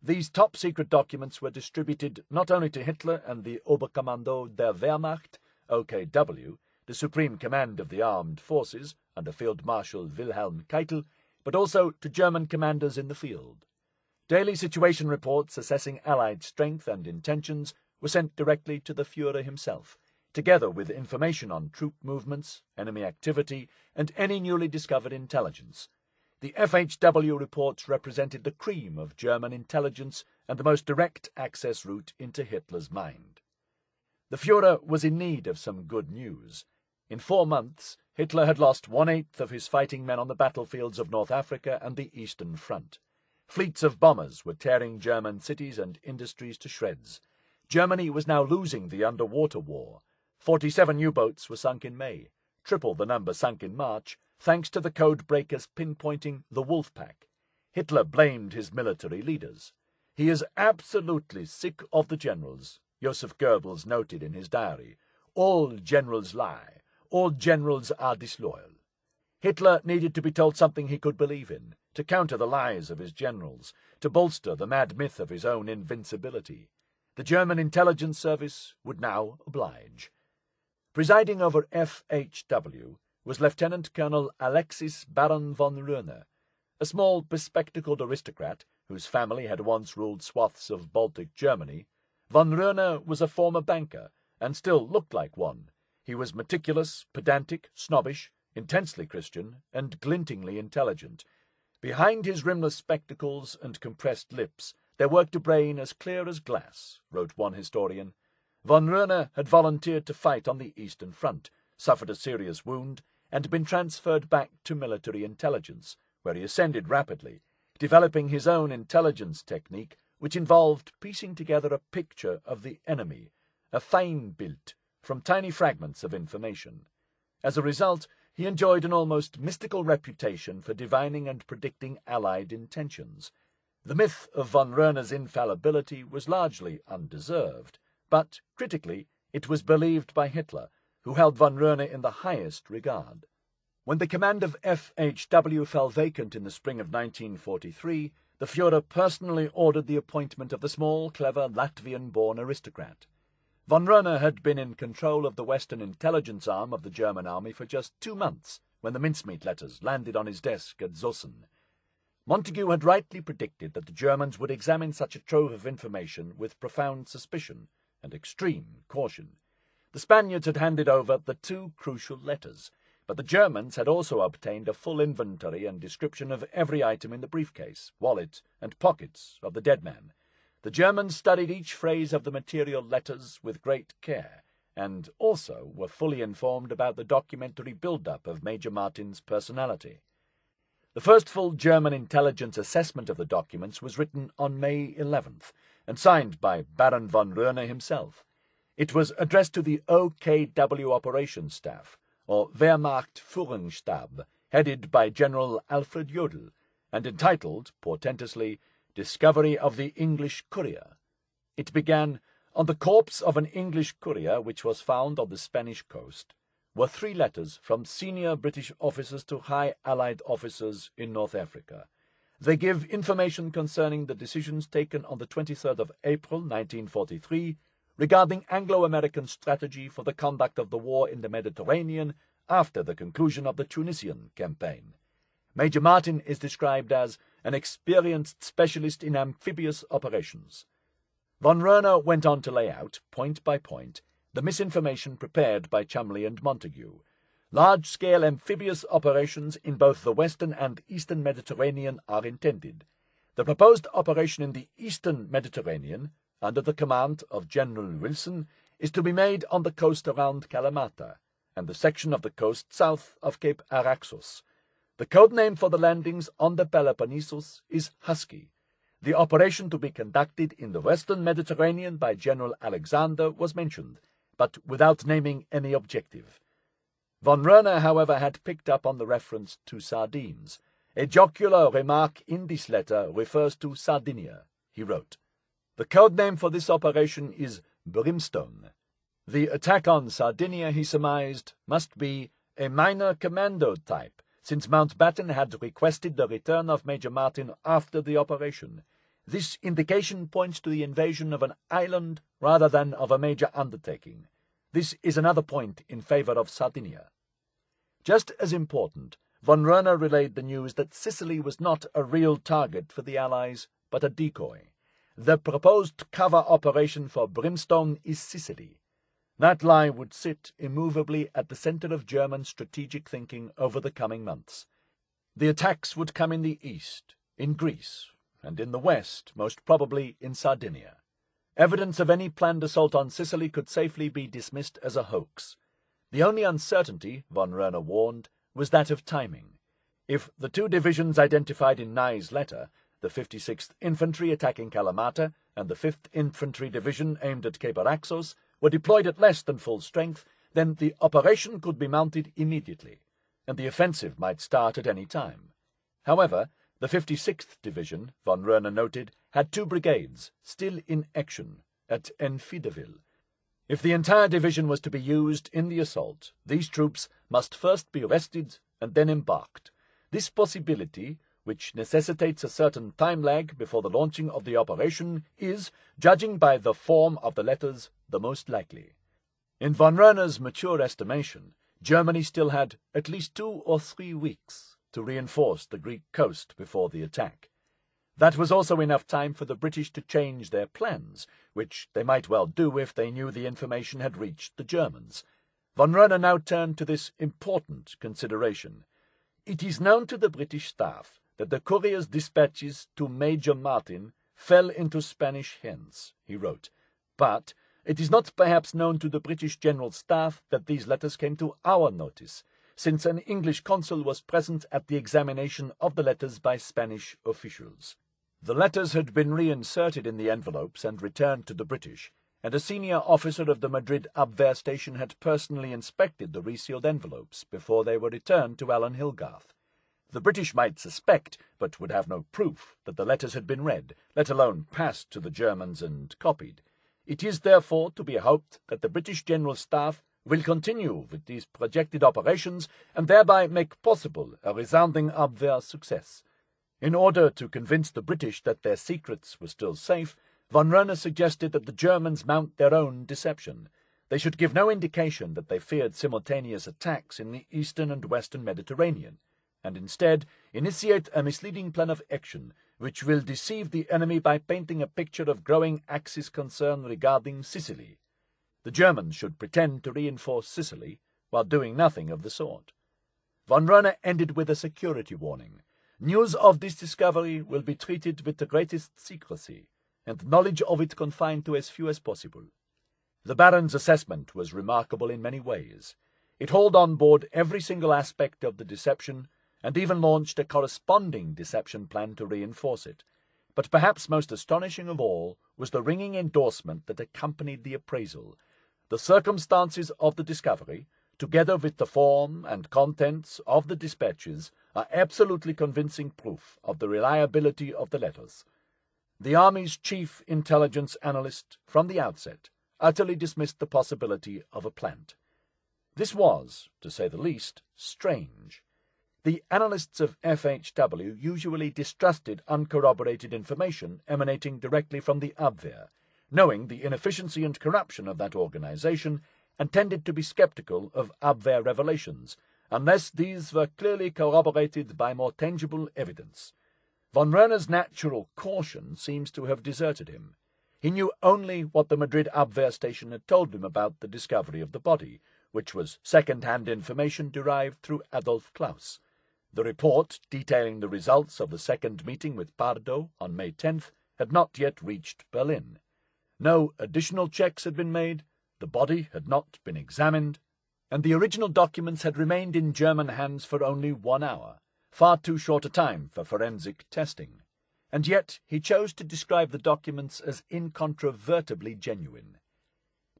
These top-secret documents were distributed not only to Hitler and the Oberkommando der Wehrmacht, OKW, the Supreme Command of the Armed Forces, under Field Marshal Wilhelm Keitel, but also to German commanders in the field. Daily situation reports assessing Allied strength and intentions were sent directly to the Führer himself, together with information on troop movements, enemy activity, and any newly discovered intelligence. The FHW reports represented the cream of German intelligence and the most direct access route into Hitler's mind. The Führer was in need of some good news. In 4 months, Hitler had lost 1/8 of his fighting men on the battlefields of North Africa and the Eastern Front. Fleets of bombers were tearing German cities and industries to shreds. Germany was now losing the underwater war. 47 U-boats were sunk in May, triple the number sunk in March, thanks to the code breakers pinpointing the wolf pack. Hitler blamed his military leaders. "He is absolutely sick of the generals," Joseph Goebbels noted in his diary. "All generals lie. All generals are disloyal." Hitler needed to be told something he could believe in, to counter the lies of his generals, to bolster the mad myth of his own invincibility. The German intelligence service would now oblige. Presiding over FHW was Lieutenant Colonel Alexis Baron von Röhne, a small bespectacled aristocrat whose family had once ruled swaths of Baltic Germany. Von Röhne was a former banker, and still looked like one. He was meticulous, pedantic, snobbish, intensely Christian, and glintingly intelligent. Behind his rimless spectacles and compressed lips there worked a brain as clear as glass, wrote one historian. Von Röhne had volunteered to fight on the Eastern Front, suffered a serious wound, and been transferred back to military intelligence, where he ascended rapidly, developing his own intelligence technique, which involved piecing together a picture of the enemy, a Feindbild, from tiny fragments of information. As a result, he enjoyed an almost mystical reputation for divining and predicting Allied intentions. The myth of von Röhne's infallibility was largely undeserved, but, critically, it was believed by Hitler, who held von Röhne in the highest regard. When the command of FHW fell vacant in the spring of 1943, the Führer personally ordered the appointment of the small, clever Latvian-born aristocrat. Von Röhne had been in control of the Western intelligence arm of the German army for just 2 months when the Mincemeat letters landed on his desk at Zossen. Montagu had rightly predicted that the Germans would examine such a trove of information with profound suspicion and extreme caution. The Spaniards had handed over the 2 crucial letters, but the Germans had also obtained a full inventory and description of every item in the briefcase, wallet, and pockets of the dead man. The Germans studied each phrase of the material letters with great care, and also were fully informed about the documentary build-up of Major Martin's personality. The first full German intelligence assessment of the documents was written on May 11th, and signed by Baron von Röhne himself. It was addressed to the OKW Operations Staff, or Wehrmacht Führungsstab, headed by General Alfred Jodl, and entitled, portentously, Discovery of the English Courier. It began, "On the corpse of an English courier which was found on the Spanish coast were 3 letters from senior British officers to high Allied officers in North Africa. They give information concerning the decisions taken on the 23rd of April 1943 regarding Anglo-American strategy for the conduct of the war in the Mediterranean after the conclusion of the Tunisian campaign. Major Martin is described as an experienced specialist in amphibious operations. Von Röner went on to lay out, point by point, the misinformation prepared by Cholmondeley and Montagu. Large-scale amphibious operations in both the western and eastern Mediterranean are intended. The proposed operation in the eastern Mediterranean, under the command of General Wilson, is to be made on the coast around Kalamata, and the section of the coast south of Cape Araxos. The code name for the landings on the Peloponnesus is Husky. The operation to be conducted in the western Mediterranean by General Alexander was mentioned, but without naming any objective. Von Röner, however, had picked up on the reference to sardines. A jocular remark in this letter refers to Sardinia, he wrote. The code name for this operation is Brimstone. The attack on Sardinia, he surmised, must be a minor commando type, since Mountbatten had requested the return of Major Martin after the operation. This indication points to the invasion of an island rather than of a major undertaking. This is another point in favor of Sardinia. Just as important, von Röner relayed the news that Sicily was not a real target for the Allies, but a decoy. The proposed cover operation for Brimstone is Sicily. That lie would sit immovably at the center of German strategic thinking over the coming months. The attacks would come in the east, in Greece, and in the west, most probably in Sardinia. Evidence of any planned assault on Sicily could safely be dismissed as a hoax. The only uncertainty, von Röner warned, was that of timing. If the two divisions identified in Nye's letter, the 56th Infantry attacking Kalamata and the 5th Infantry Division aimed at Cape Araxos, were deployed at less than full strength, then the operation could be mounted immediately, and the offensive might start at any time. However, the 56th Division, von Röner noted, had 2 brigades still in action at Enfideville. If the entire division was to be used in the assault, these troops must first be rested and then embarked. This possibility, which necessitates a certain time lag before the launching of the operation, is, judging by the form of the letters, the most likely. In von Röner's mature estimation, Germany still had at least 2 or 3 weeks to reinforce the Greek coast before the attack. That was also enough time for the British to change their plans, which they might well do if they knew the information had reached the Germans. Von Röner now turned to this important consideration. It is known to the British staff that the courier's dispatches to Major Martin fell into Spanish hands, he wrote, but it is not perhaps known to the British General Staff that these letters came to our notice, since an English consul was present at the examination of the letters by Spanish officials. The letters had been reinserted in the envelopes and returned to the British, and a senior officer of the Madrid Abwehr station had personally inspected the resealed envelopes before they were returned to Alan Hilgarth. The British might suspect, but would have no proof, that the letters had been read, let alone passed to the Germans and copied. It is therefore to be hoped that the British General Staff will continue with these projected operations and thereby make possible a resounding Abwehr success. In order to convince the British that their secrets were still safe, von Röner suggested that the Germans mount their own deception. They should give no indication that they feared simultaneous attacks in the eastern and western Mediterranean, and instead initiate a misleading plan of action which will deceive the enemy by painting a picture of growing Axis concern regarding Sicily. The Germans should pretend to reinforce Sicily while doing nothing of the sort. Von Röner ended with a security warning. News of this discovery will be treated with the greatest secrecy, and knowledge of it confined to as few as possible. The Baron's assessment was remarkable in many ways. It hauled on board every single aspect of the deception, and even launched a corresponding deception plan to reinforce it. But perhaps most astonishing of all was the ringing endorsement that accompanied the appraisal. The circumstances of the discovery, together with the form and contents of the dispatches, are absolutely convincing proof of the reliability of the letters. The Army's chief intelligence analyst, from the outset, utterly dismissed the possibility of a plant. This was, to say the least, strange. The analysts of FHW usually distrusted uncorroborated information emanating directly from the Abwehr, knowing the inefficiency and corruption of that organization, and tended to be skeptical of Abwehr revelations, unless these were clearly corroborated by more tangible evidence. Von Röhne's natural caution seems to have deserted him. He knew only what the Madrid Abwehr station had told him about the discovery of the body, which was second-hand information derived through Adolf Klaus. The report detailing the results of the second meeting with Pardo on May 10th had not yet reached Berlin. No additional checks had been made, the body had not been examined, and the original documents had remained in German hands for only 1 hour, far too short a time for forensic testing. And yet he chose to describe the documents as incontrovertibly genuine.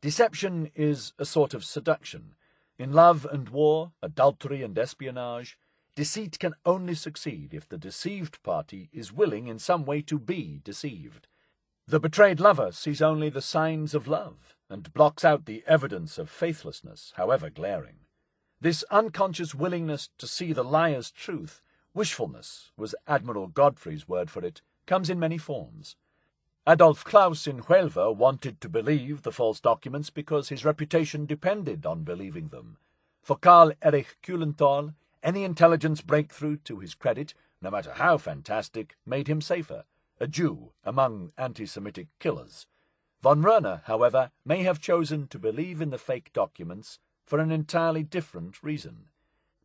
Deception is a sort of seduction. In love and war, adultery and espionage, deceit can only succeed if the deceived party is willing in some way to be deceived. The betrayed lover sees only the signs of love and blocks out the evidence of faithlessness, however glaring. This unconscious willingness to see the liar's truth, wishfulness was Admiral Godfrey's word for it, comes in many forms. Adolf Klaus in Huelva wanted to believe the false documents because his reputation depended on believing them. For Karl Erich Kühlenthal, any intelligence breakthrough to his credit, no matter how fantastic, made him safer, a Jew among anti-Semitic killers. Von Röhne, however, may have chosen to believe in the fake documents for an entirely different reason.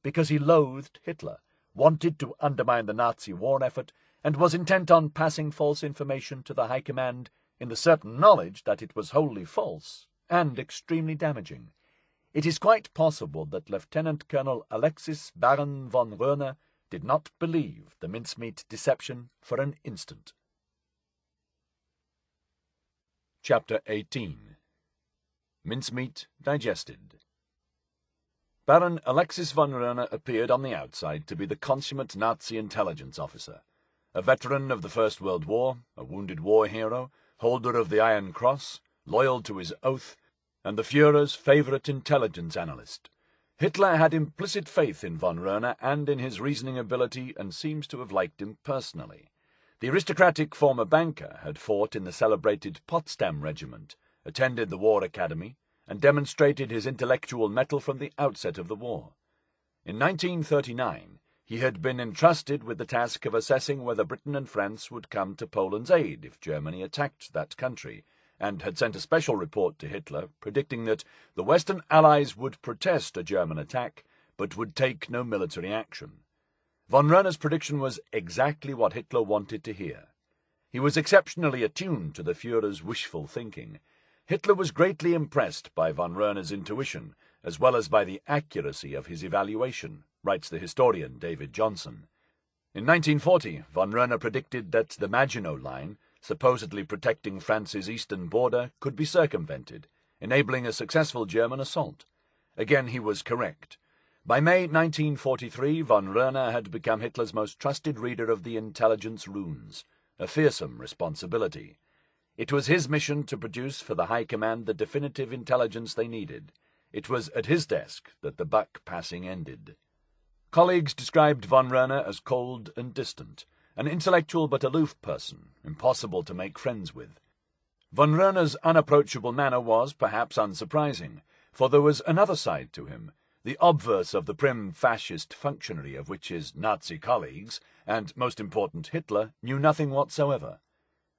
Because he loathed Hitler, wanted to undermine the Nazi war effort, and was intent on passing false information to the High Command in the certain knowledge that it was wholly false and extremely damaging. It is quite possible that Lieutenant Colonel Alexis Baron von Röhne did not believe the mincemeat deception for an instant. Chapter 18. Mincemeat Digested. Baron Alexis von Röhne appeared on the outside to be the consummate Nazi intelligence officer. A veteran of the First World War, a wounded war hero, holder of the Iron Cross, loyal to his oath, and the Führer's favourite intelligence analyst. Hitler had implicit faith in von Röhne and in his reasoning ability, and seems to have liked him personally. The aristocratic former banker had fought in the celebrated Potsdam Regiment, attended the War Academy, and demonstrated his intellectual mettle from the outset of the war. In 1939, he had been entrusted with the task of assessing whether Britain and France would come to Poland's aid if Germany attacked that country, and had sent a special report to Hitler predicting that the Western Allies would protest a German attack, but would take no military action. Von Röhne's prediction was exactly what Hitler wanted to hear. He was exceptionally attuned to the Führer's wishful thinking. Hitler was greatly impressed by von Röhne's intuition, as well as by the accuracy of his evaluation, writes the historian David Johnson. In 1940, von Röhne predicted that the Maginot Line, supposedly protecting France's eastern border, could be circumvented, enabling a successful German assault. Again he was correct. By May 1943, von Röhne had become Hitler's most trusted reader of the intelligence runes, a fearsome responsibility. It was his mission to produce for the High Command the definitive intelligence they needed. It was at his desk that the buck passing ended. Colleagues described von Röhne as cold and distant, an intellectual but aloof person, impossible to make friends with. Von Röhne's unapproachable manner was perhaps unsurprising, for there was another side to him, the obverse of the prim fascist functionary of which his Nazi colleagues, and most important Hitler, knew nothing whatsoever.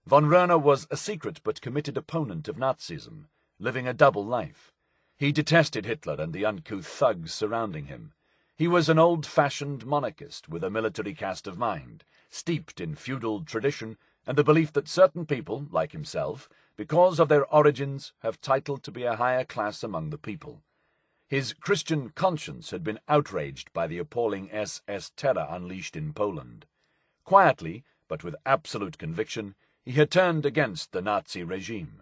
Von Röhne was a secret but committed opponent of Nazism, living a double life. He detested Hitler and the uncouth thugs surrounding him. He was an old-fashioned monarchist with a military cast of mind, steeped in feudal tradition and the belief that certain people, like himself, because of their origins, have title to be a higher class among the people. His Christian conscience had been outraged by the appalling SS terror unleashed in Poland. Quietly, but with absolute conviction, he had turned against the Nazi regime.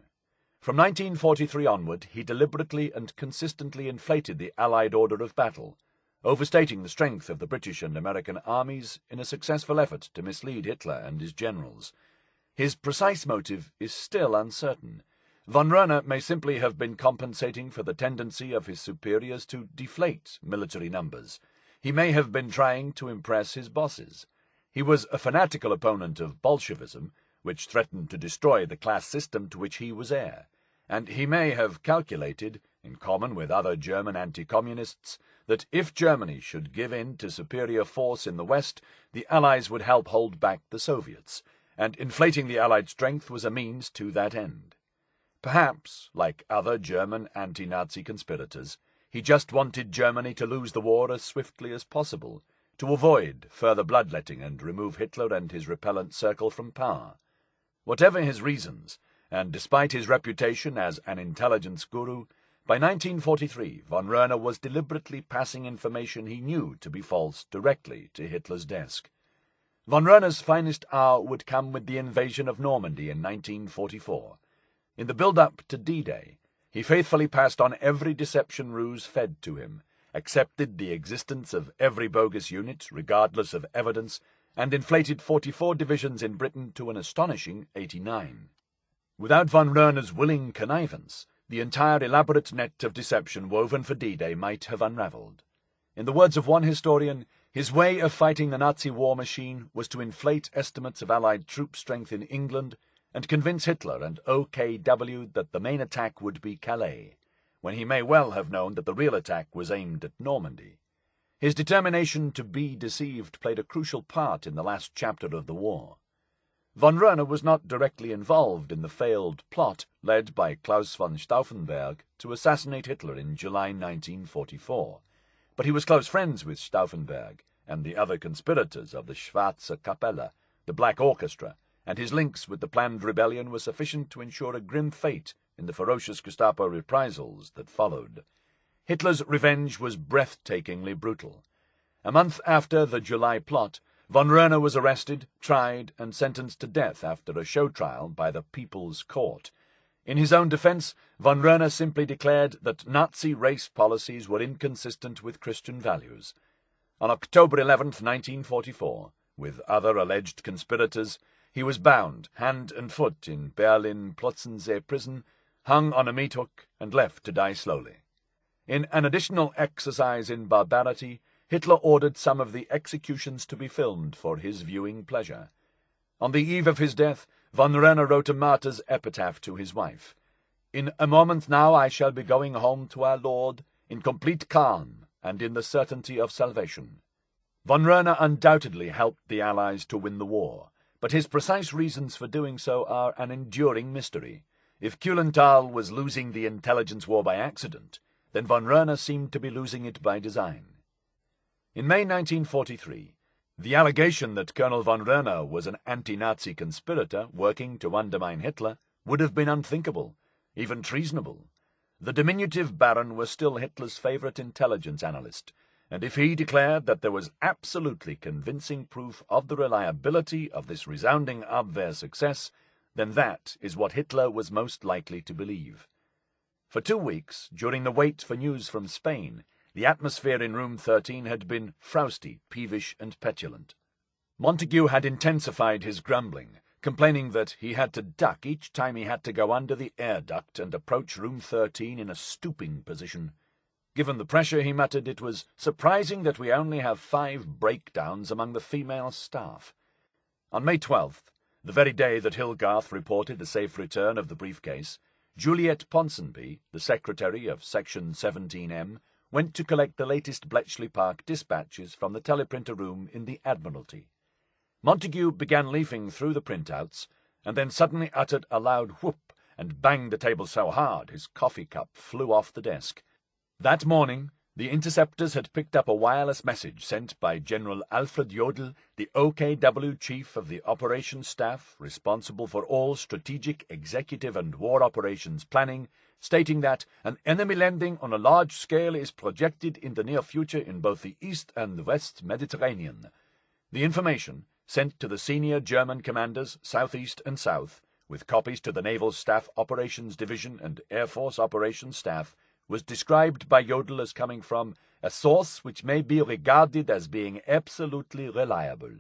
From 1943 onward, he deliberately and consistently inflated the Allied order of battle, overstating the strength of the British and American armies in a successful effort to mislead Hitler and his generals. His precise motive is still uncertain. Von Röhne may simply have been compensating for the tendency of his superiors to deflate military numbers. He may have been trying to impress his bosses. He was a fanatical opponent of Bolshevism, which threatened to destroy the class system to which he was heir, and he may have calculated, in common with other German anti-communists, that if Germany should give in to superior force in the West, the Allies would help hold back the Soviets, and inflating the Allied strength was a means to that end. Perhaps, like other German anti-Nazi conspirators, he just wanted Germany to lose the war as swiftly as possible, to avoid further bloodletting and remove Hitler and his repellent circle from power. Whatever his reasons, and despite his reputation as an intelligence guru, by 1943 von Röhne was deliberately passing information he knew to be false directly to Hitler's desk. Von Röhne's finest hour would come with the invasion of Normandy in 1944. In the build-up to D-Day, he faithfully passed on every deception ruse fed to him, accepted the existence of every bogus unit, regardless of evidence, and inflated 44 divisions in Britain to an astonishing 89. Without von Röhne's willing connivance, the entire elaborate net of deception woven for D-Day might have unravelled. In the words of one historian, his way of fighting the Nazi war machine was to inflate estimates of Allied troop strength in England and convince Hitler and OKW that the main attack would be Calais, when he may well have known that the real attack was aimed at Normandy. His determination to be deceived played a crucial part in the last chapter of the war. Von Röhne was not directly involved in the failed plot led by Claus von Stauffenberg to assassinate Hitler in July 1944, but he was close friends with Stauffenberg and the other conspirators of the Schwarze Kapelle, the Black Orchestra, and his links with the planned rebellion were sufficient to ensure a grim fate in the ferocious Gestapo reprisals that followed. Hitler's revenge was breathtakingly brutal. A month after the July plot, von Röhne was arrested, tried, and sentenced to death after a show trial by the People's Court. In his own defense, von Röhne simply declared that Nazi race policies were inconsistent with Christian values. On October 11, 1944, with other alleged conspirators, he was bound hand and foot in Berlin-Plötzensee prison, hung on a meat hook, and left to die slowly. In an additional exercise in barbarity, Hitler ordered some of the executions to be filmed for his viewing pleasure. On the eve of his death, von Röhne wrote a martyr's epitaph to his wife. "In a moment now I shall be going home to our Lord, in complete calm and in the certainty of salvation." Von Röhne undoubtedly helped the Allies to win the war, but his precise reasons for doing so are an enduring mystery. If Kuhlenthal was losing the intelligence war by accident, then von Röhne seemed to be losing it by design. In May 1943, the allegation that Colonel von Röhne was an anti-Nazi conspirator working to undermine Hitler would have been unthinkable, even treasonable. The diminutive Baron was still Hitler's favorite intelligence analyst, and if he declared that there was absolutely convincing proof of the reliability of this resounding Abwehr success, then that is what Hitler was most likely to believe. For 2 weeks, during the wait for news from Spain, the atmosphere in room 13 had been frowsty, peevish, and petulant. Montagu had intensified his grumbling, complaining that he had to duck each time he had to go under the air duct and approach room 13 in a stooping position. Given the pressure, he muttered, it was surprising that we only have 5 breakdowns among the female staff. On May 12th, the very day that Hilgarth reported the safe return of the briefcase, Juliet Ponsonby, the secretary of Section 17M, went to collect the latest Bletchley Park dispatches from the teleprinter room in the Admiralty. Montagu began leafing through the printouts, and then suddenly uttered a loud whoop and banged the table so hard his coffee cup flew off the desk. That morning, the interceptors had picked up a wireless message sent by General Alfred Jodl, the OKW chief of the operations staff responsible for all strategic, executive and war operations planning, stating that an enemy landing on a large scale is projected in the near future in both the East and West Mediterranean. The information, sent to the senior German commanders Southeast and South, with copies to the Naval Staff Operations Division and Air Force Operations Staff, was described by Jodl as coming from a source which may be regarded as being absolutely reliable.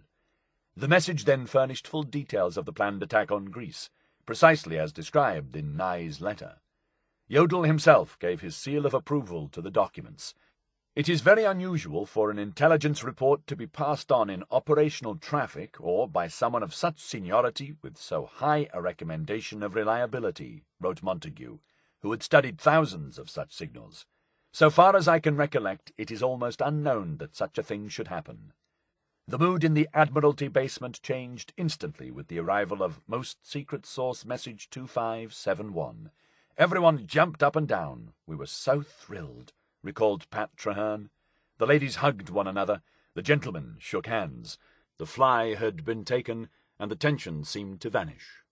The message then furnished full details of the planned attack on Greece, precisely as described in Nye's letter. Jodl himself gave his seal of approval to the documents. It is very unusual for an intelligence report to be passed on in operational traffic or by someone of such seniority with so high a recommendation of reliability, wrote Montagu, who had studied thousands of such signals. So far as I can recollect, it is almost unknown that such a thing should happen. The mood in the Admiralty basement changed instantly with the arrival of Most Secret Source Message 2571. Everyone jumped up and down. We were so thrilled, recalled Pat Traherne. The ladies hugged one another. The gentlemen shook hands. The fly had been taken, and the tension seemed to vanish.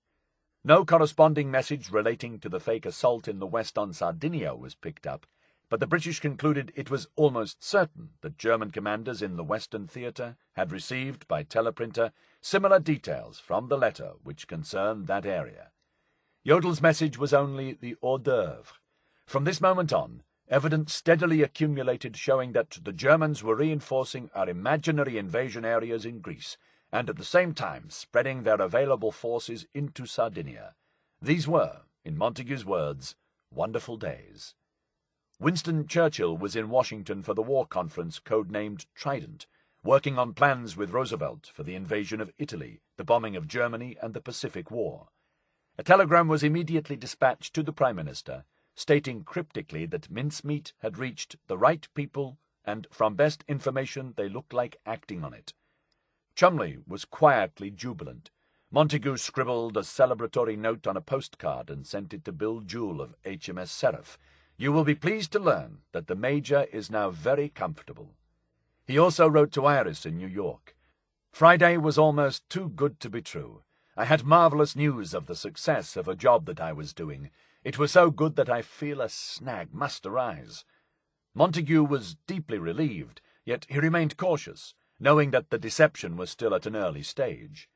No corresponding message relating to the fake assault in the west on Sardinia was picked up, but the British concluded it was almost certain that German commanders in the Western Theatre had received by teleprinter similar details from the letter which concerned that area. Jodel's message was only the hors d'oeuvre. From this moment on, evidence steadily accumulated showing that the Germans were reinforcing our imaginary invasion areas in Greece, and at the same time spreading their available forces into Sardinia. These were, in Montagu's words, wonderful days. Winston Churchill was in Washington for the war conference codenamed Trident, working on plans with Roosevelt for the invasion of Italy, the bombing of Germany, and the Pacific War. A telegram was immediately dispatched to the Prime Minister, stating cryptically that Mincemeat had reached the right people, and from best information they looked like acting on it. Cholmondeley was quietly jubilant. Montagu scribbled a celebratory note on a postcard and sent it to Bill Jewell of HMS Seraph. "You will be pleased to learn that the Major is now very comfortable." He also wrote to Iris in New York. "Friday was almost too good to be true. I had marvelous news of the success of a job that I was doing. It was so good that I feel a snag must arise." Montagu was deeply relieved, yet he remained cautious, knowing that the deception was still at an early stage.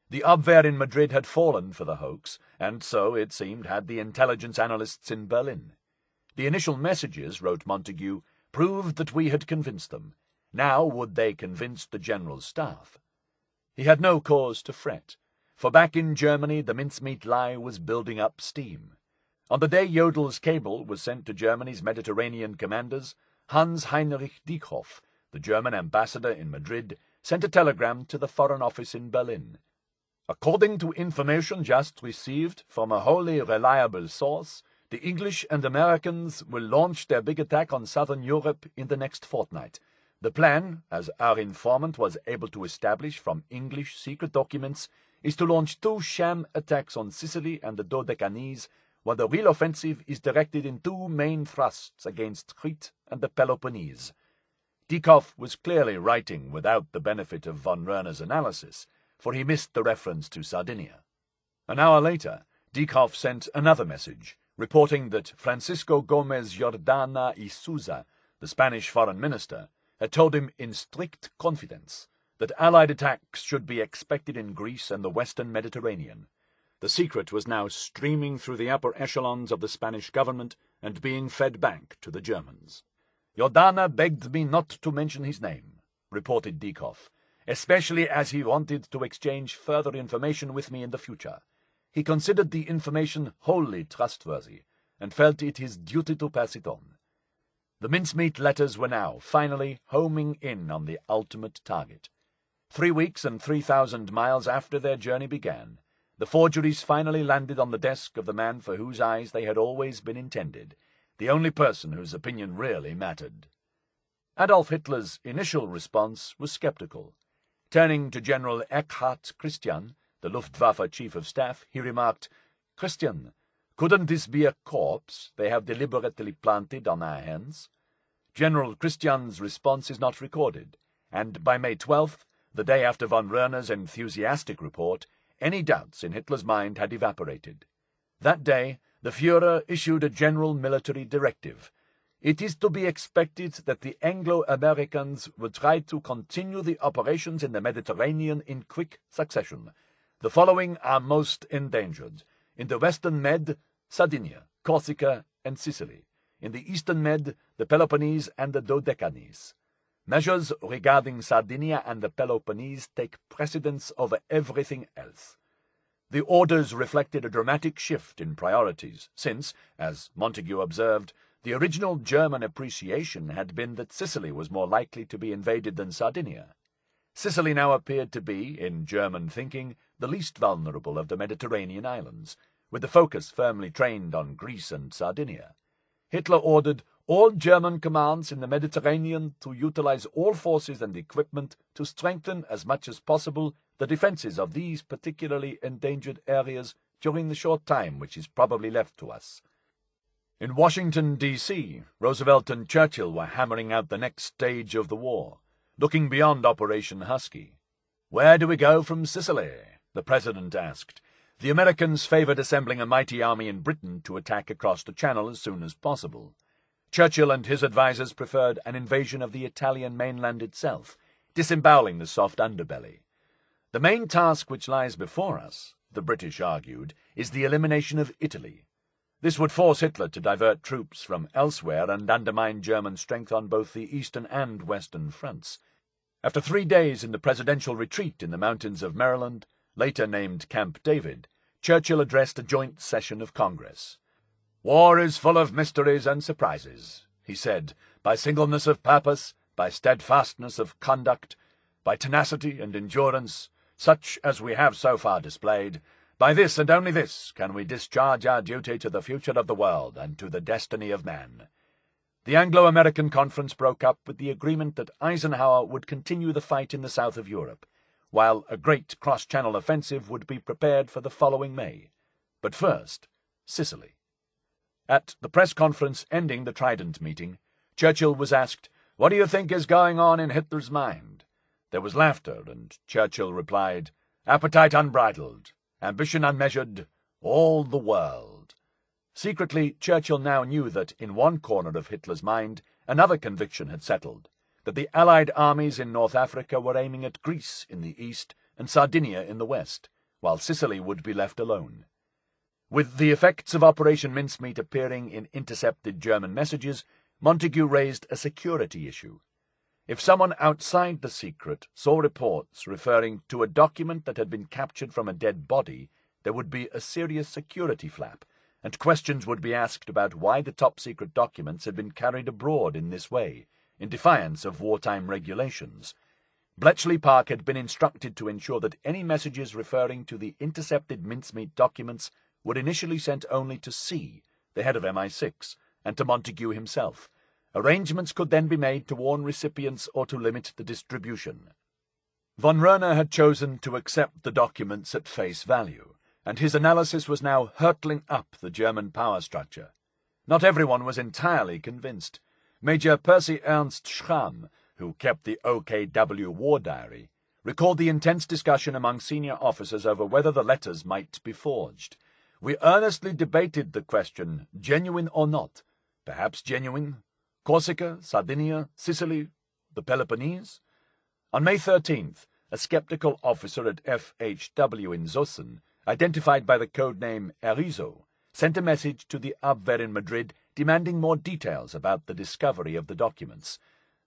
The Abwehr in Madrid had fallen for the hoax, and so, it seemed, had the intelligence analysts in Berlin. The initial messages, wrote Montagu, proved that we had convinced them. Now would they convince the General Staff? He had no cause to fret, for back in Germany the mincemeat lie was building up steam. On the day Jodel's cable was sent to Germany's Mediterranean commanders, Hans Heinrich Diekhoff, the German ambassador in Madrid, sent a telegram to the Foreign Office in Berlin. "According to information just received from a wholly reliable source, the English and Americans will launch their big attack on southern Europe in the next fortnight. The plan, as our informant was able to establish from English secret documents, is to launch 2 sham attacks on Sicily and the Dodecanese, while the real offensive is directed in 2 main thrusts against Crete and the Peloponnese." Diekhoff was clearly writing without the benefit of von Röhner's analysis, for he missed the reference to Sardinia. An hour later, Diekhoff sent another message, reporting that Francisco Gomez Jordana y Souza, the Spanish foreign minister, had told him in strict confidence that Allied attacks should be expected in Greece and the western Mediterranean. The secret was now streaming through the upper echelons of the Spanish government and being fed back to the Germans. "Jordana begged me not to mention his name," reported Diekhoff, "especially as he wanted to exchange further information with me in the future. He considered the information wholly trustworthy, and felt it his duty to pass it on." The mincemeat letters were now, finally, homing in on the ultimate target. 3 weeks and 3,000 miles after their journey began, the forgeries finally landed on the desk of the man for whose eyes they had always been intended, the only person whose opinion really mattered. Adolf Hitler's initial response was skeptical. Turning to General Eckhard Christian, the Luftwaffe Chief of Staff, he remarked, "Christian, couldn't this be a corpse they have deliberately planted on our hands?" General Christian's response is not recorded, and by May 12th, the day after von Röhner's enthusiastic report, any doubts in Hitler's mind had evaporated. That day, the Führer issued a general military directive. "It is to be expected that the Anglo-Americans will try to continue the operations in the Mediterranean in quick succession. The following are most endangered: in the Western Med, Sardinia, Corsica, and Sicily; in the Eastern Med, the Peloponnese and the Dodecanese. Measures regarding Sardinia and the Peloponnese take precedence over everything else." The orders reflected a dramatic shift in priorities, since, as Montagu observed, the original German appreciation had been that Sicily was more likely to be invaded than Sardinia. Sicily now appeared to be, in German thinking, the least vulnerable of the Mediterranean islands, with the focus firmly trained on Greece and Sardinia. Hitler ordered all German commands in the Mediterranean to utilize all forces and equipment to strengthen as much as possible the defenses of these particularly endangered areas during the short time which is probably left to us. In Washington, D.C., Roosevelt and Churchill were hammering out the next stage of the war, looking beyond Operation Husky. "Where do we go from Sicily?" the President asked. The Americans favored assembling a mighty army in Britain to attack across the Channel as soon as possible. Churchill and his advisers preferred an invasion of the Italian mainland itself, disemboweling the soft underbelly. "The main task which lies before us," the British argued, "is the elimination of Italy. This would force Hitler to divert troops from elsewhere and undermine German strength on both the eastern and western fronts." After 3 days in the presidential retreat in the mountains of Maryland, later named Camp David, Churchill addressed a joint session of Congress. "War is full of mysteries and surprises," he said, "by singleness of purpose, by steadfastness of conduct, by tenacity and endurance, such as we have so far displayed. By this and only this can we discharge our duty to the future of the world and to the destiny of man." The Anglo-American conference broke up with the agreement that Eisenhower would continue the fight in the south of Europe, while a great cross-channel offensive would be prepared for the following May. But first, Sicily. At the press conference ending the Trident meeting, Churchill was asked, "What do you think is going on in Hitler's mind?" There was laughter, and Churchill replied, "Appetite unbridled, ambition unmeasured, all the world." Secretly, Churchill now knew that in one corner of Hitler's mind another conviction had settled, that the Allied armies in North Africa were aiming at Greece in the east and Sardinia in the west, while Sicily would be left alone. With the effects of Operation Mincemeat appearing in intercepted German messages, Montagu raised a security issue. If someone outside the secret saw reports referring to a document that had been captured from a dead body, there would be a serious security flap, and questions would be asked about why the top-secret documents had been carried abroad in this way, in defiance of wartime regulations. Bletchley Park had been instructed to ensure that any messages referring to the intercepted Mincemeat documents were initially sent only to C, the head of MI6, and to Montagu himself. Arrangements could then be made to warn recipients or to limit the distribution. Von Röhner had chosen to accept the documents at face value, and his analysis was now hurtling up the German power structure. Not everyone was entirely convinced. Major Percy Ernst Schramm, who kept the OKW war diary, recalled the intense discussion among senior officers over whether the letters might be forged. "We earnestly debated the question, genuine or not. Perhaps genuine. Corsica, Sardinia, Sicily, the Peloponnese?" On May 13th, a skeptical officer at FHW in Zossen, identified by the code name Erizo, sent a message to the Abwehr in Madrid demanding more details about the discovery of the documents.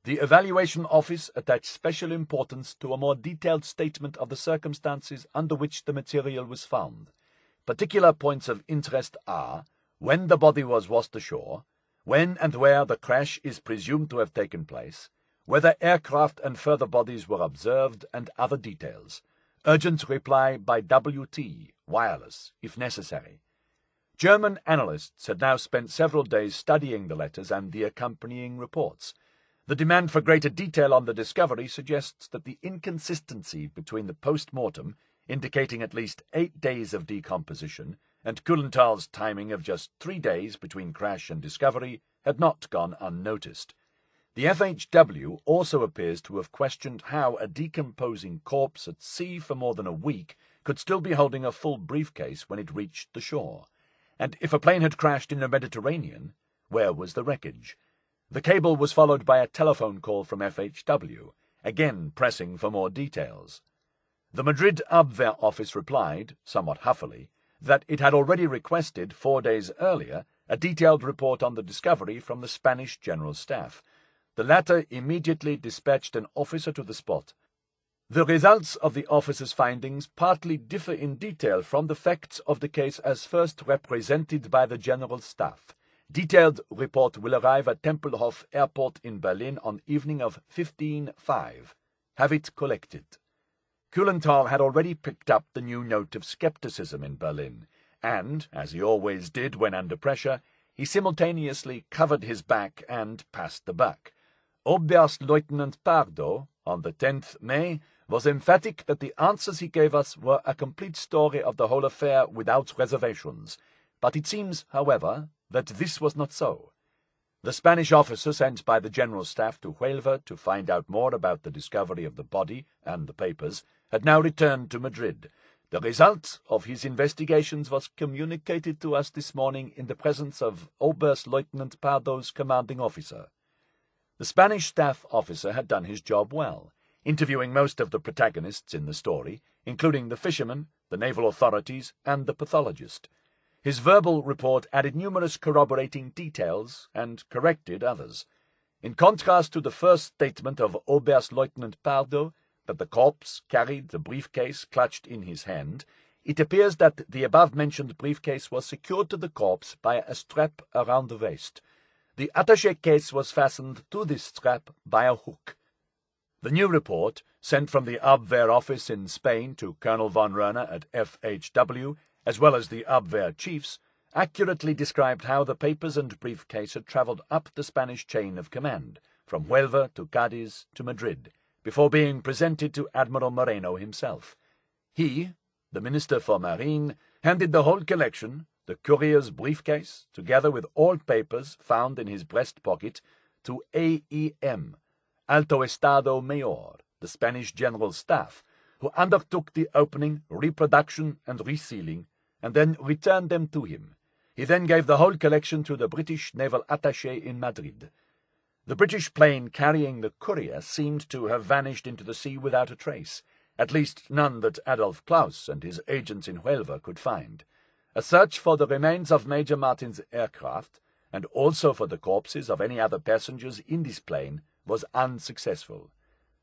The Evaluation Office attached special importance to a more detailed statement of the circumstances under which the material was found. Particular points of interest are when the body was washed ashore, when and where the crash is presumed to have taken place, whether aircraft and further bodies were observed, and other details. Urgent reply by WT, wireless, if necessary. German analysts had now spent several days studying the letters and the accompanying reports. The demand for greater detail on the discovery suggests that the inconsistency between the post-mortem, indicating at least 8 days of decomposition, and Kuhlenthal's timing of just 3 days between crash and discovery had not gone unnoticed. The FHW also appears to have questioned how a decomposing corpse at sea for more than a week could still be holding a full briefcase when it reached the shore. And if a plane had crashed in the Mediterranean, where was the wreckage? The cable was followed by a telephone call from FHW, again pressing for more details. The Madrid Abwehr office replied, somewhat huffily, that it had already requested 4 days earlier a detailed report on the discovery from the Spanish General Staff. The latter immediately dispatched an officer to the spot. The results of the officer's findings partly differ in detail from the facts of the case as first represented by the General Staff. Detailed report will arrive at Tempelhof Airport in Berlin on evening of 15/5. Have it collected. Kuhlenthal had already picked up the new note of skepticism in Berlin, and, as he always did when under pressure, he simultaneously covered his back and passed the buck. Oberstleutnant Pardo, on the 10th May, was emphatic that the answers he gave us were a complete story of the whole affair without reservations, but it seems, however, that this was not so. The Spanish officer sent by the General Staff to Huelva to find out more about the discovery of the body and the papers had now returned to Madrid. The result of his investigations was communicated to us this morning in the presence of Oberstleutnant Pardo's commanding officer. The Spanish staff officer had done his job well, interviewing most of the protagonists in the story, including the fishermen, the naval authorities, and the pathologist. His verbal report added numerous corroborating details and corrected others. In contrast to the first statement of Oberstleutnant Pardo, that the corpse carried the briefcase clutched in his hand, it appears that the above-mentioned briefcase was secured to the corpse by a strap around the waist. The attaché case was fastened to this strap by a hook. The new report, sent from the Abwehr office in Spain to Colonel von Röhner at FHW, as well as the Abwehr chiefs, accurately described how the papers and briefcase had travelled up the Spanish chain of command, from Huelva to Cadiz to Madrid, before being presented to Admiral Moreno himself. He, the Minister for Marine, handed the whole collection, the courier's briefcase, together with all papers found in his breast pocket, to AEM, Alto Estado Mayor, the Spanish General Staff, who undertook the opening, reproduction, and resealing, and then returned them to him. He then gave the whole collection to the British naval attaché in Madrid. The British plane carrying the courier seemed to have vanished into the sea without a trace, at least none that Adolf Klaus and his agents in Huelva could find. A search for the remains of Major Martin's aircraft, and also for the corpses of any other passengers in this plane, was unsuccessful.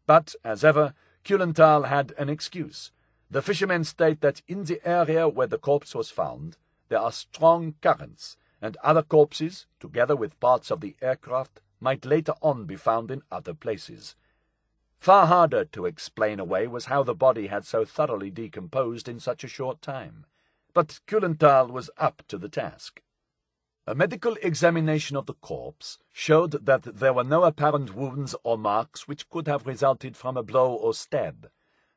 But, as ever, Kulenthal had an excuse. The fishermen state that in the area where the corpse was found, there are strong currents, and other corpses, together with parts of the aircraft, might later on be found in other places. Far harder to explain away was how the body had so thoroughly decomposed in such a short time. But Kulenthal was up to the task. A medical examination of the corpse showed that there were no apparent wounds or marks which could have resulted from a blow or stab.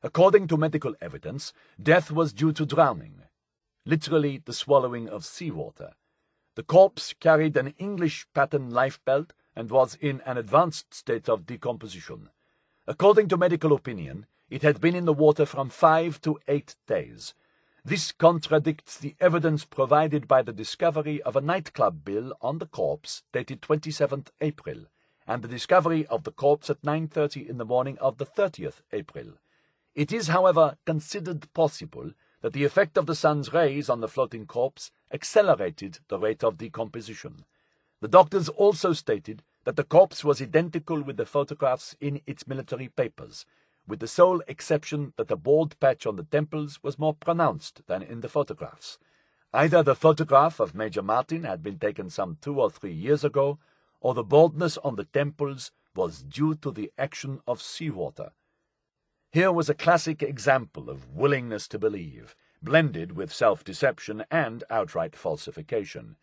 According to medical evidence, death was due to drowning, literally the swallowing of seawater. The corpse carried an English pattern lifebelt and was in an advanced state of decomposition. According to medical opinion, it had been in the water from 5 to 8 days. This contradicts the evidence provided by the discovery of a nightclub bill on the corpse dated 27th April, and the discovery of the corpse at 9:30 in the morning of the 30th April. It is, however, considered possible that the effect of the sun's rays on the floating corpse accelerated the rate of decomposition. The doctors also stated that the corpse was identical with the photographs in its military papers, with the sole exception that the bald patch on the temples was more pronounced than in the photographs. Either the photograph of Major Martin had been taken some 2 or 3 years ago, or the baldness on the temples was due to the action of seawater. Here was a classic example of willingness to believe, blended with self-deception and outright falsification.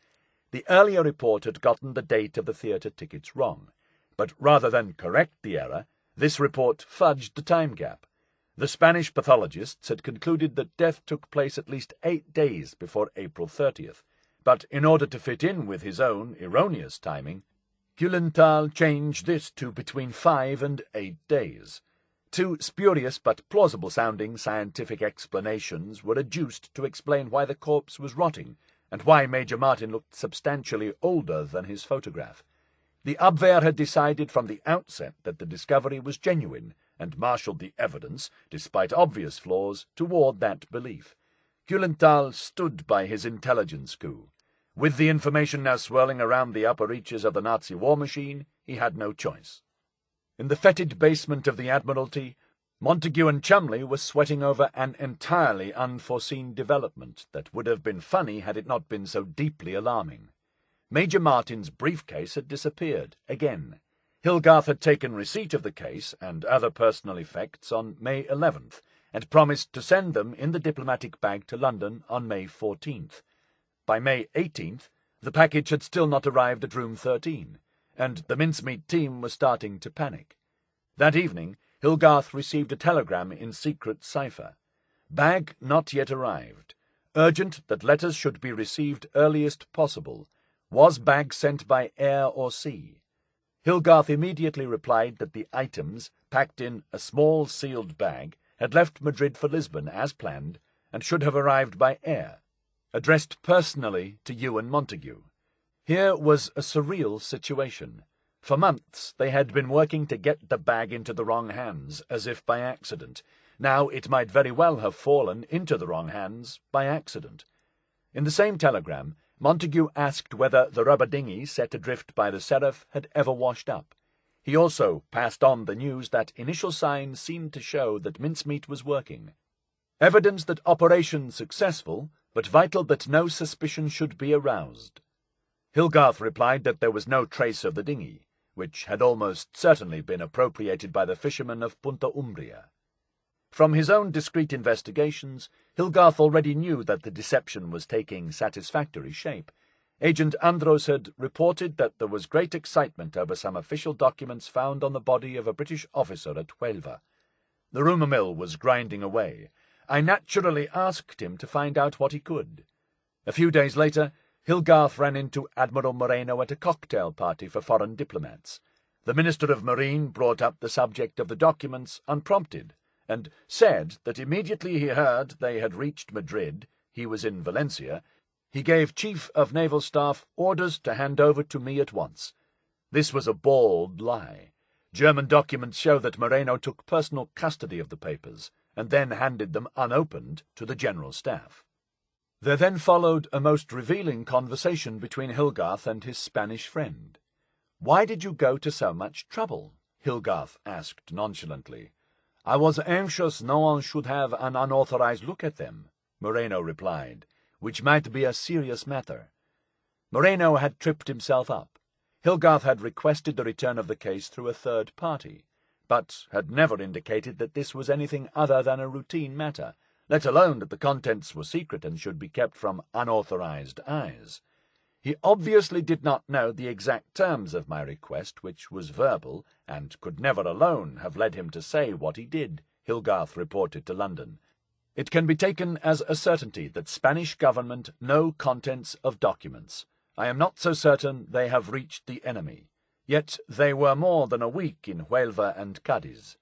The earlier report had gotten the date of the theatre tickets wrong, but rather than correct the error, this report fudged the time gap. The Spanish pathologists had concluded that death took place at least 8 days before April 30th, but in order to fit in with his own erroneous timing, Kulenthal changed this to between 5 and 8 days. 2 spurious but plausible-sounding scientific explanations were adduced to explain why the corpse was rotting, and why Major Martin looked substantially older than his photograph. The Abwehr had decided from the outset that the discovery was genuine, and marshalled the evidence, despite obvious flaws, toward that belief. Kulenthal stood by his intelligence coup. With the information now swirling around the upper reaches of the Nazi war machine, he had no choice. In the fetid basement of the Admiralty, Montagu and Cholmondeley were sweating over an entirely unforeseen development that would have been funny had it not been so deeply alarming. Major Martin's briefcase had disappeared, again. Hilgarth had taken receipt of the case and other personal effects on May 11th, and promised to send them in the diplomatic bag to London on May 14th. By May 18th, the package had still not arrived at room 13, and the Mincemeat team was starting to panic. That evening, Hilgarth received a telegram in secret cipher. Bag not yet arrived. Urgent that letters should be received earliest possible. Was bag sent by air or sea? Hilgarth immediately replied that the items, packed in a small sealed bag, had left Madrid for Lisbon as planned, and should have arrived by air, addressed personally to Ewen Montagu. Here was a surreal situation. For months they had been working to get the bag into the wrong hands, as if by accident. Now it might very well have fallen into the wrong hands by accident. In the same telegram, Montagu asked whether the rubber dinghy set adrift by the Seraph had ever washed up. He also passed on the news that initial signs seemed to show that Mincemeat was working. Evidence that operation successful, but vital that no suspicion should be aroused. Hilgarth replied that there was no trace of the dinghy, which had almost certainly been appropriated by the fishermen of Punta Umbria. From his own discreet investigations, Hilgarth already knew that the deception was taking satisfactory shape. Agent Andros had reported that there was great excitement over some official documents found on the body of a British officer at Huelva. The rumour mill was grinding away. I naturally asked him to find out what he could. A few days later, Hilgarth ran into Admiral Moreno at a cocktail party for foreign diplomats. The Minister of Marine brought up the subject of the documents unprompted, and said that immediately he heard they had reached Madrid, he was in Valencia, he gave Chief of Naval Staff orders to hand over to me at once. This was a bald lie. German documents show that Moreno took personal custody of the papers, and then handed them unopened to the General Staff. There then followed a most revealing conversation between Hilgarth and his Spanish friend. "Why did you go to so much trouble?" Hilgarth asked nonchalantly. "I was anxious no one should have an unauthorized look at them," Moreno replied, "which might be a serious matter." Moreno had tripped himself up. Hilgarth had requested the return of the case through a third party, but had never indicated that this was anything other than a routine matter, let alone that the contents were secret and should be kept from unauthorized eyes. He obviously did not know the exact terms of my request, which was verbal, and could never alone have led him to say what he did, Hilgarth reported to London. It can be taken as a certainty that Spanish government know contents of documents. I am not so certain they have reached the enemy. Yet they were more than a week in Huelva and Cadiz.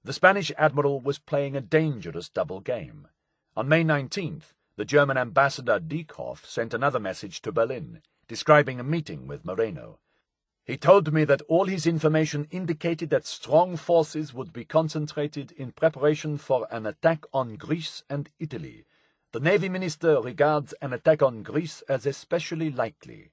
The Spanish admiral was playing a dangerous double game. On May 19th, the German ambassador Diekhoff sent another message to Berlin, describing a meeting with Moreno. He told me that all his information indicated that strong forces would be concentrated in preparation for an attack on Greece and Italy. The Navy Minister regards an attack on Greece as especially likely.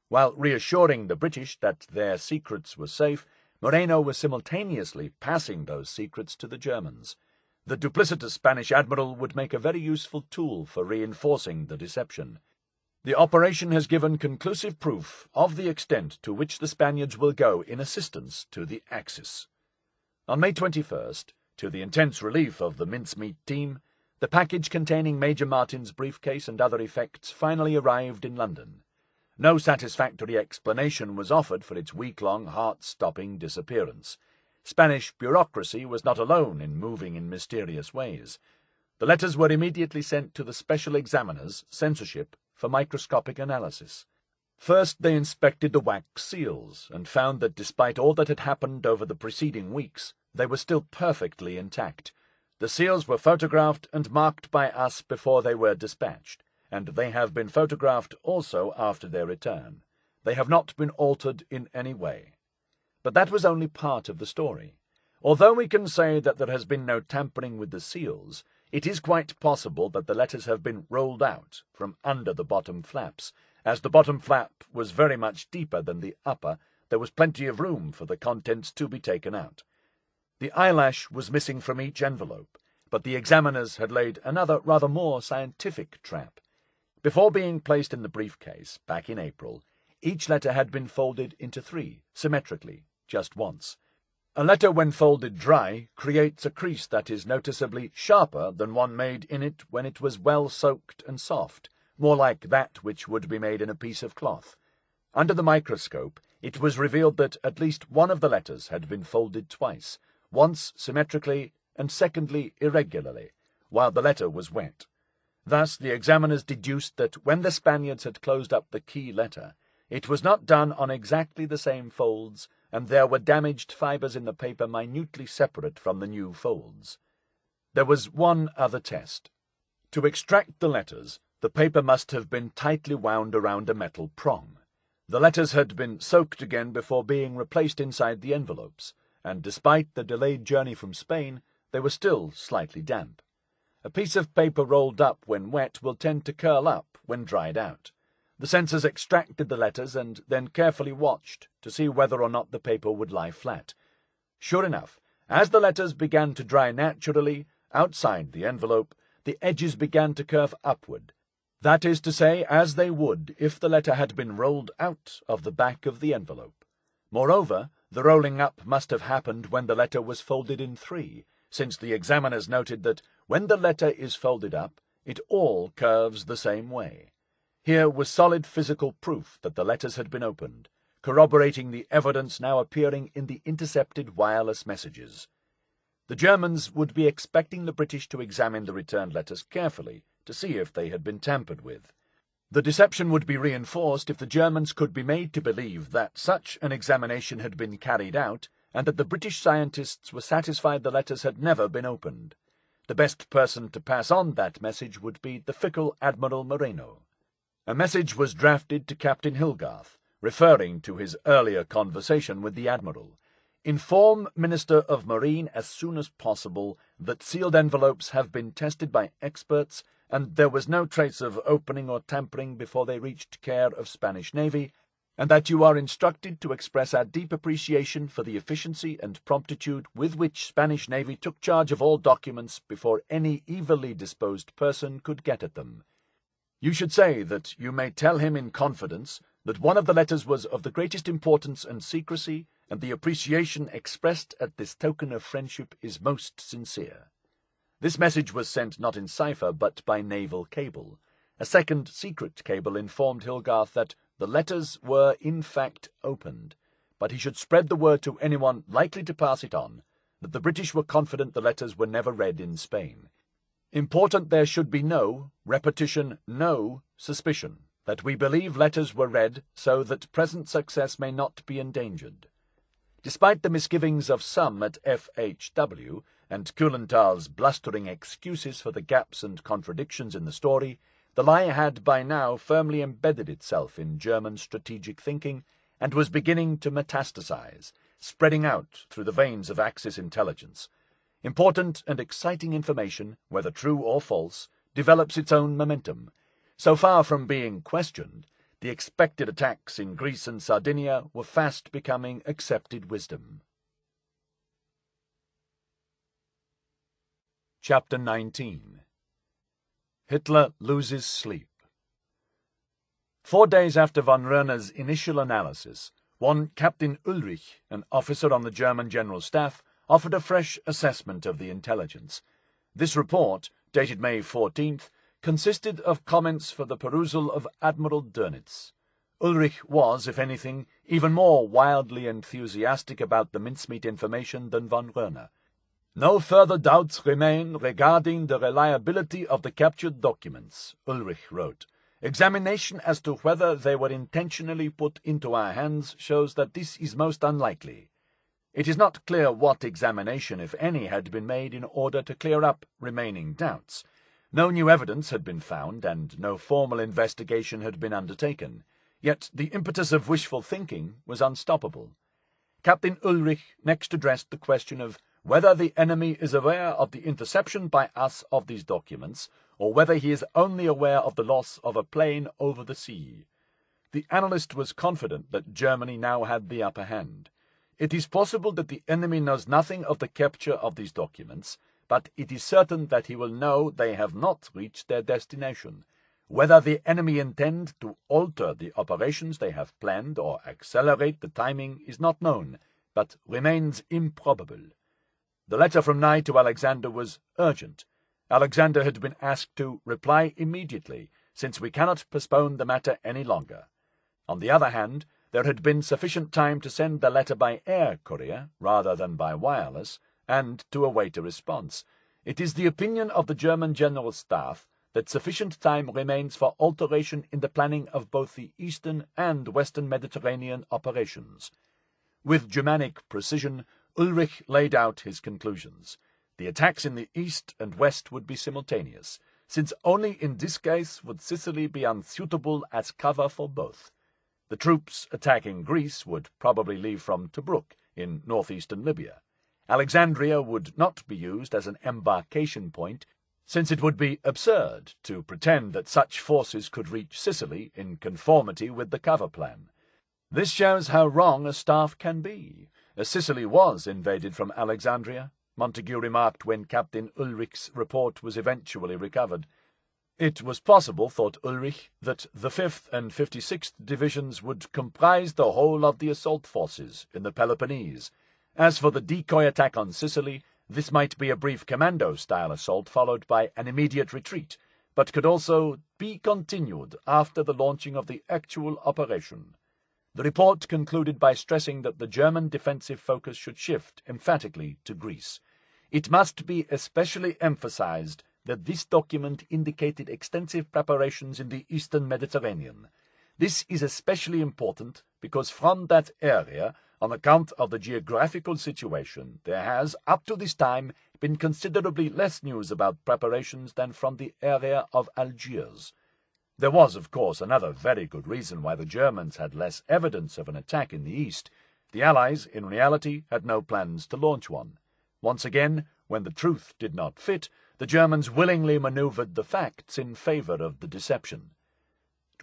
While reassuring the British that their secrets were safe, Moreno was simultaneously passing those secrets to the Germans. The duplicitous Spanish admiral would make a very useful tool for reinforcing the deception. The operation has given conclusive proof of the extent to which the Spaniards will go in assistance to the Axis. On May 21st, to the intense relief of the Mincemeat team, the package containing Major Martin's briefcase and other effects finally arrived in London. No satisfactory explanation was offered for its week-long, heart-stopping disappearance. Spanish bureaucracy was not alone in moving in mysterious ways. The letters were immediately sent to the special examiners, censorship, for microscopic analysis. First they inspected the wax seals, and found that despite all that had happened over the preceding weeks, they were still perfectly intact. The seals were photographed and marked by us before they were dispatched, and they have been photographed also after their return. They have not been altered in any way. But that was only part of the story. Although we can say that there has been no tampering with the seals, it is quite possible that the letters have been rolled out from under the bottom flaps. As the bottom flap was very much deeper than the upper, there was plenty of room for the contents to be taken out. The eyelash was missing from each envelope, but the examiners had laid another rather more scientific trap. Before being placed in the briefcase, back in April, each letter had been folded into 3, symmetrically, just once. A letter when folded dry creates a crease that is noticeably sharper than one made in it when it was well soaked and soft, more like that which would be made in a piece of cloth. Under the microscope, it was revealed that at least one of the letters had been folded twice, once symmetrically and secondly irregularly, while the letter was wet. Thus the examiners deduced that when the Spaniards had closed up the key letter, it was not done on exactly the same folds, and there were damaged fibres in the paper minutely separate from the new folds. There was one other test. To extract the letters, the paper must have been tightly wound around a metal prong. The letters had been soaked again before being replaced inside the envelopes, and despite the delayed journey from Spain, they were still slightly damp. A piece of paper rolled up when wet will tend to curl up when dried out. The censors extracted the letters and then carefully watched to see whether or not the paper would lie flat. Sure enough, as the letters began to dry naturally outside the envelope, the edges began to curve upward. That is to say, as they would if the letter had been rolled out of the back of the envelope. Moreover, the rolling up must have happened when the letter was folded in three, since the examiners noted that when the letter is folded up, it all curves the same way. Here was solid physical proof that the letters had been opened, corroborating the evidence now appearing in the intercepted wireless messages. The Germans would be expecting the British to examine the returned letters carefully to see if they had been tampered with. The deception would be reinforced if the Germans could be made to believe that such an examination had been carried out and that the British scientists were satisfied the letters had never been opened. The best person to pass on that message would be the fickle Admiral Moreno. A message was drafted to Captain Hilgarth, referring to his earlier conversation with the Admiral. Inform Minister of Marine as soon as possible that sealed envelopes have been tested by experts and there was no trace of opening or tampering before they reached care of Spanish Navy, and that you are instructed to express our deep appreciation for the efficiency and promptitude with which Spanish Navy took charge of all documents before any evilly disposed person could get at them. You should say that you may tell him in confidence that one of the letters was of the greatest importance and secrecy, and the appreciation expressed at this token of friendship is most sincere. This message was sent not in cipher, but by naval cable. A second secret cable informed Hilgarth that the letters were in fact opened, but he should spread the word to anyone likely to pass it on, that the British were confident the letters were never read in Spain. Important there should be no, repetition, no, suspicion that we believe letters were read so that present success may not be endangered. Despite the misgivings of some at FHW and Kuhlenthal's blustering excuses for the gaps and contradictions in the story, the lie had by now firmly embedded itself in German strategic thinking and was beginning to metastasize, spreading out through the veins of Axis intelligence. Important and exciting information, whether true or false, develops its own momentum. So far from being questioned, the expected attacks in Greece and Sardinia were fast becoming accepted wisdom. Chapter 19. Hitler loses sleep. 4 days after von Röhner's initial analysis, one Captain Ulrich, an officer on the German General Staff, offered a fresh assessment of the intelligence. This report, dated May 14th, consisted of comments for the perusal of Admiral Dönitz. Ulrich was, if anything, even more wildly enthusiastic about the mincemeat information than von Röhner. No further doubts remain regarding the reliability of the captured documents, Ulrich wrote. Examination as to whether they were intentionally put into our hands shows that this is most unlikely. It is not clear what examination, if any, had been made in order to clear up remaining doubts. No new evidence had been found, and no formal investigation had been undertaken. Yet the impetus of wishful thinking was unstoppable. Captain Ulrich next addressed the question of whether the enemy is aware of the interception by us of these documents, or whether he is only aware of the loss of a plane over the sea. The analyst was confident that Germany now had the upper hand. It is possible that the enemy knows nothing of the capture of these documents, but it is certain that he will know they have not reached their destination. Whether the enemy intend to alter the operations they have planned or accelerate the timing is not known, but remains improbable. The letter from Nye to Alexander was urgent. Alexander had been asked to reply immediately, since we cannot postpone the matter any longer. On the other hand, there had been sufficient time to send the letter by air courier rather than by wireless, and to await a response. It is the opinion of the German General Staff that sufficient time remains for alteration in the planning of both the eastern and western Mediterranean operations. With Germanic precision, Ulrich laid out his conclusions. The attacks in the east and west would be simultaneous, since only in this case would Sicily be unsuitable as cover for both. The troops attacking Greece would probably leave from Tobruk in northeastern Libya. Alexandria would not be used as an embarkation point, since it would be absurd to pretend that such forces could reach Sicily in conformity with the cover plan. This shows how wrong a staff can be, as Sicily was invaded from Alexandria, Montagu remarked when Captain Ulrich's report was eventually recovered. It was possible, thought Ulrich, that the 5th and 56th Divisions would comprise the whole of the assault forces in the Peloponnese. As for the decoy attack on Sicily, this might be a brief commando-style assault followed by an immediate retreat, but could also be continued after the launching of the actual operation. The report concluded by stressing that the German defensive focus should shift emphatically to Greece. It must be especially emphasized that this document indicated extensive preparations in the eastern Mediterranean. This is especially important because from that area, on account of the geographical situation, there has, up to this time, been considerably less news about preparations than from the area of Algiers. There was, of course, another very good reason why the Germans had less evidence of an attack in the east. The Allies, in reality, had no plans to launch one. Once again, when the truth did not fit, the Germans willingly manoeuvred the facts in favor of the deception.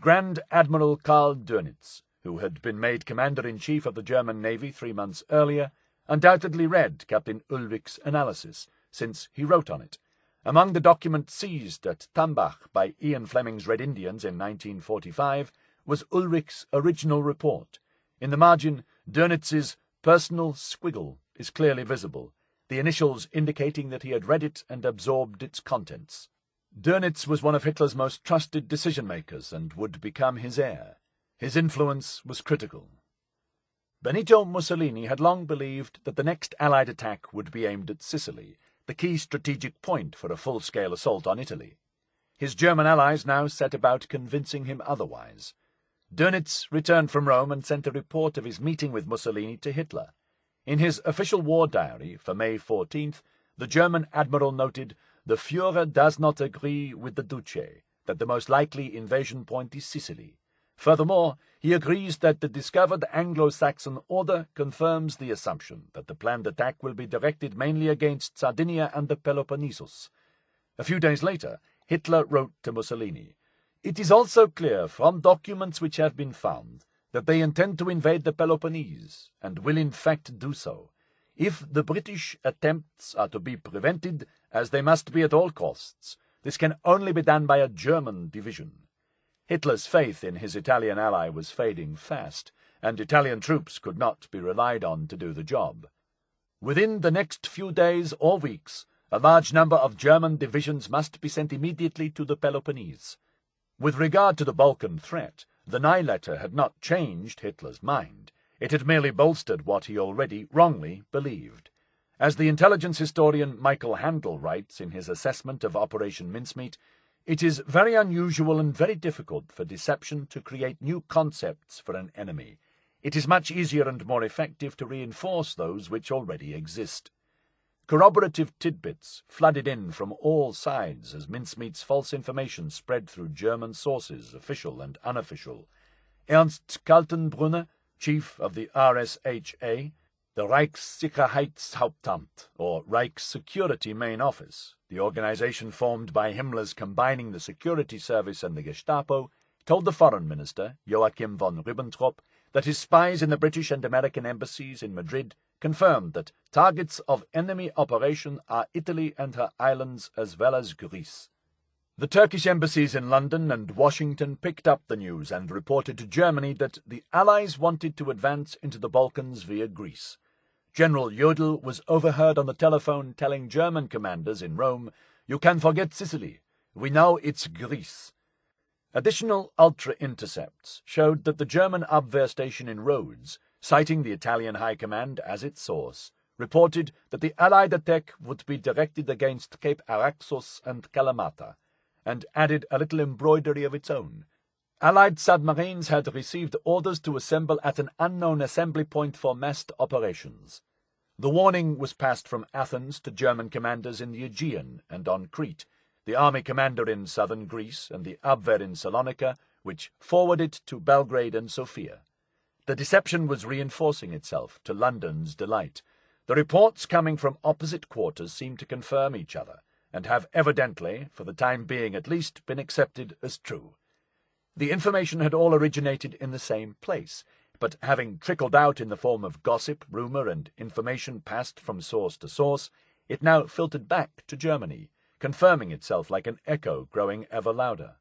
Grand Admiral Karl Dönitz, who had been made Commander-in-Chief of the German Navy 3 months earlier, undoubtedly read Captain Ulrich's analysis, since he wrote on it. Among the documents seized at Tambach by Ian Fleming's Red Indians in 1945 was Ulrich's original report. In the margin, Dönitz's personal squiggle is clearly visible, the initials indicating that he had read it and absorbed its contents. Dönitz was one of Hitler's most trusted decision-makers and would become his heir. His influence was critical. Benito Mussolini had long believed that the next Allied attack would be aimed at Sicily, the key strategic point for a full-scale assault on Italy. His German allies now set about convincing him otherwise. Dönitz returned from Rome and sent a report of his meeting with Mussolini to Hitler. In his official war diary for May 14th, the German admiral noted, "The Führer does not agree with the Duce that the most likely invasion point is Sicily. Furthermore, he agrees that the discovered Anglo-Saxon order confirms the assumption that the planned attack will be directed mainly against Sardinia and the Peloponnesus." A few days later, Hitler wrote to Mussolini, "It is also clear from documents which have been found that they intend to invade the Peloponnese, and will in fact do so. If the British attempts are to be prevented, as they must be at all costs, this can only be done by a German division." Hitler's faith in his Italian ally was fading fast, and Italian troops could not be relied on to do the job. Within the next few days or weeks, a large number of German divisions must be sent immediately to the Peloponnese. With regard to the Balkan threat, the Nye letter had not changed Hitler's mind. It had merely bolstered what he already wrongly believed. As the intelligence historian Michael Handel writes in his assessment of Operation Mincemeat, "It is very unusual and very difficult for deception to create new concepts for an enemy. It is much easier and more effective to reinforce those which already exist." Corroborative tidbits flooded in from all sides as Mincemeat's false information spread through German sources, official and unofficial. Ernst Kaltenbrunner, chief of the RSHA, the Reichssicherheitshauptamt, or Reichssecurity Main Office, the organization formed by Himmler's combining the security service and the Gestapo, told the foreign minister, Joachim von Ribbentrop, that his spies in the British and American embassies in Madrid confirmed that targets of enemy operation are Italy and her islands as well as Greece. The Turkish embassies in London and Washington picked up the news and reported to Germany that the Allies wanted to advance into the Balkans via Greece. General Jodl was overheard on the telephone telling German commanders in Rome, "You can forget Sicily. We know it's Greece." Additional ultra-intercepts showed that the German Abwehr station in Rhodes, citing the Italian High Command as its source, reported that the Allied attack would be directed against Cape Araxos and Kalamata, and added a little embroidery of its own. Allied submarines had received orders to assemble at an unknown assembly point for massed operations. The warning was passed from Athens to German commanders in the Aegean and on Crete, the army commander in southern Greece and the Abwehr in Salonika, which forwarded to Belgrade and Sofia. The deception was reinforcing itself, to London's delight. The reports coming from opposite quarters seemed to confirm each other, and have evidently, for the time being at least, been accepted as true. The information had all originated in the same place, but having trickled out in the form of gossip, rumour, and information passed from source to source, it now filtered back to Germany, confirming itself like an echo growing ever louder.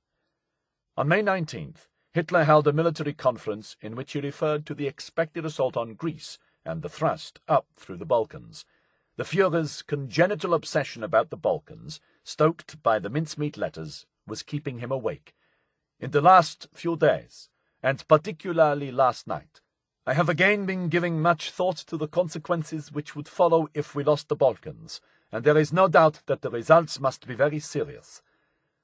On May 19th, Hitler held a military conference in which he referred to the expected assault on Greece and the thrust up through the Balkans. The Führer's congenital obsession about the Balkans, stoked by the mincemeat letters, was keeping him awake. In the last few days, and particularly last night, I have again been giving much thought to the consequences which would follow if we lost the Balkans, and there is no doubt that the results must be very serious.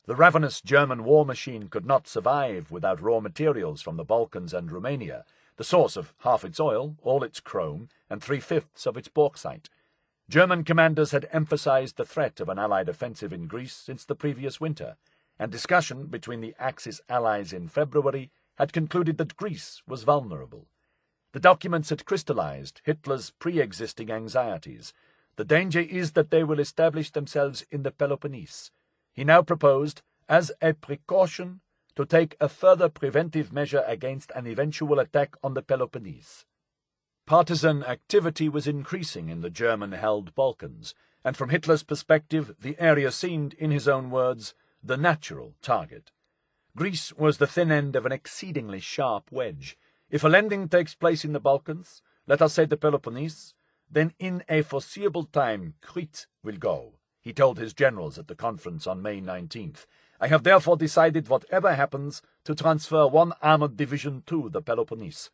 The ravenous German war machine could not survive without raw materials from the Balkans and Romania, the source of half its oil, all its chrome, and 3/5 of its bauxite. German commanders had emphasized the threat of an Allied offensive in Greece since the previous winter, and discussion between the Axis allies in February had concluded that Greece was vulnerable. The documents had crystallized Hitler's pre-existing anxieties. The danger is that they will establish themselves in the Peloponnese. He now proposed, as a precaution, to take a further preventive measure against an eventual attack on the Peloponnese. Partisan activity was increasing in the German-held Balkans, and from Hitler's perspective the area seemed, in his own words, the natural target. Greece was the thin end of an exceedingly sharp wedge. If a landing takes place in the Balkans, let us say the Peloponnese, then in a foreseeable time Crete will go, he told his generals at the conference on May 19th. I have therefore decided, whatever happens, to transfer one armoured division to the Peloponnese.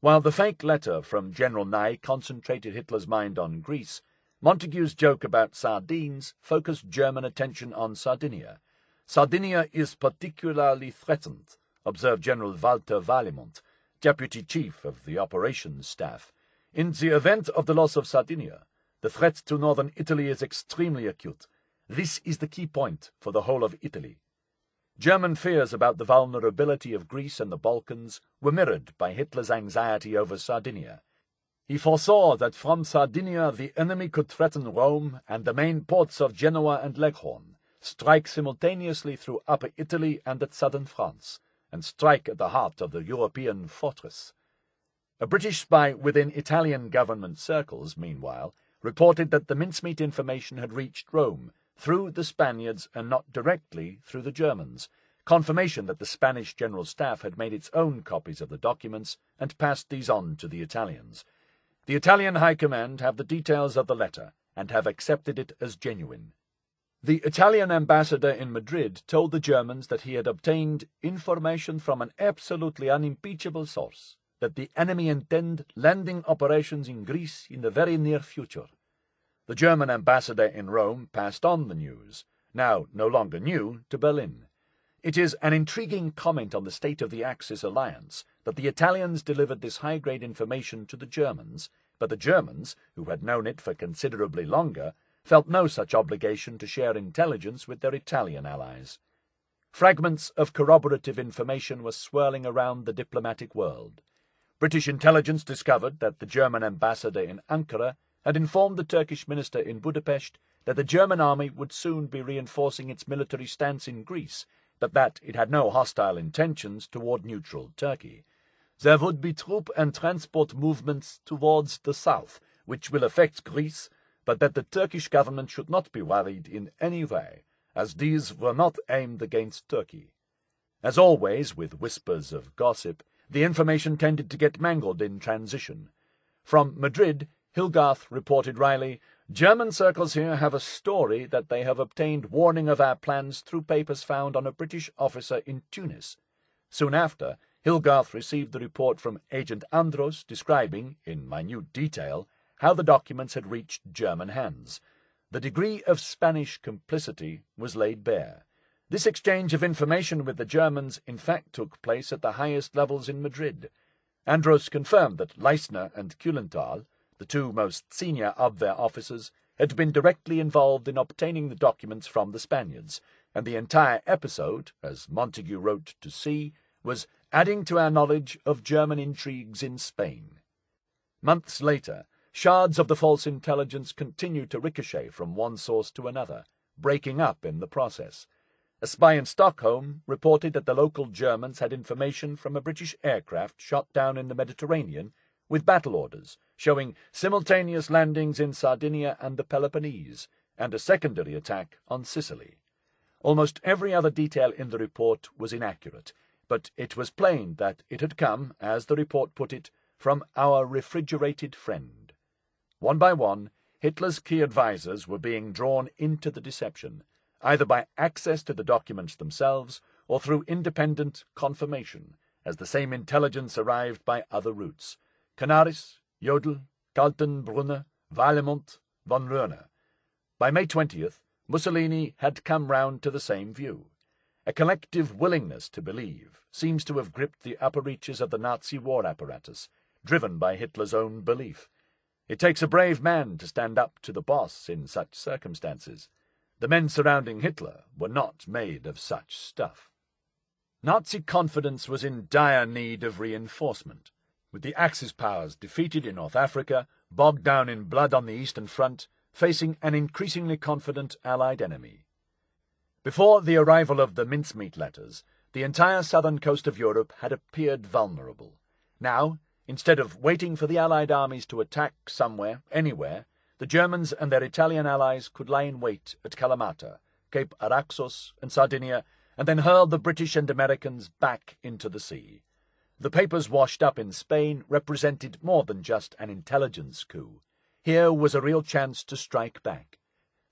While the fake letter from General Ney concentrated Hitler's mind on Greece, Montagu's joke about sardines focused German attention on Sardinia. Sardinia is particularly threatened, observed General Walter Valimont, Deputy Chief of the Operations Staff. In the event of the loss of Sardinia, the threat to northern Italy is extremely acute. This is the key point for the whole of Italy. German fears about the vulnerability of Greece and the Balkans were mirrored by Hitler's anxiety over Sardinia. He foresaw that from Sardinia the enemy could threaten Rome and the main ports of Genoa and Leghorn, strike simultaneously through Upper Italy and at southern France, and strike at the heart of the European fortress. A British spy within Italian government circles, meanwhile, reported that the mincemeat information had reached Rome, through the Spaniards and not directly through the Germans, confirmation that the Spanish General Staff had made its own copies of the documents and passed these on to the Italians. The Italian High Command have the details of the letter and have accepted it as genuine. The Italian ambassador in Madrid told the Germans that he had obtained information from an absolutely unimpeachable source, that the enemy intend landing operations in Greece in the very near future. The German ambassador in Rome passed on the news, now no longer new, to Berlin. It is an intriguing comment on the state of the Axis alliance that the Italians delivered this high-grade information to the Germans, but the Germans, who had known it for considerably longer, felt no such obligation to share intelligence with their Italian allies. Fragments of corroborative information were swirling around the diplomatic world. British intelligence discovered that the German ambassador in Ankara had informed the Turkish minister in Budapest that the German army would soon be reinforcing its military stance in Greece, but that it had no hostile intentions toward neutral Turkey. There would be troop and transport movements towards the south, which will affect Greece, but that the Turkish government should not be worried in any way, as these were not aimed against Turkey. As always, with whispers of gossip, the information tended to get mangled in transition. From Madrid, Hilgarth reported wryly, "German circles here have a story that they have obtained warning of our plans through papers found on a British officer in Tunis." Soon after, Hilgarth received the report from Agent Andros describing, in minute detail, how the documents had reached German hands. The degree of Spanish complicity was laid bare. This exchange of information with the Germans in fact took place at the highest levels in Madrid. Andros confirmed that Leisner and Kühlenthal, the two most senior Abwehr officers, had been directly involved in obtaining the documents from the Spaniards, and the entire episode, as Montagu wrote to C, was adding to our knowledge of German intrigues in Spain. Months later, shards of the false intelligence continued to ricochet from one source to another, breaking up in the process. A spy in Stockholm reported that the local Germans had information from a British aircraft shot down in the Mediterranean with battle orders, showing simultaneous landings in Sardinia and the Peloponnese, and a secondary attack on Sicily. Almost every other detail in the report was inaccurate, but it was plain that it had come, as the report put it, from our refrigerated friend. One by one, Hitler's key advisers were being drawn into the deception, either by access to the documents themselves or through independent confirmation, as the same intelligence arrived by other routes: Canaris, Jodl, Kaltenbrunner, Valemont, von Röhner. By May 20th, Mussolini had come round to the same view. A collective willingness to believe seems to have gripped the upper reaches of the Nazi war apparatus, driven by Hitler's own belief. It takes a brave man to stand up to the boss in such circumstances. The men surrounding Hitler were not made of such stuff. Nazi confidence was in dire need of reinforcement. With the Axis powers defeated in North Africa, bogged down in blood on the Eastern Front, facing an increasingly confident Allied enemy. Before the arrival of the Mincemeat letters, the entire southern coast of Europe had appeared vulnerable. Now, instead of waiting for the Allied armies to attack somewhere, anywhere, the Germans and their Italian allies could lie in wait at Kalamata, Cape Araxos, and Sardinia, and then hurl the British and Americans back into the sea. The papers washed up in Spain represented more than just an intelligence coup. Here was a real chance to strike back.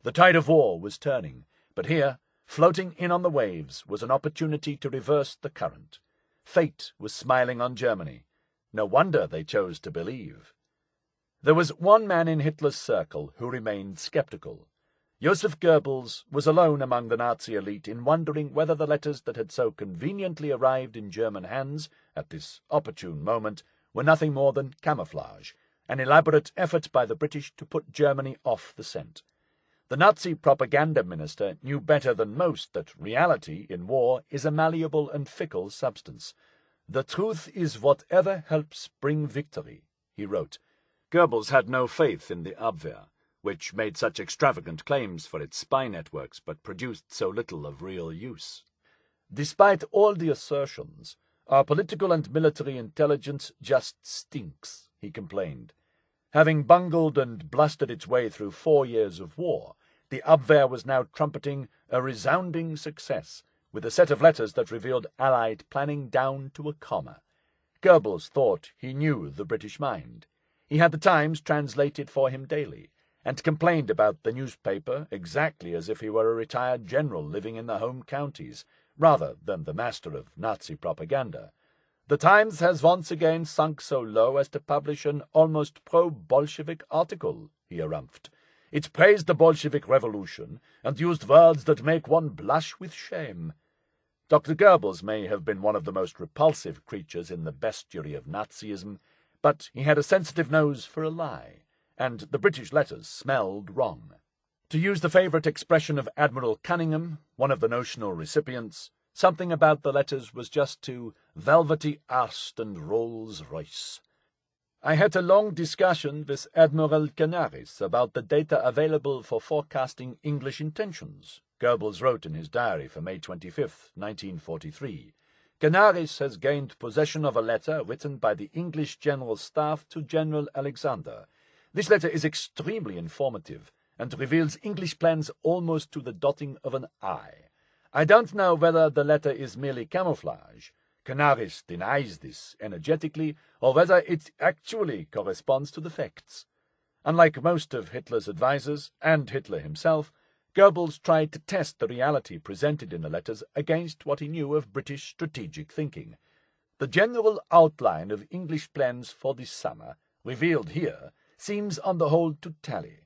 The tide of war was turning, but here, floating in on the waves, was an opportunity to reverse the current. Fate was smiling on Germany. No wonder they chose to believe. There was one man in Hitler's circle who remained skeptical. Joseph Goebbels was alone among the Nazi elite in wondering whether the letters that had so conveniently arrived in German hands at this opportune moment were nothing more than camouflage, an elaborate effort by the British to put Germany off the scent. The Nazi propaganda minister knew better than most that reality in war is a malleable and fickle substance. "The truth is whatever helps bring victory," he wrote. Goebbels had no faith in the Abwehr, which made such extravagant claims for its spy networks but produced so little of real use. "Despite all the assertions, our political and military intelligence just stinks," he complained. Having bungled and blustered its way through 4 years of war, the Abwehr was now trumpeting a resounding success, with a set of letters that revealed Allied planning down to a comma. Goebbels thought he knew the British mind. He had the Times translated for him daily, and complained about the newspaper exactly as if he were a retired general living in the home counties, rather than the master of Nazi propaganda. "The Times has once again sunk so low as to publish an almost pro-Bolshevik article," he harumphed. "It praised the Bolshevik Revolution, and used words that make one blush with shame." Dr. Goebbels may have been one of the most repulsive creatures in the bestiary of Nazism, but he had a sensitive nose for a lie, and the British letters smelled wrong. To use the favourite expression of Admiral Cunningham, one of the notional recipients, something about the letters was just too velvety arst and Rolls-Royce. "I had a long discussion with Admiral Canaris about the data available for forecasting English intentions," Goebbels wrote in his diary for May 25, 1943. "Canaris has gained possession of a letter written by the English General Staff to General Alexander. This letter is extremely informative, and reveals English plans almost to the dotting of an I. I don't know whether the letter is merely camouflage. Canaris denies this energetically, or whether it actually corresponds to the facts. Unlike most of Hitler's advisers, and Hitler himself, Goebbels tried to test the reality presented in the letters against what he knew of British strategic thinking. The general outline of English plans for this summer, revealed here, seems on the whole to tally.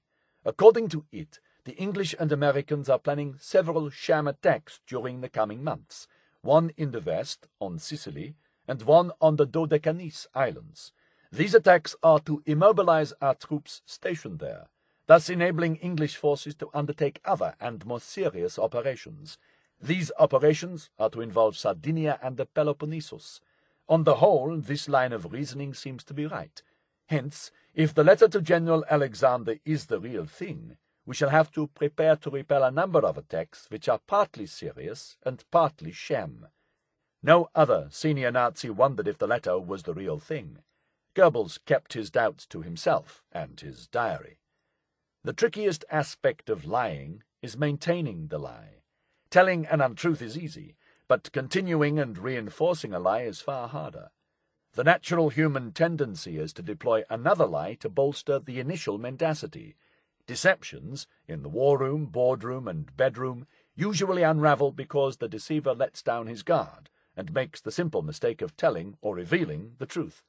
According to it, the English and Americans are planning several sham attacks during the coming months, one in the west, on Sicily, and one on the Dodecanese Islands. These attacks are to immobilize our troops stationed there, thus enabling English forces to undertake other and more serious operations. These operations are to involve Sardinia and the Peloponnesus. On the whole, this line of reasoning seems to be right. Hence, if the letter to General Alexander is the real thing, we shall have to prepare to repel a number of attacks which are partly serious and partly sham. No other senior Nazi wondered if the letter was the real thing. Goebbels kept his doubts to himself and his diary. The trickiest aspect of lying is maintaining the lie. Telling an untruth is easy, but continuing and reinforcing a lie is far harder. The natural human tendency is to deploy another lie to bolster the initial mendacity. Deceptions, in the war room, boardroom, and bedroom, usually unravel because the deceiver lets down his guard and makes the simple mistake of telling or revealing the truth.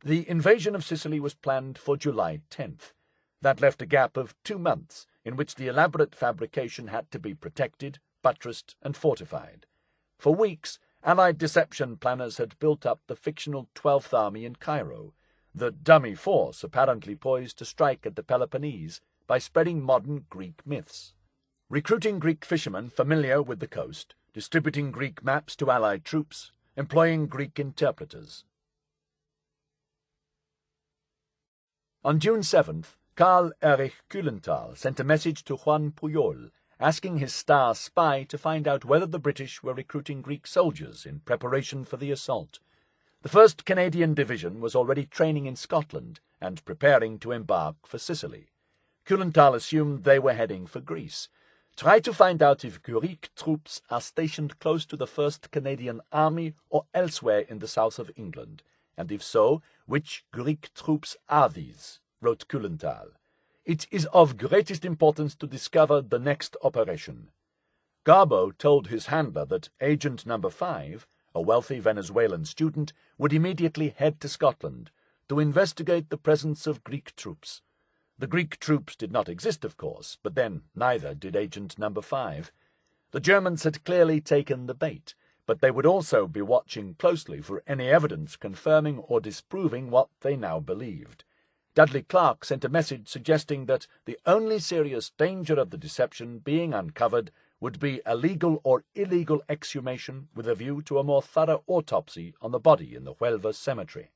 The invasion of Sicily was planned for July 10th. That left a gap of 2 months in which the elaborate fabrication had to be protected, buttressed, and fortified. For weeks, Allied deception planners had built up the fictional 12th Army in Cairo, the dummy force apparently poised to strike at the Peloponnese by spreading modern Greek myths. Recruiting Greek fishermen familiar with the coast, distributing Greek maps to Allied troops, employing Greek interpreters. On June 7th, Karl Erich Kühlenthal sent a message to Juan Pujol, asking his star spy to find out whether the British were recruiting Greek soldiers in preparation for the assault. The 1st Canadian Division was already training in Scotland and preparing to embark for Sicily. Kühlenthal assumed they were heading for Greece. Try to find out if Greek troops are stationed close to the 1st Canadian Army or elsewhere in the south of England, and if so, which Greek troops are these, wrote Kühlenthal. It is of greatest importance to discover the next operation. Garbo told his handler that Agent No. 5, a wealthy Venezuelan student, would immediately head to Scotland to investigate the presence of Greek troops. The Greek troops did not exist, of course, but then neither did Agent No. 5. The Germans had clearly taken the bait, but they would also be watching closely for any evidence confirming or disproving what they now believed. Dudley Clark sent a message suggesting that the only serious danger of the deception being uncovered would be a legal or illegal exhumation with a view to a more thorough autopsy on the body in the Huelva cemetery.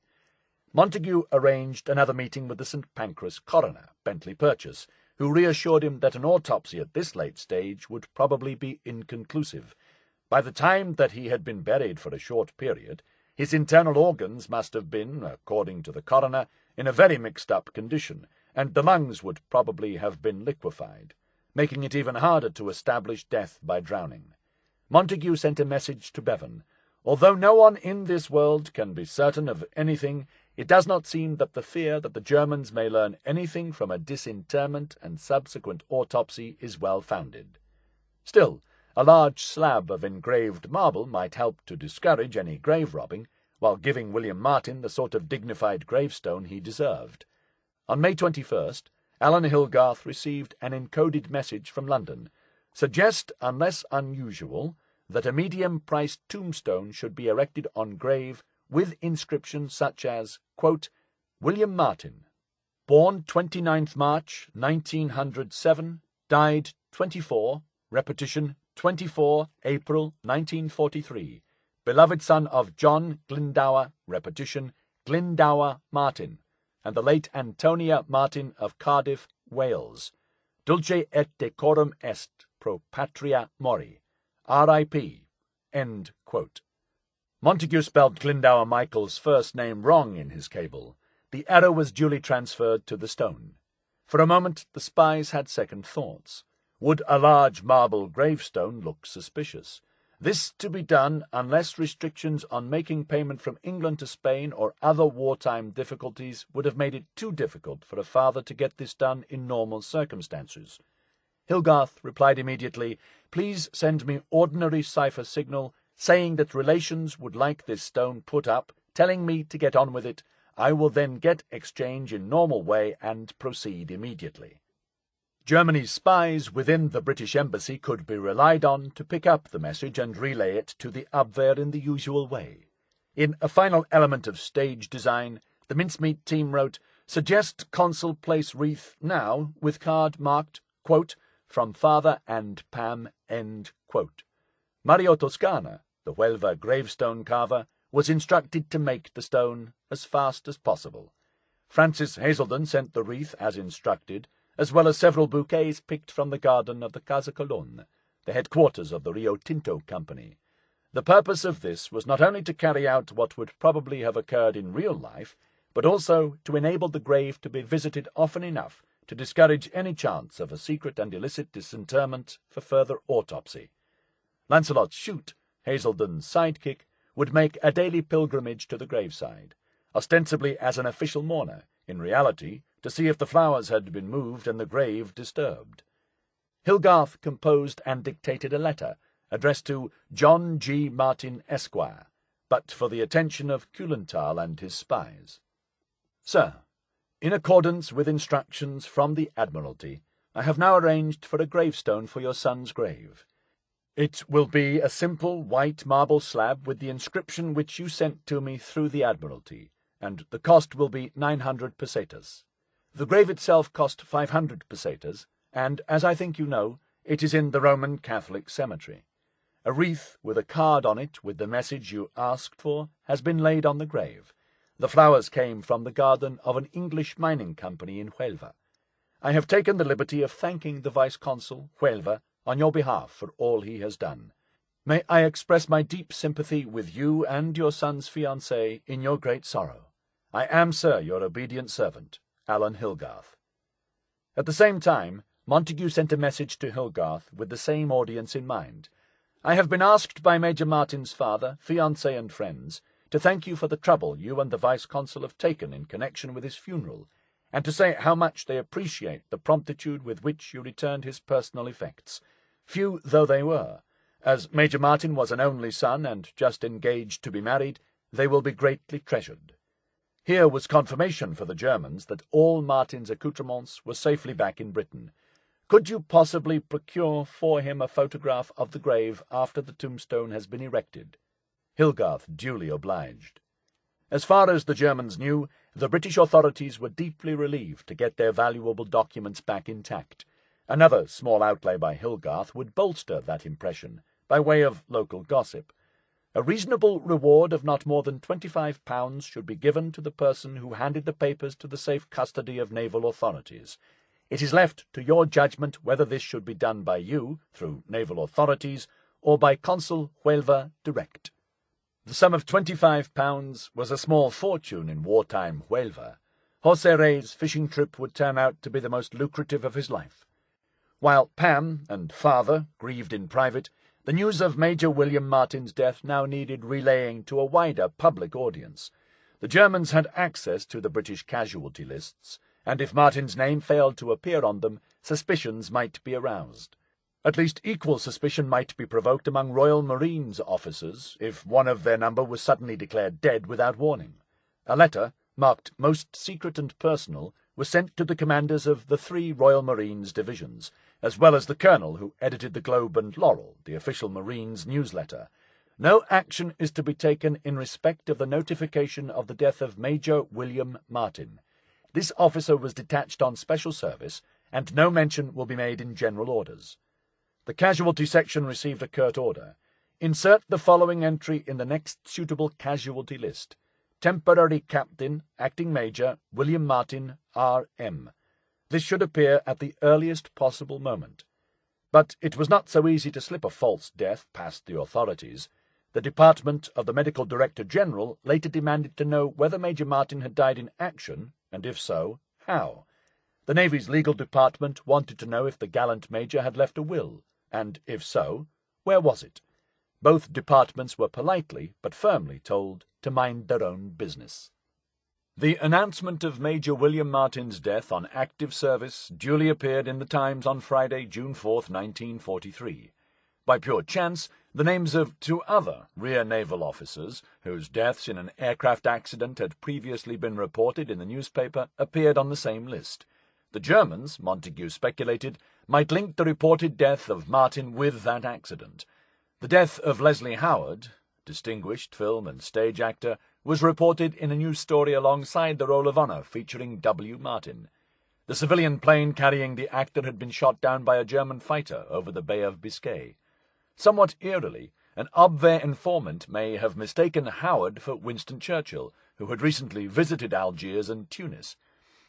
Montagu arranged another meeting with the St. Pancras coroner, Bentley Purchas, who reassured him that an autopsy at this late stage would probably be inconclusive. By the time that he had been buried for a short period, his internal organs must have been, according to the coroner, in a very mixed-up condition, and the lungs would probably have been liquefied, making it even harder to establish death by drowning. Montagu sent a message to Bevan. Although no one in this world can be certain of anything, it does not seem that the fear that the Germans may learn anything from a disinterment and subsequent autopsy is well-founded. Still, a large slab of engraved marble might help to discourage any grave robbing, while giving William Martin the sort of dignified gravestone he deserved. On May 21st, Alan Hilgarth received an encoded message from London. Suggest, unless unusual, that a medium-priced tombstone should be erected on grave with inscriptions such as, quote, William Martin, born 29th March 1907, died 24, repetition 24 April 1943, beloved son of John Glendower, repetition, Glendower Martin, and the late Antonia Martin of Cardiff, Wales. Dulce et decorum est pro patria mori. R.I.P. End quote. Montagu spelled Glendower Michael's first name wrong in his cable. The error was duly transferred to the stone. For a moment the spies had second thoughts. Would a large marble gravestone look suspicious? This to be done unless restrictions on making payment from England to Spain or other wartime difficulties would have made it too difficult for a father to get this done in normal circumstances. Hilgarth replied immediately, "Please send me ordinary cipher signal, saying that relations would like this stone put up, telling me to get on with it. I will then get exchange in normal way and proceed immediately." Germany's spies within the British Embassy could be relied on to pick up the message and relay it to the Abwehr in the usual way. In a final element of stage design, the Mincemeat team wrote, "Suggest Consul place wreath now with card marked, quote, 'From Father and Pam,' end quote." Mario Toscana, the Huelva gravestone carver, was instructed to make the stone as fast as possible. Francis Hazelden sent the wreath as instructed, as well as several bouquets picked from the garden of the Casa Colon, the headquarters of the Rio Tinto Company. The purpose of this was not only to carry out what would probably have occurred in real life, but also to enable the grave to be visited often enough to discourage any chance of a secret and illicit disinterment for further autopsy. Lancelot Shute, Hazelden's sidekick, would make a daily pilgrimage to the graveside, ostensibly as an official mourner, in reality to see if the flowers had been moved and the grave disturbed. Hilgarth composed and dictated a letter addressed to John G. Martin, Esquire, but for the attention of Kulenthal and his spies. "Sir, in accordance with instructions from the Admiralty, I have now arranged for a gravestone for your son's grave. It will be a simple white marble slab with the inscription which you sent to me through the Admiralty, and the cost will be 900 pesetas. The grave itself cost 500 pesetas, and, as I think you know, it is in the Roman Catholic cemetery. A wreath with a card on it with the message you asked for has been laid on the grave. The flowers came from the garden of an English mining company in Huelva. I have taken the liberty of thanking the Vice-Consul, Huelva, on your behalf for all he has done. May I express my deep sympathy with you and your son's fiancée in your great sorrow. I am, sir, your obedient servant, Alan Hilgarth." At the same time, Montagu sent a message to Hilgarth with the same audience in mind. "I have been asked by Major Martin's father, fiancé and friends, to thank you for the trouble you and the Vice-Consul have taken in connection with his funeral, and to say how much they appreciate the promptitude with which you returned his personal effects, few though they were. As Major Martin was an only son and just engaged to be married, they will be greatly treasured." Here was confirmation for the Germans that all Martin's accoutrements were safely back in Britain. "Could you possibly procure for him a photograph of the grave after the tombstone has been erected?" Hilgarth duly obliged. As far as the Germans knew, the British authorities were deeply relieved to get their valuable documents back intact. Another small outlay by Hilgarth would bolster that impression, by way of local gossip. A reasonable reward of not more than £25 should be given to the person who handed the papers to the safe custody of naval authorities. It is left to your judgment whether this should be done by you, through naval authorities, or by Consul Huelva direct. The sum of £25 was a small fortune in wartime Huelva. José Rey's fishing trip would turn out to be the most lucrative of his life. While Pam and father grieved in private, the news of Major William Martin's death now needed relaying to a wider public audience. The Germans had access to the British casualty lists, and if Martin's name failed to appear on them, suspicions might be aroused. At least equal suspicion might be provoked among Royal Marines officers if one of their number was suddenly declared dead without warning. A letter, marked Most Secret and Personal, was sent to the commanders of the 3 Royal Marines divisions, as well as the colonel who edited the Globe and Laurel, the official Marines newsletter. No action is to be taken in respect of the notification of the death of Major William Martin. This officer was detached on special service, and no mention will be made in general orders. The casualty section received a curt order. Insert the following entry in the next suitable casualty list. Temporary Captain, Acting Major, William Martin, R.M. This should appear at the earliest possible moment. But it was not so easy to slip a false death past the authorities. The Department of the Medical Director-General later demanded to know whether Major Martin had died in action, and if so, how. The Navy's legal department wanted to know if the gallant Major had left a will, and if so, where was it? Both departments were politely but firmly told to mind their own business. The announcement of Major William Martin's death on active service duly appeared in the Times on Friday, June 4th, 1943. By pure chance, the names of two other rear naval officers, whose deaths in an aircraft accident had previously been reported in the newspaper, appeared on the same list. The Germans, Montagu speculated, might link the reported death of Martin with that accident. The death of Leslie Howard, distinguished film and stage actor, was reported in a news story alongside the Roll of Honor featuring W. Martin. The civilian plane carrying the actor had been shot down by a German fighter over the Bay of Biscay. Somewhat eerily, an Abwehr informant may have mistaken Howard for Winston Churchill, who had recently visited Algiers and Tunis.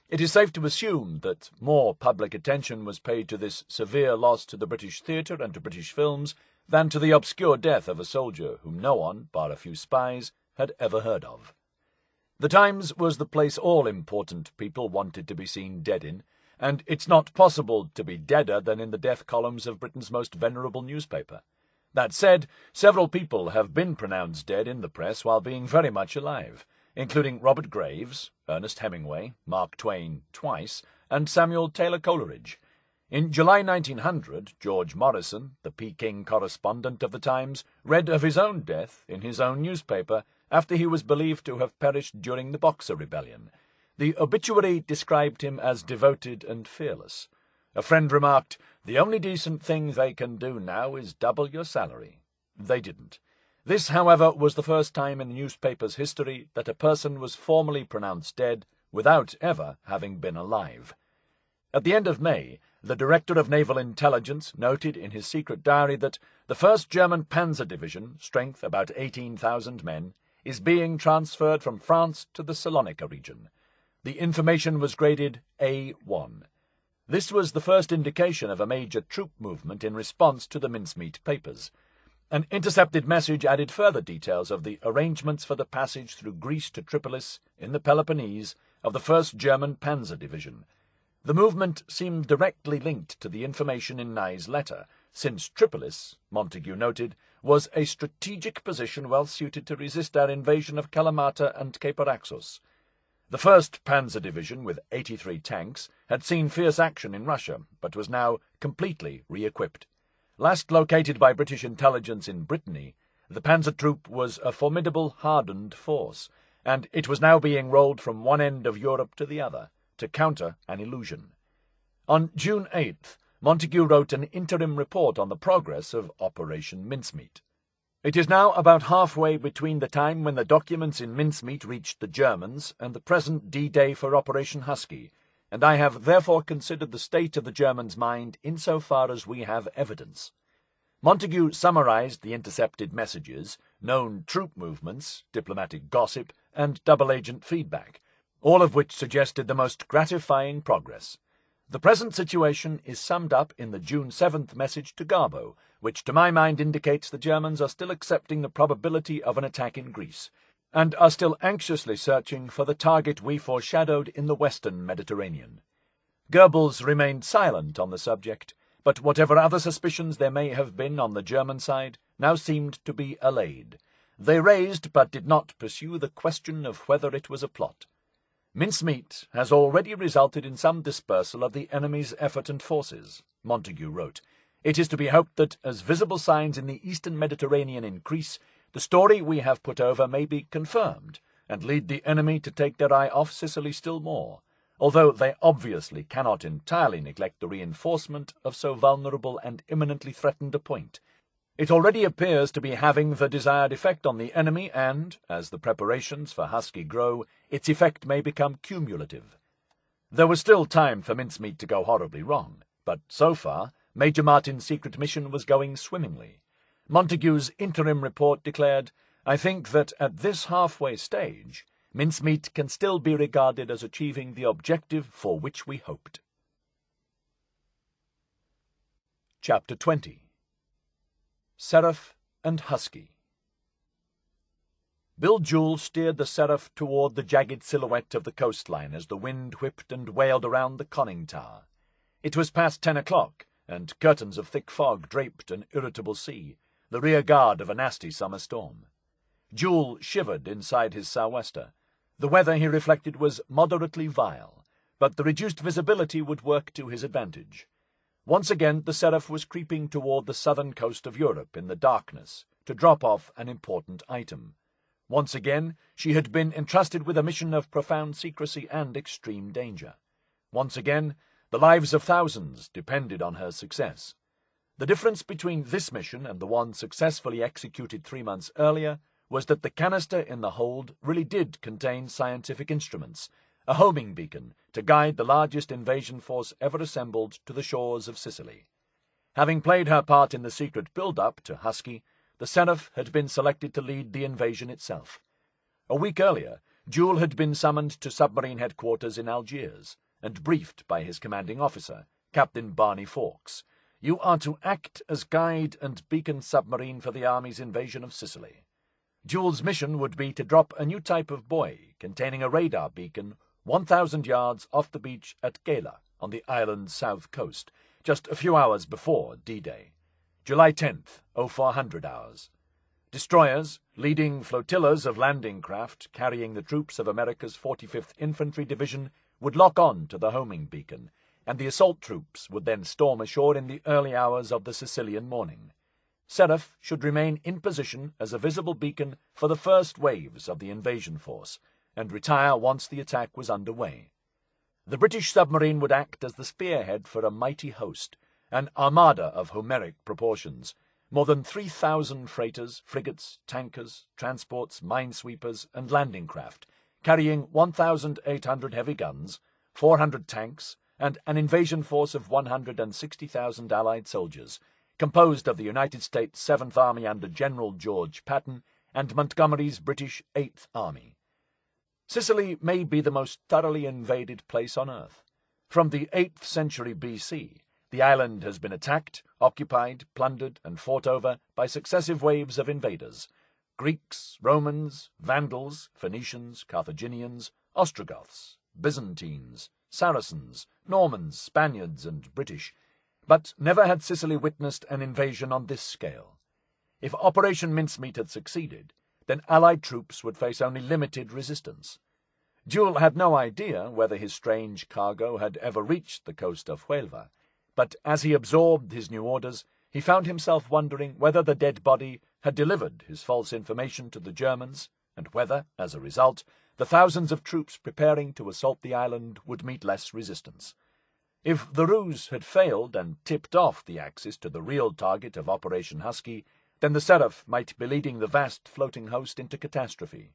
It is safe to assume that more public attention was paid to this severe loss to the British theatre and to British films than to the obscure death of a soldier whom no one, bar a few spies, had ever heard of. The Times was the place all important people wanted to be seen dead in, and it's not possible to be deader than in the death columns of Britain's most venerable newspaper. That said, several people have been pronounced dead in the press while being very much alive, including Robert Graves, Ernest Hemingway, Mark Twain twice, and Samuel Taylor Coleridge. In July 1900, George Morrison, the Peking correspondent of the Times, read of his own death in his own newspaper after he was believed to have perished during the Boxer Rebellion. The obituary described him as devoted and fearless. A friend remarked, "The only decent thing they can do now is double your salary." They didn't. This, however, was the first time in the newspaper's history that a person was formally pronounced dead without ever having been alive. At the end of May, the Director of Naval Intelligence noted in his secret diary that the 1st German Panzer Division, strength about 18,000 men, is being transferred from France to the Salonika region. The information was graded A1. This was the first indication of a major troop movement in response to the Mincemeat papers. An intercepted message added further details of the arrangements for the passage through Greece to Tripolis in the Peloponnese of the 1st German Panzer Division. The movement seemed directly linked to the information in Nye's letter, since Tripolis, Montagu noted, was a strategic position well suited to resist our invasion of Kalamata and Cape Araxos. The 1st Panzer Division, with 83 tanks, had seen fierce action in Russia, but was now completely re-equipped. Last located by British intelligence in Brittany, the Panzer Troop was a formidable, hardened force, and it was now being rolled from one end of Europe to the other, to counter an illusion. On June 8th, Montagu wrote an interim report on the progress of Operation Mincemeat. It is now about halfway between the time when the documents in Mincemeat reached the Germans and the present D-Day for Operation Husky, and I have therefore considered the state of the Germans' mind insofar as we have evidence. Montagu summarized the intercepted messages, known troop movements, diplomatic gossip, and double-agent feedback, all of which suggested the most gratifying progress. The present situation is summed up in the June 7th message to Garbo, which to my mind indicates the Germans are still accepting the probability of an attack in Greece, and are still anxiously searching for the target we foreshadowed in the western Mediterranean. Goebbels remained silent on the subject, but whatever other suspicions there may have been on the German side now seemed to be allayed. They raised but did not pursue the question of whether it was a plot. Mincemeat has already resulted in some dispersal of the enemy's effort and forces, Montagu wrote. It is to be hoped that, as visible signs in the eastern Mediterranean increase, the story we have put over may be confirmed, and lead the enemy to take their eye off Sicily still more, although they obviously cannot entirely neglect the reinforcement of so vulnerable and imminently threatened a point. It already appears to be having the desired effect on the enemy, and, as the preparations for Husky grow, its effect may become cumulative. There was still time for Mincemeat to go horribly wrong, but so far Major Martin's secret mission was going swimmingly. Montagu's interim report declared, "I think that at this halfway stage, Mincemeat can still be regarded as achieving the objective for which we hoped." Chapter 20. Seraph and Husky. Bill Jewell steered the Seraph toward the jagged silhouette of the coastline as the wind whipped and wailed around the conning tower. It was past 10 o'clock, and curtains of thick fog draped an irritable sea. the rear guard of a nasty summer storm. Jewel shivered inside his sou'wester. The weather, he reflected, was moderately vile, but the reduced visibility would work to his advantage. Once again the Seraph was creeping toward the southern coast of Europe in the darkness to drop off an important item. Once again she had been entrusted with a mission of profound secrecy and extreme danger. Once again the lives of thousands depended on her success. The difference between this mission and the one successfully executed 3 months earlier was that the canister in the hold really did contain scientific instruments, a homing beacon to guide the largest invasion force ever assembled to the shores of Sicily. Having played her part in the secret build-up to Husky, the Seraph had been selected to lead the invasion itself. A week earlier, Jewel had been summoned to submarine headquarters in Algiers and briefed by his commanding officer, Captain Barney Fawkes. "You are to act as guide and beacon submarine for the Army's invasion of Sicily." Jewel's mission would be to drop a new type of buoy containing a radar beacon 1,000 yards off the beach at Gela on the island's south coast, just a few hours before D-Day. July 10th, 0400 hours. Destroyers, leading flotillas of landing craft carrying the troops of America's 45th Infantry Division, would lock on to the homing beacon, and the assault troops would then storm ashore in the early hours of the Sicilian morning. Seraph should remain in position as a visible beacon for the first waves of the invasion force, and retire once the attack was underway. The British submarine would act as the spearhead for a mighty host, an armada of Homeric proportions, more than 3,000 freighters, frigates, tankers, transports, minesweepers, and landing craft, carrying 1,800 heavy guns, 400 tanks, and an invasion force of 160,000 Allied soldiers, composed of the United States 7th Army under General George Patton and Montgomery's British 8th Army. Sicily may be the most thoroughly invaded place on earth. From the 8th century BC, the island has been attacked, occupied, plundered, and fought over by successive waves of invaders: Greeks, Romans, Vandals, Phoenicians, Carthaginians, Ostrogoths, Byzantines, Saracens, Normans, Spaniards, and British. But never had Sicily witnessed an invasion on this scale. If Operation Mincemeat had succeeded, then Allied troops would face only limited resistance. Jewel had no idea whether his strange cargo had ever reached the coast of Huelva, but as he absorbed his new orders, he found himself wondering whether the dead body had delivered his false information to the Germans, and whether, as a result, the thousands of troops preparing to assault the island would meet less resistance. If the ruse had failed and tipped off the Axis to the real target of Operation Husky, then the Seraph might be leading the vast floating host into catastrophe.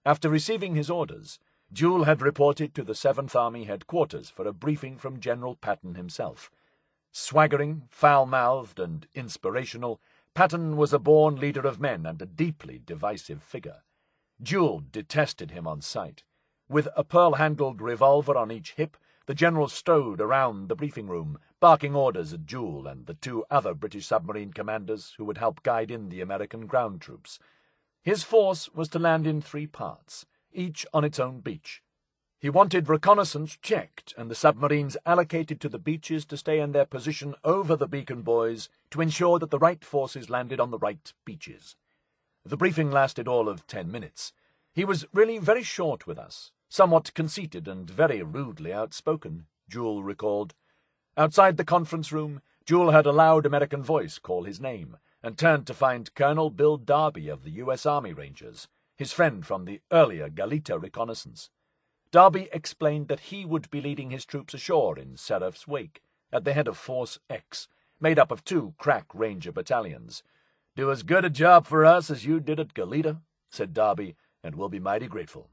After receiving his orders, Jewel had reported to the 7th Army headquarters for a briefing from General Patton himself. Swaggering, foul-mouthed, and inspirational, Patton was a born leader of men and a deeply divisive figure. Jewel detested him on sight. With a pearl-handled revolver on each hip, the general strode around the briefing room, barking orders at Jewel and the 2 other British submarine commanders who would help guide in the American ground troops. His force was to land in 3 parts, each on its own beach. He wanted reconnaissance checked and the submarines allocated to the beaches to stay in their position over the beacon buoys to ensure that the right forces landed on the right beaches. The briefing lasted all of 10 minutes. He was really very short with us, somewhat conceited and very rudely outspoken, Jewel recalled. Outside the conference room, Jewel heard a loud American voice call his name, and turned to find Colonel Bill Darby of the U.S. Army Rangers, his friend from the earlier Galita reconnaissance. Darby explained that he would be leading his troops ashore in Seraph's wake, at the head of Force X, made up of 2 crack Ranger battalions. "Do as good a job for us as you did at Galita," said Darby, "and we'll be mighty grateful."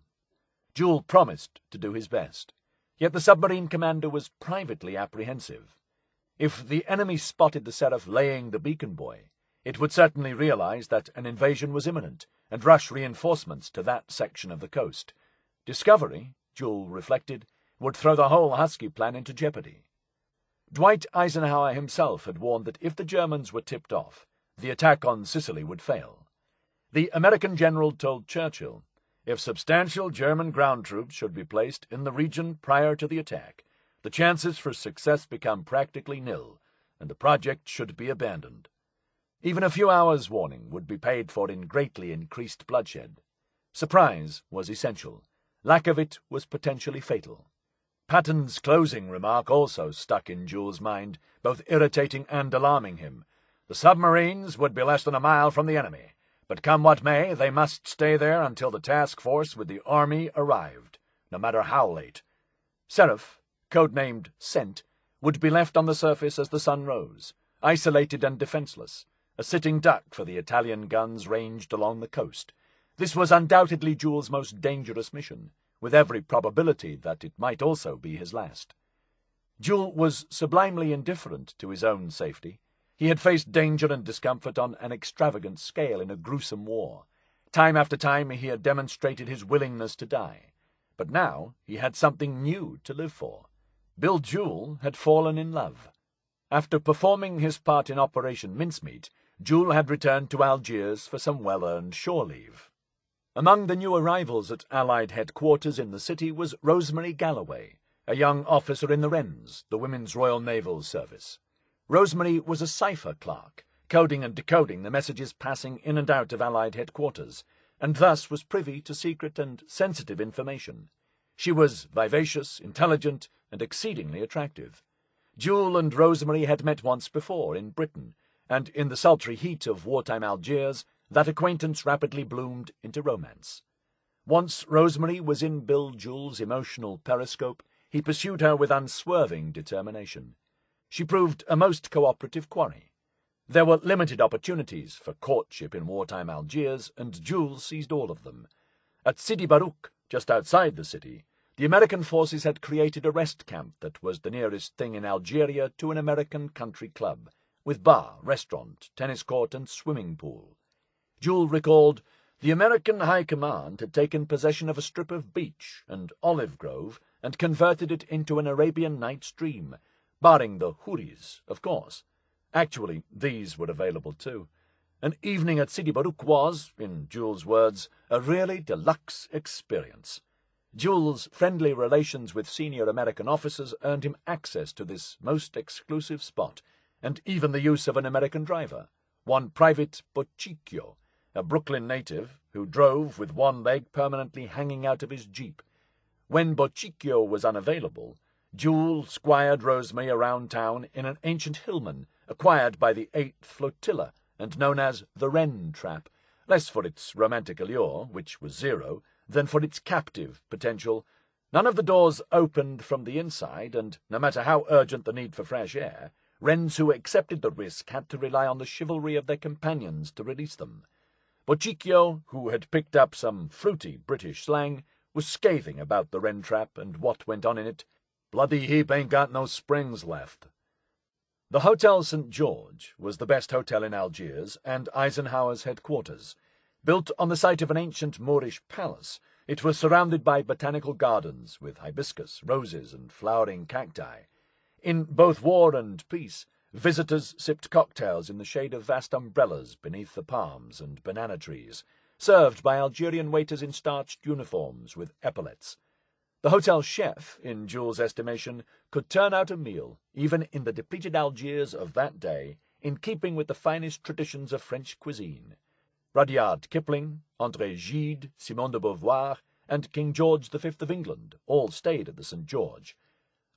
Jewel promised to do his best, yet the submarine commander was privately apprehensive. If the enemy spotted the Seraph laying the beacon buoy, it would certainly realize that an invasion was imminent and rush reinforcements to that section of the coast. Discovery, Jewel reflected, would throw the whole Husky plan into jeopardy. Dwight Eisenhower himself had warned that if the Germans were tipped off, the attack on Sicily would fail. The American general told Churchill, "If substantial German ground troops should be placed in the region prior to the attack, the chances for success become practically nil, and the project should be abandoned." Even a few hours' warning would be paid for in greatly increased bloodshed. Surprise was essential. Lack of it was potentially fatal. Patton's closing remark also stuck in Jules' mind, both irritating and alarming him. The submarines would be less than a mile from the enemy, but come what may, they must stay there until the task force with the army arrived, no matter how late. Seraph, codenamed Scent, would be left on the surface as the sun rose, isolated and defenseless, a sitting duck for the Italian guns ranged along the coast. This was undoubtedly Jules' most dangerous mission, with every probability that it might also be his last. Jules was sublimely indifferent to his own safety. He had faced danger and discomfort on an extravagant scale in a gruesome war. Time after time he had demonstrated his willingness to die. But now he had something new to live for. Bill Jules had fallen in love. After performing his part in Operation Mincemeat, Jules had returned to Algiers for some well-earned shore leave. Among the new arrivals at Allied headquarters in the city was Rosemary Galloway, a young officer in the Wrens, the Women's Royal Naval Service. Rosemary was a cipher clerk, coding and decoding the messages passing in and out of Allied headquarters, and thus was privy to secret and sensitive information. She was vivacious, intelligent, and exceedingly attractive. Jules and Rosemary had met once before in Britain, and in the sultry heat of wartime Algiers, that acquaintance rapidly bloomed into romance. Once Rosemary was in Bill Jules' emotional periscope, he pursued her with unswerving determination. She proved a most cooperative quarry. There were limited opportunities for courtship in wartime Algiers, and Jules seized all of them. At Sidi Barouk, just outside the city, the American forces had created a rest camp that was the nearest thing in Algeria to an American country club, with bar, restaurant, tennis court, and swimming pool. Jules recalled the American High Command had taken possession of a strip of beach and olive grove and converted it into an Arabian Nights dream, barring the Houris, of course. Actually, these were available too. An evening at Sidi Barouk was, in Jules' words, a really deluxe experience. Jules' friendly relations with senior American officers earned him access to this most exclusive spot, and even the use of an American driver, one Private Boccicchio, a Brooklyn native who drove with one leg permanently hanging out of his jeep. When Boccicchio was unavailable, Jules squired Rosemary around town in an ancient Hillman, acquired by the 8th Flotilla, and known as the Wren Trap, less for its romantic allure, which was zero, than for its captive potential. None of the doors opened from the inside, and no matter how urgent the need for fresh air, Wrens who accepted the risk had to rely on the chivalry of their companions to release them. Boccicchio, who had picked up some fruity British slang, was scathing about the Wren Trap and what went on in it. "Bloody heap ain't got no springs left." The Hotel St. George was the best hotel in Algiers and Eisenhower's headquarters. Built on the site of an ancient Moorish palace, it was surrounded by botanical gardens with hibiscus, roses, and flowering cacti. In both war and peace, visitors sipped cocktails in the shade of vast umbrellas beneath the palms and banana trees, served by Algerian waiters in starched uniforms with epaulets. The hotel chef, in Jules' estimation, could turn out a meal, even in the depleted Algiers of that day, in keeping with the finest traditions of French cuisine. Rudyard Kipling, André Gide, Simone de Beauvoir, and King George V of England all stayed at the St. George.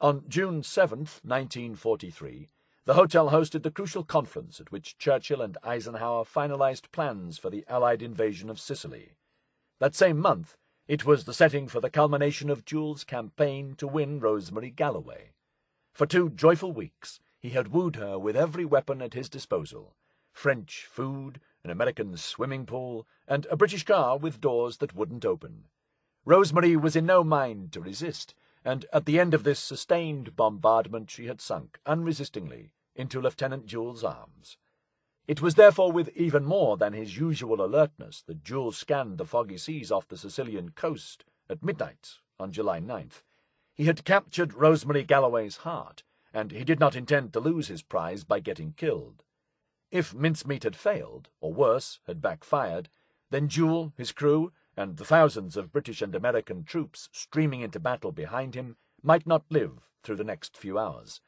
On June 7, 1943, the hotel hosted the crucial conference at which Churchill and Eisenhower finalized plans for the Allied invasion of Sicily. That same month, it was the setting for the culmination of Jules' campaign to win Rosemary Galloway. For 2 joyful weeks, he had wooed her with every weapon at his disposal: French food, an American swimming pool, and a British car with doors that wouldn't open. Rosemary was in no mind to resist, and at the end of this sustained bombardment she had sunk, unresistingly, into Lieutenant Jules' arms. It was therefore with even more than his usual alertness that Jules scanned the foggy seas off the Sicilian coast at midnight on July 9th. He had captured Rosemary Galloway's heart, and he did not intend to lose his prize by getting killed. If Mincemeat had failed, or worse, had backfired, then Jules, his crew, and the thousands of British and American troops streaming into battle behind him might not live through the next few hours.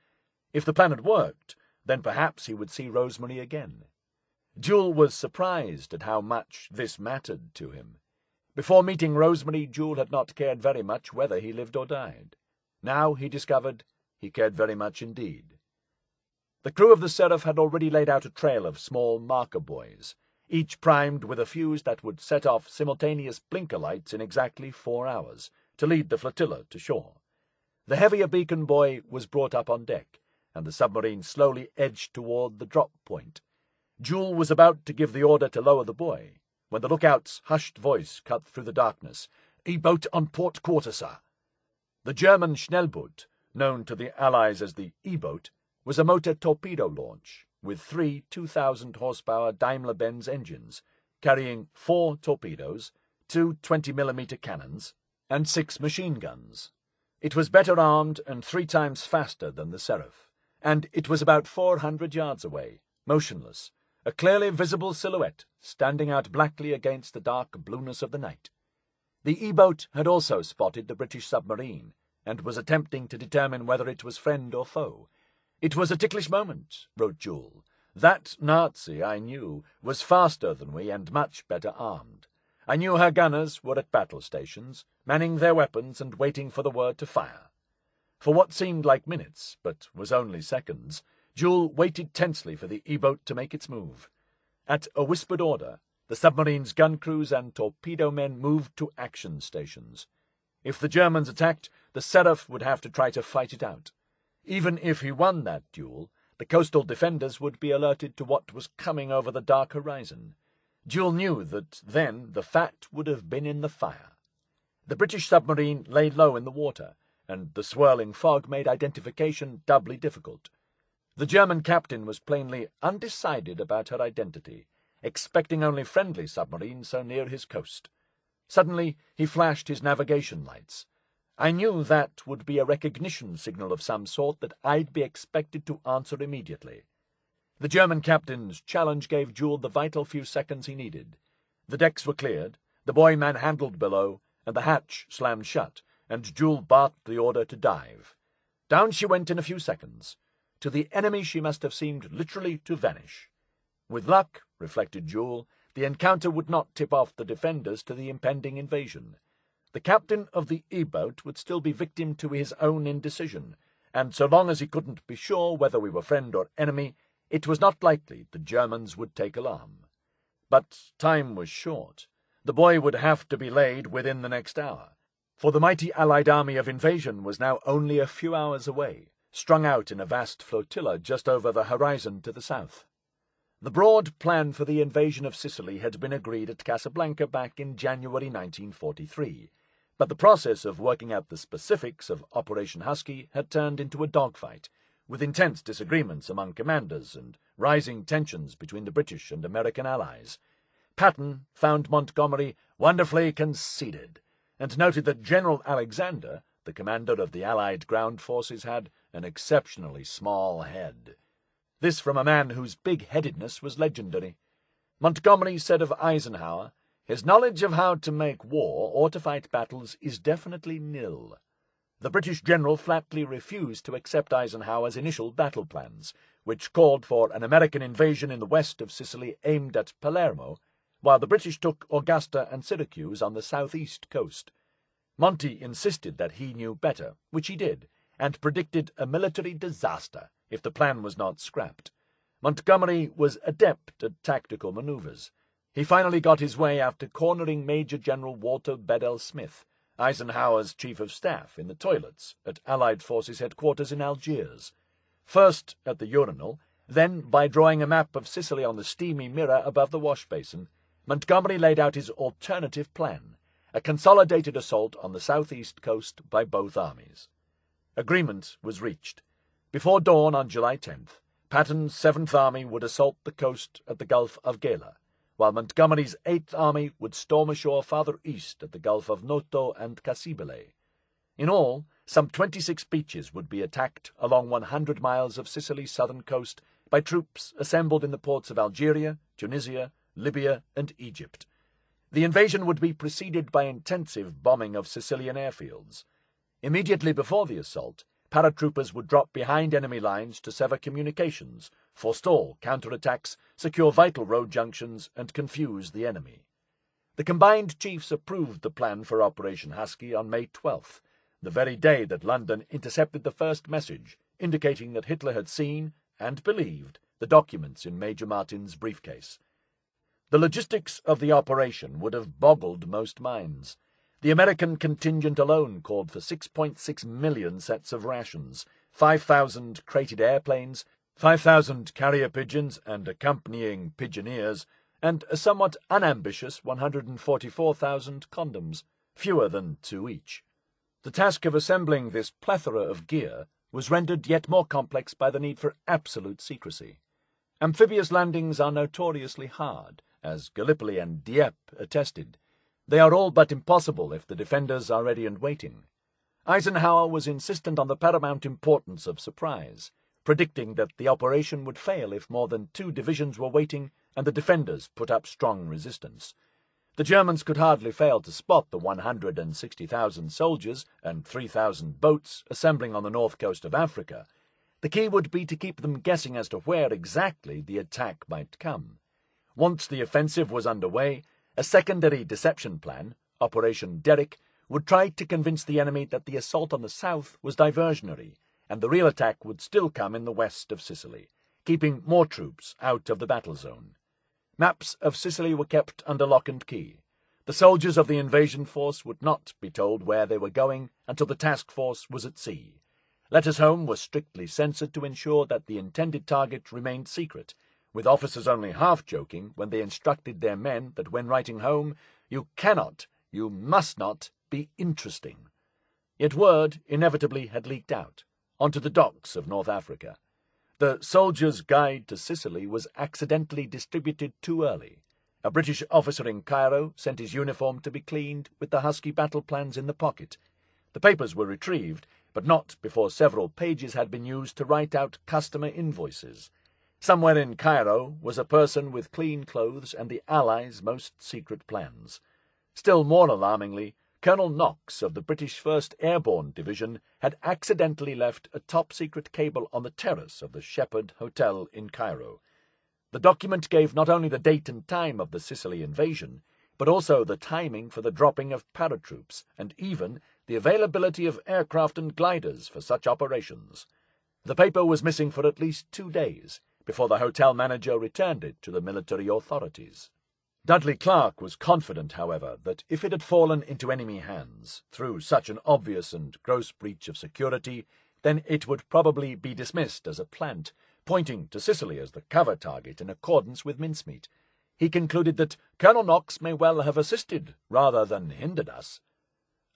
If the plan had worked, then perhaps he would see Rosemary again. Jewel was surprised at how much this mattered to him. Before meeting Rosemary, Jewel had not cared very much whether he lived or died. Now, he discovered, he cared very much indeed. The crew of the Seraph had already laid out a trail of small marker buoys, each primed with a fuse that would set off simultaneous blinker lights in exactly 4 hours, to lead the flotilla to shore. The heavier beacon buoy was brought up on deck, and the submarine slowly edged toward the drop point. Jewel was about to give the order to lower the buoy, when the lookout's hushed voice cut through the darkness. "E-boat on port quarter, sir." The German Schnellboot, known to the Allies as the E-boat, was a motor torpedo launch with 3 2,000-horsepower Daimler-Benz engines, carrying 4 torpedoes, 2 20mm cannons, and 6 machine guns. It was better armed and 3 times faster than the Seraph, and it was about 400 yards away, motionless, a clearly visible silhouette standing out blackly against the dark blueness of the night. The E-boat had also spotted the British submarine, and was attempting to determine whether it was friend or foe. "It was a ticklish moment," wrote Jewel. "That Nazi, I knew, was faster than we and much better armed. I knew her gunners were at battle stations, manning their weapons and waiting for the word to fire." For what seemed like minutes, but was only seconds, Jewel waited tensely for the E-boat to make its move. At a whispered order, the submarine's gun crews and torpedo men moved to action stations. If the Germans attacked, the Seraph would have to try to fight it out. Even if he won that duel, the coastal defenders would be alerted to what was coming over the dark horizon. Jewel knew that then the fat would have been in the fire. The British submarine lay low in the water, and the swirling fog made identification doubly difficult. The German captain was plainly undecided about her identity, expecting only friendly submarines so near his coast. Suddenly he flashed his navigation lights. I knew that would be a recognition signal of some sort that I'd be expected to answer immediately. The German captain's challenge gave Jewel the vital few seconds he needed. The decks were cleared, the buoy manhandled below, and the hatch slammed shut, and Jewel barked the order to dive. Down she went in a few seconds. To the enemy she must have seemed literally to vanish. With luck, reflected Jewel, the encounter would not tip off the defenders to the impending invasion. The captain of the E-boat would still be victim to his own indecision, and so long as he couldn't be sure whether we were friend or enemy, it was not likely the Germans would take alarm. But time was short. The buoy would have to be laid within the next hour, for the mighty Allied army of invasion was now only a few hours away, strung out in a vast flotilla just over the horizon to the south. The broad plan for the invasion of Sicily had been agreed at Casablanca back in January 1943, but the process of working out the specifics of Operation Husky had turned into a dogfight, with intense disagreements among commanders and rising tensions between the British and American allies. Patton found Montgomery wonderfully conceited, and noted that General Alexander, the commander of the Allied ground forces, had an exceptionally small head. This from a man whose big-headedness was legendary. Montgomery said of Eisenhower, "His knowledge of how to make war or to fight battles is definitely nil." The British general flatly refused to accept Eisenhower's initial battle plans, which called for an American invasion in the west of Sicily aimed at Palermo, while the British took Augusta and Syracuse on the southeast coast. Monty insisted that he knew better, which he did, and predicted a military disaster if the plan was not scrapped. Montgomery was adept at tactical maneuvers. He finally got his way after cornering Major General Walter Bedell Smith, Eisenhower's chief of staff, in the toilets at Allied Forces headquarters in Algiers. First at the urinal, then by drawing a map of Sicily on the steamy mirror above the wash basin, Montgomery laid out his alternative plan, a consolidated assault on the southeast coast by both armies. Agreement was reached. Before dawn on July 10th, Patton's 7th Army would assault the coast at the Gulf of Gela, while Montgomery's 8th Army would storm ashore farther east at the Gulf of Noto and Cassibile. In all, some 26 beaches would be attacked along 100 miles of Sicily's southern coast by troops assembled in the ports of Algeria, Tunisia, Libya, and Egypt. The invasion would be preceded by intensive bombing of Sicilian airfields. Immediately before the assault, paratroopers would drop behind enemy lines to sever communications, forestall counterattacks, secure vital road junctions, and confuse the enemy. The combined chiefs approved the plan for Operation Husky on May 12th, the very day that London intercepted the first message, indicating that Hitler had seen, and believed, the documents in Major Martin's briefcase. The logistics of the operation would have boggled most minds. The American contingent alone called for 6.6 million sets of rations, 5,000 crated airplanes, 5,000 carrier pigeons and accompanying pigeoneers, and a somewhat unambitious 144,000 condoms, fewer than 2 each. The task of assembling this plethora of gear was rendered yet more complex by the need for absolute secrecy. Amphibious landings are notoriously hard, as Gallipoli and Dieppe attested. They are all but impossible if the defenders are ready and waiting. Eisenhower was insistent on the paramount importance of surprise, predicting that the operation would fail if more than 2 divisions were waiting and the defenders put up strong resistance. The Germans could hardly fail to spot the 160,000 soldiers and 3,000 boats assembling on the north coast of Africa. The key would be to keep them guessing as to where exactly the attack might come. Once the offensive was underway, a secondary deception plan, Operation Derrick, would try to convince the enemy that the assault on the south was diversionary, and the real attack would still come in the west of Sicily, keeping more troops out of the battle zone. Maps of Sicily were kept under lock and key. The soldiers of the invasion force would not be told where they were going until the task force was at sea. Letters home were strictly censored to ensure that the intended target remained secret, with officers only half joking when they instructed their men that when writing home, you cannot, you must not, be interesting. Yet word inevitably had leaked out, onto the docks of North Africa. The Soldier's Guide to Sicily was accidentally distributed too early. A British officer in Cairo sent his uniform to be cleaned with the Husky battle plans in the pocket. The papers were retrieved, but not before several pages had been used to write out customer invoices. Somewhere in Cairo was a person with clean clothes and the Allies' most secret plans. Still more alarmingly, Colonel Knox of the British 1st Airborne Division had accidentally left a top-secret cable on the terrace of the Shepherd Hotel in Cairo. The document gave not only the date and time of the Sicily invasion, but also the timing for the dropping of paratroops, and even the availability of aircraft and gliders for such operations. The paper was missing for at least 2 days, before the hotel manager returned it to the military authorities. Dudley Clark was confident, however, that if it had fallen into enemy hands through such an obvious and gross breach of security, then it would probably be dismissed as a plant, pointing to Sicily as the cover target in accordance with Mincemeat. He concluded that Colonel Knox may well have assisted rather than hindered us.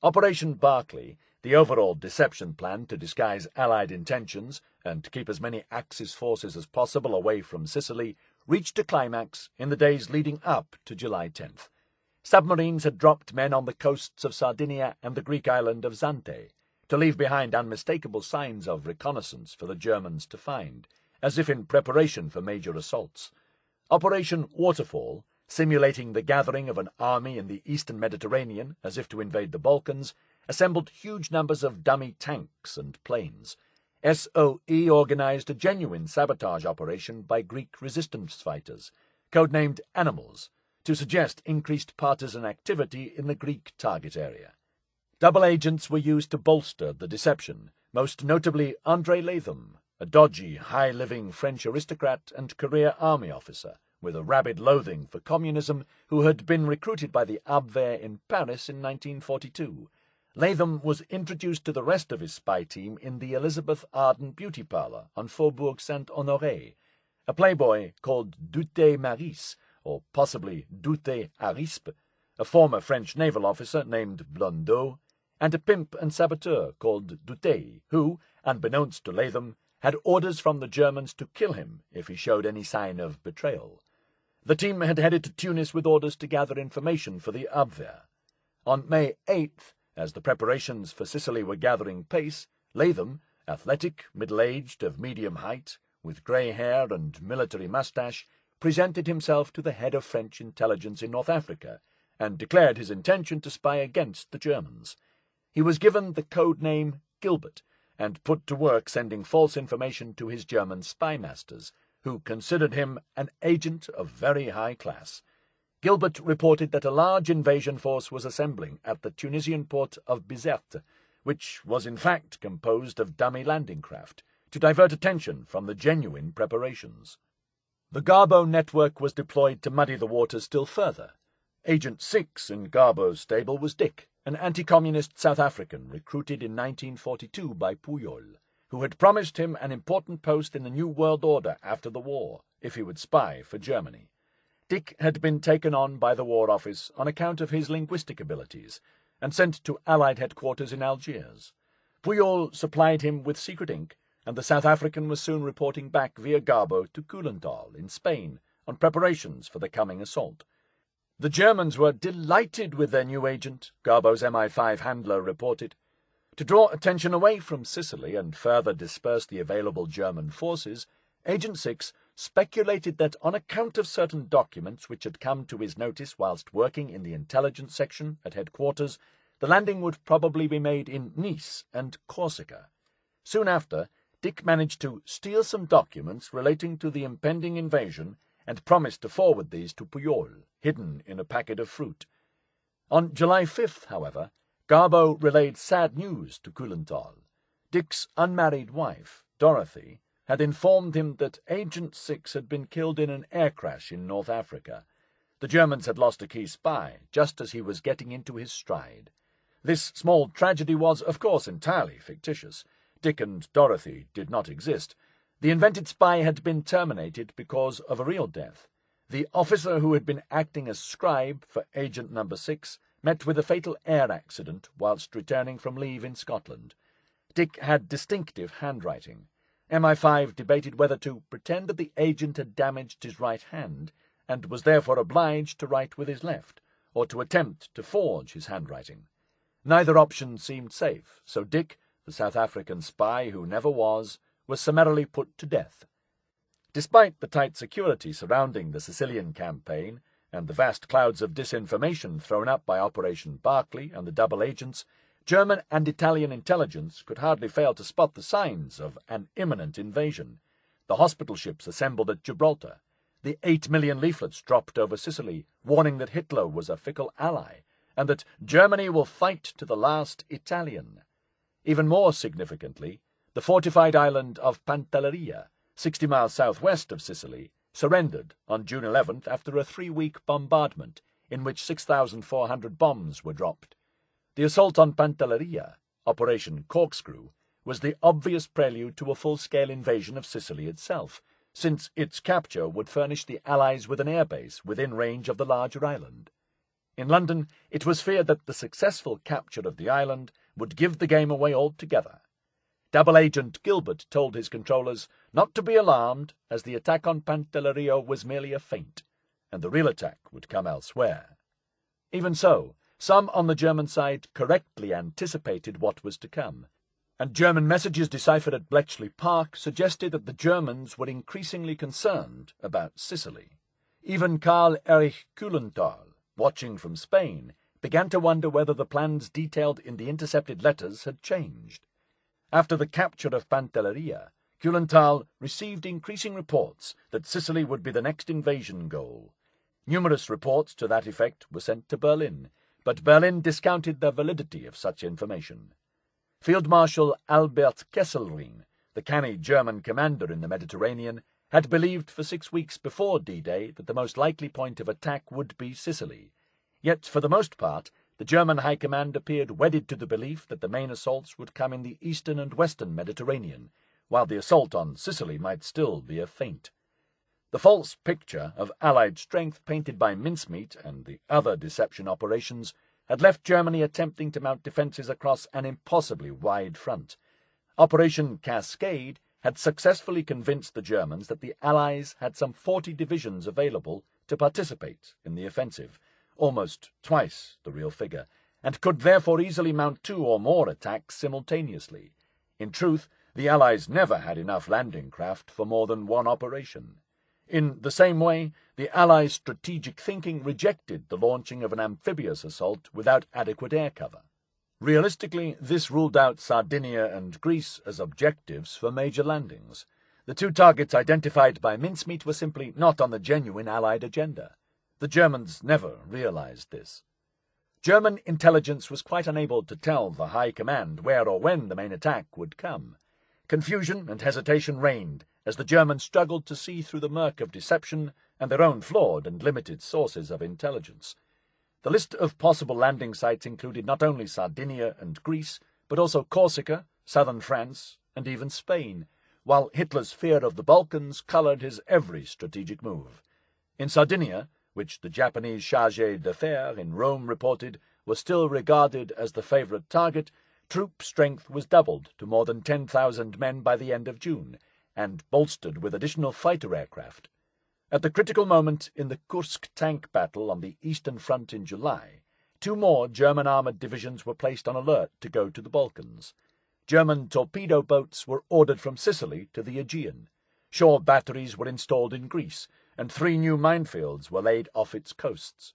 Operation Barclay, the overall deception plan to disguise Allied intentions and keep as many Axis forces as possible away from Sicily, reached a climax in the days leading up to July 10th. Submarines had dropped men on the coasts of Sardinia and the Greek island of Zante, to leave behind unmistakable signs of reconnaissance for the Germans to find, as if in preparation for major assaults. Operation Waterfall, simulating the gathering of an army in the eastern Mediterranean as if to invade the Balkans, assembled huge numbers of dummy tanks and planes. SOE organized a genuine sabotage operation by Greek resistance fighters, codenamed Animals, to suggest increased partisan activity in the Greek target area. Double agents were used to bolster the deception, most notably André Latham, a dodgy, high-living French aristocrat and career army officer, with a rabid loathing for communism, who had been recruited by the Abwehr in Paris in 1942. Latham was introduced to the rest of his spy team in the Elizabeth Arden beauty parlour on Faubourg Saint-Honoré. A playboy called Douté Maris, or possibly Douté Arispe, a former French naval officer named Blondeau, and a pimp and saboteur called Douté, who, unbeknownst to Latham, had orders from the Germans to kill him if he showed any sign of betrayal. The team had headed to Tunis with orders to gather information for the Abwehr. On May 8th, as the preparations for Sicily were gathering pace, Latham, athletic, middle-aged, of medium height, with grey hair and military moustache, presented himself to the head of French intelligence in North Africa, and declared his intention to spy against the Germans. He was given the code name Gilbert, and put to work sending false information to his German spy masters, who considered him an agent of very high class. Gilbert reported that a large invasion force was assembling at the Tunisian port of Bizerte, which was in fact composed of dummy landing craft, to divert attention from the genuine preparations. The Garbo network was deployed to muddy the waters still further. Agent 6 in Garbo's stable was Dick, an anti-communist South African recruited in 1942 by Pujol, who had promised him an important post in the New World Order after the war, if he would spy for Germany. Dick had been taken on by the War Office on account of his linguistic abilities, and sent to Allied headquarters in Algiers. Pujol supplied him with secret ink, and the South African was soon reporting back via Garbo to Cholmondeley in Spain on preparations for the coming assault. The Germans were delighted with their new agent, Garbo's MI5 handler reported. To draw attention away from Sicily and further disperse the available German forces, Agent 6 speculated that on account of certain documents which had come to his notice whilst working in the intelligence section at headquarters, the landing would probably be made in Nice and Corsica. Soon after, Dick managed to steal some documents relating to the impending invasion and promised to forward these to Pujol, hidden in a packet of fruit. On July 5th, however, Garbo relayed sad news to Cholmondeley. Dick's unmarried wife, Dorothy, had informed him that Agent 6 had been killed in an air crash in North Africa. The Germans had lost a key spy, just as he was getting into his stride. This small tragedy was, of course, entirely fictitious. Dick and Dorothy did not exist. The invented spy had been terminated because of a real death. The officer who had been acting as scribe for Agent No. 6 met with a fatal air accident whilst returning from leave in Scotland. Dick had distinctive handwriting. MI5 debated whether to pretend that the agent had damaged his right hand, and was therefore obliged to write with his left, or to attempt to forge his handwriting. Neither option seemed safe, so Dick, the South African spy who never was summarily put to death. Despite the tight security surrounding the Sicilian campaign, and the vast clouds of disinformation thrown up by Operation Barclay and the double agents, German and Italian intelligence could hardly fail to spot the signs of an imminent invasion. The hospital ships assembled at Gibraltar, the 8 million leaflets dropped over Sicily, warning that Hitler was a fickle ally, and that Germany will fight to the last Italian. Even more significantly, the fortified island of Pantelleria, 60 miles southwest of Sicily, surrendered on June 11th after a 3-week bombardment in which 6,400 bombs were dropped. The assault on Pantelleria, Operation Corkscrew, was the obvious prelude to a full-scale invasion of Sicily itself, since its capture would furnish the Allies with an airbase within range of the larger island. In London, it was feared that the successful capture of the island would give the game away altogether. Double Agent Gilbert told his controllers not to be alarmed, as the attack on Pantelleria was merely a feint, and the real attack would come elsewhere. Even so, some on the German side correctly anticipated what was to come, and German messages deciphered at Bletchley Park suggested that the Germans were increasingly concerned about Sicily. Even Karl Erich Cholmondeley, watching from Spain, began to wonder whether the plans detailed in the intercepted letters had changed. After the capture of Pantelleria, Cholmondeley received increasing reports that Sicily would be the next invasion goal. Numerous reports to that effect were sent to Berlin, but Berlin discounted the validity of such information. Field Marshal Albert Kesselring, the canny German commander in the Mediterranean, had believed for 6 weeks before D-Day that the most likely point of attack would be Sicily. Yet, for the most part, the German High Command appeared wedded to the belief that the main assaults would come in the eastern and western Mediterranean, while the assault on Sicily might still be a feint. The false picture of Allied strength painted by Mincemeat and the other deception operations had left Germany attempting to mount defences across an impossibly wide front. Operation Cascade had successfully convinced the Germans that the Allies had some 40 divisions available to participate in the offensive, almost twice the real figure, and could therefore easily mount 2 or more attacks simultaneously. In truth, the Allies never had enough landing craft for more than one operation. In the same way, the Allies' strategic thinking rejected the launching of an amphibious assault without adequate air cover. Realistically, this ruled out Sardinia and Greece as objectives for major landings. The two targets identified by Mincemeat were simply not on the genuine Allied agenda. The Germans never realized this. German intelligence was quite unable to tell the High Command where or when the main attack would come. Confusion and hesitation reigned as the Germans struggled to see through the murk of deception and their own flawed and limited sources of intelligence. The list of possible landing sites included not only Sardinia and Greece, but also Corsica, southern France, and even Spain, while Hitler's fear of the Balkans coloured his every strategic move. In Sardinia, which the Japanese chargé d'affaires in Rome reported was still regarded as the favourite target, troop strength was doubled to more than 10,000 men by the end of June, and bolstered with additional fighter aircraft. At the critical moment in the Kursk tank battle on the Eastern Front in July, 2 more German armoured divisions were placed on alert to go to the Balkans. German torpedo boats were ordered from Sicily to the Aegean. Shore batteries were installed in Greece, and 3 new minefields were laid off its coasts.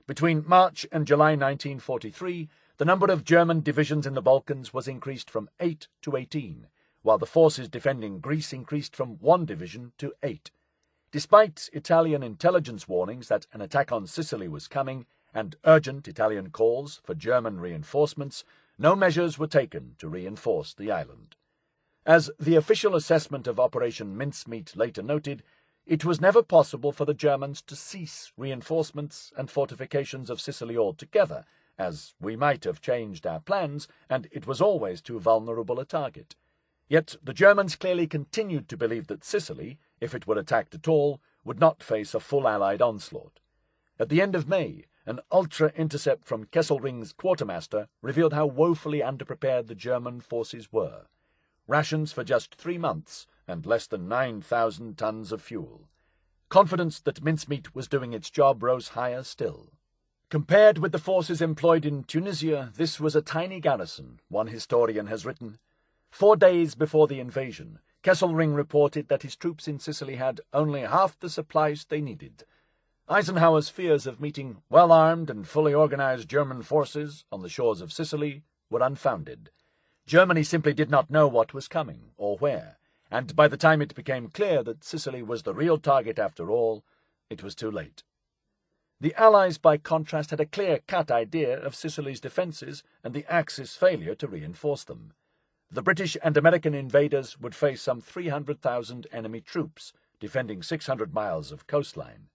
Between March and July 1943, the number of German divisions in the Balkans was increased from 8 to 18, while the forces defending Greece increased from 1 division to 8. Despite Italian intelligence warnings that an attack on Sicily was coming, and urgent Italian calls for German reinforcements, no measures were taken to reinforce the island. As the official assessment of Operation Mincemeat later noted, it was never possible for the Germans to cease reinforcements and fortifications of Sicily altogether, as we might have changed our plans, and it was always too vulnerable a target. Yet the Germans clearly continued to believe that Sicily, if it were attacked at all, would not face a full Allied onslaught. At the end of May, an ultra-intercept from Kesselring's quartermaster revealed how woefully underprepared the German forces were. Rations for just 3 months, and less than 9,000 tons of fuel. Confidence that Mincemeat was doing its job rose higher still. Compared with the forces employed in Tunisia, this was a tiny garrison, one historian has written. 4 days before the invasion, Kesselring reported that his troops in Sicily had only half the supplies they needed. Eisenhower's fears of meeting well-armed and fully organized German forces on the shores of Sicily were unfounded. Germany simply did not know what was coming, or where, and by the time it became clear that Sicily was the real target after all, it was too late. The Allies, by contrast, had a clear-cut idea of Sicily's defences and the Axis' failure to reinforce them. The British and American invaders would face some 300,000 enemy troops, defending 600 miles of coastline.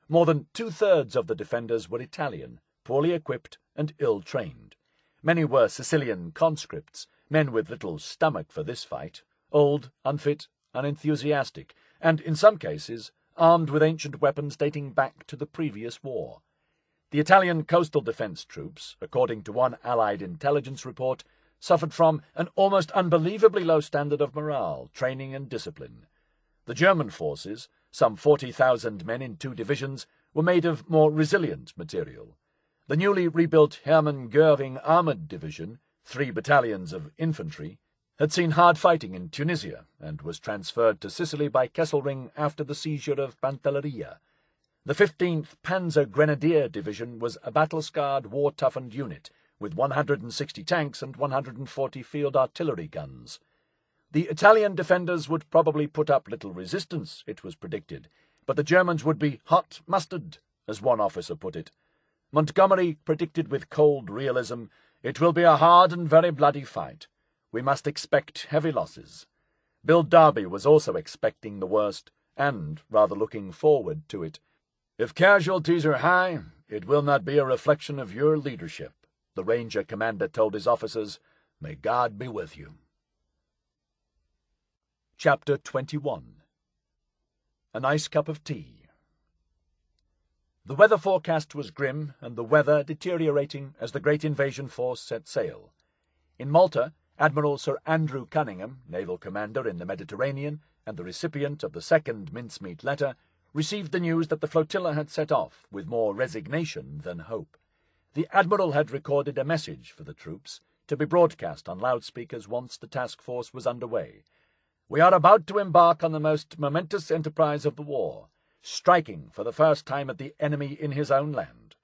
More than 2/3 of the defenders were Italian, poorly equipped and ill-trained. Many were Sicilian conscripts, men with little stomach for this fight, old, unfit, unenthusiastic, and, in some cases, armed with ancient weapons dating back to the previous war. The Italian coastal defence troops, according to one Allied intelligence report, suffered from an almost unbelievably low standard of morale, training and discipline. The German forces, some 40,000 men in 2 divisions, were made of more resilient material. The newly rebuilt Hermann Göring Armoured Division, 3 battalions of infantry, had seen hard fighting in Tunisia and was transferred to Sicily by Kesselring after the seizure of Pantelleria. The 15th Panzer Grenadier Division was a battle-scarred, war-toughened unit, with 160 tanks and 140 field artillery guns. The Italian defenders would probably put up little resistance, it was predicted, but the Germans would be hot mustard, as one officer put it. Montgomery predicted with cold realism, "It will be a hard and very bloody fight. We must expect heavy losses." Bill Darby was also expecting the worst, and rather looking forward to it. "If casualties are high, it will not be a reflection of your leadership," the Ranger commander told his officers. "May God be with you." Chapter 21. A Nice Cup of Tea. The weather forecast was grim, and the weather deteriorating as the great invasion force set sail. In Malta, Admiral Sir Andrew Cunningham, naval commander in the Mediterranean and the recipient of the second Mincemeat letter, received the news that the flotilla had set off with more resignation than hope. The Admiral had recorded a message for the troops, to be broadcast on loudspeakers once the task force was underway. "We are about to embark on the most momentous enterprise of the war, striking for the first time at the enemy in his own land."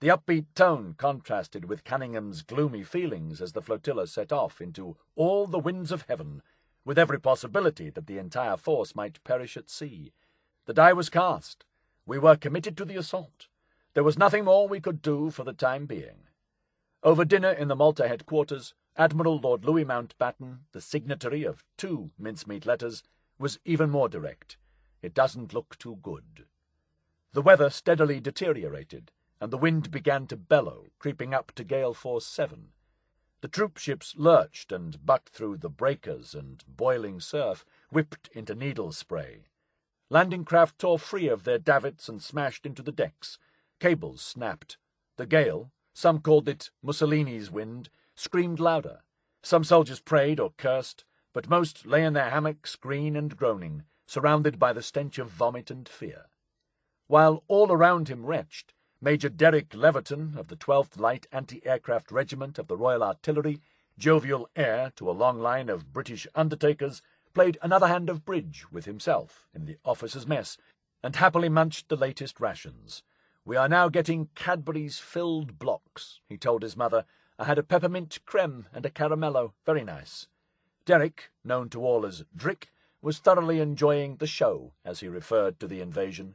The upbeat tone contrasted with Cunningham's gloomy feelings as the flotilla set off into all the winds of heaven, with every possibility that the entire force might perish at sea. The die was cast. We were committed to the assault. There was nothing more we could do for the time being. Over dinner in the Malta headquarters, Admiral Lord Louis Mountbatten, the signatory of 2 mincemeat letters, was even more direct. It doesn't look too good. The weather steadily deteriorated, and the wind began to bellow, creeping up to gale force 7. The troop ships lurched and bucked through the breakers, and boiling surf whipped into needle spray. Landing craft tore free of their davits and smashed into the decks. Cables snapped. The gale, some called it Mussolini's wind, screamed louder. Some soldiers prayed or cursed, but most lay in their hammocks, green and groaning, surrounded by the stench of vomit and fear. While all around him retched, Major Derrick Leverton of the 12th Light Anti-Aircraft Regiment of the Royal Artillery, jovial heir to a long line of British undertakers, played another hand of bridge with himself in the officers' mess, and happily munched the latest rations. "We are now getting Cadbury's filled blocks," he told his mother. "I had a peppermint creme and a caramello, very nice." Derrick, known to all as Drick, was thoroughly enjoying the show, as he referred to the invasion.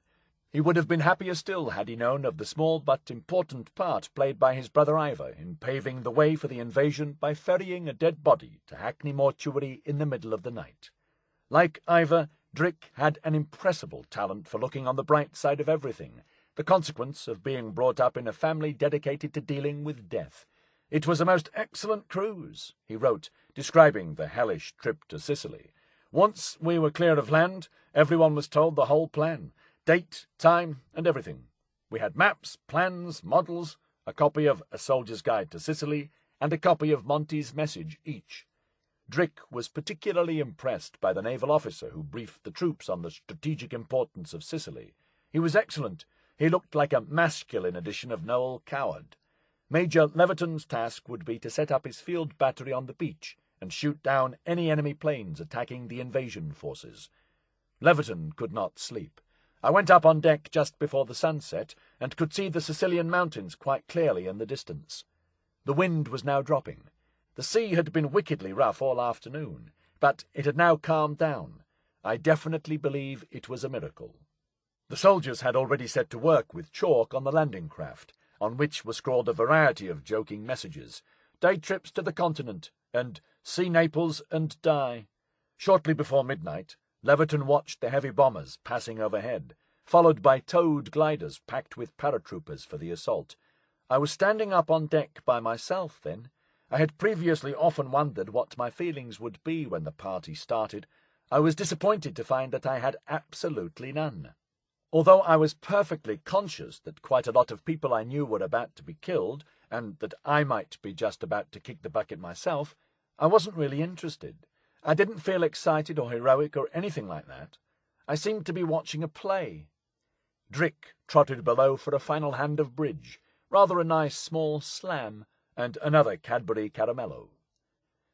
He would have been happier still had he known of the small but important part played by his brother Ivor in paving the way for the invasion by ferrying a dead body to Hackney Mortuary in the middle of the night. Like Ivor, Drick had an impressible talent for looking on the bright side of everything, the consequence of being brought up in a family dedicated to dealing with death. "It was a most excellent cruise," he wrote, describing the hellish trip to Sicily. "Once we were clear of land, everyone was told the whole plan. Date, time, and everything. We had maps, plans, models, a copy of A Soldier's Guide to Sicily, and a copy of Monty's Message each." Drick was particularly impressed by the naval officer who briefed the troops on the strategic importance of Sicily. He was excellent. He looked like a masculine edition of Noel Coward. Major Leverton's task would be to set up his field battery on the beach and shoot down any enemy planes attacking the invasion forces. Leverton could not sleep. I went up on deck just before the sun set, and could see the Sicilian mountains quite clearly in the distance. The wind was now dropping. The sea had been wickedly rough all afternoon, but it had now calmed down. I definitely believe it was a miracle. The soldiers had already set to work with chalk on the landing craft, on which were scrawled a variety of joking messages: "Day trips to the continent," and "See Naples and die." Shortly before midnight, Leverton watched the heavy bombers passing overhead, followed by towed gliders packed with paratroopers for the assault. I was standing up on deck by myself then. I had previously often wondered what my feelings would be when the party started. I was disappointed to find that I had absolutely none. Although I was perfectly conscious that quite a lot of people I knew were about to be killed, and that I might be just about to kick the bucket myself, I wasn't really interested. I didn't feel excited or heroic or anything like that. I seemed to be watching a play. Drick trotted below for a final hand of bridge, rather a nice small slam, and another Cadbury caramello.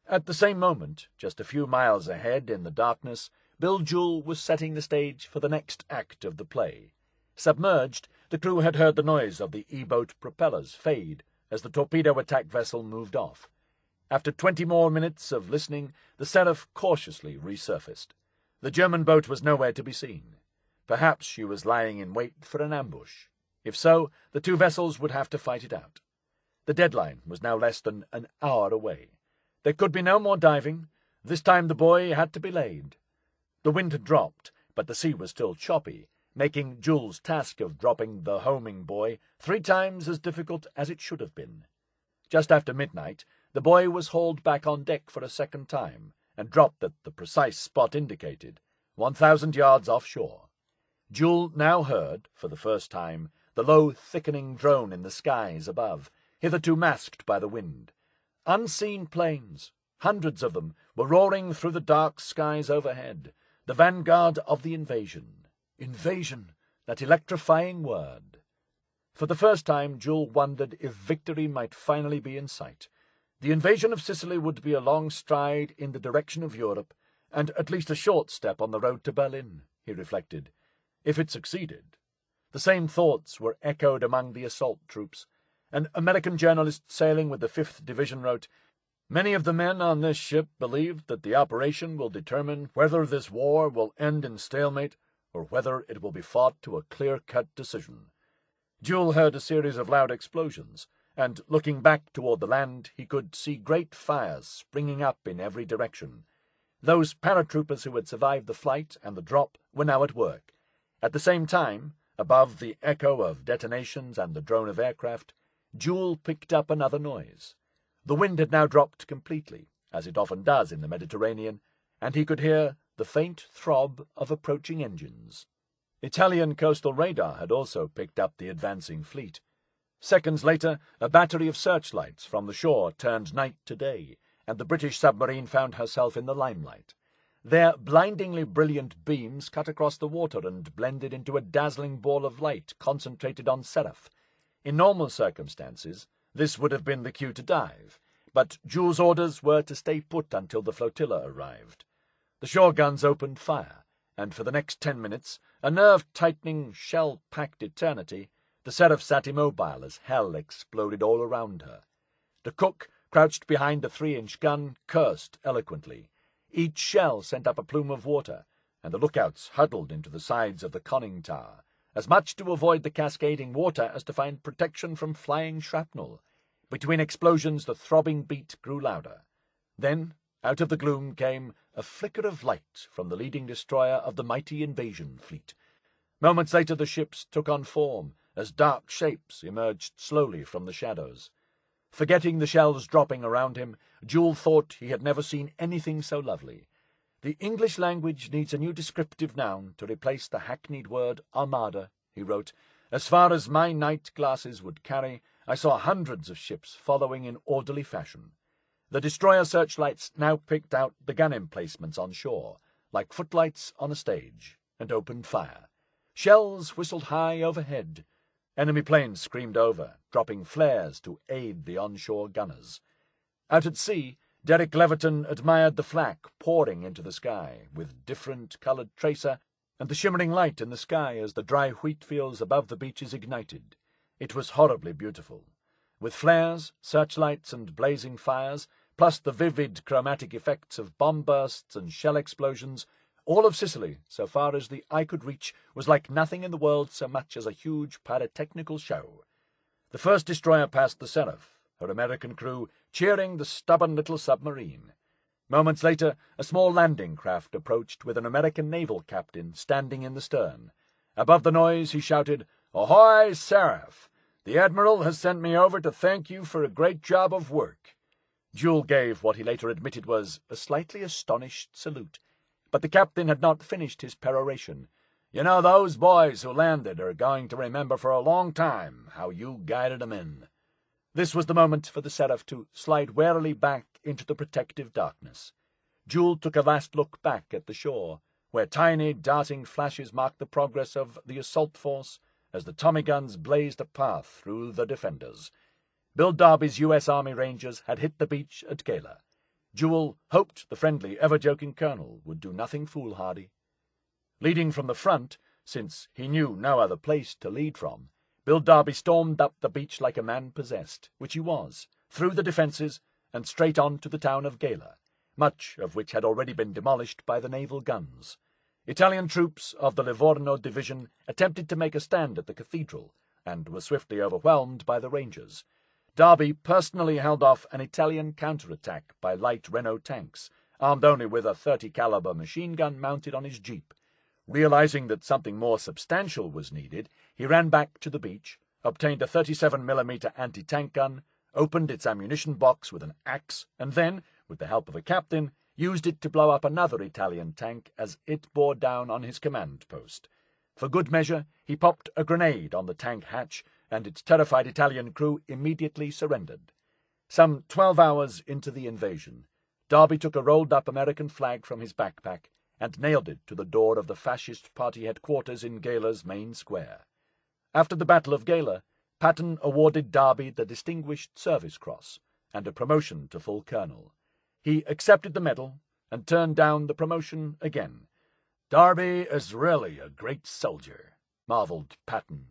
At the same moment, just a few miles ahead in the darkness, Bill Jewell was setting the stage for the next act of the play. Submerged, the crew had heard the noise of the E-boat propellers fade as the torpedo attack vessel moved off. After 20 more minutes of listening, the Seraph cautiously resurfaced. The German boat was nowhere to be seen. Perhaps she was lying in wait for an ambush. If so, the two vessels would have to fight it out. The deadline was now less than an hour away. There could be no more diving. This time the buoy had to be laid. The wind had dropped, but the sea was still choppy, making Jewell's task of dropping the homing buoy 3 times as difficult as it should have been. Just after midnight, the buoy was hauled back on deck for a second time, and dropped at the precise spot indicated, 1,000 yards offshore. Jewell now heard, for the first time, the low, thickening drone in the skies above, hitherto masked by the wind. Unseen planes, hundreds of them, were roaring through the dark skies overhead, the vanguard of the invasion. Invasion, that electrifying word. For the first time, Jewell wondered if victory might finally be in sight. The invasion of Sicily would be a long stride in the direction of Europe, and at least a short step on the road to Berlin, he reflected, if it succeeded. The same thoughts were echoed among the assault troops. An American journalist sailing with the 5th Division wrote, "Many of the men on this ship believe that the operation will determine whether this war will end in stalemate or whether it will be fought to a clear-cut decision." Jewel heard a series of loud explosions, and looking back toward the land, he could see great fires springing up in every direction. Those paratroopers who had survived the flight and the drop were now at work. At the same time, above the echo of detonations and the drone of aircraft, Jewel picked up another noise. The wind had now dropped completely, as it often does in the Mediterranean, and he could hear the faint throb of approaching engines. Italian coastal radar had also picked up the advancing fleet. Seconds later, a battery of searchlights from the shore turned night to day, and the British submarine found herself in the limelight. Their blindingly brilliant beams cut across the water and blended into a dazzling ball of light concentrated on Seraph. In normal circumstances, this would have been the cue to dive, but Jewel's orders were to stay put until the flotilla arrived. The shore guns opened fire, and for the next 10 minutes, a nerve-tightening, shell-packed eternity, the Seraph sat immobile as hell exploded all around her. The cook, crouched behind the 3-inch gun, cursed eloquently. Each shell sent up a plume of water, and the lookouts huddled into the sides of the conning tower, as much to avoid the cascading water as to find protection from flying shrapnel. Between explosions the throbbing beat grew louder. Then, out of the gloom came a flicker of light from the leading destroyer of the mighty invasion fleet. Moments later the ships took on form, as dark shapes emerged slowly from the shadows. Forgetting the shells dropping around him, Jewel thought he had never seen anything so lovely. "The English language needs a new descriptive noun to replace the hackneyed word armada," he wrote. "As far as my night glasses would carry, I saw hundreds of ships following in orderly fashion. The destroyer searchlights now picked out the gun emplacements on shore, like footlights on a stage, and opened fire. Shells whistled high overhead. Enemy planes screamed over, dropping flares to aid the onshore gunners. Out at sea, Derek Leverton admired the flak pouring into the sky, with different-coloured tracer, and the shimmering light in the sky as the dry wheat fields above the beaches ignited. It was horribly beautiful. With flares, searchlights, and blazing fires, plus the vivid chromatic effects of bomb bursts and shell explosions, all of Sicily, so far as the eye could reach, was like nothing in the world so much as a huge pyrotechnical show. The first destroyer passed the Seraph, her American crew cheering the stubborn little submarine. Moments later, a small landing craft approached with an American naval captain standing in the stern. Above the noise, he shouted, "Ahoy, Seraph! The Admiral has sent me over to thank you for a great job of work." Jewel gave what he later admitted was a slightly astonished salute, but the captain had not finished his peroration. "You know, those boys who landed are going to remember for a long time how you guided them in." This was the moment for the Seraph to slide warily back into the protective darkness. Jewel took a last look back at the shore, where tiny darting flashes marked the progress of the assault force as the Tommy guns blazed a path through the defenders. Bill Darby's U.S. Army Rangers had hit the beach at Gala. Jewel hoped the friendly, ever-joking colonel would do nothing foolhardy. Leading from the front, since he knew no other place to lead from, Bill Darby stormed up the beach like a man possessed, which he was, through the defences and straight on to the town of Gala, much of which had already been demolished by the naval guns. Italian troops of the Livorno division attempted to make a stand at the cathedral, and were swiftly overwhelmed by the Rangers. Darby personally held off an Italian counterattack by light Renault tanks, armed only with a .30 caliber machine gun mounted on his jeep. Realizing that something more substantial was needed, he ran back to the beach, obtained a 37mm anti-tank gun, opened its ammunition box with an axe, and then, with the help of a captain, used it to blow up another Italian tank as it bore down on his command post. For good measure, he popped a grenade on the tank hatch, and its terrified Italian crew immediately surrendered. Some 12 hours into the invasion, Darby took a rolled-up American flag from his backpack and nailed it to the door of the fascist party headquarters in Gala's main square. After the Battle of Gala, Patton awarded Darby the Distinguished Service Cross and a promotion to full colonel. He accepted the medal and turned down the promotion again. "Darby is really a great soldier," marveled Patton.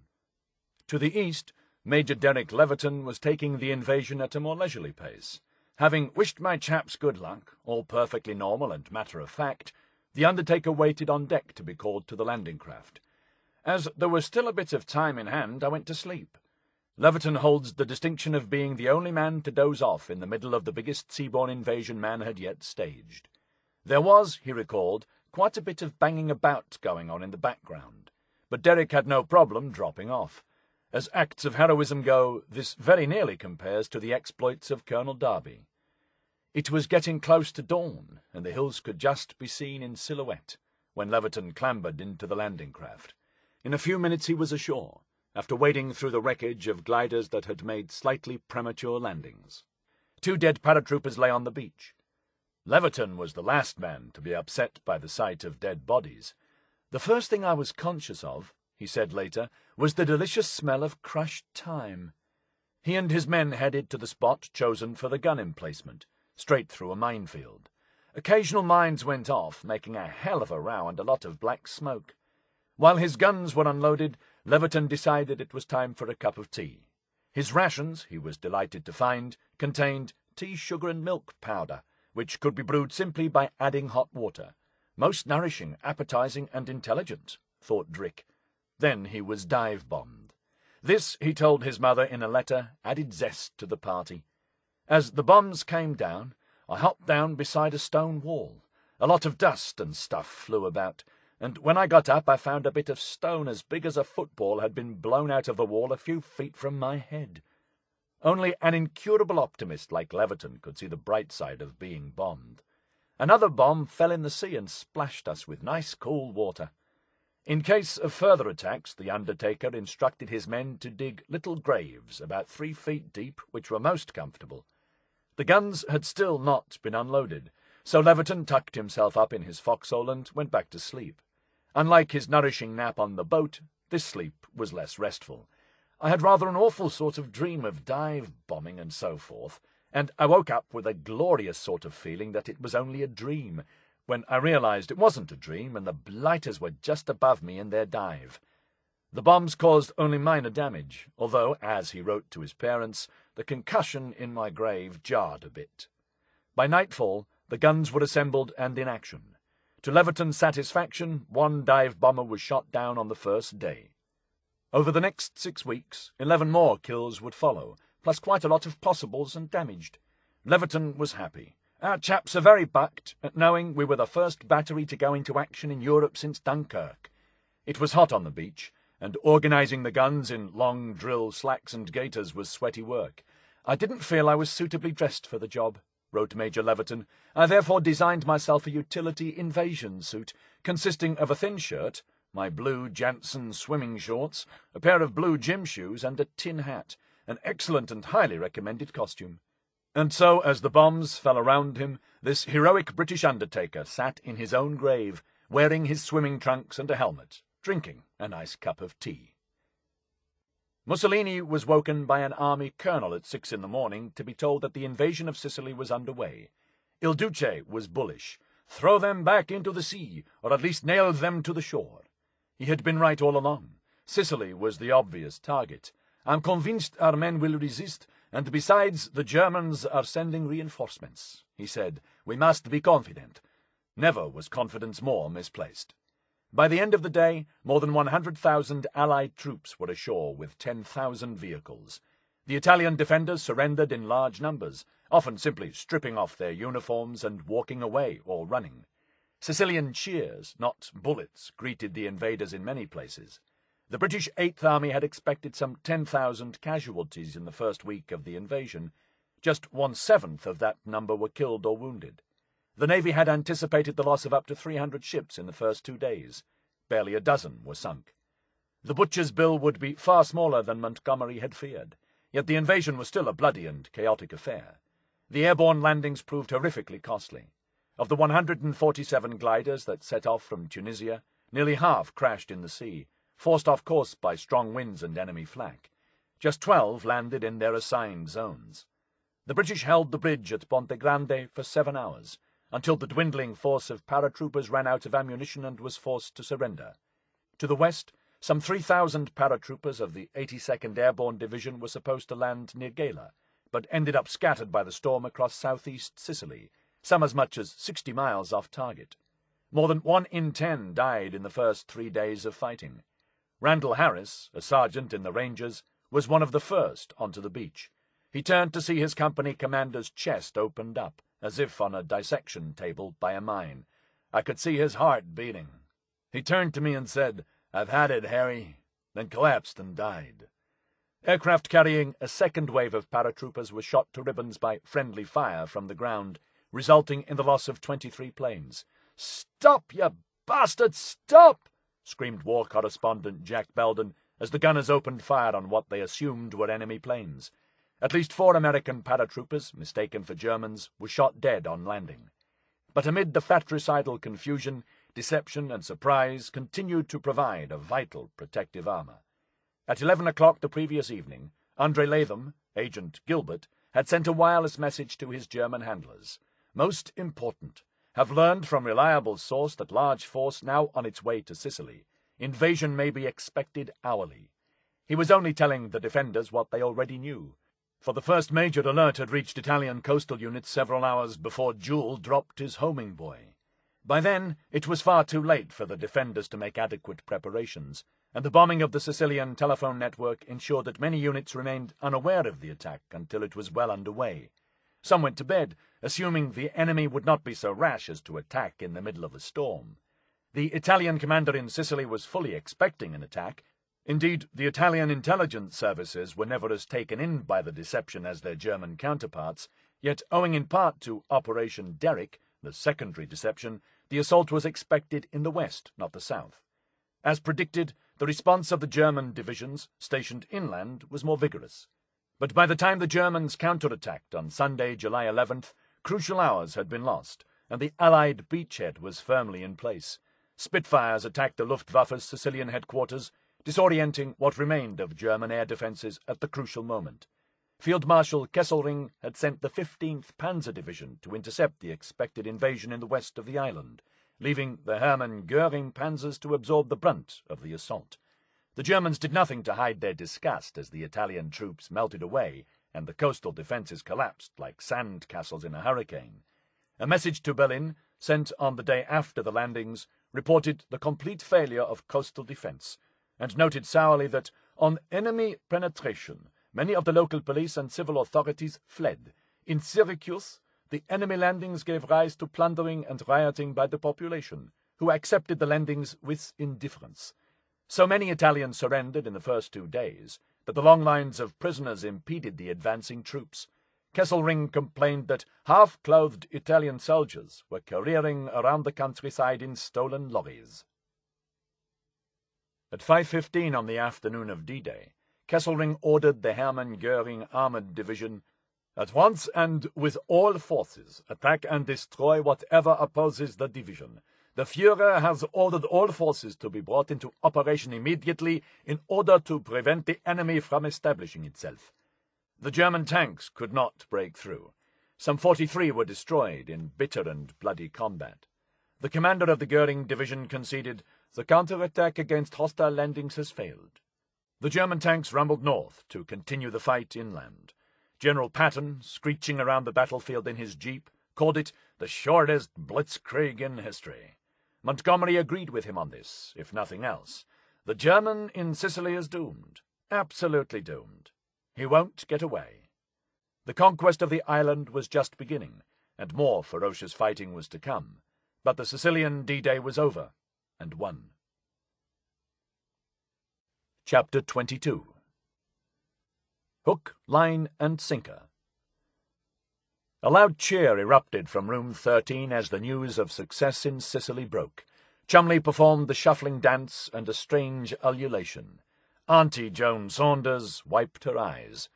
To the east, Major Derek Leverton was taking the invasion at a more leisurely pace. Having wished my chaps good luck, all perfectly normal and matter-of-fact, the undertaker waited on deck to be called to the landing craft. As there was still a bit of time in hand, I went to sleep. Leverton holds the distinction of being the only man to doze off in the middle of the biggest seaborne invasion man had yet staged. There was, he recalled, quite a bit of banging about going on in the background, but Derek had no problem dropping off. As acts of heroism go, this very nearly compares to the exploits of Colonel Derby. It was getting close to dawn, and the hills could just be seen in silhouette, when Leverton clambered into the landing craft. In a few minutes he was ashore, after wading through the wreckage of gliders that had made slightly premature landings. 2 dead paratroopers lay on the beach. Leverton was the last man to be upset by the sight of dead bodies. "The first thing I was conscious of," he said later, "was the delicious smell of crushed thyme." He and his men headed to the spot chosen for the gun emplacement, straight through a minefield. Occasional mines went off, making a hell of a row and a lot of black smoke. While his guns were unloaded, Leverton decided it was time for a cup of tea. His rations, he was delighted to find, contained tea, sugar, and milk powder, which could be brewed simply by adding hot water. Most nourishing, appetizing, and intelligent, thought Drick. Then he was dive-bombed. This, he told his mother in a letter, added zest to the party. As the bombs came down, I hopped down beside a stone wall. A lot of dust and stuff flew about, and when I got up I found a bit of stone as big as a football had been blown out of the wall a few feet from my head. Only an incurable optimist like Leverton could see the bright side of being bombed. Another bomb fell in the sea and splashed us with nice cool water. In case of further attacks, the undertaker instructed his men to dig little graves about 3 feet deep, which were most comfortable. The guns had still not been unloaded, so Leverton tucked himself up in his forecastle and went back to sleep. Unlike his nourishing nap on the boat, this sleep was less restful. I had rather an awful sort of dream of dive-bombing and so forth, and I woke up with a glorious sort of feeling that it was only a dream, when I realized it wasn't a dream and the blighters were just above me in their dive. The bombs caused only minor damage, although, as he wrote to his parents, the concussion in my grave jarred a bit. By nightfall, the guns were assembled and in action. To Leverton's satisfaction, 1 dive-bomber was shot down on the first day. Over the next 6 weeks, 11 more kills would follow, plus quite a lot of possibles and damaged. Leverton was happy. "Our chaps are very bucked at knowing we were the first battery to go into action in Europe since Dunkirk." It was hot on the beach, and organising the guns in long drill slacks and gaiters was sweaty work. "I didn't feel I was suitably dressed for the job," wrote Major Leverton. "I therefore designed myself a utility invasion suit, consisting of a thin shirt, my blue Janssen swimming shorts, a pair of blue gym shoes, and a tin hat, an excellent and highly recommended costume." And so, as the bombs fell around him, this heroic British undertaker sat in his own grave, wearing his swimming trunks and a helmet, drinking a nice cup of tea. Mussolini was woken by an army colonel at 6 in the morning to be told that the invasion of Sicily was underway. Il Duce was bullish. "Throw them back into the sea, or at least nail them to the shore." He had been right all along. Sicily was the obvious target. "I'm convinced our men will resist, and besides, the Germans are sending reinforcements," he said. "We must be confident." Never was confidence more misplaced. By the end of the day, more than 100,000 Allied troops were ashore with 10,000 vehicles. The Italian defenders surrendered in large numbers, often simply stripping off their uniforms and walking away or running. Sicilian cheers, not bullets, greeted the invaders in many places. The British Eighth Army had expected some 10,000 casualties in the first week of the invasion. Just 1/7 of that number were killed or wounded. The Navy had anticipated the loss of up to 300 ships in the first 2 days. Barely a dozen were sunk. The butcher's bill would be far smaller than Montgomery had feared, yet the invasion was still a bloody and chaotic affair. The airborne landings proved horrifically costly. Of the 147 gliders that set off from Tunisia, nearly half crashed in the sea, forced off course by strong winds and enemy flak. Just 12 landed in their assigned zones. The British held the bridge at Ponte Grande for 7 hours, until the dwindling force of paratroopers ran out of ammunition and was forced to surrender. To the west, some 3,000 paratroopers of the 82nd Airborne Division were supposed to land near Gela, but ended up scattered by the storm across southeast Sicily, some as much as 60 miles off target. More than 1 in 10 died in the first 3 days of fighting. Randall Harris, a sergeant in the Rangers, was one of the first onto the beach. He turned to see his company commander's chest opened up, as if on a dissection table by a mine. I could see his heart beating. He turned to me and said, "I've had it, Harry," then collapsed and died. Aircraft carrying a second wave of paratroopers was shot to ribbons by friendly fire from the ground, resulting in the loss of 23 planes. "Stop, you bastard, stop!" screamed war correspondent Jack Belden as the gunners opened fire on what they assumed were enemy planes. At least 4 American paratroopers, mistaken for Germans, were shot dead on landing. But amid the fratricidal confusion, deception and surprise continued to provide a vital protective armor. At 11 o'clock the previous evening, Andre Latham, Agent Gilbert, had sent a wireless message to his German handlers. "Most important. Have learned from reliable source that large force now on its way to Sicily. Invasion may be expected hourly." He was only telling the defenders what they already knew, for the first major alert had reached Italian coastal units several hours before Joule dropped his homing buoy. By then, it was far too late for the defenders to make adequate preparations, and the bombing of the Sicilian telephone network ensured that many units remained unaware of the attack until it was well underway. Some went to bed, assuming the enemy would not be so rash as to attack in the middle of a storm. The Italian commander in Sicily was fully expecting an attack. Indeed, the Italian intelligence services were never as taken in by the deception as their German counterparts, yet owing in part to Operation Derrick, the secondary deception, the assault was expected in the west, not the south. As predicted, the response of the German divisions stationed inland was more vigorous. But by the time the Germans counterattacked on Sunday, July 11th, crucial hours had been lost, and the Allied beachhead was firmly in place. Spitfires attacked the Luftwaffe's Sicilian headquarters, disorienting what remained of German air defences at the crucial moment. Field Marshal Kesselring had sent the 15th Panzer Division to intercept the expected invasion in the west of the island, leaving the Hermann Göring panzers to absorb the brunt of the assault. The Germans did nothing to hide their disgust as the Italian troops melted away and the coastal defences collapsed like sand castles in a hurricane. A message to Berlin, sent on the day after the landings, reported the complete failure of coastal defence, and noted sourly that, on enemy penetration, many of the local police and civil authorities fled. In Syracuse, the enemy landings gave rise to plundering and rioting by the population, who accepted the landings with indifference. So many Italians surrendered in the first 2 days that the long lines of prisoners impeded the advancing troops. Kesselring complained that half-clothed Italian soldiers were careering around the countryside in stolen lorries. At 5:15 on the afternoon of D-Day, Kesselring ordered the Hermann Göring Armoured Division, "at once and with all forces, attack and destroy whatever opposes the division. The Führer has ordered all forces to be brought into operation immediately in order to prevent the enemy from establishing itself." The German tanks could not break through. Some 43 were destroyed in bitter and bloody combat. The commander of the Göring division conceded, "The counterattack against hostile landings has failed." The German tanks rumbled north to continue the fight inland. General Patton, screeching around the battlefield in his jeep, called it the shortest blitzkrieg in history. Montgomery agreed with him on this, if nothing else. The German in Sicily is doomed, absolutely doomed. He won't get away. The conquest of the island was just beginning, and more ferocious fighting was to come. But the Sicilian D-Day was over, and won. Chapter 22. Hook, Line, and Sinker. A loud cheer erupted from room 13 as the news of success in Sicily broke. Chumley performed the shuffling dance and a strange ululation. Auntie Joan Saunders wiped her eyes.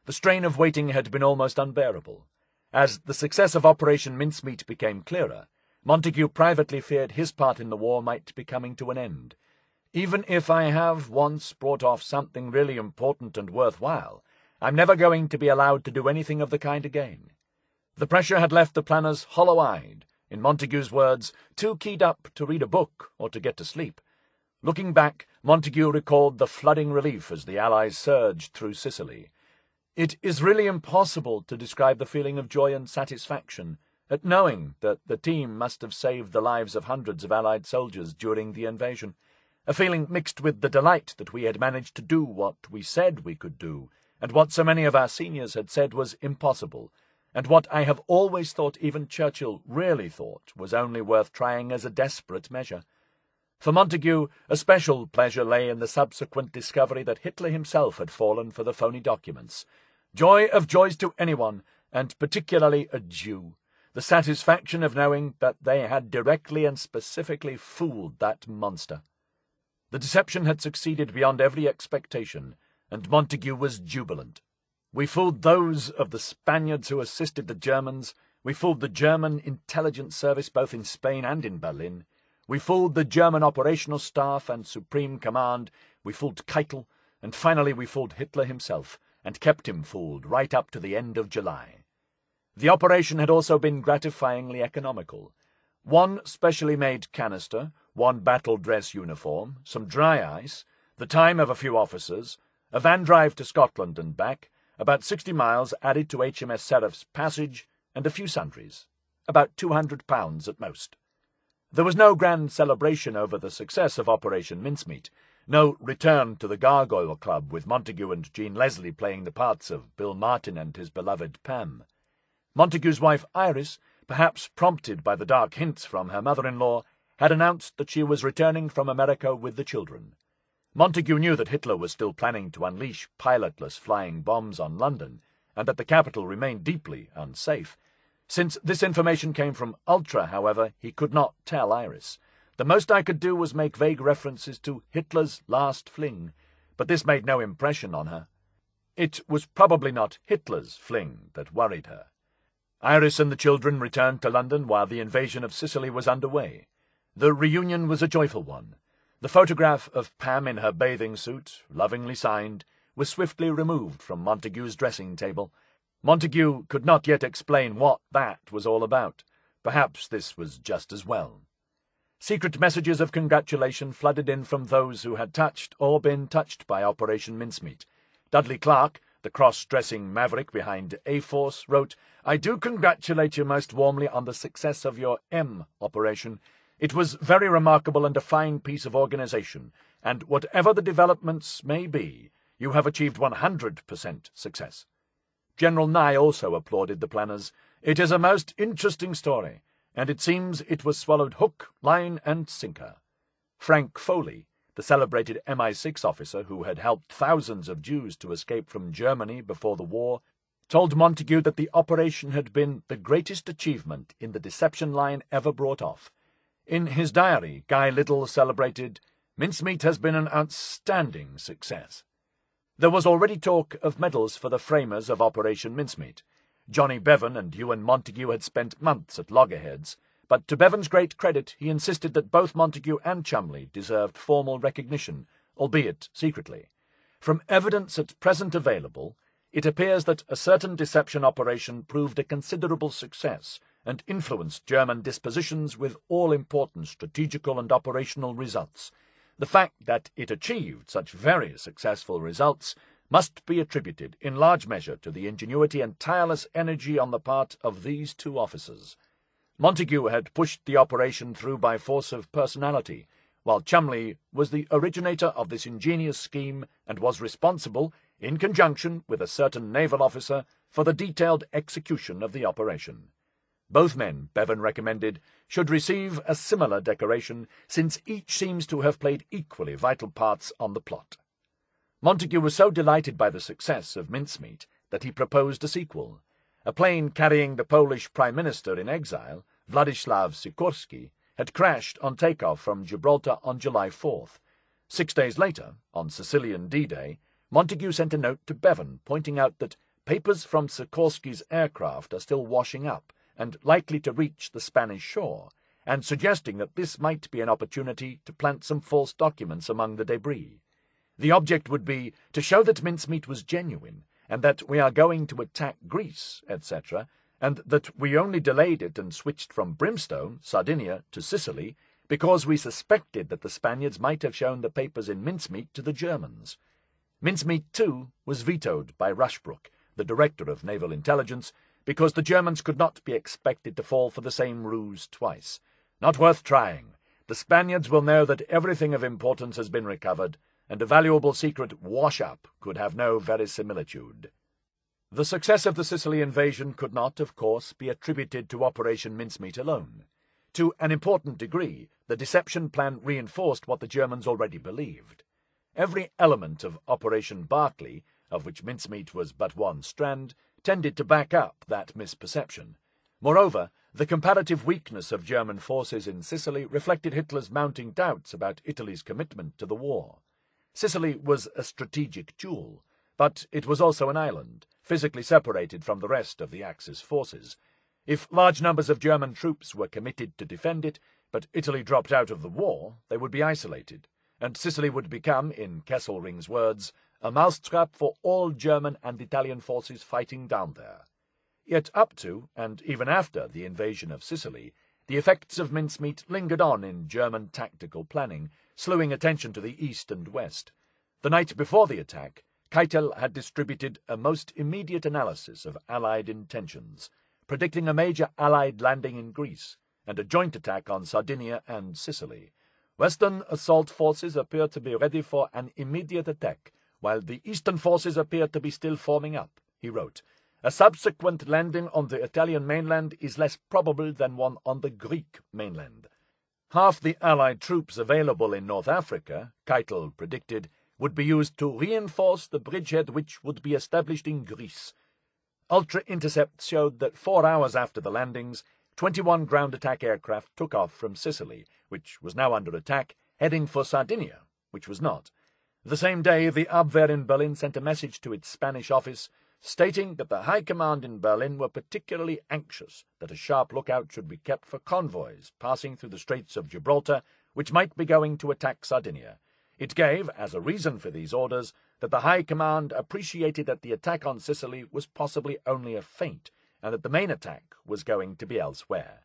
The strain of waiting had been almost unbearable. As the success of Operation Mincemeat became clearer, Montagu privately feared his part in the war might be coming to an end. "Even if I have once brought off something really important and worthwhile, I'm never going to be allowed to do anything of the kind again." The pressure had left the planners hollow-eyed, in Montagu's words, too keyed up to read a book or to get to sleep. Looking back, Montagu recalled the flooding relief as the Allies surged through Sicily. "It is really impossible to describe the feeling of joy and satisfaction at knowing that the team must have saved the lives of hundreds of Allied soldiers during the invasion, a feeling mixed with the delight that we had managed to do what we said we could do, and what so many of our seniors had said was impossible, and what I have always thought even Churchill really thought was only worth trying as a desperate measure. For Montagu, a special pleasure lay in the subsequent discovery that Hitler himself had fallen for the phony documents. Joy of joys to anyone, and particularly a Jew, the satisfaction of knowing that they had directly and specifically fooled that monster. The deception had succeeded beyond every expectation, and Montagu was jubilant. We fooled those of the Spaniards who assisted the Germans. We fooled the German intelligence service both in Spain and in Berlin. We fooled the German operational staff and Supreme Command. We fooled Keitel, and finally we fooled Hitler himself, and kept him fooled right up to the end of July. The operation had also been gratifyingly economical. One specially made canister, one battle dress uniform, some dry ice, the time of a few officers, a van drive to Scotland and back, about 60 miles added to HMS Seraph's passage, and a few sundries. About £200 at most. There was no grand celebration over the success of Operation Mincemeat, no return to the Gargoyle Club with Montagu and Jean Leslie playing the parts of Bill Martin and his beloved Pam. Montagu's wife Iris, perhaps prompted by the dark hints from her mother-in-law, had announced that she was returning from America with the children. Montagu knew that Hitler was still planning to unleash pilotless flying bombs on London, and that the capital remained deeply unsafe. Since this information came from Ultra, however, he could not tell Iris. The most I could do was make vague references to Hitler's last fling, but this made no impression on her. It was probably not Hitler's fling that worried her. Iris and the children returned to London while the invasion of Sicily was underway. The reunion was a joyful one. The photograph of Pam in her bathing suit, lovingly signed, was swiftly removed from Montagu's dressing table. Montagu could not yet explain what that was all about. Perhaps this was just as well. Secret messages of congratulation flooded in from those who had touched or been touched by Operation Mincemeat. Dudley Clark, the cross-dressing maverick behind A-Force, wrote, "I do congratulate you most warmly on the success of your M operation. It was very remarkable and a fine piece of organization, and whatever the developments may be, you have achieved 100% success." General Nye also applauded the planners. "It is a most interesting story, and it seems it was swallowed hook, line, and sinker." Frank Foley, the celebrated MI6 officer who had helped thousands of Jews to escape from Germany before the war, told Montagu that the operation had been the greatest achievement in the deception line ever brought off. In his diary, Guy Liddell celebrated, "Mincemeat has been an outstanding success." There was already talk of medals for the framers of Operation Mincemeat. Johnny Bevan and Ewen Montagu had spent months at loggerheads, but to Bevan's great credit he insisted that both Montagu and Cholmondeley deserved formal recognition, albeit secretly. From evidence at present available, it appears that a certain deception operation proved a considerable success and influenced German dispositions with all-important strategical and operational results. The fact that it achieved such very successful results must be attributed in large measure to the ingenuity and tireless energy on the part of these two officers. Montagu had pushed the operation through by force of personality, while Cholmondeley was the originator of this ingenious scheme and was responsible, in conjunction with a certain naval officer, for the detailed execution of the operation. Both men, Bevan recommended, should receive a similar decoration, since each seems to have played equally vital parts on the plot. Montagu was so delighted by the success of Mincemeat that he proposed a sequel. A plane carrying the Polish Prime Minister in exile, Władysław Sikorski, had crashed on takeoff from Gibraltar on July 4th. 6 days later, on Sicilian D-Day, Montagu sent a note to Bevan pointing out that papers from Sikorski's aircraft are still washing up and likely to reach the Spanish shore, and suggesting that this might be an opportunity to plant some false documents among the debris. The object would be to show that Mincemeat was genuine, and that we are going to attack Greece, etc., and that we only delayed it and switched from Brimstone, Sardinia, to Sicily, because we suspected that the Spaniards might have shown the papers in Mincemeat to the Germans. Mincemeat, too, was vetoed by Rushbrook, the Director of Naval Intelligence, because the Germans could not be expected to fall for the same ruse twice. Not worth trying. The Spaniards will know that everything of importance has been recovered, and a valuable secret wash-up could have no verisimilitude. The success of the Sicily invasion could not, of course, be attributed to Operation Mincemeat alone. To an important degree, the deception plan reinforced what the Germans already believed. Every element of Operation Barclay, of which Mincemeat was but one strand, tended to back up that misperception. Moreover, the comparative weakness of German forces in Sicily reflected Hitler's mounting doubts about Italy's commitment to the war. Sicily was a strategic jewel, but it was also an island, physically separated from the rest of the Axis forces. If large numbers of German troops were committed to defend it, but Italy dropped out of the war, they would be isolated, and Sicily would become, in Kesselring's words, a mousetrap for all German and Italian forces fighting down there. Yet up to, and even after, the invasion of Sicily, the effects of Mincemeat lingered on in German tactical planning, slewing attention to the east and west. The night before the attack, Keitel had distributed a most immediate analysis of Allied intentions, predicting a major Allied landing in Greece and a joint attack on Sardinia and Sicily. Western assault forces appear to be ready for an immediate attack, while the eastern forces appear to be still forming up, he wrote. A subsequent landing on the Italian mainland is less probable than one on the Greek mainland. Half the Allied troops available in North Africa, Keitel predicted, would be used to reinforce the bridgehead which would be established in Greece. Ultra-intercepts showed that 4 hours after the landings, 21 ground attack aircraft took off from Sicily, which was now under attack, heading for Sardinia, which was not. The same day, the Abwehr in Berlin sent a message to its Spanish office stating that the High Command in Berlin were particularly anxious that a sharp lookout should be kept for convoys passing through the Straits of Gibraltar, which might be going to attack Sardinia. It gave, as a reason for these orders, that the High Command appreciated that the attack on Sicily was possibly only a feint, and that the main attack was going to be elsewhere.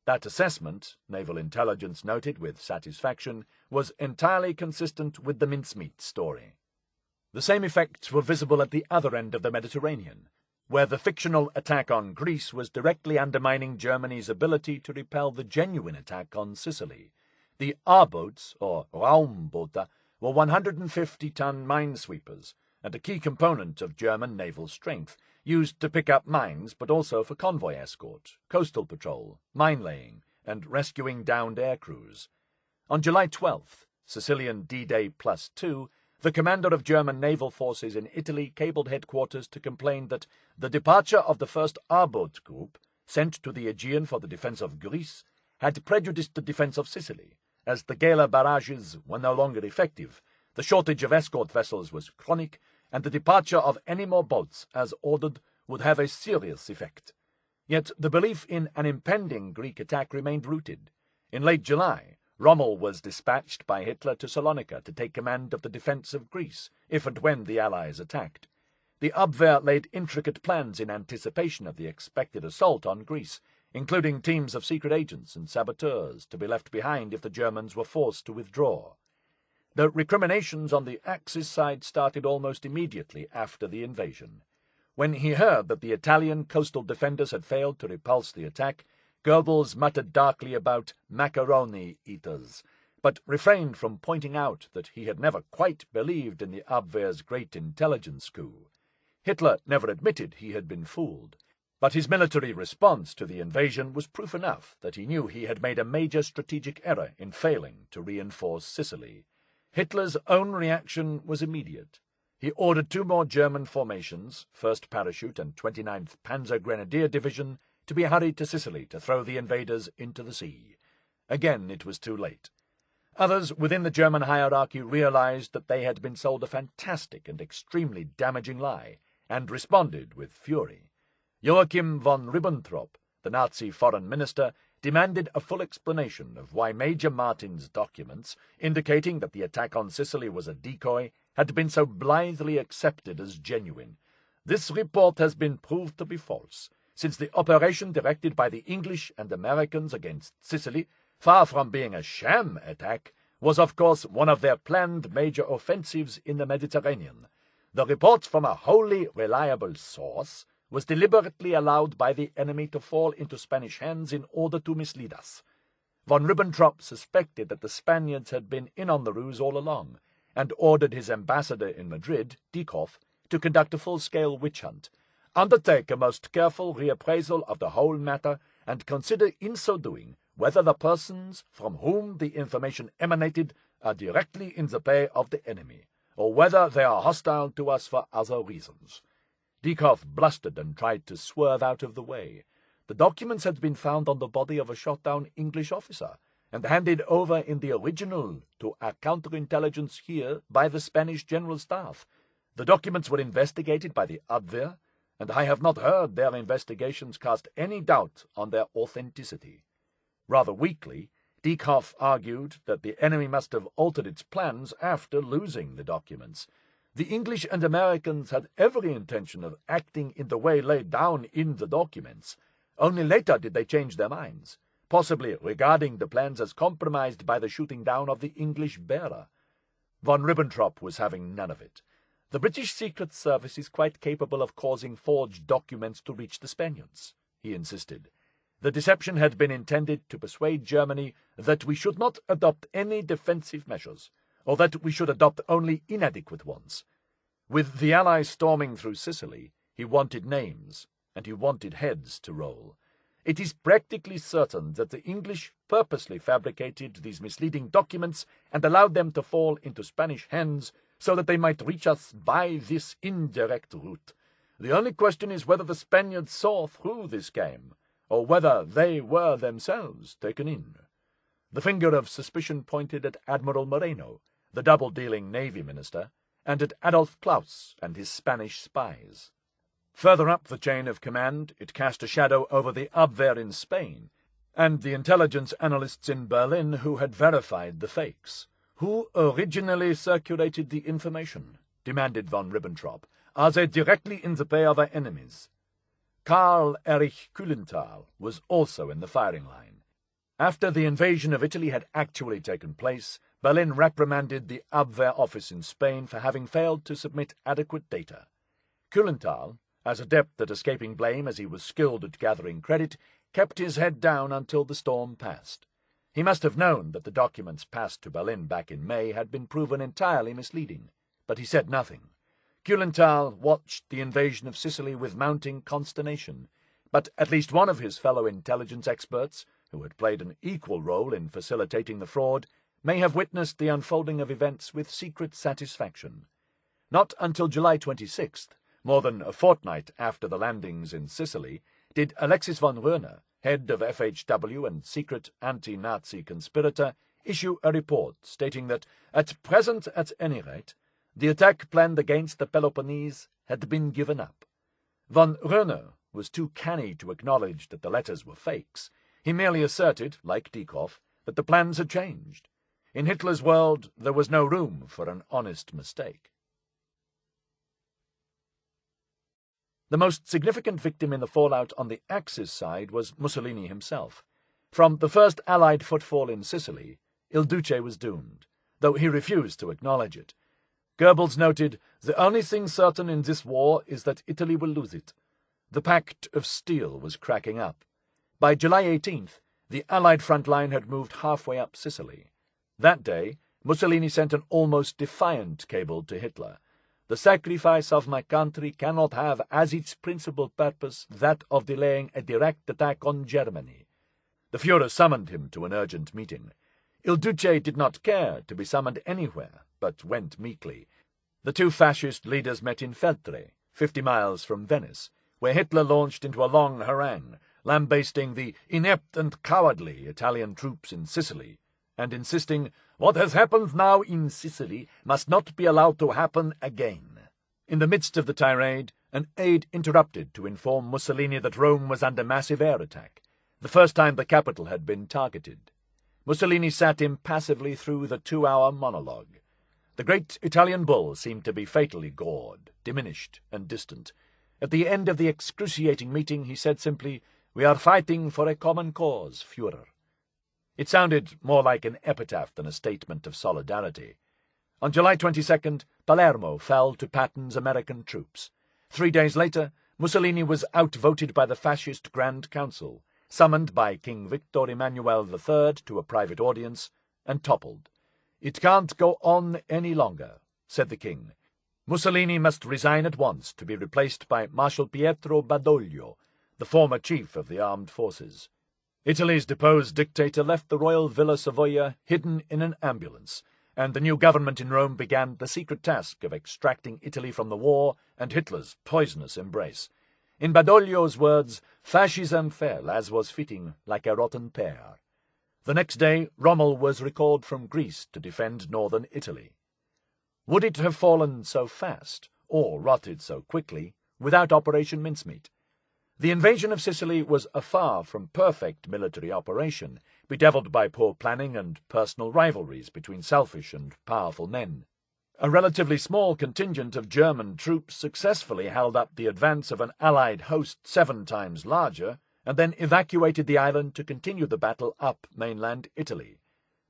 That assessment, Naval Intelligence noted with satisfaction, was entirely consistent with the Mincemeat story. The same effects were visible at the other end of the Mediterranean, where the fictional attack on Greece was directly undermining Germany's ability to repel the genuine attack on Sicily. The R-boats, or Raumboote, were 150-ton minesweepers, and a key component of German naval strength, used to pick up mines but also for convoy escort, coastal patrol, mine-laying, and rescuing downed air crews. On July 12th, Sicilian D-Day +2, the commander of German naval forces in Italy cabled headquarters to complain that the departure of the first R-boat group, sent to the Aegean for the defense of Greece, had prejudiced the defense of Sicily, as the Gela barrages were no longer effective, the shortage of escort vessels was chronic, and the departure of any more boats, as ordered, would have a serious effect. Yet the belief in an impending Greek attack remained rooted. In late July, Rommel was dispatched by Hitler to Salonika to take command of the defense of Greece, if and when the Allies attacked. The Abwehr laid intricate plans in anticipation of the expected assault on Greece, including teams of secret agents and saboteurs to be left behind if the Germans were forced to withdraw. The recriminations on the Axis side started almost immediately after the invasion. When he heard that the Italian coastal defenders had failed to repulse the attack, Goebbels muttered darkly about macaroni eaters, but refrained from pointing out that he had never quite believed in the Abwehr's great intelligence coup. Hitler never admitted he had been fooled, but his military response to the invasion was proof enough that he knew he had made a major strategic error in failing to reinforce Sicily. Hitler's own reaction was immediate. He ordered 2 more German formations, 1st Parachute and 29th Panzer Grenadier Division, to be hurried to Sicily to throw the invaders into the sea. Again it was too late. Others within the German hierarchy realized that they had been sold a fantastic and extremely damaging lie, and responded with fury. Joachim von Ribbentrop, the Nazi foreign minister, demanded a full explanation of why Major Martin's documents, indicating that the attack on Sicily was a decoy, had been so blithely accepted as genuine. This report has been proved to be false, since the operation directed by the English and Americans against Sicily far from being a sham attack, was of course one of their planned major offensives in the Mediterranean. The report from a wholly reliable source was deliberately allowed by the enemy to fall into Spanish hands in order to mislead us. Von Ribbentrop suspected that the Spaniards had been in on the ruse all along, and ordered his ambassador in Madrid, Dieckhoff, to conduct a full-scale witch hunt, undertake a most careful reappraisal of the whole matter, and consider in so doing whether the persons from whom the information emanated are directly in the pay of the enemy, or whether they are hostile to us for other reasons. Dieckhoff blustered and tried to swerve out of the way. The documents had been found on the body of a shot-down English officer, and handed over in the original to our counterintelligence here by the Spanish General Staff. The documents were investigated by the Abwehr, and I have not heard their investigations cast any doubt on their authenticity. Rather weakly, Dieckhoff argued that the enemy must have altered its plans after losing the documents. The English and Americans had every intention of acting in the way laid down in the documents. Only later did they change their minds, possibly regarding the plans as compromised by the shooting down of the English bearer. Von Ribbentrop was having none of it. The British Secret Service is quite capable of causing forged documents to reach the Spaniards, he insisted. The deception had been intended to persuade Germany that we should not adopt any defensive measures, or that we should adopt only inadequate ones. With the Allies storming through Sicily, he wanted names, and he wanted heads to roll. It is practically certain that the English purposely fabricated these misleading documents and allowed them to fall into Spanish hands so that they might reach us by this indirect route. The only question is whether the Spaniards saw through this game, or whether they were themselves taken in. The finger of suspicion pointed at Admiral Moreno, the double-dealing Navy Minister, and at Adolf Klaus and his Spanish spies. Further up the chain of command, it cast a shadow over the Abwehr in Spain, and the intelligence analysts in Berlin who had verified the fakes. Who originally circulated the information? Demanded von Ribbentrop. Are they directly in the pay of our enemies? Karl Erich Kühlenthal was also in the firing line. After the invasion of Italy had actually taken place, Berlin reprimanded the Abwehr office in Spain for having failed to submit adequate data. Kühlenthal, as adept at escaping blame as he was skilled at gathering credit, kept his head down until the storm passed. He must have known that the documents passed to Berlin back in May had been proven entirely misleading, but he said nothing. Kühlenthal watched the invasion of Sicily with mounting consternation, but at least one of his fellow intelligence experts, who had played an equal role in facilitating the fraud, may have witnessed the unfolding of events with secret satisfaction. Not until July 26th, more than a fortnight after the landings in Sicily, did Alexis von Röhne, head of FHW and secret anti-Nazi conspirator, issue a report stating that, at present at any rate, the attack planned against the Peloponnese had been given up. Von Röhne was too canny to acknowledge that the letters were fakes. He merely asserted, like Dieckhoff, that the plans had changed. In Hitler's world, there was no room for an honest mistake. The most significant victim in the fallout on the Axis side was Mussolini himself. From the first Allied footfall in Sicily, Il Duce was doomed, though he refused to acknowledge it. Goebbels noted, "The only thing certain in this war is that Italy will lose it." The pact of steel was cracking up. By July 18th, the Allied front line had moved halfway up Sicily. That day, Mussolini sent an almost defiant cable to Hitler. "The sacrifice of my country cannot have as its principal purpose that of delaying a direct attack on Germany." The Führer summoned him to an urgent meeting. Il Duce did not care to be summoned anywhere, but went meekly. The two fascist leaders met in Feltre, 50 miles from Venice, where Hitler launched into a long harangue, lambasting the inept and cowardly Italian troops in Sicily, and insisting, "What has happened now in Sicily must not be allowed to happen again." In the midst of the tirade, an aide interrupted to inform Mussolini that Rome was under massive air attack, the first time the capital had been targeted. Mussolini sat impassively through the 2-hour monologue. The great Italian bull seemed to be fatally gored, diminished, and distant. At the end of the excruciating meeting, he said simply, "We are fighting for a common cause, Führer." It sounded more like an epitaph than a statement of solidarity. On July 22nd, Palermo fell to Patton's American troops. 3 days later, Mussolini was outvoted by the fascist Grand Council, summoned by King Victor Emmanuel III to a private audience, and toppled. "It can't go on any longer," said the king. "Mussolini must resign at once to be replaced by Marshal Pietro Badoglio, the former chief of the armed forces." Italy's deposed dictator left the royal Villa Savoia hidden in an ambulance, and the new government in Rome began the secret task of extracting Italy from the war and Hitler's poisonous embrace. In Badoglio's words, "Fascism fell, as was fitting, like a rotten pear." The next day, Rommel was recalled from Greece to defend northern Italy. Would it have fallen so fast, or rotted so quickly, without Operation Mincemeat? The invasion of Sicily was a far from perfect military operation, bedevilled by poor planning and personal rivalries between selfish and powerful men. A relatively small contingent of German troops successfully held up the advance of an Allied host 7 times larger, and then evacuated the island to continue the battle up mainland Italy.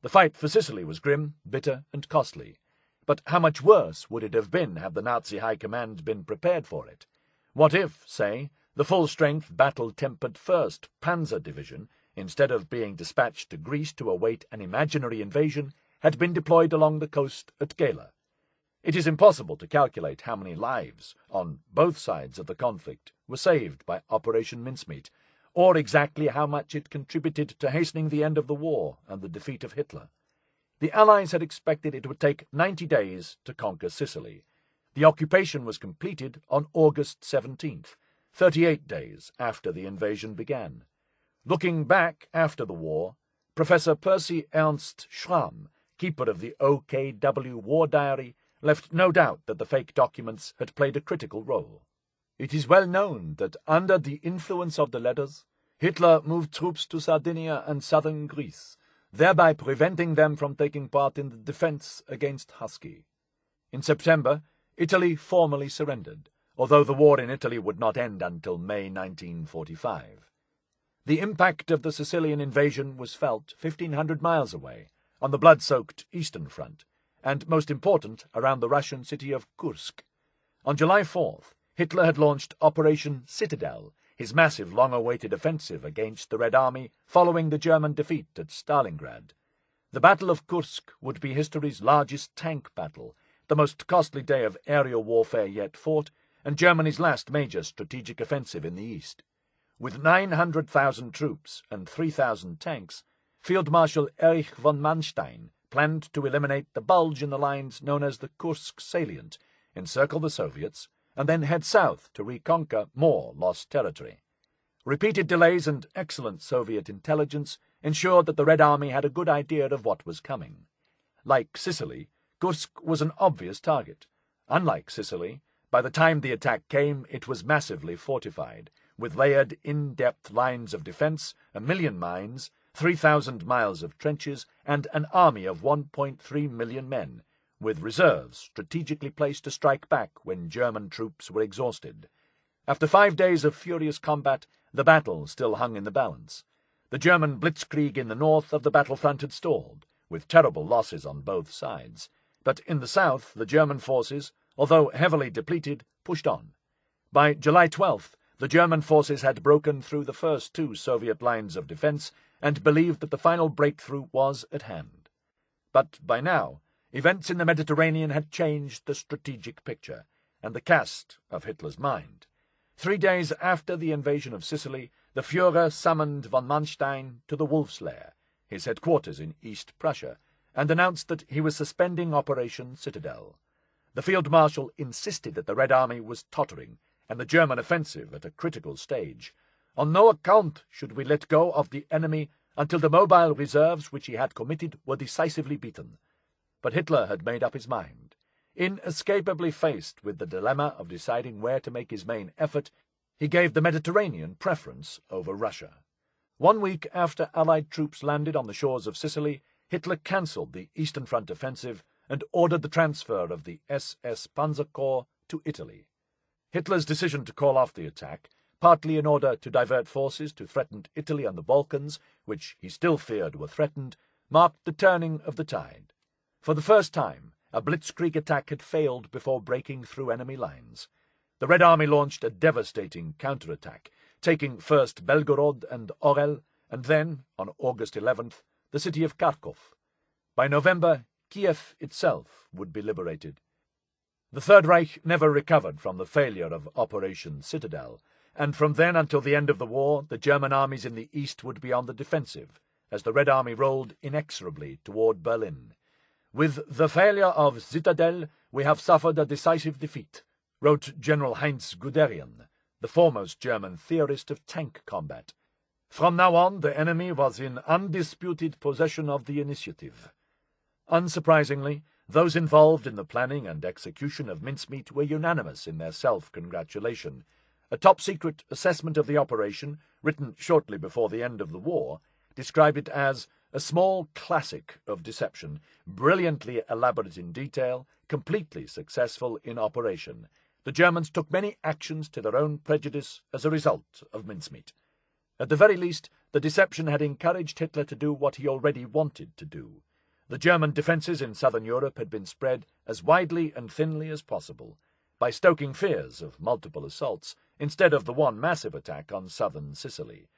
The fight for Sicily was grim, bitter, and costly. But how much worse would it have been had the Nazi High Command been prepared for it? What if, say, the full-strength, battle-tempered 1st Panzer Division, instead of being dispatched to Greece to await an imaginary invasion, had been deployed along the coast at Gela? It is impossible to calculate how many lives, on both sides of the conflict, were saved by Operation Mincemeat, or exactly how much it contributed to hastening the end of the war and the defeat of Hitler. The Allies had expected it would take 90 days to conquer Sicily. The occupation was completed on August 17th, 38 days after the invasion began. Looking back after the war, Professor Percy Ernst Schramm, keeper of the OKW War Diary, left no doubt that the fake documents had played a critical role. "It is well known that under the influence of the letters, Hitler moved troops to Sardinia and southern Greece, thereby preventing them from taking part in the defense against Husky. In September, Italy formally surrendered, although the war in Italy would not end until May 1945. The impact of the Sicilian invasion was felt 1,500 miles away, on the blood-soaked Eastern Front, and, most important, around the Russian city of Kursk. On July 4th, Hitler had launched Operation Citadel, his massive, long-awaited offensive against the Red Army following the German defeat at Stalingrad. The Battle of Kursk would be history's largest tank battle, the most costly day of aerial warfare yet fought, and Germany's last major strategic offensive in the East. With 900,000 troops and 3,000 tanks, Field Marshal Erich von Manstein planned to eliminate the bulge in the lines known as the Kursk salient, encircle the Soviets, and then head south to reconquer more lost territory. Repeated delays and excellent Soviet intelligence ensured that the Red Army had a good idea of what was coming. Like Sicily, Kursk was an obvious target. Unlike Sicily, by the time the attack came, it was massively fortified, with layered, in-depth lines of defense, 1 million mines, 3,000 miles of trenches, and an army of 1.3 million men, with reserves strategically placed to strike back when German troops were exhausted. After 5 days of furious combat, the battle still hung in the balance. The German blitzkrieg in the north of the battlefront had stalled, with terrible losses on both sides. But in the south, the German forces, although heavily depleted, pushed on. By July 12th, the German forces had broken through the first 2 Soviet lines of defense and believed that the final breakthrough was at hand. But by now, events in the Mediterranean had changed the strategic picture and the cast of Hitler's mind. 3 days after the invasion of Sicily, the Führer summoned von Manstein to the Wolf's Lair, his headquarters in East Prussia, and announced that he was suspending Operation Citadel. The Field Marshal insisted that the Red Army was tottering, and the German offensive at a critical stage. On no account should we let go of the enemy until the mobile reserves which he had committed were decisively beaten. But Hitler had made up his mind. Inescapably faced with the dilemma of deciding where to make his main effort, he gave the Mediterranean preference over Russia. 1 week after Allied troops landed on the shores of Sicily, Hitler cancelled the Eastern Front offensive and ordered the transfer of the SS Panzer Corps to Italy. Hitler's decision to call off the attack, partly in order to divert forces to threatened Italy and the Balkans, which he still feared were threatened, marked the turning of the tide. For the first time, a blitzkrieg attack had failed before breaking through enemy lines. The Red Army launched a devastating counterattack, taking first Belgorod and Orel, and then, on August 11th, the city of Kharkov. By November, Kiev itself would be liberated. The Third Reich never recovered from the failure of Operation Citadel, and from then until the end of the war, the German armies in the east would be on the defensive, as the Red Army rolled inexorably toward Berlin. "With the failure of Citadel, we have suffered a decisive defeat," wrote General Heinz Guderian, the foremost German theorist of tank combat. "From now on, the enemy was in undisputed possession of the initiative." Unsurprisingly, those involved in the planning and execution of Mincemeat were unanimous in their self-congratulation. A top-secret assessment of the operation, written shortly before the end of the war, described it as a small classic of deception, brilliantly elaborate in detail, completely successful in operation. The Germans took many actions to their own prejudice as a result of Mincemeat. At the very least, the deception had encouraged Hitler to do what he already wanted to do. The German defences in southern Europe had been spread as widely and thinly as possible, by stoking fears of multiple assaults, instead of the one massive attack on southern Sicily.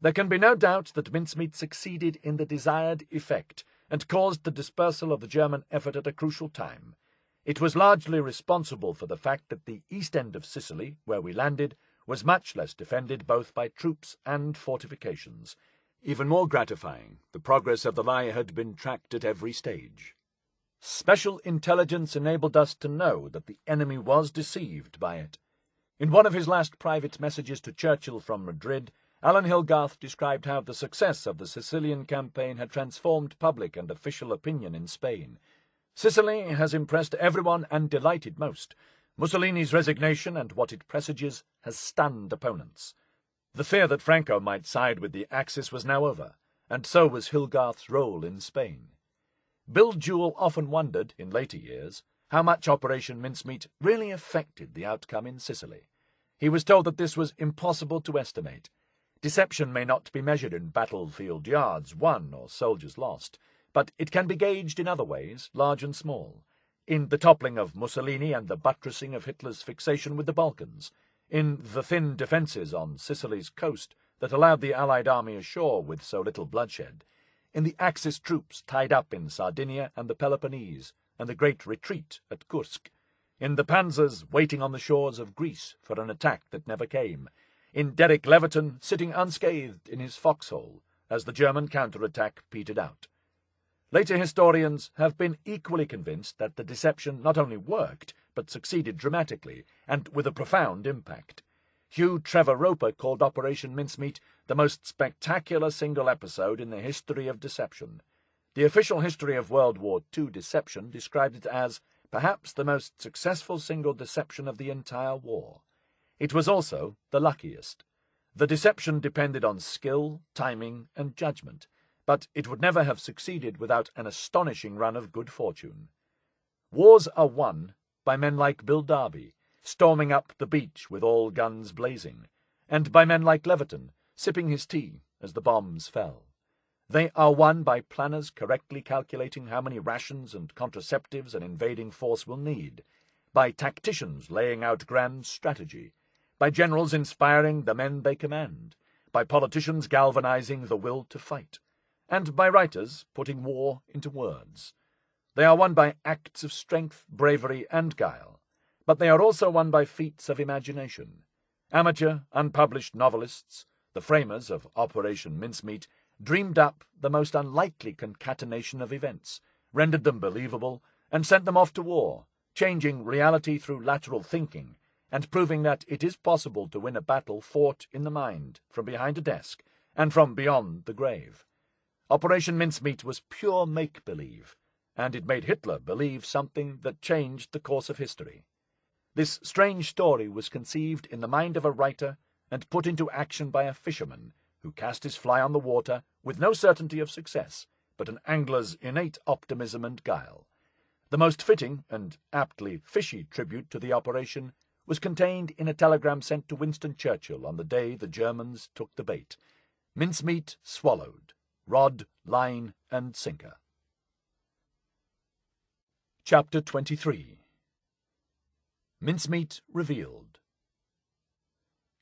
There can be no doubt that Mincemeat succeeded in the desired effect, and caused the dispersal of the German effort at a crucial time. It was largely responsible for the fact that the east end of Sicily, where we landed, was much less defended both by troops and fortifications. Even more gratifying, the progress of the lie had been tracked at every stage. Special intelligence enabled us to know that the enemy was deceived by it. In one of his last private messages to Churchill from Madrid, Alan Hilgarth described how the success of the Sicilian campaign had transformed public and official opinion in Spain. "Sicily has impressed everyone and delighted most. Mussolini's resignation and what it presages has stunned opponents." The fear that Franco might side with the Axis was now over, and so was Hilgarth's role in Spain. Bill Jewell often wondered, in later years, how much Operation Mincemeat really affected the outcome in Sicily. He was told that this was impossible to estimate. Deception may not be measured in battlefield yards won or soldiers lost, but it can be gauged in other ways, large and small. In the toppling of Mussolini and the buttressing of Hitler's fixation with the Balkans, in the thin defences on Sicily's coast that allowed the Allied army ashore with so little bloodshed, in the Axis troops tied up in Sardinia and the Peloponnese, and the great retreat at Kursk, in the panzers waiting on the shores of Greece for an attack that never came, in Derek Leverton sitting unscathed in his foxhole as the German counterattack petered out. Later historians have been equally convinced that the deception not only worked, but succeeded dramatically, and with a profound impact. Hugh Trevor Roper called Operation Mincemeat the most spectacular single episode in the history of deception. The official history of World War II deception described it as perhaps the most successful single deception of the entire war. It was also the luckiest. The deception depended on skill, timing, and judgment, but it would never have succeeded without an astonishing run of good fortune. Wars are won by men like Bill Darby, storming up the beach with all guns blazing, and by men like Leverton, sipping his tea as the bombs fell. They are won by planners correctly calculating how many rations and contraceptives an invading force will need, by tacticians laying out grand strategy, by generals inspiring the men they command, by politicians galvanizing the will to fight, and by writers putting war into words. They are won by acts of strength, bravery, and guile, but they are also won by feats of imagination. Amateur, unpublished novelists, the framers of Operation Mincemeat, dreamed up the most unlikely concatenation of events, rendered them believable, and sent them off to war, changing reality through lateral thinking, and proving that it is possible to win a battle fought in the mind, from behind a desk, and from beyond the grave. Operation Mincemeat was pure make-believe, and it made Hitler believe something that changed the course of history. This strange story was conceived in the mind of a writer and put into action by a fisherman who cast his fly on the water with no certainty of success, but an angler's innate optimism and guile. The most fitting and aptly fishy tribute to the operation was contained in a telegram sent to Winston Churchill on the day the Germans took the bait. Mincemeat swallowed. Rod, line, and sinker. Chapter 23. Mincemeat revealed.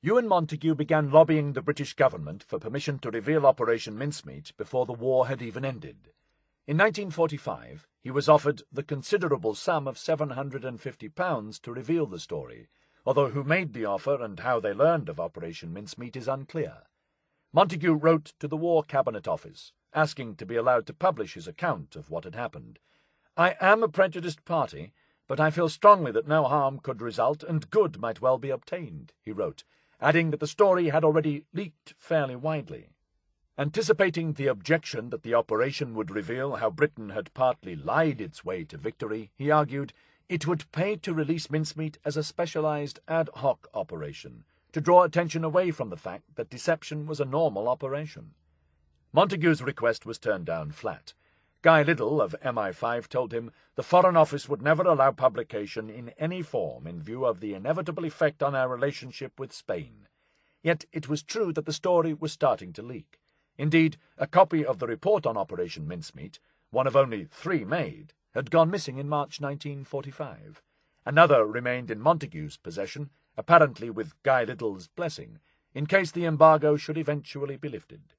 Ewen Montagu began lobbying the British government for permission to reveal Operation Mincemeat before the war had even ended. In 1945, he was offered the considerable sum of £750 to reveal the story, although who made the offer and how they learned of Operation Mincemeat is unclear. Montagu wrote to the War Cabinet Office, asking to be allowed to publish his account of what had happened. "I am a prejudiced party, but I feel strongly that no harm could result and good might well be obtained," he wrote, adding that the story had already leaked fairly widely. Anticipating the objection that the operation would reveal how Britain had partly lied its way to victory, he argued it would pay to release Mincemeat as a specialized ad hoc operation, to draw attention away from the fact that deception was a normal operation. Montagu's request was turned down flat. Guy Liddell of MI5 told him the Foreign Office would never allow publication in any form in view of the inevitable effect on our relationship with Spain. Yet it was true that the story was starting to leak. Indeed, a copy of the report on Operation Mincemeat, one of only 3 made, had gone missing in March 1945. Another remained in Montagu's possession, apparently with Guy Liddell's blessing, in case the embargo should eventually be lifted.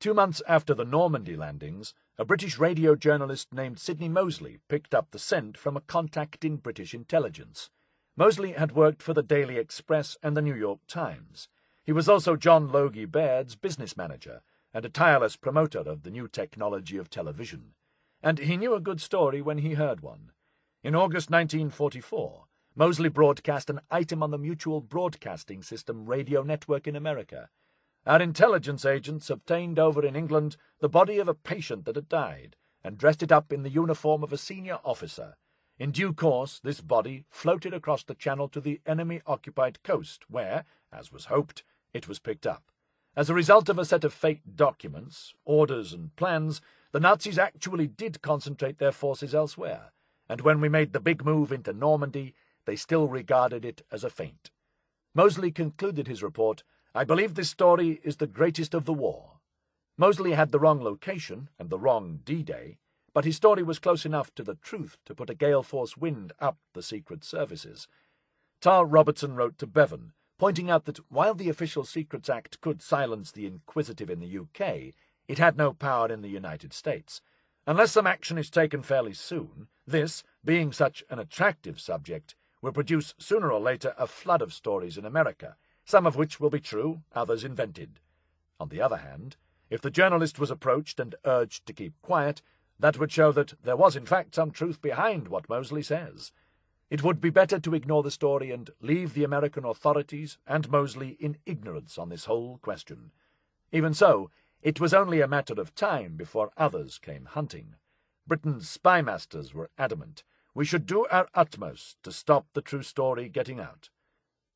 2 months after the Normandy landings, a British radio journalist named Sidney Mosley picked up the scent from a contact in British intelligence. Mosley had worked for the Daily Express and the New York Times. He was also John Logie Baird's business manager, and a tireless promoter of the new technology of television. And he knew a good story when he heard one. In August 1944, Mosley broadcast an item on the Mutual Broadcasting System radio network in America. "Our intelligence agents obtained over in England the body of a patient that had died, and dressed it up in the uniform of a senior officer. In due course, this body floated across the channel to the enemy-occupied coast, where, as was hoped, it was picked up. As a result of a set of fake documents, orders and plans, the Nazis actually did concentrate their forces elsewhere, and when we made the big move into Normandy, they still regarded it as a feint." Mosley concluded his report, "I believe this story is the greatest of the war." Mosley had the wrong location and the wrong D-Day, but his story was close enough to the truth to put a gale force wind up the Secret Services. Tar Robertson wrote to Bevan, pointing out that while the Official Secrets Act could silence the inquisitive in the UK, it had no power in the United States. Unless some action is taken fairly soon, this, being such an attractive subject, will produce sooner or later a flood of stories in America, some of which will be true, others invented. On the other hand, if the journalist was approached and urged to keep quiet, that would show that there was in fact some truth behind what Mosley says. It would be better to ignore the story and leave the American authorities and Mosley in ignorance on this whole question. Even so, it was only a matter of time before others came hunting. Britain's spy masters were adamant. We should do our utmost to stop the true story getting out.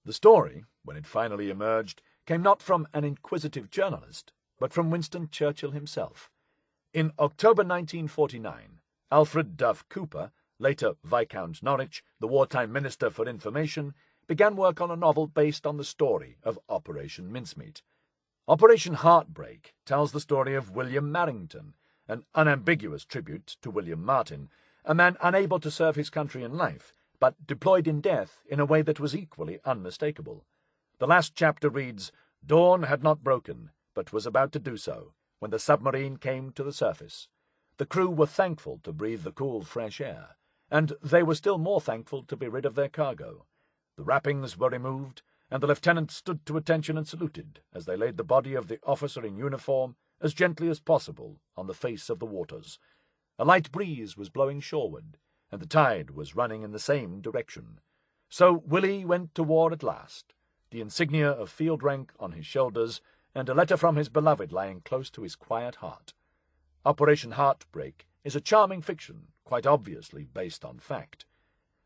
The story, when it finally emerged, came not from an inquisitive journalist, but from Winston Churchill himself. In October 1949, Alfred Duff Cooper, later Viscount Norwich, the wartime Minister for Information, began work on a novel based on the story of Operation Mincemeat. Operation Heartbreak tells the story of William Marrington, an unambiguous tribute to William Martin, a man unable to serve his country in life, but deployed in death in a way that was equally unmistakable. The last chapter reads, "Dawn had not broken, but was about to do so, when the submarine came to the surface. The crew were thankful to breathe the cool, fresh air, and they were still more thankful to be rid of their cargo. The wrappings were removed, and the lieutenant stood to attention and saluted as they laid the body of the officer in uniform as gently as possible on the face of the waters. A light breeze was blowing shoreward, and the tide was running in the same direction. So Willie went to war at last, the insignia of field rank on his shoulders, and a letter from his beloved lying close to his quiet heart. Operation Heartbreak is a charming fiction, quite obviously based on fact.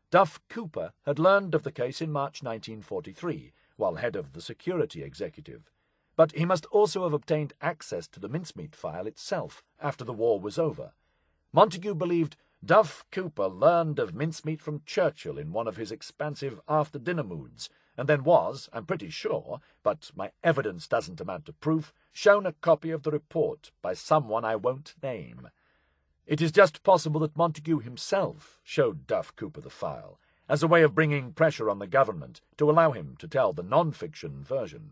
Duff Cooper had learned of the case in March 1943, while head of the Security Executive, but he must also have obtained access to the Mincemeat file itself after the war was over. Montagu believed Duff Cooper learned of mincemeat from Churchill in one of his expansive after-dinner moods, and then was, I'm pretty sure, but my evidence doesn't amount to proof, shown a copy of the report by someone I won't name. It is just possible that Montagu himself showed Duff Cooper the file, as a way of bringing pressure on the government to allow him to tell the non-fiction version.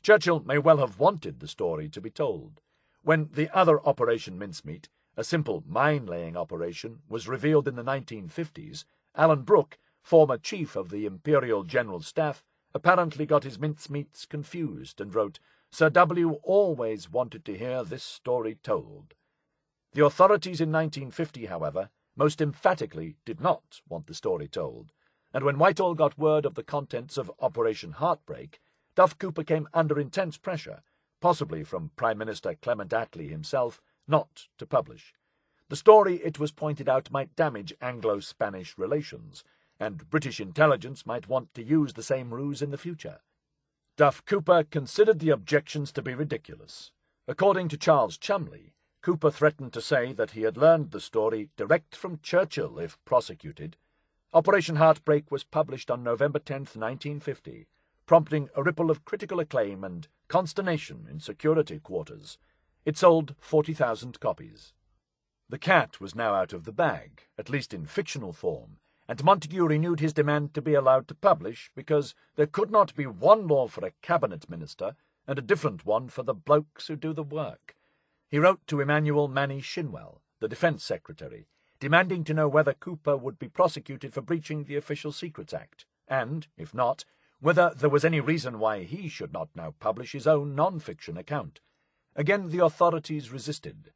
Churchill may well have wanted the story to be told. When the other Operation Mincemeat, a simple mine-laying operation, was revealed in the 1950s, Alan Brooke, former chief of the Imperial General Staff, apparently got his mincemeats confused and wrote, "Sir W. always wanted to hear this story told." The authorities in 1950, however, most emphatically did not want the story told, and when Whitehall got word of the contents of Operation Heartbreak, Duff Cooper came under intense pressure, possibly from Prime Minister Clement Attlee himself, not to publish. The story, it was pointed out, might damage Anglo-Spanish relations, and British intelligence might want to use the same ruse in the future. Duff Cooper considered the objections to be ridiculous. According to Charles Chumley, Cooper threatened to say that he had learned the story direct from Churchill if prosecuted. Operation Heartbreak was published on November 10, 1950, prompting a ripple of critical acclaim and consternation in security quarters. It sold 40,000 copies. The cat was now out of the bag, at least in fictional form, and Montagu renewed his demand to be allowed to publish because there could not be one law for a cabinet minister and a different one for the blokes who do the work. He wrote to Emmanuel Manny Shinwell, the Defence Secretary, demanding to know whether Cooper would be prosecuted for breaching the Official Secrets Act, and, if not, whether there was any reason why he should not now publish his own non-fiction account. Again the authorities resisted.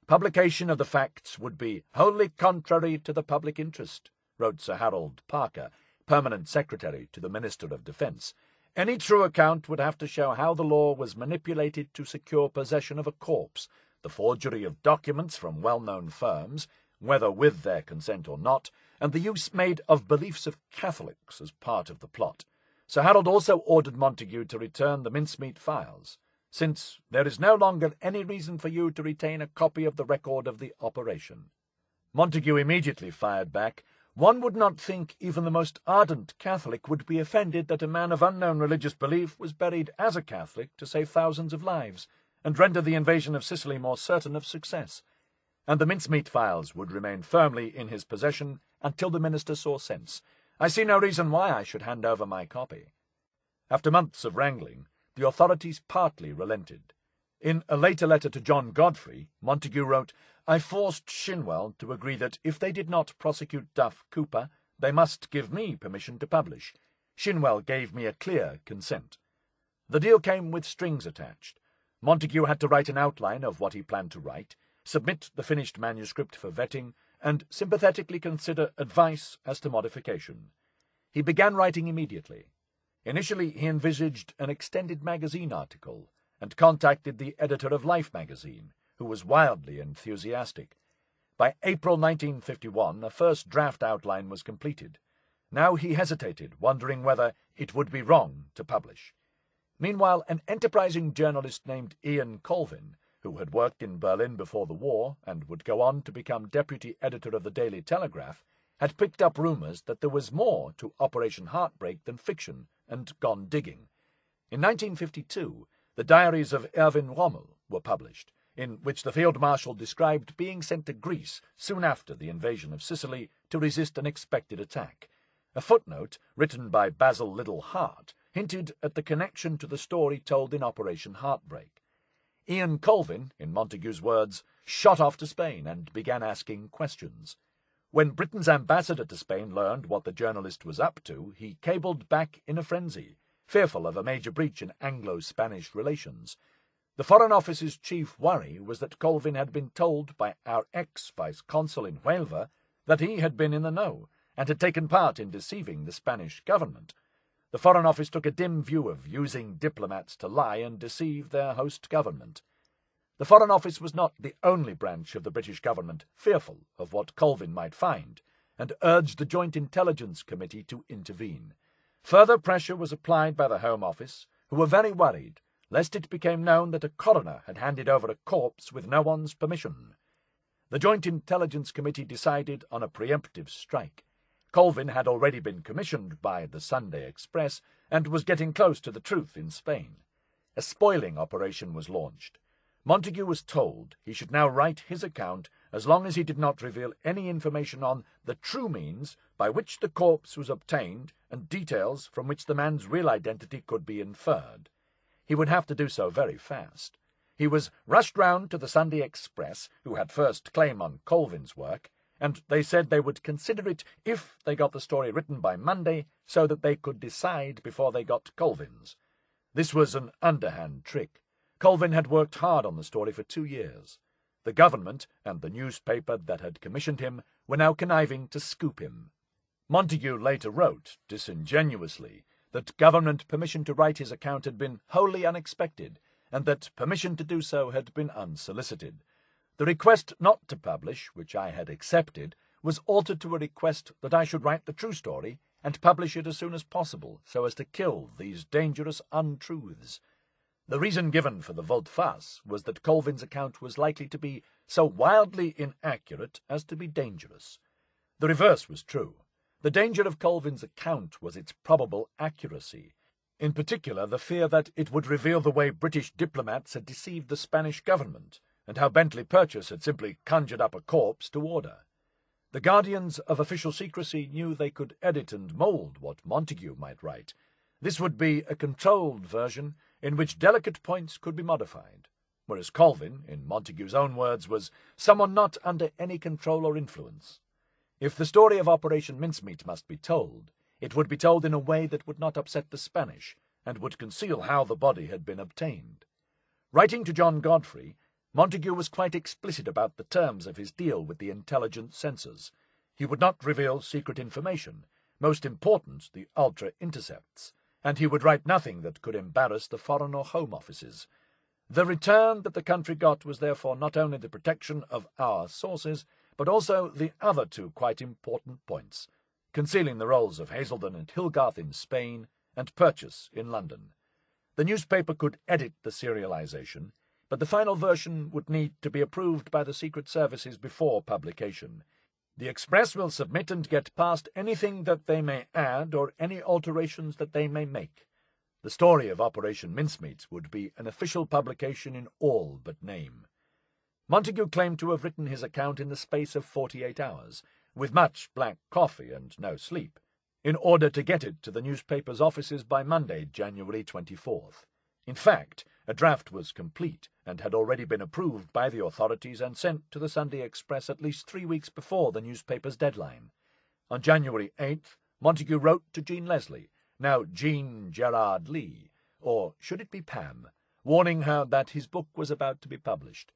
Publication of the facts would be wholly contrary to the public interest, wrote Sir Harold Parker, Permanent Secretary to the Minister of Defence. Any true account would have to show how the law was manipulated to secure possession of a corpse, the forgery of documents from well-known firms, whether with their consent or not, and the use made of beliefs of Catholics as part of the plot. Sir Harold also ordered Montagu to return the mincemeat files, since there is no longer any reason for you to retain a copy of the record of the operation. Montagu immediately fired back. One would not think even the most ardent Catholic would be offended that a man of unknown religious belief was buried as a Catholic to save thousands of lives, and render the invasion of Sicily more certain of success, and the mincemeat files would remain firmly in his possession until the minister saw sense. I see no reason why I should hand over my copy. After months of wrangling, the authorities partly relented. In a later letter to John Godfrey, Montagu wrote, "I forced Shinwell to agree that if they did not prosecute Duff Cooper, they must give me permission to publish. Shinwell gave me a clear consent." The deal came with strings attached. Montagu had to write an outline of what he planned to write, submit the finished manuscript for vetting, and sympathetically consider advice as to modification. He began writing immediately. Initially, he envisaged an extended magazine article, and contacted the editor of Life magazine, who was wildly enthusiastic. By April 1951, a first draft outline was completed. Now he hesitated, wondering whether it would be wrong to publish. Meanwhile, an enterprising journalist named Ian Colvin, who had worked in Berlin before the war and would go on to become deputy editor of the Daily Telegraph, had picked up rumours that there was more to Operation Heartbreak than fiction, and gone digging. In 1952, the diaries of Erwin Rommel were published, in which the Field Marshal described being sent to Greece soon after the invasion of Sicily to resist an expected attack. A footnote, written by Basil Liddell Hart, hinted at the connection to the story told in Operation Heartbreak. Ian Colvin, in Montagu's words, shot off to Spain and began asking questions. When Britain's ambassador to Spain learned what the journalist was up to, he cabled back in a frenzy, fearful of a major breach in Anglo-Spanish relations. The Foreign Office's chief worry was that Colvin had been told by our ex-vice-consul in Huelva that he had been in the know, and had taken part in deceiving the Spanish government. The Foreign Office took a dim view of using diplomats to lie and deceive their host government. The Foreign Office was not the only branch of the British government fearful of what Colvin might find, and urged the Joint Intelligence Committee to intervene. Further pressure was applied by the Home Office, who were very worried lest it became known that a coroner had handed over a corpse with no one's permission. The Joint Intelligence Committee decided on a preemptive strike. Colvin had already been commissioned by the Sunday Express and was getting close to the truth in Spain. A spoiling operation was launched. Montagu was told he should now write his account as long as he did not reveal any information on the true means by which the corpse was obtained and details from which the man's real identity could be inferred. He would have to do so very fast. He was rushed round to the Sunday Express, who had first claim on Colvin's work, and they said they would consider it if they got the story written by Monday so that they could decide before they got Colvin's. This was an underhand trick. Colvin had worked hard on the story for 2 years. The government and the newspaper that had commissioned him were now conniving to scoop him. Montagu later wrote, disingenuously, that government permission to write his account had been wholly unexpected, and that permission to do so had been unsolicited. The request not to publish, which I had accepted, was altered to a request that I should write the true story and publish it as soon as possible, so as to kill these dangerous untruths. The reason given for the volte-face was that Colvin's account was likely to be so wildly inaccurate as to be dangerous. The reverse was true. The danger of Colvin's account was its probable accuracy, in particular the fear that it would reveal the way British diplomats had deceived the Spanish government, and how Bentley Purchase had simply conjured up a corpse to order. The guardians of official secrecy knew they could edit and mould what Montagu might write. This would be a controlled version in which delicate points could be modified, whereas Colvin, in Montagu's own words, was someone not under any control or influence. If the story of Operation Mincemeat must be told, it would be told in a way that would not upset the Spanish, and would conceal how the body had been obtained. Writing to John Godfrey, Montagu was quite explicit about the terms of his deal with the intelligence censors. He would not reveal secret information, most important the ultra-intercepts, and he would write nothing that could embarrass the Foreign or Home Offices. The return that the country got was therefore not only the protection of our sources, but also the other two quite important points, concealing the roles of Hazelden and Hilgarth in Spain and Purchase in London. The newspaper could edit the serialization, but the final version would need to be approved by the Secret Services before publication. The Express will submit and get past anything that they may add or any alterations that they may make. The story of Operation Mincemeat would be an official publication in all but name. Montagu claimed to have written his account in the space of 48 hours, with much black coffee and no sleep, in order to get it to the newspaper's offices by Monday, January 24th. In fact, a draft was complete and had already been approved by the authorities and sent to the Sunday Express at least 3 weeks before the newspaper's deadline. On January 8th, Montagu wrote to Jean Leslie, now Jean Gerard Lee, or should it be Pam, warning her that his book was about to be published.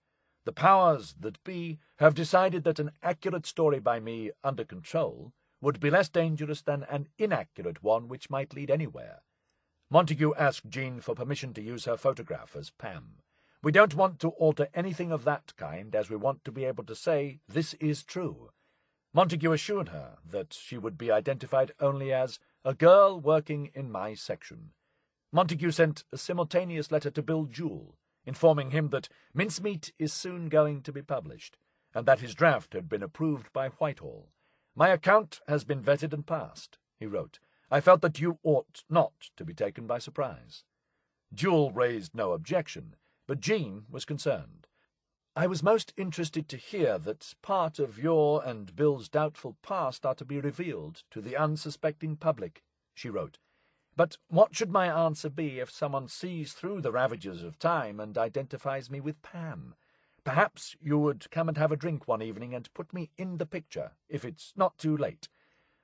The powers that be have decided that an accurate story by me under control would be less dangerous than an inaccurate one which might lead anywhere. Montagu asked Jean for permission to use her photograph as Pam. We don't want to alter anything of that kind, as we want to be able to say this is true. Montagu assured her that she would be identified only as a girl working in my section. Montagu sent a simultaneous letter to Bill Jewell, informing him that Mincemeat is soon going to be published, and that his draft had been approved by Whitehall. My account has been vetted and passed, he wrote. I felt that you ought not to be taken by surprise. Jewell raised no objection, but Jean was concerned. I was most interested to hear that part of your and Bill's doubtful past are to be revealed to the unsuspecting public, she wrote. But what should my answer be if someone sees through the ravages of time and identifies me with Pam? Perhaps you would come and have a drink one evening and put me in the picture, if it's not too late.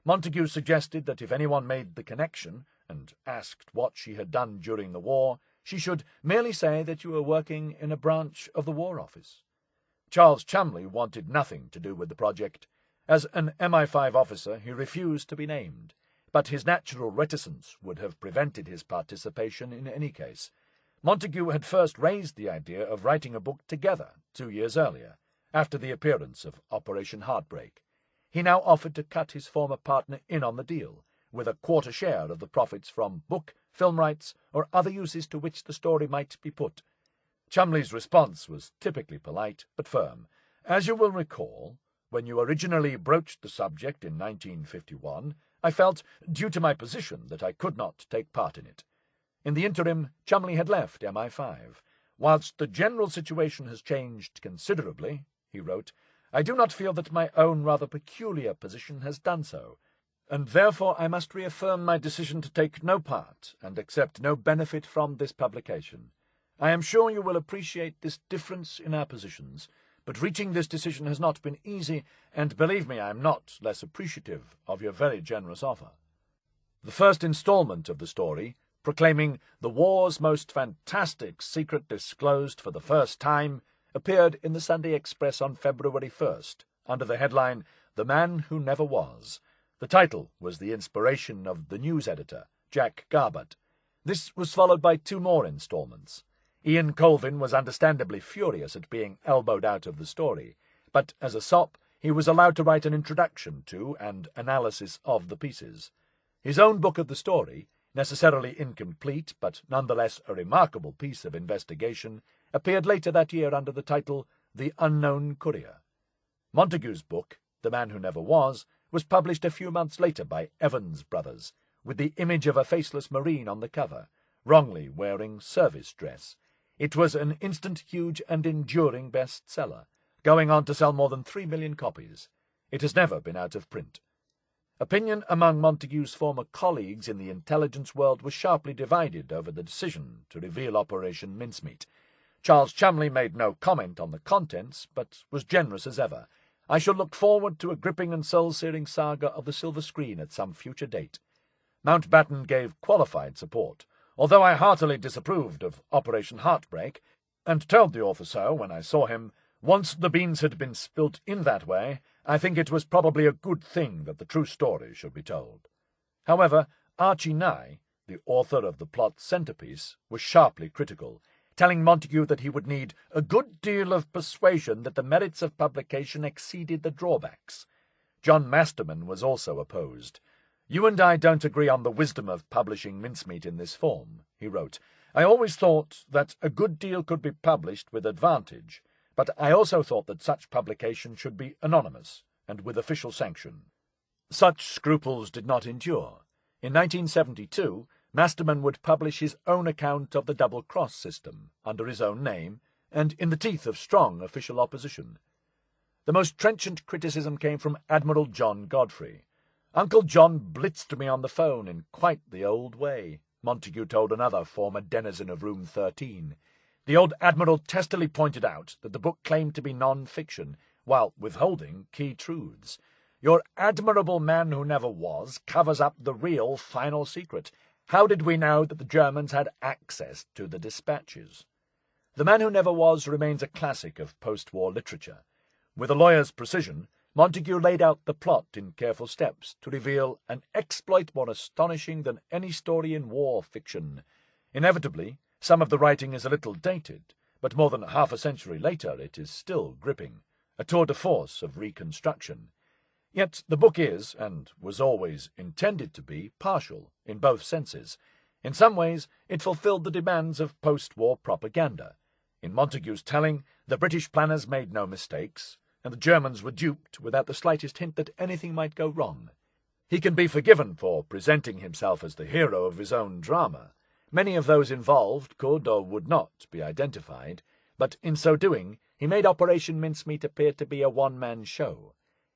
Montagu suggested that if anyone made the connection and asked what she had done during the war, she should merely say that you were working in a branch of the War Office. Charles Cholmondeley wanted nothing to do with the project. As an MI5 officer, he refused to be named, but his natural reticence would have prevented his participation in any case. Montagu had first raised the idea of writing a book together 2 years earlier, after the appearance of Operation Heartbreak. He now offered to cut his former partner in on the deal, with a quarter share of the profits from book, film rights, or other uses to which the story might be put. Cholmondeley's response was typically polite but firm, As you will recall, when you originally broached the subject in 1951, I felt, due to my position, that I could not take part in it. In the interim, Cholmondeley had left MI5. Whilst the general situation has changed considerably, he wrote, I do not feel that my own rather peculiar position has done so, and therefore I must reaffirm my decision to take no part and accept no benefit from this publication. I am sure you will appreciate this difference in our positions, but reaching this decision has not been easy, and believe me, I am not less appreciative of your very generous offer. The first installment of the story, proclaiming the war's most fantastic secret disclosed for the first time, appeared in the Sunday Express on February 1st, under the headline, The Man Who Never Was. The title was the inspiration of the news editor, Jack Garbutt. This was followed by 2 more installments. Ian Colvin was understandably furious at being elbowed out of the story, but as a sop, he was allowed to write an introduction to and analysis of the pieces. His own book of the story, necessarily incomplete but nonetheless a remarkable piece of investigation, appeared later that year under the title The Unknown Courier. Montagu's book, The Man Who Never Was published a few months later by Evans Brothers, with the image of a faceless Marine on the cover, wrongly wearing service dress. It was an instant, huge, and enduring bestseller, going on to sell more than 3 million copies. It has never been out of print. Opinion among Montagu's former colleagues in the intelligence world was sharply divided over the decision to reveal Operation Mincemeat. Charles Cholmondeley made no comment on the contents, but was generous as ever. I shall look forward to a gripping and soul-searing saga of the silver screen at some future date. Mountbatten gave qualified support, although I heartily disapproved of Operation Heartbreak, and told the author so when I saw him. Once the beans had been spilt in that way, I think it was probably a good thing that the true story should be told. However, Archie Nye, the author of the plot centrepiece, was sharply critical, telling Montagu that he would need a good deal of persuasion that the merits of publication exceeded the drawbacks. John Masterman was also opposed. You and I don't agree on the wisdom of publishing Mincemeat in this form, he wrote. I always thought that a good deal could be published with advantage, but I also thought that such publication should be anonymous and with official sanction. Such scruples did not endure. In 1972, Masterman would publish his own account of the double-cross system, under his own name, and in the teeth of strong official opposition. The most trenchant criticism came from Admiral John Godfrey. Uncle John blitzed me on the phone in quite the old way, Montagu told another former denizen of Room 13. The old Admiral testily pointed out that the book claimed to be non-fiction, while withholding key truths. Your admirable Man Who Never Was covers up the real final secret. How did we know that the Germans had access to the dispatches? The Man Who Never Was remains a classic of post-war literature. With a lawyer's precision, Montagu laid out the plot in careful steps to reveal an exploit more astonishing than any story in war fiction. Inevitably, some of the writing is a little dated, but more than half a century later it is still gripping, a tour de force of reconstruction. Yet the book is, and was always intended to be, partial in both senses. In some ways it fulfilled the demands of post-war propaganda. In Montagu's telling, the British planners made no mistakes, and the Germans were duped without the slightest hint that anything might go wrong. He can be forgiven for presenting himself as the hero of his own drama. Many of those involved could or would not be identified, but in so doing he made Operation Mincemeat appear to be a one-man show.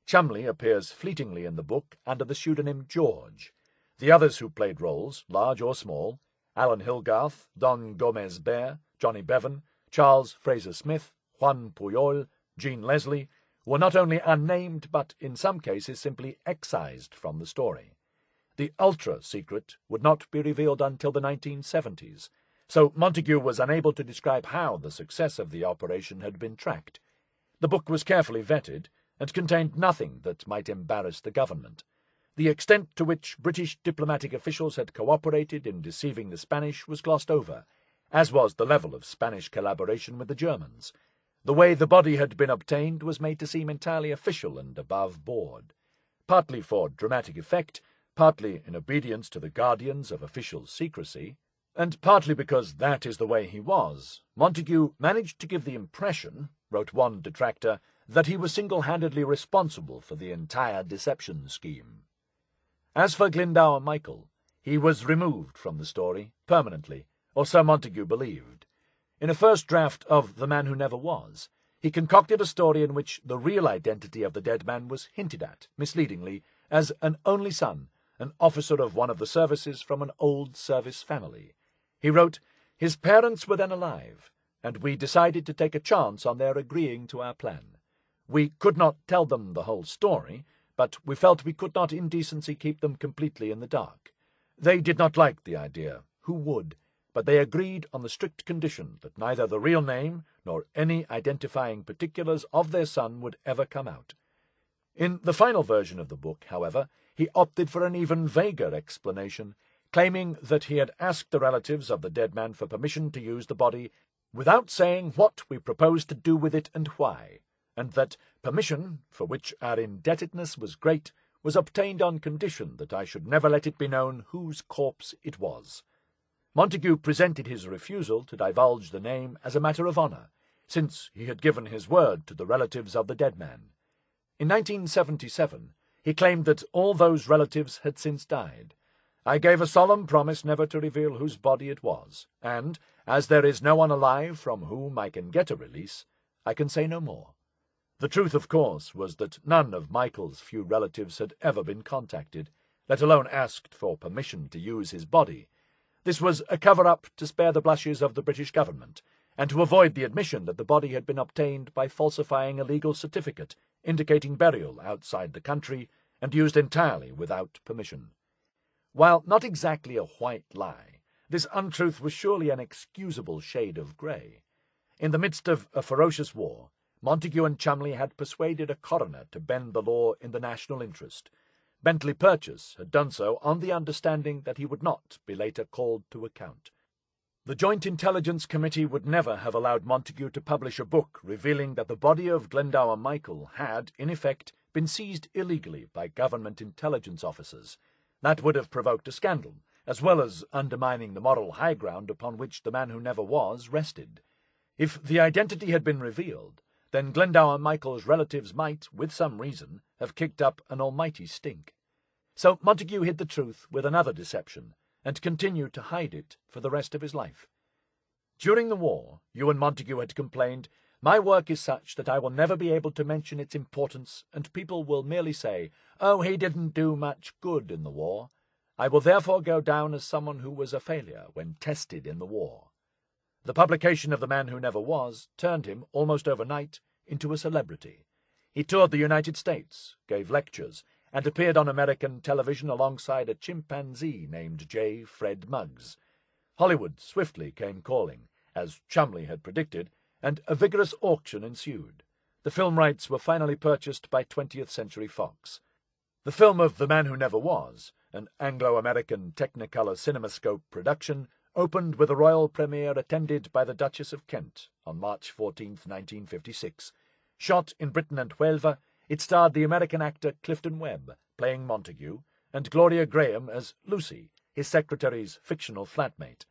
Cholmondeley appears fleetingly in the book under the pseudonym George. The others who played roles, large or small, Alan Hilgarth, Don Gomez Bear, Johnny Bevan, Charles Fraser Smith, Juan Puyol, Jean Leslie, were not only unnamed but, in some cases, simply excised from the story. The ultra-secret would not be revealed until the 1970s, so Montagu was unable to describe how the success of the operation had been tracked. The book was carefully vetted and contained nothing that might embarrass the government. The extent to which British diplomatic officials had cooperated in deceiving the Spanish was glossed over, as was the level of Spanish collaboration with the Germans. The way the body had been obtained was made to seem entirely official and above board. Partly for dramatic effect, partly in obedience to the guardians of official secrecy, and partly because that is the way he was, Montagu managed to give the impression, wrote one detractor, that he was single-handedly responsible for the entire deception scheme. As for Glendower Michael, he was removed from the story permanently, or so Montagu believed. In a first draft of The Man Who Never Was, he concocted a story in which the real identity of the dead man was hinted at, misleadingly, as an only son, an officer of one of the services from an old service family. He wrote, "His parents were then alive, and we decided to take a chance on their agreeing to our plan. We could not tell them the whole story, but we felt we could not in decency keep them completely in the dark. They did not like the idea. Who would? But they agreed on the strict condition that neither the real name nor any identifying particulars of their son would ever come out." In the final version of the book, however, he opted for an even vaguer explanation, claiming that he had asked the relatives of the dead man for permission to use the body without saying what we proposed to do with it and why, and that permission, for which our indebtedness was great, was obtained on condition that I should never let it be known whose corpse it was. Montagu presented his refusal to divulge the name as a matter of honour, since he had given his word to the relatives of the dead man. In 1977, he claimed that all those relatives had since died. "I gave a solemn promise never to reveal whose body it was, and, as there is no one alive from whom I can get a release, I can say no more." The truth, of course, was that none of Michael's few relatives had ever been contacted, let alone asked for permission to use his body. This was a cover-up to spare the blushes of the British government, and to avoid the admission that the body had been obtained by falsifying a legal certificate indicating burial outside the country and used entirely without permission. While not exactly a white lie, this untruth was surely an excusable shade of grey. In the midst of a ferocious war, Montagu and Cholmondeley had persuaded a coroner to bend the law in the national interest. Bentley Purchase had done so on the understanding that he would not be later called to account. The Joint Intelligence Committee would never have allowed Montagu to publish a book revealing that the body of Glendower Michael had, in effect, been seized illegally by government intelligence officers. That would have provoked a scandal, as well as undermining the moral high ground upon which The Man Who Never Was rested. If the identity had been revealed, then Glendower Michael's relatives might, with some reason, have kicked up an almighty stink. So Montagu hid the truth with another deception, and continued to hide it for the rest of his life. During the war, Ewen Montagu had complained, "My work is such that I will never be able to mention its importance, and people will merely say, 'Oh, he didn't do much good in the war.' I will therefore go down as someone who was a failure when tested in the war." The publication of The Man Who Never Was turned him, almost overnight, into a celebrity. He toured the United States, gave lectures, and appeared on American television alongside a chimpanzee named J. Fred Muggs. Hollywood swiftly came calling, as Cholmondeley had predicted, and a vigorous auction ensued. The film rights were finally purchased by 20th Century Fox. The film of The Man Who Never Was, an Anglo-American Technicolor CinemaScope production, opened with a royal premiere attended by the Duchess of Kent on March 14, 1956. Shot in Britain and Huelva, it starred the American actor Clifton Webb, playing Montagu, and Gloria Graham as Lucy, his secretary's fictional flatmate.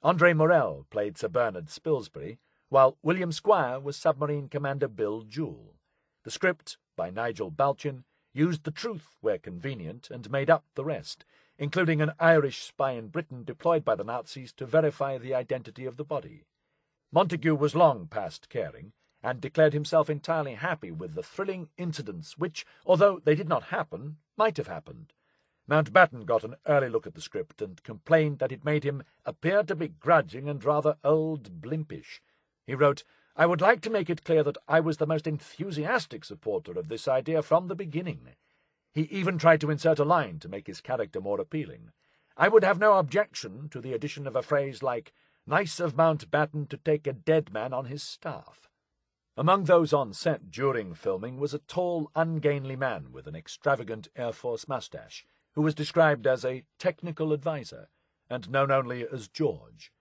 Andre Morell played Sir Bernard Spilsbury, while William Squire was Submarine Commander Bill Jewell. The script, by Nigel Balchin, used the truth where convenient and made up the rest, including an Irish spy in Britain deployed by the Nazis to verify the identity of the body. Montagu was long past caring, and declared himself entirely happy with the thrilling incidents which, although they did not happen, might have happened. Mountbatten got an early look at the script and complained that it made him appear to be grudging and rather old blimpish. He wrote, "I would like to make it clear that I was the most enthusiastic supporter of this idea from the beginning." He even tried to insert a line to make his character more appealing. "I would have no objection to the addition of a phrase like, 'Nice of Mountbatten to take a dead man on his staff.'" Among those on set during filming was a tall, ungainly man with an extravagant Air Force mustache, who was described as a technical advisor, and known only as George.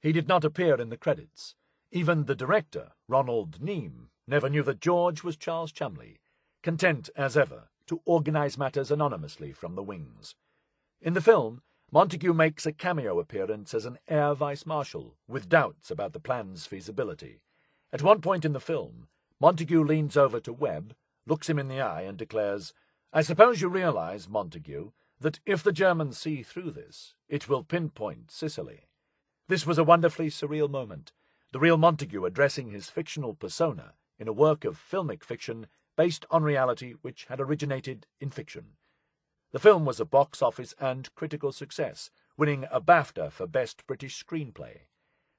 He did not appear in the credits. Even the director, Ronald Neame, never knew that George was Charles Cholmondeley, content, as ever, to organize matters anonymously from the wings. In the film, Montagu makes a cameo appearance as an air vice-marshal, with doubts about the plan's feasibility. At one point in the film, Montagu leans over to Webb, looks him in the eye, and declares, "I suppose you realize, Montagu, that if the Germans see through this, it will pinpoint Sicily." This was a wonderfully surreal moment, the real Montagu addressing his fictional persona in a work of filmic fiction based on reality which had originated in fiction. The film was a box office and critical success, winning a BAFTA for Best British Screenplay.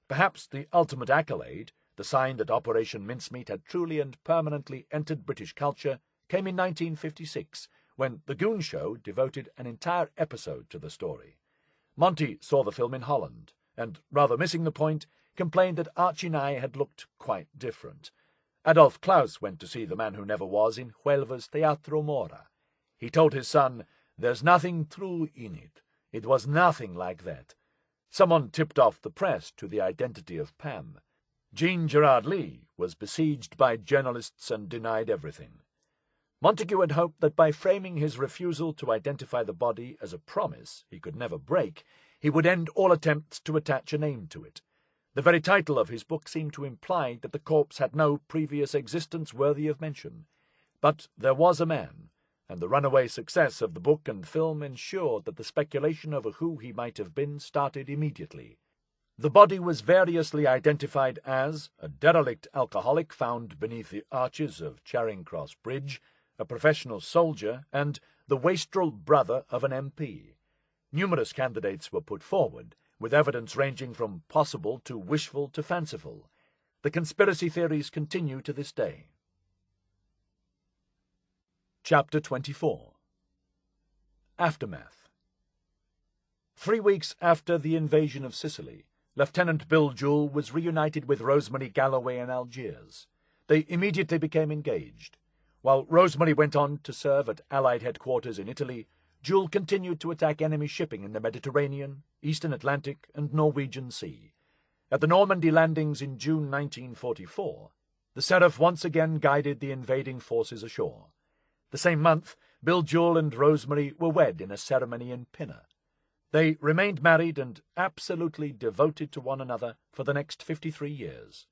Perhaps the ultimate accolade, the sign that Operation Mincemeat had truly and permanently entered British culture, came in 1956, when The Goon Show devoted an entire episode to the story. Monty saw the film in Holland, and, rather missing the point, complained that Archie Nye had looked quite different. Adolf Klaus went to see The Man Who Never Was in Huelva's Teatro Mora. He told his son, "There's nothing true in it. It was nothing like that." Someone tipped off the press to the identity of Pam. Jean Gerard Lee was besieged by journalists and denied everything. Montagu had hoped that by framing his refusal to identify the body as a promise he could never break, he would end all attempts to attach a name to it. The very title of his book seemed to imply that the corpse had no previous existence worthy of mention. But there was a man, and the runaway success of the book and film ensured that the speculation over who he might have been started immediately. The body was variously identified as a derelict alcoholic found beneath the arches of Charing Cross Bridge, a professional soldier, and the wastrel brother of an MP. Numerous candidates were put forward, with evidence ranging from possible to wishful to fanciful. The conspiracy theories continue to this day. Chapter 24. Aftermath. 3 weeks after the invasion of Sicily, Lieutenant Bill Jewell was reunited with Rosemary Galloway in Algiers. They immediately became engaged. While Rosemary went on to serve at Allied headquarters in Italy, Jewell continued to attack enemy shipping in the Mediterranean, Eastern Atlantic, and Norwegian Sea. At the Normandy landings in June 1944, the Seraph once again guided the invading forces ashore. The same month, Bill Jewell and Rosemary were wed in a ceremony in Pinner. They remained married and absolutely devoted to one another for the next 53 years.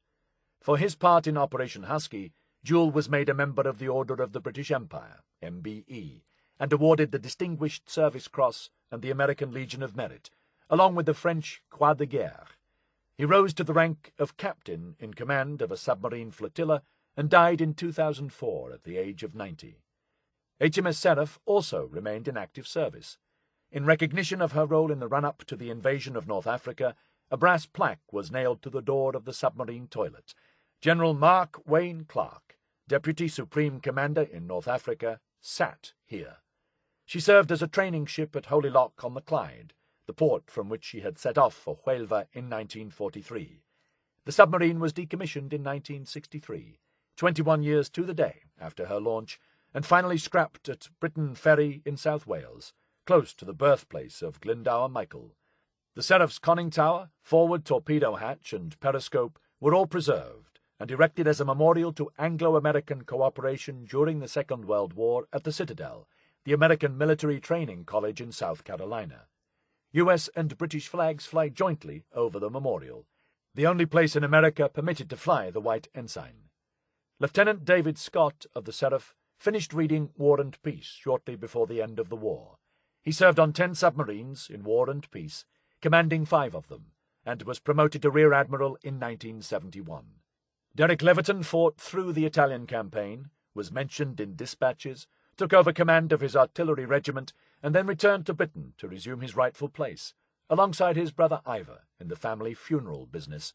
For his part in Operation Husky, Jewell was made a member of the Order of the British Empire, MBE, and awarded the Distinguished Service Cross and the American Legion of Merit, along with the French Croix de Guerre. He rose to the rank of captain in command of a submarine flotilla and died in 2004 at the age of 90. HMS Seraph also remained in active service. In recognition of her role in the run-up to the invasion of North Africa, a brass plaque was nailed to the door of the submarine toilet. General Mark Wayne Clark, Deputy Supreme Commander in North Africa, sat here. She served as a training ship at Holy Loch on the Clyde, the port from which she had set off for Huelva in 1943. The submarine was decommissioned in 1963, 21 years to the day after her launch, and finally scrapped at Briton Ferry in South Wales, close to the birthplace of Glendower Michael. The Seraph's conning tower, forward torpedo hatch, and periscope were all preserved and erected as a memorial to Anglo-American cooperation during the Second World War at the Citadel, the American Military Training College in South Carolina. U.S. and British flags fly jointly over the memorial, the only place in America permitted to fly the white ensign. Lieutenant David Scott of the Seraph finished reading War and Peace shortly before the end of the war. He served on 10 submarines in War and Peace, commanding 5 of them, and was promoted to Rear Admiral in 1971. Derek Leverton fought through the Italian campaign, was mentioned in dispatches, took over command of his artillery regiment, and then returned to Britain to resume his rightful place, alongside his brother Ivor in the family funeral business.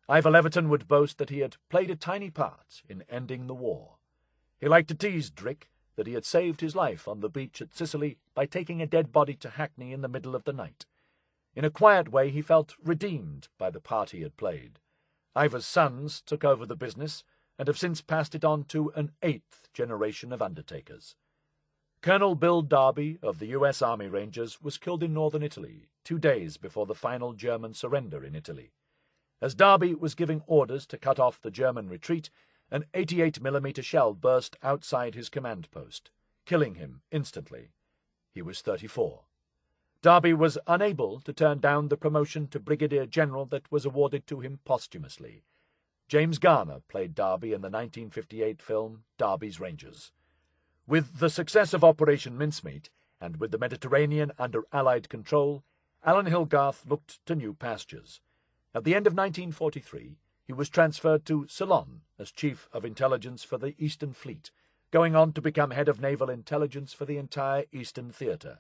Ivor Leverton would boast that he had played a tiny part in ending the war. He liked to tease Drick that he had saved his life on the beach at Sicily by taking a dead body to Hackney in the middle of the night. In a quiet way he felt redeemed by the part he had played. Ivor's sons took over the business and have since passed it on to an 8th generation of undertakers. Colonel Bill Darby of the U.S. Army Rangers was killed in northern Italy 2 days before the final German surrender in Italy. As Darby was giving orders to cut off the German retreat, an 88mm shell burst outside his command post, killing him instantly. He was 34. Darby was unable to turn down the promotion to brigadier general that was awarded to him posthumously. James Garner played Derby in the 1958 film Derby's Rangers. With the success of Operation Mincemeat, and with the Mediterranean under Allied control, Alan Hilgarth looked to new pastures. At the end of 1943, he was transferred to Ceylon as Chief of Intelligence for the Eastern Fleet, going on to become Head of Naval Intelligence for the entire Eastern Theatre.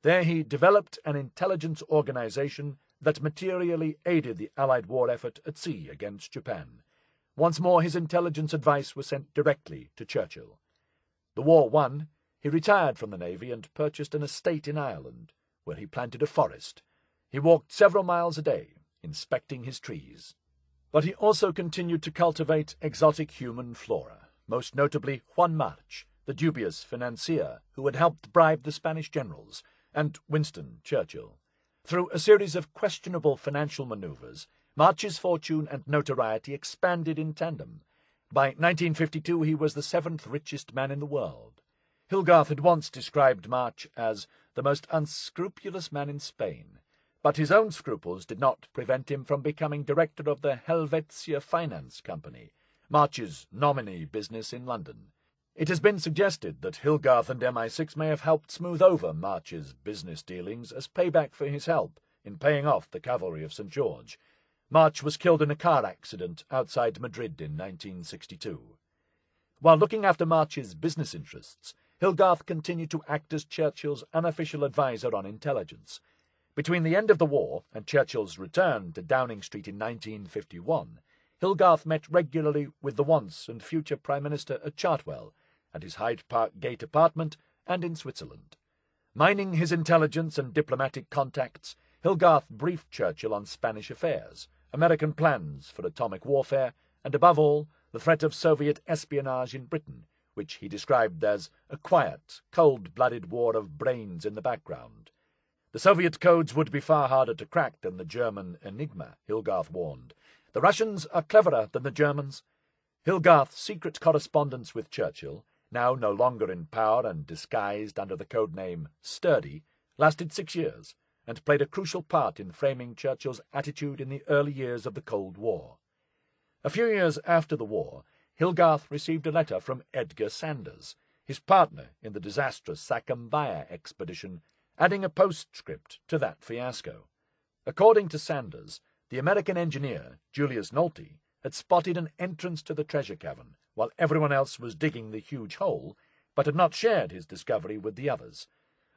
There he developed an intelligence organization that materially aided the Allied war effort at sea against Japan. Once more his intelligence advice was sent directly to Churchill. The war won, he retired from the Navy and purchased an estate in Ireland, where he planted a forest. He walked several miles a day, inspecting his trees. But he also continued to cultivate exotic human flora, most notably Juan March, the dubious financier who had helped bribe the Spanish generals, and Winston Churchill. Through a series of questionable financial maneuvers, March's fortune and notoriety expanded in tandem. By 1952 he was the 7th richest man in the world. Hilgarth had once described March as the most unscrupulous man in Spain, but his own scruples did not prevent him from becoming director of the Helvetia Finance Company, March's nominee business in London. It has been suggested that Hilgarth and MI6 may have helped smooth over March's business dealings as payback for his help in paying off the cavalry of St. George. March was killed in a car accident outside Madrid in 1962. While looking after March's business interests, Hilgarth continued to act as Churchill's unofficial advisor on intelligence. Between the end of the war and Churchill's return to Downing Street in 1951, Hilgarth met regularly with the once and future Prime Minister at Chartwell, at his Hyde Park Gate apartment, and in Switzerland. Mining his intelligence and diplomatic contacts, Hilgarth briefed Churchill on Spanish affairs, American plans for atomic warfare, and above all, the threat of Soviet espionage in Britain, which he described as a quiet, cold-blooded war of brains in the background. The Soviet codes would be far harder to crack than the German Enigma, Hilgarth warned. The Russians are cleverer than the Germans. Hilgarth's secret correspondence with Churchill, now no longer in power and disguised under the codename Sturdy, lasted 6 years, and played a crucial part in framing Churchill's attitude in the early years of the Cold War. A few years after the war, Hilgarth received a letter from Edgar Sanders, his partner in the disastrous Sacambaya expedition, adding a postscript to that fiasco. According to Sanders, the American engineer, Julius Nolte, had spotted an entrance to the treasure cavern while everyone else was digging the huge hole, but had not shared his discovery with the others.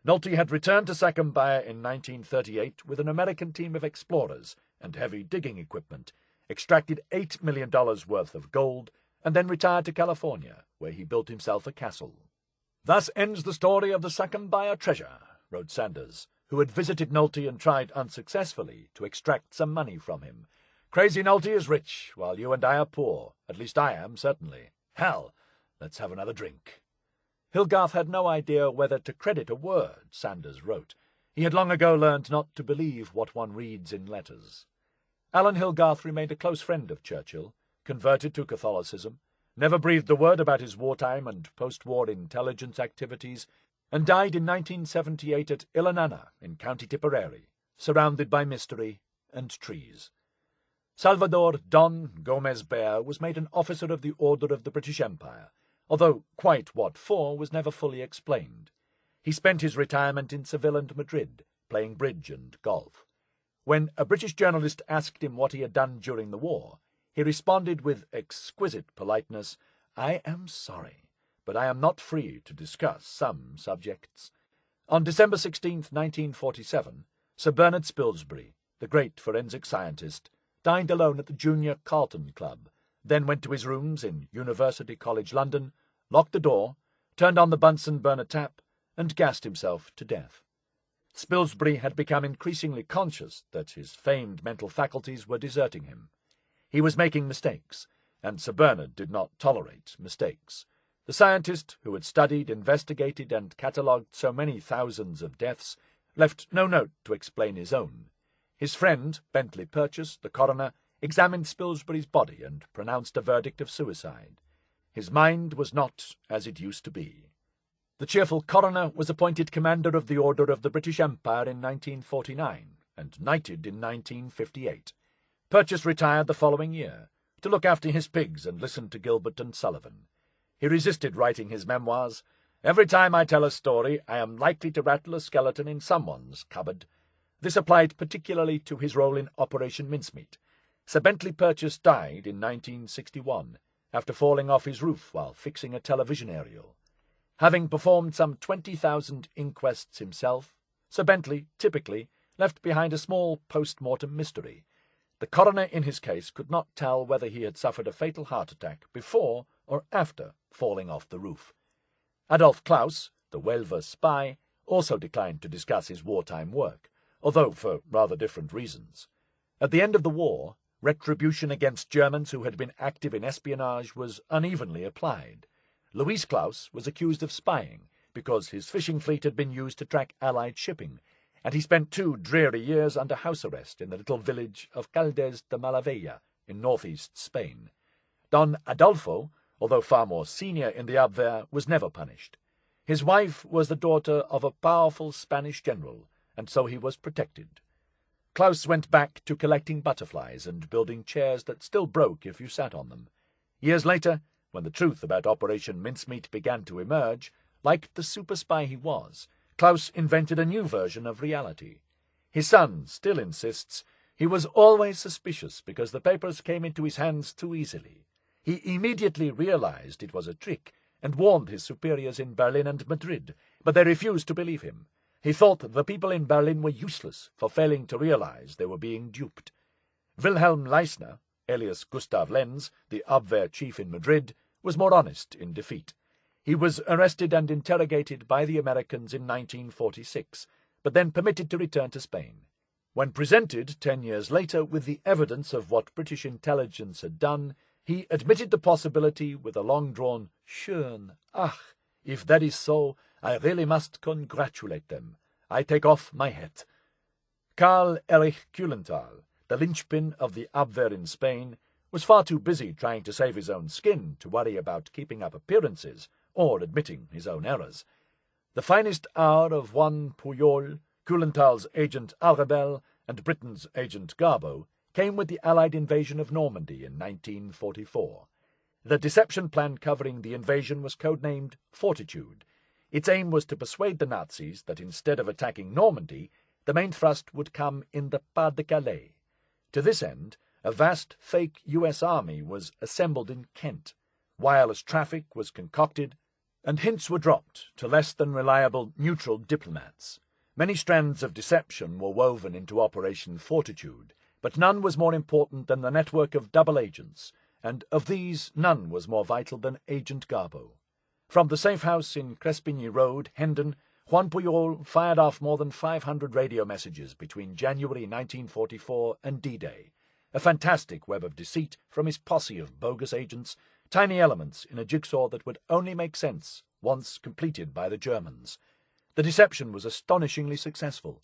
Nolte had returned to Sacambaya in 1938 with an American team of explorers and heavy digging equipment, extracted $8 million worth of gold, and then retired to California, where he built himself a castle. "Thus ends the story of the Sacambaya treasure," wrote Sanders, who had visited Nolte and tried unsuccessfully to extract some money from him. "Crazy Nolte is rich, while you and I are poor. At least I am, certainly. Hell, let's have another drink." Hilgarth had no idea whether to credit a word Sanders wrote. He had long ago learned not to believe what one reads in letters. Alan Hilgarth remained a close friend of Churchill, converted to Catholicism, never breathed a word about his wartime and post-war intelligence activities, and died in 1978 at Ilanana in County Tipperary, surrounded by mystery and trees. Salvador Don Gomez Bear was made an officer of the Order of the British Empire, although quite what for was never fully explained. He spent his retirement in Seville and Madrid, playing bridge and golf. When a British journalist asked him what he had done during the war, he responded with exquisite politeness, "I am sorry, but I am not free to discuss some subjects." On December 16, 1947, Sir Bernard Spilsbury, the great forensic scientist, dined alone at the Junior Carlton Club, then went to his rooms in University College London, locked the door, turned on the Bunsen burner tap, and gassed himself to death. Spilsbury had become increasingly conscious that his famed mental faculties were deserting him. He was making mistakes, and Sir Bernard did not tolerate mistakes. The scientist, who had studied, investigated, and catalogued so many thousands of deaths, left no note to explain his own. His friend, Bentley Purchas, the coroner, examined Spilsbury's body and pronounced a verdict of suicide. His mind was not as it used to be. The cheerful coroner was appointed Commander of the Order of the British Empire in 1949 and knighted in 1958. Purchas retired the following year, to look after his pigs and listen to Gilbert and Sullivan. He resisted writing his memoirs. "Every time I tell a story, I am likely to rattle a skeleton in someone's cupboard." This applied particularly to his role in Operation Mincemeat. Sir Bentley Purchase died in 1961, after falling off his roof while fixing a television aerial. Having performed some 20,000 inquests himself, Sir Bentley, typically, left behind a small post-mortem mystery. The coroner in his case could not tell whether he had suffered a fatal heart attack before or after falling off the roof. Adolf Klaus, the Welver spy, also declined to discuss his wartime work, although for rather different reasons. At the end of the war, retribution against Germans who had been active in espionage was unevenly applied. Louis Klaus was accused of spying because his fishing fleet had been used to track Allied shipping, and he spent 2 dreary years under house arrest in the little village of Caldes de Malavella in northeast Spain. Don Adolfo, although far more senior in the Abwehr, was never punished. His wife was the daughter of a powerful Spanish general, and so he was protected. Klaus went back to collecting butterflies and building chairs that still broke if you sat on them. Years later, when the truth about Operation Mincemeat began to emerge, like the super spy he was, Klaus invented a new version of reality. His son still insists he was always suspicious because the papers came into his hands too easily. He immediately realized it was a trick and warned his superiors in Berlin and Madrid, but they refused to believe him. He thought the people in Berlin were useless for failing to realize they were being duped. Wilhelm Leisner, alias Gustav Lenz, the Abwehr chief in Madrid, was more honest in defeat. He was arrested and interrogated by the Americans in 1946, but then permitted to return to Spain. When presented 10 years later with the evidence of what British intelligence had done, he admitted the possibility with a long-drawn "Schön, ach, if that is so, I really must congratulate them. I take off my hat." Karl Erich Kühlenthal, the linchpin of the Abwehr in Spain, was far too busy trying to save his own skin to worry about keeping up appearances or admitting his own errors. The finest hour of one Pujol, Kühlenthal's agent Alrebel, and Britain's agent Garbo came with the Allied invasion of Normandy in 1944. The deception plan covering the invasion was codenamed Fortitude. Its aim was to persuade the Nazis that instead of attacking Normandy, the main thrust would come in the Pas-de-Calais. To this end, a vast fake U.S. army was assembled in Kent. Wireless traffic was concocted, and hints were dropped to less than reliable neutral diplomats. Many strands of deception were woven into Operation Fortitude, but none was more important than the network of double agents, and of these none was more vital than Agent Garbo. From the safe house in Crespigny Road, Hendon, Juan Pujol fired off more than 500 radio messages between January 1944 and D-Day, a fantastic web of deceit from his posse of bogus agents, tiny elements in a jigsaw that would only make sense once completed by the Germans. The deception was astonishingly successful.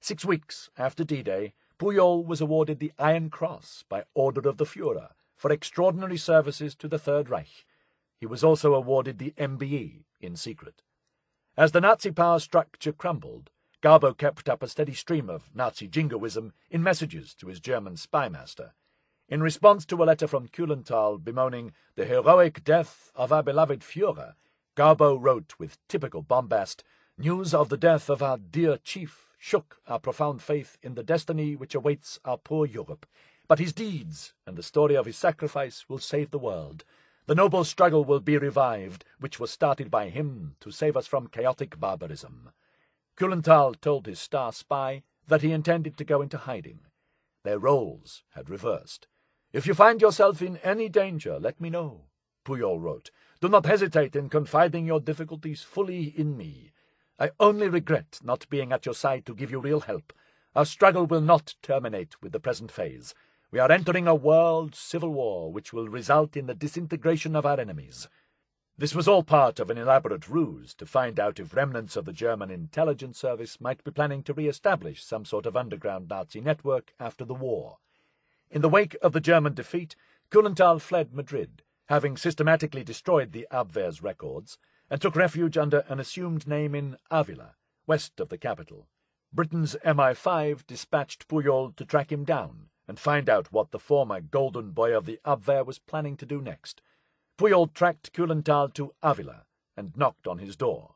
6 weeks after D-Day, Pujol was awarded the Iron Cross by order of the Führer for extraordinary services to the Third Reich. He was also awarded the MBE in secret. As the Nazi power structure crumbled, Garbo kept up a steady stream of Nazi jingoism in messages to his German spy master. In response to a letter from Kühlenthal bemoaning the heroic death of our beloved Führer, Garbo wrote with typical bombast, "News of the death of our dear chief shook our profound faith in the destiny which awaits our poor Europe. But his deeds and the story of his sacrifice will save the world. The noble struggle will be revived, which was started by him to save us from chaotic barbarism." Kühlenthal told his star spy that he intended to go into hiding. Their roles had reversed. "If you find yourself in any danger, let me know," Pujol wrote. "Do not hesitate in confiding your difficulties fully in me. I only regret not being at your side to give you real help. Our struggle will not terminate with the present phase. We are entering a world civil war which will result in the disintegration of our enemies." This was all part of an elaborate ruse to find out if remnants of the German intelligence service might be planning to re-establish some sort of underground Nazi network after the war. In the wake of the German defeat, Kühlenthal fled Madrid, having systematically destroyed the Abwehr's records, and took refuge under an assumed name in Avila, west of the capital. Britain's MI5 dispatched Pujol to track him down and find out what the former golden boy of the Abwehr was planning to do next. Pujol tracked Kulenthal to Avila and knocked on his door.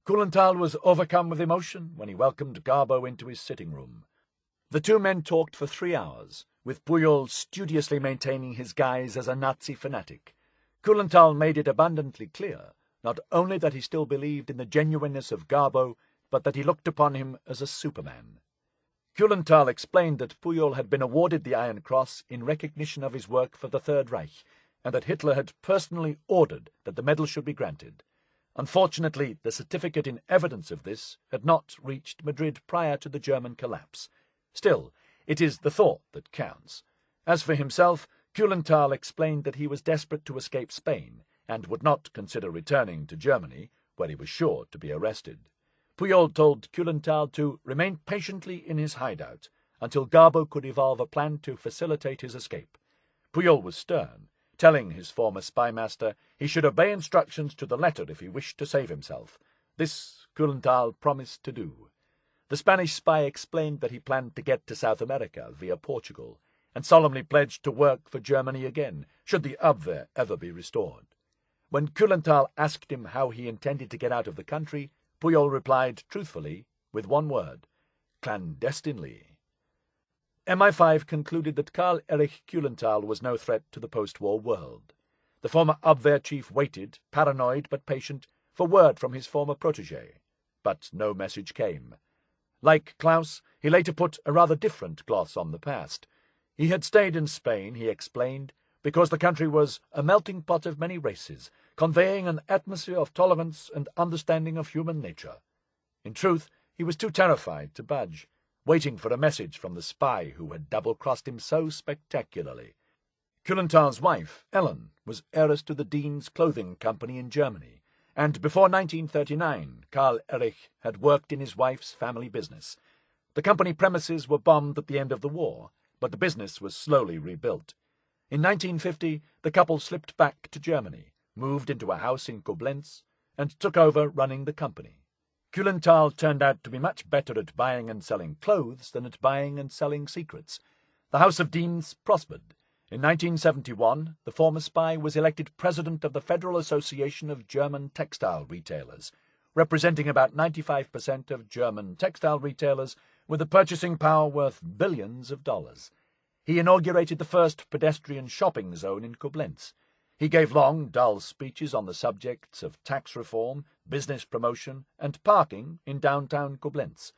Kulenthal was overcome with emotion when he welcomed Garbo into his sitting room. The two men talked for 3 hours, with Pujol studiously maintaining his guise as a Nazi fanatic. Kulenthal made it abundantly clear not only that he still believed in the genuineness of Garbo, but that he looked upon him as a superman. Kulenthal explained that Pujol had been awarded the Iron Cross in recognition of his work for the Third Reich, and that Hitler had personally ordered that the medal should be granted. Unfortunately, the certificate in evidence of this had not reached Madrid prior to the German collapse. Still, it is the thought that counts. As for himself, Kulenthal explained that he was desperate to escape Spain, and would not consider returning to Germany, where he was sure to be arrested. Pujol told Kulenthal to remain patiently in his hideout until Garbo could evolve a plan to facilitate his escape. Pujol was stern, telling his former spymaster he should obey instructions to the letter if he wished to save himself. This Kulenthal promised to do. The Spanish spy explained that he planned to get to South America via Portugal, and solemnly pledged to work for Germany again, should the Abwehr ever be restored. When Kulenthal asked him how he intended to get out of the country, Pujol replied truthfully, with one word: clandestinely. MI5 concluded that Karl Erich Kulenthal was no threat to the post-war world. The former Abwehr chief waited, paranoid but patient, for word from his former protégé. But no message came. Like Klaus, he later put a rather different gloss on the past. He had stayed in Spain, he explained, because the country was a melting pot of many races, conveying an atmosphere of tolerance and understanding of human nature. In truth, he was too terrified to budge, waiting for a message from the spy who had double-crossed him so spectacularly. Kulenthal's wife, Ellen, was heiress to the Dean's clothing company in Germany, and before 1939 Karl Erich had worked in his wife's family business. The company premises were bombed at the end of the war, but the business was slowly rebuilt. In 1950, the couple slipped back to Germany, moved into a house in Koblenz, and took over running the company. Kulenthal turned out to be much better at buying and selling clothes than at buying and selling secrets. The House of Deans prospered. In 1971, the former spy was elected president of the Federal Association of German Textile Retailers, representing about 95% of German textile retailers with a purchasing power worth billions of dollars. He inaugurated the first pedestrian shopping zone in Koblenz. He gave long, dull speeches on the subjects of tax reform, business promotion, and parking in downtown Koblenz.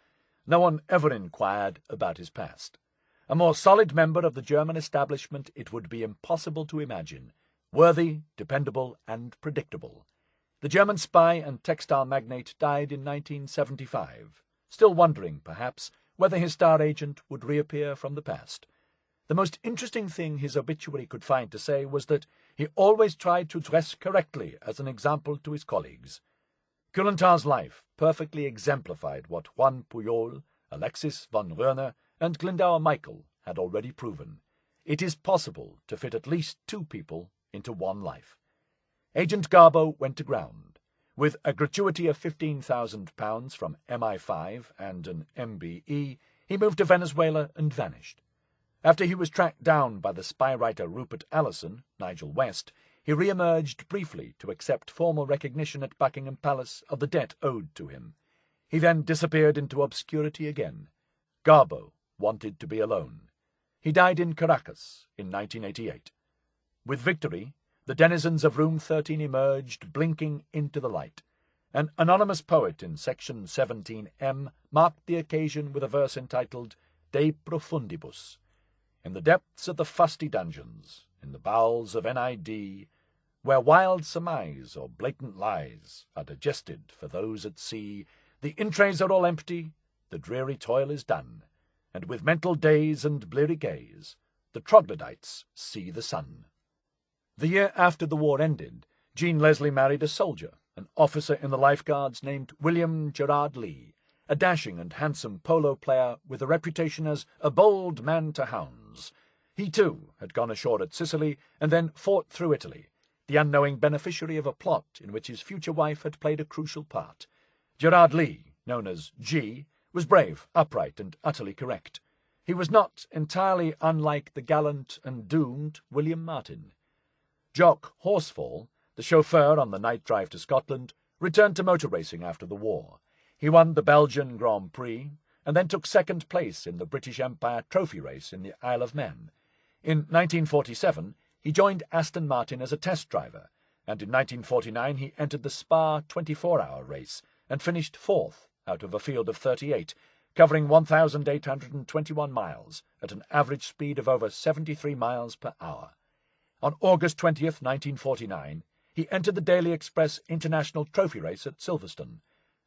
No one ever inquired about his past. A more solid member of the German establishment it would be impossible to imagine. Worthy, dependable, and predictable. The German spy and textile magnate died in 1975, still wondering, perhaps, whether his star agent would reappear from the past. The most interesting thing his obituary could find to say was that he always tried to dress correctly as an example to his colleagues. Kulenthal's life perfectly exemplified what Juan Pujol, Alexis von Röhner, and Glyndauer Michael had already proven. It is possible to fit at least two people into one life. Agent Garbo went to ground. With a gratuity of £15,000 from MI5 and an MBE, he moved to Venezuela and vanished. After he was tracked down by the spy writer Rupert Allison, Nigel West, he re-emerged briefly to accept formal recognition at Buckingham Palace of the debt owed to him. He then disappeared into obscurity again. Garbo wanted to be alone. He died in Caracas in 1988. With victory, the denizens of Room 13 emerged, blinking into the light. An anonymous poet in Section 17M marked the occasion with a verse entitled De Profundibus. In the depths of the fusty dungeons, in the bowels of NID, where wild surmise or blatant lies are digested for those at sea, the in-trays are all empty, the dreary toil is done, and with mental daze and bleary gaze, the troglodytes see the sun. The year after the war ended, Jean Leslie married a soldier, an officer in the Life Guards named William Gerard Lee, a dashing and handsome polo player with a reputation as a bold man to hounds. He, too, had gone ashore at Sicily and then fought through Italy, the unknowing beneficiary of a plot in which his future wife had played a crucial part. Gerard Lee, known as G, was brave, upright, and utterly correct. He was not entirely unlike the gallant and doomed William Martin. Jock Horsfall, the chauffeur on the night drive to Scotland, returned to motor racing after the war. He won the Belgian Grand Prix and then took second place in the British Empire trophy race in the Isle of Man. In 1947, he joined Aston Martin as a test driver, and in 1949 he entered the Spa 24-hour race and finished fourth out of a field of 38, covering 1,821 miles at an average speed of over 73 miles per hour. On August 20th, 1949, he entered the Daily Express International Trophy Race at Silverstone.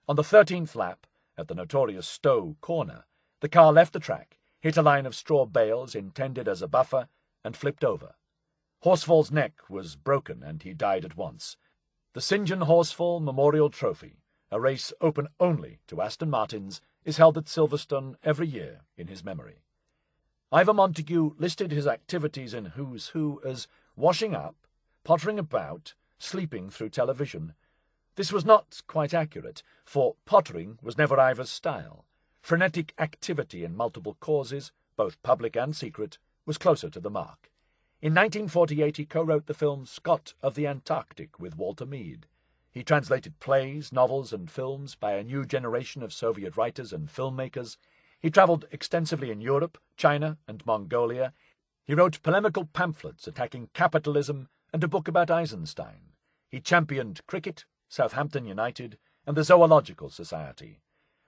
On the 13th lap, at the notorious Stowe Corner, the car left the track, hit a line of straw bales intended as a buffer, and flipped over. Horsfall's neck was broken and he died at once. The St. John Horsfall Memorial Trophy, a race open only to Aston Martins, is held at Silverstone every year in his memory. Ewen Montagu listed his activities in Who's Who as washing up, pottering about, sleeping through television. This was not quite accurate, for pottering was never Ivor's style. Frenetic activity in multiple causes, both public and secret, was closer to the mark. In 1948 he co-wrote the film Scott of the Antarctic with Walter Mead. He translated plays, novels, and films by a new generation of Soviet writers and filmmakers. He travelled extensively in Europe, China, and Mongolia. He wrote polemical pamphlets attacking capitalism and a book about Eisenstein. He championed cricket, Southampton United, and the Zoological Society.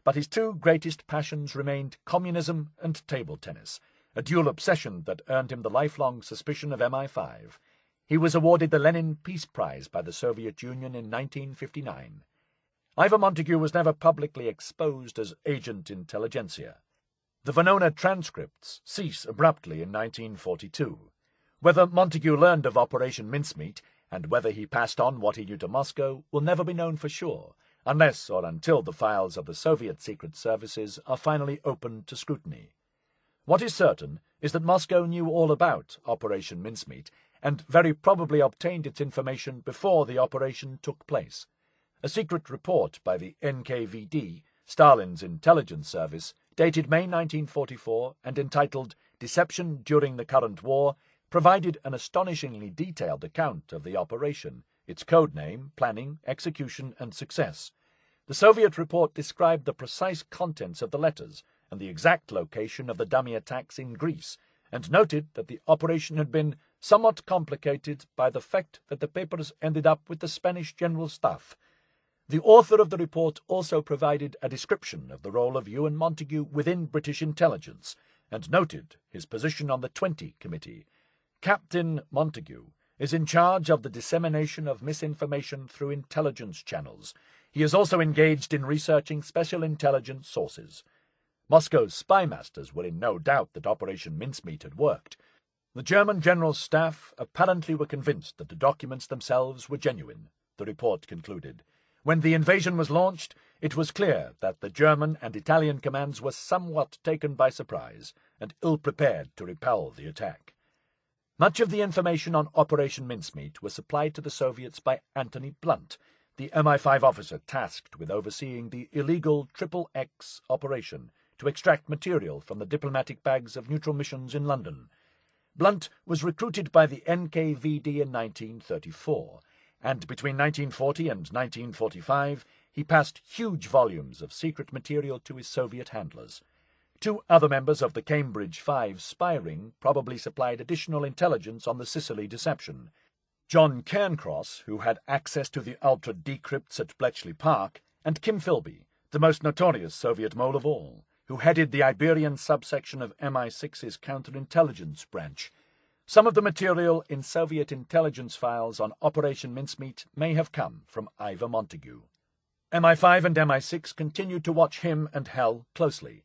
But his two greatest passions remained communism and table tennis, a dual obsession that earned him the lifelong suspicion of MI5. He was awarded the Lenin Peace Prize by the Soviet Union in 1959. Ewen Montagu was never publicly exposed as agent intelligentsia. The Venona transcripts cease abruptly in 1942. Whether Montagu learned of Operation Mincemeat, and whether he passed on what he knew to Moscow, will never be known for sure, unless or until the files of the Soviet secret services are finally opened to scrutiny. What is certain is that Moscow knew all about Operation Mincemeat, and very probably obtained its information before the operation took place. A secret report by the NKVD, Stalin's intelligence service, dated May 1944 and entitled Deception During the Current War, provided an astonishingly detailed account of the operation, its code name, planning, execution, and success. The Soviet report described the precise contents of the letters and the exact location of the dummy attacks in Greece, and noted that the operation had been somewhat complicated by the fact that the papers ended up with the Spanish General Staff. The author of the report also provided a description of the role of Ewen Montagu within British intelligence, and noted his position on the 20 Committee. Captain Montagu is in charge of the dissemination of misinformation through intelligence channels. He is also engaged in researching special intelligence sources. Moscow's spy masters were in no doubt that Operation Mincemeat had worked. The German General Staff apparently were convinced that the documents themselves were genuine, the report concluded. When the invasion was launched, it was clear that the German and Italian commands were somewhat taken by surprise and ill-prepared to repel the attack. Much of the information on Operation Mincemeat was supplied to the Soviets by Anthony Blunt, the MI5 officer tasked with overseeing the illegal XXX operation to extract material from the diplomatic bags of neutral missions in London. Blunt was recruited by the NKVD in 1934, and between 1940 and 1945 he passed huge volumes of secret material to his Soviet handlers. Two other members of the Cambridge 5 spy ring probably supplied additional intelligence on the Sicily deception. John Cairncross, who had access to the ultra-decrypts at Bletchley Park, and Kim Philby, the most notorious Soviet mole of all, who headed the Iberian subsection of MI6's counterintelligence branch. Some of the material in Soviet intelligence files on Operation Mincemeat may have come from Ewen Montagu. MI5 and MI6 continued to watch him and Hell closely.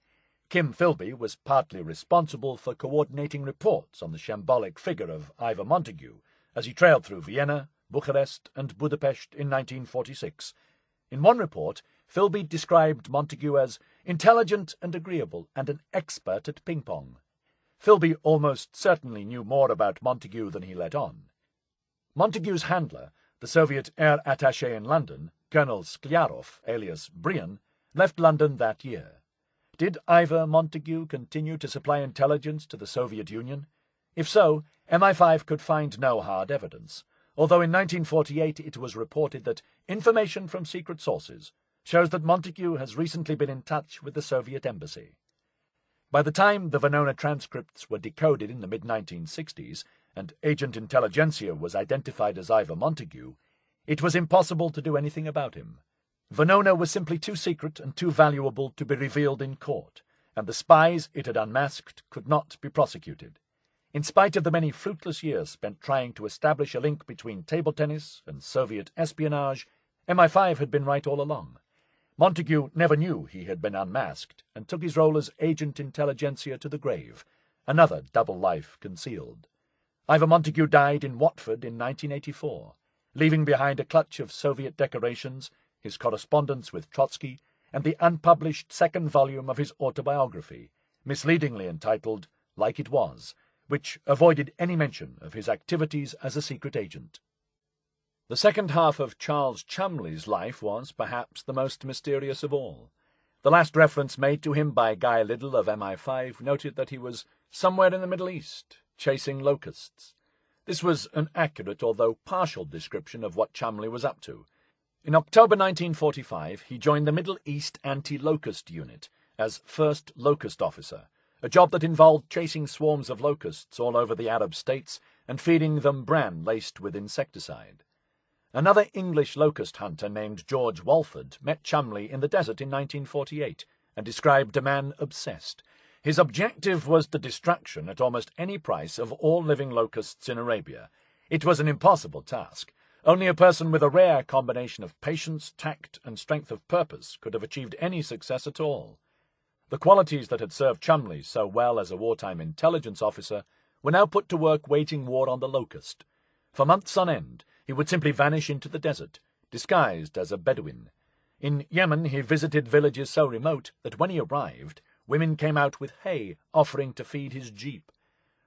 Kim Philby was partly responsible for coordinating reports on the shambolic figure of Ewen Montagu as he trailed through Vienna, Bucharest, and Budapest in 1946. In one report, Philby described Montagu as intelligent and agreeable and an expert at ping-pong. Philby almost certainly knew more about Montagu than he let on. Montagu's handler, the Soviet air attaché in London, Colonel Sklyarov, alias Brian, left London that year. Did Ewen Montagu continue to supply intelligence to the Soviet Union? If so, MI5 could find no hard evidence, although in 1948 it was reported that information from secret sources shows that Montagu has recently been in touch with the Soviet embassy. By the time the Venona transcripts were decoded in the mid-1960s and Agent Intelligentsia was identified as Ewen Montagu, it was impossible to do anything about him. Venona was simply too secret and too valuable to be revealed in court, and the spies it had unmasked could not be prosecuted. In spite of the many fruitless years spent trying to establish a link between table tennis and Soviet espionage, MI5 had been right all along. Montagu never knew he had been unmasked and took his role as Agent Intelligentsia to the grave, another double life concealed. Ewen Montagu died in Watford in 1984, leaving behind a clutch of Soviet decorations, his correspondence with Trotsky, and the unpublished second volume of his autobiography, misleadingly entitled Like It Was, which avoided any mention of his activities as a secret agent. The second half of Charles Cholmondeley's life was, perhaps, the most mysterious of all. The last reference made to him by Guy Liddell of MI5 noted that he was somewhere in the Middle East, chasing locusts. This was an accurate, although partial, description of what Cholmondeley was up to. In October 1945, he joined the Middle East Anti-Locust Unit as First Locust Officer, a job that involved chasing swarms of locusts all over the Arab states and feeding them bran laced with insecticide. Another English locust hunter named George Walford met Cholmondeley in the desert in 1948 and described a man obsessed. His objective was the destruction at almost any price of all living locusts in Arabia. It was an impossible task. Only a person with a rare combination of patience, tact, and strength of purpose could have achieved any success at all. The qualities that had served Cholmondeley so well as a wartime intelligence officer were now put to work waging war on the locust. For months on end, he would simply vanish into the desert, disguised as a Bedouin. In Yemen, he visited villages so remote that when he arrived, women came out with hay, offering to feed his jeep.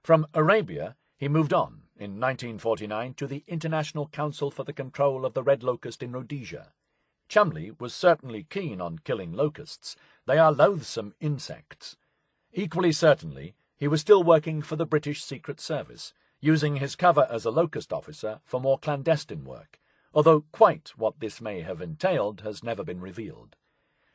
From Arabia, he moved on, in 1949, to the International Council for the Control of the Red Locust in Rhodesia. Cholmondeley was certainly keen on killing locusts. They are loathsome insects. Equally certainly, he was still working for the British Secret Service, using his cover as a locust officer for more clandestine work, although quite what this may have entailed has never been revealed.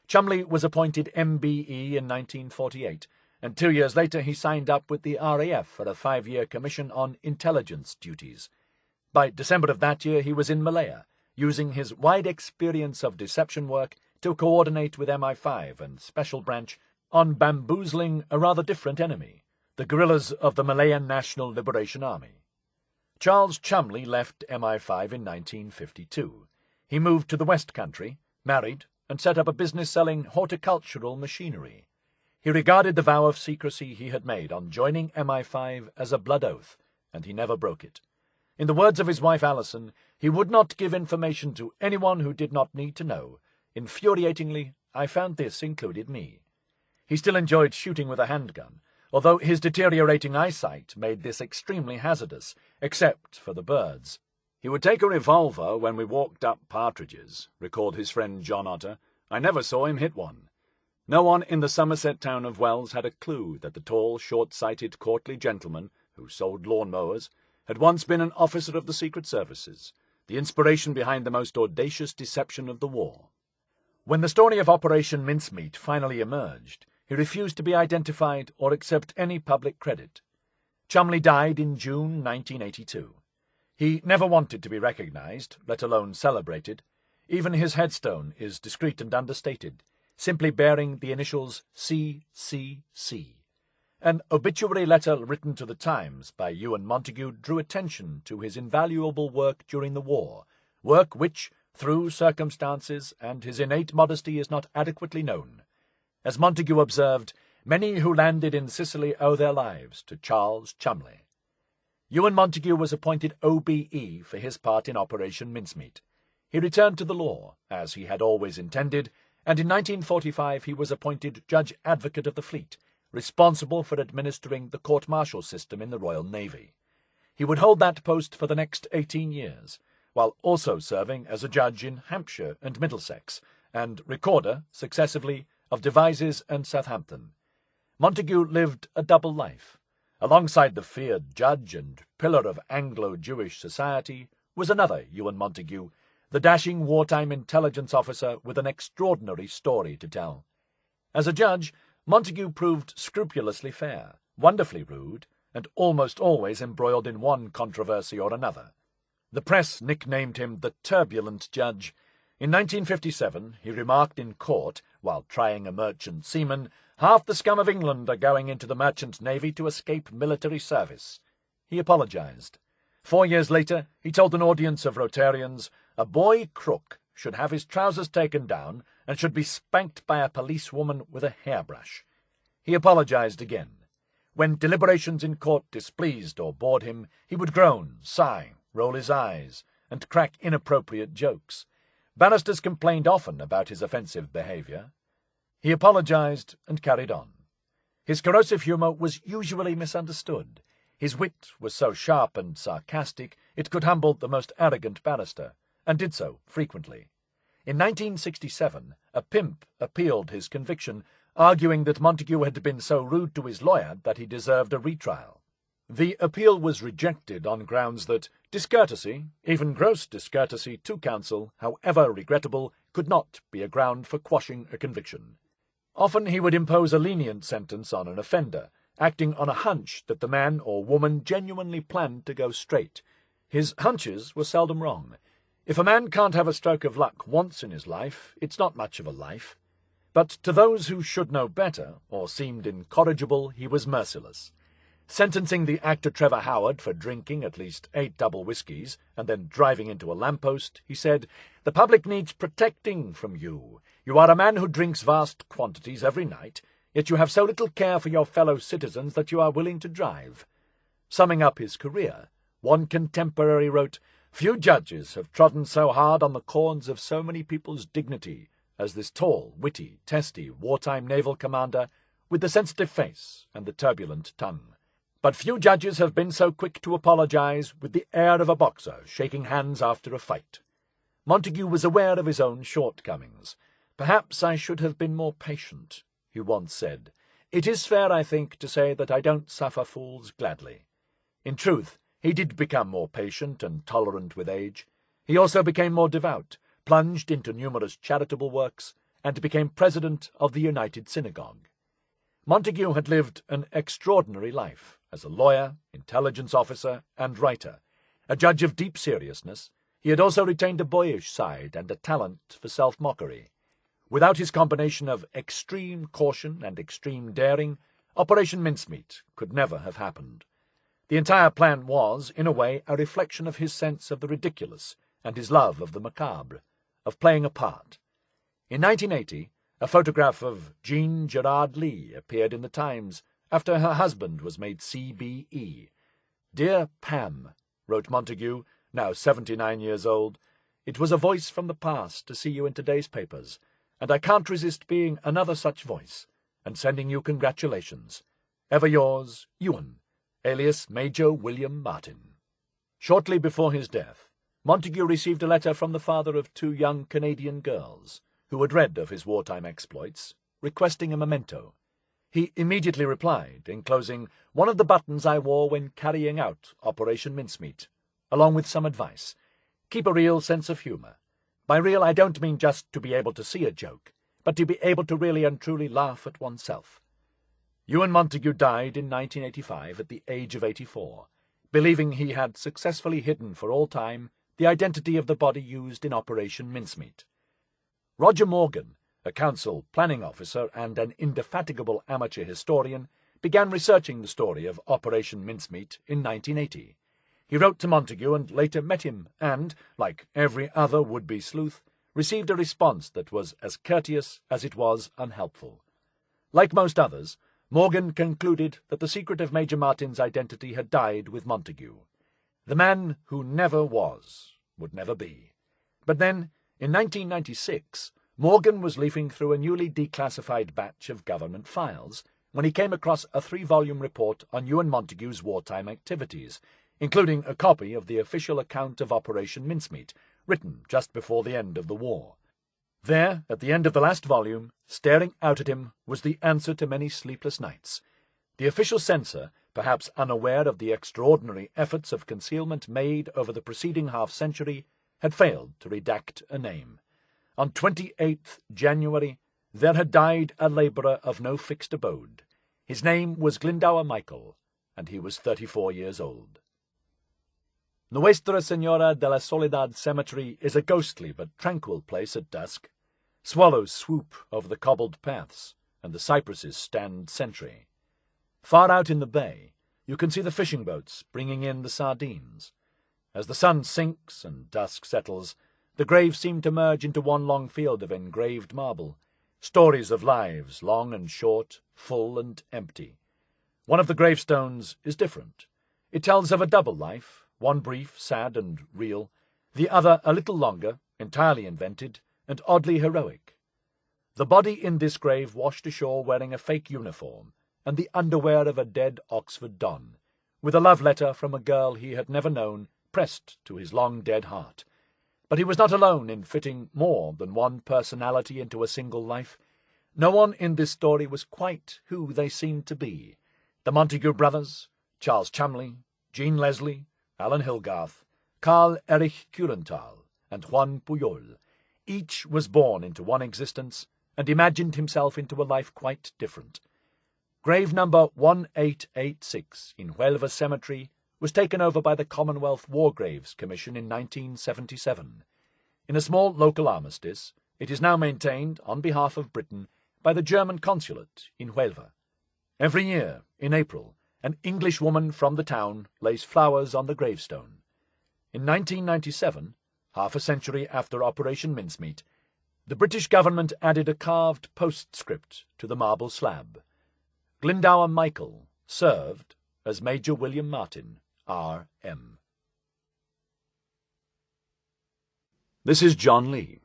Cholmondeley was appointed MBE in 1948, and 2 years later he signed up with the RAF for a 5-year commission on intelligence duties. By December of that year he was in Malaya, using his wide experience of deception work to coordinate with MI5 and Special Branch on bamboozling a rather different enemy, the guerrillas of the Malayan National Liberation Army. Charles Cholmondeley left MI5 in 1952. He moved to the West Country, married, and set up a business selling horticultural machinery. He regarded the vow of secrecy he had made on joining MI5 as a blood oath, and he never broke it. In the words of his wife Alison, he would not give information to anyone who did not need to know. Infuriatingly, I found this included me. He still enjoyed shooting with a handgun, although his deteriorating eyesight made this extremely hazardous, except for the birds. "He would take a revolver when we walked up partridges," recalled his friend John Otter. "I never saw him hit one." No one in the Somerset town of Wells had a clue that the tall, short-sighted, courtly gentleman who sold lawn-mowers had once been an officer of the Secret Services, the inspiration behind the most audacious deception of the war. When the story of Operation Mincemeat finally emerged, he refused to be identified or accept any public credit. Cholmondeley died in June 1982. He never wanted to be recognized, let alone celebrated. Even his headstone is discreet and understated, simply bearing the initials CCC. An obituary letter written to the Times by Ewen Montagu drew attention to his invaluable work during the war, work which, through circumstances and his innate modesty, is not adequately known. As Montagu observed, many who landed in Sicily owe their lives to Charles Cholmondeley. Ewen Montagu was appointed OBE for his part in Operation Mincemeat. He returned to the law, as he had always intended, and in 1945 he was appointed Judge Advocate of the Fleet, responsible for administering the court-martial system in the Royal Navy. He would hold that post for the next 18 years, while also serving as a judge in Hampshire and Middlesex, and recorder, successively, of Devizes and Southampton. Montagu lived a double life. Alongside the feared judge and pillar of Anglo-Jewish society was another Ewen Montagu, the dashing wartime intelligence officer with an extraordinary story to tell. As a judge, Montagu proved scrupulously fair, wonderfully rude, and almost always embroiled in one controversy or another. The press nicknamed him the Turbulent Judge. In 1957, he remarked in court, while trying a merchant seaman, "Half the scum of England are going into the merchant navy to escape military service." He apologized. 4 years later, he told an audience of Rotarians, "A boy crook should have his trousers taken down and should be spanked by a policewoman with a hairbrush." He apologized again. When deliberations in court displeased or bored him, he would groan, sigh, roll his eyes, and crack inappropriate jokes. Barristers complained often about his offensive behaviour. He apologized and carried on. His corrosive humour was usually misunderstood. His wit was so sharp and sarcastic it could humble the most arrogant barrister, and did so frequently. In 1967, a pimp appealed his conviction, arguing that Montagu had been so rude to his lawyer that he deserved a retrial. The appeal was rejected on grounds that discourtesy, even gross discourtesy to counsel, however regrettable, could not be a ground for quashing a conviction. Often he would impose a lenient sentence on an offender, acting on a hunch that the man or woman genuinely planned to go straight. His hunches were seldom wrong. If a man can't have a stroke of luck once in his life, it's not much of a life. But to those who should know better, or seemed incorrigible, he was merciless. Sentencing the actor Trevor Howard for drinking at least 8 double whiskies and then driving into a lamppost, he said, "The public needs protecting from you. You are a man who drinks vast quantities every night, yet you have so little care for your fellow citizens that you are willing to drive." Summing up his career, one contemporary wrote, "Few judges have trodden so hard on the corns of so many people's dignity as this tall, witty, testy, wartime naval commander with the sensitive face and the turbulent tongue. But few judges have been so quick to apologize with the air of a boxer shaking hands after a fight." Montagu was aware of his own shortcomings. "Perhaps I should have been more patient," he once said. "It is fair, I think, to say that I don't suffer fools gladly." In truth, he did become more patient and tolerant with age. He also became more devout, plunged into numerous charitable works, and became president of the United Synagogue. Montagu had lived an extraordinary life as a lawyer, intelligence officer, and writer. A judge of deep seriousness, he had also retained a boyish side and a talent for self-mockery. Without his combination of extreme caution and extreme daring, Operation Mincemeat could never have happened. The entire plan was, in a way, a reflection of his sense of the ridiculous and his love of the macabre, of playing a part. In 1980, a photograph of Jean Gerard Lee appeared in the Times after her husband was made CBE. "Dear Pam," wrote Montagu, now 79 years old, "it was a voice from the past to see you in today's papers, and I can't resist being another such voice, and sending you congratulations. Ever yours, Ewen, alias Major William Martin." Shortly before his death, Montagu received a letter from the father of 2 young Canadian girls, who had read of his wartime exploits, requesting a memento. He immediately replied, enclosing one of the buttons I wore when carrying out Operation Mincemeat, along with some advice. "Keep a real sense of humour. By real, I don't mean just to be able to see a joke, but to be able to really and truly laugh at oneself." Ewen Montagu died in 1985 at the age of 84, believing he had successfully hidden for all time the identity of the body used in Operation Mincemeat. Roger Morgan, a council planning officer and an indefatigable amateur historian, began researching the story of Operation Mincemeat in 1980. He wrote to Montagu and later met him and, like every other would-be sleuth, received a response that was as courteous as it was unhelpful. Like most others, Morgan concluded that the secret of Major Martin's identity had died with Montagu. The man who never was would never be. But then, in 1996, Morgan was leafing through a newly declassified batch of government files when he came across a 3-volume report on Ewen Montagu's wartime activities, including a copy of the official account of Operation Mincemeat, written just before the end of the war. There, at the end of the last volume, staring out at him, was the answer to many sleepless nights. The official censor, perhaps unaware of the extraordinary efforts of concealment made over the preceding half-century, had failed to redact a name. On 28th January, there had died a labourer of no fixed abode. His name was Glendower Michael, and he was 34 years old. Nuestra Senora de la Soledad Cemetery is a ghostly but tranquil place at dusk. Swallows swoop over the cobbled paths, and the cypresses stand sentry. Far out in the bay, you can see the fishing boats bringing in the sardines. As the sun sinks and dusk settles, the graves seem to merge into one long field of engraved marble, stories of lives, long and short, full and empty. One of the gravestones is different. It tells of a double life, one brief, sad and real, the other a little longer, entirely invented, and oddly heroic. The body in this grave washed ashore wearing a fake uniform, and the underwear of a dead Oxford don, with a love letter from a girl he had never known pressed to his long-dead heart. But he was not alone in fitting more than one personality into a single life. No one in this story was quite who they seemed to be. The Montagu brothers, Charles Cholmondeley, Jean Leslie, Alan Hilgarth, Carl Erich Kurenthal, and Juan Pujol, each was born into one existence and imagined himself into a life quite different. Grave number 1886 in Huelva Cemetery was taken over by the Commonwealth War Graves Commission in 1977. In a small local armistice, it is now maintained, on behalf of Britain, by the German consulate in Huelva. Every year, in April, an Englishwoman from the town lays flowers on the gravestone. In 1997, half a century after Operation Mincemeat, the British government added a carved postscript to the marble slab. Glendower Michael served as Major William Martin, R.M. This is John Lee.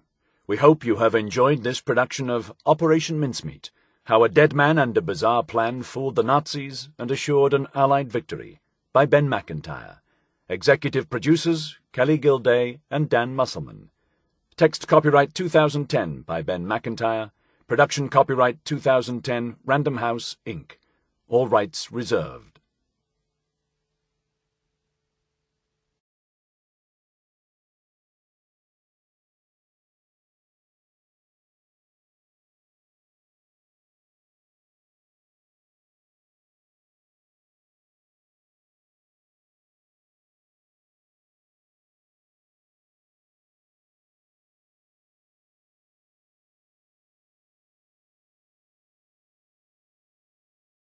We hope you have enjoyed this production of Operation Mincemeat, How a Dead Man and a Bizarre Plan Fooled the Nazis and Assured an Allied Victory, by Ben Macintyre. Executive producers, Kelly Gilday and Dan Musselman. Text copyright 2010 by Ben Macintyre. Production copyright 2010 Random House, Inc. All rights reserved.